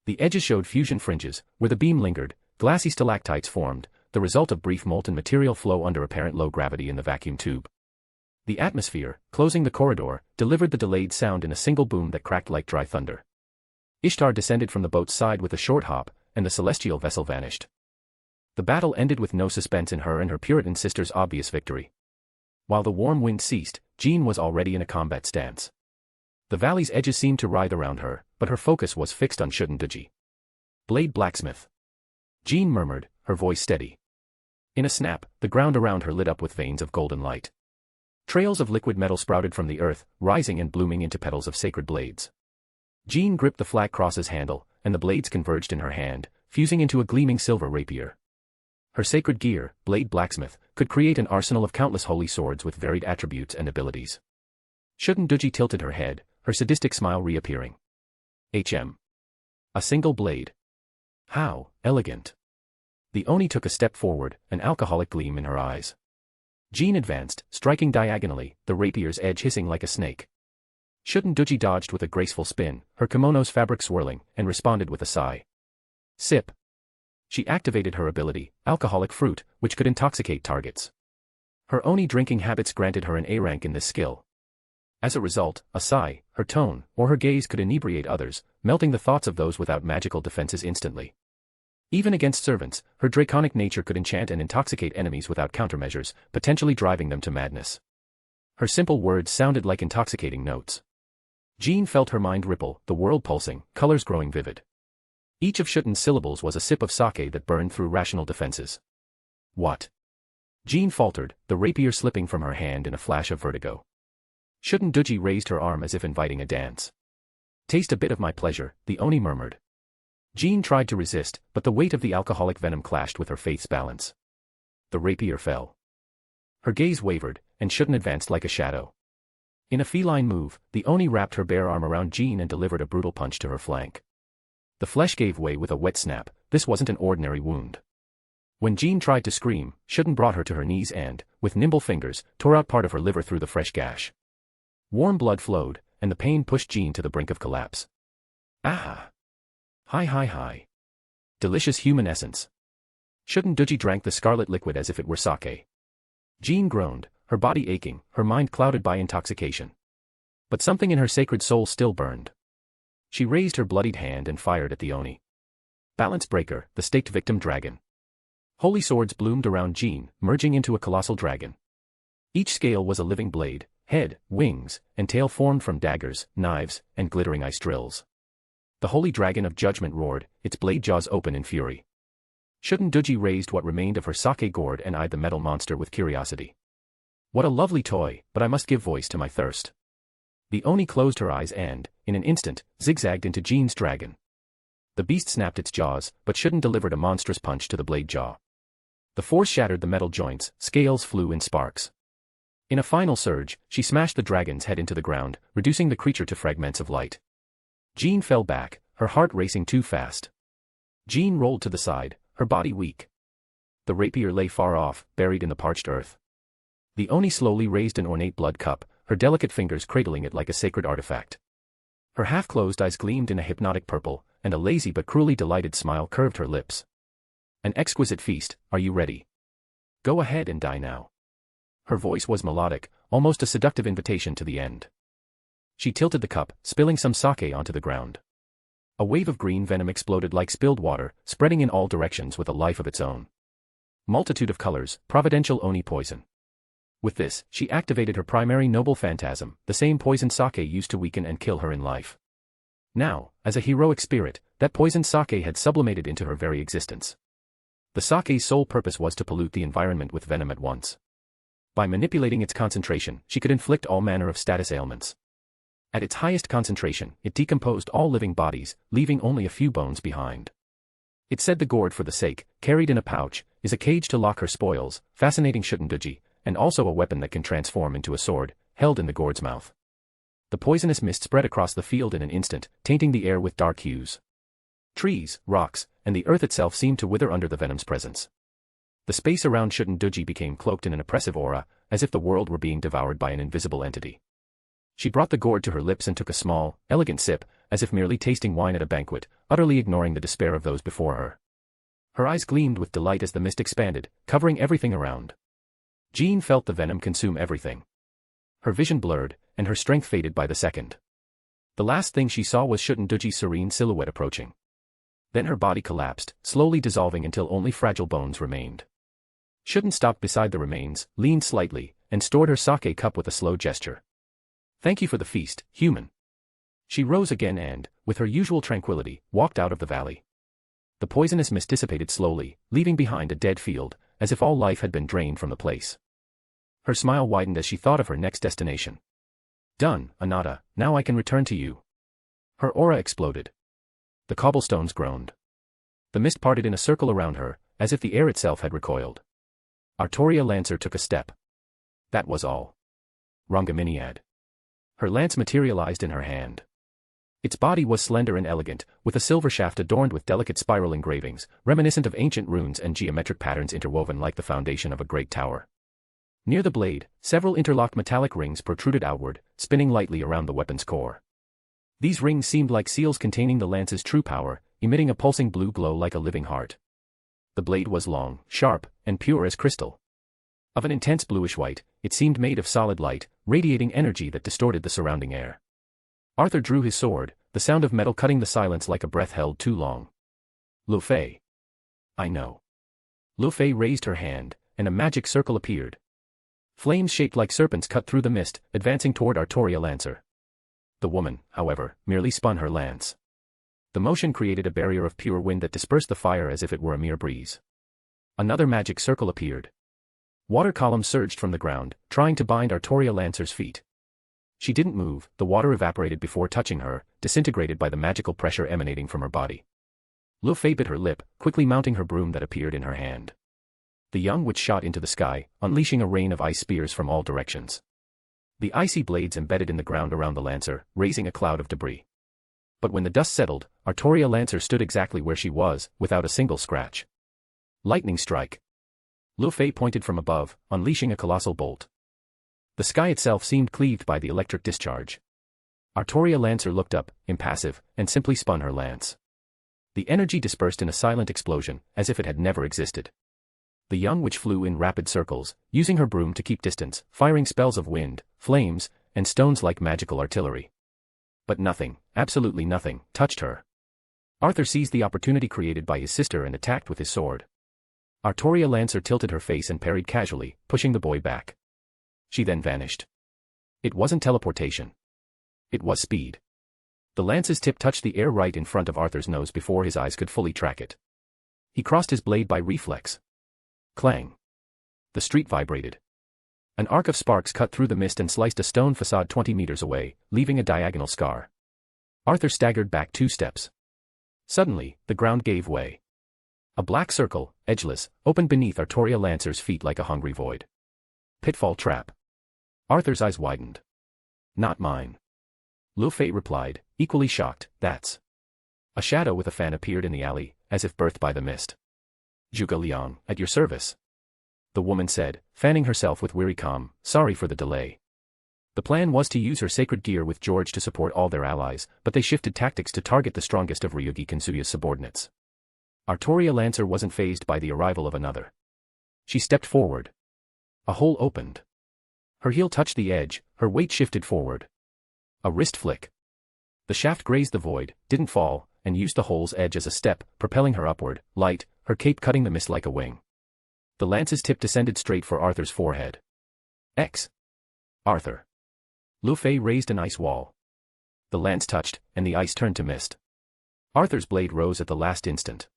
The edges showed fusion fringes, where the beam lingered, glassy stalactites formed, the result of brief molten material flow under apparent low gravity in the vacuum tube. The atmosphere, closing the corridor, delivered the delayed sound in a single boom that cracked like dry thunder. Ishtar descended from the boat's side with a short hop, and the celestial vessel vanished. The battle ended with no suspense in her and her Puritan sister's obvious victory. While the warm wind ceased, Jean was already in a combat stance. The valley's edges seemed to writhe around her, but her focus was fixed on Shunduji. Blade blacksmith. Jean murmured, her voice steady. In a snap, the ground around her lit up with veins of golden light. Trails of liquid metal sprouted from the earth, rising and blooming into petals of sacred blades. Jean gripped the flat cross's handle, and the blades converged in her hand, fusing into a gleaming silver rapier. Her sacred gear, Blade Blacksmith, could create an arsenal of countless holy swords with varied attributes and abilities. Shunduji tilted her head, her sadistic smile reappearing. A single blade. How elegant. The Oni took a step forward, an alcoholic gleam in her eyes. Jean advanced, striking diagonally, the rapier's edge hissing like a snake. Shunduji dodged with a graceful spin, her kimono's fabric swirling, and responded with a sigh. Sip. She activated her ability, Alcoholic Fruit, which could intoxicate targets. Her Oni drinking habits granted her an A rank in this skill. As a result, a sigh, her tone, or her gaze could inebriate others, melting the thoughts of those without magical defenses instantly. Even against servants, her draconic nature could enchant and intoxicate enemies without countermeasures, potentially driving them to madness. Her simple words sounded like intoxicating notes. Jean felt her mind ripple, the world pulsing, colors growing vivid. Each of Shun's syllables was a sip of sake that burned through rational defenses. What? Jean faltered, the rapier slipping from her hand in a flash of vertigo. Shunduji raised her arm as if inviting a dance. Taste a bit of my pleasure, the Oni murmured. Jean tried to resist, but the weight of the alcoholic venom clashed with her faith's balance. The rapier fell. Her gaze wavered, and Shun advanced like a shadow. In a feline move, the Oni wrapped her bare arm around Jean and delivered a brutal punch to her flank. The flesh gave way with a wet snap. This wasn't an ordinary wound. When Jean tried to scream, Shun brought her to her knees and, with nimble fingers, tore out part of her liver through the fresh gash. Warm blood flowed, and the pain pushed Jean to the brink of collapse. Ah! Hi. Delicious human essence. Shunduji drank the scarlet liquid as if it were sake. Jean groaned, her body aching, her mind clouded by intoxication. But something in her sacred soul still burned. She raised her bloodied hand and fired at the Oni. Balance breaker, the staked victim dragon. Holy swords bloomed around Jean, merging into a colossal dragon. Each scale was a living blade, head, wings, and tail formed from daggers, knives, and glittering ice drills. The holy dragon of judgment roared, its blade jaws open in fury. Shunduji raised what remained of her sake gourd and eyed the metal monster with curiosity. What a lovely toy, but I must give voice to my thirst. The Oni closed her eyes and, in an instant, zigzagged into Jean's dragon. The beast snapped its jaws, but Shun delivered a monstrous punch to the blade jaw. The force shattered the metal joints, scales flew in sparks. In a final surge, she smashed the dragon's head into the ground, reducing the creature to fragments of light. Jean fell back, her heart racing too fast. Jean rolled to the side, her body weak. The rapier lay far off, buried in the parched earth. The Oni slowly raised an ornate blood cup, her delicate fingers cradling it like a sacred artifact. Her half-closed eyes gleamed in a hypnotic purple, and a lazy but cruelly delighted smile curved her lips. An exquisite feast, are you ready? Go ahead and die now. Her voice was melodic, almost a seductive invitation to the end. She tilted the cup, spilling some sake onto the ground. A wave of green venom exploded like spilled water, spreading in all directions with a life of its own. Multitude of colors, providential Oni poison. With this, she activated her primary noble phantasm, the same poison sake used to weaken and kill her in life. Now, as a heroic spirit, that poisoned sake had sublimated into her very existence. The sake's sole purpose was to pollute the environment with venom at once. By manipulating its concentration, she could inflict all manner of status ailments. At its highest concentration, it decomposed all living bodies, leaving only a few bones behind. It said the gourd for the sake, carried in a pouch, is a cage to lock her spoils, fascinating Shunduji, and also a weapon that can transform into a sword, held in the gourd's mouth. The poisonous mist spread across the field in an instant, tainting the air with dark hues. Trees, rocks, and the earth itself seemed to wither under the venom's presence. The space around Shunduji became cloaked in an oppressive aura, as if the world were being devoured by an invisible entity. She brought the gourd to her lips and took a small, elegant sip, as if merely tasting wine at a banquet, utterly ignoring the despair of those before her. Her eyes gleamed with delight as the mist expanded, covering everything around. Jean felt the venom consume everything. Her vision blurred, and her strength faded by the second. The last thing she saw was Shunduji's serene silhouette approaching. Then her body collapsed, slowly dissolving until only fragile bones remained. Shun stopped beside the remains, leaned slightly, and stored her sake cup with a slow gesture. Thank you for the feast, human. She rose again and, with her usual tranquility, walked out of the valley. The poisonous mist dissipated slowly, leaving behind a dead field, as if all life had been drained from the place. Her smile widened as she thought of her next destination. Done, Anata, now I can return to you. Her aura exploded. The cobblestones groaned. The mist parted in a circle around her, as if the air itself had recoiled. Artoria Lancer took a step. That was all. Rangaminiad. Her lance materialized in her hand. Its body was slender and elegant, with a silver shaft adorned with delicate spiral engravings, reminiscent of ancient runes and geometric patterns interwoven like the foundation of a great tower. Near the blade, several interlocked metallic rings protruded outward, spinning lightly around the weapon's core. These rings seemed like seals containing the lance's true power, emitting a pulsing blue glow like a living heart. The blade was long, sharp, and pure as crystal. Of an intense bluish white, it seemed made of solid light, radiating energy that distorted the surrounding air. Arthur drew his sword, the sound of metal cutting the silence like a breath held too long. Lu Fei. I know. Lu Fei raised her hand, and a magic circle appeared. Flames shaped like serpents cut through the mist, advancing toward Artoria Lancer. The woman, however, merely spun her lance. The motion created a barrier of pure wind that dispersed the fire as if it were a mere breeze. Another magic circle appeared. Water columns surged from the ground, trying to bind Artoria Lancer's feet. She didn't move, the water evaporated before touching her, disintegrated by the magical pressure emanating from her body. Lu Fei bit her lip, quickly mounting her broom that appeared in her hand. The young witch shot into the sky, unleashing a rain of ice spears from all directions. The icy blades embedded in the ground around the Lancer, raising a cloud of debris. But when the dust settled, Artoria Lancer stood exactly where she was, without a single scratch. Lightning strike. Lu Fei pointed from above, unleashing a colossal bolt. The sky itself seemed cleaved by the electric discharge. Artoria Lancer looked up, impassive, and simply spun her lance. The energy dispersed in a silent explosion, as if it had never existed. The young witch flew in rapid circles, using her broom to keep distance, firing spells of wind, flames, and stones like magical artillery. But nothing, absolutely nothing, touched her. Arthur seized the opportunity created by his sister and attacked with his sword. Artoria Lancer tilted her face and parried casually, pushing the boy back. She then vanished. It wasn't teleportation. It was speed. The lance's tip touched the air right in front of Arthur's nose before his eyes could fully track it. He crossed his blade by reflex. Clang. The street vibrated. An arc of sparks cut through the mist and sliced a stone facade 20 meters away, leaving a diagonal scar. Arthur staggered back 2 steps. Suddenly, the ground gave way. A black circle, edgeless, opened beneath Artoria Lancer's feet like a hungry void. Pitfall trap. Arthur's eyes widened. Not mine. Lu Fei replied, equally shocked, that's. A shadow with a fan appeared in the alley, as if birthed by the mist. Zhuge Liang, at your service. The woman said, fanning herself with weary calm, sorry for the delay. The plan was to use her sacred gear with George to support all their allies, but they shifted tactics to target the strongest of Ryougi Kazuya's subordinates. Artoria Lancer wasn't fazed by the arrival of another. She stepped forward. A hole opened. Her heel touched the edge, her weight shifted forward. A wrist flick. The shaft grazed the void, didn't fall, and used the hole's edge as a step, propelling her upward, light, her cape cutting the mist like a wing. The lance's tip descended straight for Arthur's forehead. X. Arthur. Lu Fei raised an ice wall. The lance touched, and the ice turned to mist. Arthur's blade rose at the last instant.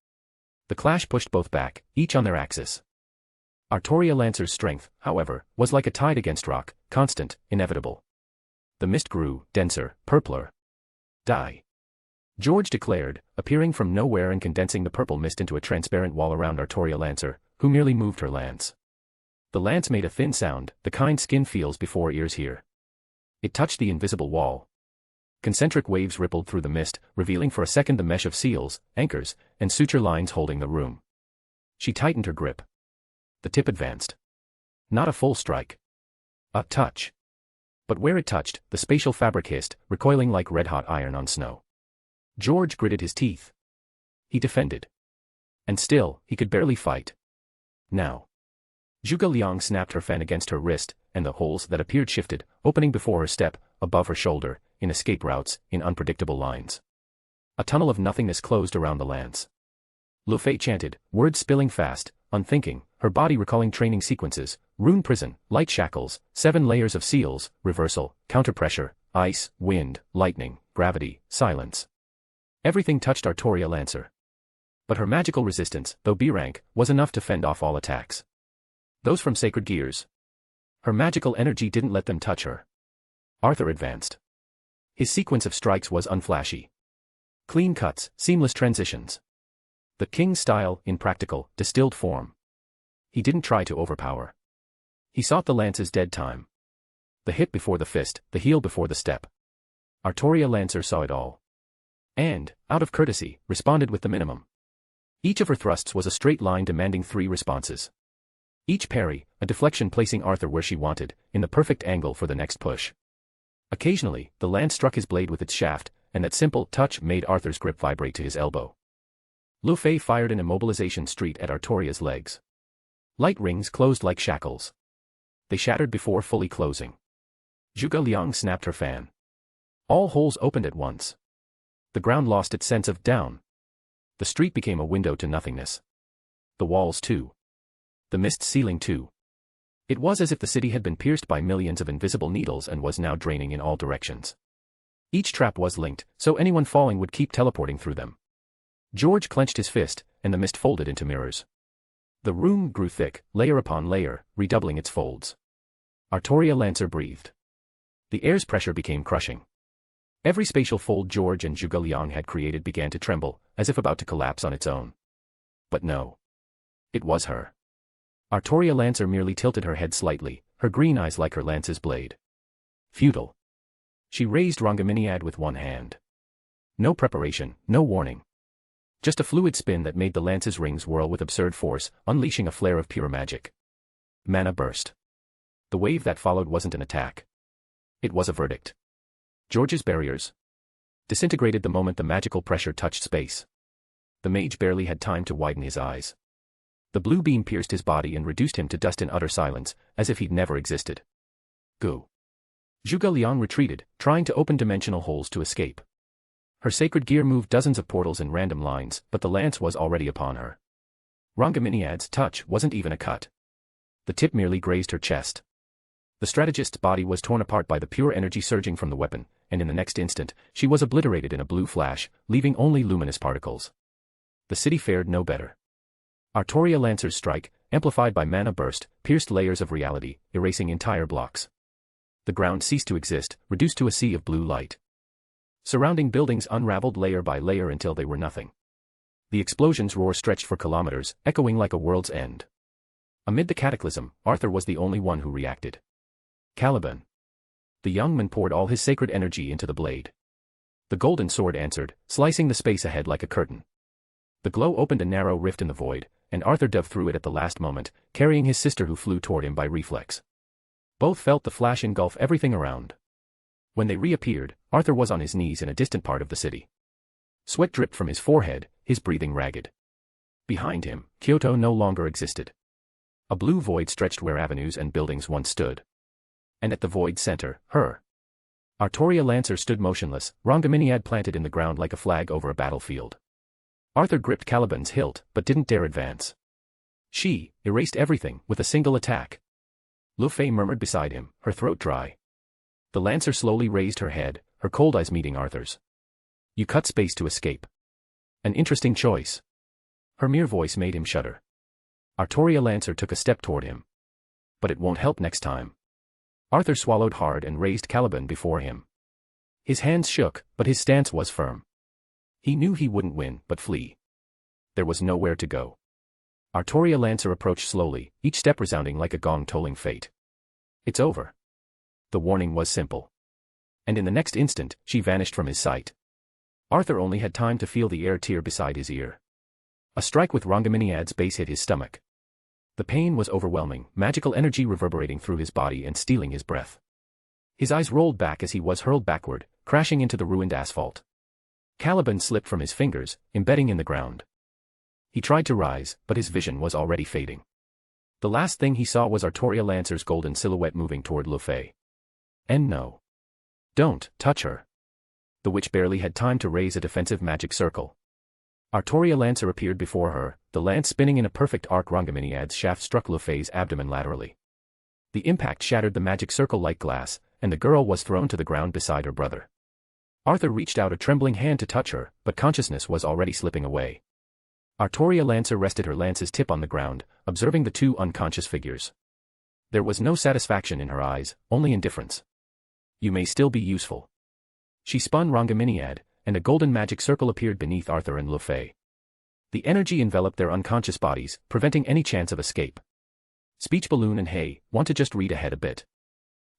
The clash pushed both back, each on their axis. Artoria Lancer's strength, however, was like a tide against rock, constant, inevitable. The mist grew, denser, purpler. Die. George declared, appearing from nowhere and condensing the purple mist into a transparent wall around Artoria Lancer, who merely moved her lance. The lance made a thin sound, the kind skin feels before ears hear. It touched the invisible wall. Concentric waves rippled through the mist, revealing for a second the mesh of seals, anchors, and suture lines holding the room. She tightened her grip. The tip advanced. Not a full strike. A touch. But where it touched, the spatial fabric hissed, recoiling like red-hot iron on snow. George gritted his teeth. He defended. And still, he could barely fight. Now. Zhuge Liang snapped her fan against her wrist, and the holes that appeared shifted, opening before her step, above her shoulder, in escape routes, in unpredictable lines. A tunnel of nothingness closed around the lance. Lu Fei chanted, words spilling fast, unthinking, her body recalling training sequences, rune prison, light shackles, 7 layers of seals, reversal, counterpressure, ice, wind, lightning, gravity, silence. Everything touched Artoria Lancer. But her magical resistance, though B rank, was enough to fend off all attacks. Those from sacred gears. Her magical energy didn't let them touch her. Arthur advanced. His sequence of strikes was unflashy. Clean cuts, seamless transitions. The king's style, in practical, distilled form. He didn't try to overpower. He sought the lance's dead time. The hit before the fist, the heel before the step. Artoria Lancer saw it all. And, out of courtesy, responded with the minimum. Each of her thrusts was a straight line demanding 3 responses. Each parry, a deflection placing Arthur where she wanted, in the perfect angle for the next push. Occasionally, the lance struck his blade with its shaft, and that simple touch made Arthur's grip vibrate to his elbow. Lugh fired an immobilization street at Artoria's legs. Light rings closed like shackles. They shattered before fully closing. Zhuge Liang snapped her fan. All holes opened at once. The ground lost its sense of down. The street became a window to nothingness. The walls too. The mist ceiling too. It was as if the city had been pierced by millions of invisible needles and was now draining in all directions. Each trap was linked, so anyone falling would keep teleporting through them. George clenched his fist, and the mist folded into mirrors. The room grew thick, layer upon layer, redoubling its folds. Artoria Lancer breathed. The air's pressure became crushing. Every spatial fold George and Zhuge Liang had created began to tremble, as if about to collapse on its own. But no. It was her. Artoria Lancer merely tilted her head slightly, her green eyes like her lance's blade. Futile. She raised Rangaminiad with one hand. No preparation, no warning. Just a fluid spin that made the lance's rings whirl with absurd force, unleashing a flare of pure magic. Mana burst. The wave that followed wasn't an attack. It was a verdict. George's barriers disintegrated the moment the magical pressure touched space. The mage barely had time to widen his eyes. The blue beam pierced his body and reduced him to dust in utter silence, as if he'd never existed. Go. Zhuge Liang retreated, trying to open dimensional holes to escape. Her sacred gear moved dozens of portals in random lines, but the lance was already upon her. Rangaminiad's touch wasn't even a cut. The tip merely grazed her chest. The strategist's body was torn apart by the pure energy surging from the weapon, and in the next instant, she was obliterated in a blue flash, leaving only luminous particles. The city fared no better. Artoria Lancer's strike, amplified by mana burst, pierced layers of reality, erasing entire blocks. The ground ceased to exist, reduced to a sea of blue light. Surrounding buildings unraveled layer by layer until they were nothing. The explosion's roar stretched for kilometers, echoing like a world's end. Amid the cataclysm, Arthur was the only one who reacted. Caliban. The young man poured all his sacred energy into the blade. The golden sword answered, slicing the space ahead like a curtain. The glow opened a narrow rift in the void, and Arthur dove through it at the last moment, carrying his sister who flew toward him by reflex. Both felt the flash engulf everything around. When they reappeared, Arthur was on his knees in a distant part of the city. Sweat dripped from his forehead, his breathing ragged. Behind him, Kyoto no longer existed. A blue void stretched where avenues and buildings once stood. And at the void's center, her. Artoria Lancer stood motionless, Rangaminiad planted in the ground like a flag over a battlefield. Arthur gripped Caliban's hilt, but didn't dare advance. She erased everything with a single attack. Lugh murmured beside him, her throat dry. The Lancer slowly raised her head, her cold eyes meeting Arthur's. You cut space to escape. An interesting choice. Her mere voice made him shudder. Artoria Lancer took a step toward him. But it won't help next time. Arthur swallowed hard and raised Caliban before him. His hands shook, but his stance was firm. He knew he wouldn't win, but flee. There was nowhere to go. Artoria Lancer approached slowly, each step resounding like a gong tolling fate. It's over. The warning was simple. And in the next instant, she vanished from his sight. Arthur only had time to feel the air tear beside his ear. A strike with Rangaminiad's base hit his stomach. The pain was overwhelming, magical energy reverberating through his body and stealing his breath. His eyes rolled back as he was hurled backward, crashing into the ruined asphalt. Caliban slipped from his fingers, embedding in the ground. He tried to rise, but his vision was already fading. The last thing he saw was Artoria Lancer's golden silhouette moving toward Lugh. And no. Don't touch her. The witch barely had time to raise a defensive magic circle. Artoria Lancer appeared before her, the lance spinning in a perfect arc. Rangaminiad's shaft struck Lugh's abdomen laterally. The impact shattered the magic circle like glass, and the girl was thrown to the ground beside her brother. Arthur reached out a trembling hand to touch her, but consciousness was already slipping away. Artoria Lancer rested her lance's tip on the ground, observing the two unconscious figures. There was no satisfaction in her eyes, only indifference. You may still be useful. She spun Rangaminiad, and a golden magic circle appeared beneath Arthur and Lugh. The energy enveloped their unconscious bodies, preventing any chance of escape. Speech balloon and hey, want to just read ahead a bit?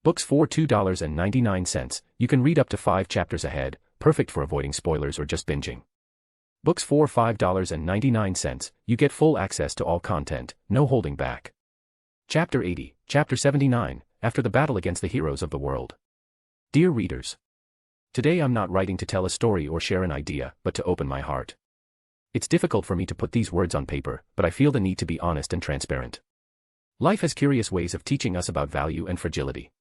Books for $2.99, you can read up to 5 chapters ahead, perfect for avoiding spoilers or just binging. Books for $5.99, you get full access to all content, no holding back. Chapter 80, Chapter 79, After the Battle Against the Heroes of the World. Dear readers. Today I'm not writing to tell a story or share an idea, but to open my heart. It's difficult for me to put these words on paper, but I feel the need to be honest and transparent. Life has curious ways of teaching us about value and fragility.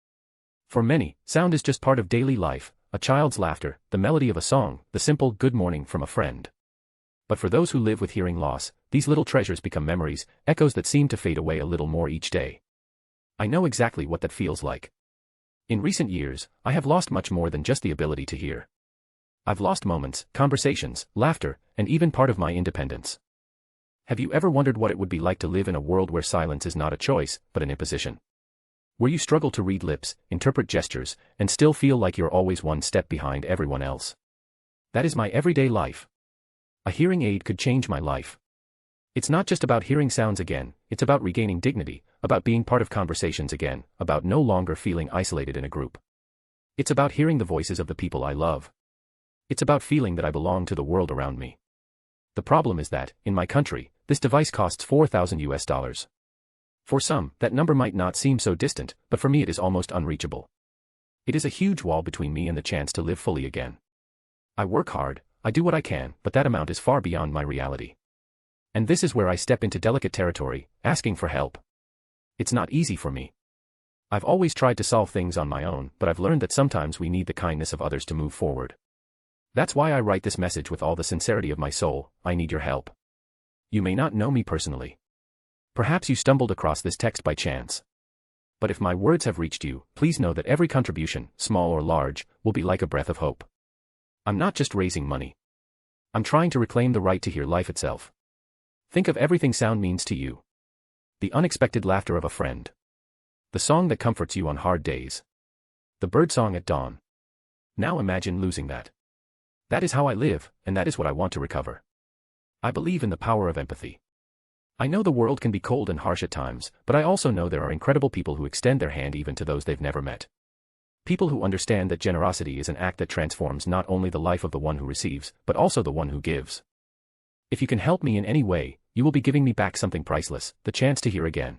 For many, sound is just part of daily life, a child's laughter, the melody of a song, the simple good morning from a friend. But for those who live with hearing loss, these little treasures become memories, echoes that seem to fade away a little more each day. I know exactly what that feels like. In recent years, I have lost much more than just the ability to hear. I've lost moments, conversations, laughter, and even part of my independence. Have you ever wondered what it would be like to live in a world where silence is not a choice, but an imposition? Where you struggle to read lips, interpret gestures, and still feel like you're always one step behind everyone else? That is my everyday life. A hearing aid could change my life. It's not just about hearing sounds again, it's about regaining dignity, about being part of conversations again, about no longer feeling isolated in a group. It's about hearing the voices of the people I love. It's about feeling that I belong to the world around me. The problem is that, in my country, this device costs $4,000. For some, that number might not seem so distant, but for me it is almost unreachable. It is a huge wall between me and the chance to live fully again. I work hard, I do what I can, but that amount is far beyond my reality. And this is where I step into delicate territory, asking for help. It's not easy for me. I've always tried to solve things on my own, but I've learned that sometimes we need the kindness of others to move forward. That's why I write this message with all the sincerity of my soul. I need your help. You may not know me personally. Perhaps you stumbled across this text by chance. But if my words have reached you, please know that every contribution, small or large, will be like a breath of hope. I'm not just raising money. I'm trying to reclaim the right to hear life itself. Think of everything sound means to you. The unexpected laughter of a friend. The song that comforts you on hard days. The birdsong at dawn. Now imagine losing that. That is how I live, and that is what I want to recover. I believe in the power of empathy. I know the world can be cold and harsh at times, but I also know there are incredible people who extend their hand even to those they've never met. People who understand that generosity is an act that transforms not only the life of the one who receives, but also the one who gives. If you can help me in any way, you will be giving me back something priceless, the chance to hear again.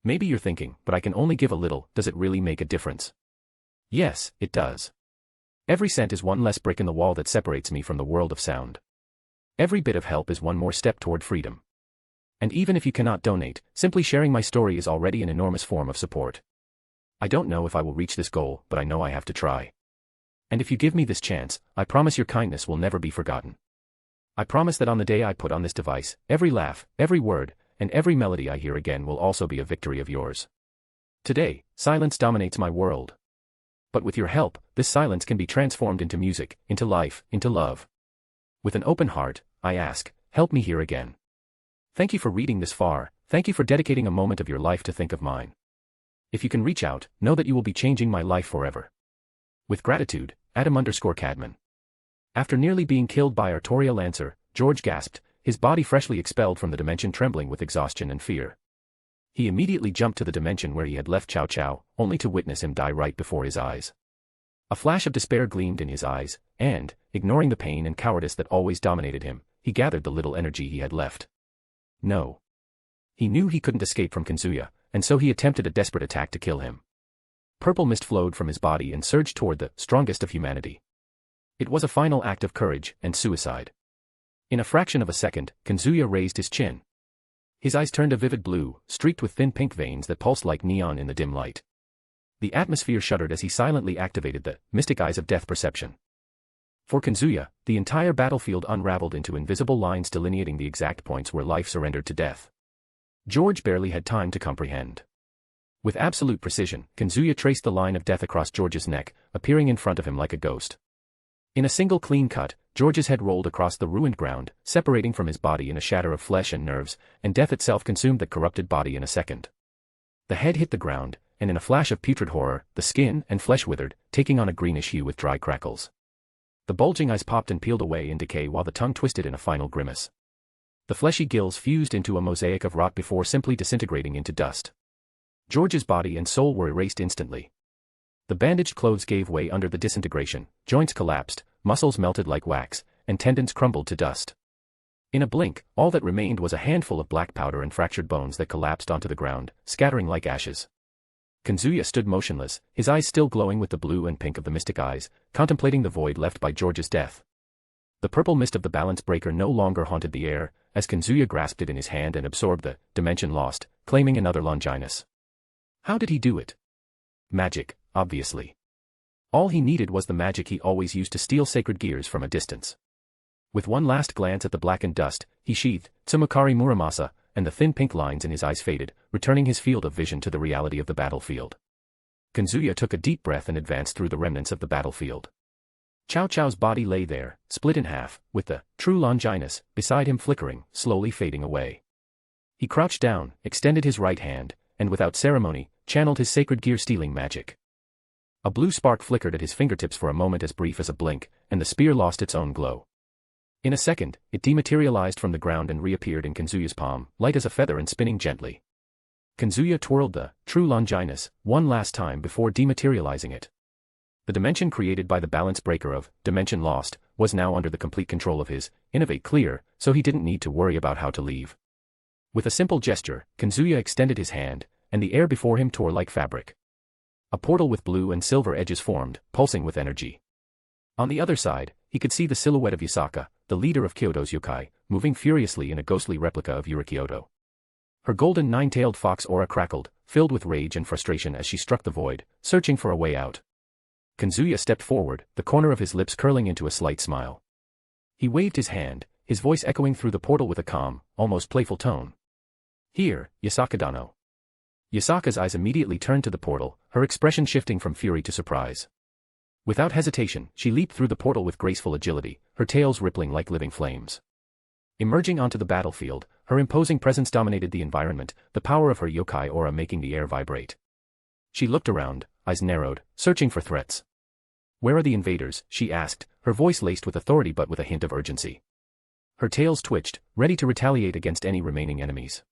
Maybe you're thinking, but I can only give a little, does it really make a difference? Yes, it does. Every cent is one less brick in the wall that separates me from the world of sound. Every bit of help is one more step toward freedom. And even if you cannot donate, simply sharing my story is already an enormous form of support. I don't know if I will reach this goal, but I know I have to try. And if you give me this chance, I promise your kindness will never be forgotten. I promise that on the day I put on this device, every laugh, every word, and every melody I hear again will also be a victory of yours. Today, silence dominates my world. But with your help, this silence can be transformed into music, into life, into love. With an open heart, I ask, help me hear again. Thank you for reading this far, thank you for dedicating a moment of your life to think of mine. If you can reach out, know that you will be changing my life forever. With gratitude, Adam_Cadman. After nearly being killed by Artoria Lancer, George gasped, his body freshly expelled from the dimension trembling with exhaustion and fear. He immediately jumped to the dimension where he had left Chow Chow, only to witness him die right before his eyes. A flash of despair gleamed in his eyes, and, ignoring the pain and cowardice that always dominated him, he gathered the little energy he had left. No. He knew he couldn't escape from Kazuya, and so he attempted a desperate attack to kill him. Purple mist flowed from his body and surged toward the strongest of humanity. It was a final act of courage and suicide. In a fraction of a second, Kazuya raised his chin. His eyes turned a vivid blue, streaked with thin pink veins that pulsed like neon in the dim light. The atmosphere shuddered as he silently activated the mystic eyes of death perception. For Kazuya, the entire battlefield unraveled into invisible lines delineating the exact points where life surrendered to death. George barely had time to comprehend. With absolute precision, Kazuya traced the line of death across George's neck, appearing in front of him like a ghost. In a single clean cut, George's head rolled across the ruined ground, separating from his body in a shatter of flesh and nerves, and death itself consumed that corrupted body in a second. The head hit the ground, and in a flash of putrid horror, the skin and flesh withered, taking on a greenish hue with dry crackles. The bulging eyes popped and peeled away in decay while the tongue twisted in a final grimace. The fleshy gills fused into a mosaic of rot before simply disintegrating into dust. George's body and soul were erased instantly. The bandaged clothes gave way under the disintegration, joints collapsed, muscles melted like wax, and tendons crumbled to dust. In a blink, all that remained was a handful of black powder and fractured bones that collapsed onto the ground, scattering like ashes. Kazuya stood motionless, his eyes still glowing with the blue and pink of the mystic eyes, contemplating the void left by George's death. The purple mist of the balance breaker no longer haunted the air, as Kazuya grasped it in his hand and absorbed the dimension lost, claiming another Longinus. How did he do it? Magic, obviously. All he needed was the magic he always used to steal sacred gears from a distance. With one last glance at the blackened dust, he sheathed Tsumukari Muramasa, and the thin pink lines in his eyes faded, returning his field of vision to the reality of the battlefield. Kazuya took a deep breath and advanced through the remnants of the battlefield. Cao Cao's body lay there, split in half, with the true Longinus beside him flickering, slowly fading away. He crouched down, extended his right hand, and without ceremony, channeled his sacred gear-stealing magic. A blue spark flickered at his fingertips for a moment as brief as a blink, and the spear lost its own glow. In a second, it dematerialized from the ground and reappeared in Kazuya's palm, light as a feather and spinning gently. Kazuya twirled the true Longinus one last time before dematerializing it. The dimension created by the balance breaker of Dimension Lost was now under the complete control of his Innovate Clear, so he didn't need to worry about how to leave. With a simple gesture, Kazuya extended his hand, and the air before him tore like fabric. A portal with blue and silver edges formed, pulsing with energy. On the other side, he could see the silhouette of Yasaka, the leader of Kyoto's yokai, moving furiously in a ghostly replica of Kyoto. Her golden nine-tailed fox aura crackled, filled with rage and frustration as she struck the void, searching for a way out. Kazuya stepped forward, the corner of his lips curling into a slight smile. He waved his hand, his voice echoing through the portal with a calm, almost playful tone. "Here, Yasaka-dano." Yasaka's eyes immediately turned to the portal, her expression shifting from fury to surprise. Without hesitation, she leaped through the portal with graceful agility, her tails rippling like living flames. Emerging onto the battlefield, her imposing presence dominated the environment, the power of her yokai aura making the air vibrate. She looked around, eyes narrowed, searching for threats. "Where are the invaders?" she asked, her voice laced with authority but with a hint of urgency. Her tails twitched, ready to retaliate against any remaining enemies.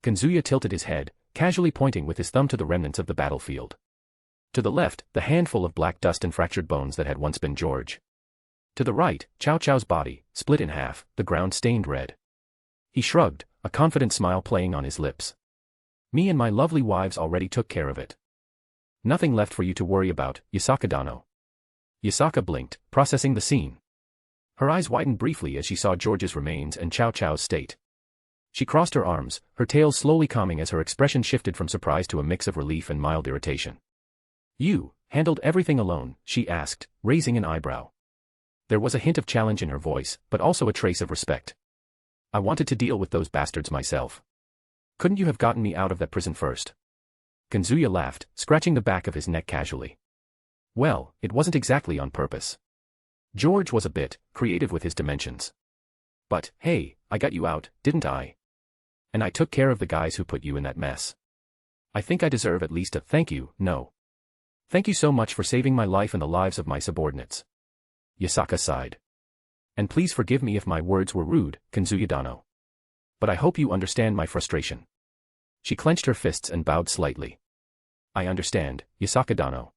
Kazuya tilted his head, casually pointing with his thumb to the remnants of the battlefield. To the left, the handful of black dust and fractured bones that had once been George. To the right, Cao Cao's body, split in half, the ground stained red. He shrugged, a confident smile playing on his lips. "Me and my lovely wives already took care of it. Nothing left for you to worry about, Yasaka-dano." Yasaka blinked, processing the scene. Her eyes widened briefly as she saw George's remains and Cao Cao's state. She crossed her arms, her tail slowly calming as her expression shifted from surprise to a mix of relief and mild irritation. "You handled everything alone?" she asked, raising an eyebrow. There was a hint of challenge in her voice, but also a trace of respect. "I wanted to deal with those bastards myself. Couldn't you have gotten me out of that prison first?" Kazuya laughed, scratching the back of his neck casually. "Well, it wasn't exactly on purpose. George was a bit creative with his dimensions. But, hey, I got you out, didn't I? And I took care of the guys who put you in that mess. I think I deserve at least a thank you, no? Thank you so much for saving my life and the lives of my subordinates." Yasaka sighed. "And please forgive me if my words were rude, Kazuya-dano. But I hope you understand my frustration." She clenched her fists and bowed slightly. "I understand, Yasaka-dano.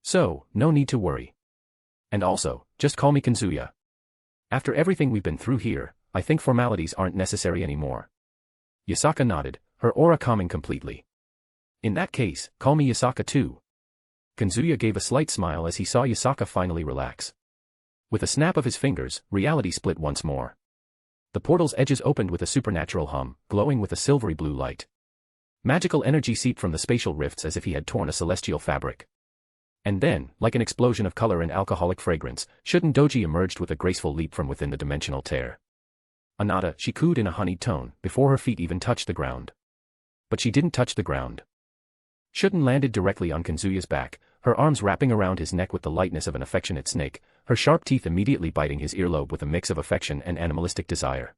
So, no need to worry. And also, just call me Kazuya. After everything we've been through here, I think formalities aren't necessary anymore." Yasaka nodded, her aura calming completely. "In that case, call me Yasaka too." Kazuya gave a slight smile as he saw Yasaka finally relax. With a snap of his fingers, reality split once more. The portal's edges opened with a supernatural hum, glowing with a silvery blue light. Magical energy seeped from the spatial rifts as if he had torn a celestial fabric. And then, like an explosion of color and alcoholic fragrance, Shuten Doji emerged with a graceful leap from within the dimensional tear. "Anata," she cooed in a honeyed tone, before her feet even touched the ground. But she didn't touch the ground. Shuten landed directly on Kazuya's back, her arms wrapping around his neck with the lightness of an affectionate snake, her sharp teeth immediately biting his earlobe with a mix of affection and animalistic desire.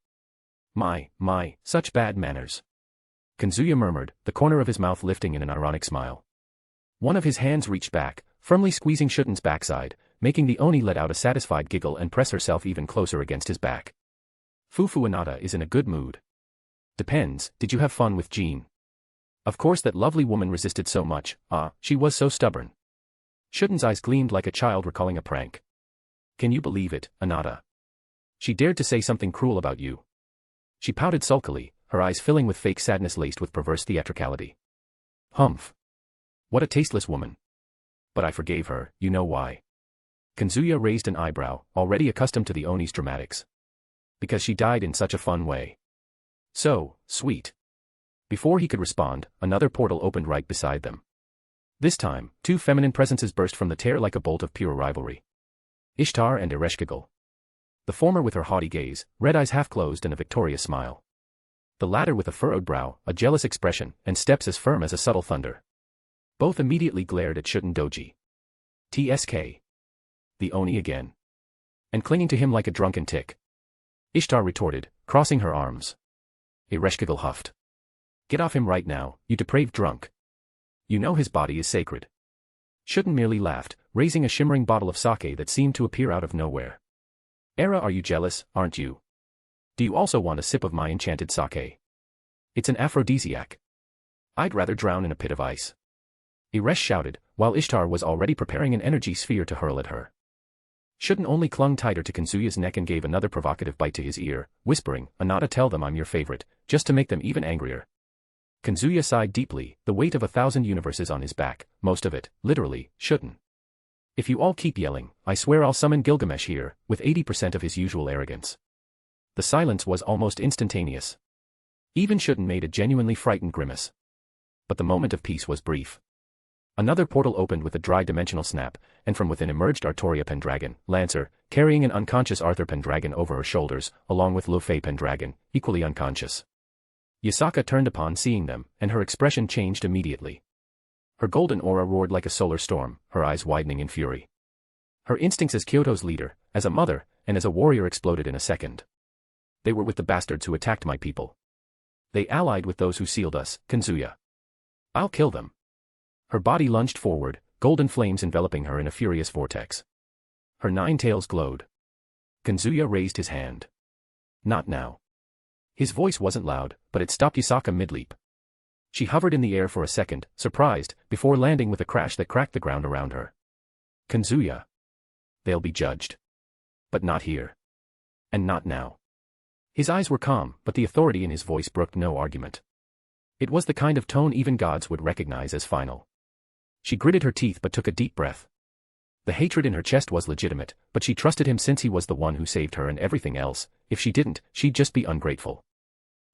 My, such bad manners. Kazuya murmured, the corner of his mouth lifting in an ironic smile. One of his hands reached back, firmly squeezing Shuten's backside, making the Oni let out a satisfied giggle and press herself even closer against his back. Fufu Inada is in a good mood. Depends, did you have fun with Jean? Of course that lovely woman resisted so much, she was so stubborn. Shuten's eyes gleamed like a child recalling a prank. Can you believe it, Inada? She dared to say something cruel about you. She pouted sulkily, her eyes filling with fake sadness laced with perverse theatricality. Humph. What a tasteless woman. But I forgave her, you know why. Kazuya raised an eyebrow, already accustomed to the Oni's dramatics. Because she died in such a fun way. So, sweet. Before he could respond, another portal opened right beside them. This time, two feminine presences burst from the tear like a bolt of pure rivalry. Ishtar and Ereshkigal. The former with her haughty gaze, red eyes half closed and a victorious smile. The latter with a furrowed brow, a jealous expression, and steps as firm as a subtle thunder. Both immediately glared at Shuten Doji. TSK. The Oni again. And clinging to him like a drunken tick. Ishtar retorted, crossing her arms. Ereshkigal huffed. Get off him right now, you depraved drunk. You know his body is sacred. Shuten merely laughed, raising a shimmering bottle of sake that seemed to appear out of nowhere. Era, are you jealous, aren't you? Do you also want a sip of my enchanted sake? It's an aphrodisiac. I'd rather drown in a pit of ice. Eresh shouted, while Ishtar was already preparing an energy sphere to hurl at her. Shuten only clung tighter to Kazuya's neck and gave another provocative bite to his ear, whispering, Inada, tell them I'm your favorite, just to make them even angrier. Kazuya sighed deeply, the weight of 1,000 universes on his back, most of it, literally, Shuten. If you all keep yelling, I swear I'll summon Gilgamesh here, with 80% of his usual arrogance. The silence was almost instantaneous. Even Shuten made a genuinely frightened grimace. But the moment of peace was brief. Another portal opened with a dry dimensional snap, and from within emerged Artoria Pendragon, Lancer, carrying an unconscious Arthur Pendragon over her shoulders, along with Lugh Pendragon, equally unconscious. Yasaka turned upon seeing them, and her expression changed immediately. Her golden aura roared like a solar storm, her eyes widening in fury. Her instincts as Kyoto's leader, as a mother, and as a warrior exploded in a second. They were with the bastards who attacked my people. They allied with those who sealed us, Kazuya. I'll kill them. Her body lunged forward, golden flames enveloping her in a furious vortex. Her 9 tails glowed. Kazuya raised his hand. Not now. His voice wasn't loud, but it stopped Yasaka mid-leap. She hovered in the air for a second, surprised, before landing with a crash that cracked the ground around her. Kazuya. They'll be judged. But not here. And not now. His eyes were calm, but the authority in his voice brooked no argument. It was the kind of tone even gods would recognize as final. She gritted her teeth but took a deep breath. The hatred in her chest was legitimate, but she trusted him since he was the one who saved her and everything else. If she didn't, she'd just be ungrateful.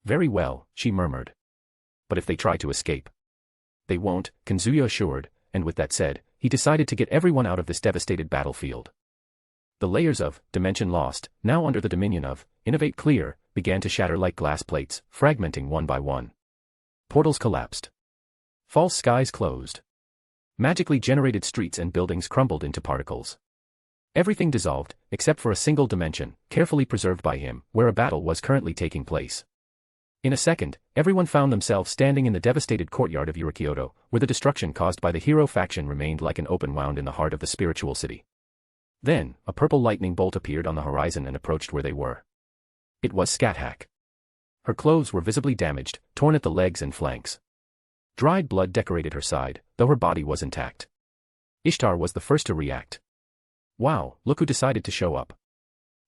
Very well, she murmured. But if they try to escape? They won't, Kazuya assured, and with that said, he decided to get everyone out of this devastated battlefield. The layers of Dimension Lost, now under the dominion of Innovate Clear, began to shatter like glass plates, fragmenting one by one. Portals collapsed. False skies closed. Magically generated streets and buildings crumbled into particles. Everything dissolved, except for a single dimension, carefully preserved by him, where a battle was currently taking place. In a second, everyone found themselves standing in the devastated courtyard of Kyoto, where the destruction caused by the hero faction remained like an open wound in the heart of the spiritual city. Then, a purple lightning bolt appeared on the horizon and approached where they were. It was Scathach. Her clothes were visibly damaged, torn at the legs and flanks. Dried blood decorated her side, though her body was intact. Ishtar was the first to react. Wow, look who decided to show up.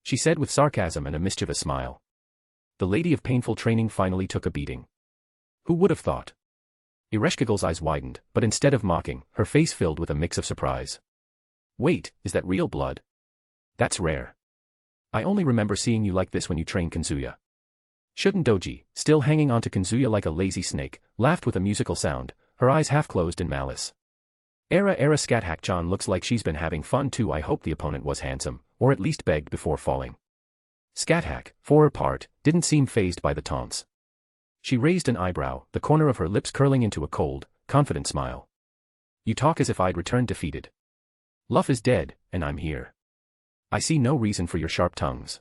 She said with sarcasm and a mischievous smile. The lady of painful training finally took a beating. Who would have thought? Ereshkigal's eyes widened, but instead of mocking, her face filled with a mix of surprise. Wait, is that real blood? That's rare. I only remember seeing you like this when you trained Kazuya. Shuten Doji, still hanging onto Kazuya like a lazy snake, laughed with a musical sound, her eyes half closed in malice. Era Scathach-chan looks like she's been having fun too. I hope the opponent was handsome, or at least begged before falling. Scathach, for her part, didn't seem fazed by the taunts. She raised an eyebrow, the corner of her lips curling into a cold, confident smile. You talk as if I'd returned defeated. Lugh is dead, and I'm here. I see no reason for your sharp tongues.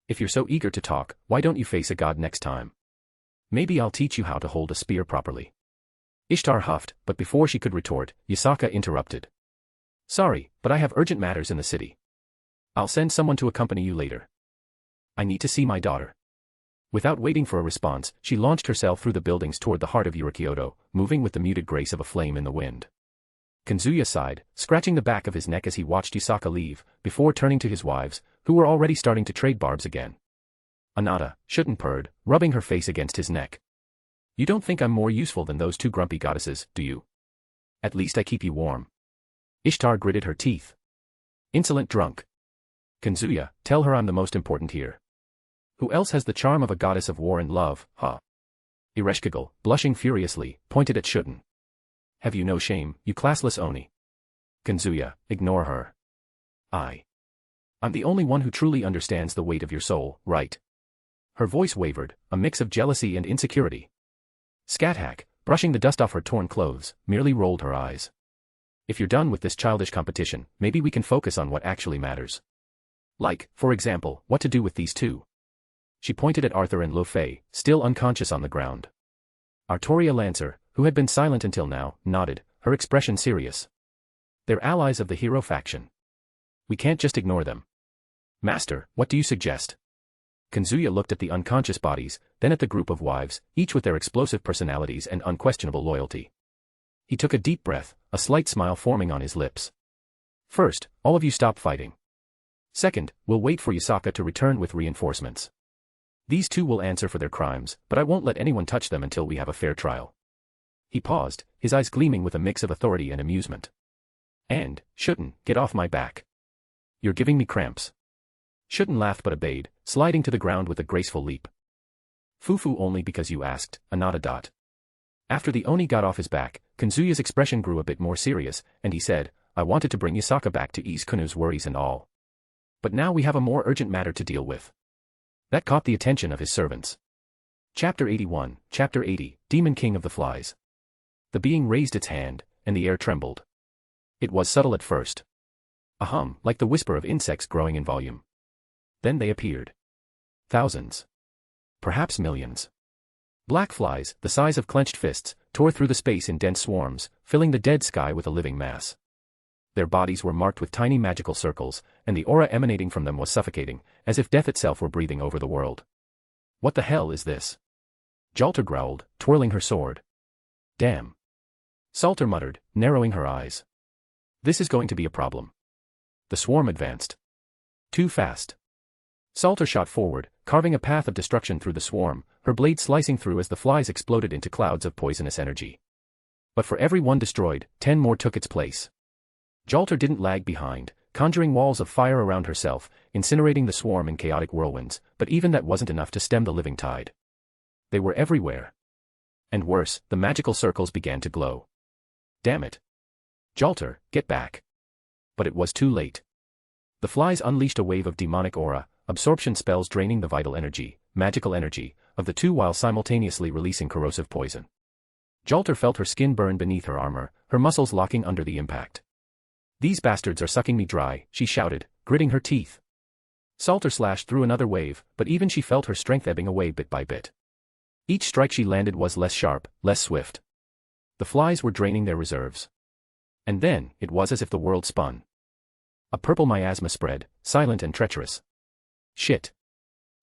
If you're so eager to talk, why don't you face a god next time? Maybe I'll teach you how to hold a spear properly. Ishtar huffed, but before she could retort, Yasaka interrupted. Sorry, but I have urgent matters in the city. I'll send someone to accompany you later. I need to see my daughter. Without waiting for a response, she launched herself through the buildings toward the heart of Kyoto, moving with the muted grace of a flame in the wind. Kazuya sighed, scratching the back of his neck as he watched Yasaka leave, before turning to his wives, who were already starting to trade barbs again. Anata, Shuten purred, rubbing her face against his neck. You don't think I'm more useful than those two grumpy goddesses, do you? At least I keep you warm. Ishtar gritted her teeth. Insolent drunk. Kazuya, tell her I'm the most important here. Who else has the charm of a goddess of war and love, huh? Ereshkigal, blushing furiously, pointed at Shuten. Have you no shame, you classless Oni? Kazuya, ignore her. I'm the only one who truly understands the weight of your soul, right? Her voice wavered, a mix of jealousy and insecurity. Scathach, brushing the dust off her torn clothes, merely rolled her eyes. If you're done with this childish competition, maybe we can focus on what actually matters. Like, for example, what to do with these two. She pointed at Arthur and Lo Fei, still unconscious on the ground. Artoria Lancer, who had been silent until now, nodded, her expression serious. They're allies of the hero faction. We can't just ignore them. Master, what do you suggest? Kazuya looked at the unconscious bodies, then at the group of wives, each with their explosive personalities and unquestionable loyalty. He took a deep breath, a slight smile forming on his lips. First, all of you stop fighting. Second, we'll wait for Yasaka to return with reinforcements. These two will answer for their crimes, but I won't let anyone touch them until we have a fair trial. He paused, his eyes gleaming with a mix of authority and amusement. And, Shuten, get off my back. You're giving me cramps. Shuten laughed but obeyed, sliding to the ground with a graceful leap. Fufu only because you asked, Anata. After the Oni got off his back, Kazuya's expression grew a bit more serious, and he said, I wanted to bring Yasaka back to ease Kunu's worries and all. But now we have a more urgent matter to deal with. That caught the attention of his servants. Chapter 81, Chapter 80, Demon King of the Flies. The being raised its hand, and the air trembled. It was subtle at first. A hum, like the whisper of insects growing in volume. Then they appeared. Thousands. Perhaps millions. Black flies, the size of clenched fists, tore through the space in dense swarms, filling the dead sky with a living mass. Their bodies were marked with tiny magical circles, and the aura emanating from them was suffocating, as if death itself were breathing over the world. What the hell is this? Jalter growled, twirling her sword. Damn. Salter muttered, narrowing her eyes. This is going to be a problem. The swarm advanced. Too fast. Salter shot forward, carving a path of destruction through the swarm, her blade slicing through as the flies exploded into clouds of poisonous energy. But for every one destroyed, 10 more took its place. Jalter didn't lag behind, conjuring walls of fire around herself, incinerating the swarm in chaotic whirlwinds, but even that wasn't enough to stem the living tide. They were everywhere. And worse, the magical circles began to glow. Damn it. Jalter, get back. But it was too late. The flies unleashed a wave of demonic aura, absorption spells draining the vital energy, magical energy, of the two while simultaneously releasing corrosive poison. Jalter felt her skin burn beneath her armor, her muscles locking under the impact. These bastards are sucking me dry, she shouted, gritting her teeth. Salter slashed through another wave, but even she felt her strength ebbing away bit by bit. Each strike she landed was less sharp, less swift. The flies were draining their reserves. And then, it was as if the world spun. A purple miasma spread, silent and treacherous. Shit.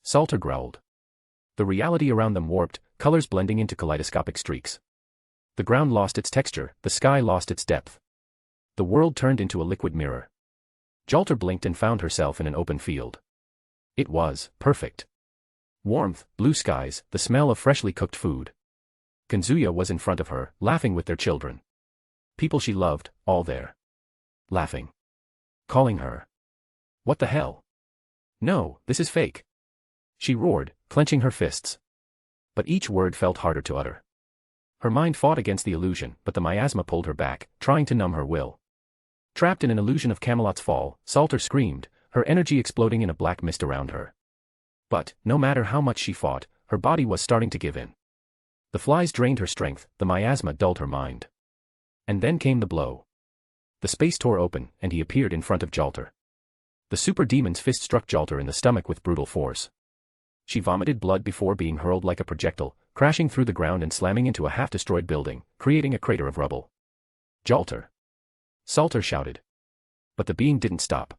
Salter growled. The reality around them warped, colors blending into kaleidoscopic streaks. The ground lost its texture, the sky lost its depth. The world turned into a liquid mirror. Jalter blinked and found herself in an open field. It was perfect. Warmth, blue skies, the smell of freshly cooked food. Kazuya was in front of her, laughing with their children. People she loved, all there. Laughing. Calling her. What the hell? No, this is fake. She roared, clenching her fists. But each word felt harder to utter. Her mind fought against the illusion, but the miasma pulled her back, trying to numb her will. Trapped in an illusion of Camelot's fall, Salter screamed, her energy exploding in a black mist around her. But, no matter how much she fought, her body was starting to give in. The flies drained her strength, the miasma dulled her mind. And then came the blow. The space tore open, and he appeared in front of Jalter. The super demon's fist struck Jalter in the stomach with brutal force. She vomited blood before being hurled like a projectile, crashing through the ground and slamming into a half-destroyed building, creating a crater of rubble. Jalter! Salter shouted. But the being didn't stop.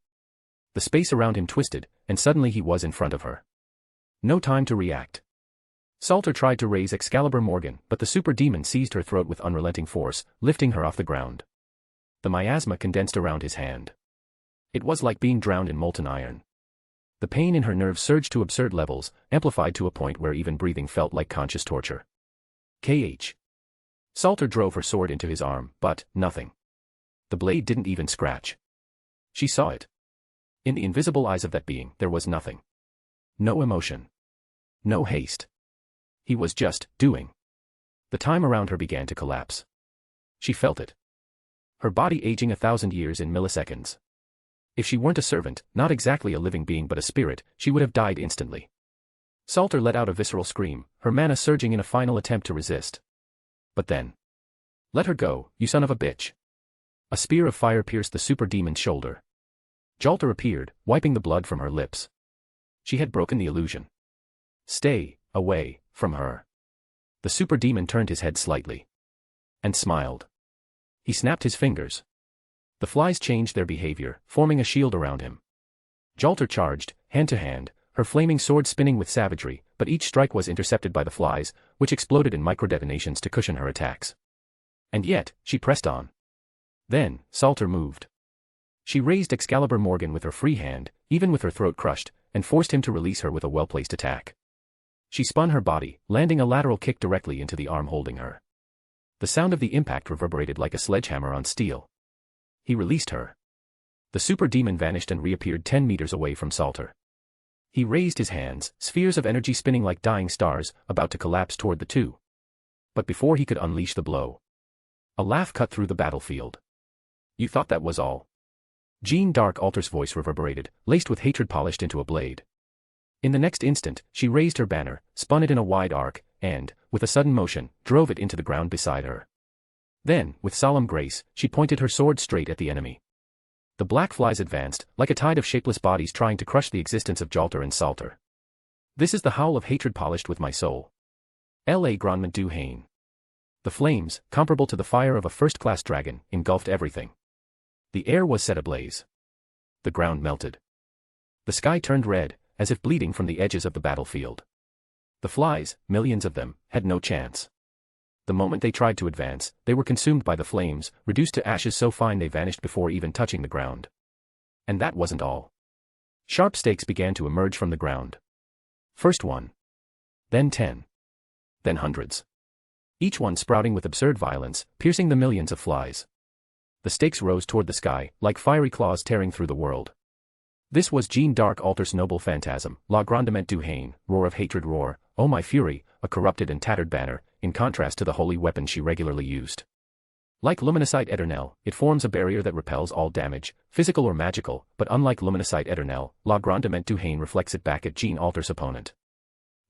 The space around him twisted, and suddenly he was in front of her. No time to react. Salter tried to raise Excalibur Morgan, but the super demon seized her throat with unrelenting force, lifting her off the ground. The miasma condensed around his hand. It was like being drowned in molten iron. The pain in her nerves surged to absurd levels, amplified to a point where even breathing felt like conscious torture. KH. Salter drove her sword into his arm, but nothing. The blade didn't even scratch. She saw it. In the invisible eyes of that being, there was nothing. No emotion. No haste. He was just doing. The time around her began to collapse. She felt it. Her body aging 1,000 years in milliseconds. If she weren't a servant, not exactly a living being but a spirit, she would have died instantly. Salter let out a visceral scream, her mana surging in a final attempt to resist. But then. Let her go, you son of a bitch. A spear of fire pierced the super demon's shoulder. Jalter appeared, wiping the blood from her lips. She had broken the illusion. Stay away from her. The super demon turned his head slightly. And smiled. He snapped his fingers. The flies changed their behavior, forming a shield around him. Jalter charged, hand to hand, her flaming sword spinning with savagery, but each strike was intercepted by the flies, which exploded in microdetonations to cushion her attacks. And yet, she pressed on. Then, Salter moved. She raised Excalibur Morgan with her free hand, even with her throat crushed, and forced him to release her with a well-placed attack. She spun her body, landing a lateral kick directly into the arm holding her. The sound of the impact reverberated like a sledgehammer on steel. He released her. The super demon vanished and reappeared 10 meters away from Salter. He raised his hands, spheres of energy spinning like dying stars, about to collapse toward the two. But before he could unleash the blow, a laugh cut through the battlefield. You thought that was all? Jean Dark Alter's voice reverberated, laced with hatred polished into a blade. In the next instant, she raised her banner, spun it in a wide arc, and, with a sudden motion, drove it into the ground beside her. Then, with solemn grace, she pointed her sword straight at the enemy. The black flies advanced, like a tide of shapeless bodies trying to crush the existence of Jalter and Salter. This is the howl of hatred polished with my soul. La Grandement du Haine. The flames, comparable to the fire of a first-class dragon, engulfed everything. The air was set ablaze. The ground melted. The sky turned red, as if bleeding from the edges of the battlefield. The flies, millions of them, had no chance. The moment they tried to advance, they were consumed by the flames, reduced to ashes so fine they vanished before even touching the ground. And that wasn't all. Sharp stakes began to emerge from the ground. First one. Then 10. Then hundreds. Each one sprouting with absurd violence, piercing the millions of flies. The stakes rose toward the sky, like fiery claws tearing through the world. This was Jean Dark Alter's noble phantasm, La Grandement du Haine, roar of hatred roar, oh my fury, a corrupted and tattered banner, in contrast to the holy weapon she regularly used. Like Luminicite Eternelle, it forms a barrier that repels all damage, physical or magical, but unlike Luminicite Eternelle, La Grandement du Haine reflects it back at Jean Alter's opponent.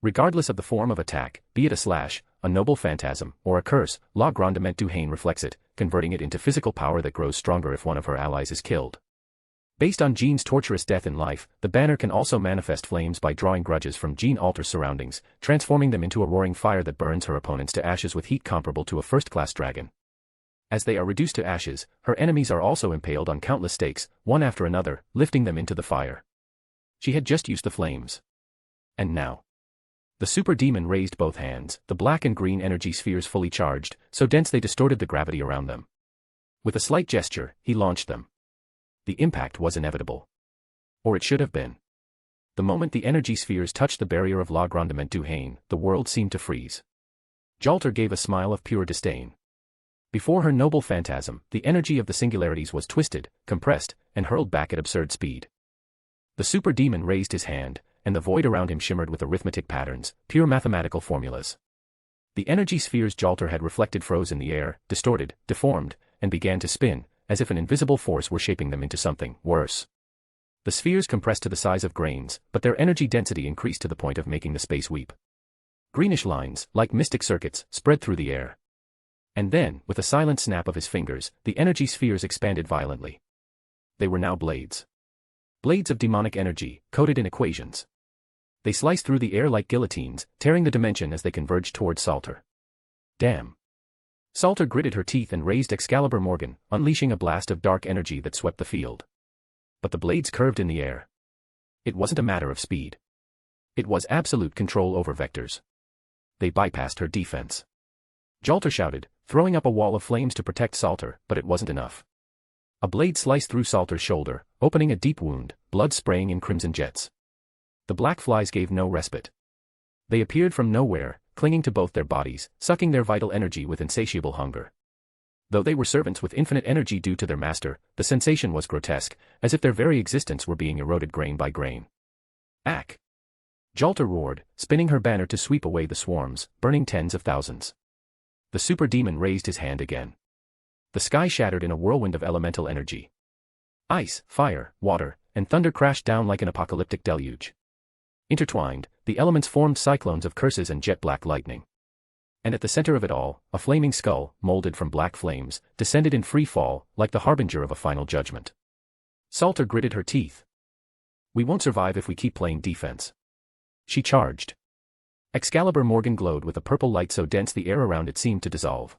Regardless of the form of attack, be it a slash, a noble phantasm, or a curse, La Grandement du Haine reflects it, converting it into physical power that grows stronger if one of her allies is killed. Based on Jean's torturous death in life, the banner can also manifest flames by drawing grudges from Jean Alter's surroundings, transforming them into a roaring fire that burns her opponents to ashes with heat comparable to a first-class dragon. As they are reduced to ashes, her enemies are also impaled on countless stakes, one after another, lifting them into the fire. She had just used the flames. And now. The super demon raised both hands, the black and green energy spheres fully charged, so dense they distorted the gravity around them. With a slight gesture, he launched them. The impact was inevitable. Or it should have been. The moment the energy spheres touched the barrier of La Grandement du Haine, the world seemed to freeze. Jalter gave a smile of pure disdain. Before her noble phantasm, the energy of the singularities was twisted, compressed, and hurled back at absurd speed. The super demon raised his hand, and the void around him shimmered with arithmetic patterns, pure mathematical formulas. The energy spheres Jalter had reflected froze in the air, distorted, deformed, and began to spin, as if an invisible force were shaping them into something worse. The spheres compressed to the size of grains, but their energy density increased to the point of making the space weep. Greenish lines, like mystic circuits, spread through the air. And then, with a silent snap of his fingers, the energy spheres expanded violently. They were now blades. Blades of demonic energy, coated in equations. They sliced through the air like guillotines, tearing the dimension as they converged towards Salter. Damn. Salter gritted her teeth and raised Excalibur Morgan, unleashing a blast of dark energy that swept the field. But the blades curved in the air. It wasn't a matter of speed. It was absolute control over vectors. They bypassed her defense. Jalter shouted, throwing up a wall of flames to protect Salter, but it wasn't enough. A blade sliced through Salter's shoulder, opening a deep wound, blood spraying in crimson jets. The black flies gave no respite. They appeared from nowhere, clinging to both their bodies, sucking their vital energy with insatiable hunger. Though they were servants with infinite energy due to their master, the sensation was grotesque, as if their very existence were being eroded grain by grain. Ack! Jalter roared, spinning her banner to sweep away the swarms, burning tens of thousands. The super demon raised his hand again. The sky shattered in a whirlwind of elemental energy. Ice, fire, water, and thunder crashed down like an apocalyptic deluge. Intertwined, the elements formed cyclones of curses and jet-black lightning. And at the center of it all, a flaming skull, molded from black flames, descended in free fall, like the harbinger of a final judgment. Salter gritted her teeth. We won't survive if we keep playing defense. She charged. Excalibur Morgan glowed with a purple light so dense the air around it seemed to dissolve.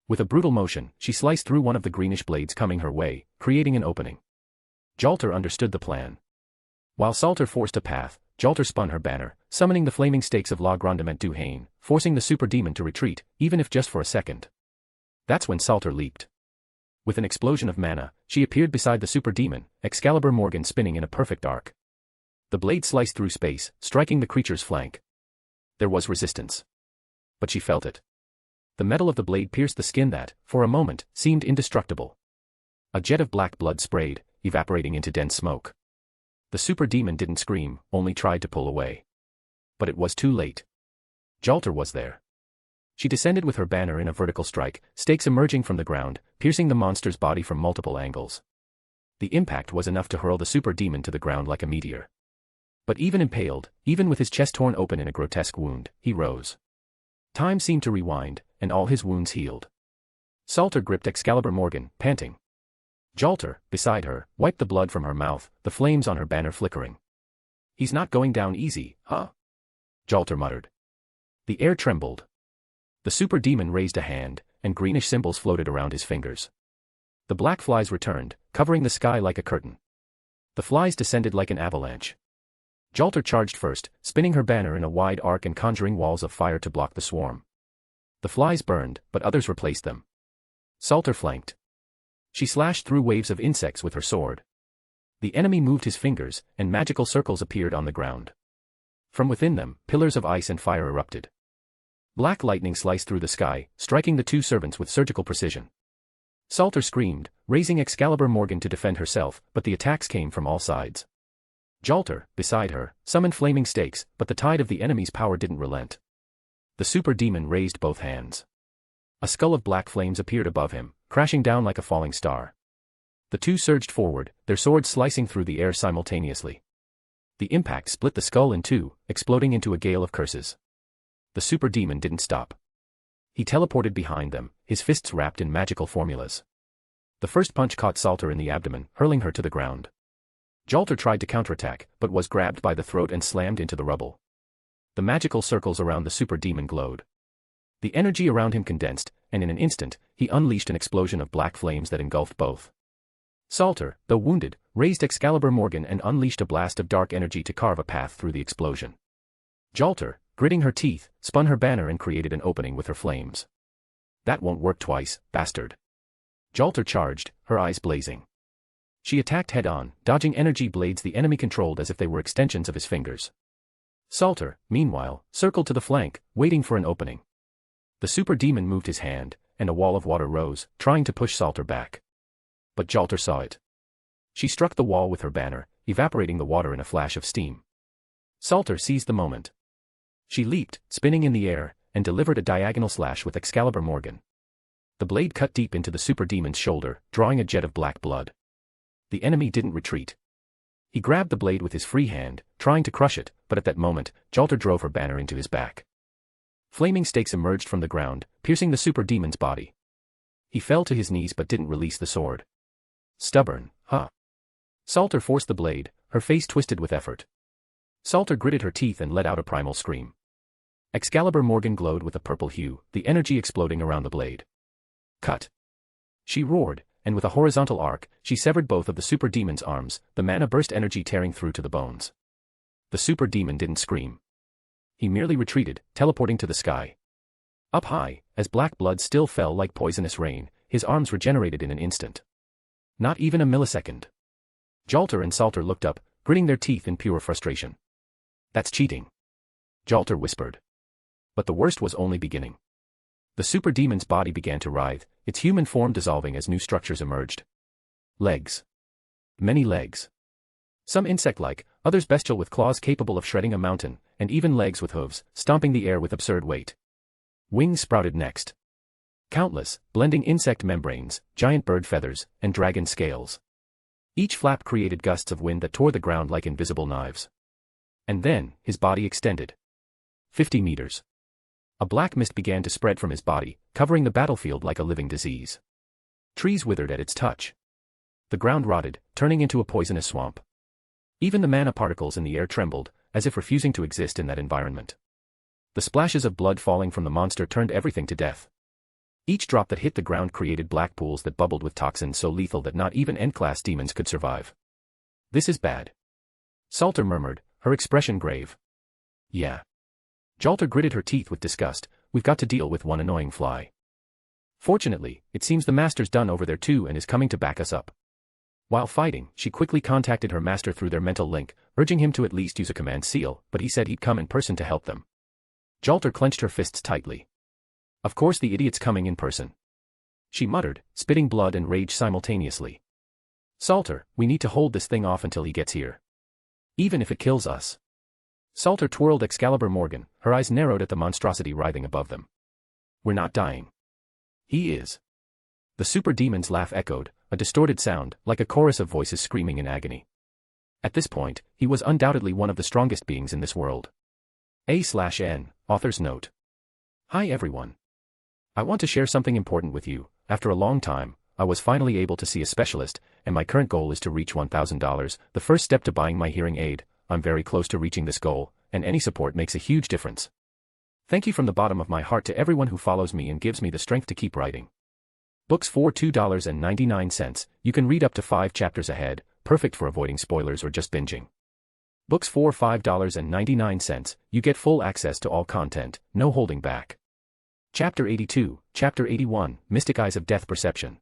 With a brutal motion, she sliced through one of the greenish blades coming her way, creating an opening. Jalter understood the plan. While Salter forced a path, Jalter spun her banner, summoning the flaming stakes of La Grandement du Haine, forcing the super demon to retreat, even if just for a second. That's when Salter leaped. With an explosion of mana, she appeared beside the super demon, Excalibur Morgan spinning in a perfect arc. The blade sliced through space, striking the creature's flank. There was resistance. But she felt it. The metal of the blade pierced the skin that, for a moment, seemed indestructible. A jet of black blood sprayed, evaporating into dense smoke. The super demon didn't scream, only tried to pull away. But it was too late. Jalter was there. She descended with her banner in a vertical strike, stakes emerging from the ground, piercing the monster's body from multiple angles. The impact was enough to hurl the super demon to the ground like a meteor. But even impaled, even with his chest torn open in a grotesque wound, he rose. Time seemed to rewind, and all his wounds healed. Salter gripped Excalibur Morgan, panting. Jalter, beside her, wiped the blood from her mouth, the flames on her banner flickering. He's not going down easy, huh? Jalter muttered. The air trembled. The super demon raised a hand, and greenish symbols floated around his fingers. The black flies returned, covering the sky like a curtain. The flies descended like an avalanche. Jalter charged first, spinning her banner in a wide arc and conjuring walls of fire to block the swarm. The flies burned, but others replaced them. Salter flanked. She slashed through waves of insects with her sword. The enemy moved his fingers, and magical circles appeared on the ground. From within them, pillars of ice and fire erupted. Black lightning sliced through the sky, striking the two servants with surgical precision. Salter screamed, raising Excalibur Morgan to defend herself, but the attacks came from all sides. Jalter, beside her, summoned flaming stakes, but the tide of the enemy's power didn't relent. The super demon raised both hands. A skull of black flames appeared above him, crashing down like a falling star. The two surged forward, their swords slicing through the air simultaneously. The impact split the skull in two, exploding into a gale of curses. The super demon didn't stop. He teleported behind them, his fists wrapped in magical formulas. The first punch caught Salter in the abdomen, hurling her to the ground. Jalter tried to counterattack, but was grabbed by the throat and slammed into the rubble. The magical circles around the super demon glowed. The energy around him condensed, and in an instant, he unleashed an explosion of black flames that engulfed both. Salter, though wounded, raised Excalibur Morgan and unleashed a blast of dark energy to carve a path through the explosion. Jalter, gritting her teeth, spun her banner and created an opening with her flames. That won't work twice, bastard. Jalter charged, her eyes blazing. She attacked head-on, dodging energy blades the enemy controlled as if they were extensions of his fingers. Salter, meanwhile, circled to the flank, waiting for an opening. The super demon moved his hand, and a wall of water rose, trying to push Salter back. But Jalter saw it. She struck the wall with her banner, evaporating the water in a flash of steam. Salter seized the moment. She leaped, spinning in the air, and delivered a diagonal slash with Excalibur Morgan. The blade cut deep into the super demon's shoulder, drawing a jet of black blood. The enemy didn't retreat. He grabbed the blade with his free hand, trying to crush it, but at that moment, Jalter drove her banner into his back. Flaming stakes emerged from the ground, piercing the super demon's body. He fell to his knees but didn't release the sword. Stubborn, huh? Salter forced the blade, her face twisted with effort. Salter gritted her teeth and let out a primal scream. Excalibur Morgan glowed with a purple hue, the energy exploding around the blade. Cut! She roared, and with a horizontal arc, she severed both of the super demon's arms, the mana burst energy tearing through to the bones. The super demon didn't scream. He merely retreated, teleporting to the sky. Up high, as black blood still fell like poisonous rain, his arms regenerated in an instant. Not even a millisecond. Jalter and Salter looked up, gritting their teeth in pure frustration. That's cheating. Jalter whispered. But the worst was only beginning. The super demon's body began to writhe, its human form dissolving as new structures emerged. Legs. Many legs. Some insect-like, others bestial with claws capable of shredding a mountain, and even legs with hooves, stomping the air with absurd weight. Wings sprouted next. Countless, blending insect membranes, giant bird feathers, and dragon scales. Each flap created gusts of wind that tore the ground like invisible knives. And then, his body extended. 50 meters. A black mist began to spread from his body, covering the battlefield like a living disease. Trees withered at its touch. The ground rotted, turning into a poisonous swamp. Even the mana particles in the air trembled, as if refusing to exist in that environment. The splashes of blood falling from the monster turned everything to death. Each drop that hit the ground created black pools that bubbled with toxins so lethal that not even N-class demons could survive. This is bad. Salter murmured, her expression grave. Yeah. Jalter gritted her teeth with disgust, we've got to deal with one annoying fly. Fortunately, it seems the master's done over there too and is coming to back us up. While fighting, she quickly contacted her master through their mental link, urging him to at least use a command seal, but he said he'd come in person to help them. Jalter clenched her fists tightly. Of course the idiot's coming in person. She muttered, spitting blood and rage simultaneously. Salter, we need to hold this thing off until he gets here. Even if it kills us. Salter twirled Excalibur Morgan, her eyes narrowed at the monstrosity writhing above them. We're not dying. He is. The super demon's laugh echoed, a distorted sound, like a chorus of voices screaming in agony. At this point, he was undoubtedly one of the strongest beings in this world. A/N, author's note. Hi everyone. I want to share something important with you. After a long time, I was finally able to see a specialist, and my current goal is to reach $1,000, the first step to buying my hearing aid. I'm very close to reaching this goal, and any support makes a huge difference. Thank you from the bottom of my heart to everyone who follows me and gives me the strength to keep writing. Books for $2.99, you can read up to 5 chapters ahead, perfect for avoiding spoilers or just binging. Books for $5.99, you get full access to all content, no holding back. Chapter 82, Chapter 81, Mystic Eyes of Death Perception.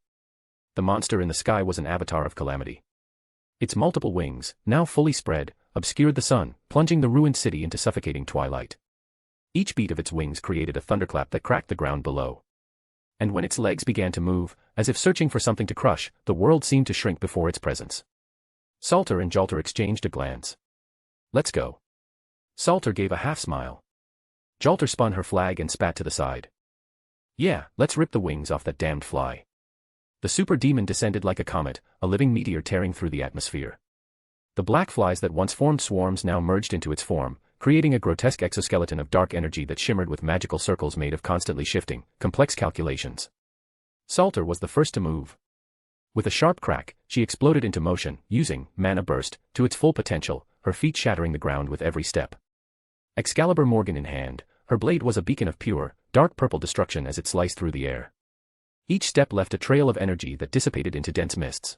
The monster in the sky was an avatar of calamity. Its multiple wings, now fully spread, obscured the sun, plunging the ruined city into suffocating twilight. Each beat of its wings created a thunderclap that cracked the ground below. And when its legs began to move, as if searching for something to crush, the world seemed to shrink before its presence. Salter and Jalter exchanged a glance. Let's go. Salter gave a half-smile. Jalter spun her flag and spat to the side. Yeah, let's rip the wings off that damned fly. The super demon descended like a comet, a living meteor tearing through the atmosphere. The black flies that once formed swarms now merged into its form, creating a grotesque exoskeleton of dark energy that shimmered with magical circles made of constantly shifting, complex calculations. Salter was the first to move. With a sharp crack, she exploded into motion, using mana burst to its full potential, her feet shattering the ground with every step. Excalibur Morgan in hand, her blade was a beacon of pure, dark purple destruction as it sliced through the air. Each step left a trail of energy that dissipated into dense mists.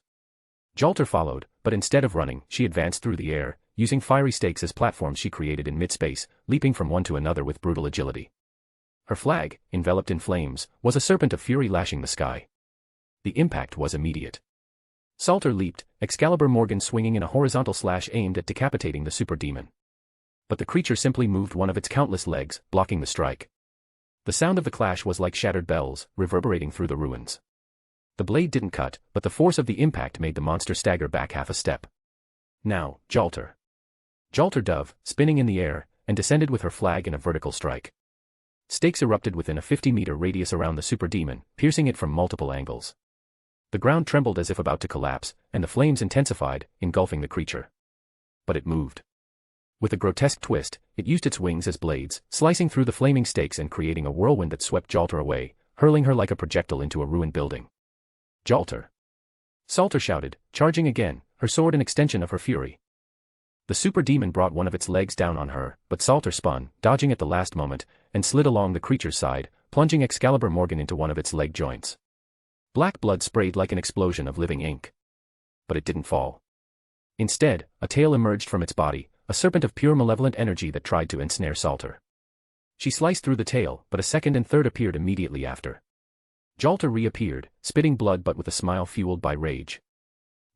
Jalter followed, but instead of running, she advanced through the air, using fiery stakes as platforms she created in mid-space, leaping from one to another with brutal agility. Her flag, enveloped in flames, was a serpent of fury lashing the sky. The impact was immediate. Salter leaped, Excalibur Morgan swinging in a horizontal slash aimed at decapitating the super demon. But the creature simply moved one of its countless legs, blocking the strike. The sound of the clash was like shattered bells, reverberating through the ruins. The blade didn't cut, but the force of the impact made the monster stagger back half a step. Now, Jalter. Jalter dove, spinning in the air, and descended with her flag in a vertical strike. Stakes erupted within a 50-meter radius around the super demon, piercing it from multiple angles. The ground trembled as if about to collapse, and the flames intensified, engulfing the creature. But it moved. With a grotesque twist, it used its wings as blades, slicing through the flaming stakes and creating a whirlwind that swept Jalter away, hurling her like a projectile into a ruined building. Jalter! Salter shouted, charging again, her sword an extension of her fury. The super demon brought one of its legs down on her, but Salter spun, dodging at the last moment, and slid along the creature's side, plunging Excalibur Morgan into one of its leg joints. Black blood sprayed like an explosion of living ink. But it didn't fall. Instead, a tail emerged from its body, a serpent of pure malevolent energy that tried to ensnare Salter. She sliced through the tail, but a second and third appeared immediately after. Jalter reappeared, spitting blood but with a smile fueled by rage.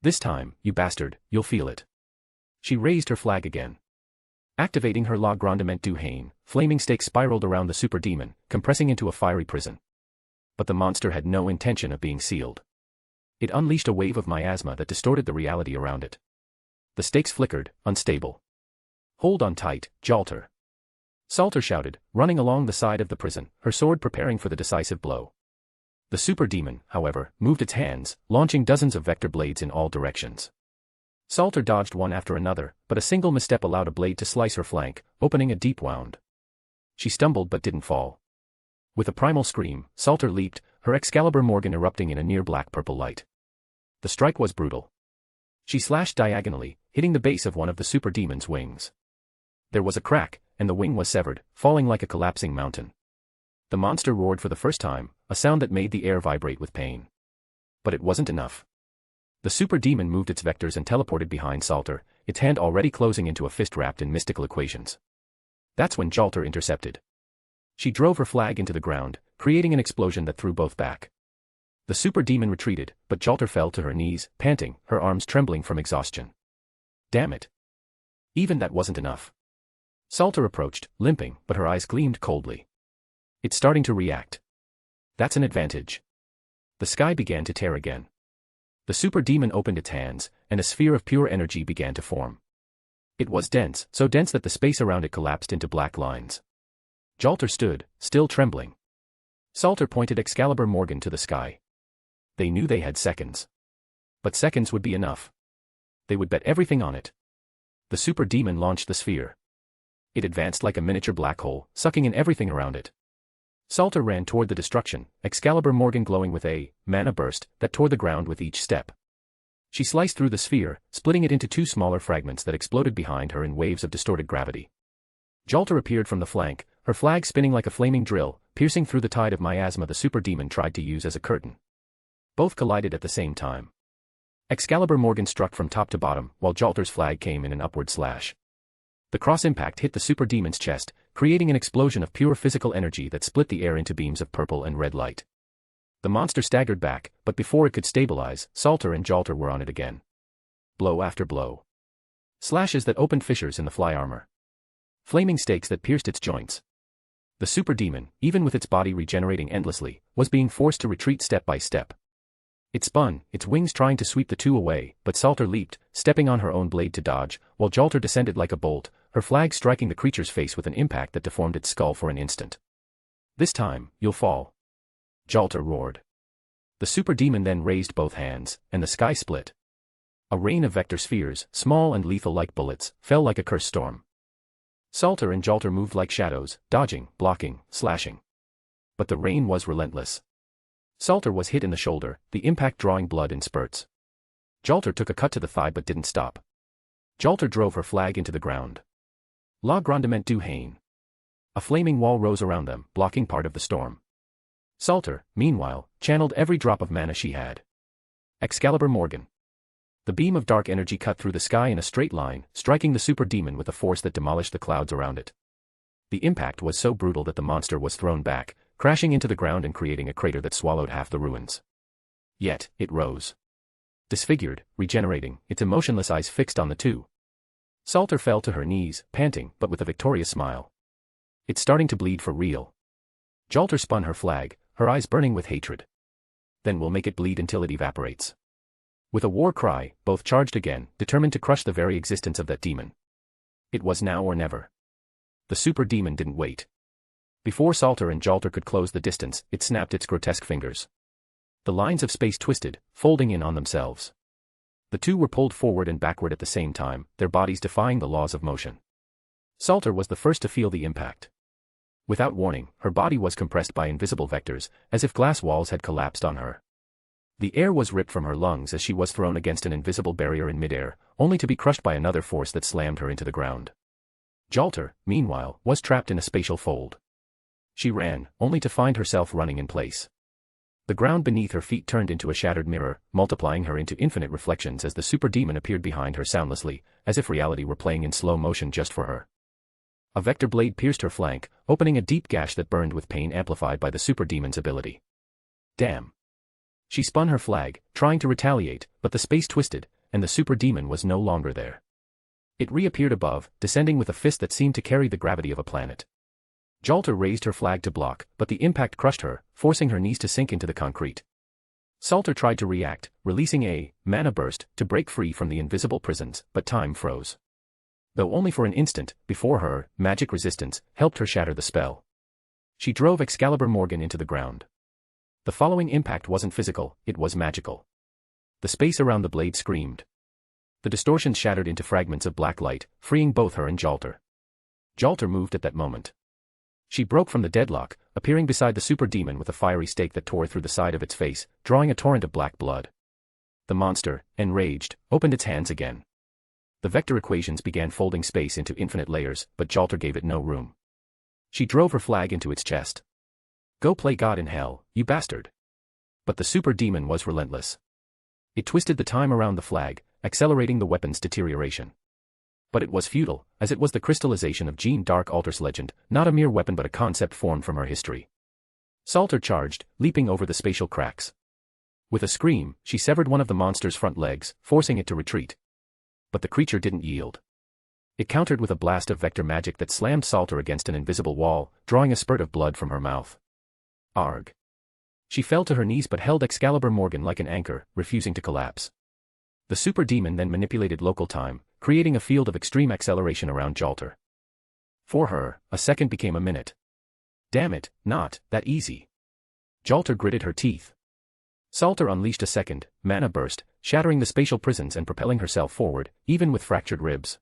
This time, you bastard, you'll feel it. She raised her flag again. Activating her La Grandement du Haine, flaming stakes spiraled around the super demon, compressing into a fiery prison. But the monster had no intention of being sealed. It unleashed a wave of miasma that distorted the reality around it. The stakes flickered, unstable. Hold on tight, Jalter. Salter shouted, running along the side of the prison, her sword preparing for the decisive blow. The super demon, however, moved its hands, launching dozens of vector blades in all directions. Salter dodged one after another, but a single misstep allowed a blade to slice her flank, opening a deep wound. She stumbled but didn't fall. With a primal scream, Salter leaped, her Excalibur Morgan erupting in a near black-purple light. The strike was brutal. She slashed diagonally, hitting the base of one of the super demon's wings. There was a crack, and the wing was severed, falling like a collapsing mountain. The monster roared for the first time, a sound that made the air vibrate with pain. But it wasn't enough. The super demon moved its vectors and teleported behind Salter, its hand already closing into a fist wrapped in mystical equations. That's when Jalter intercepted. She drove her flag into the ground, creating an explosion that threw both back. The super demon retreated, but Jalter fell to her knees, panting, her arms trembling from exhaustion. Damn it. Even that wasn't enough. Salter approached, limping, but her eyes gleamed coldly. It's starting to react. That's an advantage. The sky began to tear again. The super demon opened its hands, and a sphere of pure energy began to form. It was dense, so dense that the space around it collapsed into black lines. Jalter stood, still trembling. Salter pointed Excalibur Morgan to the sky. They knew they had seconds. But seconds would be enough. They would bet everything on it. The super demon launched the sphere. It advanced like a miniature black hole, sucking in everything around it. Salter ran toward the destruction, Excalibur Morgan glowing with a mana burst that tore the ground with each step. She sliced through the sphere, splitting it into two smaller fragments that exploded behind her in waves of distorted gravity. Jalter appeared from the flank, her flag spinning like a flaming drill, piercing through the tide of miasma the super demon tried to use as a curtain. Both collided at the same time. Excalibur Morgan struck from top to bottom, while Jalter's flag came in an upward slash. The cross impact hit the super demon's chest, creating an explosion of pure physical energy that split the air into beams of purple and red light. The monster staggered back, but before it could stabilize, Salter and Jalter were on it again. Blow after blow. Slashes that opened fissures in the fly armor. Flaming stakes that pierced its joints. The super demon, even with its body regenerating endlessly, was being forced to retreat step by step. It spun, its wings trying to sweep the two away, but Salter leaped, stepping on her own blade to dodge, while Jalter descended like a bolt, her flag striking the creature's face with an impact that deformed its skull for an instant. This time, you'll fall. Jalter roared. The super demon then raised both hands, and the sky split. A rain of vector spheres, small and lethal like bullets, fell like a cursed storm. Salter and Jalter moved like shadows, dodging, blocking, slashing. But the rain was relentless. Salter was hit in the shoulder, the impact drawing blood in spurts. Jalter took a cut to the thigh but didn't stop. Jalter drove her flag into the ground. La Grandement du Haine. A flaming wall rose around them, blocking part of the storm. Salter, meanwhile, channeled every drop of mana she had. Excalibur Morgan. The beam of dark energy cut through the sky in a straight line, striking the super demon with a force that demolished the clouds around it. The impact was so brutal that the monster was thrown back, crashing into the ground and creating a crater that swallowed half the ruins. Yet, it rose. Disfigured, regenerating, its emotionless eyes fixed on the two. Salter fell to her knees, panting, but with a victorious smile. It's starting to bleed for real. Jalter spun her flag, her eyes burning with hatred. Then we'll make it bleed until it evaporates. With a war cry, both charged again, determined to crush the very existence of that demon. It was now or never. The super demon didn't wait. Before Salter and Jalter could close the distance, it snapped its grotesque fingers. The lines of space twisted, folding in on themselves. The two were pulled forward and backward at the same time, their bodies defying the laws of motion. Salter was the first to feel the impact. Without warning, her body was compressed by invisible vectors, as if glass walls had collapsed on her. The air was ripped from her lungs as she was thrown against an invisible barrier in midair, only to be crushed by another force that slammed her into the ground. Jalter, meanwhile, was trapped in a spatial fold. She ran, only to find herself running in place. The ground beneath her feet turned into a shattered mirror, multiplying her into infinite reflections as the super demon appeared behind her soundlessly, as if reality were playing in slow motion just for her. A vector blade pierced her flank, opening a deep gash that burned with pain amplified by the super demon's ability. Damn. She spun her flag, trying to retaliate, but the space twisted, and the super demon was no longer there. It reappeared above, descending with a fist that seemed to carry the gravity of a planet. Jalter raised her flag to block, but the impact crushed her, forcing her knees to sink into the concrete. Salter tried to react, releasing a mana burst to break free from the invisible prisons, but time froze. Though only for an instant, before her, magic resistance helped her shatter the spell. She drove Excalibur Morgan into the ground. The following impact wasn't physical, it was magical. The space around the blade screamed. The distortions shattered into fragments of black light, freeing both her and Jalter. Jalter moved at that moment. She broke from the deadlock, appearing beside the super demon with a fiery stake that tore through the side of its face, drawing a torrent of black blood. The monster, enraged, opened its hands again. The vector equations began folding space into infinite layers, but Jalter gave it no room. She drove her flag into its chest. Go play God in hell, you bastard. But the super demon was relentless. It twisted the time around the flag, accelerating the weapon's deterioration. But it was futile, as it was the crystallization of Jeanne d'Arc Alter's legend, not a mere weapon but a concept formed from her history. Salter charged, leaping over the spatial cracks. With a scream, she severed one of the monster's front legs, forcing it to retreat. But the creature didn't yield. It countered with a blast of vector magic that slammed Salter against an invisible wall, drawing a spurt of blood from her mouth. Arg. She fell to her knees but held Excalibur Morgan like an anchor, refusing to collapse. The super demon then manipulated local time, creating a field of extreme acceleration around Jalter. For her, a second became a minute. Damn it, not that easy. Jalter gritted her teeth. Salter unleashed a second mana burst, shattering the spatial prisons and propelling herself forward, even with fractured ribs.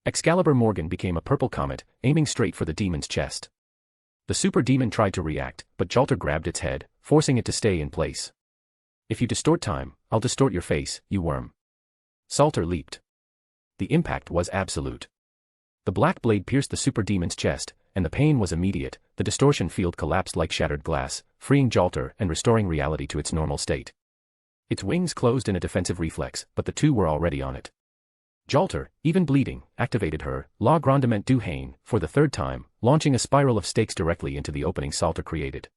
Excalibur Morgan became a purple comet, aiming straight for the demon's chest. The super demon tried to react, but Jalter grabbed its head, forcing it to stay in place. If you distort time, I'll distort your face, you worm. Salter leaped. The impact was absolute. The black blade pierced the super demon's chest, and the pain was immediate. The distortion field collapsed like shattered glass, freeing Jalter and restoring reality to its normal state. Its wings closed in a defensive reflex, but the two were already on it. Jalter, even bleeding, activated her La Grandement du Haine for the third time, launching a spiral of stakes directly into the opening Salter created.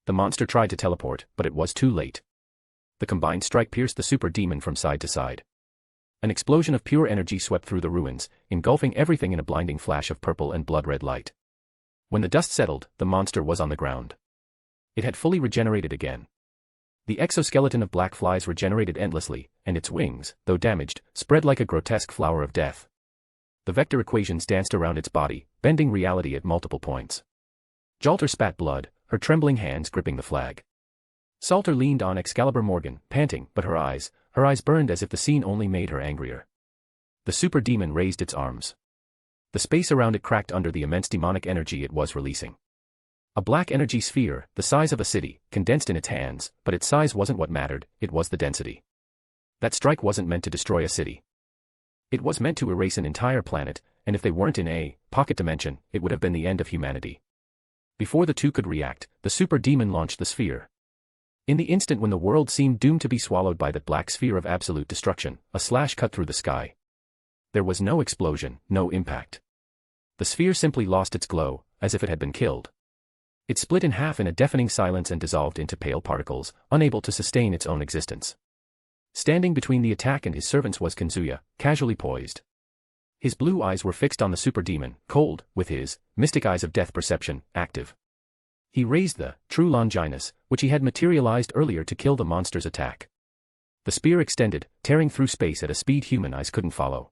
The monster tried to teleport, but it was too late. The combined strike pierced the super demon from side to side. An explosion of pure energy swept through the ruins, engulfing everything in a blinding flash of purple and blood-red light. When the dust settled, the monster was on the ground. It had fully regenerated again. The exoskeleton of black flies regenerated endlessly, and its wings, though damaged, spread like a grotesque flower of death. The vector equations danced around its body, bending reality at multiple points. Jalter spat blood, her trembling hands gripping the flag. Salter leaned on Excalibur Morgan, panting, but her eyes burned as if the scene only made her angrier. The super demon raised its arms. The space around it cracked under the immense demonic energy it was releasing. A black energy sphere, the size of a city, condensed in its hands, but its size wasn't what mattered, it was the density. That strike wasn't meant to destroy a city. It was meant to erase an entire planet, and if they weren't in a pocket dimension, it would have been the end of humanity. Before the two could react, the super demon launched the sphere. In the instant when the world seemed doomed to be swallowed by that black sphere of absolute destruction, a slash cut through the sky. There was no explosion, no impact. The sphere simply lost its glow, as if it had been killed. It split in half in a deafening silence and dissolved into pale particles, unable to sustain its own existence. Standing between the attack and his servants was Kazuya, casually poised. His blue eyes were fixed on the super demon, cold, with his mystic eyes of death perception active. He raised the true Longinus, which he had materialized earlier to kill the monster's attack. The spear extended, tearing through space at a speed human eyes couldn't follow.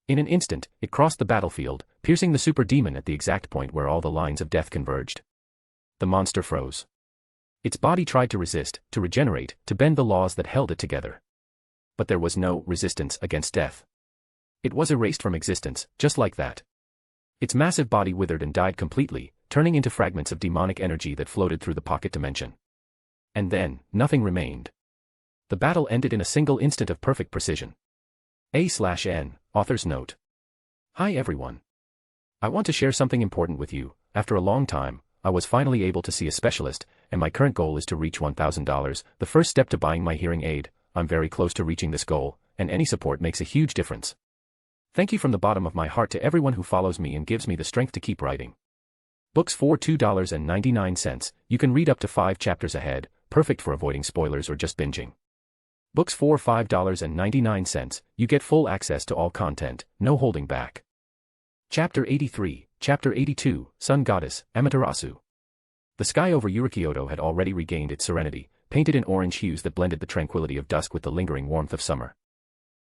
In an instant, it crossed the battlefield, piercing the super demon at the exact point where all the lines of death converged. The monster froze. Its body tried to resist, to regenerate, to bend the laws that held it together. But there was no resistance against death. It was erased from existence, just like that. Its massive body withered and died completely, turning into fragments of demonic energy that floated through the pocket dimension. And then, nothing remained. The battle ended in a single instant of perfect precision. A/N, author's note. Hi everyone. I want to share something important with you. After a long time, I was finally able to see a specialist, and my current goal is to reach $1,000, the first step to buying my hearing aid. I'm very close to reaching this goal, and any support makes a huge difference. Thank you from the bottom of my heart to everyone who follows me and gives me the strength to keep writing. Books for $2.99. You can read up to 5 chapters ahead, perfect for avoiding spoilers or just binging. Books for $5.99. You get full access to all content, no holding back. Chapter 83, Chapter 82, Sun Goddess, Amaterasu. The sky over Kyoto had already regained its serenity, painted in orange hues that blended the tranquility of dusk with the lingering warmth of summer.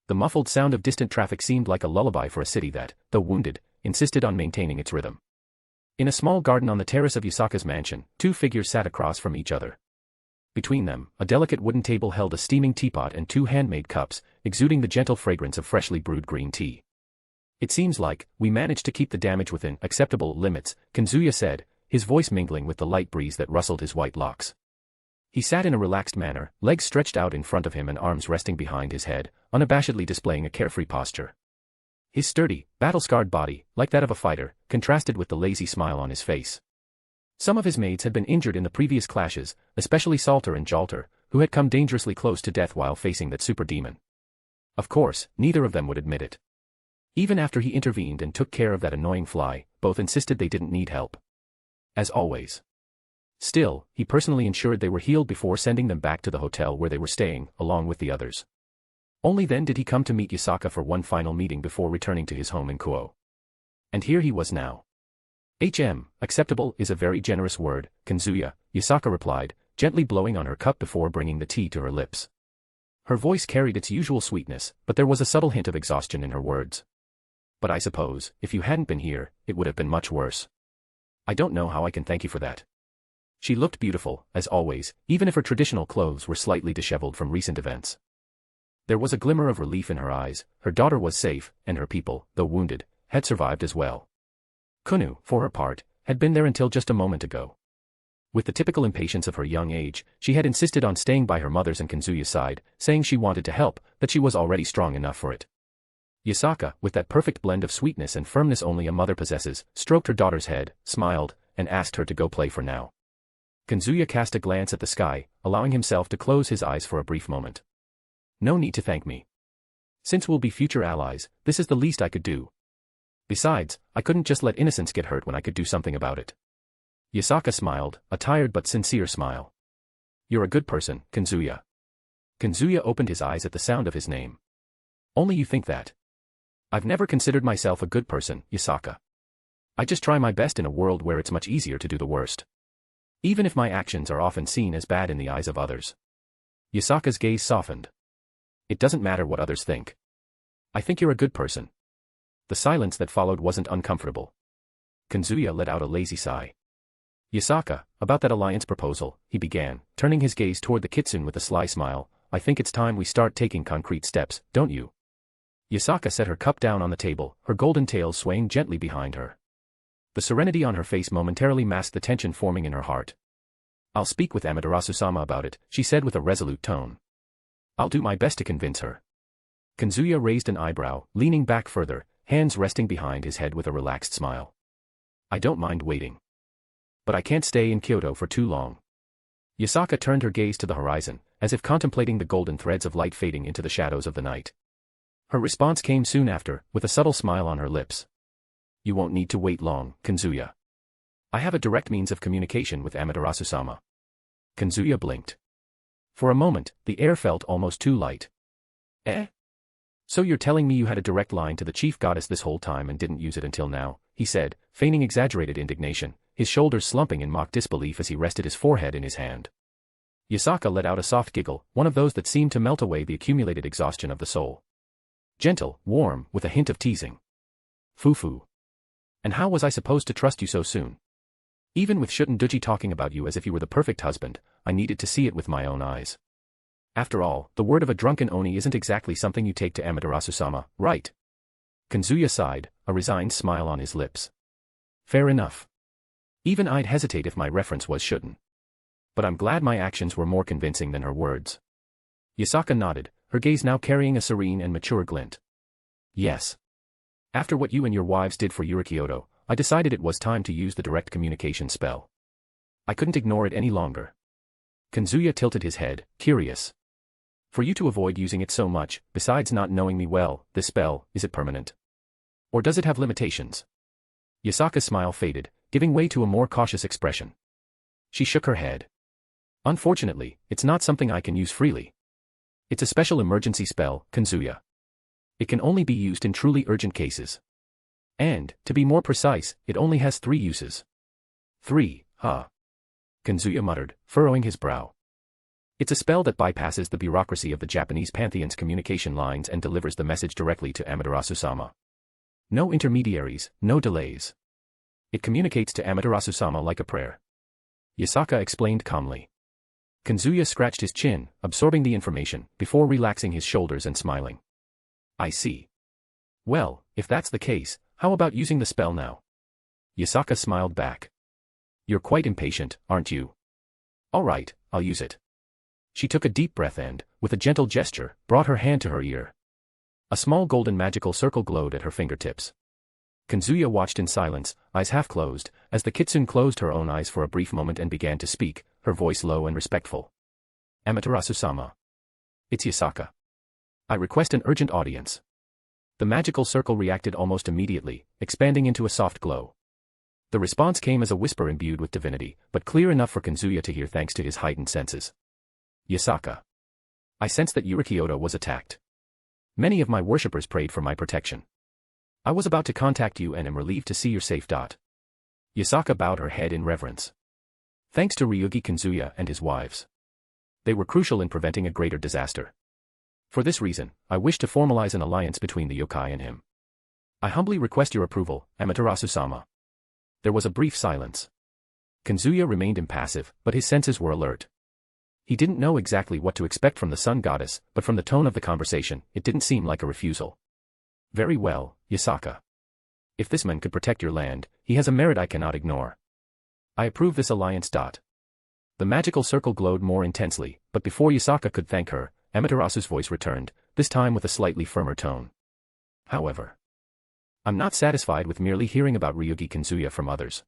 The muffled sound of distant traffic seemed like a lullaby for a city that, though wounded, insisted on maintaining its rhythm. In a small garden on the terrace of Yasaka's mansion, 2 figures sat across from each other. Between them, a delicate wooden table held a steaming teapot and 2 handmade cups, exuding the gentle fragrance of freshly brewed green tea. It seems like we managed to keep the damage within acceptable limits, Kazuya said, his voice mingling with the light breeze that rustled his white locks. He sat in a relaxed manner, legs stretched out in front of him and arms resting behind his head, unabashedly displaying a carefree posture. His sturdy, battle-scarred body, like that of a fighter, contrasted with the lazy smile on his face. Some of his mates had been injured in the previous clashes, especially Salter and Jalter, who had come dangerously close to death while facing that super demon. Of course, neither of them would admit it. Even after he intervened and took care of that annoying fly, both insisted they didn't need help. As always. Still, he personally ensured they were healed before sending them back to the hotel where they were staying, along with the others. Only then did he come to meet Yasaka for one final meeting before returning to his home in Kuoh. And here he was now. Acceptable is a very generous word, Kazuya, Yasaka replied, gently blowing on her cup before bringing the tea to her lips. Her voice carried its usual sweetness, but there was a subtle hint of exhaustion in her words. But I suppose, if you hadn't been here, it would have been much worse. I don't know how I can thank you for that. She looked beautiful, as always, even if her traditional clothes were slightly disheveled from recent events. There was a glimmer of relief in her eyes. Her daughter was safe, and her people, though wounded, had survived as well. Kunu, for her part, had been there until just a moment ago. With the typical impatience of her young age, she had insisted on staying by her mother's and Kazuya's side, saying she wanted to help, that she was already strong enough for it. Yasaka, with that perfect blend of sweetness and firmness only a mother possesses, stroked her daughter's head, smiled, and asked her to go play for now. Kazuya cast a glance at the sky, allowing himself to close his eyes for a brief moment. No need to thank me. Since we'll be future allies, this is the least I could do. Besides, I couldn't just let innocents get hurt when I could do something about it. Yasaka smiled, a tired but sincere smile. You're a good person, Kazuya. Kazuya opened his eyes at the sound of his name. Only you think that. I've never considered myself a good person, Yasaka. I just try my best in a world where it's much easier to do the worst. Even if my actions are often seen as bad in the eyes of others. Yasaka's gaze softened. It doesn't matter what others think. I think you're a good person. The silence that followed wasn't uncomfortable. Kazuya let out a lazy sigh. Yasaka, about that alliance proposal, he began, turning his gaze toward the kitsune with a sly smile. I think it's time we start taking concrete steps, don't you? Yasaka set her cup down on the table, her golden tail swaying gently behind her. The serenity on her face momentarily masked the tension forming in her heart. I'll speak with Amaterasu-sama about it, she said with a resolute tone. I'll do my best to convince her. Kazuya raised an eyebrow, leaning back further, hands resting behind his head with a relaxed smile. I don't mind waiting. But I can't stay in Kyoto for too long. Yasaka turned her gaze to the horizon, as if contemplating the golden threads of light fading into the shadows of the night. Her response came soon after, with a subtle smile on her lips. You won't need to wait long, Kazuya. I have a direct means of communication with Amaterasu-sama. Kazuya blinked. For a moment, the air felt almost too light. Eh? So you're telling me you had a direct line to the chief goddess this whole time and didn't use it until now, he said, feigning exaggerated indignation, his shoulders slumping in mock disbelief as he rested his forehead in his hand. Yasaka let out a soft giggle, one of those that seemed to melt away the accumulated exhaustion of the soul. Gentle, warm, with a hint of teasing. Foo-foo. And how was I supposed to trust you so soon? Even with Shutenduchi talking about you as if you were the perfect husband, I needed to see it with my own eyes. After all, the word of a drunken oni isn't exactly something you take to Amaterasu-sama, right? Kazuya sighed, a resigned smile on his lips. Fair enough. Even I'd hesitate if my reference was shouldn't. But I'm glad my actions were more convincing than her words. Yasaka nodded, her gaze now carrying a serene and mature glint. Yes. After what you and your wives did for Kyoto, I decided it was time to use the direct communication spell. I couldn't ignore it any longer. Kazuya tilted his head, curious. For you to avoid using it so much, besides not knowing me well, this spell, is it permanent? Or does it have limitations? Yasaka's smile faded, giving way to a more cautious expression. She shook her head. Unfortunately, it's not something I can use freely. It's a special emergency spell, Kazuya. It can only be used in truly urgent cases. And, to be more precise, it only has 3 uses. 3, huh? Kazuya muttered, furrowing his brow. It's a spell that bypasses the bureaucracy of the Japanese pantheon's communication lines and delivers the message directly to Amaterasu-sama. No intermediaries, no delays. It communicates to Amaterasu-sama like a prayer. Yasaka explained calmly. Kazuya scratched his chin, absorbing the information, before relaxing his shoulders and smiling. I see. Well, if that's the case, how about using the spell now? Yasaka smiled back. You're quite impatient, aren't you? All right, I'll use it. She took a deep breath and, with a gentle gesture, brought her hand to her ear. A small golden magical circle glowed at her fingertips. Kazuya watched in silence, eyes half closed, as the kitsune closed her own eyes for a brief moment and began to speak, her voice low and respectful. Amaterasu-sama. It's Yasaka. I request an urgent audience. The magical circle reacted almost immediately, expanding into a soft glow. The response came as a whisper imbued with divinity, but clear enough for Kazuya to hear thanks to his heightened senses. Yasaka. I sensed that Kyoto was attacked. Many of my worshippers prayed for my protection. I was about to contact you and am relieved to see you're safe. Yasaka bowed her head in reverence. Thanks to Ryougi Kazuya and his wives. They were crucial in preventing a greater disaster. For this reason, I wish to formalize an alliance between the yokai and him. I humbly request your approval, Amaterasu-sama. There was a brief silence. Kazuya remained impassive, but his senses were alert. He didn't know exactly what to expect from the sun goddess, but from the tone of the conversation, it didn't seem like a refusal. Very well, Yasaka. If this man could protect your land, he has a merit I cannot ignore. I approve this alliance. The magical circle glowed more intensely, but before Yasaka could thank her, Amaterasu's voice returned, this time with a slightly firmer tone. However, I'm not satisfied with merely hearing about Ryougi Kazuya from others.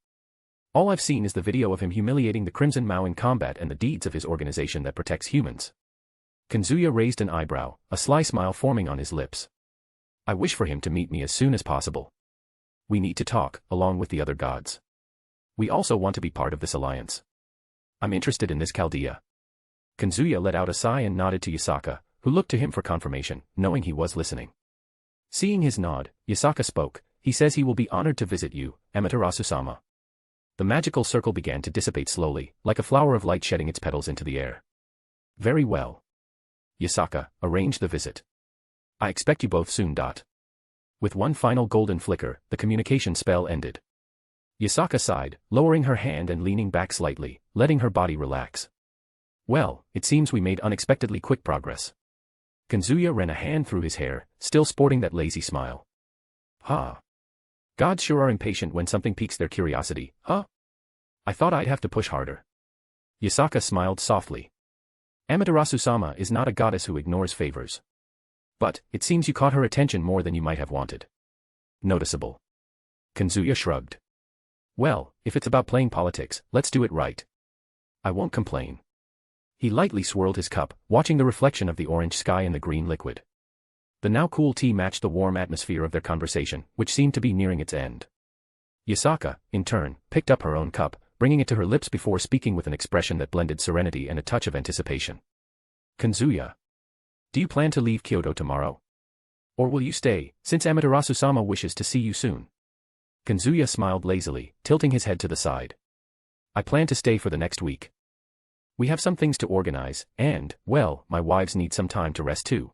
All I've seen is the video of him humiliating the Crimson Mao in combat and the deeds of his organization that protects humans. Kazuya raised an eyebrow, a sly smile forming on his lips. I wish for him to meet me as soon as possible. We need to talk, along with the other gods. We also want to be part of this alliance. I'm interested in this Chaldea. Kazuya let out a sigh and nodded to Yasaka, who looked to him for confirmation, knowing he was listening. Seeing his nod, Yasaka spoke. He says he will be honored to visit you, Amaterasu-sama. The magical circle began to dissipate slowly, like a flower of light shedding its petals into the air. Very well. Yasaka, arrange the visit. I expect you both soon. With one final golden flicker, the communication spell ended. Yasaka sighed, lowering her hand and leaning back slightly, letting her body relax. Well, it seems we made unexpectedly quick progress. Kazuya ran a hand through his hair, still sporting that lazy smile. Huh. Gods sure are impatient when something piques their curiosity, huh? I thought I'd have to push harder. Yasaka smiled softly. Amaterasu-sama is not a goddess who ignores favors. But, it seems you caught her attention more than you might have wanted. Noticeable. Kazuya shrugged. Well, if it's about playing politics, let's do it right. I won't complain. He lightly swirled his cup, watching the reflection of the orange sky in the green liquid. The now cool tea matched the warm atmosphere of their conversation, which seemed to be nearing its end. Yasaka, in turn, picked up her own cup, bringing it to her lips before speaking with an expression that blended serenity and a touch of anticipation. Kazuya. Do you plan to leave Kyoto tomorrow? Or will you stay, since Amaterasu-sama wishes to see you soon? Kazuya smiled lazily, tilting his head to the side. I plan to stay for the next week. We have some things to organize, and, well, my wives need some time to rest too.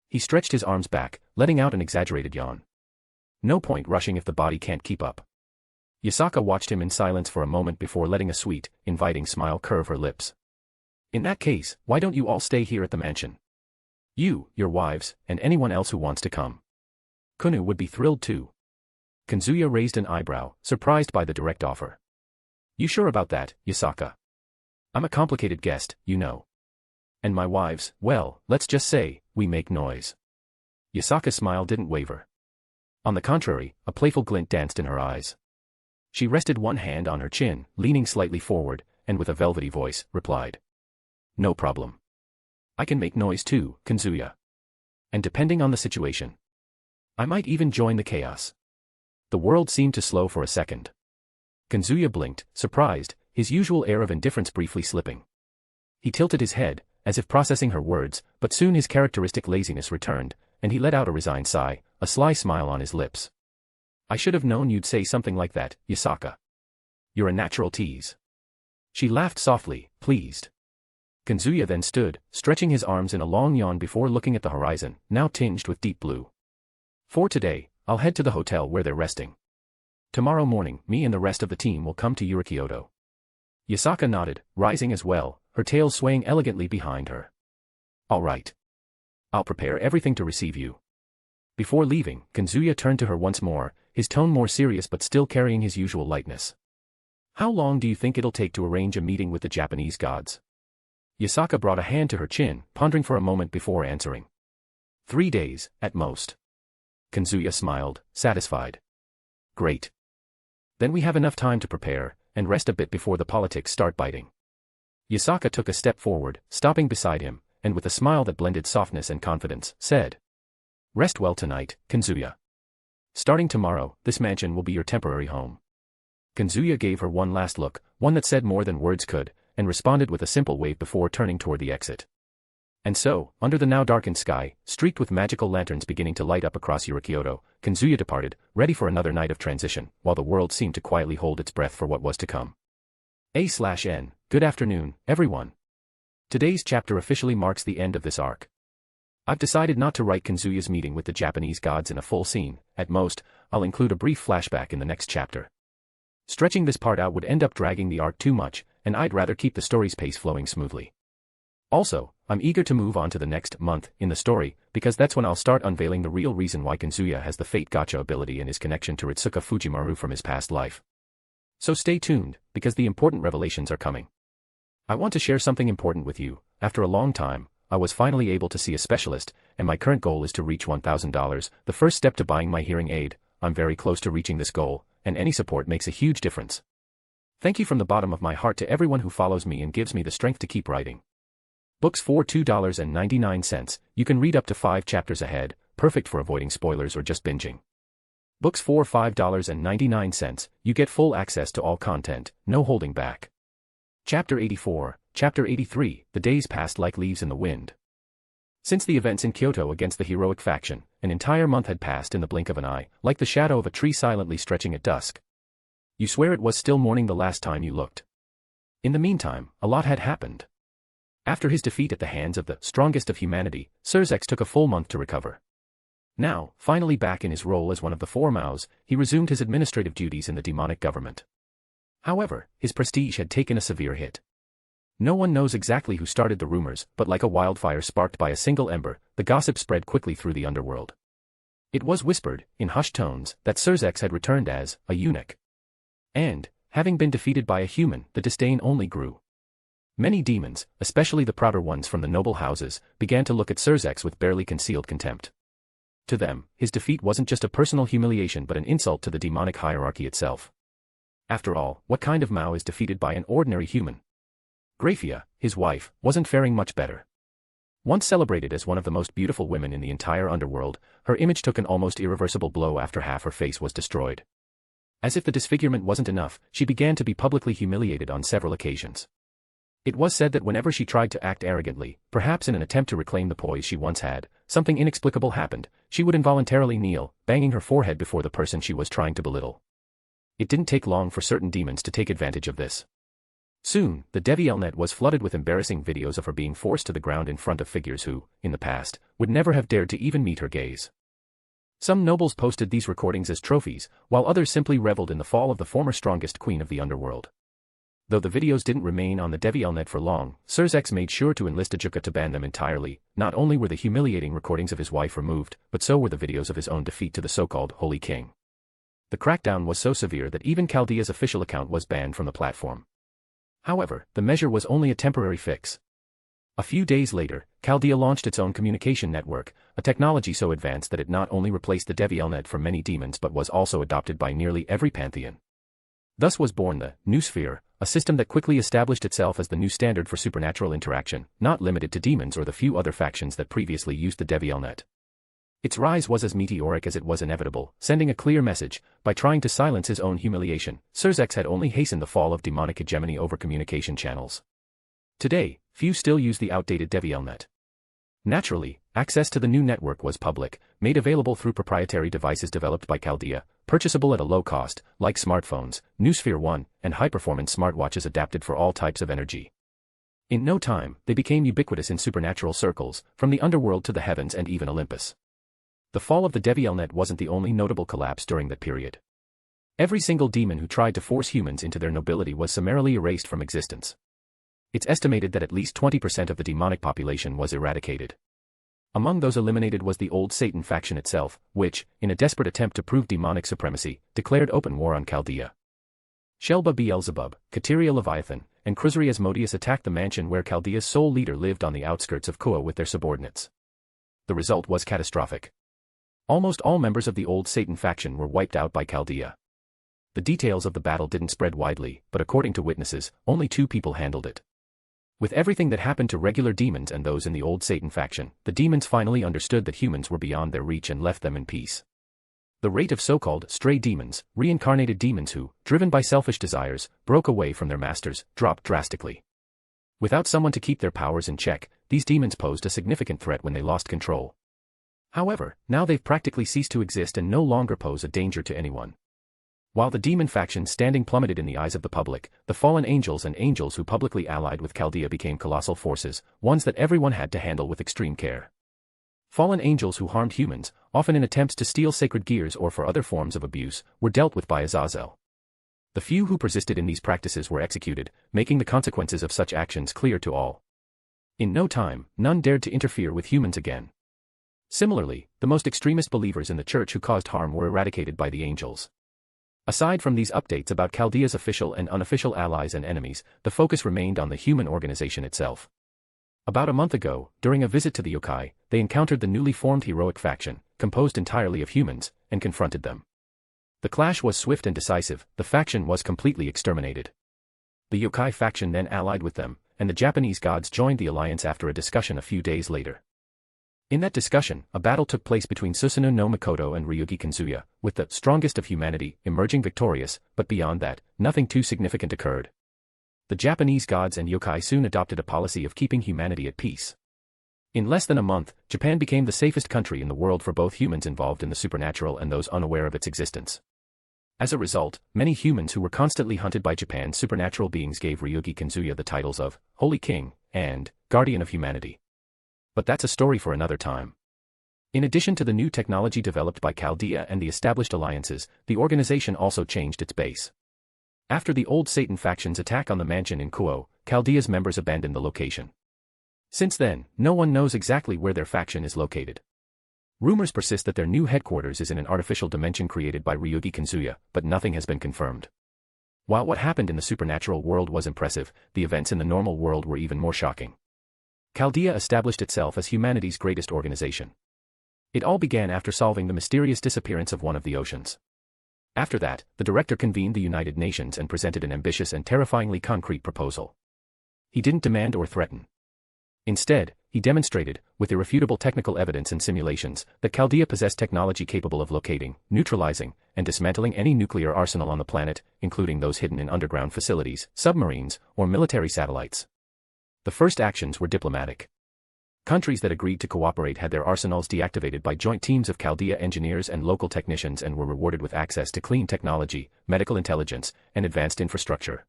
He stretched his arms back, letting out an exaggerated yawn. No point rushing if the body can't keep up. Yasaka watched him in silence for a moment before letting a sweet, inviting smile curve her lips. In that case, why don't you all stay here at the mansion? You, your wives, and anyone else who wants to come. Kunu would be thrilled too. Kazuya raised an eyebrow, surprised by the direct offer. You sure about that, Yasaka? I'm a complicated guest, you know. And my wives, well, let's just say, we make noise. Yasaka's smile didn't waver. On the contrary, a playful glint danced in her eyes. She rested one hand on her chin, leaning slightly forward, and with a velvety voice, replied. No problem. I can make noise too, Kazuya. And depending on the situation, I might even join the chaos. The world seemed to slow for a second. Kazuya blinked, surprised, his usual air of indifference briefly slipping. He tilted his head, as if processing her words, but soon his characteristic laziness returned, and he let out a resigned sigh, a sly smile on his lips. I should have known you'd say something like that, Yasaka. You're a natural tease. She laughed softly, pleased. Kazuya then stood, stretching his arms in a long yawn before looking at the horizon, now tinged with deep blue. For today, I'll head to the hotel where they're resting. Tomorrow morning, me and the rest of the team will come to Kyoto. Yasaka nodded, rising as well, her tail swaying elegantly behind her. All right. I'll prepare everything to receive you. Before leaving, Kazuya turned to her once more, his tone more serious but still carrying his usual lightness. How long do you think it'll take to arrange a meeting with the Japanese gods? Yasaka brought a hand to her chin, pondering for a moment before answering. 3 days, at most. Kazuya smiled, satisfied. Great. Then we have enough time to prepare, and rest a bit before the politics start biting. Yasaka took a step forward, stopping beside him, and with a smile that blended softness and confidence, said. Rest well tonight, Kazuya. Starting tomorrow, this mansion will be your temporary home. Kazuya gave her one last look, one that said more than words could, and responded with a simple wave before turning toward the exit. And so, under the now darkened sky, streaked with magical lanterns beginning to light up across Kyoto, Kazuya departed, ready for another night of transition, while the world seemed to quietly hold its breath for what was to come. A/N, good afternoon, everyone. Today's chapter officially marks the end of this arc. I've decided not to write Kazuya's meeting with the Japanese gods in a full scene, at most, I'll include a brief flashback in the next chapter. Stretching this part out would end up dragging the arc too much, and I'd rather keep the story's pace flowing smoothly. Also, I'm eager to move on to the next month in the story, because that's when I'll start unveiling the real reason why Kazuya has the Fate Gacha ability and his connection to Ritsuka Fujimaru from his past life. So stay tuned, because the important revelations are coming. I want to share something important with you. After a long time, I was finally able to see a specialist, and my current goal is to reach $1,000, the first step to buying my hearing aid. I'm very close to reaching this goal, and any support makes a huge difference. Thank you from the bottom of my heart to everyone who follows me and gives me the strength to keep writing. Books for $2.99, you can read up to 5 chapters ahead, perfect for avoiding spoilers or just binging. Books for $5.99, you get full access to all content, no holding back. Chapter 84, Chapter 83, the days passed like leaves in the wind. Since the events in Kyoto against the heroic faction, an entire month had passed in the blink of an eye, like the shadow of a tree silently stretching at dusk. You swear it was still morning the last time you looked. In the meantime, a lot had happened. After his defeat at the hands of the strongest of humanity, Scathach took a full month to recover. Now, finally back in his role as one of the Four Mouths, he resumed his administrative duties in the demonic government. However, his prestige had taken a severe hit. No one knows exactly who started the rumors, but like a wildfire sparked by a single ember, the gossip spread quickly through the underworld. It was whispered, in hushed tones, that Scathach had returned as a eunuch. And, having been defeated by a human, the disdain only grew. Many demons, especially the prouder ones from the noble houses, began to look at Scathach with barely concealed contempt. To them, his defeat wasn't just a personal humiliation but an insult to the demonic hierarchy itself. After all, what kind of Mao is defeated by an ordinary human? Graphia, his wife, wasn't faring much better. Once celebrated as one of the most beautiful women in the entire underworld, her image took an almost irreversible blow after half her face was destroyed. As if the disfigurement wasn't enough, she began to be publicly humiliated on several occasions. It was said that whenever she tried to act arrogantly, perhaps in an attempt to reclaim the poise she once had, something inexplicable happened. She would involuntarily kneel, banging her forehead before the person she was trying to belittle. It didn't take long for certain demons to take advantage of this. Soon, the DevielNet was flooded with embarrassing videos of her being forced to the ground in front of figures who, in the past, would never have dared to even meet her gaze. Some nobles posted these recordings as trophies, while others simply reveled in the fall of the former strongest queen of the underworld. Though the videos didn't remain on the DevielNet for long, Scathach made sure to enlist Ajuka to ban them entirely. Not only were the humiliating recordings of his wife removed, but so were the videos of his own defeat to the so-called Holy King. The crackdown was so severe that even Chaldea's official account was banned from the platform. However, the measure was only a temporary fix. A few days later, Chaldea launched its own communication network, a technology so advanced that it not only replaced the DevielNet for many demons but was also adopted by nearly every pantheon. Thus was born the New Sphere, a system that quickly established itself as the new standard for supernatural interaction, not limited to demons or the few other factions that previously used the DevielNet. Its rise was as meteoric as it was inevitable, sending a clear message. By trying to silence his own humiliation, Scathach had only hastened the fall of demonic hegemony over communication channels. Today, few still use the outdated DevielNet. Naturally, access to the new network was public, made available through proprietary devices developed by Chaldea, purchasable at a low cost, like smartphones, Noosphere 1, and high-performance smartwatches adapted for all types of energy. In no time, they became ubiquitous in supernatural circles, from the underworld to the heavens and even Olympus. The fall of the DevielNet wasn't the only notable collapse during that period. Every single demon who tried to force humans into their nobility was summarily erased from existence. It's estimated that at least 20% of the demonic population was eradicated. Among those eliminated was the old Satan faction itself, which, in a desperate attempt to prove demonic supremacy, declared open war on Chaldea. Shelba Beelzebub, Kateria Leviathan, and Cruzri Asmodeus attacked the mansion where Chaldea's sole leader lived on the outskirts of Kuoh with their subordinates. The result was catastrophic. Almost all members of the old Satan faction were wiped out by Chaldea. The details of the battle didn't spread widely, but according to witnesses, only 2 people handled it. With everything that happened to regular demons and those in the old Satan faction, the demons finally understood that humans were beyond their reach and left them in peace. The rate of so-called stray demons, reincarnated demons who, driven by selfish desires, broke away from their masters, dropped drastically. Without someone to keep their powers in check, these demons posed a significant threat when they lost control. However, now they've practically ceased to exist and no longer pose a danger to anyone. While the demon faction's standing plummeted in the eyes of the public, the fallen angels and angels who publicly allied with Chaldea became colossal forces, ones that everyone had to handle with extreme care. Fallen angels who harmed humans, often in attempts to steal sacred gears or for other forms of abuse, were dealt with by Azazel. The few who persisted in these practices were executed, making the consequences of such actions clear to all. In no time, none dared to interfere with humans again. Similarly, the most extremist believers in the church who caused harm were eradicated by the angels. Aside from these updates about Chaldea's official and unofficial allies and enemies, the focus remained on the human organization itself. About a month ago, during a visit to the yokai, they encountered the newly formed heroic faction, composed entirely of humans, and confronted them. The clash was swift and decisive, the faction was completely exterminated. The yokai faction then allied with them, and the Japanese gods joined the alliance after a discussion a few days later. In that discussion, a battle took place between Susanoo no Mikoto and Ryougi Kazuya, with the strongest of humanity emerging victorious, but beyond that, nothing too significant occurred. The Japanese gods and yokai soon adopted a policy of keeping humanity at peace. In less than a month, Japan became the safest country in the world for both humans involved in the supernatural and those unaware of its existence. As a result, many humans who were constantly hunted by Japan's supernatural beings gave Ryougi Kazuya the titles of Holy King and Guardian of Humanity. But that's a story for another time. In addition to the new technology developed by Chaldea and the established alliances, the organization also changed its base. After the old Satan faction's attack on the mansion in Kuoh, Chaldea's members abandoned the location. Since then, no one knows exactly where their faction is located. Rumors persist that their new headquarters is in an artificial dimension created by Ryougi Kazuya, but nothing has been confirmed. While what happened in the supernatural world was impressive, the events in the normal world were even more shocking. Chaldea established itself as humanity's greatest organization. It all began after solving the mysterious disappearance of one of the oceans. After that, the director convened the United Nations and presented an ambitious and terrifyingly concrete proposal. He didn't demand or threaten. Instead, he demonstrated, with irrefutable technical evidence and simulations, that Chaldea possessed technology capable of locating, neutralizing, and dismantling any nuclear arsenal on the planet, including those hidden in underground facilities, submarines, or military satellites. The first actions were diplomatic. Countries that agreed to cooperate had their arsenals deactivated by joint teams of Chaldea engineers and local technicians and were rewarded with access to clean technology, medical intelligence, and advanced infrastructure.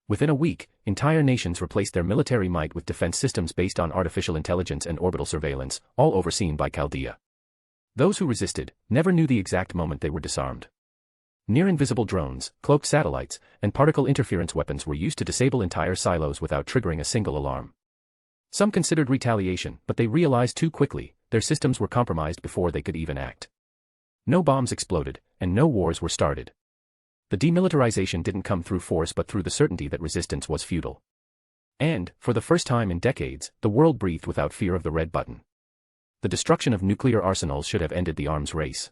Within a week, entire nations replaced their military might with defense systems based on artificial intelligence and orbital surveillance, all overseen by Chaldea. Those who resisted never knew the exact moment they were disarmed. Near-invisible drones, cloaked satellites, and particle interference weapons were used to disable entire silos without triggering a single alarm. Some considered retaliation, but they realized too quickly, their systems were compromised before they could even act. No bombs exploded, and no wars were started. The demilitarization didn't come through force but through the certainty that resistance was futile. And, for the first time in decades, the world breathed without fear of the red button. The destruction of nuclear arsenals should have ended the arms race.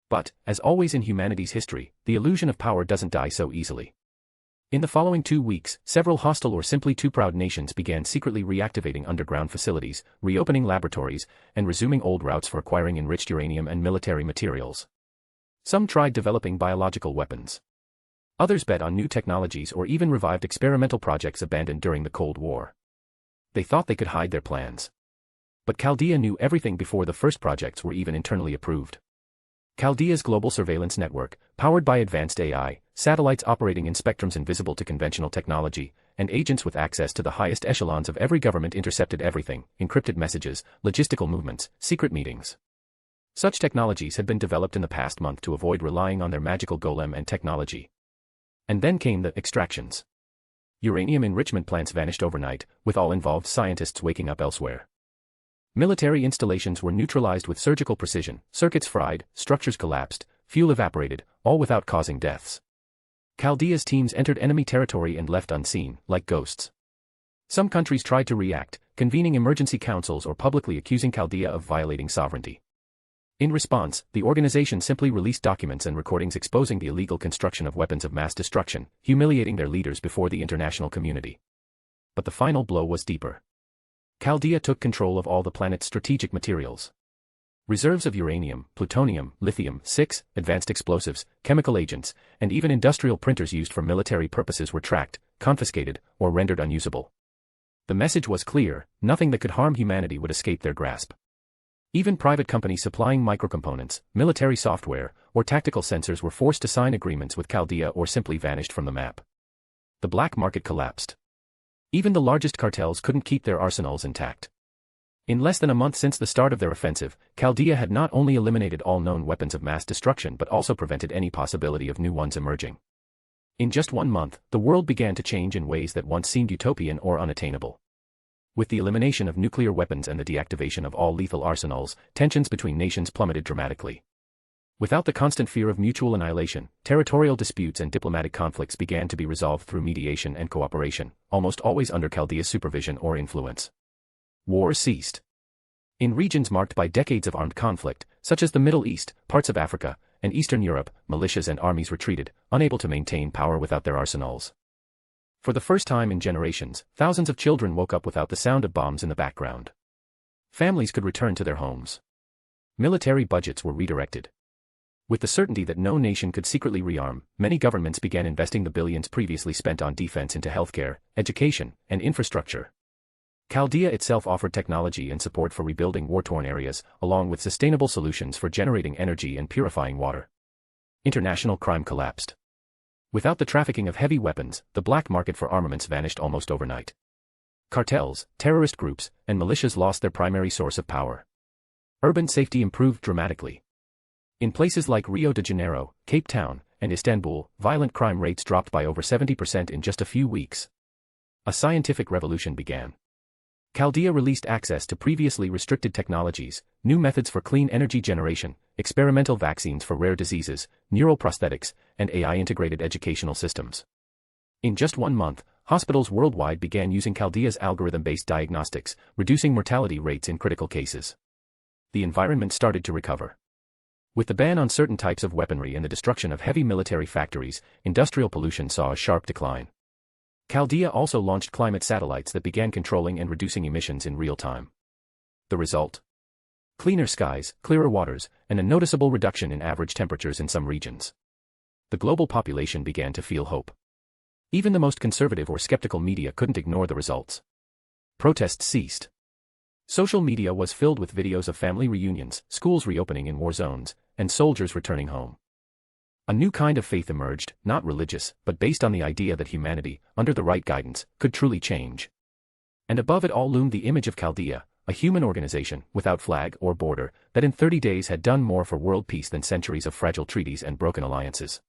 But, as always in humanity's history, the illusion of power doesn't die so easily. In the following 2 weeks, several hostile or simply too proud nations began secretly reactivating underground facilities, reopening laboratories, and resuming old routes for acquiring enriched uranium and military materials. Some tried developing biological weapons. Others bet on new technologies or even revived experimental projects abandoned during the Cold War. They thought they could hide their plans. But Chaldea knew everything before the first projects were even internally approved. Chaldea's global surveillance network, powered by advanced AI, satellites operating in spectrums invisible to conventional technology, and agents with access to the highest echelons of every government intercepted everything: encrypted messages, logistical movements, secret meetings. Such technologies had been developed in the past month to avoid relying on their magical golem and technology. And then came the extractions. Uranium enrichment plants vanished overnight, with all involved scientists waking up elsewhere. Military installations were neutralized with surgical precision, circuits fried, structures collapsed, fuel evaporated, all without causing deaths. Chaldea's teams entered enemy territory and left unseen, like ghosts. Some countries tried to react, convening emergency councils or publicly accusing Chaldea of violating sovereignty. In response, the organization simply released documents and recordings exposing the illegal construction of weapons of mass destruction, humiliating their leaders before the international community. But the final blow was deeper. Chaldea took control of all the planet's strategic materials. Reserves of uranium, plutonium, lithium, advanced explosives, chemical agents, and even industrial printers used for military purposes were tracked, confiscated, or rendered unusable. The message was clear: nothing that could harm humanity would escape their grasp. Even private companies supplying microcomponents, military software, or tactical sensors were forced to sign agreements with Chaldea or simply vanished from the map. The black market collapsed. Even the largest cartels couldn't keep their arsenals intact. In less than a month since the start of their offensive, Chaldea had not only eliminated all known weapons of mass destruction but also prevented any possibility of new ones emerging. In just 1 month, the world began to change in ways that once seemed utopian or unattainable. With the elimination of nuclear weapons and the deactivation of all lethal arsenals, tensions between nations plummeted dramatically. Without the constant fear of mutual annihilation, territorial disputes and diplomatic conflicts began to be resolved through mediation and cooperation, almost always under Chaldea's supervision or influence. Wars ceased. In regions marked by decades of armed conflict, such as the Middle East, parts of Africa, and Eastern Europe, militias and armies retreated, unable to maintain power without their arsenals. For the first time in generations, thousands of children woke up without the sound of bombs in the background. Families could return to their homes. Military budgets were redirected. With the certainty that no nation could secretly rearm, many governments began investing the billions previously spent on defense into healthcare, education, and infrastructure. Chaldea itself offered technology and support for rebuilding war-torn areas, along with sustainable solutions for generating energy and purifying water. International crime collapsed. Without the trafficking of heavy weapons, the black market for armaments vanished almost overnight. Cartels, terrorist groups, and militias lost their primary source of power. Urban safety improved dramatically. In places like Rio de Janeiro, Cape Town, and Istanbul, violent crime rates dropped by over 70% in just a few weeks. A scientific revolution began. Chaldea released access to previously restricted technologies, new methods for clean energy generation, experimental vaccines for rare diseases, neural prosthetics, and AI-integrated educational systems. In just 1 month, hospitals worldwide began using Chaldea's algorithm-based diagnostics, reducing mortality rates in critical cases. The environment started to recover. With the ban on certain types of weaponry and the destruction of heavy military factories, industrial pollution saw a sharp decline. Chaldea also launched climate satellites that began controlling and reducing emissions in real time. The result? Cleaner skies, clearer waters, and a noticeable reduction in average temperatures in some regions. The global population began to feel hope. Even the most conservative or skeptical media couldn't ignore the results. Protests ceased. Social media was filled with videos of family reunions, schools reopening in war zones, and soldiers returning home. A new kind of faith emerged, not religious, but based on the idea that humanity, under the right guidance, could truly change. And above it all loomed the image of Chaldea, a human organization, without flag or border, that in 30 days had done more for world peace than centuries of fragile treaties and broken alliances.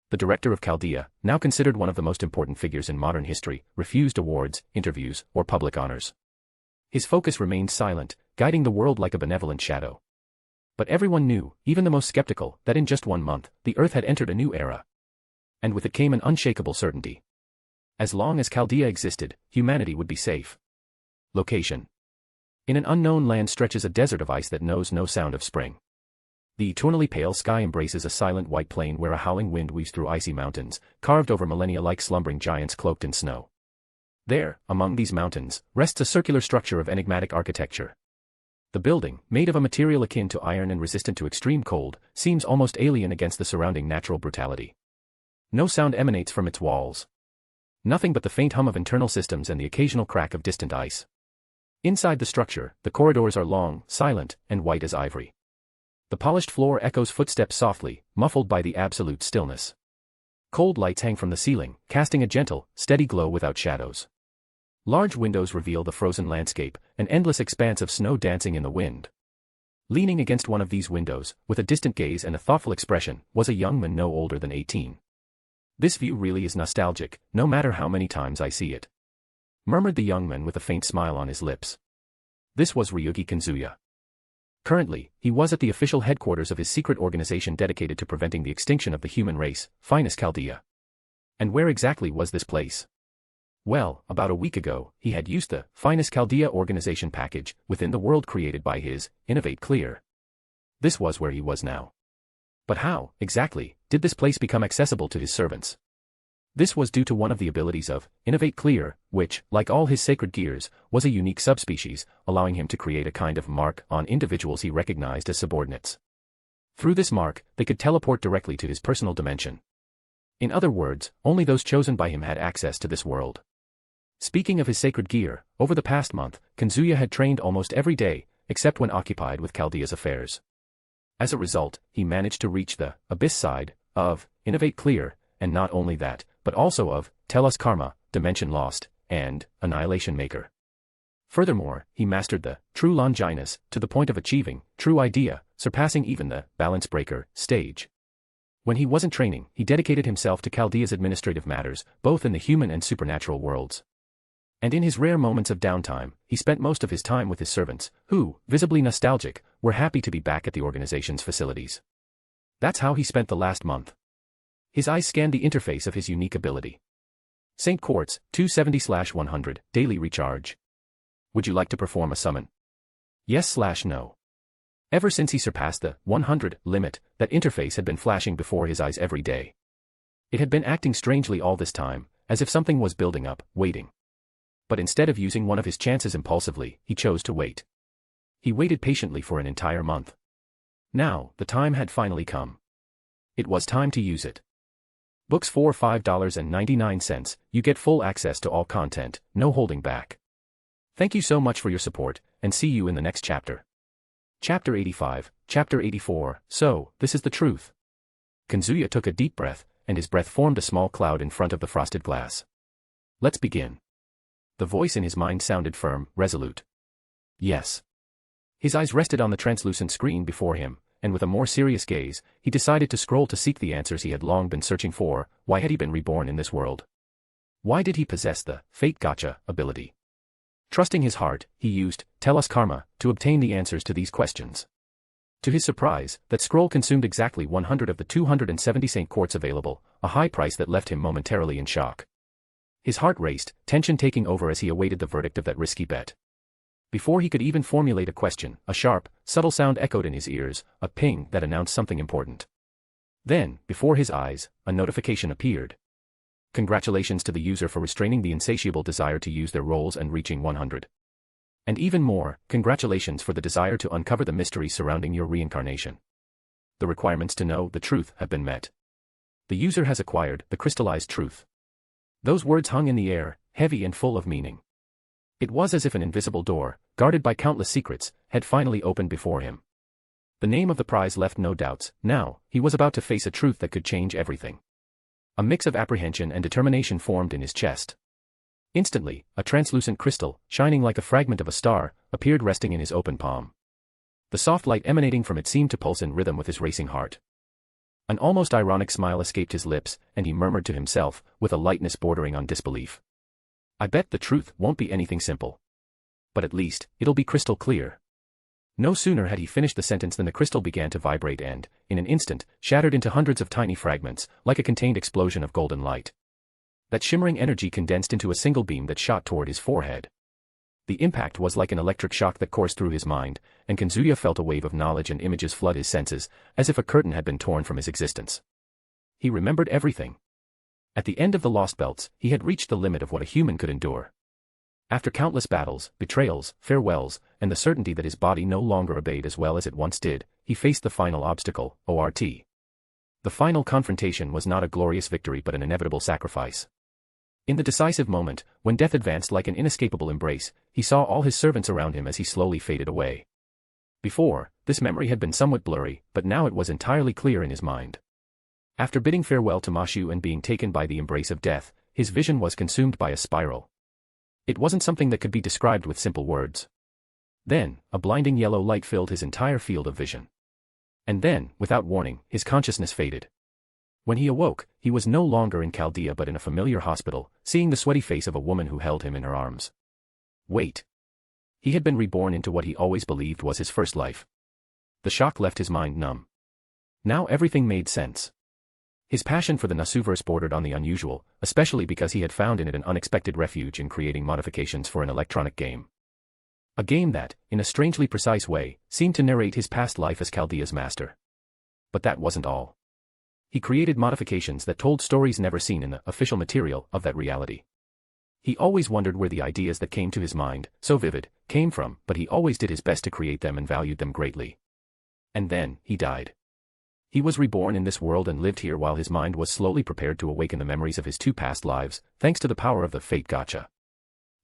The director of Chaldea, now considered one of the most important figures in modern history, refused awards, interviews, or public honors. His focus remained silent, guiding the world like a benevolent shadow. But everyone knew, even the most skeptical, that in just 1 month, the Earth had entered a new era. And with it came an unshakable certainty. As long as Chaldea existed, humanity would be safe. Location. In an unknown land stretches a desert of ice that knows no sound of spring. The eternally pale sky embraces a silent white plain where a howling wind weaves through icy mountains, carved over millennia like slumbering giants cloaked in snow. There, among these mountains, rests a circular structure of enigmatic architecture. The building, made of a material akin to iron and resistant to extreme cold, seems almost alien against the surrounding natural brutality. No sound emanates from its walls. Nothing but the faint hum of internal systems and the occasional crack of distant ice. Inside the structure, the corridors are long, silent, and white as ivory. The polished floor echoes footsteps softly, muffled by the absolute stillness. Cold lights hang from the ceiling, casting a gentle, steady glow without shadows. Large windows reveal the frozen landscape, an endless expanse of snow dancing in the wind. Leaning against one of these windows, with a distant gaze and a thoughtful expression, was a young man no older than 18. This view really is nostalgic, no matter how many times I see it. Murmured the young man with a faint smile on his lips. This was Ryougi Kazuya. Currently, he was at the official headquarters of his secret organization dedicated to preventing the extinction of the human race, Finest Chaldea. And where exactly was this place? Well, about a week ago, he had used the Finest Chaldea organization package within the world created by his Innovate Clear. This was where he was now. But how, exactly, did this place become accessible to his servants? This was due to one of the abilities of Innovate Clear, which, like all his sacred gears, was a unique subspecies, allowing him to create a kind of mark on individuals he recognized as subordinates. Through this mark, they could teleport directly to his personal dimension. In other words, only those chosen by him had access to this world. Speaking of his sacred gear, over the past month, Kazuya had trained almost every day, except when occupied with Chaldea's affairs. As a result, he managed to reach the abyss side of Innovate Clear, and not only that, but also of Tell Us Karma, Dimension Lost, and Annihilation Maker. Furthermore, he mastered the True Longinus to the point of achieving True Idea, surpassing even the Balance Breaker stage. When he wasn't training, he dedicated himself to Chaldea's administrative matters, both in the human and supernatural worlds. And in his rare moments of downtime, he spent most of his time with his servants, who, visibly nostalgic, were happy to be back at the organization's facilities. That's how he spent the last month. His eyes scanned the interface of his unique ability. St. Quartz, 270/100, daily recharge. Would you like to perform a summon? Yes/no. Ever since he surpassed the 100 limit, that interface had been flashing before his eyes every day. It had been acting strangely all this time, as if something was building up, waiting. But instead of using one of his chances impulsively, he chose to wait. He waited patiently for an entire month. Now, the time had finally come. It was time to use it. Books for $5.99, you get full access to all content, no holding back. Thank you so much for your support, and see you in the next chapter. Chapter 85, Chapter 84, So, this is the truth. Kazuya took a deep breath, and his breath formed a small cloud in front of the frosted glass. Let's begin. The voice in his mind sounded firm, resolute. Yes. His eyes rested on the translucent screen before him, and with a more serious gaze, he decided to scroll to seek the answers he had long been searching for. Why had he been reborn in this world? Why did he possess the Fate Gacha ability? Trusting his heart, he used Tell Us Karma to obtain the answers to these questions. To his surprise, that scroll consumed exactly 100 of the 270 St. Quartz available, a high price that left him momentarily in shock. His heart raced, tension taking over as he awaited the verdict of that risky bet. Before he could even formulate a question, a sharp, subtle sound echoed in his ears, a ping that announced something important. Then, before his eyes, a notification appeared. Congratulations to the user for restraining the insatiable desire to use their roles and reaching 100. And even more, congratulations for the desire to uncover the mysteries surrounding your reincarnation. The requirements to know the truth have been met. The user has acquired the crystallized truth. Those words hung in the air, heavy and full of meaning. It was as if an invisible door, guarded by countless secrets, had finally opened before him. The name of the prize left no doubts. Now, he was about to face a truth that could change everything. A mix of apprehension and determination formed in his chest. Instantly, a translucent crystal, shining like a fragment of a star, appeared resting in his open palm. The soft light emanating from it seemed to pulse in rhythm with his racing heart. An almost ironic smile escaped his lips, and he murmured to himself, with a lightness bordering on disbelief. I bet the truth won't be anything simple. But at least, it'll be crystal clear. No sooner had he finished the sentence than the crystal began to vibrate and, in an instant, shattered into hundreds of tiny fragments, like a contained explosion of golden light. That shimmering energy condensed into a single beam that shot toward his forehead. The impact was like an electric shock that coursed through his mind, and Kazuya felt a wave of knowledge and images flood his senses, as if a curtain had been torn from his existence. He remembered everything. At the end of the Lost Belts, he had reached the limit of what a human could endure. After countless battles, betrayals, farewells, and the certainty that his body no longer obeyed as well as it once did, he faced the final obstacle, ORT. The final confrontation was not a glorious victory but an inevitable sacrifice. In the decisive moment, when death advanced like an inescapable embrace, he saw all his servants around him as he slowly faded away. Before, this memory had been somewhat blurry, but now it was entirely clear in his mind. After bidding farewell to Mashu and being taken by the embrace of death, his vision was consumed by a spiral. It wasn't something that could be described with simple words. Then, a blinding yellow light filled his entire field of vision. And then, without warning, his consciousness faded. When he awoke, he was no longer in Chaldea but in a familiar hospital, seeing the sweaty face of a woman who held him in her arms. Wait. He had been reborn into what he always believed was his first life. The shock left his mind numb. Now everything made sense. His passion for the Nasuverse bordered on the unusual, especially because he had found in it an unexpected refuge in creating modifications for an electronic game. A game that, in a strangely precise way, seemed to narrate his past life as Chaldea's master. But that wasn't all. He created modifications that told stories never seen in the official material of that reality. He always wondered where the ideas that came to his mind, so vivid, came from, but he always did his best to create them and valued them greatly. And then, he died. He was reborn in this world and lived here while his mind was slowly prepared to awaken the memories of his two past lives, thanks to the power of the Fate Gacha.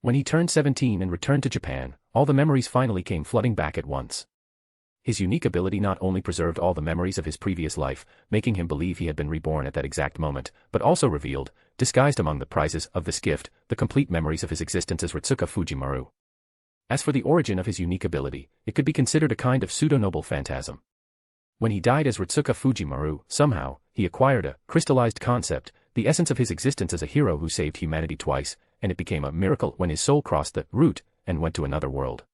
When he turned 17 and returned to Japan, all the memories finally came flooding back at once. His unique ability not only preserved all the memories of his previous life, making him believe he had been reborn at that exact moment, but also revealed, disguised among the prizes of this gift, the complete memories of his existence as Ritsuka Fujimaru. As for the origin of his unique ability, it could be considered a kind of pseudo-noble phantasm. When he died as Ritsuka Fujimaru, somehow, he acquired a crystallized concept, the essence of his existence as a hero who saved humanity twice, and it became a miracle when his soul crossed the route and went to another world.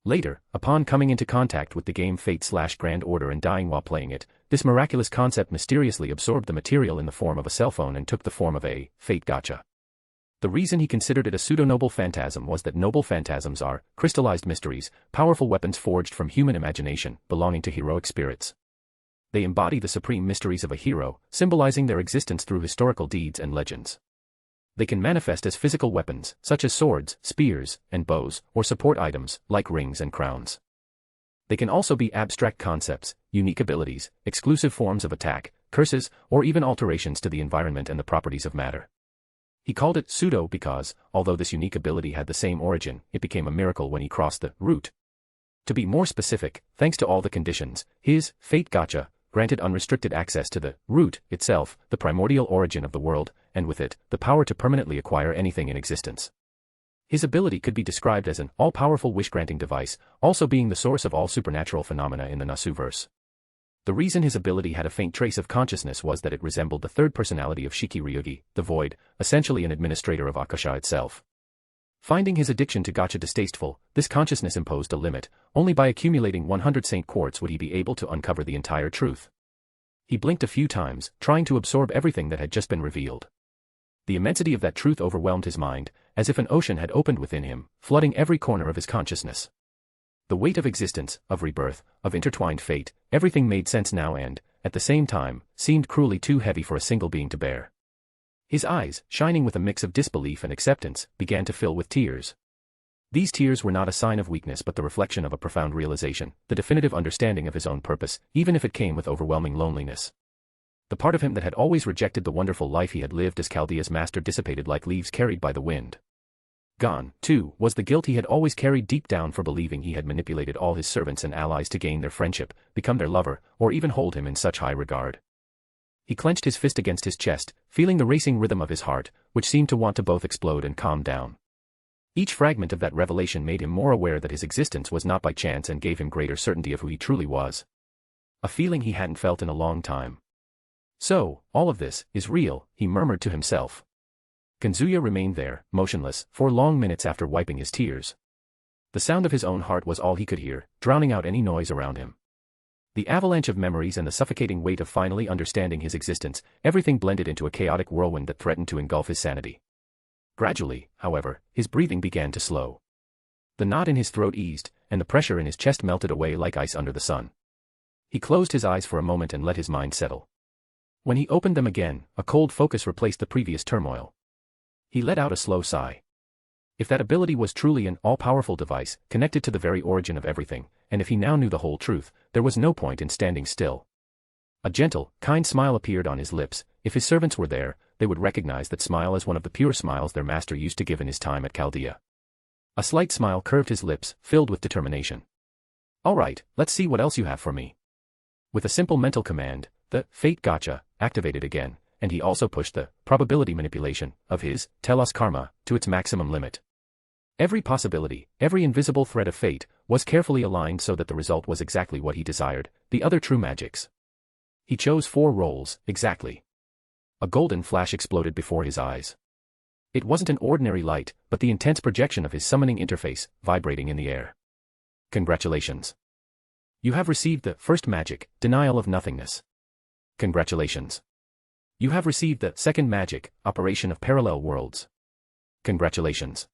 Later, upon coming into contact with the game Fate/Grand Order and dying while playing it, this miraculous concept mysteriously absorbed the material in the form of a cell phone and took the form of a Fate Gacha. The reason he considered it a pseudo-noble phantasm was that noble phantasms are crystallized mysteries, powerful weapons forged from human imagination, belonging to heroic spirits. They embody the supreme mysteries of a hero, symbolizing their existence through historical deeds and legends. They can manifest as physical weapons, such as swords, spears, and bows, or support items, like rings and crowns. They can also be abstract concepts, unique abilities, exclusive forms of attack, curses, or even alterations to the environment and the properties of matter. He called it pseudo because, although this unique ability had the same origin, it became a miracle when he crossed the route. To be more specific, thanks to all the conditions, his Fate Gacha granted unrestricted access to the root itself, the primordial origin of the world, and with it, the power to permanently acquire anything in existence. His ability could be described as an all-powerful wish-granting device, also being the source of all supernatural phenomena in the Nasuverse. The reason his ability had a faint trace of consciousness was that it resembled the third personality of Shiki Ryougi, the Void, essentially an administrator of Akasha itself. Finding his addiction to gacha distasteful, this consciousness imposed a limit. Only by accumulating 100 Saint Quartz would he be able to uncover the entire truth. He blinked a few times, trying to absorb everything that had just been revealed. The immensity of that truth overwhelmed his mind, as if an ocean had opened within him, flooding every corner of his consciousness. The weight of existence, of rebirth, of intertwined fate, everything made sense now and, at the same time, seemed cruelly too heavy for a single being to bear. His eyes, shining with a mix of disbelief and acceptance, began to fill with tears. These tears were not a sign of weakness but the reflection of a profound realization, the definitive understanding of his own purpose, even if it came with overwhelming loneliness. The part of him that had always rejected the wonderful life he had lived as Chaldea's master dissipated like leaves carried by the wind. Gone, too, was the guilt he had always carried deep down for believing he had manipulated all his servants and allies to gain their friendship, become their lover, or even hold him in such high regard. He clenched his fist against his chest, feeling the racing rhythm of his heart, which seemed to want to both explode and calm down. Each fragment of that revelation made him more aware that his existence was not by chance and gave him greater certainty of who he truly was. A feeling he hadn't felt in a long time. So, all of this is real, he murmured to himself. Kazuya remained there, motionless, for long minutes after wiping his tears. The sound of his own heart was all he could hear, drowning out any noise around him. The avalanche of memories and the suffocating weight of finally understanding his existence, everything blended into a chaotic whirlwind that threatened to engulf his sanity. Gradually, however, his breathing began to slow. The knot in his throat eased, and the pressure in his chest melted away like ice under the sun. He closed his eyes for a moment and let his mind settle. When he opened them again, a cold focus replaced the previous turmoil. He let out a slow sigh. If that ability was truly an all-powerful device, connected to the very origin of everything, and if he now knew the whole truth, there was no point in standing still. A gentle, kind smile appeared on his lips. If his servants were there, they would recognize that smile as one of the pure smiles their master used to give in his time at Chaldea. A slight smile curved his lips, filled with determination. "All right, let's see what else you have for me." With a simple mental command, the Fate Gacha activated again, and he also pushed the probability manipulation of his Telos Karma to its maximum limit. Every possibility, every invisible thread of fate, was carefully aligned so that the result was exactly what he desired, the other true magics. He chose 4 rolls, exactly. A golden flash exploded before his eyes. It wasn't an ordinary light, but the intense projection of his summoning interface, vibrating in the air. Congratulations. You have received the first magic, Denial of Nothingness. Congratulations. You have received the second magic, Operation of Parallel Worlds. Congratulations.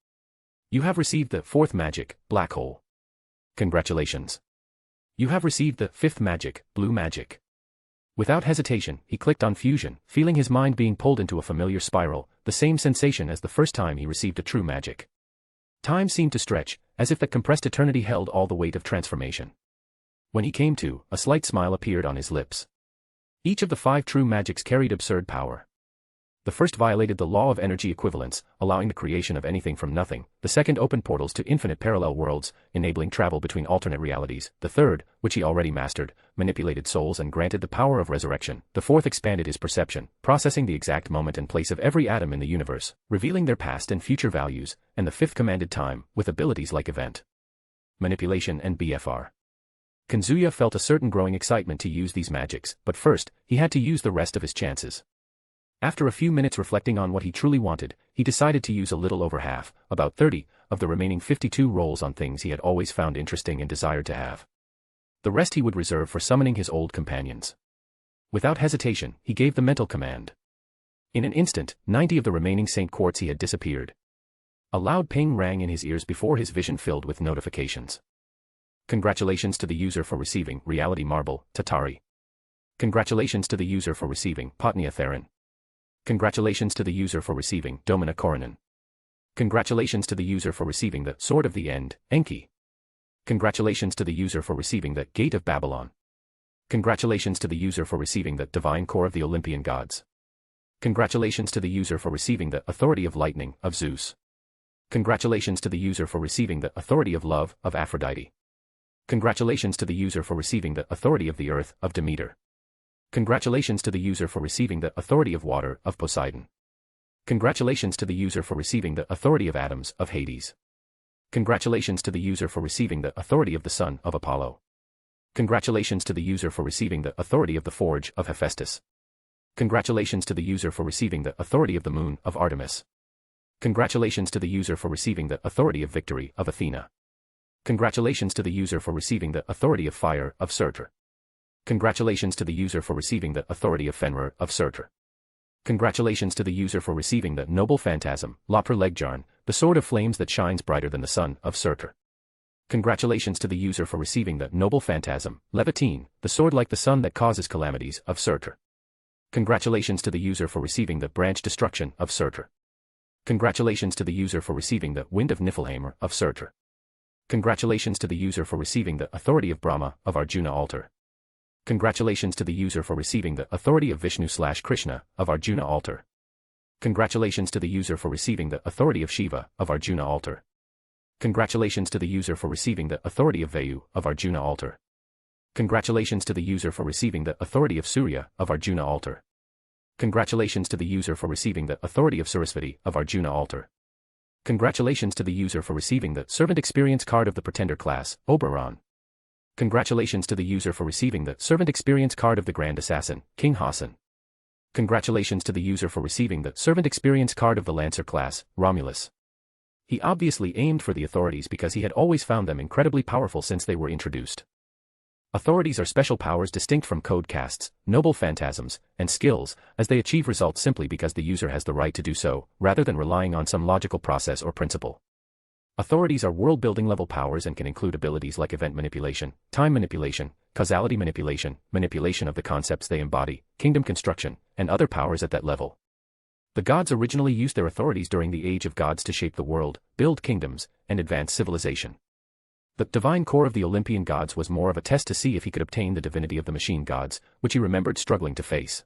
You have received the fourth magic, Black Hole. Congratulations. You have received the fifth magic, Blue Magic. Without hesitation, he clicked on Fusion, feeling his mind being pulled into a familiar spiral, the same sensation as the first time he received a true magic. Time seemed to stretch, as if that compressed eternity held all the weight of transformation. When he came to, a slight smile appeared on his lips. Each of the 5 true magics carried absurd power. The first violated the law of energy equivalence, allowing the creation of anything from nothing. The second opened portals to infinite parallel worlds, enabling travel between alternate realities. The third, which he already mastered, manipulated souls and granted the power of resurrection. The fourth expanded his perception, processing the exact moment and place of every atom in the universe, revealing their past and future values. And the fifth commanded time, with abilities like event, manipulation and BFR. Kazuya felt a certain growing excitement to use these magics, but first, he had to use the rest of his chances. After a few minutes reflecting on what he truly wanted, he decided to use a little over half, about 30, of the remaining 52 rolls on things he had always found interesting and desired to have. The rest he would reserve for summoning his old companions. Without hesitation, he gave the mental command. In an instant, 90 of the remaining Saint Quartz he had disappeared. A loud ping rang in his ears before his vision filled with notifications. Congratulations to the user for receiving Reality Marble, Tatari. Congratulations to the user for receiving Potnia Theron. Congratulations to the user for receiving Domina Koronen. Congratulations to the user for receiving the Sword of the End, Enki. Congratulations to the user for receiving the Gate of Babylon. Congratulations to the user for receiving the Divine Core of the Olympian Gods. Congratulations to the user for receiving the Authority of Lightning, of Zeus. Congratulations to the user for receiving the Authority of Love, of Aphrodite. Congratulations to the user for receiving the Authority of the Earth, of Demeter. Congratulations to the user for receiving the Authority of Water, of Poseidon. Congratulations to the user for receiving the Authority of Atoms, of Hades. Congratulations to the user for receiving the Authority of the Sun, of Apollo. Congratulations to the user for receiving the Authority of the Forge, of Hephaestus. Congratulations to the user for receiving the Authority of the Moon, of Artemis. Congratulations to the user for receiving the Authority of Victory, of Athena. Congratulations to the user for receiving the Authority of Fire, of Surtur. Congratulations to the user for receiving the Authority of Fenrir, of Surtur. Congratulations to the user for receiving the Noble Phantasm, Lopr Legjarn, the Sword of Flames that shines brighter than the sun, of Surtur. Congratulations to the user for receiving the Noble Phantasm, Levitine, the sword like the sun that causes calamities, of Surtur. Congratulations to the user for receiving the Branch Destruction, of Surtur. Congratulations to the user for receiving the Wind of Niflheimr, of Surtur. Congratulations to the user for receiving the Authority of Brahma, of Arjuna Altar. Congratulations to the user for receiving the Authority of Vishnu/Krishna, of Arjuna Altar. Congratulations to the user for receiving the Authority of Shiva, of Arjuna Altar. Congratulations to the user for receiving the Authority of Vayu, of Arjuna Altar. Congratulations to the user for receiving the Authority of Surya, of Arjuna Altar. Congratulations to the user for receiving the Authority of Sarasvati, of Arjuna Altar. Congratulations to the user for receiving the Servant Experience card of the Pretender class, Oberon. Congratulations to the user for receiving the Servant Experience card of the Grand Assassin, King Hassan. Congratulations to the user for receiving the Servant Experience card of the Lancer class, Romulus. He obviously aimed for the authorities because he had always found them incredibly powerful since they were introduced. Authorities are special powers distinct from code castes, noble phantasms, and skills, as they achieve results simply because the user has the right to do so, rather than relying on some logical process or principle. Authorities are world-building level powers and can include abilities like event manipulation, time manipulation, causality manipulation, manipulation of the concepts they embody, kingdom construction, and other powers at that level. The gods originally used their authorities during the Age of Gods to shape the world, build kingdoms, and advance civilization. The divine core of the Olympian gods was more of a test to see if he could obtain the divinity of the machine gods, which he remembered struggling to face.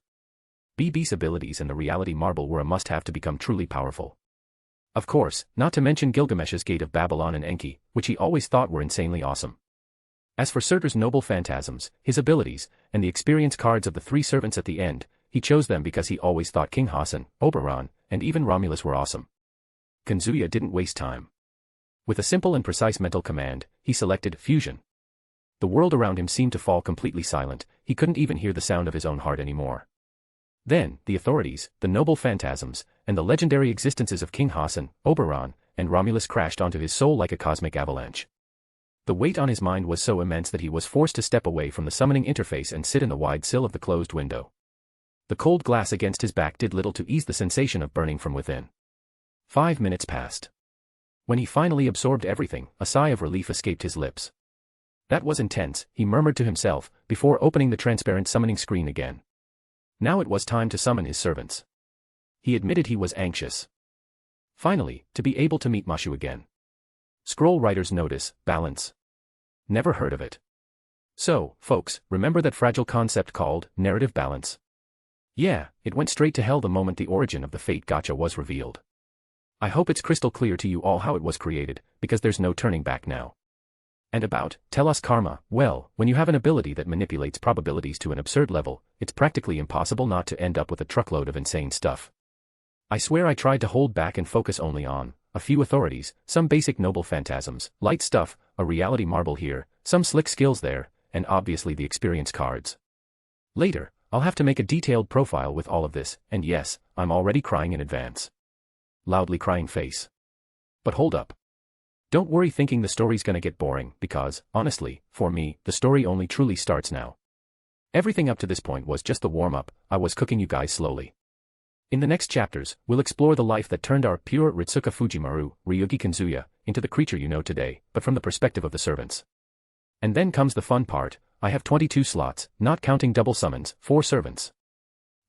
BB's abilities and the reality marble were a must-have to become truly powerful. Of course, not to mention Gilgamesh's Gate of Babylon and Enki, which he always thought were insanely awesome. As for Surtur's noble phantasms, his abilities, and the experience cards of the three servants at the end, he chose them because he always thought King Hassan, Oberon, and even Romulus were awesome. Kazuya didn't waste time. With a simple and precise mental command, he selected Fusion. The world around him seemed to fall completely silent, he couldn't even hear the sound of his own heart anymore. Then, the authorities, the noble phantasms, and the legendary existences of King Hassan, Oberon, and Romulus crashed onto his soul like a cosmic avalanche. The weight on his mind was so immense that he was forced to step away from the summoning interface and sit in the wide sill of the closed window. The cold glass against his back did little to ease the sensation of burning from within. 5 minutes passed. When he finally absorbed everything, a sigh of relief escaped his lips. That was intense, he murmured to himself, before opening the transparent summoning screen again. Now it was time to summon his servants. He admitted he was anxious. Finally, to be able to meet Mashu again. Scroll writer's notice, balance. Never heard of it. So, folks, remember that fragile concept called narrative balance? Yeah, it went straight to hell the moment the origin of the Fate Gacha was revealed. I hope it's crystal clear to you all how it was created, because there's no turning back now. And about, tell us karma, well, when you have an ability that manipulates probabilities to an absurd level, it's practically impossible not to end up with a truckload of insane stuff. I swear I tried to hold back and focus only on a few authorities, some basic noble phantasms, light stuff, a reality marble here, some slick skills there, and obviously the experience cards. Later, I'll have to make a detailed profile with all of this, and yes, I'm already crying in advance. Loudly crying face. But hold up. Don't worry thinking the story's gonna get boring, because, honestly, for me, the story only truly starts now. Everything up to this point was just the warm-up, I was cooking you guys slowly. In the next chapters, we'll explore the life that turned our pure Ritsuka Fujimaru, Ryougi Kazuya, into the creature you know today, but from the perspective of the servants. And then comes the fun part, I have 22 slots, not counting double summons, 4 servants.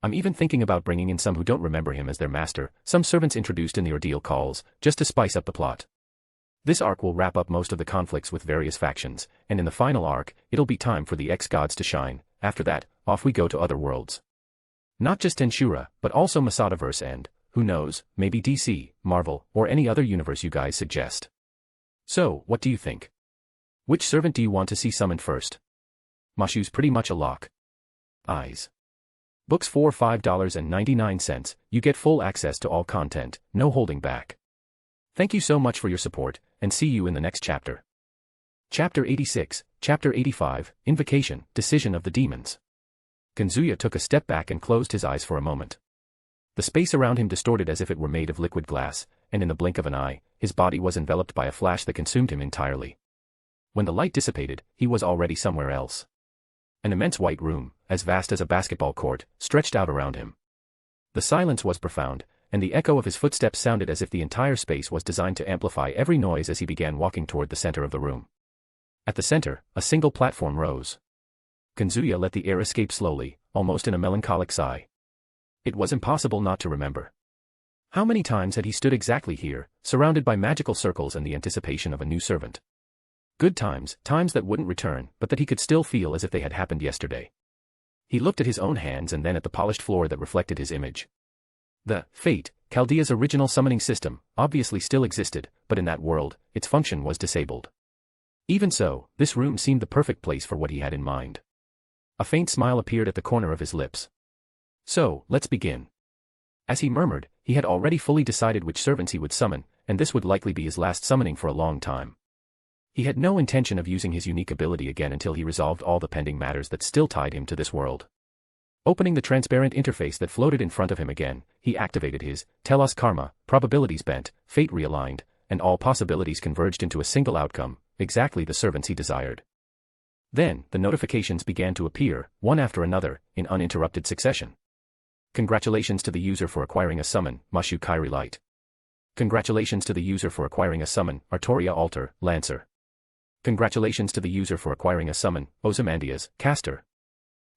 I'm even thinking about bringing in some who don't remember him as their master, some servants introduced in the ordeal calls, just to spice up the plot. This arc will wrap up most of the conflicts with various factions, and in the final arc, it'll be time for the X-gods to shine. After that, off we go to other worlds. Not just Tenshura, but also Masadaverse and, who knows, maybe DC, Marvel, or any other universe you guys suggest. So, what do you think? Which servant do you want to see summoned first? Mashu's pretty much a lock. Eyes. Books for $5.99, you get full access to all content, no holding back. Thank you so much for your support, and see you in the next chapter. Chapter 86, Chapter 85, Invocation, Decision of the Demons. Kazuya took a step back and closed his eyes for a moment. The space around him distorted as if it were made of liquid glass, and in the blink of an eye, his body was enveloped by a flash that consumed him entirely. When the light dissipated, he was already somewhere else. An immense white room, as vast as a basketball court, stretched out around him. The silence was profound, and the echo of his footsteps sounded as if the entire space was designed to amplify every noise as he began walking toward the center of the room. At the center, a single platform rose. Kazuya let the air escape slowly, almost in a melancholic sigh. It was impossible not to remember. How many times had he stood exactly here, surrounded by magical circles and the anticipation of a new servant? Good times, times that wouldn't return, but that he could still feel as if they had happened yesterday. He looked at his own hands and then at the polished floor that reflected his image. The Fate, Chaldea's original summoning system, obviously still existed, but in that world, its function was disabled. Even so, this room seemed the perfect place for what he had in mind. A faint smile appeared at the corner of his lips. So, let's begin. As he murmured, he had already fully decided which servants he would summon, and this would likely be his last summoning for a long time. He had no intention of using his unique ability again until he resolved all the pending matters that still tied him to this world. Opening the transparent interface that floated in front of him again, he activated his Tell Us Karma, Probabilities Bent, Fate Realigned, and all possibilities converged into a single outcome, exactly the servants he desired. Then, the notifications began to appear, one after another, in uninterrupted succession. Congratulations to the user for acquiring a summon, Mushu Kairi Light. Congratulations to the user for acquiring a summon, Artoria Altar, Lancer. Congratulations to the user for acquiring a summon, Ozymandias, Caster.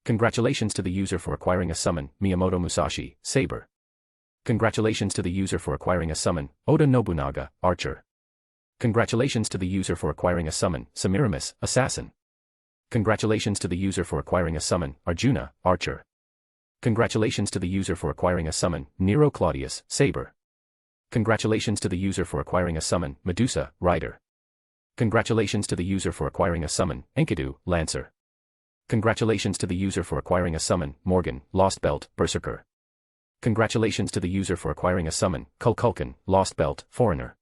Congratulations to the user for acquiring a summon, Miyamoto Musashi, Saber. Congratulations to the user for acquiring a summon, Oda Nobunaga, Archer. Congratulations to the user for acquiring a summon, Semiramis, Assassin. Congratulations to the user for acquiring a summon, Arjuna, Archer. Congratulations to the user for acquiring a summon, Nero Claudius, Saber. Congratulations to the user for acquiring a summon, Medusa, Rider. Congratulations to the user for acquiring a summon, Enkidu, Lancer. Congratulations to the user for acquiring a summon, Morgan, Lost Belt, Berserker. Congratulations to the user for acquiring a summon, Kukulkan, Lost Belt, Foreigner.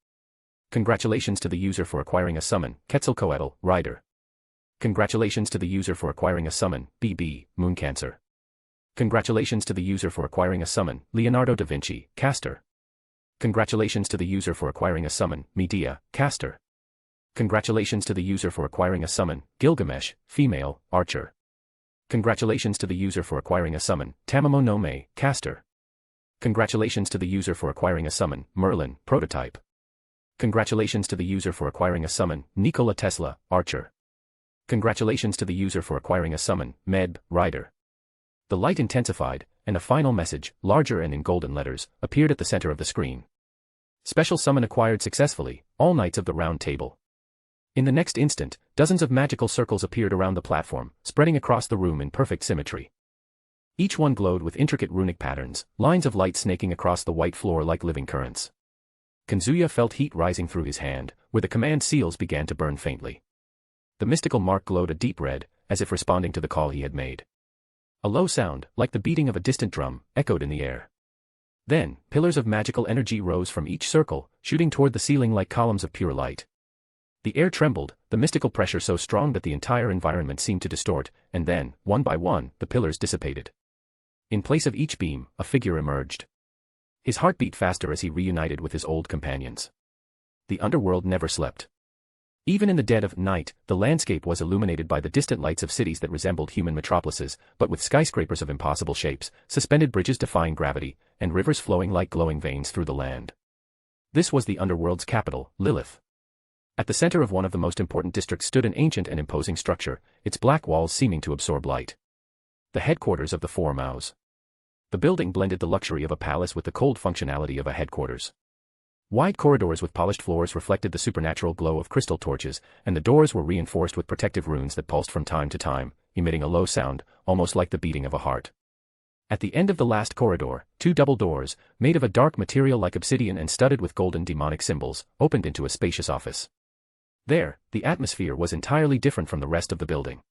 Congratulations to the user for acquiring a summon, Quetzalcoatl, Rider. Congratulations to the user for acquiring a summon, BB, Moon Cancer. Congratulations to the user for acquiring a summon, Leonardo da Vinci, Caster. Congratulations to the user for acquiring a summon, Medea, Caster. Congratulations to the user for acquiring a summon, Gilgamesh, Female, Archer. Congratulations to the user for acquiring a summon, Tamamo no Mae, Caster. Congratulations to the user for acquiring a summon, Merlin, Prototype. Congratulations to the user for acquiring a summon, Nikola Tesla, Archer. Congratulations to the user for acquiring a summon, Meb, Rider. The light intensified, and a final message, larger and in golden letters, appeared at the center of the screen. Special summon acquired successfully, all Knights of the Round Table. In the next instant, dozens of magical circles appeared around the platform, spreading across the room in perfect symmetry. Each one glowed with intricate runic patterns, lines of light snaking across the white floor like living currents. Kazuya felt heat rising through his hand, where the command seals began to burn faintly. The mystical mark glowed a deep red, as if responding to the call he had made. A low sound, like the beating of a distant drum, echoed in the air. Then, pillars of magical energy rose from each circle, shooting toward the ceiling like columns of pure light. The air trembled, the mystical pressure so strong that the entire environment seemed to distort, and then, one by one, the pillars dissipated. In place of each beam, a figure emerged. His heart beat faster as he reunited with his old companions. The underworld never slept. Even in the dead of night, the landscape was illuminated by the distant lights of cities that resembled human metropolises, but with skyscrapers of impossible shapes, suspended bridges defying gravity, and rivers flowing like glowing veins through the land. This was the underworld's capital, Lilith. At the center of one of the most important districts stood an ancient and imposing structure, its black walls seeming to absorb light. The headquarters of the Four Maos. The building blended the luxury of a palace with the cold functionality of a headquarters. Wide corridors with polished floors reflected the supernatural glow of crystal torches, and the doors were reinforced with protective runes that pulsed from time to time, emitting a low sound, almost like the beating of a heart. At the end of the last corridor, two double doors, made of a dark material like obsidian and studded with golden demonic symbols, opened into a spacious office. There, the atmosphere was entirely different from the rest of the building.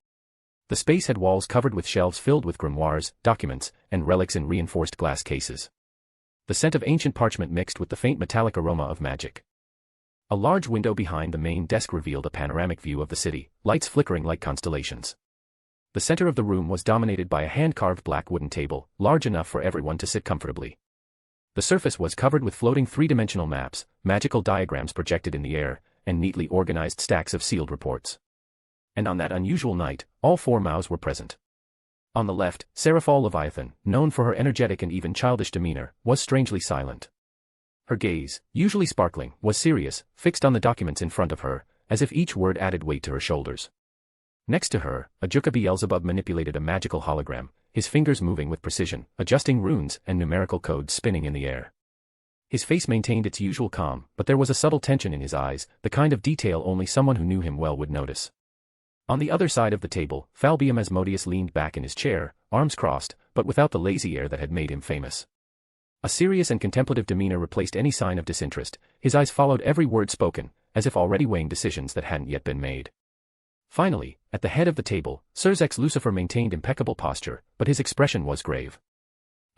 The space had walls covered with shelves filled with grimoires, documents, and relics in reinforced glass cases. The scent of ancient parchment mixed with the faint metallic aroma of magic. A large window behind the main desk revealed a panoramic view of the city, lights flickering like constellations. The center of the room was dominated by a hand-carved black wooden table, large enough for everyone to sit comfortably. The surface was covered with floating three-dimensional maps, magical diagrams projected in the air, and neatly organized stacks of sealed reports. And on that unusual night, all four Maos were present. On the left, Sarafal Leviathan, known for her energetic and even childish demeanor, was strangely silent. Her gaze, usually sparkling, was serious, fixed on the documents in front of her, as if each word added weight to her shoulders. Next to her, Ajuka Beelzebub manipulated a magical hologram, his fingers moving with precision, adjusting runes and numerical codes spinning in the air. His face maintained its usual calm, but there was a subtle tension in his eyes, the kind of detail only someone who knew him well would notice. On the other side of the table, Falbium Asmodeus leaned back in his chair, arms crossed, but without the lazy air that had made him famous. A serious and contemplative demeanor replaced any sign of disinterest, his eyes followed every word spoken, as if already weighing decisions that hadn't yet been made. Finally, at the head of the table, Sirzex Lucifer maintained impeccable posture, but his expression was grave.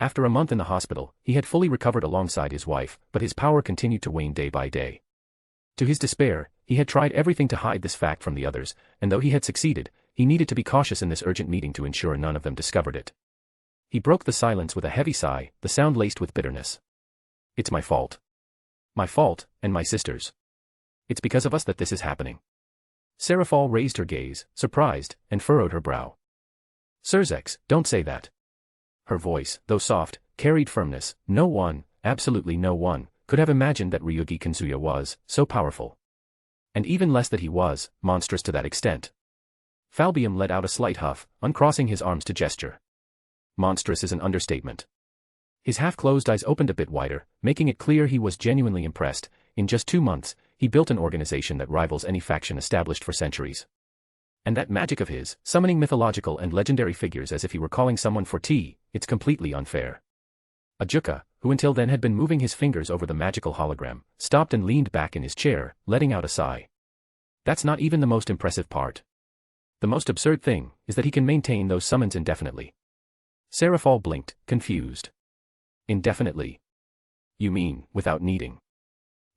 After a month in the hospital, he had fully recovered alongside his wife, but his power continued to wane day by day. To his despair, he had tried everything to hide this fact from the others, and though he had succeeded, he needed to be cautious in this urgent meeting to ensure none of them discovered it. He broke the silence with a heavy sigh, the sound laced with bitterness. "It's my fault. My fault, and my sister's." It's because of us that this is happening. Sarafal raised her gaze, surprised, and furrowed her brow. Scathach, don't say that. Her voice, though soft, carried firmness. No one, absolutely no one, could have imagined that Ryougi Kazuya was so powerful. And even less that he was monstrous to that extent. Falbium let out a slight huff, uncrossing his arms to gesture. Monstrous is an understatement. His half-closed eyes opened a bit wider, making it clear he was genuinely impressed. In just 2 months, he built an organization that rivals any faction established for centuries. And that magic of his, summoning mythological and legendary figures as if he were calling someone for tea, it's completely unfair. Ajuka, who until then had been moving his fingers over the magical hologram, stopped and leaned back in his chair, letting out a sigh. That's not even the most impressive part. The most absurd thing is that he can maintain those summons indefinitely. Sarafal blinked, confused. Indefinitely? You mean, without needing?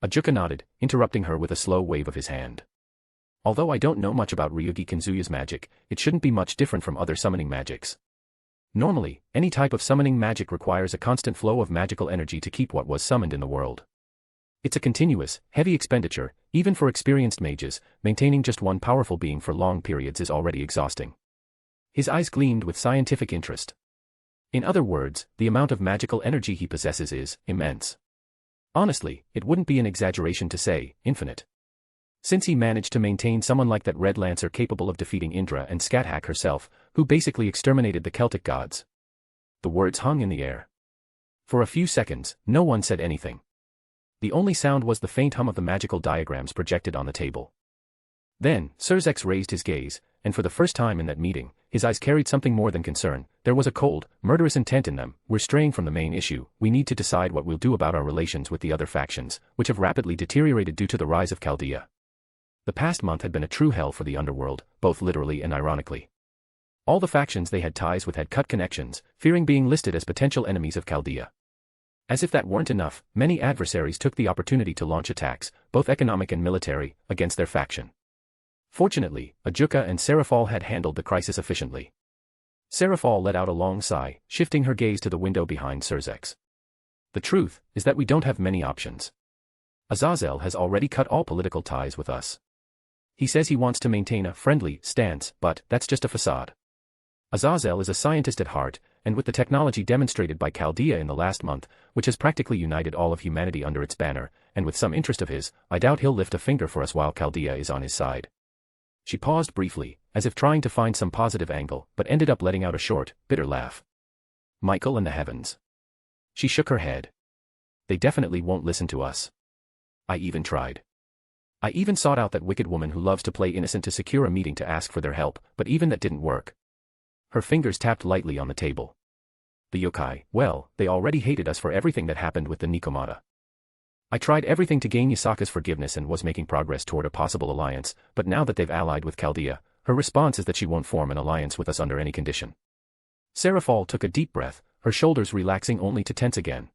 Ajuka nodded, interrupting her with a slow wave of his hand. Although I don't know much about Ryougi Kazuya's magic, it shouldn't be much different from other summoning magics. Normally, any type of summoning magic requires a constant flow of magical energy to keep what was summoned in the world. It's a continuous, heavy expenditure, even for experienced mages. Maintaining just one powerful being for long periods is already exhausting. His eyes gleamed with scientific interest. In other words, the amount of magical energy he possesses is immense. Honestly, it wouldn't be an exaggeration to say, infinite. Since he managed to maintain someone like that Red Lancer capable of defeating Indra and Scathach herself, who basically exterminated the Celtic gods. The words hung in the air. For a few seconds, no one said anything. The only sound was the faint hum of the magical diagrams projected on the table. Then, Scathach raised his gaze, and for the first time in that meeting, his eyes carried something more than concern. There was a cold, murderous intent in them. We're straying from the main issue. We need to decide what we'll do about our relations with the other factions, which have rapidly deteriorated due to the rise of Chaldea. The past month had been a true hell for the Underworld, both literally and ironically. All the factions they had ties with had cut connections, fearing being listed as potential enemies of Chaldea. As if that weren't enough, many adversaries took the opportunity to launch attacks, both economic and military, against their faction. Fortunately, Ajuka and Sarafal had handled the crisis efficiently. Sarafal let out a long sigh, shifting her gaze to the window behind Scathach. The truth is that we don't have many options. Azazel has already cut all political ties with us. He says he wants to maintain a friendly stance, but that's just a facade. Azazel is a scientist at heart, and with the technology demonstrated by Chaldea in the last month, which has practically united all of humanity under its banner, and with some interest of his, I doubt he'll lift a finger for us while Chaldea is on his side. She paused briefly, as if trying to find some positive angle, but ended up letting out a short, bitter laugh. Michael and the heavens. She shook her head. They definitely won't listen to us. I even tried. I even sought out that wicked woman who loves to play innocent to secure a meeting to ask for their help, but even that didn't work. Her fingers tapped lightly on the table. The yokai, well, they already hated us for everything that happened with the Nikomata. I tried everything to gain Yasaka's forgiveness and was making progress toward a possible alliance, but now that they've allied with Chaldea, her response is that she won't form an alliance with us under any condition. Sarafal took a deep breath, her shoulders relaxing only to tense again.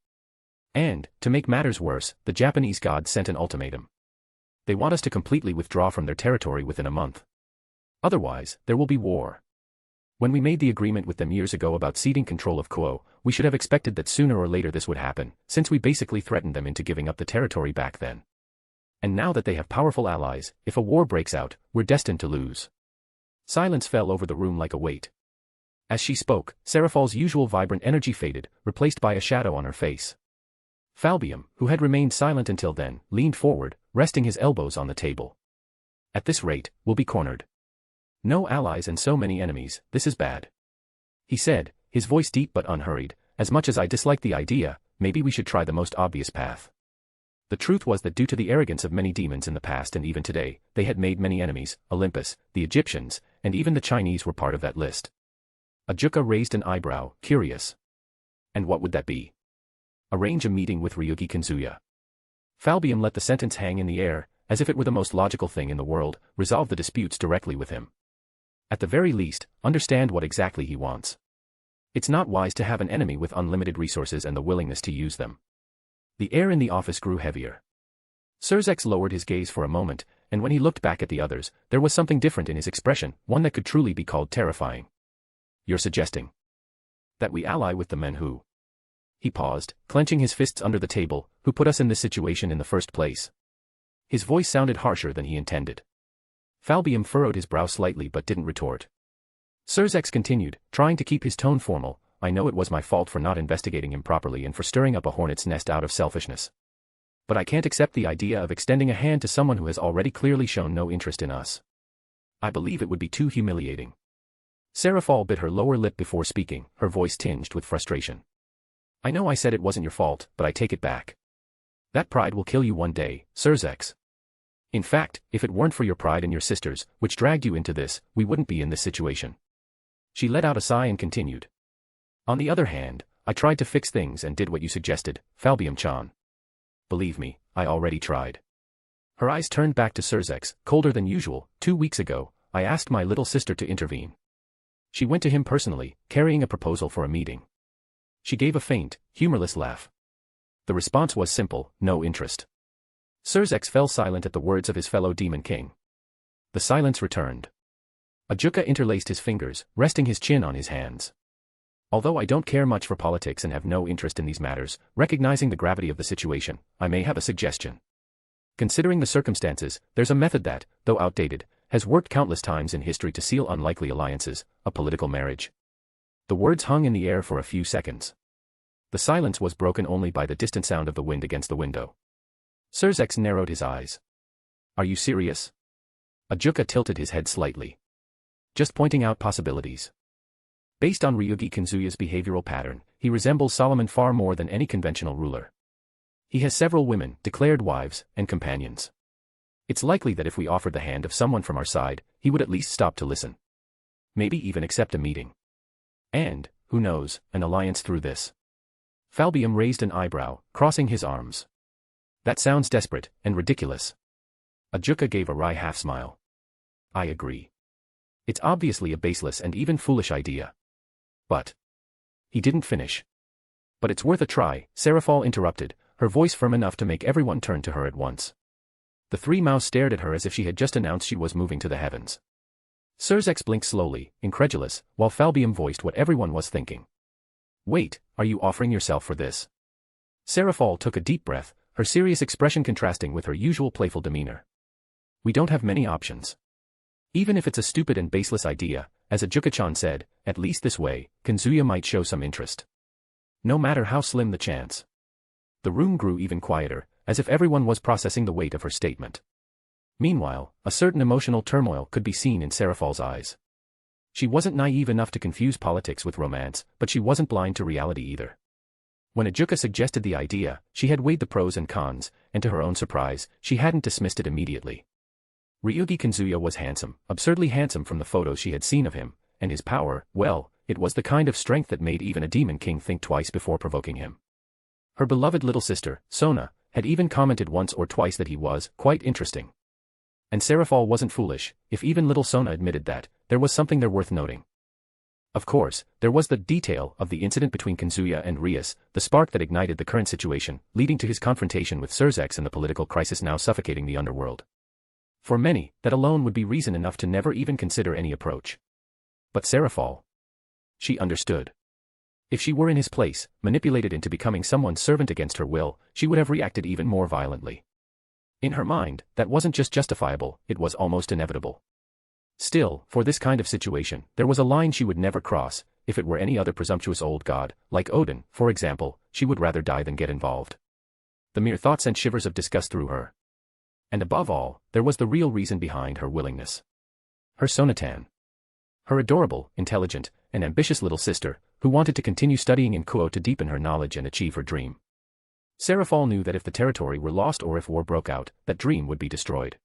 And, to make matters worse, the Japanese gods sent an ultimatum. They want us to completely withdraw from their territory within a month. Otherwise, there will be war. When we made the agreement with them years ago about ceding control of Kuoh, we should have expected that sooner or later this would happen, since we basically threatened them into giving up the territory back then. And now that they have powerful allies, if a war breaks out, we're destined to lose. Silence fell over the room like a weight. As she spoke, Sarafal's usual vibrant energy faded, replaced by a shadow on her face. Falbium, who had remained silent until then, leaned forward, resting his elbows on the table. At this rate, we'll be cornered. No allies and so many enemies, this is bad. He said, his voice deep but unhurried, as much as I dislike the idea, maybe we should try the most obvious path. The truth was that due to the arrogance of many demons in the past and even today, they had made many enemies. Olympus, the Egyptians, and even the Chinese were part of that list. Ajuka raised an eyebrow, curious. And what would that be? Arrange a meeting with Ryougi Kazuya. Falbium let the sentence hang in the air, as if it were the most logical thing in the world. Resolve the disputes directly with him. At the very least, understand what exactly he wants. It's not wise to have an enemy with unlimited resources and the willingness to use them. The air in the office grew heavier. Scathach lowered his gaze for a moment, and when he looked back at the others, there was something different in his expression, one that could truly be called terrifying. You're suggesting that we ally with the men who... He paused, clenching his fists under the table, who put us in this situation in the first place. His voice sounded harsher than he intended. Falbium furrowed his brow slightly but didn't retort. Scathach continued, trying to keep his tone formal, I know it was my fault for not investigating him properly and for stirring up a hornet's nest out of selfishness. But I can't accept the idea of extending a hand to someone who has already clearly shown no interest in us. I believe it would be too humiliating. Sarafal bit her lower lip before speaking, her voice tinged with frustration. I know I said it wasn't your fault, but I take it back. That pride will kill you one day, Scathach. In fact, if it weren't for your pride and your sisters, which dragged you into this, we wouldn't be in this situation. She let out a sigh and continued. On the other hand, I tried to fix things and did what you suggested, Falbium-chan. Believe me, I already tried. Her eyes turned back to Scathach, colder than usual. 2 weeks ago, I asked my little sister to intervene. She went to him personally, carrying a proposal for a meeting. She gave a faint, humorless laugh. The response was simple, no interest. Scathach fell silent at the words of his fellow Demon King. The silence returned. Ajuka interlaced his fingers, resting his chin on his hands. Although I don't care much for politics and have no interest in these matters, recognizing the gravity of the situation, I may have a suggestion. Considering the circumstances, there's a method that, though outdated, has worked countless times in history to seal unlikely alliances, a political marriage. The words hung in the air for a few seconds. The silence was broken only by the distant sound of the wind against the window. Scathach narrowed his eyes. Are you serious? Ajuka tilted his head slightly. Just pointing out possibilities. Based on Ryougi Kazuya's behavioral pattern, he resembles Solomon far more than any conventional ruler. He has several women, declared wives, and companions. It's likely that if we offered the hand of someone from our side, he would at least stop to listen. Maybe even accept a meeting. And, who knows, an alliance through this. Falbium raised an eyebrow, crossing his arms. That sounds desperate, and ridiculous. Ajuka gave a wry half-smile. I agree. It's obviously a baseless and even foolish idea. But. He didn't finish. But it's worth a try, Sarafal interrupted, her voice firm enough to make everyone turn to her at once. The three mouse stared at her as if she had just announced she was moving to the heavens. Scathach blinked slowly, incredulous, while Falbium voiced what everyone was thinking. Wait, are you offering yourself for this? Sarafal took a deep breath, her serious expression contrasting with her usual playful demeanor. We don't have many options. Even if it's a stupid and baseless idea, as Ajuka-chan said, at least this way, Kazuya might show some interest. No matter how slim the chance. The room grew even quieter, as if everyone was processing the weight of her statement. Meanwhile, a certain emotional turmoil could be seen in Sarafal's eyes. She wasn't naive enough to confuse politics with romance, but she wasn't blind to reality either. When Ajuka suggested the idea, she had weighed the pros and cons, and to her own surprise, she hadn't dismissed it immediately. Ryougi Kazuya was handsome, absurdly handsome from the photos she had seen of him, and his power, well, it was the kind of strength that made even a demon king think twice before provoking him. Her beloved little sister, Sona, had even commented once or twice that he was quite interesting. And Sarafal wasn't foolish, if even little Sona admitted that, there was something there worth noting. Of course, there was the detail of the incident between Kazuya and Rias, the spark that ignited the current situation, leading to his confrontation with Scathach and the political crisis now suffocating the underworld. For many, that alone would be reason enough to never even consider any approach. But Sarafal. She understood. If she were in his place, manipulated into becoming someone's servant against her will, she would have reacted even more violently. In her mind, that wasn't just justifiable, it was almost inevitable. Still, for this kind of situation, there was a line she would never cross. If it were any other presumptuous old god, like Odin, for example, she would rather die than get involved. The mere thought sent shivers of disgust through her. And above all, there was the real reason behind her willingness. Her Sonatan. Her adorable, intelligent, and ambitious little sister, who wanted to continue studying in Kuoh to deepen her knowledge and achieve her dream. Sarafal knew that if the territory were lost or if war broke out, that dream would be destroyed.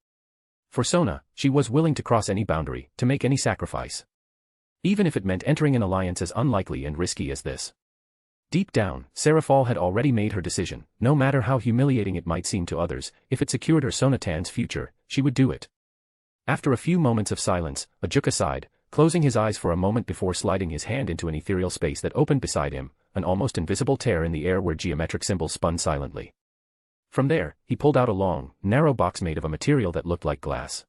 For Sona, she was willing to cross any boundary, to make any sacrifice. Even if it meant entering an alliance as unlikely and risky as this. Deep down, Sarafal had already made her decision, no matter how humiliating it might seem to others, if it secured her Sonatan's future, she would do it. After a few moments of silence, Ajuka sighed, closing his eyes for a moment before sliding his hand into an ethereal space that opened beside him, an almost invisible tear in the air where geometric symbols spun silently. From there, he pulled out a long, narrow box made of a material that looked like glass.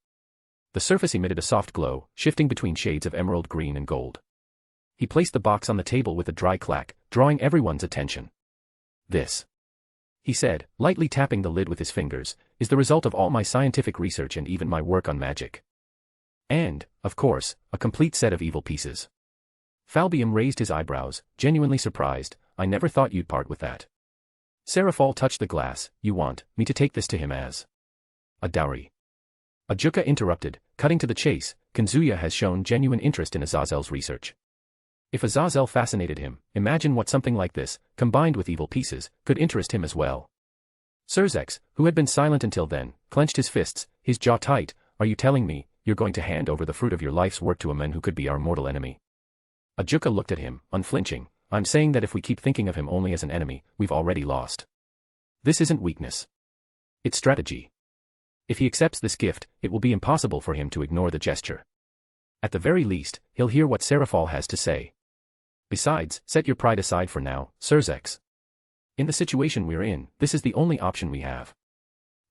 The surface emitted a soft glow, shifting between shades of emerald green and gold. He placed the box on the table with a dry clack, drawing everyone's attention. This, he said, lightly tapping the lid with his fingers, is the result of all my scientific research and even my work on magic. And, of course, a complete set of evil pieces. Falbium raised his eyebrows, genuinely surprised. I never thought you'd part with that. Sarafal touched the glass. You want me to take this to him as a dowry? Ajuka interrupted, cutting to the chase. Kazuya has shown genuine interest in Azazel's research. If Azazel fascinated him, imagine what something like this, combined with evil pieces, could interest him as well. Scathach, who had been silent until then, clenched his fists, his jaw tight. Are you telling me you're going to hand over the fruit of your life's work to a man who could be our mortal enemy? Ajuka looked at him, unflinching. I'm saying that if we keep thinking of him only as an enemy, we've already lost. This isn't weakness. It's strategy. If he accepts this gift, it will be impossible for him to ignore the gesture. At the very least, he'll hear what Sarafal has to say. Besides, set your pride aside for now, Scathach. In the situation we're in, this is the only option we have.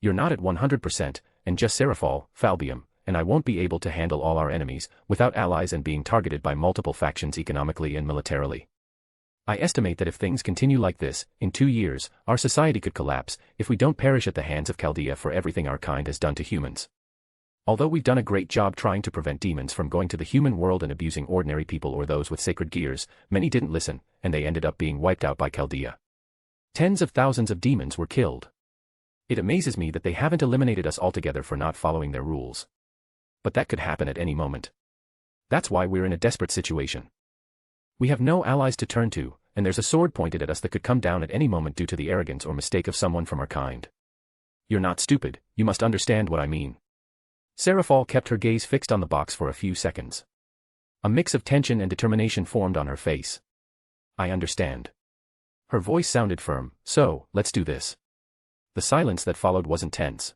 You're not at 100%, and just Sarafal, Falbium, and I won't be able to handle all our enemies, without allies and being targeted by multiple factions economically and militarily. I estimate that if things continue like this, in 2 years, our society could collapse, if we don't perish at the hands of Chaldea for everything our kind has done to humans. Although we've done a great job trying to prevent demons from going to the human world and abusing ordinary people or those with sacred gears, many didn't listen, and they ended up being wiped out by Chaldea. Tens of thousands of demons were killed. It amazes me that they haven't eliminated us altogether for not following their rules. But that could happen at any moment. That's why we're in a desperate situation. We have no allies to turn to, and there's a sword pointed at us that could come down at any moment due to the arrogance or mistake of someone from our kind. You're not stupid, you must understand what I mean. Sarafal kept her gaze fixed on the box for a few seconds. A mix of tension and determination formed on her face. I understand. Her voice sounded firm. So, let's do this. The silence that followed wasn't tense.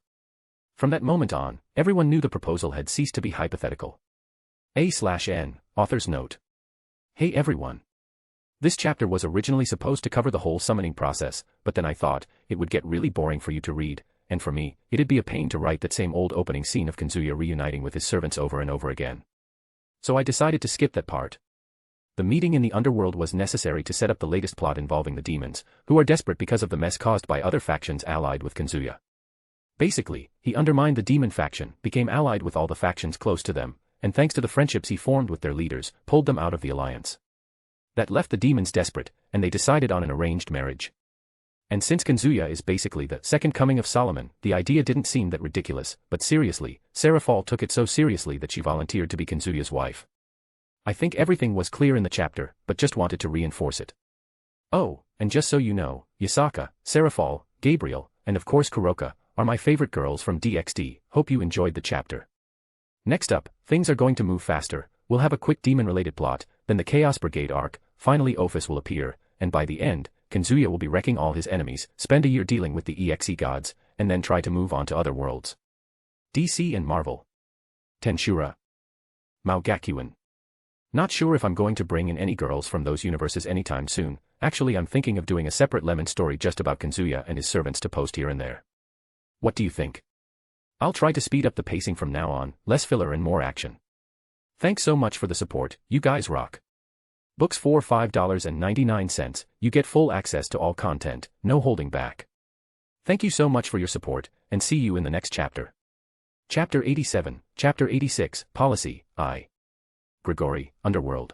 From that moment on, everyone knew the proposal had ceased to be hypothetical. A/N, author's note. Hey everyone. This chapter was originally supposed to cover the whole summoning process, but then I thought, it would get really boring for you to read, and for me, it'd be a pain to write that same old opening scene of Kazuya reuniting with his servants over and over again. So I decided to skip that part. The meeting in the Underworld was necessary to set up the latest plot involving the demons, who are desperate because of the mess caused by other factions allied with Kazuya. Basically, he undermined the demon faction, became allied with all the factions close to them, and thanks to the friendships he formed with their leaders, pulled them out of the alliance. That left the demons desperate, and they decided on an arranged marriage. And since Kazuya is basically the second coming of Solomon, the idea didn't seem that ridiculous, but seriously, Sarafal took it so seriously that she volunteered to be Kazuya's wife. I think everything was clear in the chapter, but just wanted to reinforce it. Oh, and just so you know, Yasaka, Sarafal, Gabriel, and of course Kuroka, are my favorite girls from DxD. Hope you enjoyed the chapter. Next up, things are going to move faster. We'll have a quick demon-related plot, then the Chaos Brigade arc, finally Ophis will appear, and by the end, Kazuya will be wrecking all his enemies, spend a year dealing with the EXE gods, and then try to move on to other worlds. DC and Marvel. Tenshura. Maogakuin. Not sure if I'm going to bring in any girls from those universes anytime soon. Actually, I'm thinking of doing a separate Lemon story just about Kazuya and his servants to post here and there. What do you think? I'll try to speed up the pacing from now on, less filler and more action. Thanks so much for the support, you guys rock. Books for $5.99, you get full access to all content, no holding back. Thank you so much for your support, and see you in the next chapter. Chapter 87, Chapter 86, Policy, I. Grigori, Underworld.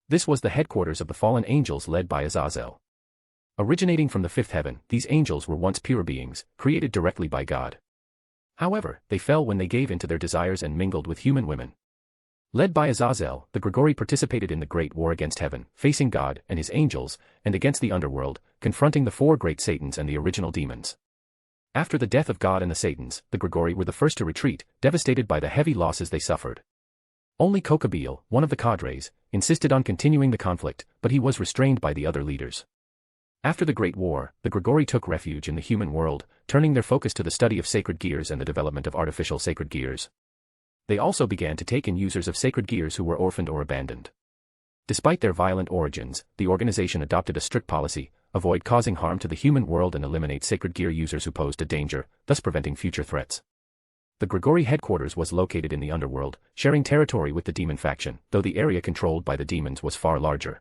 This was the headquarters of the fallen angels led by Azazel. Originating from the fifth heaven, these angels were once pure beings, created directly by God. However, they fell when they gave in to their desires and mingled with human women. Led by Azazel, the Grigori participated in the Great War against heaven, facing God and his angels, and against the underworld, confronting the four great Satans and the original demons. After the death of God and the Satans, the Grigori were the first to retreat, devastated by the heavy losses they suffered. Only Kokabil, one of the cadres, insisted on continuing the conflict, but he was restrained by the other leaders. After the Great War, the Grigori took refuge in the human world, turning their focus to the study of sacred gears and the development of artificial sacred gears. They also began to take in users of sacred gears who were orphaned or abandoned. Despite their violent origins, the organization adopted a strict policy: avoid causing harm to the human world and eliminate sacred gear users who posed a danger, thus preventing future threats. The Grigori headquarters was located in the underworld, sharing territory with the demon faction, though the area controlled by the demons was far larger.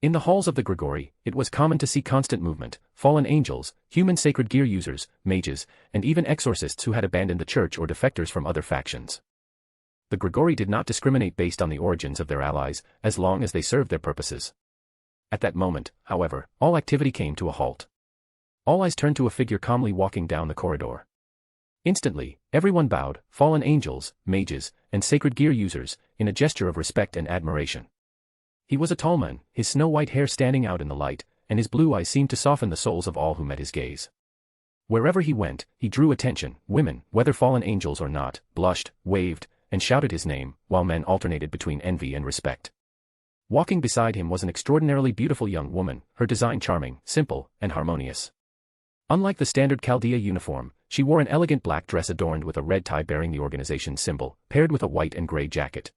In the halls of the Grigori, it was common to see constant movement, fallen angels, human sacred gear users, mages, and even exorcists who had abandoned the church or defectors from other factions. The Grigori did not discriminate based on the origins of their allies, as long as they served their purposes. At that moment, however, all activity came to a halt. All eyes turned to a figure calmly walking down the corridor. Instantly, everyone bowed, fallen angels, mages, and sacred gear users, in a gesture of respect and admiration. He was a tall man, his snow-white hair standing out in the light, and his blue eyes seemed to soften the souls of all who met his gaze. Wherever he went, he drew attention. Women, whether fallen angels or not, blushed, waved, and shouted his name, while men alternated between envy and respect. Walking beside him was an extraordinarily beautiful young woman, her design charming, simple, and harmonious. Unlike the standard Chaldea uniform, she wore an elegant black dress adorned with a red tie bearing the organization's symbol, paired with a white and gray jacket.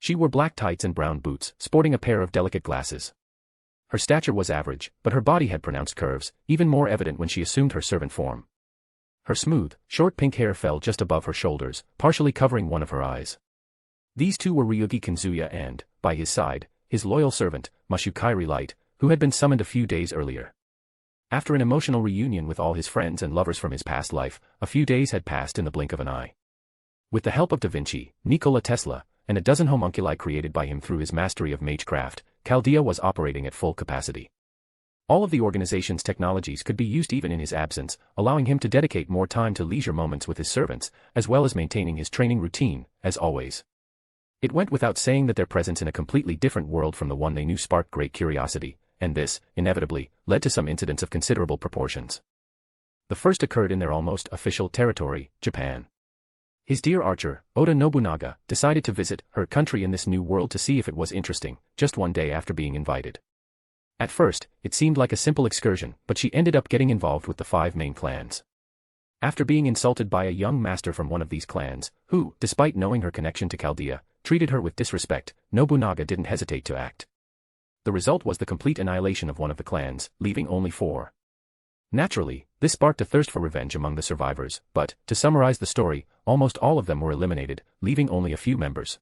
She wore black tights and brown boots, sporting a pair of delicate glasses. Her stature was average, but her body had pronounced curves, even more evident when she assumed her servant form. Her smooth, short pink hair fell just above her shoulders, partially covering one of her eyes. These two were Ryougi Kazuya and, by his side, his loyal servant, Mashukairi Light, who had been summoned a few days earlier. After an emotional reunion with all his friends and lovers from his past life, a few days had passed in the blink of an eye. With the help of Da Vinci, Nikola Tesla, and a dozen homunculi created by him through his mastery of magecraft, Chaldea was operating at full capacity. All of the organization's technologies could be used even in his absence, allowing him to dedicate more time to leisure moments with his servants, as well as maintaining his training routine, as always. It went without saying that their presence in a completely different world from the one they knew sparked great curiosity, and this, inevitably, led to some incidents of considerable proportions. The first occurred in their almost official territory, Japan. His dear archer, Oda Nobunaga, decided to visit her country in this new world to see if it was interesting, just one day after being invited. At first, it seemed like a simple excursion, but she ended up getting involved with the 5 main clans. After being insulted by a young master from one of these clans, who, despite knowing her connection to Chaldea, treated her with disrespect, Nobunaga didn't hesitate to act. The result was the complete annihilation of one of the clans, leaving only 4. Naturally, this sparked a thirst for revenge among the survivors, but, to summarize the story, almost all of them were eliminated, leaving only a few members.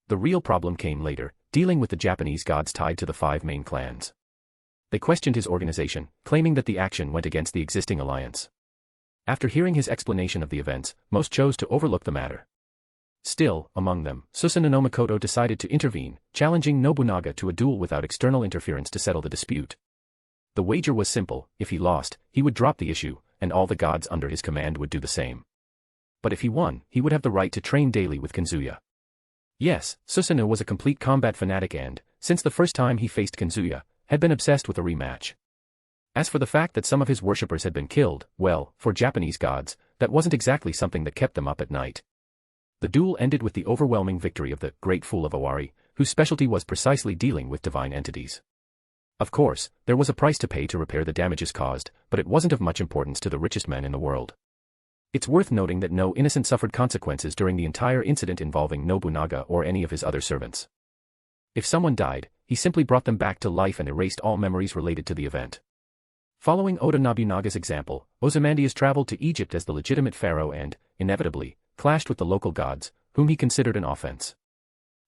The real problem came later, dealing with the Japanese gods tied to the 5 main clans. They questioned his organization, claiming that the action went against the existing alliance. After hearing his explanation of the events, most chose to overlook the matter. Still, among them, Susanoo Mikoto decided to intervene, challenging Nobunaga to a duel without external interference to settle the dispute. The wager was simple: if he lost, he would drop the issue, and all the gods under his command would do the same. But if he won, he would have the right to train daily with Kazuya. Yes, Susanoo was a complete combat fanatic and, since the first time he faced Kazuya, had been obsessed with a rematch. As for the fact that some of his worshippers had been killed, well, for Japanese gods, that wasn't exactly something that kept them up at night. The duel ended with the overwhelming victory of the Great Fool of Owari, whose specialty was precisely dealing with divine entities. Of course, there was a price to pay to repair the damages caused, but it wasn't of much importance to the richest men in the world. It's worth noting that no innocent suffered consequences during the entire incident involving Nobunaga or any of his other servants. If someone died, he simply brought them back to life and erased all memories related to the event. Following Oda Nobunaga's example, Ozymandias traveled to Egypt as the legitimate pharaoh and, inevitably, clashed with the local gods, whom he considered an offense.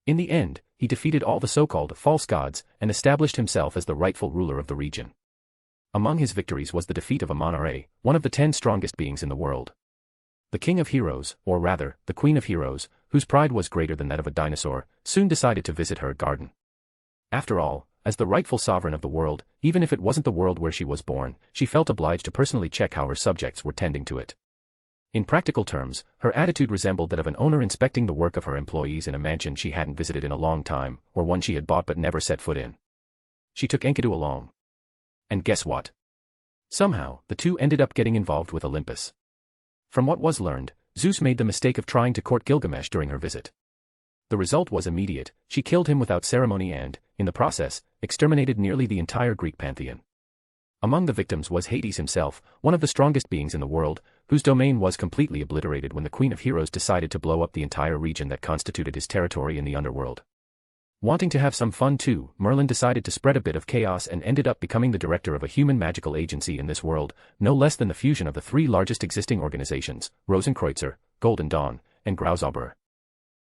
In the end, he defeated all the so-called false gods and established himself as the rightful ruler of the region. Among his victories was the defeat of Amonare, one of the 10 strongest beings in the world. The King of Heroes, or rather, the Queen of Heroes, whose pride was greater than that of a dinosaur, soon decided to visit her garden. After all, as the rightful sovereign of the world, even if it wasn't the world where she was born, she felt obliged to personally check how her subjects were tending to it. In practical terms, her attitude resembled that of an owner inspecting the work of her employees in a mansion she hadn't visited in a long time, or one she had bought but never set foot in. She took Enkidu along. And guess what? Somehow, the two ended up getting involved with Olympus. From what was learned, Zeus made the mistake of trying to court Gilgamesh during her visit. The result was immediate: she killed him without ceremony and, in the process, exterminated nearly the entire Greek pantheon. Among the victims was Hades himself, one of the strongest beings in the world, whose domain was completely obliterated when the Queen of Heroes decided to blow up the entire region that constituted his territory in the Underworld. Wanting to have some fun too, Merlin decided to spread a bit of chaos and ended up becoming the director of a human magical agency in this world, no less than the fusion of the 3 largest existing organizations, Rosenkreutzer, Golden Dawn, and Grauzauber.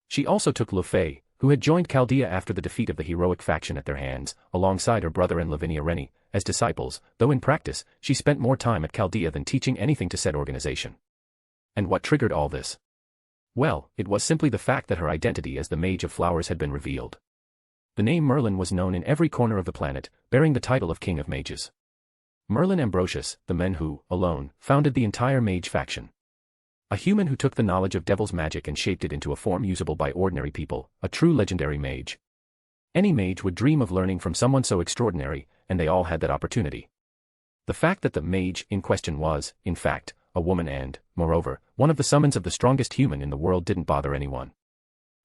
She also took Lugh, who had joined Chaldea after the defeat of the heroic faction at their hands, alongside her brother and Lavinia Rennie, as disciples, though in practice, she spent more time at Chaldea than teaching anything to said organization. And what triggered all this? Well, it was simply the fact that her identity as the Mage of Flowers had been revealed. The name Merlin was known in every corner of the planet, bearing the title of King of Mages. Merlin Ambrosius, the man who, alone, founded the entire mage faction. A human who took the knowledge of devil's magic and shaped it into a form usable by ordinary people, a true legendary mage. Any mage would dream of learning from someone so extraordinary, and they all had that opportunity. The fact that the mage in question was, in fact, a woman and, moreover, one of the summons of the strongest human in the world didn't bother anyone.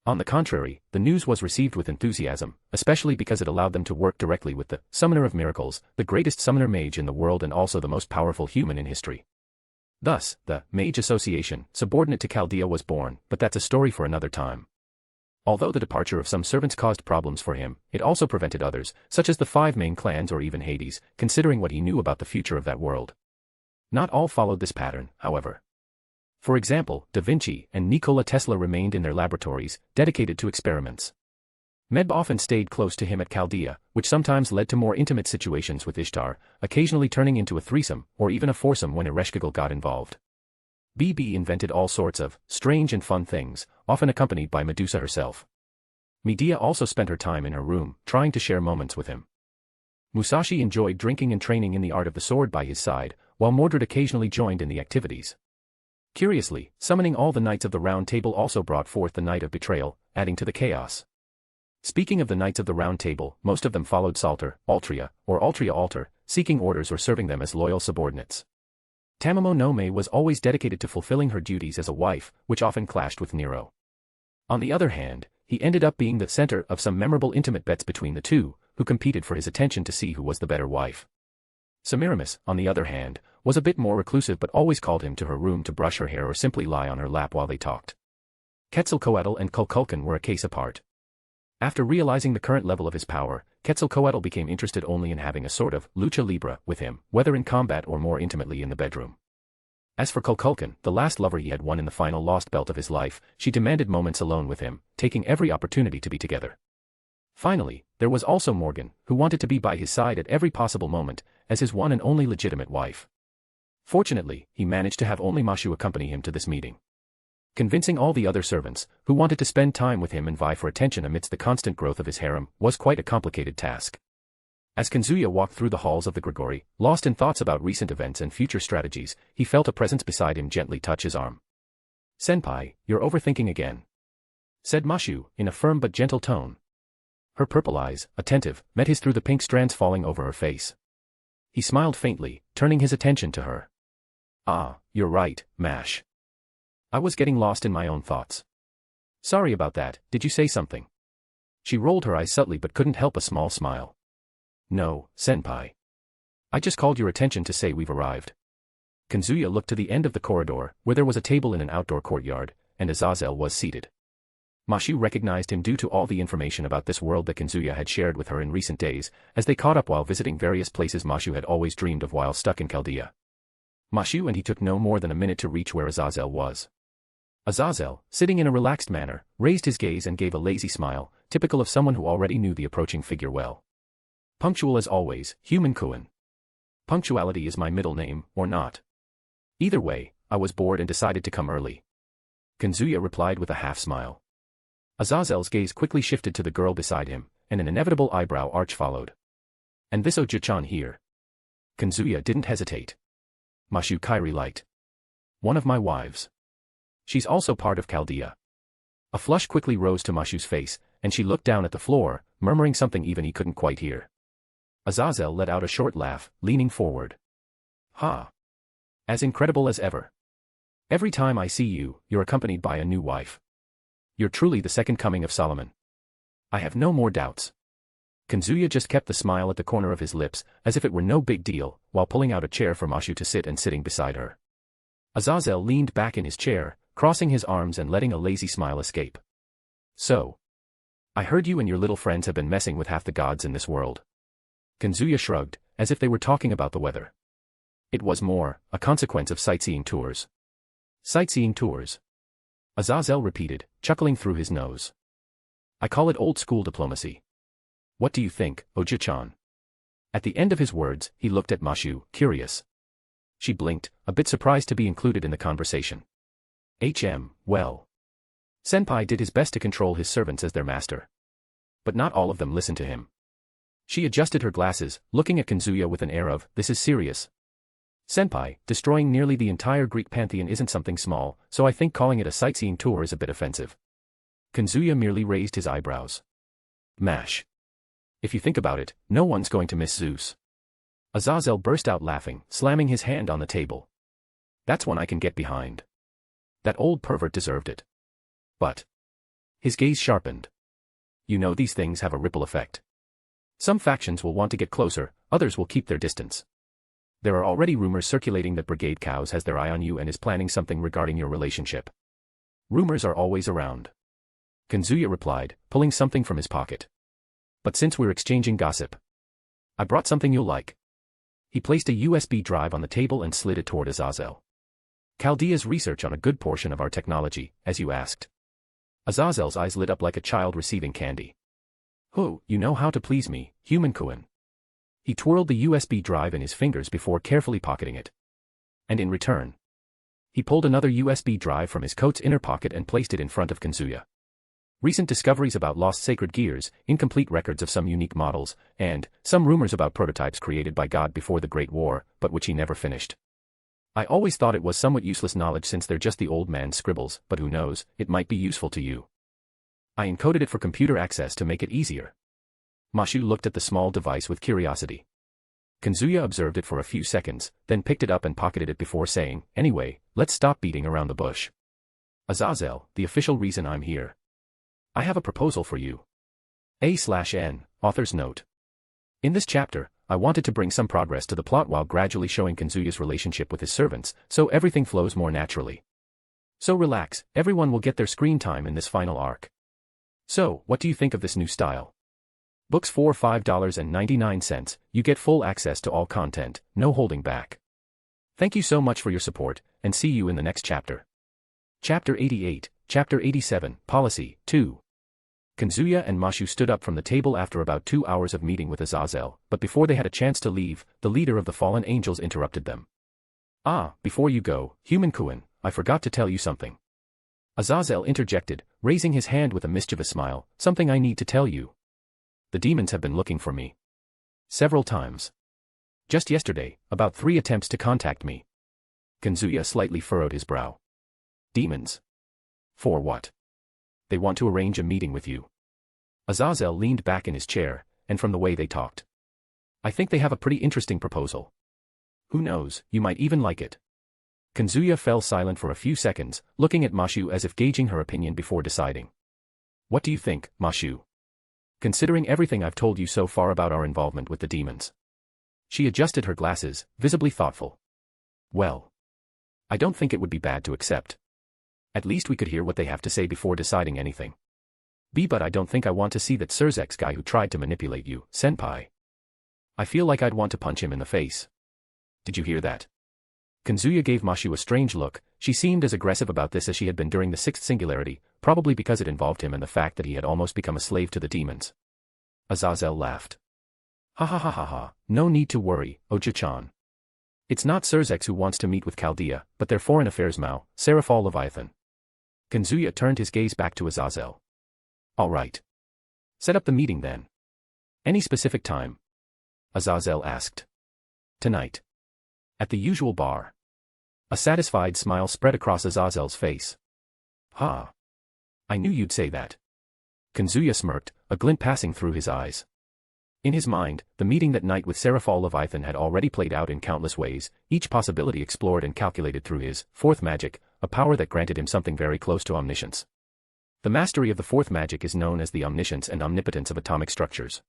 On the contrary, the news was received with enthusiasm, especially because it allowed them to work directly with the Summoner of Miracles, the greatest summoner mage in the world and also the most powerful human in history. Thus, the Mage Association, subordinate to Chaldea, was born, but that's a story for another time. Although the departure of some servants caused problems for him, it also prevented others, such as the 5 main clans or even Hades, considering what he knew about the future of that world. Not all followed this pattern, however. For example, Da Vinci and Nikola Tesla remained in their laboratories, dedicated to experiments. Meb often stayed close to him at Chaldea, which sometimes led to more intimate situations with Ishtar, occasionally turning into a threesome, or even a foursome when Ereshkigal got involved. BB invented all sorts of strange and fun things, often accompanied by Medusa herself. Medea also spent her time in her room, trying to share moments with him. Musashi enjoyed drinking and training in the art of the sword by his side, while Mordred occasionally joined in the activities. Curiously, summoning all the Knights of the Round Table also brought forth the Night of Betrayal, adding to the chaos. Speaking of the Knights of the Round Table, most of them followed Salter, Altria, or Altria Alter, seeking orders or serving them as loyal subordinates. Tamamo no Mae was always dedicated to fulfilling her duties as a wife, which often clashed with Nero. On the other hand, he ended up being the center of some memorable intimate bets between the two, who competed for his attention to see who was the better wife. Semiramis, on the other hand, was a bit more reclusive but always called him to her room to brush her hair or simply lie on her lap while they talked. Quetzalcoatl and Kukulkan were a case apart. After realizing the current level of his power, Quetzalcoatl became interested only in having a sort of lucha libre with him, whether in combat or more intimately in the bedroom. As for Kukulkan, the last lover he had won in the final lost belt of his life, she demanded moments alone with him, taking every opportunity to be together. Finally, there was also Morgan, who wanted to be by his side at every possible moment, as his one and only legitimate wife. Fortunately, he managed to have only Mashu accompany him to this meeting. Convincing all the other servants, who wanted to spend time with him and vie for attention amidst the constant growth of his harem, was quite a complicated task. As Kazuya walked through the halls of the Grigori, lost in thoughts about recent events and future strategies, he felt a presence beside him gently touch his arm. "Senpai, you're overthinking again," said Mashu, in a firm but gentle tone. Her purple eyes, attentive, met his through the pink strands falling over her face. He smiled faintly, turning his attention to her. "Ah, you're right, Mash. I was getting lost in my own thoughts. Sorry about that, did you say something?" She rolled her eyes subtly but couldn't help a small smile. "No, Senpai. I just called your attention to say we've arrived." Kazuya looked to the end of the corridor, where there was a table in an outdoor courtyard, and Azazel was seated. Mashu recognized him due to all the information about this world that Kazuya had shared with her in recent days, as they caught up while visiting various places Mashu had always dreamed of while stuck in Chaldea. Mashu and he took no more than a minute to reach where Azazel was. Azazel, sitting in a relaxed manner, raised his gaze and gave a lazy smile, typical of someone who already knew the approaching figure well. "Punctual as always, human Kuan. Punctuality is my middle name, or not. Either way, I was bored and decided to come early." Kazuya replied with a half-smile. Azazel's gaze quickly shifted to the girl beside him, and an inevitable eyebrow arch followed. "And this Oja-chan here?" Kazuya didn't hesitate. "Mashu Kairi liked. One of my wives. She's also part of Chaldea." A flush quickly rose to Mashu's face, and she looked down at the floor, murmuring something even he couldn't quite hear. Azazel let out a short laugh, leaning forward. "Ha! As incredible as ever. Every time I see you, you're accompanied by a new wife. You're truly the second coming of Solomon. I have no more doubts." Kazuya just kept the smile at the corner of his lips, as if it were no big deal, while pulling out a chair for Mashu to sit and sitting beside her. Azazel leaned back in his chair, crossing his arms and letting a lazy smile escape. "So, I heard you and your little friends have been messing with half the gods in this world." Kazuya shrugged, as if they were talking about the weather. It was more a consequence of sightseeing tours. "Sightseeing tours?" Azazel repeated, chuckling through his nose. I call it old-school diplomacy. What do you think, Oja-chan? At the end of his words, he looked at Mashu, curious. She blinked, a bit surprised to be included in the conversation. Well. Senpai did his best to control his servants as their master. But not all of them listened to him. She adjusted her glasses, looking at Kazuya with an air of, this is serious. Senpai, destroying nearly the entire Greek pantheon isn't something small, so I think calling it a sightseeing tour is a bit offensive. Kazuya merely raised his eyebrows. Mash. If you think about it, no one's going to miss Zeus. Azazel burst out laughing, slamming his hand on the table. That's one I can get behind. That old pervert deserved it. But. His gaze sharpened. You know these things have a ripple effect. Some factions will want to get closer, others will keep their distance. There are already rumors circulating that Brigade Cows has their eye on you and is planning something regarding your relationship. Rumors are always around. Kazuya replied, pulling something from his pocket. But since we're exchanging gossip, I brought something you'll like. He placed a USB drive on the table and slid it toward Azazel. Chaldea's research on a good portion of our technology, as you asked. Azazel's eyes lit up like a child receiving candy. Oh, you know how to please me, human Kuin. He twirled the USB drive in his fingers before carefully pocketing it. And in return, he pulled another USB drive from his coat's inner pocket and placed it in front of Kazuya. Recent discoveries about lost sacred gears, incomplete records of some unique models, and some rumors about prototypes created by God before the Great War, but which he never finished. I always thought it was somewhat useless knowledge since they're just the old man's scribbles, but who knows, it might be useful to you. I encoded it for computer access to make it easier. Mashu looked at the small device with curiosity. Kazuya observed it for a few seconds, then picked it up and pocketed it before saying, anyway, let's stop beating around the bush. Azazel, the official reason I'm here. I have a proposal for you. A/N, author's note. In this chapter, I wanted to bring some progress to the plot while gradually showing Kazuya's relationship with his servants, so everything flows more naturally. So relax, everyone will get their screen time in this final arc. So, what do you think of this new style? Books for $5.99, you get full access to all content, no holding back. Thank you so much for your support, and see you in the next chapter. Chapter 88, Chapter 87, Policy, 2. Kazuya and Mashu stood up from the table after about 2 hours of meeting with Azazel, but before they had a chance to leave, the leader of the fallen angels interrupted them. Before you go, human Kuin, I forgot to tell you something. Azazel interjected, raising his hand with a mischievous smile, something I need to tell you. The demons have been looking for me. Several times. Just yesterday, about 3 attempts to contact me. Kazuya slightly furrowed his brow. Demons? For what? They want to arrange a meeting with you. Azazel leaned back in his chair, and from the way they talked, I think they have a pretty interesting proposal. Who knows, you might even like it. Kazuya fell silent for a few seconds, looking at Mashu as if gauging her opinion before deciding. What do you think, Mashu? Considering everything I've told you so far about our involvement with the demons. She adjusted her glasses, visibly thoughtful. Well, I don't think it would be bad to accept. At least we could hear what they have to say before deciding anything. But I don't think I want to see that Scathach guy who tried to manipulate you, senpai. I feel like I'd want to punch him in the face. Did you hear that? Kazuya gave Mashu a strange look. She seemed as aggressive about this as she had been during the sixth singularity, probably because it involved him and the fact that he had almost become a slave to the demons. Azazel laughed. Ha ha ha ha ha, no need to worry, Oja-chan. It's not Scathach who wants to meet with Chaldea, but their foreign affairs Mao, Sarafal Leviathan. Kazuya turned his gaze back to Azazel. All right. Set up the meeting then. Any specific time? Azazel asked. Tonight. At the usual bar. A satisfied smile spread across Azazel's face. Ha. I knew you'd say that. Kazuya smirked, a glint passing through his eyes. In his mind, the meeting that night with Sarafal Leviathan had already played out in countless ways, each possibility explored and calculated through his fourth magic, a power that granted him something very close to omniscience. The mastery of the fourth magic is known as the omniscience and omnipotence of atomic structures.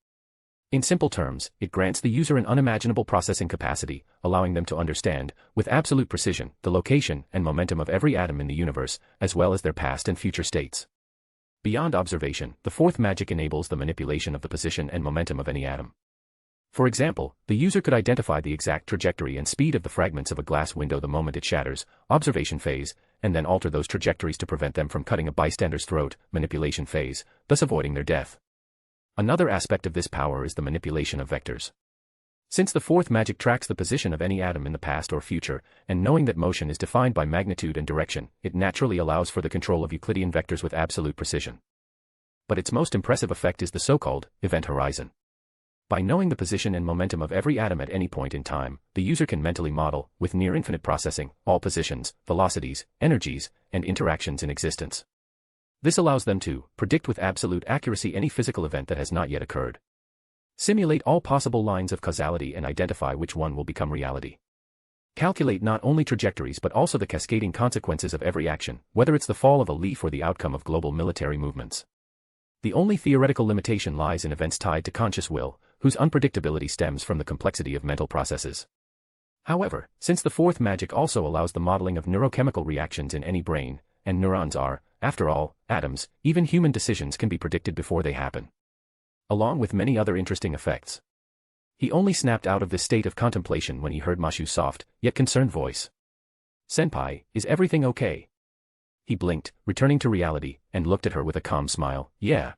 In simple terms, it grants the user an unimaginable processing capacity, allowing them to understand, with absolute precision, the location and momentum of every atom in the universe, as well as their past and future states. Beyond observation, the fourth magic enables the manipulation of the position and momentum of any atom. For example, the user could identify the exact trajectory and speed of the fragments of a glass window the moment it shatters, observation phase, and then alter those trajectories to prevent them from cutting a bystander's throat, manipulation phase, thus avoiding their death. Another aspect of this power is the manipulation of vectors. Since the fourth magic tracks the position of any atom in the past or future, and knowing that motion is defined by magnitude and direction, it naturally allows for the control of Euclidean vectors with absolute precision. But its most impressive effect is the so-called event horizon. By knowing the position and momentum of every atom at any point in time, the user can mentally model, with near-infinite processing, all positions, velocities, energies, and interactions in existence. This allows them to predict with absolute accuracy any physical event that has not yet occurred. Simulate all possible lines of causality and identify which one will become reality. Calculate not only trajectories but also the cascading consequences of every action, whether it's the fall of a leaf or the outcome of global military movements. The only theoretical limitation lies in events tied to conscious will, whose unpredictability stems from the complexity of mental processes. However, since the fourth magic also allows the modeling of neurochemical reactions in any brain, and neurons are, after all, atoms, even human decisions can be predicted before they happen. Along with many other interesting effects. He only snapped out of this state of contemplation when he heard Mashu's soft, yet concerned voice. "Senpai, is everything okay?" He blinked, returning to reality, and looked at her with a calm smile. "Yeah.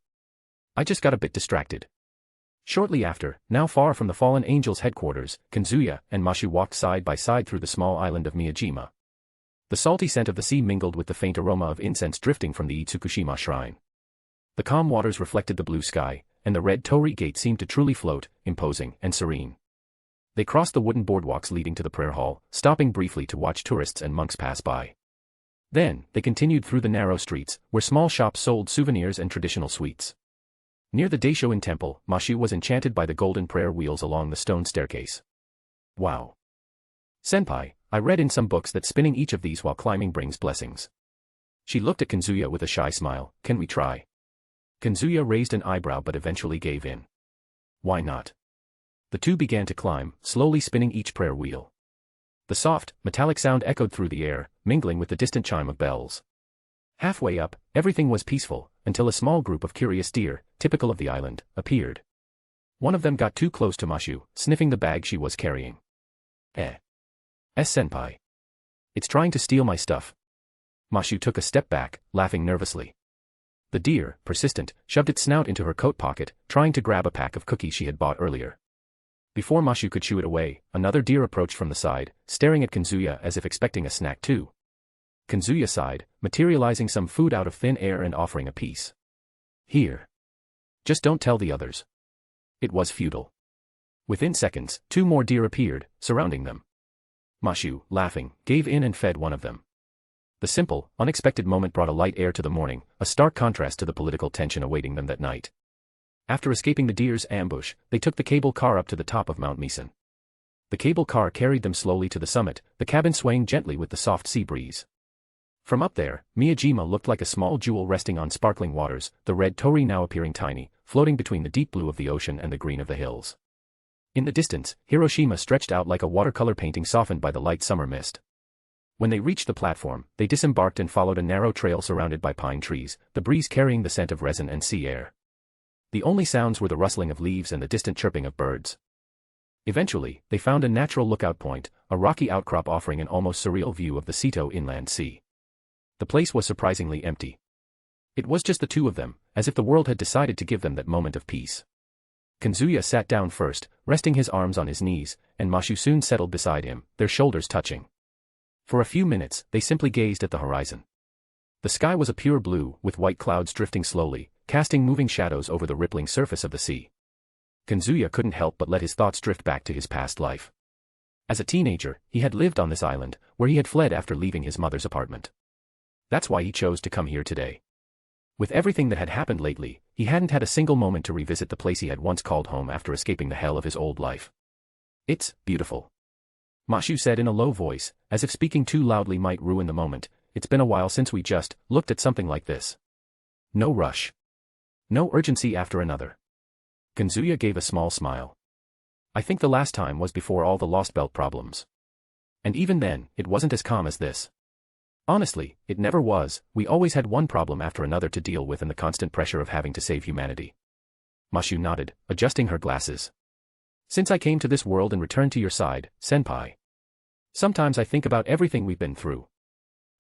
I just got a bit distracted." Shortly after, now far from the fallen angel's headquarters, Kazuya and Mashu walked side by side through the small island of Miyajima. The salty scent of the sea mingled with the faint aroma of incense drifting from the Itsukushima shrine. The calm waters reflected the blue sky, and the red torii gate seemed to truly float, imposing and serene. They crossed the wooden boardwalks leading to the prayer hall, stopping briefly to watch tourists and monks pass by. Then, they continued through the narrow streets, where small shops sold souvenirs and traditional sweets. Near the Daishoin temple, Mashu was enchanted by the golden prayer wheels along the stone staircase. "Wow. Senpai, I read in some books that spinning each of these while climbing brings blessings." She looked at Kazuya with a shy smile. "Can we try?" Kazuya raised an eyebrow but eventually gave in. "Why not?" The two began to climb, slowly spinning each prayer wheel. The soft, metallic sound echoed through the air, mingling with the distant chime of bells. Halfway up, everything was peaceful, until a small group of curious deer, typical of the island, appeared. One of them got too close to Mashu, sniffing the bag she was carrying. Senpai. It's trying to steal my stuff." Mashu took a step back, laughing nervously. The deer, persistent, shoved its snout into her coat pocket, trying to grab a pack of cookies she had bought earlier. Before Mashu could shoo it away, another deer approached from the side, staring at Kazuya as if expecting a snack too. Kazuya sighed, materializing some food out of thin air and offering a piece. "Here. Just don't tell the others." It was futile. Within seconds, two more deer appeared, surrounding them. Mashu, laughing, gave in and fed one of them. The simple, unexpected moment brought a light air to the morning, a stark contrast to the political tension awaiting them that night. After escaping the deer's ambush, they took the cable car up to the top of Mount Misen. The cable car carried them slowly to the summit, the cabin swaying gently with the soft sea breeze. From up there, Miyajima looked like a small jewel resting on sparkling waters, the red torii now appearing tiny, floating between the deep blue of the ocean and the green of the hills. In the distance, Hiroshima stretched out like a watercolor painting softened by the light summer mist. When they reached the platform, they disembarked and followed a narrow trail surrounded by pine trees, the breeze carrying the scent of resin and sea air. The only sounds were the rustling of leaves and the distant chirping of birds. Eventually, they found a natural lookout point, a rocky outcrop offering an almost surreal view of the Seto Inland Sea. The place was surprisingly empty. It was just the two of them, as if the world had decided to give them that moment of peace. Kazuya sat down first, resting his arms on his knees, and Mashu soon settled beside him, their shoulders touching. For a few minutes, they simply gazed at the horizon. The sky was a pure blue, with white clouds drifting slowly, casting moving shadows over the rippling surface of the sea. Kazuya couldn't help but let his thoughts drift back to his past life. As a teenager, he had lived on this island, where he had fled after leaving his mother's apartment. That's why he chose to come here today. With everything that had happened lately, he hadn't had a single moment to revisit the place he had once called home after escaping the hell of his old life. "It's beautiful," Mashu said in a low voice, as if speaking too loudly might ruin the moment. "It's been a while since we just looked at something like this. No rush. No urgency after another." Kazuya gave a small smile. "I think the last time was before all the Lost Belt problems. And even then, it wasn't as calm as this. Honestly, it never was. We always had one problem after another to deal with and the constant pressure of having to save humanity." Mashu nodded, adjusting her glasses. Since I came to this world and returned to your side, senpai. Sometimes I think about everything we've been through.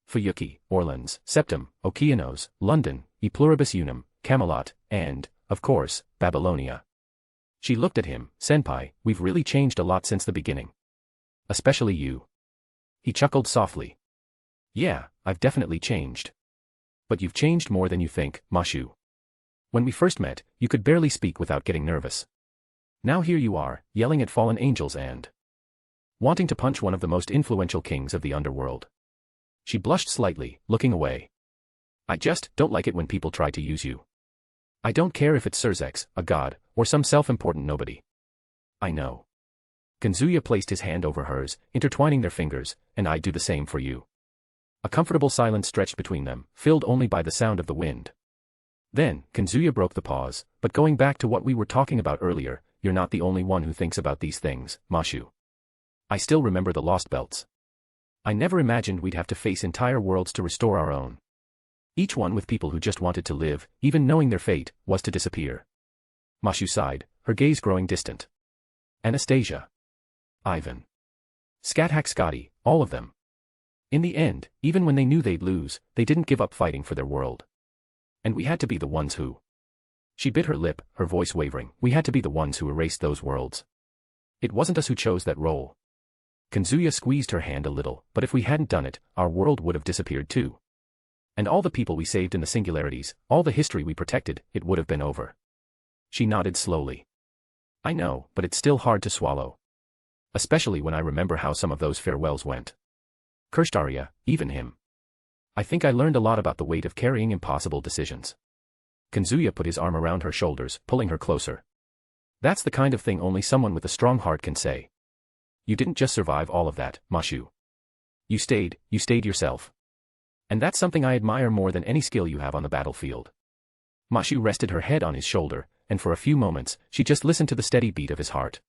Fuyuki, Orleans, Septim, Okeanos, London, E pluribus unum, Camelot, and, of course, Babylonia. She looked at him. Senpai, we've really changed a lot since the beginning. Especially you. He chuckled softly. Yeah, I've definitely changed. But you've changed more than you think, Mashu. When we first met, you could barely speak without getting nervous. Now here you are, yelling at fallen angels and wanting to punch one of the most influential kings of the underworld. She blushed slightly, looking away. I just don't like it when people try to use you. I don't care if it's Surzex, a god, or some self-important nobody. I know. Kazuya placed his hand over hers, intertwining their fingers, and I'd do the same for you. A comfortable silence stretched between them, filled only by the sound of the wind. Then, Kazuya broke the pause, but going back to what we were talking about earlier, you're not the only one who thinks about these things, Mashu. I still remember the Lost Belts. I never imagined we'd have to face entire worlds to restore our own. Each one with people who just wanted to live, even knowing their fate was to disappear. Mashu sighed, her gaze growing distant. Anastasia. Ivan. Scathach, Scotty, all of them. In the end, even when they knew they'd lose, they didn't give up fighting for their world. And we had to be the ones who. She bit her lip, her voice wavering. We had to be the ones who erased those worlds. It wasn't us who chose that role. Kazuya squeezed her hand a little, but if we hadn't done it, our world would have disappeared too. And all the people we saved in the singularities, all the history we protected, it would have been over. She nodded slowly. I know, but it's still hard to swallow. Especially when I remember how some of those farewells went. Kirshtaria, even him. I think I learned a lot about the weight of carrying impossible decisions. Kazuya put his arm around her shoulders, pulling her closer. That's the kind of thing only someone with a strong heart can say. You didn't just survive all of that, Mashu. You stayed yourself. And that's something I admire more than any skill you have on the battlefield. Mashu rested her head on his shoulder, and for a few moments, she just listened to the steady beat of his heart.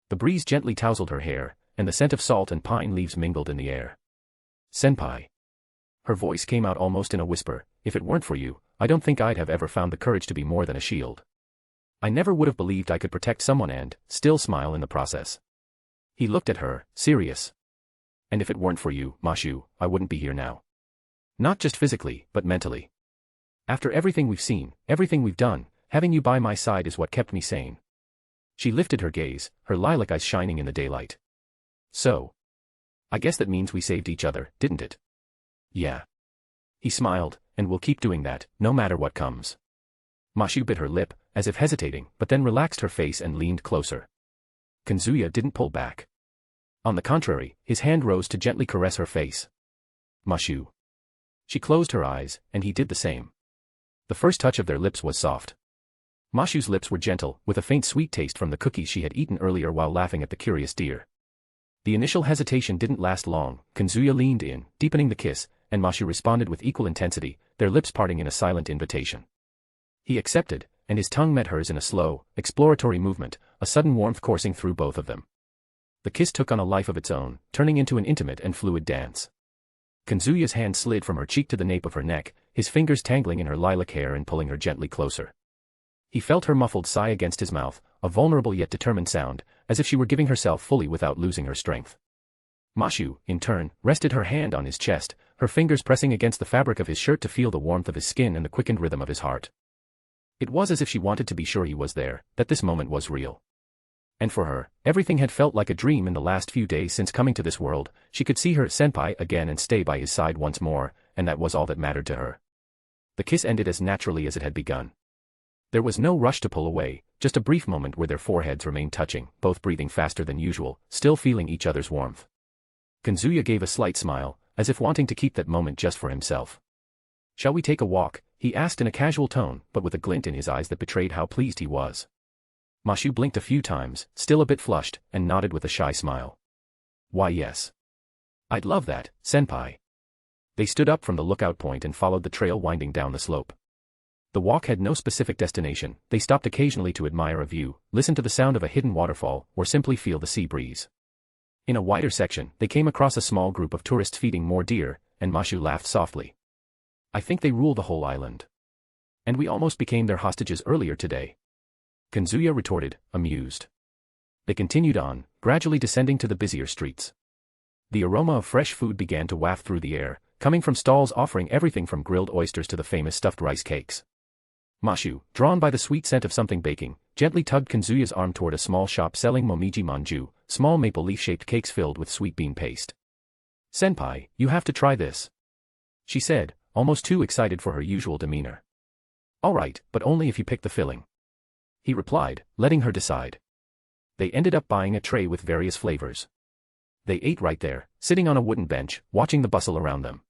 The breeze gently tousled her hair, and the scent of salt and pine leaves mingled in the air. Senpai. Her voice came out almost in a whisper. If it weren't for you, I don't think I'd have ever found the courage to be more than a shield. I never would have believed I could protect someone and still smile in the process. He looked at her, serious. And if it weren't for you, Mashu, I wouldn't be here now. Not just physically, but mentally. After everything we've seen, everything we've done, having you by my side is what kept me sane. She lifted her gaze, her lilac eyes shining in the daylight. So. I guess that means we saved each other, didn't it? Yeah. He smiled, and we'll keep doing that, no matter what comes. Mashu bit her lip, as if hesitating, but then relaxed her face and leaned closer. Kazuya didn't pull back. On the contrary, his hand rose to gently caress her face. Mashu. She closed her eyes, and he did the same. The first touch of their lips was soft. Mashu's lips were gentle, with a faint sweet taste from the cookies she had eaten earlier while laughing at the curious deer. The initial hesitation didn't last long. Kazuya leaned in, deepening the kiss, and Mashu responded with equal intensity, their lips parting in a silent invitation. He accepted, and his tongue met hers in a slow, exploratory movement, a sudden warmth coursing through both of them. The kiss took on a life of its own, turning into an intimate and fluid dance. Kazuya's hand slid from her cheek to the nape of her neck, his fingers tangling in her lilac hair and pulling her gently closer. He felt her muffled sigh against his mouth, a vulnerable yet determined sound, as if she were giving herself fully without losing her strength. Mashu, in turn, rested her hand on his chest, her fingers pressing against the fabric of his shirt to feel the warmth of his skin and the quickened rhythm of his heart. It was as if she wanted to be sure he was there, that this moment was real. And for her, everything had felt like a dream in the last few days since coming to this world. She could see her senpai again and stay by his side once more, and that was all that mattered to her. The kiss ended as naturally as it had begun. There was no rush to pull away, just a brief moment where their foreheads remained touching, both breathing faster than usual, still feeling each other's warmth. Kazuya gave a slight smile, as if wanting to keep that moment just for himself. Shall we take a walk? He asked in a casual tone, but with a glint in his eyes that betrayed how pleased he was. Mashu blinked a few times, still a bit flushed, and nodded with a shy smile. Why yes. I'd love that, senpai. They stood up from the lookout point and followed the trail winding down the slope. The walk had no specific destination. They stopped occasionally to admire a view, listen to the sound of a hidden waterfall, or simply feel the sea breeze. In a wider section, they came across a small group of tourists feeding more deer, and Mashu laughed softly. I think they rule the whole island. And we almost became their hostages earlier today. Kazuya retorted, amused. They continued on, gradually descending to the busier streets. The aroma of fresh food began to waft through the air, coming from stalls offering everything from grilled oysters to the famous stuffed rice cakes. Mashu, drawn by the sweet scent of something baking, gently tugged Kazuya's arm toward a small shop selling momiji manju, small maple leaf-shaped cakes filled with sweet bean paste. "Senpai, you have to try this," she said, almost too excited for her usual demeanor. "All right, but only if you pick the filling," he replied, letting her decide. They ended up buying a tray with various flavors. They ate right there, sitting on a wooden bench, watching the bustle around them.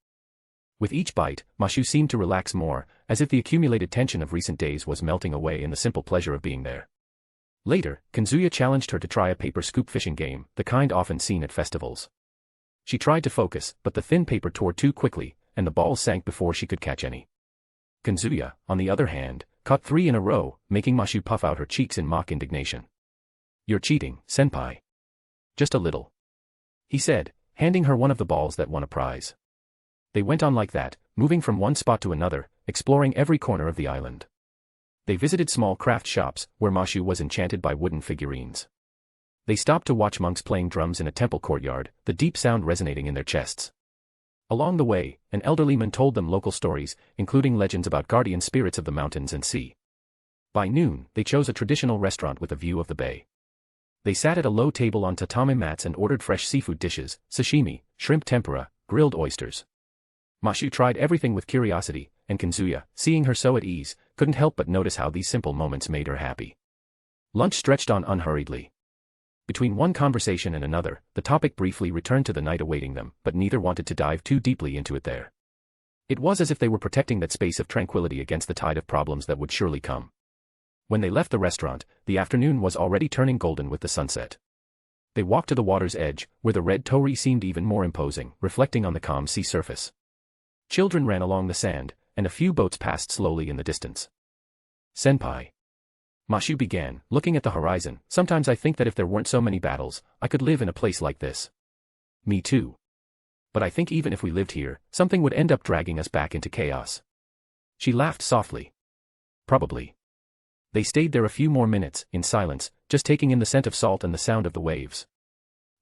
With each bite, Mashu seemed to relax more, as if the accumulated tension of recent days was melting away in the simple pleasure of being there. Later, Kazuya challenged her to try a paper scoop fishing game, the kind often seen at festivals. She tried to focus, but the thin paper tore too quickly, and the balls sank before she could catch any. Kazuya, on the other hand, caught 3 in a row, making Mashu puff out her cheeks in mock indignation. "You're cheating, senpai." "Just a little," he said, handing her one of the balls that won a prize. They went on like that, moving from one spot to another, exploring every corner of the island. They visited small craft shops, where Mashu was enchanted by wooden figurines. They stopped to watch monks playing drums in a temple courtyard, the deep sound resonating in their chests. Along the way, an elderly man told them local stories, including legends about guardian spirits of the mountains and sea. By noon, they chose a traditional restaurant with a view of the bay. They sat at a low table on tatami mats and ordered fresh seafood dishes, sashimi, shrimp tempura, grilled oysters. Mashu tried everything with curiosity, and Kazuya, seeing her so at ease, couldn't help but notice how these simple moments made her happy. Lunch stretched on unhurriedly. Between one conversation and another, the topic briefly returned to the night awaiting them, but neither wanted to dive too deeply into it there. It was as if they were protecting that space of tranquility against the tide of problems that would surely come. When they left the restaurant, the afternoon was already turning golden with the sunset. They walked to the water's edge, where the red torii seemed even more imposing, reflecting on the calm sea surface. Children ran along the sand, and a few boats passed slowly in the distance. "Senpai," Mashu began, looking at the horizon, "sometimes I think that if there weren't so many battles, I could live in a place like this." "Me too. But I think even if we lived here, something would end up dragging us back into chaos." She laughed softly. "Probably." They stayed there a few more minutes, in silence, just taking in the scent of salt and the sound of the waves.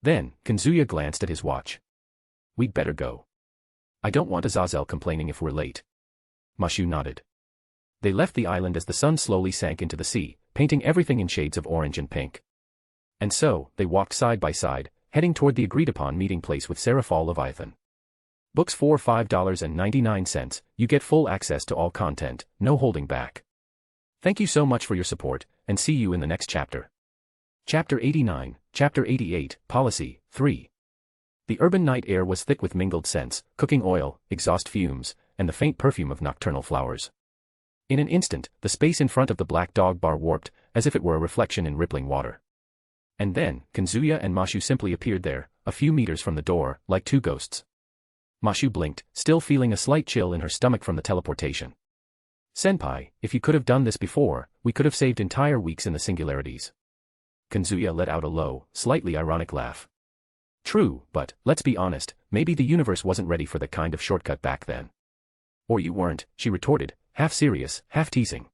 Then, Kazuya glanced at his watch. "We'd better go. I don't want Azazel complaining if we're late." Mashu nodded. They left the island as the sun slowly sank into the sea, painting everything in shades of orange and pink. And so, they walked side by side, heading toward the agreed-upon meeting place with Sarafal Leviathan. Books for $5.99, you get full access to all content, no holding back. Thank you so much for your support, and see you in the next chapter. Chapter 89, Chapter 88, Policy, 3. The urban night air was thick with mingled scents, cooking oil, exhaust fumes, and the faint perfume of nocturnal flowers. In an instant, the space in front of the Black Dog Bar warped, as if it were a reflection in rippling water. And then, Kazuya and Mashu simply appeared there, a few meters from the door, like two ghosts. Mashu blinked, still feeling a slight chill in her stomach from the teleportation. "Senpai, if you could have done this before, we could have saved entire weeks in the singularities." Kazuya let out a low, slightly ironic laugh. "True, but, let's be honest, maybe the universe wasn't ready for that kind of shortcut back then." "Or you weren't," she retorted, half serious, half teasing.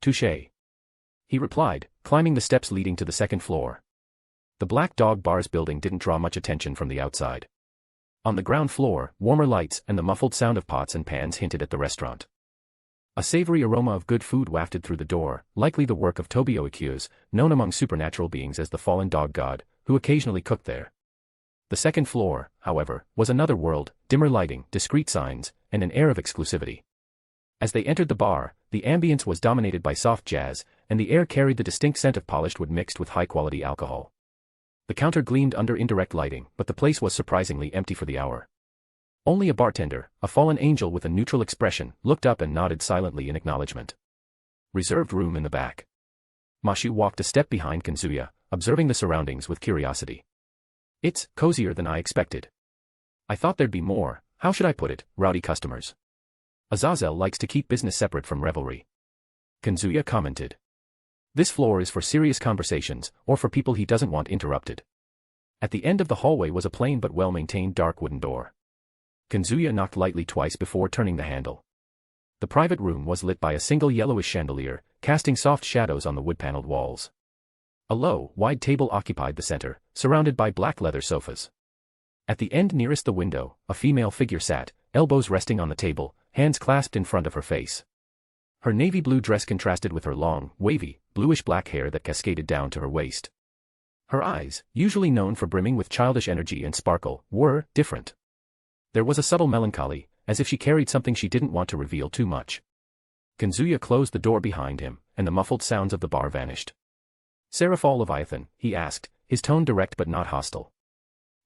"Touché," he replied, climbing the steps leading to the second floor. The Black Dog Bar's building didn't draw much attention from the outside. On the ground floor, warmer lights and the muffled sound of pots and pans hinted at the restaurant. A savory aroma of good food wafted through the door, likely the work of Tobio Ikkyus, known among supernatural beings as the fallen dog god, who occasionally cooked there. The second floor, however, was another world, dimmer lighting, discreet signs, and an air of exclusivity. As they entered the bar, the ambience was dominated by soft jazz, and the air carried the distinct scent of polished wood mixed with high-quality alcohol. The counter gleamed under indirect lighting, but the place was surprisingly empty for the hour. Only a bartender, a fallen angel with a neutral expression, looked up and nodded silently in acknowledgement. Reserved room in the back. Mashu walked a step behind Kazuya, observing the surroundings with curiosity. "It's cozier than I expected. I thought there'd be more, how should I put it, rowdy customers. Azazel likes to keep business separate from revelry." Kazuya commented. "This floor is for serious conversations, or for people he doesn't want interrupted." At the end of the hallway was a plain but well-maintained dark wooden door. Kazuya knocked lightly twice before turning the handle. The private room was lit by a single yellowish chandelier, casting soft shadows on the wood-paneled walls. A low, wide table occupied the center, surrounded by black leather sofas. At the end nearest the window, a female figure sat, elbows resting on the table, hands clasped in front of her face. Her navy blue dress contrasted with her long, wavy, bluish-black hair that cascaded down to her waist. Her eyes, usually known for brimming with childish energy and sparkle, were different. There was a subtle melancholy, as if she carried something she didn't want to reveal too much. Kazuya closed the door behind him, and the muffled sounds of the bar vanished. Sarafal Leviathan, he asked, his tone direct but not hostile.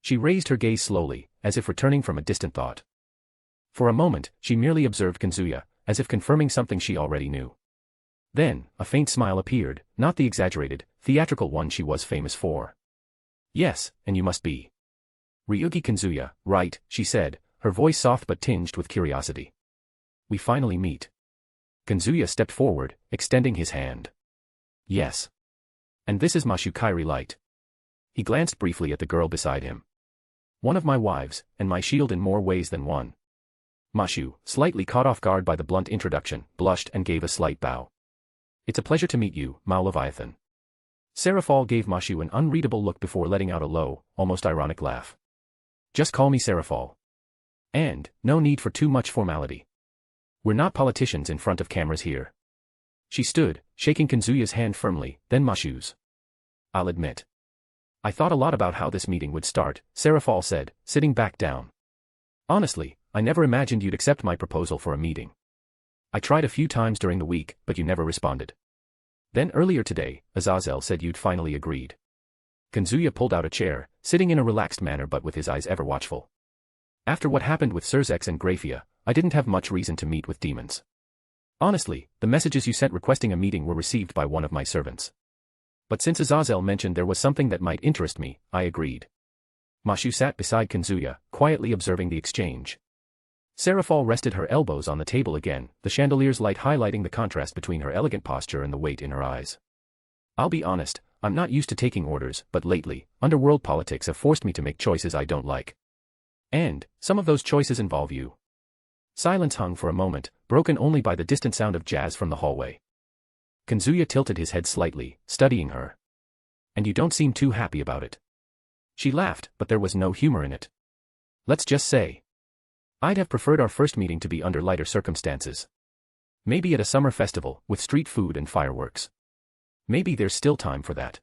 She raised her gaze slowly, as if returning from a distant thought. For a moment, she merely observed Kazuya, as if confirming something she already knew. Then, a faint smile appeared, not the exaggerated, theatrical one she was famous for. Yes, and you must be Ryougi Kazuya, right, she said, her voice soft but tinged with curiosity. We finally meet. Kazuya stepped forward, extending his hand. Yes. And this is Mashu Kairi Light. He glanced briefly at the girl beside him. One of my wives, and my shield in more ways than one. Mashu, slightly caught off guard by the blunt introduction, blushed and gave a slight bow. It's a pleasure to meet you, Mao Leviathan. Sarafal gave Mashu an unreadable look before letting out a low, almost ironic laugh. Just call me Sarafal. And, no need for too much formality. We're not politicians in front of cameras here. She stood, shaking Kazuya's hand firmly, then Mashu's. I'll admit. I thought a lot about how this meeting would start, Sarafal said, sitting back down. Honestly, I never imagined you'd accept my proposal for a meeting. I tried a few times during the week, but you never responded. Then earlier today, Azazel said you'd finally agreed. Kazuya pulled out a chair, sitting in a relaxed manner but with his eyes ever watchful. After what happened with Surzex and Graphia, I didn't have much reason to meet with demons. Honestly, the messages you sent requesting a meeting were received by one of my servants. But since Azazel mentioned there was something that might interest me, I agreed. Mashu sat beside Kazuya, quietly observing the exchange. Sarafal rested her elbows on the table again, the chandelier's light highlighting the contrast between her elegant posture and the weight in her eyes. I'll be honest, I'm not used to taking orders, but lately, underworld politics have forced me to make choices I don't like. And, some of those choices involve you. Silence hung for a moment, broken only by the distant sound of jazz from the hallway. Kazuya tilted his head slightly, studying her. And you don't seem too happy about it. She laughed, but there was no humor in it. Let's just say. I'd have preferred our first meeting to be under lighter circumstances. Maybe at a summer festival, with street food and fireworks. Maybe there's still time for that.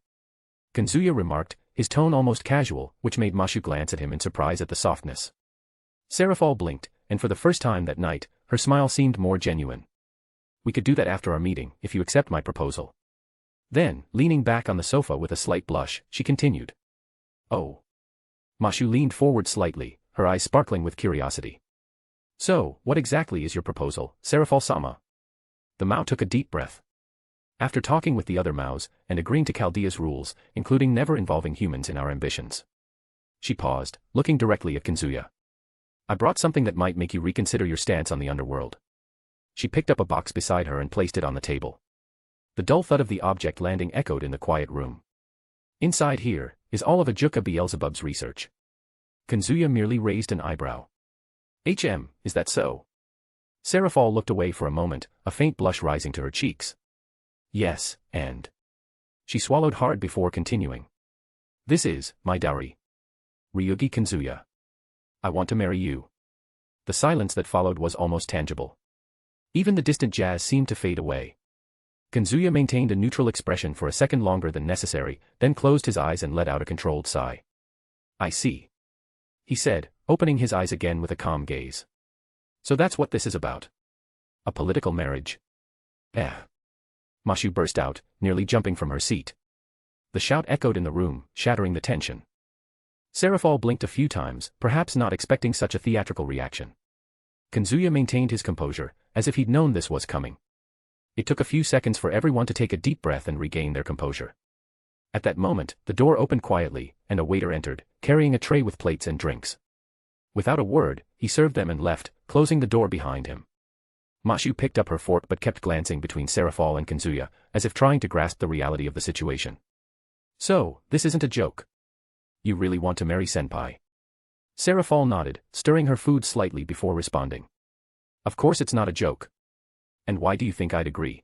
Kazuya remarked, his tone almost casual, which made Mashu glance at him in surprise at the softness. Sarafal blinked, and for the first time that night, her smile seemed more genuine. We could do that after our meeting, if you accept my proposal. Then, leaning back on the sofa with a slight blush, she continued. Oh. Mashu leaned forward slightly, her eyes sparkling with curiosity. So, what exactly is your proposal, Sarafal-sama? The Mao took a deep breath. After talking with the other Maos, and agreeing to Chaldea's rules, including never involving humans in our ambitions. She paused, looking directly at Kazuya. I brought something that might make you reconsider your stance on the underworld. She picked up a box beside her and placed it on the table. The dull thud of the object landing echoed in the quiet room. Inside here, is all of Ajuka Beelzebub's research. Kazuya merely raised an eyebrow. Is that so? Sarafal looked away for a moment, a faint blush rising to her cheeks. Yes, and. She swallowed hard before continuing. This is, my dowry. Ryougi Kazuya. I want to marry you. The silence that followed was almost tangible. Even the distant jazz seemed to fade away. Kazuya maintained a neutral expression for a second longer than necessary, then closed his eyes and let out a controlled sigh. I see. He said, opening his eyes again with a calm gaze. So that's what this is about. A political marriage. Mashu burst out, nearly jumping from her seat. The shout echoed in the room, shattering the tension. Sarafal blinked a few times, perhaps not expecting such a theatrical reaction. Kazuya maintained his composure, as if he'd known this was coming. It took a few seconds for everyone to take a deep breath and regain their composure. At that moment, the door opened quietly, and a waiter entered, carrying a tray with plates and drinks. Without a word, he served them and left, closing the door behind him. Mashu picked up her fork but kept glancing between Sarafal and Kazuya, as if trying to grasp the reality of the situation. So, this isn't a joke. You really want to marry Senpai? Sarafal nodded, stirring her food slightly before responding. Of course it's not a joke. And why do you think I'd agree?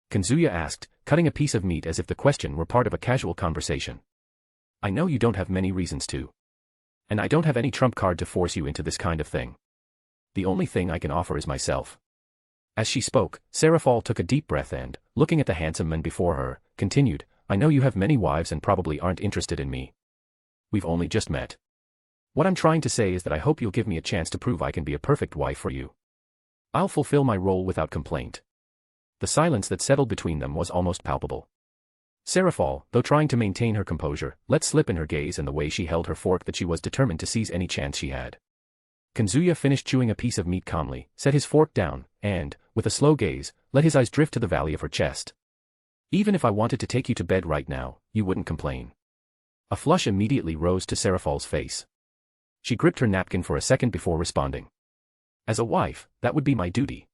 Kazuya asked, cutting a piece of meat as if the question were part of a casual conversation. I know you don't have many reasons to. And I don't have any trump card to force you into this kind of thing. The only thing I can offer is myself. As she spoke, Sarafal took a deep breath and, looking at the handsome man before her, continued, I know you have many wives and probably aren't interested in me. We've only just met. What I'm trying to say is that I hope you'll give me a chance to prove I can be a perfect wife for you. I'll fulfill my role without complaint. The silence that settled between them was almost palpable. Sarafal, though trying to maintain her composure, let slip in her gaze and the way she held her fork that she was determined to seize any chance she had. Kazuya finished chewing a piece of meat calmly, set his fork down, and, with a slow gaze, let his eyes drift to the valley of her chest. Even if I wanted to take you to bed right now, you wouldn't complain. A flush immediately rose to Sarafal's face. She gripped her napkin for a second before responding. As a wife, that would be my duty.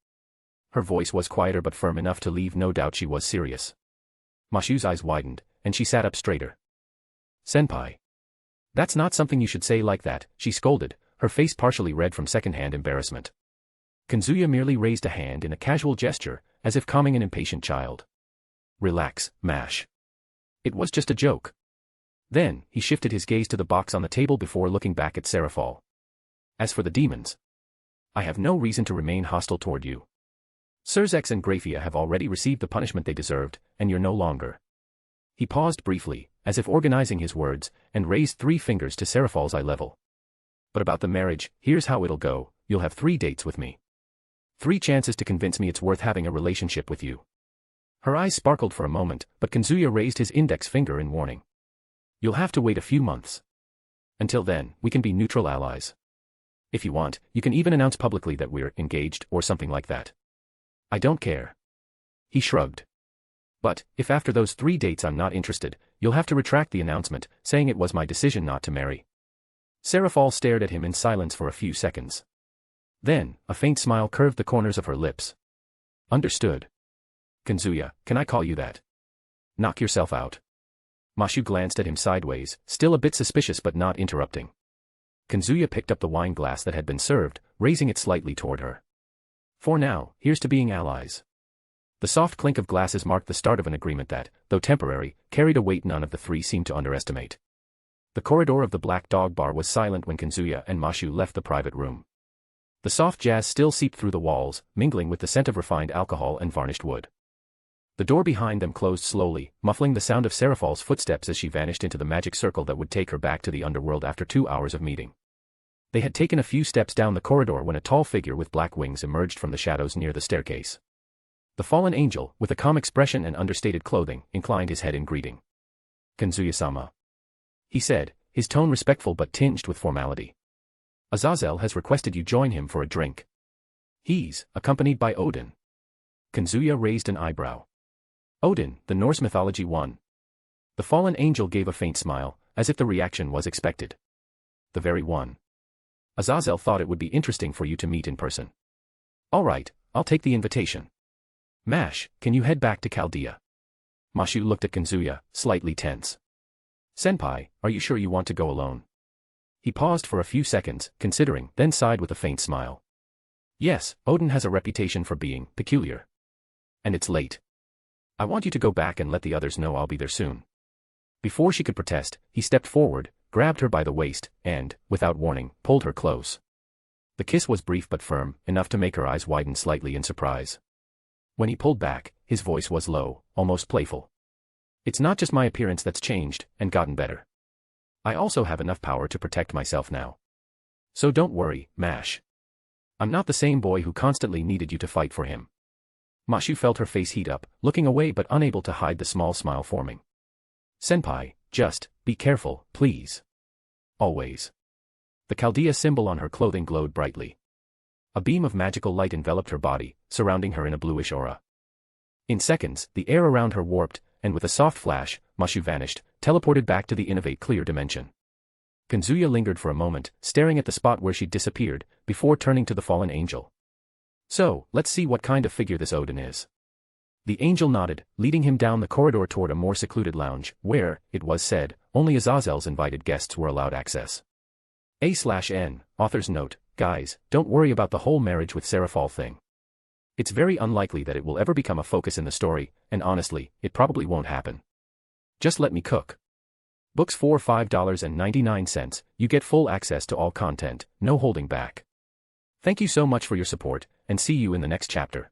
Her voice was quieter but firm enough to leave no doubt she was serious. Mashu's eyes widened, and she sat up straighter. Senpai. That's not something you should say like that, she scolded, her face partially red from second-hand embarrassment. Kazuya merely raised a hand in a casual gesture, as if calming an impatient child. Relax, Mash. It was just a joke. Then, he shifted his gaze to the box on the table before looking back at Sarafal. As for the demons, I have no reason to remain hostile toward you. Sirzex and Graphia have already received the punishment they deserved, and you're no longer. He paused briefly, as if organizing his words, and raised 3 fingers to Sarafal's eye level. But about the marriage, here's how it'll go, you'll have 3 dates with me. 3 chances to convince me it's worth having a relationship with you. Her eyes sparkled for a moment, but Kazuya raised his index finger in warning. You'll have to wait a few months. Until then, we can be neutral allies. If you want, you can even announce publicly that we're engaged or something like that. I don't care. He shrugged. But, if after those 3 dates I'm not interested, you'll have to retract the announcement, saying it was my decision not to marry. Sarafal stared at him in silence for a few seconds. Then, a faint smile curved the corners of her lips. Understood. Kazuya, can I call you that? Knock yourself out. Mashu glanced at him sideways, still a bit suspicious but not interrupting. Kazuya picked up the wine glass that had been served, raising it slightly toward her. For now, here's to being allies. The soft clink of glasses marked the start of an agreement that, though temporary, carried a weight none of the 3 seemed to underestimate. The corridor of the Black Dog Bar was silent when Kazuya and Mashu left the private room. The soft jazz still seeped through the walls, mingling with the scent of refined alcohol and varnished wood. The door behind them closed slowly, muffling the sound of Sarafal's footsteps as she vanished into the magic circle that would take her back to the underworld after 2 hours of meeting. They had taken a few steps down the corridor when a tall figure with black wings emerged from the shadows near the staircase. The fallen angel, with a calm expression and understated clothing, inclined his head in greeting. Kazuya-sama. He said, his tone respectful but tinged with formality. Azazel has requested you join him for a drink. He's accompanied by Odin. Kazuya raised an eyebrow. Odin, the Norse mythology one. The fallen angel gave a faint smile, as if the reaction was expected. The very one. Azazel thought it would be interesting for you to meet in person. All right, I'll take the invitation. Mash, can you head back to Chaldea? Mashu looked at Kazuya, slightly tense. Senpai, are you sure you want to go alone? He paused for a few seconds, considering, then sighed with a faint smile. Yes, Odin has a reputation for being peculiar. And it's late. I want you to go back and let the others know I'll be there soon. Before she could protest, he stepped forward, grabbed her by the waist, and, without warning, pulled her close. The kiss was brief but firm, enough to make her eyes widen slightly in surprise. When he pulled back, his voice was low, almost playful. It's not just my appearance that's changed, and gotten better. I also have enough power to protect myself now. So don't worry, Mash. I'm not the same boy who constantly needed you to fight for him. Mashu felt her face heat up, looking away but unable to hide the small smile forming. Senpai, just, be careful, please. Always. The Chaldea symbol on her clothing glowed brightly. A beam of magical light enveloped her body, surrounding her in a bluish aura. In seconds, the air around her warped, and with a soft flash, Mashu vanished, teleported back to the Innovate Clear dimension. Kazuya lingered for a moment, staring at the spot where she'd disappeared, before turning to the fallen angel. So, let's see what kind of figure this Odin is. The angel nodded, leading him down the corridor toward a more secluded lounge, where, it was said, only Azazel's invited guests were allowed access. A/N, author's note, guys, don't worry about the whole marriage with Sarafal thing. It's very unlikely that it will ever become a focus in the story, and honestly, it probably won't happen. Just let me cook. Books for $5.99, you get full access to all content, no holding back. Thank you so much for your support, and see you in the next chapter.